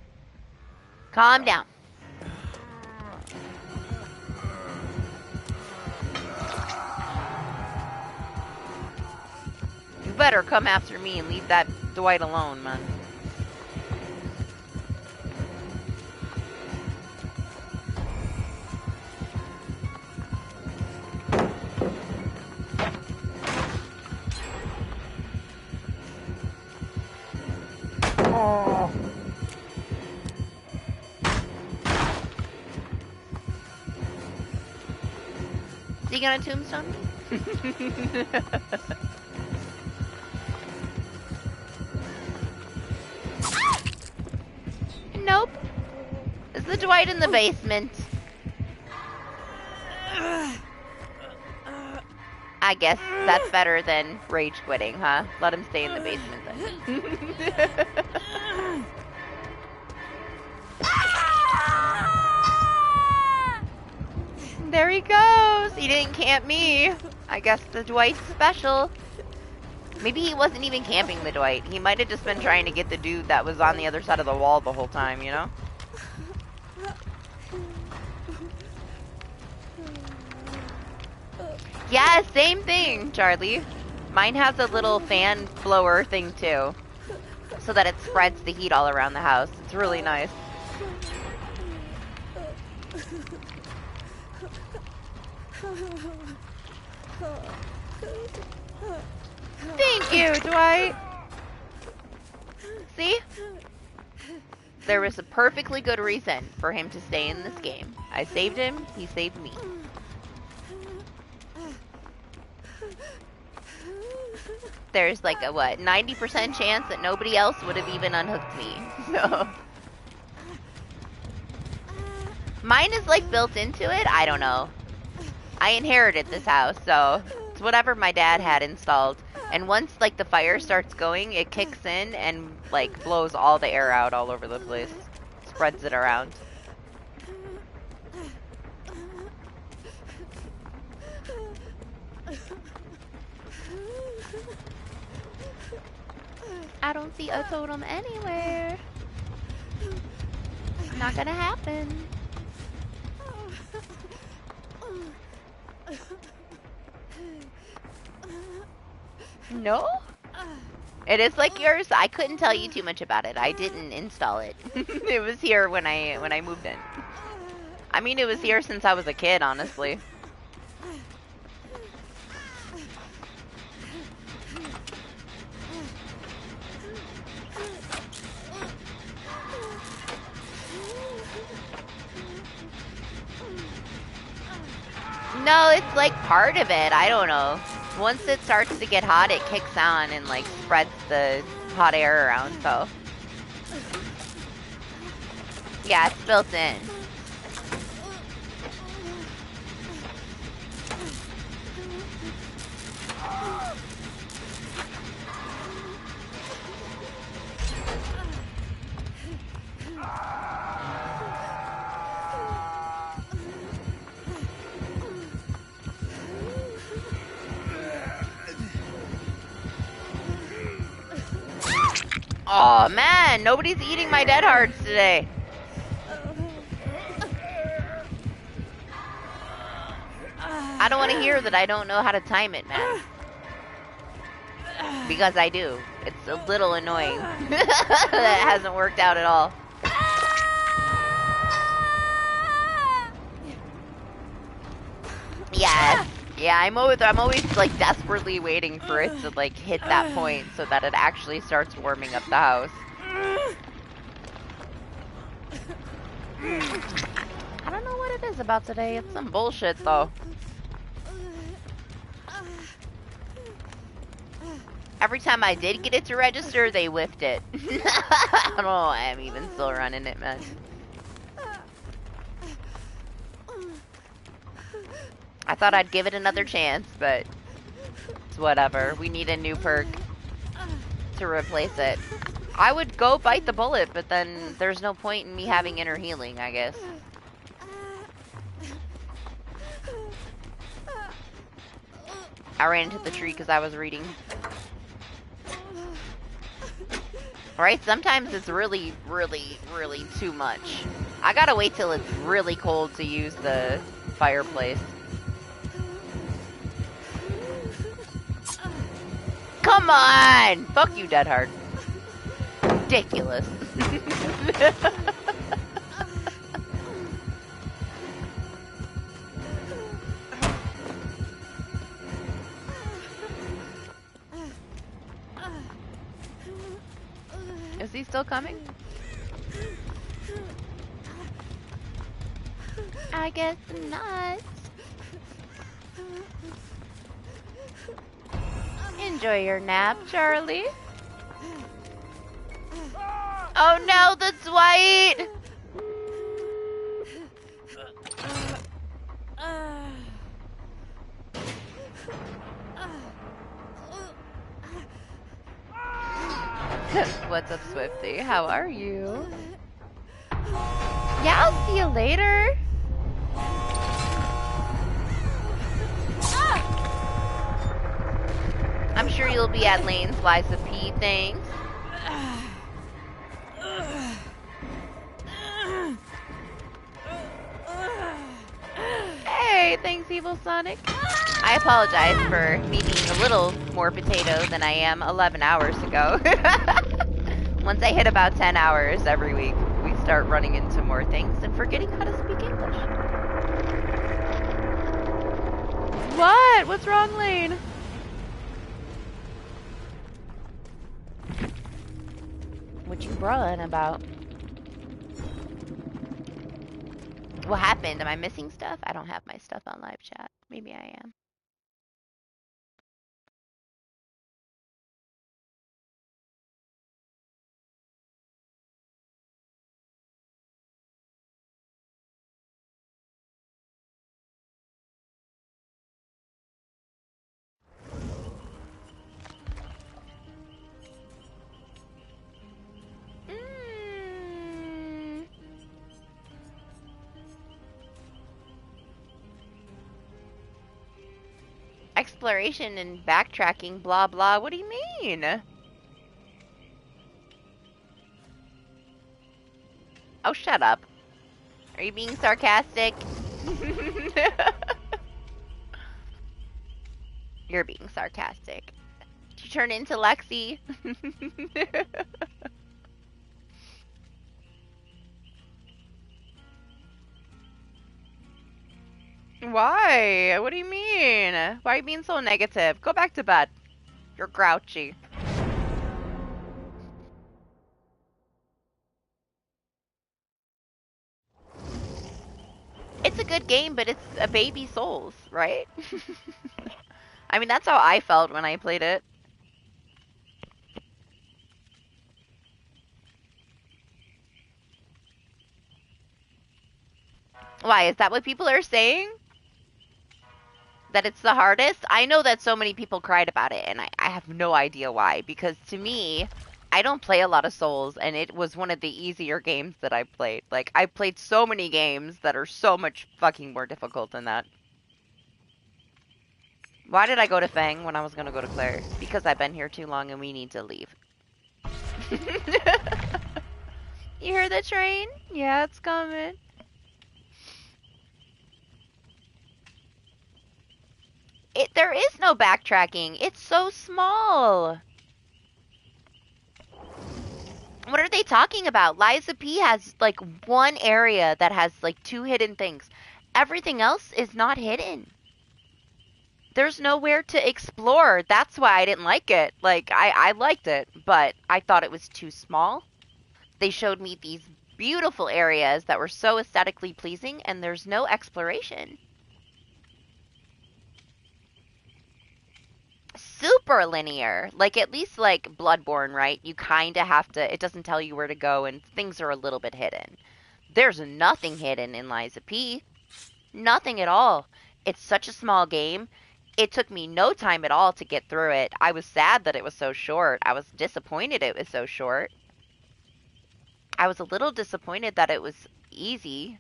Calm down. You better come after me and leave that Dwight alone, man. Oh. Is he gonna tombstone me? Nope. Is the Dwight in the basement? I guess that's better than rage quitting, huh? Let him stay in the basement then. There he goes. He didn't camp me. I guess the Dwight's special. Maybe he wasn't even camping the Dwight. He might have just been trying to get the dude that was on the other side of the wall the whole time, you know? Yeah, same thing, Charlie. Mine has a little fan blower thing too, so that it spreads the heat all around the house. It's really nice. Thank you, Dwight. See? There was a perfectly good reason for him to stay in this game. I saved him, he saved me. There's like a, what, 90% chance that nobody else would have even unhooked me. So. Mine is like built into it? I don't know. I inherited this house, so it's whatever my dad had installed. And once like the fire starts going, it kicks in and like blows all the air out all over the place. Spreads it around. I don't see a totem anywhere. Not gonna happen. No? It is like yours. I couldn't tell you too much about it. I didn't install it. It was here when I moved in. I mean, it was here since I was a kid, honestly. No, it's like part of it. I don't know. Once it starts to get hot, it kicks on and like spreads the hot air around, so. Yeah, it's built in. Oh man, nobody's eating my dead hearts today. I don't want to hear that I don't know how to time it, man. Because I do. It's a little annoying. That hasn't worked out at all. Yeah. Yeah, I'm always like desperately waiting for it to like hit that point so that it actually starts warming up the house. I don't know what it is about today. It's some bullshit though. Every time I did get it to register, they whiffed it. I don't know why I'm even still running it, man. I thought I'd give it another chance, but it's whatever. We need a new perk to replace it. I would go bite the bullet, but then there's no point in me having inner healing, I guess. I ran into the tree because I was reading. Right? Sometimes it's really, really, really too much. I gotta wait till it's really cold to use the fireplace. Come on! Fuck you, Dead Hard. Ridiculous. Is he still coming? I guess not. Enjoy your nap, Charlie. Oh no, that's White! What's up, Swifty? How are you? Yeah, I'll see you later. I'm sure you'll be at Lane's Lies of P. Thanks. Hey, thanks, Evil Sonic. I apologize for me being a little more potato than I am 11 hours ago. Once I hit about 10 hours every week, we start running into more things and forgetting how to speak English. What? What's wrong, Lane? What you brawling about? What happened? Am I missing stuff? I don't have my stuff on live chat. Maybe I am. Exploration and backtracking, blah blah. What do you mean? Oh, shut up. Are you being sarcastic? You're being sarcastic. Did you turn into Lexi? Why? What do you mean? Why are you being so negative? Go back to bed. You're grouchy. It's a good game, but it's a baby Souls, right? I mean, that's how I felt when I played it. Why? Is that what people are saying? That it's the hardest? I know that so many people cried about it, and I have no idea why. Because to me, I don't play a lot of Souls, and it was one of the easier games that I played. Like, I played so many games that are so much fucking more difficult than that. Why did I go to Fang when I was gonna go to Claire? Because I've been here too long and we need to leave. You hear the train? Yeah, it's coming. There is no backtracking. It's so small. What are they talking about? Liza P has like one area that has like 2 hidden things. Everything else is not hidden. There's nowhere to explore. That's why I didn't like it. Like, I liked it, but I thought it was too small. They showed me these beautiful areas that were so aesthetically pleasing, and there's no exploration. Super linear. Like, at least like Bloodborne, right? You kind of have to, it doesn't tell you where to go, and things are a little bit hidden. There's nothing hidden in Liza P. Nothing at all. It's such a small game. It took me no time at all to get through it. I was sad that it was so short. I was disappointed it was so short. I was a little disappointed that it was easy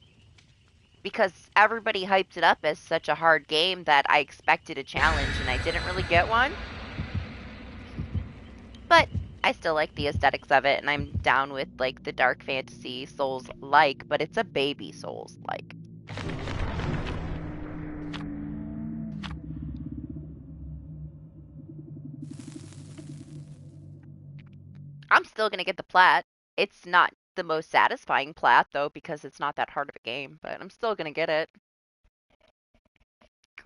because everybody hyped it up as such a hard game that I expected a challenge and I didn't really get one. But I still like the aesthetics of it and I'm down with like the dark fantasy Souls like, but it's a baby Souls like. I'm still gonna get the plat. It's not the most satisfying plat though because it's not that hard of a game, but I'm still gonna get it.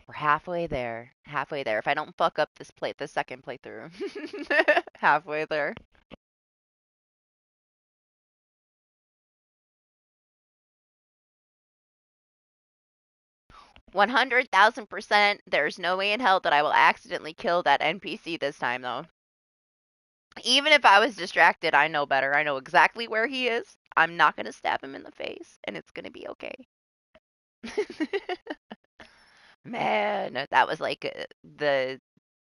We're halfway there. Halfway there. If I don't fuck up this second playthrough. Halfway there. 100,000%. There's no way in hell that I will accidentally kill that NPC this time though. Even if I was distracted, I know better. I know exactly where he is. I'm not gonna stab him in the face, and it's gonna be okay. Man, that was like the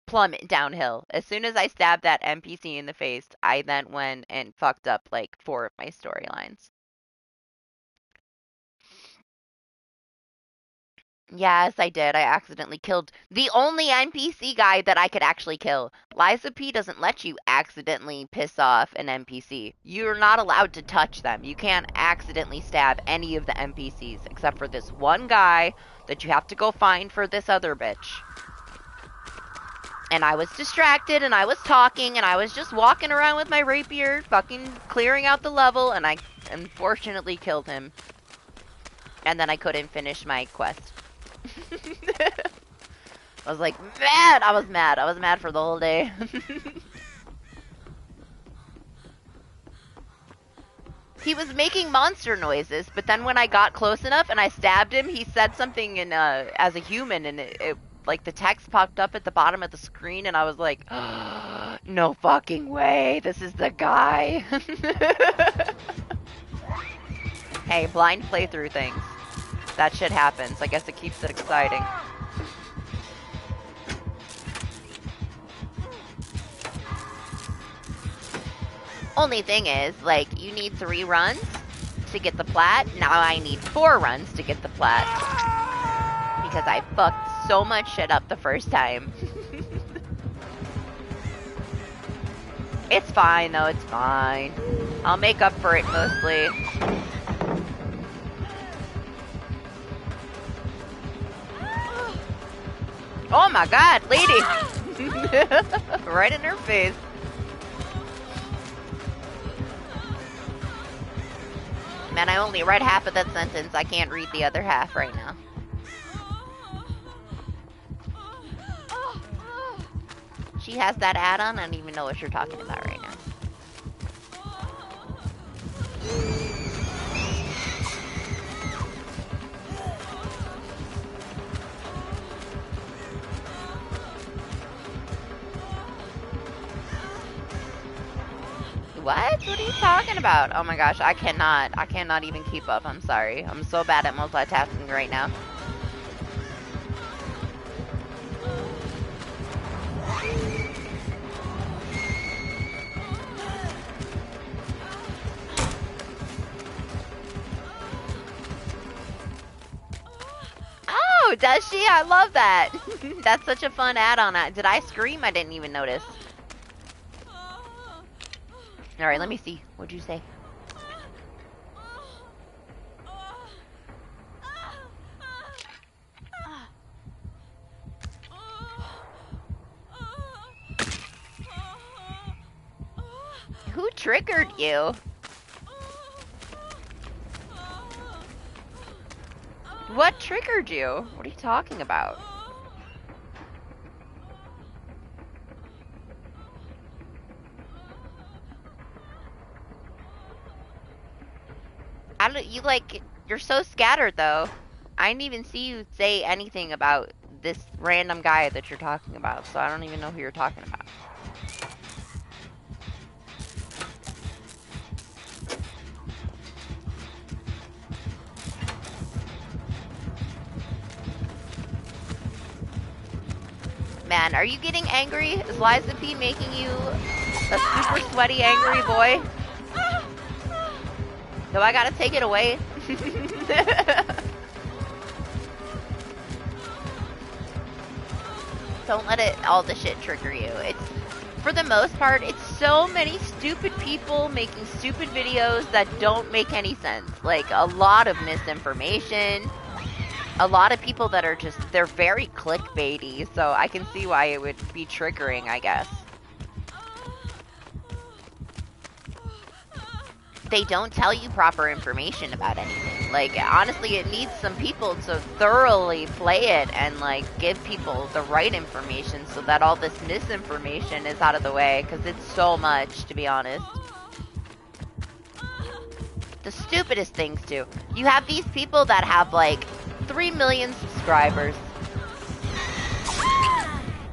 plummet downhill. As soon as I stabbed that NPC in the face, I then went and fucked up like 4 of my storylines. Yes, I did. I accidentally killed the only NPC guy that I could actually kill. Liza P doesn't let you accidentally piss off an NPC. You're not allowed to touch them. You can't accidentally stab any of the NPCs except for this one guy that you have to go find for this other bitch. And I was distracted and I was talking and I was just walking around with my rapier, fucking clearing out the level, and I unfortunately killed him. And then I couldn't finish my quest. I was like, mad! I was mad. I was mad for the whole day. He was making monster noises, but then when I got close enough and I stabbed him, he said something in as a human, and it like the text popped up at the bottom of the screen, and I was like, oh, no fucking way, this is the guy. Hey, blind playthrough things. That shit happens. I guess it keeps it exciting. Only thing is, like, you need 3 runs to get the plat. Now I need 4 runs to get the plat. Because I fucked so much shit up the first time. It's fine, though. It's fine. I'll make up for it, mostly. Oh my god, lady! Right in her face. Man, I only read half of that sentence. I can't read the other half right now. She has that add-on. I don't even know what you're talking about right now. What? What are you talking about? Oh my gosh, I cannot even keep up. I'm sorry. I'm so bad at multitasking right now. Oh, does she? I love that. That's such a fun add-on. Did I scream? I didn't even notice. Alright, let me see. What'd you say? Who triggered you? What triggered you? What are you talking about? You're so scattered though. I didn't even see you say anything about this random guy that you're talking about, so I don't even know who you're talking about. Man, are you getting angry? Is Liza P making you a super sweaty, angry boy? Do I gotta take it away? Don't let all the shit trigger you. For the most part, it's so many stupid people making stupid videos that don't make any sense. Like, a lot of misinformation. A lot of people that are they're very clickbaity, so I can see why it would be triggering, I guess. They don't tell you proper information about anything. Like, honestly, it needs some people to thoroughly play it and, like, give people the right information so that all this misinformation is out of the way, because it's so much, to be honest. The stupidest things, too. You have these people that have, like, 3 million subscribers,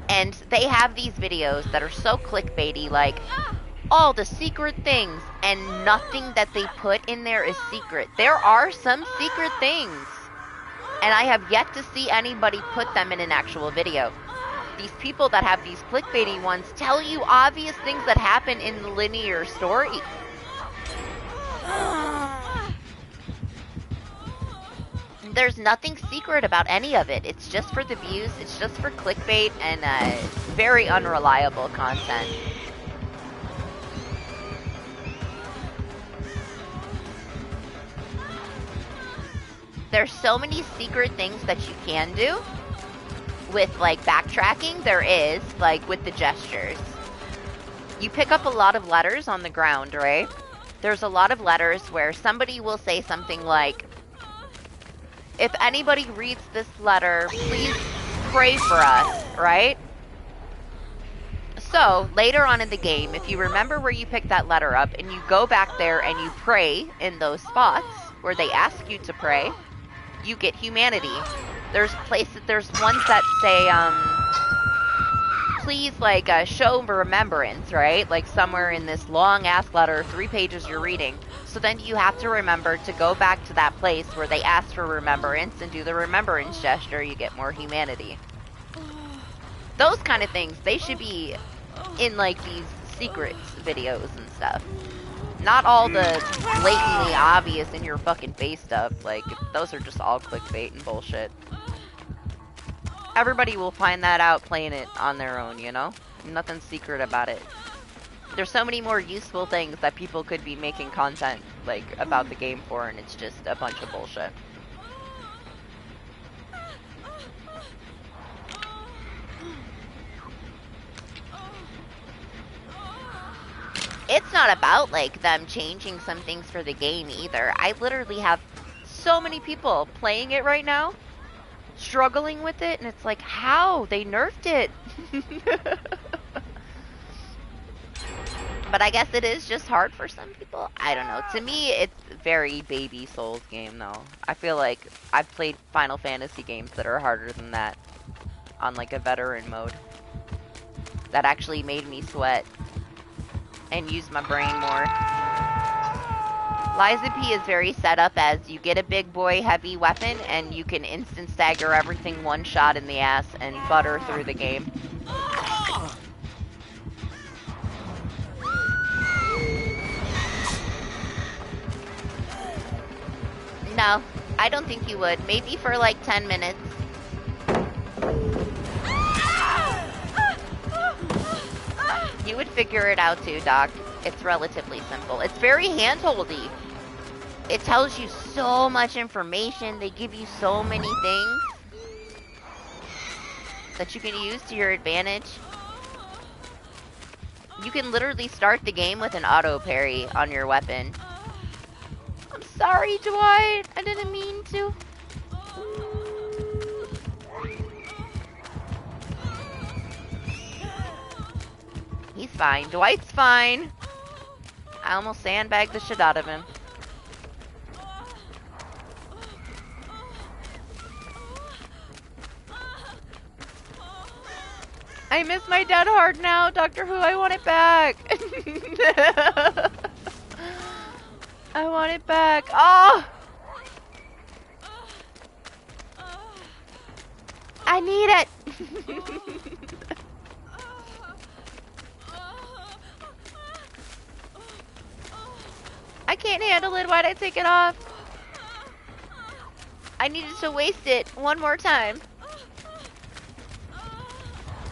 and they have these videos that are so clickbaity, like, all the secret things, and nothing that they put in there is secret. There are some secret things, and I have yet to see anybody put them in an actual video. These people that have these clickbaity ones tell you obvious things that happen in the linear story. There's nothing secret about any of it. It's just for the views, it's just for clickbait, and very unreliable content. There's so many secret things that you can do with, like, backtracking. There is, like, with the gestures. You pick up a lot of letters on the ground, right? There's a lot of letters where somebody will say something like, if anybody reads this letter, please pray for us, right? So, later on in the game, if you remember where you picked that letter up, and you go back there and you pray in those spots where they ask you to pray, you get humanity. There's ones that say, please, like, show remembrance, right? Like, somewhere in this long-ass letter, 3 pages you're reading. So then you have to remember to go back to that place where they asked for remembrance and do the remembrance gesture. You get more humanity. Those kind of things, they should be in, like, these secrets videos and stuff. Not all the blatantly obvious in your fucking face stuff. Like, those are just all clickbait and bullshit. Everybody will find that out playing it on their own, you know? Nothing secret about it. There's so many more useful things that people could be making content, like, about the game for, and it's just a bunch of bullshit. it's not about, like, them changing some things for the game either. I literally have so many people playing it right now, struggling with it, and it's like, how? They nerfed it. But I guess it is just hard for some people. I don't know. To me, it's very baby Souls game, though. I feel like I've played Final Fantasy games that are harder than that on, like, a veteran mode. That actually made me sweat and use my brain more. Liza P is very set up as you get a big boy heavy weapon and you can instant stagger everything one shot in the ass and butter through the game. No, I don't think you would. Maybe for like 10 minutes. You would figure it out too, Doc. It's relatively simple. It's very hand-holdy. It tells you so much information. They give you so many things that you can use to your advantage. You can literally start the game with an auto parry on your weapon. I'm sorry, Dwight. I didn't mean to. He's fine. Dwight's fine. I almost sandbagged the shit out of him. I miss my Dead Hard now, Doctor Who. I want it back. I want it back. Oh! I need it. I can't handle it. Why'd I take it off? I needed to waste it one more time.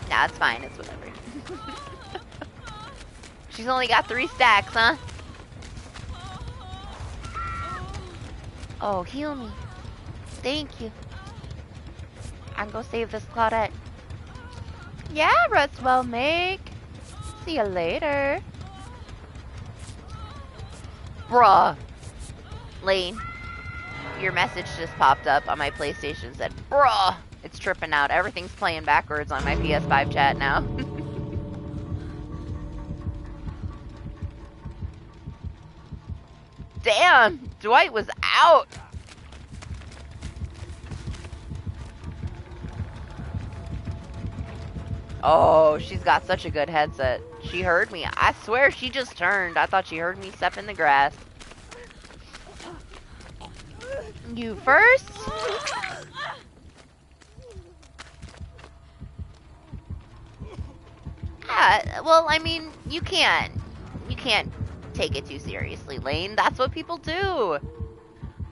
Nah, it's fine. It's whatever. She's only got 3 stacks, huh? Oh, heal me. Thank you. I can go save this Claudette. Yeah, Rustwell Make. See you later. Bruh. Lane, your message just popped up on my PlayStation. Said, bruh. It's tripping out. Everything's playing backwards on my PS5 chat now. Damn, Dwight was out. Oh, she's got such a good headset. She heard me. I swear she just turned. I thought she heard me step in the grass. You first? Yeah, well, I mean, you can't take it too seriously, Lane. That's what people do.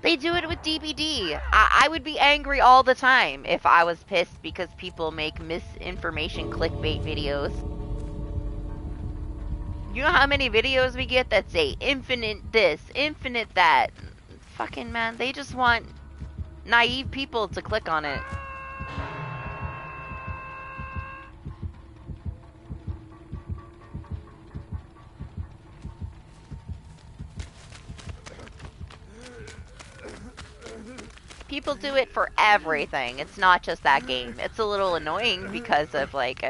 They do it with DBD. I would be angry all the time if I was pissed because people make misinformation clickbait videos. You know how many videos we get that say infinite this, infinite that? Fucking man, they just want naive people to click on it. People do it for everything. It's not just that game. It's a little annoying because of like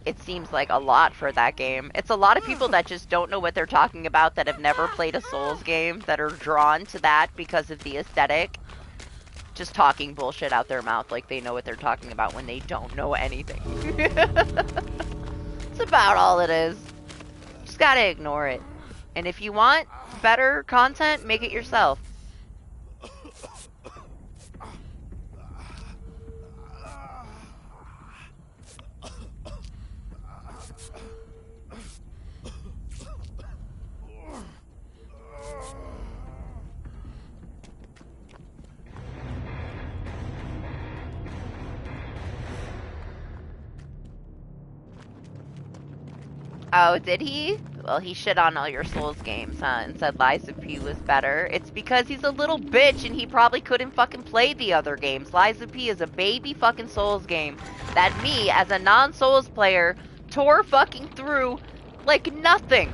it seems like a lot for that game. It's a lot of people that just don't know what they're talking about, that have never played a Souls game, that are drawn to that because of the aesthetic. Just talking bullshit out their mouth like they know what they're talking about when they don't know anything. It's about all it is. Just gotta ignore it. And if you want better content, make it yourself. Oh, did he? Well, he shit on all your Souls games, huh? And said Liza P was better. It's because he's a little bitch and he probably couldn't fucking play the other games. Liza P is a baby fucking Souls game that me, as a non-Souls player, tore fucking through Like nothing.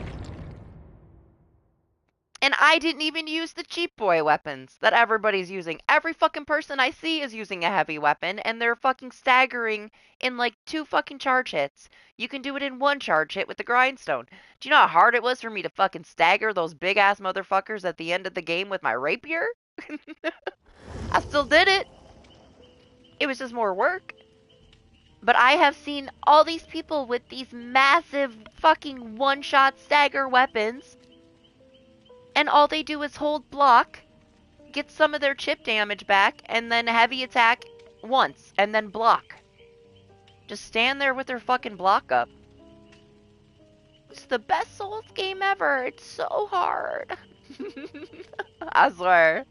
And I didn't even use the cheap boy weapons that everybody's using. Every fucking person I see is using a heavy weapon, and they're fucking staggering in like 2 fucking charge hits. You can do it in 1 charge hit with the grindstone. Do you know how hard it was for me to fucking stagger those big ass motherfuckers at the end of the game with my rapier? I still did it. It was just more work. But I have seen all these people with these massive fucking one-shot stagger weapons, and all they do is hold block, get some of their chip damage back, and then heavy attack once, and then block. Just stand there with their fucking block up. It's the best Souls game ever. It's so hard. I swear.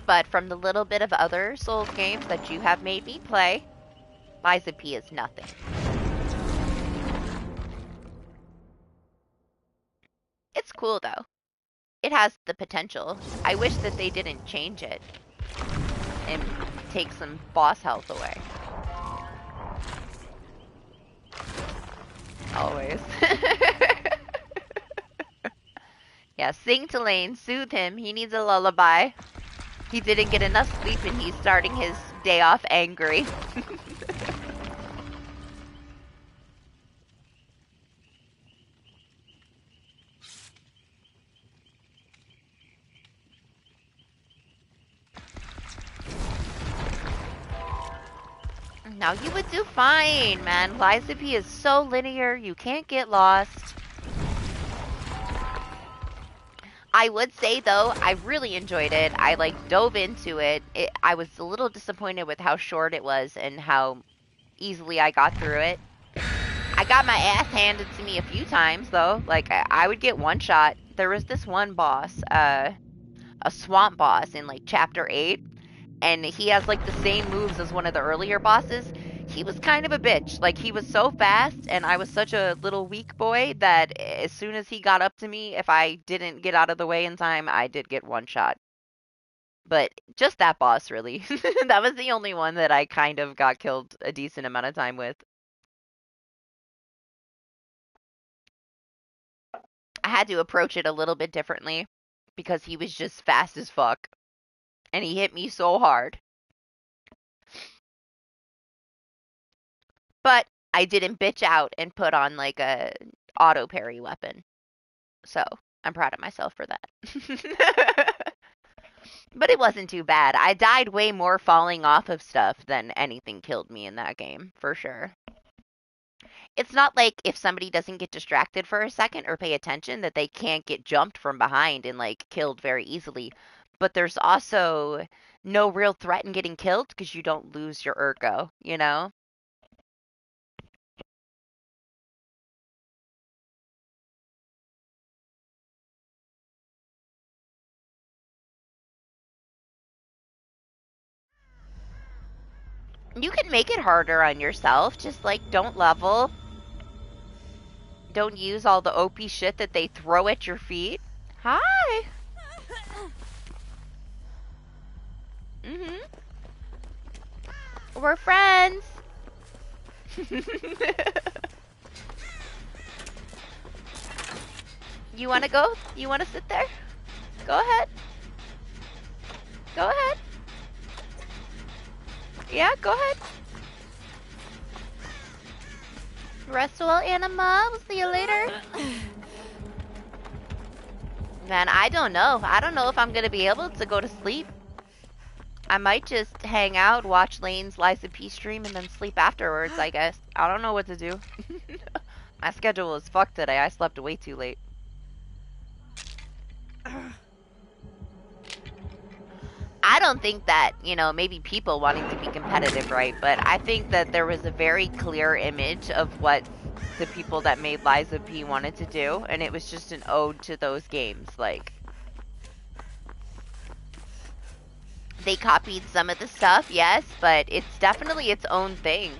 But from the little bit of other Souls games that you have made me play, Lies of P is nothing. It's cool though. It has the potential. I wish that they didn't change it and take some boss health away. Always. Yeah, sing to Lane, soothe him. He needs a lullaby. He didn't get enough sleep and he's starting his day off angry. Now you would do fine, man. Lies of P is so linear, you can't get lost. I would say though, I really enjoyed it. I like dove into it. I was a little disappointed with how short it was and how easily I got through it. I got my ass handed to me a few times though. Like I would get one shot. There was this one boss, a swamp boss in like chapter 8, and he has like the same moves as one of the earlier bosses. He was kind of a bitch. Like, he was so fast, and I was such a little weak boy that as soon as he got up to me, if I didn't get out of the way in time, I did get one shot. But just that boss, really. That was the only one that I kind of got killed a decent amount of time with. I had to approach it a little bit differently because he was just fast as fuck. And he hit me so hard. But I didn't bitch out and put on like a auto parry weapon. So I'm proud of myself for that. But it wasn't too bad. I died way more falling off of stuff than anything killed me in that game, for sure. It's not like if somebody doesn't get distracted for a second or pay attention that they can't get jumped from behind and like killed very easily. But there's also no real threat in getting killed because you don't lose your ergo, you know? You can make it harder on yourself. Just like don't level. Don't use all the OP shit that they throw at your feet. Hi. We're friends. You wanna go? You wanna sit there? Go ahead. Go ahead. Yeah, go ahead. Rest well, Anima. We'll see you later. Man, I don't know. I don't know if I'm gonna be able to go to sleep. I might just hang out, watch Lane's Lies of P stream, and then sleep afterwards, I guess. I don't know what to do. My schedule is fucked today. I slept way too late. I don't think that, you know, maybe people wanting to be competitive, right? But I think that there was a very clear image of what the people that made Lies of P wanted to do, and it was just an ode to those games. Like, they copied some of the stuff, yes, but it's definitely its own thing.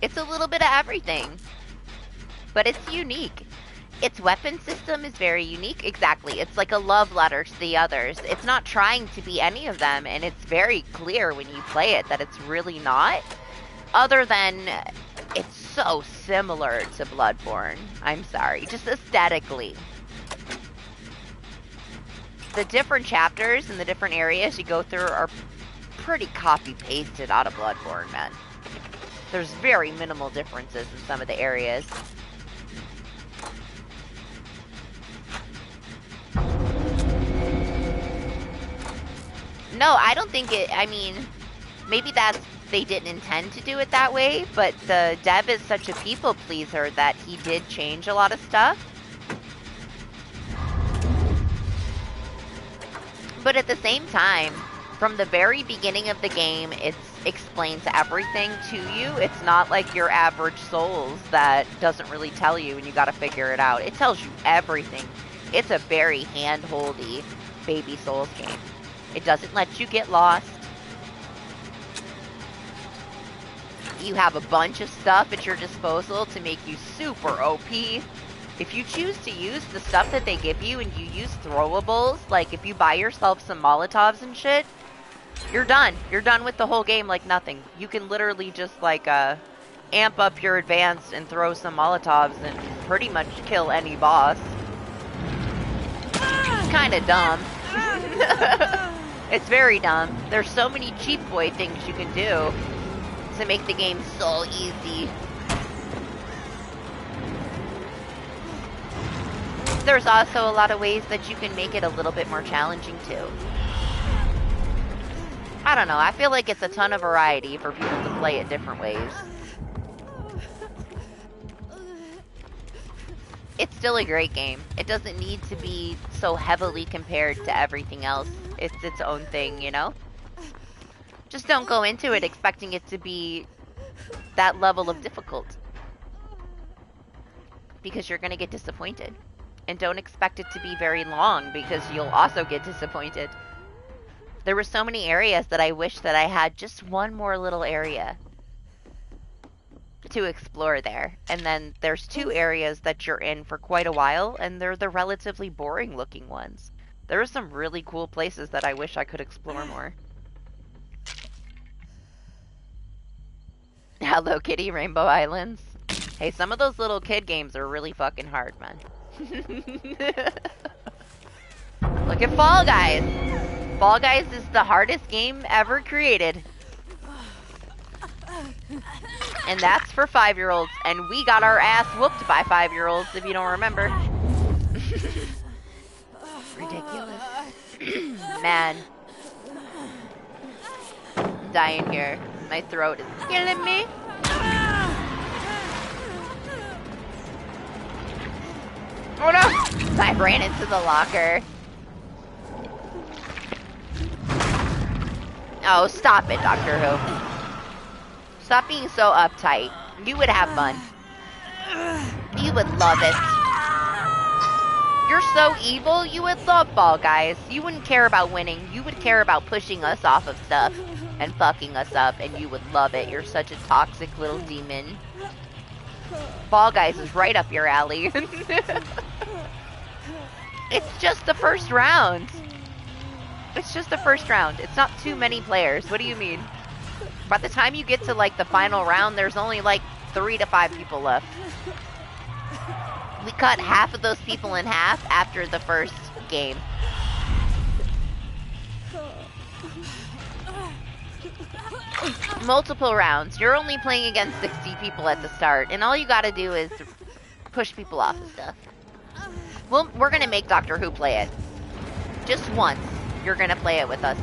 It's a little bit of everything, but it's unique. Its weapon system is very unique. Exactly. It's like a love letter to the others. It's not trying to be any of them, and it's very clear when you play it that it's really not. Other than it's so similar to Bloodborne. I'm sorry. Just aesthetically. The different chapters and the different areas you go through are pretty copy-pasted out of Bloodborne, man. There's very minimal differences in some of the areas. No, I don't think it, I mean, maybe they didn't intend to do it that way, but the dev is such a people pleaser that he did change a lot of stuff. But at the same time, from the very beginning of the game, it explains everything to you. It's not like your average Souls that doesn't really tell you and you gotta figure it out. It tells you everything. It's a very hand-holdy baby Souls game. It doesn't let you get lost. You have a bunch of stuff at your disposal to make you super OP. If you choose to use the stuff that they give you and you use throwables, like if you buy yourself some Molotovs and shit, you're done. You're done with the whole game like nothing. You can literally just like amp up your advanced and throw some Molotovs and pretty much kill any boss. It's kind of dumb. It's very dumb. There's so many cheap boy things you can do to make the game so easy. There's also a lot of ways that you can make it a little bit more challenging too. I don't know, I feel like it's a ton of variety for people to play it different ways. It's still a great game. It doesn't need to be so heavily compared to everything else. It's its own thing, you know? Just don't go into it expecting it to be that level of difficult. Because you're gonna get disappointed. And don't expect it to be very long because you'll also get disappointed. There were so many areas that I wish that I had just one more little area to explore there. And then there's 2 areas that you're in for quite a while, and they're the relatively boring looking ones. There are some really cool places that I wish I could explore more. Hello Kitty, Rainbow Islands. Hey, some of those little kid games are really fucking hard, man. Look at Fall Guys. Fall Guys is the hardest game ever created. And that's for 5-year-olds. And we got our ass whooped by 5-year-olds, if you don't remember. Ridiculous. Man. I'm dying here. My throat is killing me. Oh no! I ran into the locker. Oh, stop it, Doctor Who. Stop being so uptight. You would have fun. You would love it. You're so evil, you would love Fall Guys. You wouldn't care about winning. You would care about pushing us off of stuff and fucking us up, and you would love it. You're such a toxic little demon. Fall Guys is right up your alley. It's just the first round. It's just the first round. It's not too many players. What do you mean? By the time you get to like the final round, there's only like 3 to 5 people left. We cut half of those people in half after the first game. Multiple rounds. You're only playing against 60 people at the start, and all you gotta do is push people off and stuff. Well, we're gonna make Doctor Who play it. Just once. You're gonna play it with us.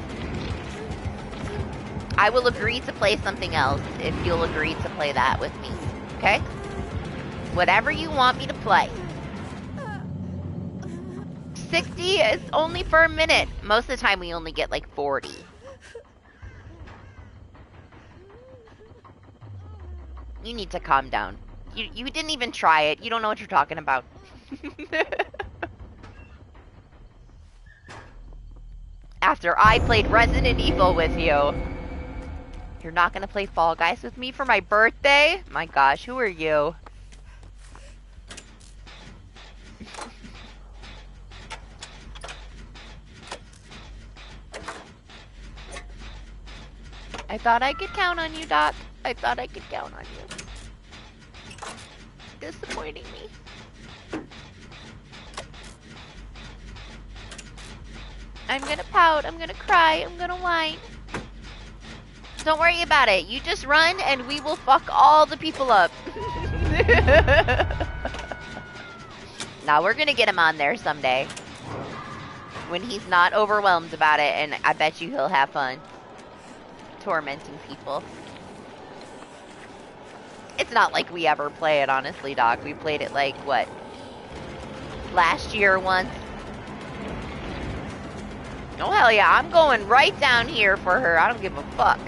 I will agree to play something else if you'll agree to play that with me. Okay? Whatever you want me to play. 60 is only for a minute. Most of the time we only get like 40. You need to calm down. You didn't even try it. You don't know what you're talking about. After I played Resident Evil with you. You're not gonna play Fall Guys with me for my birthday? My gosh, who are you? I thought I could count on you, Doc. I thought I could count on you. Disappointing me. I'm gonna pout, I'm gonna cry, I'm gonna whine. Don't worry about it. You just run and we will fuck all the people up. Now we're gonna get him on there someday. When he's not overwhelmed about it, and I bet you he'll have fun. Tormenting people. It's not like we ever play it, honestly, Doc. We played it like, what? Last year once. Oh, hell yeah. I'm going right down here for her. I don't give a fuck.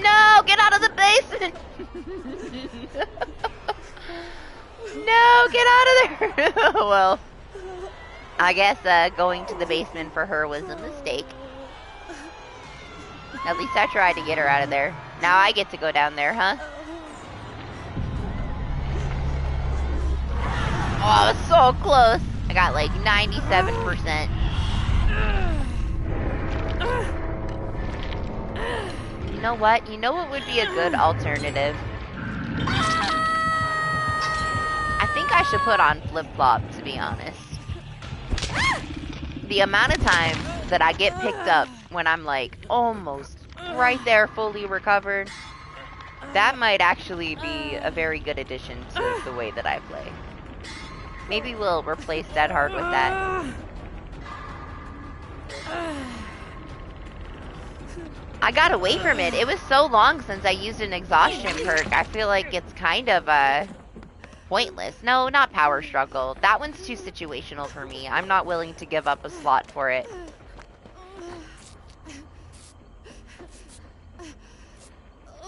No, get out of the basement. No, get out of there. Well, I guess going to the basement for her was a mistake. At least I tried to get her out of there. Now I get to go down there, huh? Oh, I was so close. I got like 97%. You know what? You know what would be a good alternative? I think I should put on flip-flop, to be honest. The amount of times that I get picked up when I'm like almost right there fully recovered, that might actually be a very good addition to the way that I play. Maybe we'll replace Dead Hard with that. I got away from it. It was so long since I used an exhaustion perk. I feel like it's kind of pointless. No, not Power Struggle. That one's too situational for me. I'm not willing to give up a slot for it.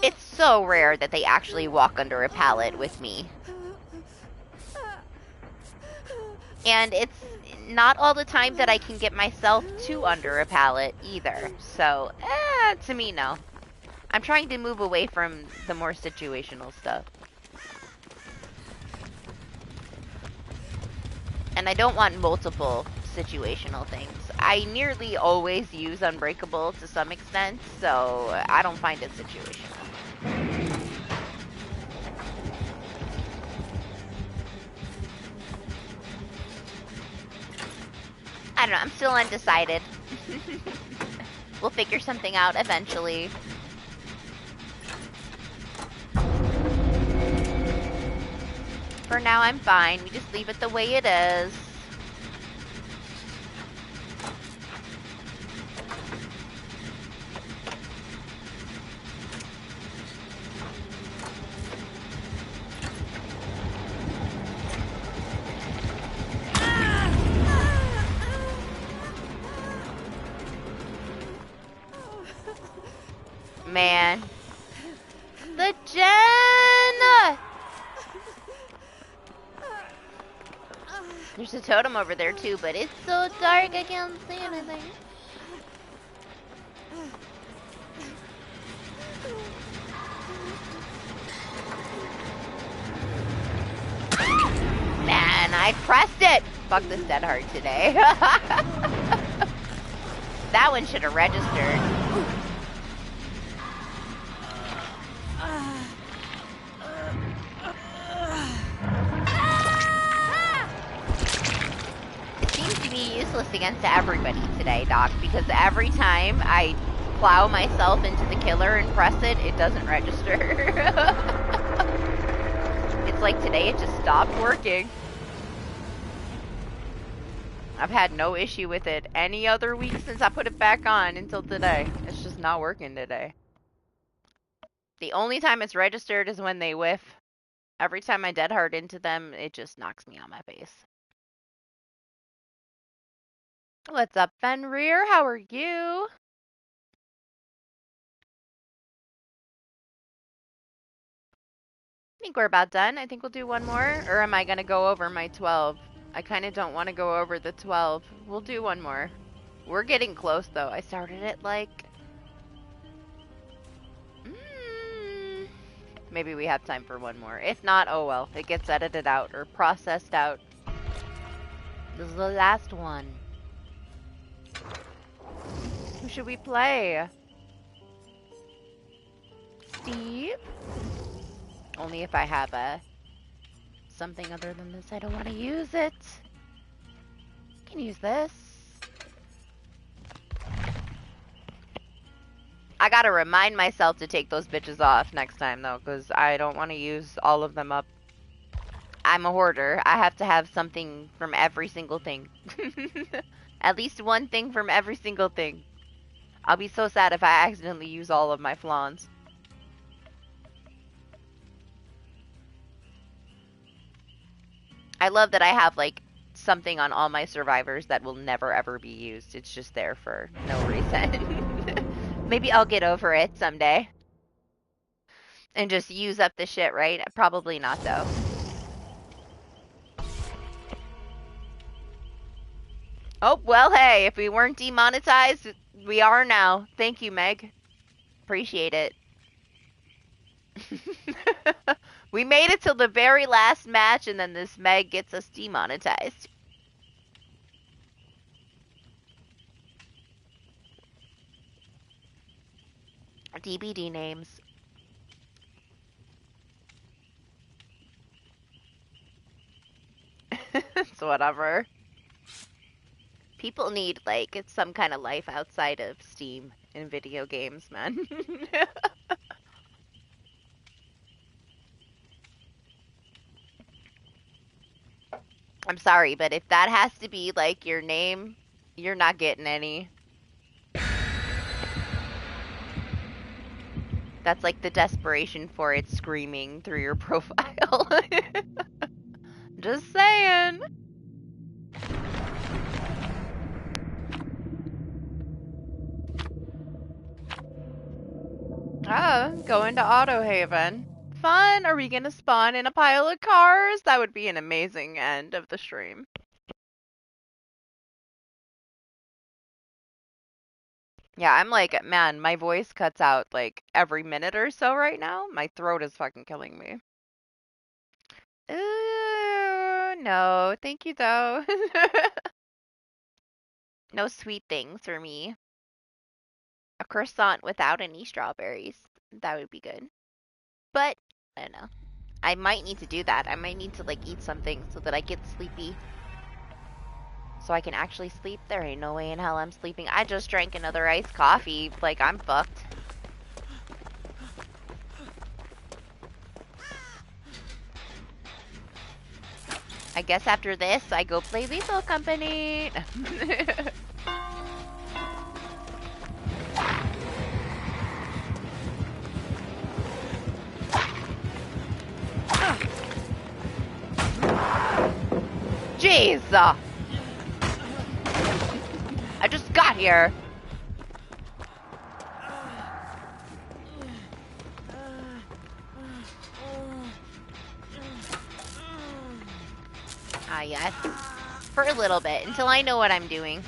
It's so rare that they actually walk under a pallet with me. And it's not all the time that I can get myself to under a pallet either. So, to me, no. I'm trying to move away from the more situational stuff. And I don't want multiple situational things. I nearly always use Unbreakable to some extent, so I don't find it situational. I don't know, I'm still undecided. We'll figure something out eventually. For now, I'm fine. We just leave it the way it is. Man. The gen! There's a totem over there too, but it's so dark I can't see anything. Man, I pressed it! Fuck this Dead Hard today. That one should have registered. It seems to be useless against everybody today, Doc, because every time I plow myself into the killer and press it, it doesn't register. It's like today it just stopped working. I've had no issue with it any other week since I put it back on until today. It's just not working today. The only time it's registered is when they whiff. Every time I dead hard into them, it just knocks me on my face. What's up, Fenrir? How are you? think we're about done. I think we'll do one more. Or am I going to go over my 12? I kind of don't want to go over the 12. We'll do one more. We're getting close, though. I started it like... maybe we have time for one more. If not, oh well. It gets edited out or processed out. This is the last one. Who should we play? Steve? Only if I have something other than this. I don't want to use it. I can use this. I gotta remind myself to take those bitches off next time, though, because I don't want to use all of them up. I'm a hoarder. I have to have something from every single thing. At least one thing from every single thing. I'll be so sad if I accidentally use all of my flans. I love that I have, like, something on all my survivors that will never ever be used. It's just there for no reason. Maybe I'll get over it someday. And just use up the shit, right? Probably not, though. Oh, well, hey, if we weren't demonetized, we are now. Thank you, Meg. Appreciate it. We made it till the very last match, and then this Meg gets us demonetized. DBD names. It's whatever. People need, like, it's some kind of life outside of Steam and video games, man. I'm sorry, but if that has to be, like, your name, you're not getting any. That's like the desperation for it screaming through your profile. Just saying. Going to Autohaven. Fun! Are we gonna spawn in a pile of cars? That would be an amazing end of the stream. Yeah, I'm like, man, my voice cuts out like every minute or so right now. My throat is fucking killing me. Ooh, no, thank you though. No sweet things for me. A croissant without any strawberries. That would be good. But, I don't know. I might need to do that. I might need to, like, eat something so that I get sleepy. So I can actually sleep. There ain't no way in hell I'm sleeping. I just drank another iced coffee. Like, I'm fucked. I guess after this, I go play Lethal Company. Jeez! I just got here. Ah, yes. For a little bit, until I know what I'm doing.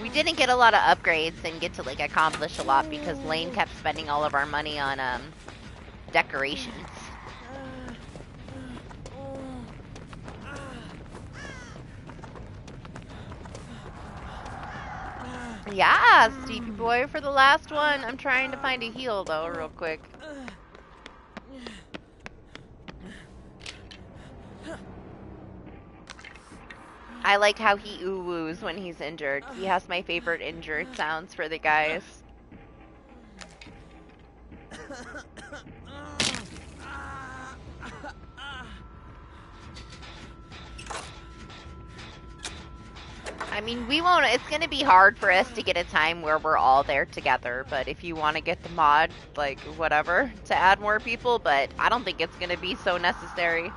We didn't get a lot of upgrades and get to, like, accomplish a lot because Lane kept spending all of our money on, decorations. Yeah, Stevie boy, for the last one. I'm trying to find a heal, though, real quick. I like how he ooh-woos when he's injured. He has my favorite injured sounds for the guys. I mean, we won't, it's gonna be hard for us to get a time where we're all there together, but if you want to get the mod, like, whatever, to add more people, but I don't think it's gonna be so necessary.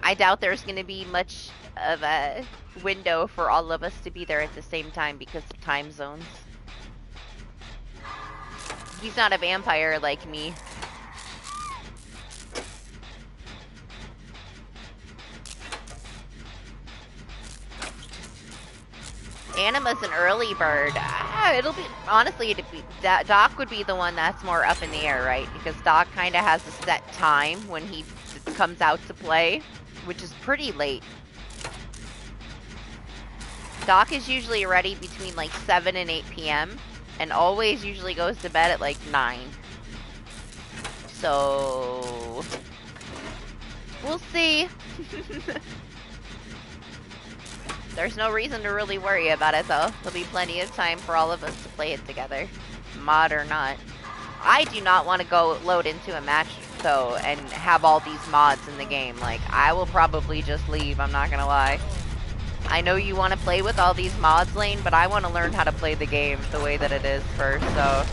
I doubt there's going to be much of a window for all of us to be there at the same time because of time zones. He's not a vampire like me. Anima's an early bird. It'll be, honestly, Doc would be the one that's more up in the air, right? Because Doc kind of has a set time when he comes out to play, which is pretty late. Doc is usually ready between like 7 and 8 p.m. and always usually goes to bed at like 9. So we'll see. There's no reason to really worry about it, though. There'll be plenty of time for all of us to play it together, mod or not. I do not want to go load into a match, though, and have all these mods in the game. Like, I will probably just leave, I'm not gonna lie. I know you want to play with all these mods, Lane, but I want to learn how to play the game the way that it is first, so...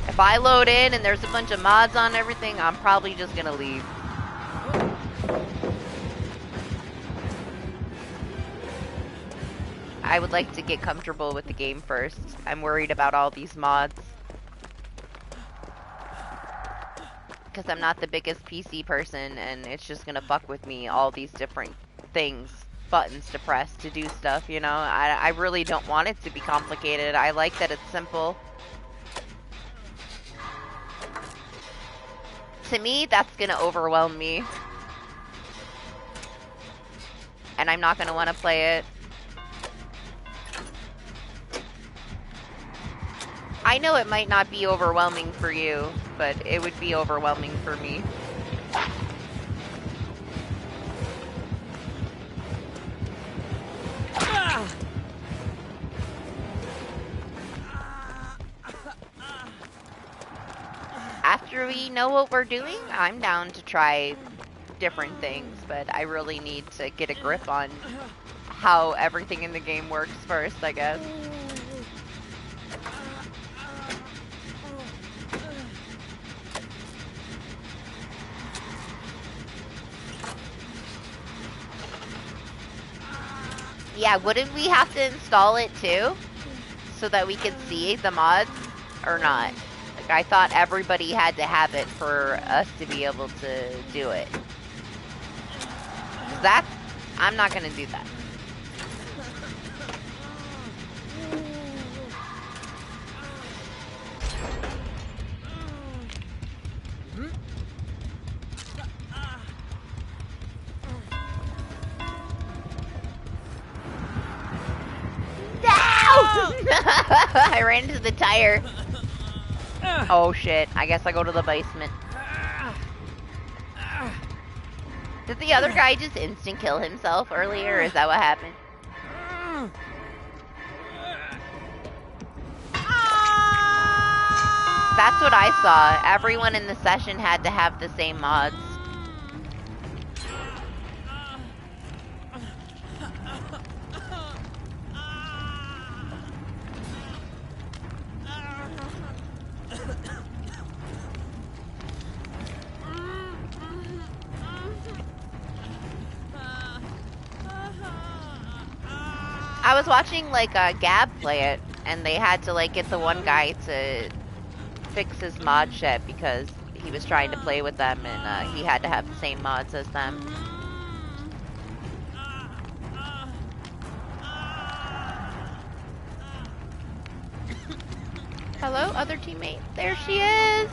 If I load in and there's a bunch of mods on everything, I'm probably just gonna leave. I would like to get comfortable with the game first. I'm worried about all these mods. Because I'm not the biggest PC person, and it's just gonna fuck with me, all these different things, buttons to press to do stuff, you know? I really don't want it to be complicated. I like that it's simple. To me, that's gonna overwhelm me. And I'm not gonna want to play it. I know it might not be overwhelming for you, but it would be overwhelming for me. After we know what we're doing, I'm down to try different things, but I really need to get a grip on how everything in the game works first, I guess. Yeah, wouldn't we have to install it too? So that we could see the mods? Or not? Like, I thought everybody had to have it for us to be able to do it. That's... I'm not gonna do that. I ran into the tire. Oh shit, I guess I go to the basement. Did the other guy just instant kill himself earlier, or is that what happened? That's what I saw. Everyone in the session had to have the same mods. I was watching like Gab play it, and they had to like get the one guy to fix his mod shit because he was trying to play with them, and he had to have the same mods as them. Hello, other teammate. There she is.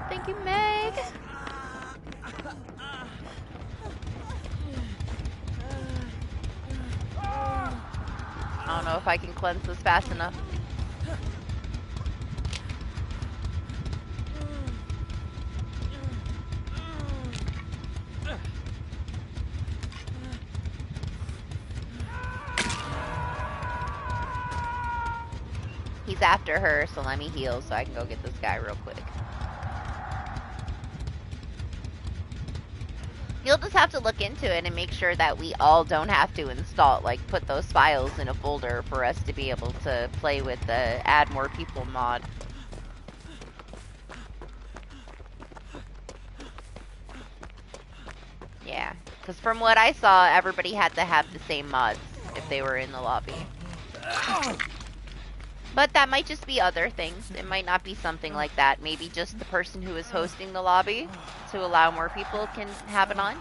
Thank you, Meg. I don't know if I can cleanse this fast enough. He's after her, so let me heal so I can go get this guy real quick. You'll just have to look into it and make sure that we all don't have to install, like, put those files in a folder for us to be able to play with the add more people mod. Because from what I saw, everybody had to have the same mods if they were in the lobby. But that might just be other things. It might not be something like that. Maybe just the person who is hosting the lobby to allow more people can have it on.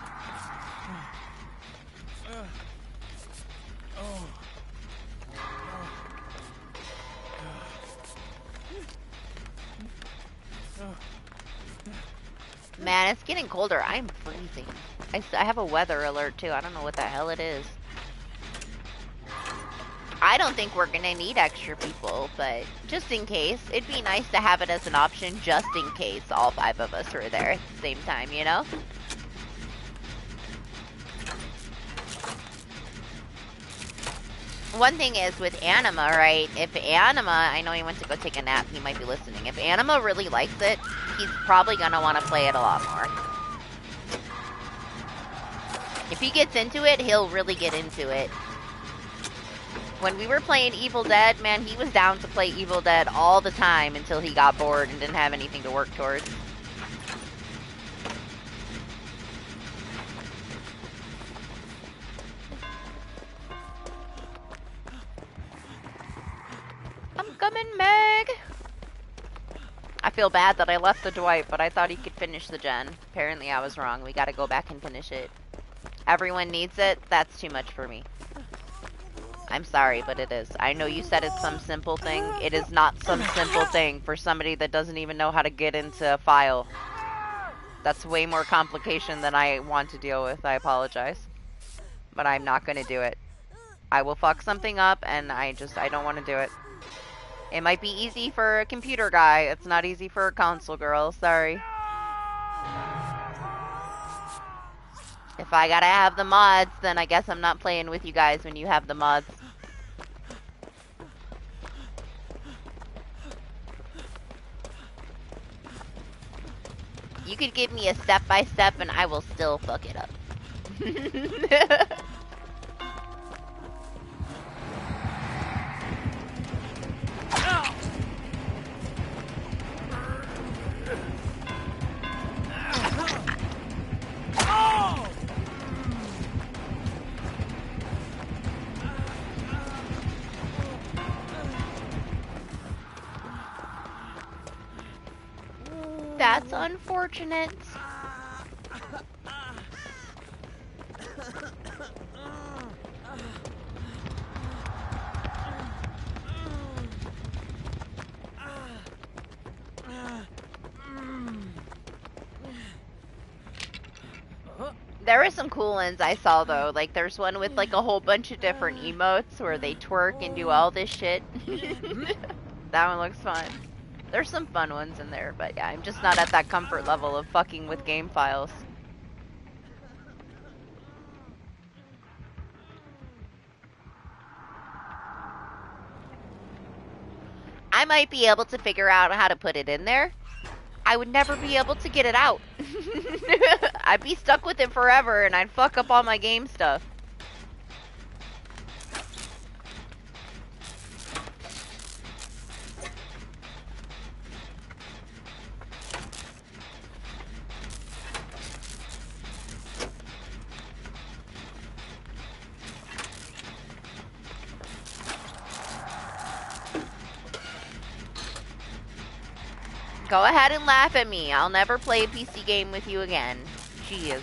Man, it's getting colder. I'm freezing. I have a weather alert too. I don't know what the hell it is. I don't think we're gonna need extra people, but just in case, it'd be nice to have it as an option just in case all 5 of us are there at the same time, you know? One thing is with Anima, right? If Anima, I know he went to go take a nap, he might be listening. If Anima really likes it, he's probably gonna want to play it a lot more. If he gets into it, he'll really get into it. When we were playing Evil Dead, man, he was down to play Evil Dead all the time until he got bored and didn't have anything to work towards. I'm coming, Meg! I feel bad that I left the Dwight, but I thought he could finish the gen. Apparently I was wrong. We gotta go back and finish it. Everyone needs it. That's too much for me. I'm sorry, but it is. I know you said it's some simple thing. It is not some simple thing for somebody that doesn't even know how to get into a file. That's way more complication than I want to deal with. I apologize. But I'm not going to do it. I will fuck something up, and I don't want to do it. It might be easy for a computer guy. It's not easy for a console girl. Sorry. If I gotta have the mods, then I guess I'm not playing with you guys when you have the mods. You could give me a step-by-step and I will still fuck it up. That's unfortunate. There were some cool ones I saw though. Like there's one with like a whole bunch of different emotes where they twerk and do all this shit. That one looks fun. There's some fun ones in there, but yeah, I'm just not at that comfort level of fucking with game files. I might be able to figure out how to put it in there. I would never be able to get it out. I'd be stuck with it forever and I'd fuck up all my game stuff. Go ahead and laugh at me. I'll never play a PC game with you again. Jeez.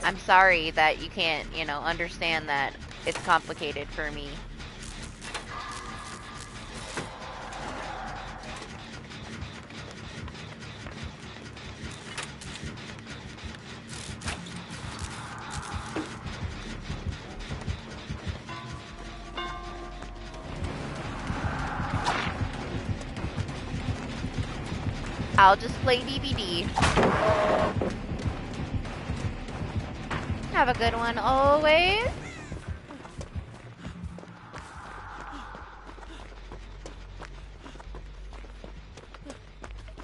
I'm sorry that you can't, you know, understand that it's complicated for me. I'll just play DBD. Have a good one always.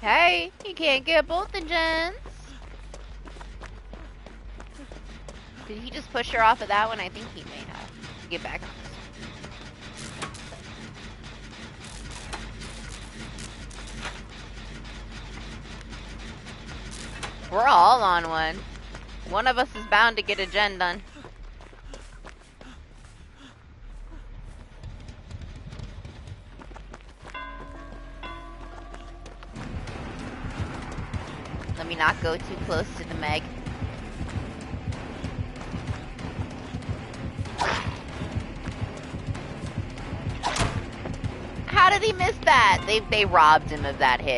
Hey, you can't get both the gens. Did he just push her off of that one? I think he may have. Get back on this. We're all on one. One of us is bound to get a gen done. Let me not go too close to the Meg. How did he miss that? They robbed him of that hit.